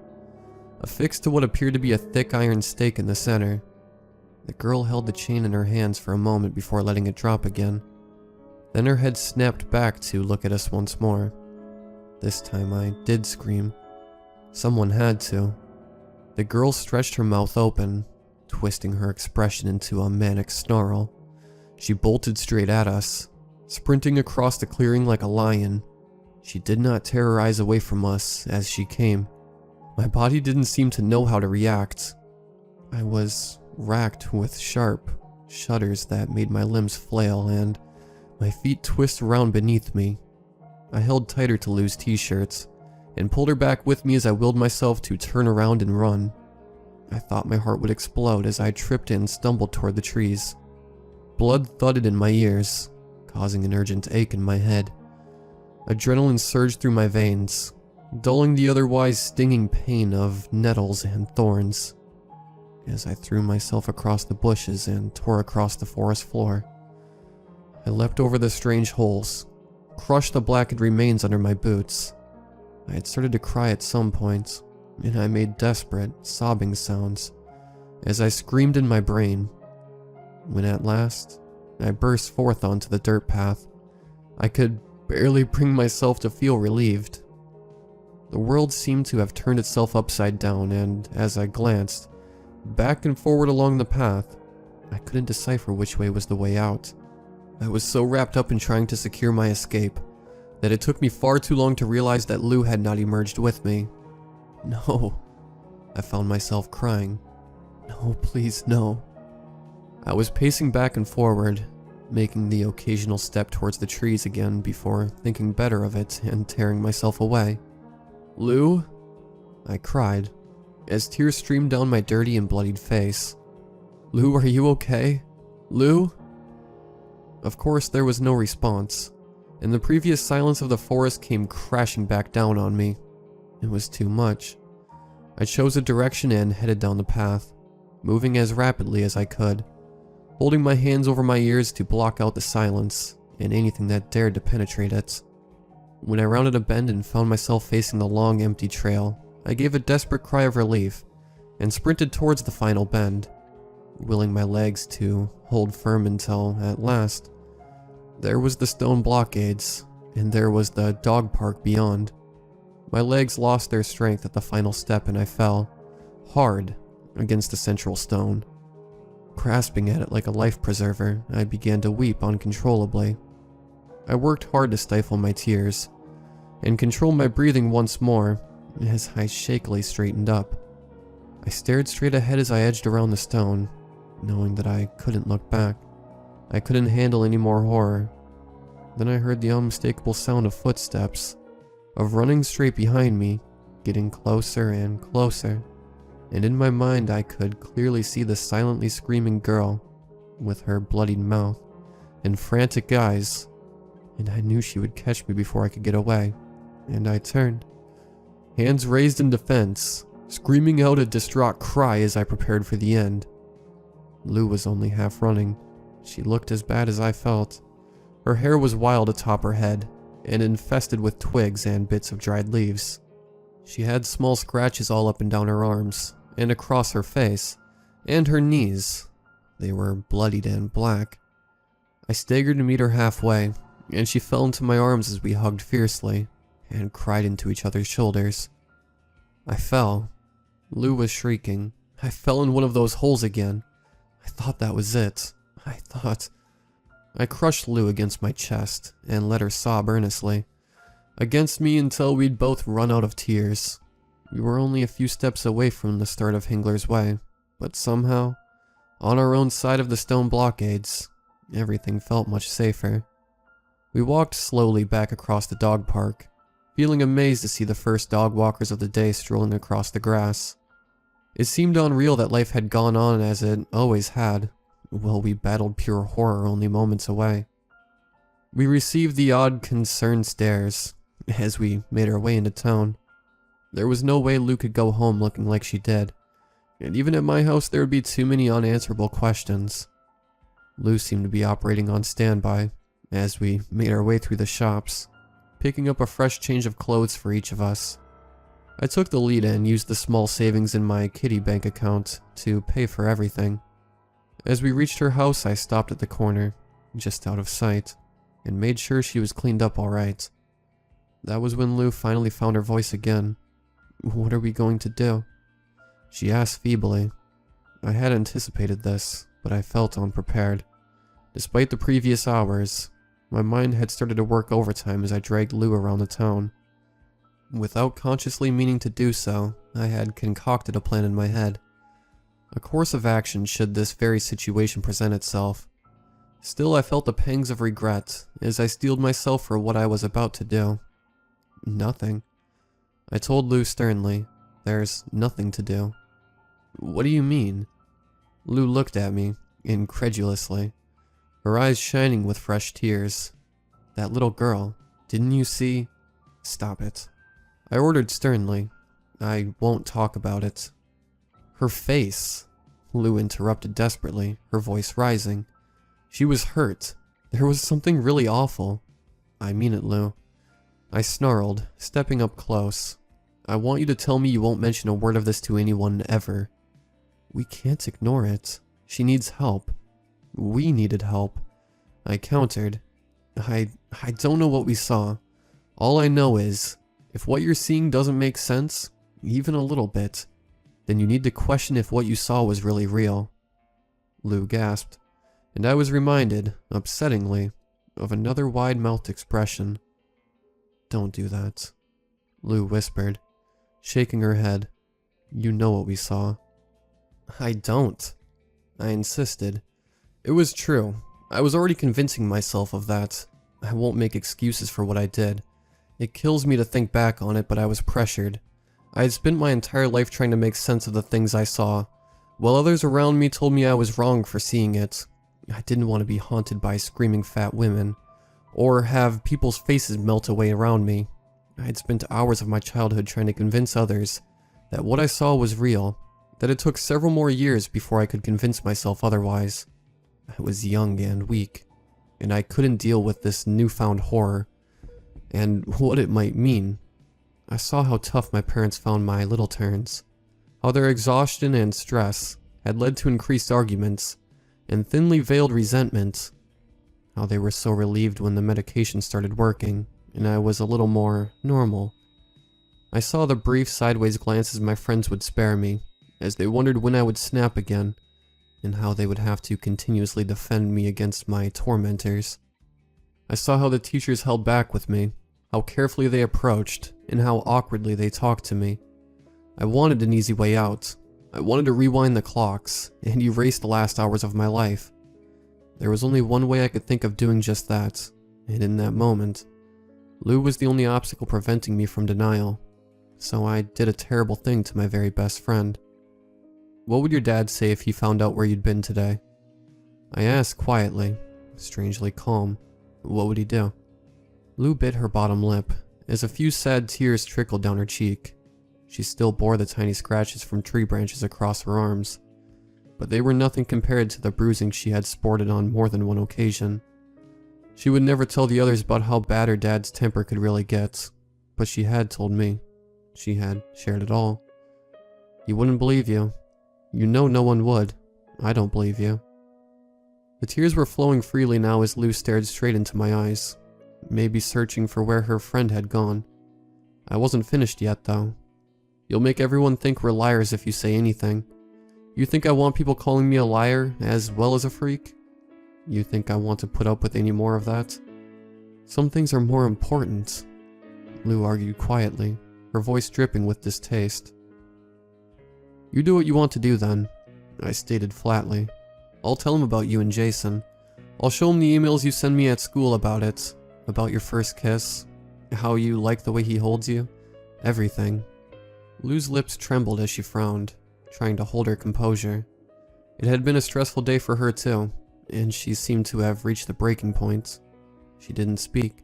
affixed to what appeared to be a thick iron stake in the center. The girl held the chain in her hands for a moment before letting it drop again. Then her head snapped back to look at us once more. This time I did scream. Someone had to. The girl stretched her mouth open, twisting her expression into a manic snarl. She bolted straight at us, sprinting across the clearing like a lion. She did not tear her eyes away from us as she came. My body didn't seem to know how to react. I was racked with sharp shudders that made my limbs flail and my feet twist around beneath me. I held tighter to Lou's t-shirts and pulled her back with me as I willed myself to turn around and run. I thought my heart would explode as I tripped and stumbled toward the trees. Blood thudded in my ears, causing an urgent ache in my head. Adrenaline surged through my veins, dulling the otherwise stinging pain of nettles and thorns. As I threw myself across the bushes and tore across the forest floor, I leapt over the strange holes, crushed the blackened remains under my boots. I had started to cry at some point, and I made desperate, sobbing sounds as I screamed in my brain. When at last, I burst forth onto the dirt path, I could barely bring myself to feel relieved. The world seemed to have turned itself upside down, and as I glanced back and forward along the path, I couldn't decipher which way was the way out. I was so wrapped up in trying to secure my escape that it took me far too long to realize that Lou had not emerged with me. No. I found myself crying. No, please, no. I was pacing back and forward, making the occasional step towards the trees again before thinking better of it and tearing myself away. Lou? I cried, as tears streamed down my dirty and bloodied face. Lou, are you okay? Lou? Of course, there was no response, and the previous silence of the forest came crashing back down on me. It was too much. I chose a direction and headed down the path, moving as rapidly as I could, holding my hands over my ears to block out the silence and anything that dared to penetrate it. When I rounded a bend and found myself facing the long, empty trail, I gave a desperate cry of relief and sprinted towards the final bend, willing my legs to hold firm until, at last, there was the stone blockades, and there was the dog park beyond. My legs lost their strength at the final step and I fell, hard, against the central stone. Grasping at it like a life preserver, I began to weep uncontrollably. I worked hard to stifle my tears, and control my breathing once more as I shakily straightened up. I stared straight ahead as I edged around the stone, knowing that I couldn't look back. I couldn't handle any more horror. Then I heard the unmistakable sound of footsteps, of running straight behind me, getting closer and closer, and in my mind I could clearly see the silently screaming girl, with her bloodied mouth and frantic eyes, and I knew she would catch me before I could get away, and I turned, hands raised in defense, screaming out a distraught cry as I prepared for the end. Lou was only half running. She looked as bad as I felt. Her hair was wild atop her head, and infested with twigs and bits of dried leaves. She had small scratches all up and down her arms, and across her face, And her knees. They were bloodied and black. I staggered to meet her halfway, and she fell into my arms as we hugged fiercely and cried into each other's shoulders. I fell. Lou was shrieking. I fell in one of those holes again. I thought that was it. I crushed Lou against my chest and let her sob earnestly against me until we'd both run out of tears. We were only a few steps away from the start of Hingler's Way, but somehow, on our own side of the stone blockades, everything felt much safer. We walked slowly back across the dog park, feeling amazed to see the first dog walkers of the day strolling across the grass. It seemed unreal that life had gone on as it always had, while we battled pure horror only moments away. We received the odd, concerned stares as we made our way into town. There was no way Lou could go home looking like she did, and even at my house there would be too many unanswerable questions. Lou seemed to be operating on standby as we made our way through the shops, picking up a fresh change of clothes for each of us. I took the lead and used the small savings in my kitty bank account to pay for everything. As we reached her house, I stopped at the corner, just out of sight, and made sure she was cleaned up all right. That was when Lou finally found her voice again. "What are we going to do?" she asked feebly. I had anticipated this, but I felt unprepared. Despite the previous hours, my mind had started to work overtime as I dragged Lou around the town. Without consciously meaning to do so, I had concocted a plan in my head. A course of action should this very situation present itself. Still, I felt the pangs of regret as I steeled myself for what I was about to do. Nothing. I told Lou sternly, "There's nothing to do." "What do you mean?" Lou looked at me, incredulously, her eyes shining with fresh tears. "That little girl, didn't you see?" "Stop it," I ordered sternly. "I won't talk about it." "Her face," Lou interrupted desperately, her voice rising. "She was hurt. There was something really awful." "I mean it, Lou." I snarled, stepping up close. "I want you to tell me you won't mention a word of this to anyone ever." "We can't ignore it. She needs help." "We needed help," I countered. I don't know what we saw. All I know is, if what you're seeing doesn't make sense, even a little bit, then you need to question if what you saw was really real." Lou gasped, and I was reminded, upsettingly, of another wide-mouthed expression. "Don't do that," Lou whispered, shaking her head. "You know what we saw." "I don't," I insisted. It was true. I was already convincing myself of that. I won't make excuses for what I did. It kills me to think back on it, but I was pressured. I had spent my entire life trying to make sense of the things I saw, while others around me told me I was wrong for seeing it. I didn't want to be haunted by screaming fat women, or have people's faces melt away around me. I had spent hours of my childhood trying to convince others that what I saw was real, that it took several more years before I could convince myself otherwise. I was young and weak, and I couldn't deal with this newfound horror, and what it might mean. I saw how tough my parents found my little turns, how their exhaustion and stress had led to increased arguments and thinly veiled resentment, how they were so relieved when the medication started working and I was a little more normal. I saw the brief sideways glances my friends would spare me as they wondered when I would snap again, and how they would have to continuously defend me against my tormentors. I saw how the teachers held back with me, how carefully they approached, and how awkwardly they talked to me. I wanted an easy way out. I wanted to rewind the clocks and erase the last hours of my life. There was only one way I could think of doing just that, and in that moment, Lou was the only obstacle preventing me from denial. So I did a terrible thing to my very best friend. "What would your dad say if he found out where you'd been today?" I asked quietly, strangely calm. "What would he do?" Lou bit her bottom lip as a few sad tears trickled down her cheek. She still bore the tiny scratches from tree branches across her arms, but they were nothing compared to the bruising she had sported on more than one occasion. She would never tell the others about how bad her dad's temper could really get, but she had told me. She had shared it all. "He wouldn't believe you. You know no one would. I don't believe you. The tears were flowing freely now as Lou stared straight into my eyes, maybe searching for where her friend had gone. I wasn't finished yet, though. You'll make everyone think we're liars if you say anything. You think I want people calling me a liar as well as a freak? You think I want to put up with any more of that? Some things are more important, Lou argued quietly, her voice dripping with distaste. You do what you want to do then, I stated flatly. I'll tell him about you and Jason. I'll show him the emails you send me at school about it, about your first kiss, how you like the way he holds you, everything. Lou's lips trembled as she frowned, trying to hold her composure. It had been a stressful day for her too, and she seemed to have reached the breaking point. She didn't speak.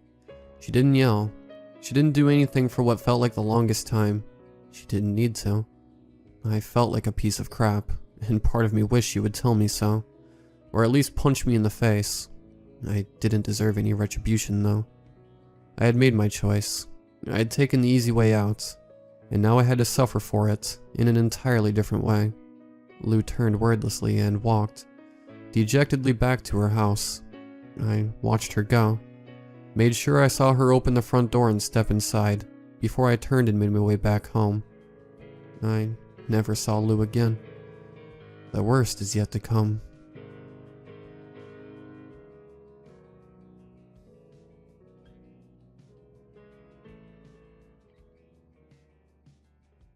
She didn't yell. She didn't do anything for what felt like the longest time. She didn't need to. I felt like a piece of crap, and part of me wished she would tell me so, or at least punch me in the face. I didn't deserve any retribution though. I had made my choice. I had taken the easy way out, and now I had to suffer for it in an entirely different way. Lou turned wordlessly and walked dejectedly back to her house. I watched her go, made sure I saw her open the front door and step inside before I turned and made my way back home. I never saw Lou again. The worst is yet to come.